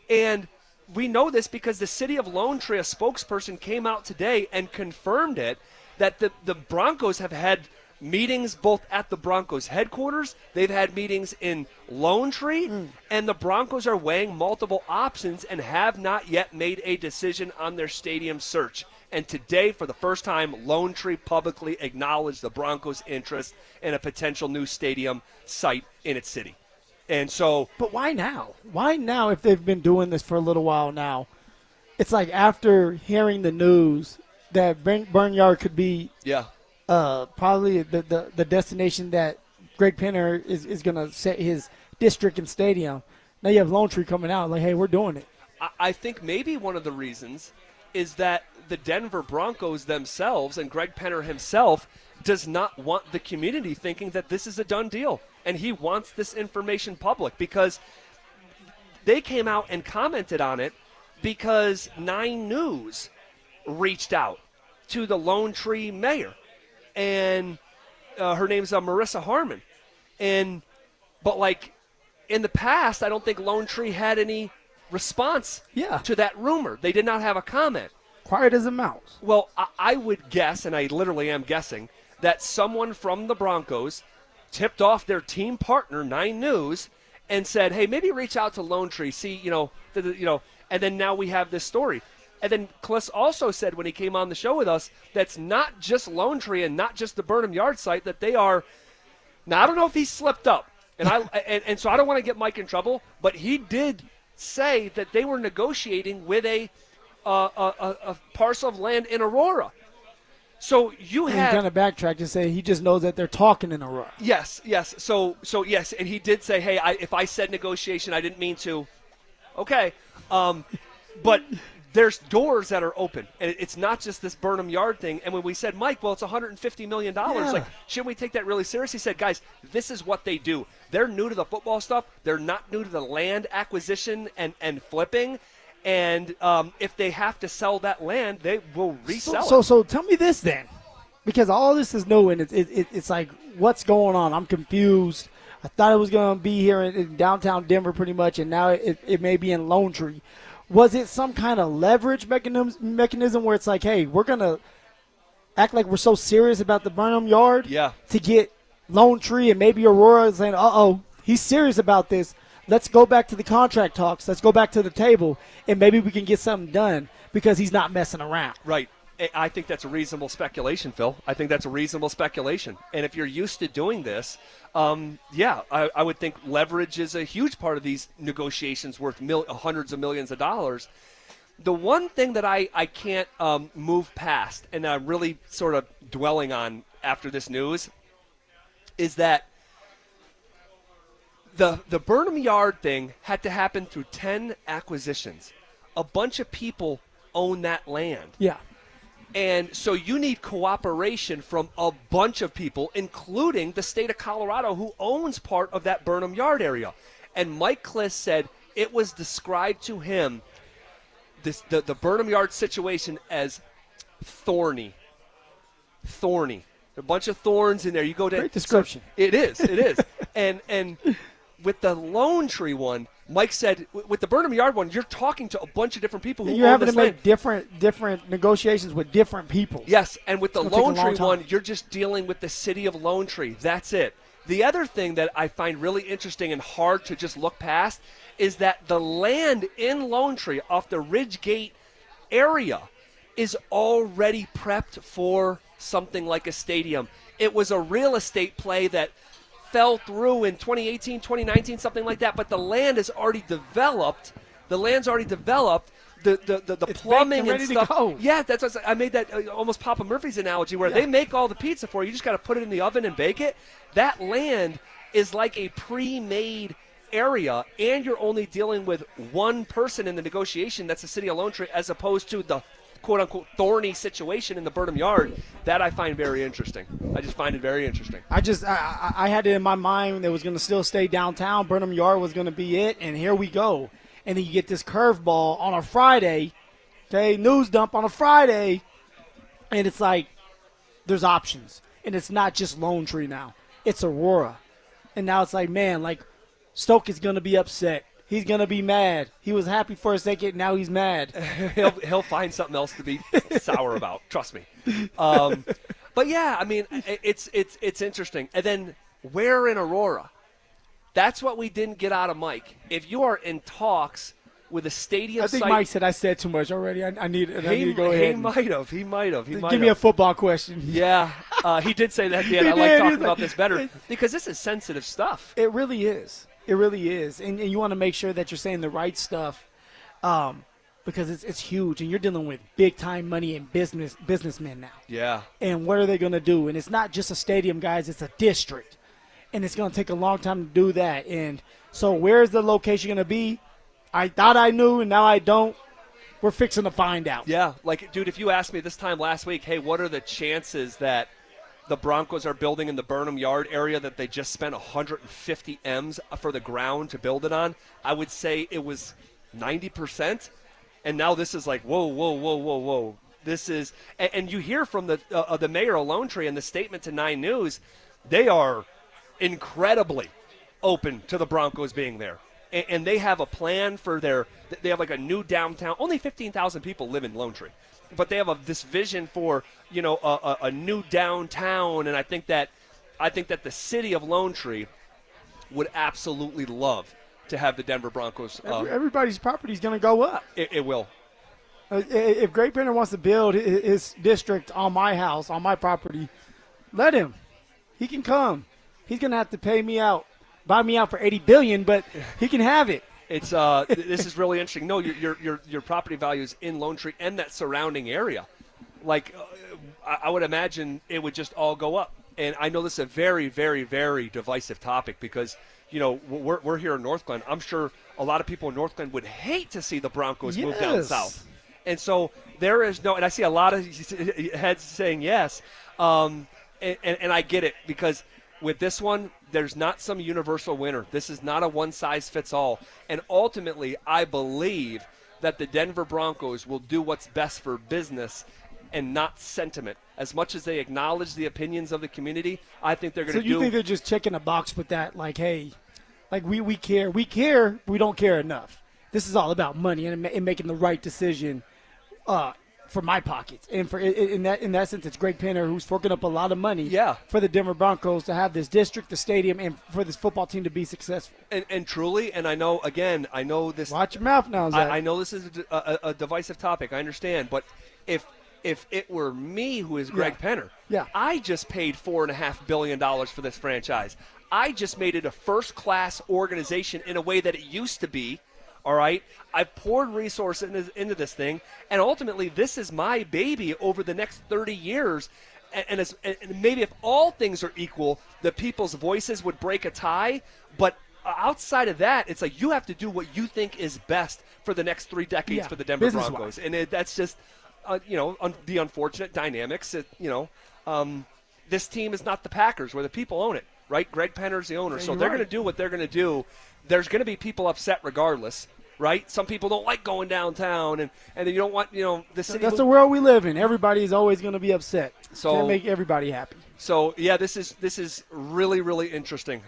And we know this because the city of Lone Tree, a spokesperson, came out today and confirmed it, that the Broncos have had meetings both at the Broncos headquarters. They've had meetings in Lone Tree, and the Broncos are weighing multiple options and have not yet made a decision on their stadium search. And today, for the first time, Lone Tree publicly acknowledged the Broncos' interest in a potential new stadium site in its city. And so, but why now? Why now if they've been doing this for a little while now? It's like after hearing the news that Barnyard could be probably the destination that Greg Penner is going to set his district and stadium. Now you have Lone Tree coming out like, hey, we're doing it. I think maybe one of the reasons is that the Denver Broncos themselves and Greg Penner himself does not want the community thinking that this is a done deal. And he wants this information public because they came out and commented on it because 9 News reached out to the Lone Tree mayor. And her name's Marissa Harmon. But like in the past, I don't think Lone Tree had any response to that rumor. They did not have a comment. Quiet as a mouse. Well, I would guess, and I literally am guessing, that someone from the Broncos tipped off their team partner, 9 News, and said, hey, maybe reach out to Lone Tree, see, and then now we have this story. And then Kliss also said when he came on the show with us, that's not just Lone Tree and not just the Burnham Yard site, that they are – now, I don't know if he slipped up, and so I don't want to get Mike in trouble, but he did say that they were negotiating with a parcel of land in Aurora. So you have – he's going to backtrack and say he just knows that they're talking in Aurora. Yes. So yes, and he did say, hey, if I said negotiation, I didn't mean to. Okay. But – there's doors that are open, and it's not just this Burnham Yard thing. And when we said, Mike, well, it's $150 million, like, shouldn't we take that really seriously? He said, guys, this is what they do. They're new to the football stuff. They're not new to the land acquisition and flipping. And if they have to sell that land, they will resell it. So tell me this then, because all this is new, and it's like, what's going on? I'm confused. I thought it was going to be here in downtown Denver pretty much, and now it may be in Lone Tree. Was it some kind of leverage mechanism where it's like, hey, we're going to act like we're so serious about the Burnham Yard to get Lone Tree and maybe Aurora saying, uh-oh, he's serious about this. Let's go back to the contract talks. Let's go back to the table, and maybe we can get something done because he's not messing around. Right. I think that's a reasonable speculation, Phil. I think that's a reasonable speculation. And if you're used to doing this, I would think leverage is a huge part of these negotiations worth hundreds of millions of dollars. The one thing that I can't move past, and I'm really sort of dwelling on after this news, is that the Burnham Yard thing had to happen through 10 acquisitions. A bunch of people own that land. Yeah. And so you need cooperation from a bunch of people, including the state of Colorado, who owns part of that Burnham Yard area. And Mike Kliss said it was described to him, the Burnham Yard situation, as thorny. Thorny. A bunch of thorns in there. You go down. Great description. So it is. And with the Lone Tree one, Mike said, with the Burnham Yard one, you're talking to a bunch of different people who you're own having this to make land. different negotiations with different people. Yes, and with the Lone Tree time. one, you're just dealing with the city of Lone Tree. That's it. The other thing that I find really interesting and hard to just look past is that the land in Lone Tree off the Ridgegate area is already prepped for something like a stadium. It was a real estate play that fell through in 2018, 2019, something like that, but the land is already developed The land's already developed. The It's plumbing baked and and ready to stuff. go. Yeah, that's what I made that almost Papa Murphy's analogy where they make all the pizza for you. You just got to put it in the oven and bake it. That land is like a pre-made area, and you're only dealing with one person in the negotiation. That's the city of Lone Tree, as opposed to the quote-unquote thorny situation in the Burnham Yard. That I find very interesting. I just find it very interesting. I had it in my mind that it was going to still stay downtown. Burnham Yard was going to be it, and here we go. And then you get this curveball on a Friday, okay, news dump on a Friday, and it's like there's options. And it's not just Lone Tree now. It's Aurora. And now it's like, man, like Stoke is going to be upset. He's going to be mad. He was happy for a second. Now he's mad. He'll find something else to be sour about. Trust me. But, yeah, I mean, it's interesting. And then where in Aurora? That's what we didn't get out of Mike. If you are in talks with a stadium I think site, Mike said I said too much already. I need to go ahead. He might have. Give me a football question. Yeah, he did say that at the end. I like talking about this better because this is sensitive stuff. It really is. It really is. And you want to make sure that you're saying the right stuff because it's huge. And you're dealing with big-time money and businessmen now. Yeah. And what are they going to do? And it's not just a stadium, guys. It's a district. And it's going to take a long time to do that. And so where's the location going to be? I thought I knew, and now I don't. We're fixing to find out. Yeah, like, dude, if you asked me this time last week, hey, what are the chances that the Broncos are building in the Burnham Yard area that they just spent 150 M's for the ground to build it on, I would say it was 90%. And now this is like, whoa. This is – and you hear from the mayor of Lone Tree in the statement to 9 News, they are – incredibly open to the Broncos being there. And they have a plan for they have like a new downtown. Only 15,000 people live in Lone Tree. But they have this vision for, a new downtown. And I think that the city of Lone Tree would absolutely love to have the Denver Broncos. Everybody's property is going to go up. It will. If Greg Penner wants to build his district on my house, on my property, let him. He can come. He's going to have to buy me out for $80 billion, but he can have it. It's this is really interesting. No, your property values in Lone Tree and that surrounding area, like I would imagine it would just all go up. And I know this is a very, very, very divisive topic because we're here in North Glen. I'm sure a lot of people in North Glen would hate to see the Broncos move down south. And so there is no, and I see a lot of heads saying yes, and I get it because. With this one, there's not some universal winner. This is not a one-size-fits-all. And ultimately, I believe that the Denver Broncos will do what's best for business and not sentiment. As much as they acknowledge the opinions of the community, I think they're going to do – So you think they're just checking a box with that, like, hey, like we care. We care, but we don't care enough. This is all about money and making the right decision for my pockets. And for in that sense, it's Greg Penner who's forking up a lot of money for the Denver Broncos to have this district, the stadium, and for this football team to be successful. And truly, and I know this – watch your mouth now, Zach. I know this is a divisive topic. I understand. But if it were me who is Greg Penner, I just paid $4.5 billion for this franchise. I just made it a first-class organization in a way that it used to be. All right, I've poured resources into this thing, and ultimately this is my baby over the next 30 years. And maybe if all things are equal, the people's voices would break a tie. But outside of that, it's like you have to do what you think is best for the next 3 decades for the Denver Broncos. And that's just, the unfortunate dynamics. This team is not the Packers where the people own it, right? Greg Penner's the owner, so they're going to do what they're going to do. There's going to be people upset regardless, right? Some people don't like going downtown, and then you don't want, the city. That's the world we live in. Everybody is always going to be upset. So can't make everybody happy. So, yeah, this is really, really interesting,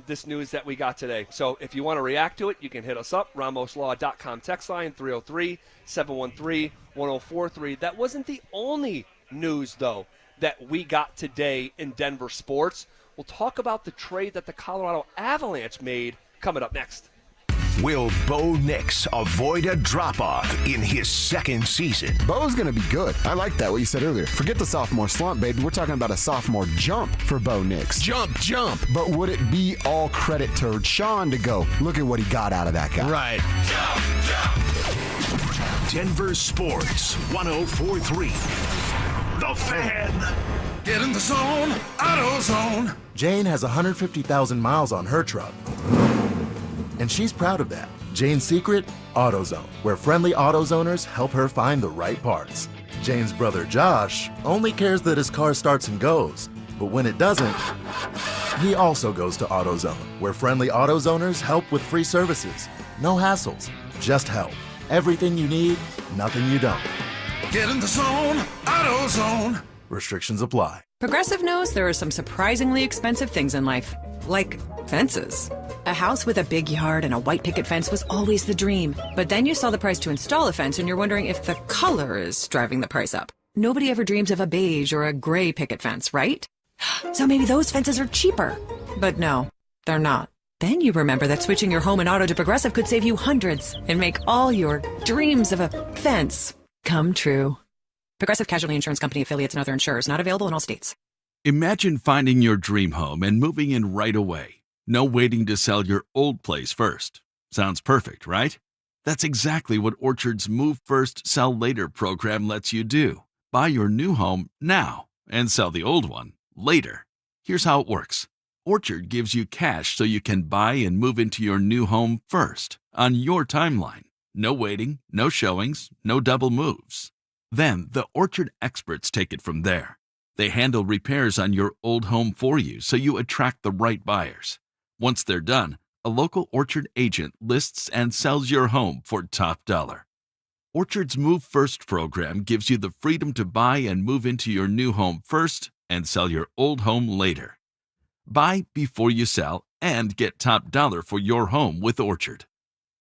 this news that we got today. So if you want to react to it, you can hit us up, RamosLaw.com text line 303-713-1043. That wasn't the only news, though, that we got today in Denver sports. We'll talk about the trade that the Colorado Avalanche made coming up next. Will Bo Nix avoid a drop-off in his second season? Bo's going to be good. I like that, what you said earlier. Forget the sophomore slump, baby. We're talking about a sophomore jump for Bo Nix. Jump. But would it be all credit to Sean to go, look at what he got out of that guy? Right. Denver Sports 104.3. The Fan. Get in the zone, AutoZone. Jane has 150,000 miles on her truck. And she's proud of that. Jane's secret? AutoZone, where friendly AutoZoners help her find the right parts. Jane's brother Josh only cares that his car starts and goes. But when it doesn't, he also goes to AutoZone, where friendly AutoZoners help with free services. No hassles, just help. Everything you need, nothing you don't. Get in the zone, AutoZone. Restrictions apply. Progressive knows there are some surprisingly expensive things in life, like fences. A house with a big yard and a white picket fence was always the dream. But then you saw the price to install a fence and you're wondering if the color is driving the price up. Nobody ever dreams of a beige or a gray picket fence, right? So maybe those fences are cheaper. But no, they're not. Then you remember that switching your home and auto to Progressive could save you hundreds and make all your dreams of a fence come true. Progressive Casualty Insurance Company affiliates and other insurers, not available in all states. Imagine finding your dream home and moving in right away. No waiting to sell your old place first. Sounds perfect, right? That's exactly what Orchard's Move First, Sell Later program lets you do. Buy your new home now and sell the old one later. Here's how it works. Orchard gives you cash so you can buy and move into your new home first, on your timeline. No waiting, no showings, no double moves. Then the Orchard experts take it from there. They handle repairs on your old home for you so you attract the right buyers. Once they're done, a local Orchard agent lists and sells your home for top dollar. Orchard's Move First program gives you the freedom to buy and move into your new home first and sell your old home later. Buy before you sell and get top dollar for your home with Orchard.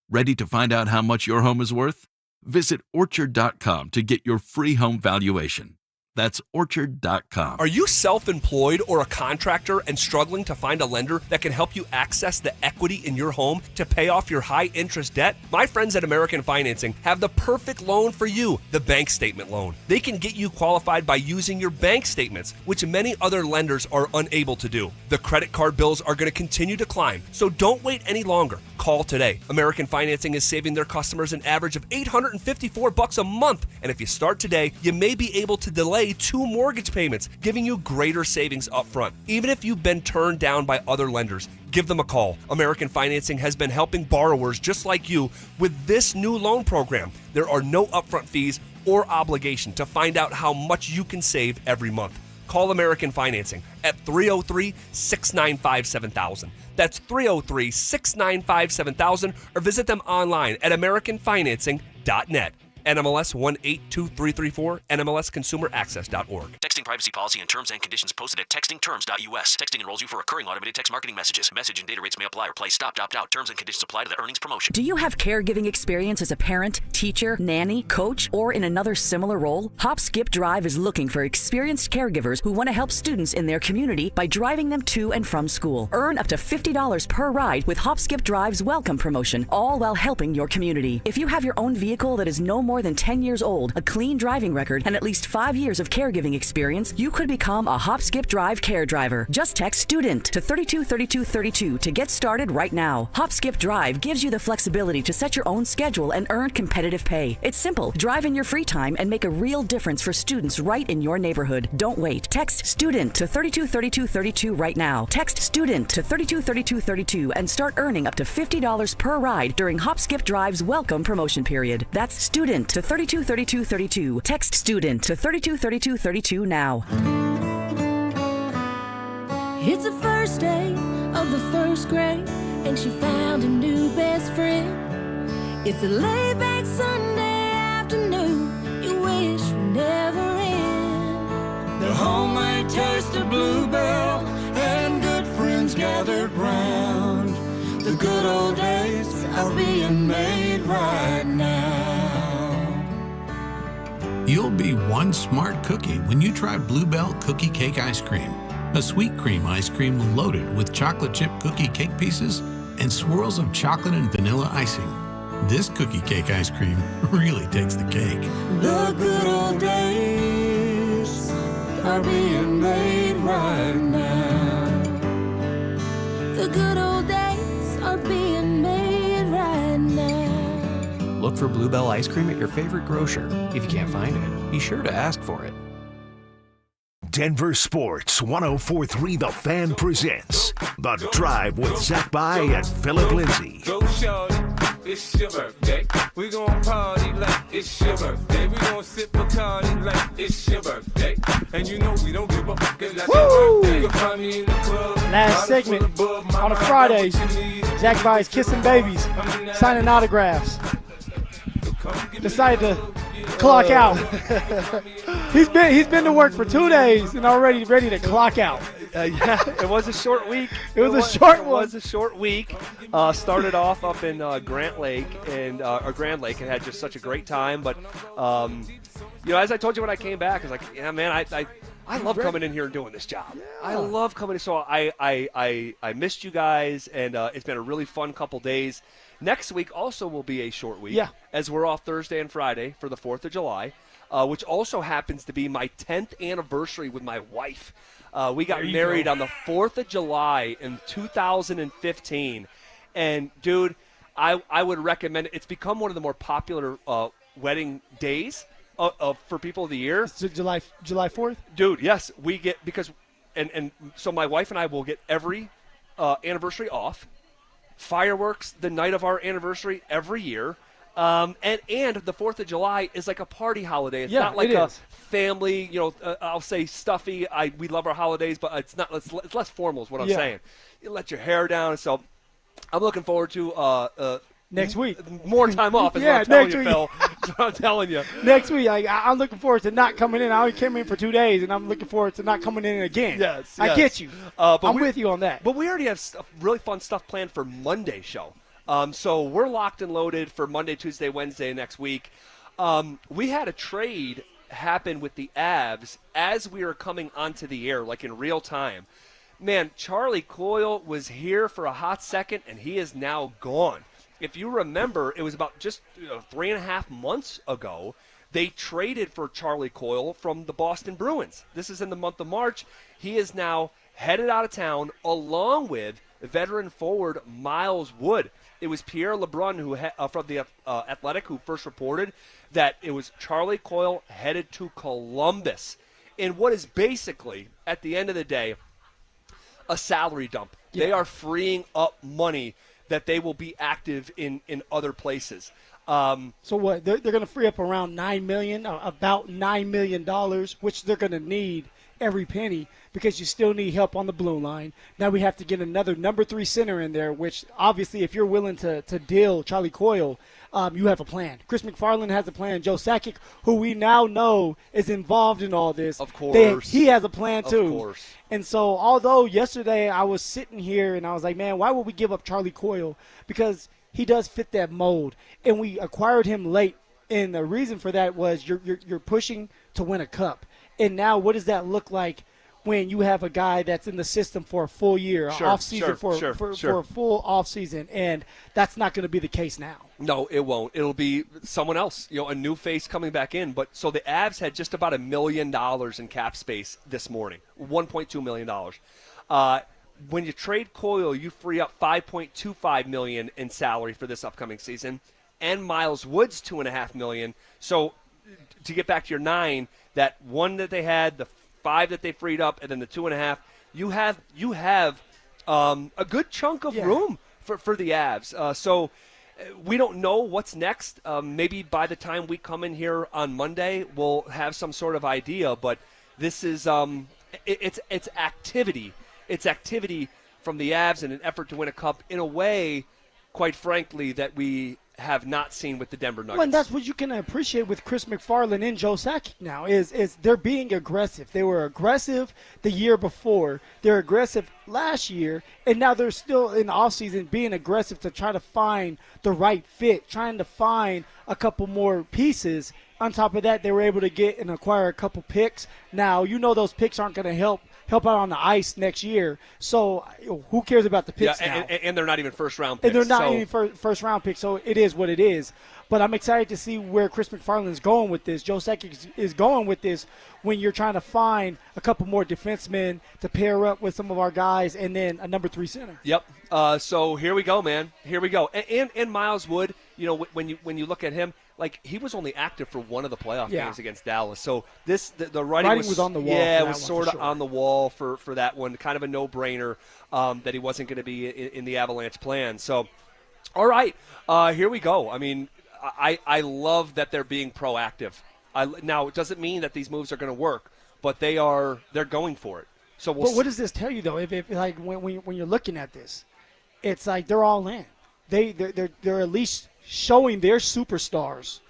Ready to find out how much your home is worth? Visit Orchard.com to get your free home valuation. That's Orchard.com. Are you self-employed or a contractor and struggling to find a lender that can help you access the equity in your home to pay off your high-interest debt? My friends at American Financing have the perfect loan for you, the bank statement loan. They can get you qualified by using your bank statements, which many other lenders are unable to do. The credit card bills are going to continue to climb, so don't wait any longer. Call today. American Financing is saving their customers an average of $854 a month, and if you start today, you may be able to delay 2 mortgage payments, giving you greater savings up front. Even if you've been turned down by other lenders, give them a call. American Financing has been helping borrowers just like you with this new loan program. There are no upfront fees or obligation to find out how much you can save every month. Call American Financing at 303-695-7000. That's 303-695-7000, or visit them online at americanfinancing.net. NMLS 182334, NMLSconsumeraccess.org. Texting privacy policy and terms and conditions posted at textingterms.us. Texting enrolls you for recurring automated text marketing messages. Message and data rates may apply or play. Stop, opt out. Terms and conditions apply to the earnings promotion. Do you have caregiving experience as a parent, teacher, nanny, coach, or in another similar role? Hop Skip Drive is looking for experienced caregivers who want to help students in their community by driving them to and from school. Earn up to $50 per ride with Hop Skip Drive's welcome promotion, all while helping your community. If you have your own vehicle that is no more than 10 years old, a clean driving record, and at least 5 years of caregiving experience, you could become a Hop Skip Drive care driver. Just text STUDENT to 323232 to get started right now. Hop Skip Drive gives you the flexibility to set your own schedule and earn competitive pay. It's simple. Drive in your free time and make a real difference for students right in your neighborhood. Don't wait. Text STUDENT to 323232 right now. Text STUDENT to 323232 and start earning up to $50 per ride during Hop Skip Drive's welcome promotion period. That's STUDENT to 323232. Text STUDENT to 323232 now. It's the first day of the first grade, and she found a new best friend. It's a laid-back Sunday afternoon you wish would never end. The homemade taste of Bluebell and good friends gathered round. The good old days are being made right now. You'll be one smart cookie when you try Bluebell Cookie Cake Ice Cream. A sweet cream ice cream loaded with chocolate chip cookie cake pieces and swirls of chocolate and vanilla icing. This cookie cake ice cream really takes the cake. The good old days are being made right now. The good old days are being made right now. Look for Bluebell ice cream at your favorite grocer. If you can't find it, be sure to ask for it. Denver Sports 104.3 The Fan presents The Drive with Zach By and Philip Lindsay. Go shorty, it's your birthday. We gon' party like it's your birthday. We gon' sip Bacardi like it's your birthday. And you know we don't give a fuck, cause that's your birthday. You can find me in the club. Last segment on a Friday. Zach By's kissing babies, signing autographs. Decided to clock out. He's been to work for 2 days and already ready to clock out. Yeah, it was a short week. It was a short week. Started off up in Grand Lake and had just such a great time. But as I told you when I came back, I was like, yeah, man, I love coming in here and doing this job. Yeah. I love coming in. So I missed you guys, and it's been a really fun couple days. Next week also will be a short week, as we're off Thursday and Friday for the 4th of July, which also happens to be my 10th anniversary with my wife. We got married on the 4th of July in 2015. And, dude, I would recommend it. It's become one of the more popular wedding days for people of the year. It's July 4th? Dude, yes. We get – because – and so my wife and I will get every anniversary off. Fireworks the night of our anniversary every year. And the 4th of July is like a party holiday. It's not like a family, I'll say stuffy. We love our holidays, but it's less formal is what I'm saying. You let your hair down. So I'm looking forward to next week. More time off is what I'm telling you, Phil. That's what I'm telling you. Next week, I'm looking forward to not coming in. I only came in for 2 days, and I'm looking forward to not coming in again. Yes. I get you. I'm with you on that. But we already have really fun stuff planned for Monday's show. So we're locked and loaded for Monday, Tuesday, Wednesday next week. We had a trade happen with the Avs as we were coming onto the air, like in real time. Man, Charlie Coyle was here for a hot second, and he is now gone. If you remember, it was about just 3.5 months ago, they traded for Charlie Coyle from the Boston Bruins. This is in the month of March. He is now headed out of town along with veteran forward Miles Wood. It was Pierre LeBrun from the Athletic who first reported that it was Charlie Coyle headed to Columbus in what is basically, at the end of the day, a salary dump. Yeah. They are freeing up money that they will be active in other places. So what? They're going to free up around $9 million, about $9 million, which they're going to need every penny because you still need help on the blue line. Now we have to get another number 3 center in there, which obviously if you're willing to deal Charlie Coyle, you have a plan. Chris McFarland has a plan. Joe Sakic, who we now know is involved in all this, of course, he has a plan too. Of course. And so although yesterday I was sitting here and I was like, man, why would we give up Charlie Coyle? Because he does fit that mold. And we acquired him late. And the reason for that was you're pushing to win a cup. And now what does that look like when you have a guy that's in the system for a full year, for a full off season, and that's not going to be the case now. No, it won't. It'll be someone else, a new face coming back in. But so the Avs had just about $1 million in cap space this morning, $1.2 million. When you trade Coyle, you free up $5.25 million in salary for this upcoming season, and Miles Wood's $2.5 million. So to get back to your 9, that 1 that they had, the 5 that they freed up, and then the 2.5, you have a good chunk of room for the Avs. So we don't know what's next. Maybe by the time we come in here on Monday, we'll have some sort of idea. But this is it's activity. It's activity from the Avs in an effort to win a cup in a way, quite frankly, that we have not seen with the Denver Nuggets. Well, and that's what you can appreciate with Chris McFarland and Joe Sakic now is they're being aggressive. They were aggressive the year before. They're aggressive last year, and now they're still in the offseason being aggressive to try to find the right fit, trying to find a couple more pieces. On top of that, they were able to get and acquire a couple picks. Now, those picks aren't going to help help out on the ice next year. So who cares about the picks now? And they're not even first-round picks. And they're not even first-round picks, so it is what it is. But I'm excited to see where Chris McFarland is going with this. Joe Sakic is going with this when you're trying to find a couple more defensemen to pair up with some of our guys and then a number 3 center. Yep. So here we go, man. Here we go. And Miles Wood, when you look at him, like he was only active for one of the playoff games against Dallas. So the writing was on the wall. Yeah, it was sort of on the wall for that one. Kind of a no-brainer that he wasn't going to be in the Avalanche plan. So, all right, here we go. I mean, I love that they're being proactive. Now, it doesn't mean that these moves are going to work, but they're going for it. So but what does this tell you, though? If like when you're looking at this, it's like they're all in. They're at least showing their superstars,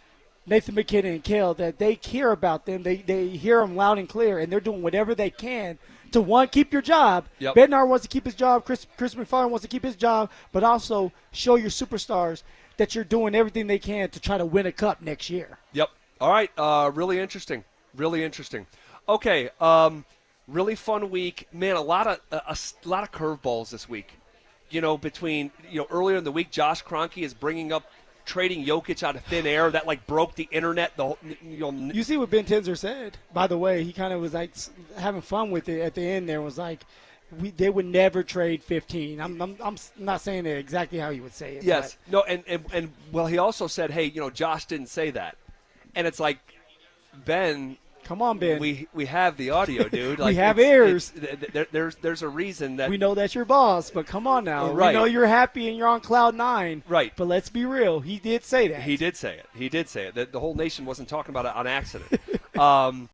Nathan McKinnon and Kale, that they care about them. They hear them loud and clear, and they're doing whatever they can to, one, keep your job. Yep. Bednar wants to keep his job. Chris McFarland wants to keep his job, but also show your superstars that you're doing everything they can to try to win a cup next year. Yep. All right. Really interesting. Really interesting. Okay. Really fun week, man. A lot of curveballs this week. Between earlier in the week, Josh Kroenke is bringing up trading Jokic out of thin air. That broke the internet. You see what Ben Tenzer said, by the way. He kind of was like having fun with it at the end there. Was like, they would never trade 15. I'm not saying it exactly how you would say it. Yes. No. And well, he also said, hey, Josh didn't say that, and it's like, Ben. Come on, Ben. We have the audio, dude. We have ears. There's a reason that we know that's your boss, but come on now. Right. We know you're happy and you're on cloud 9. Right. But let's be real. He did say that. He did say it. The whole nation wasn't talking about it on accident.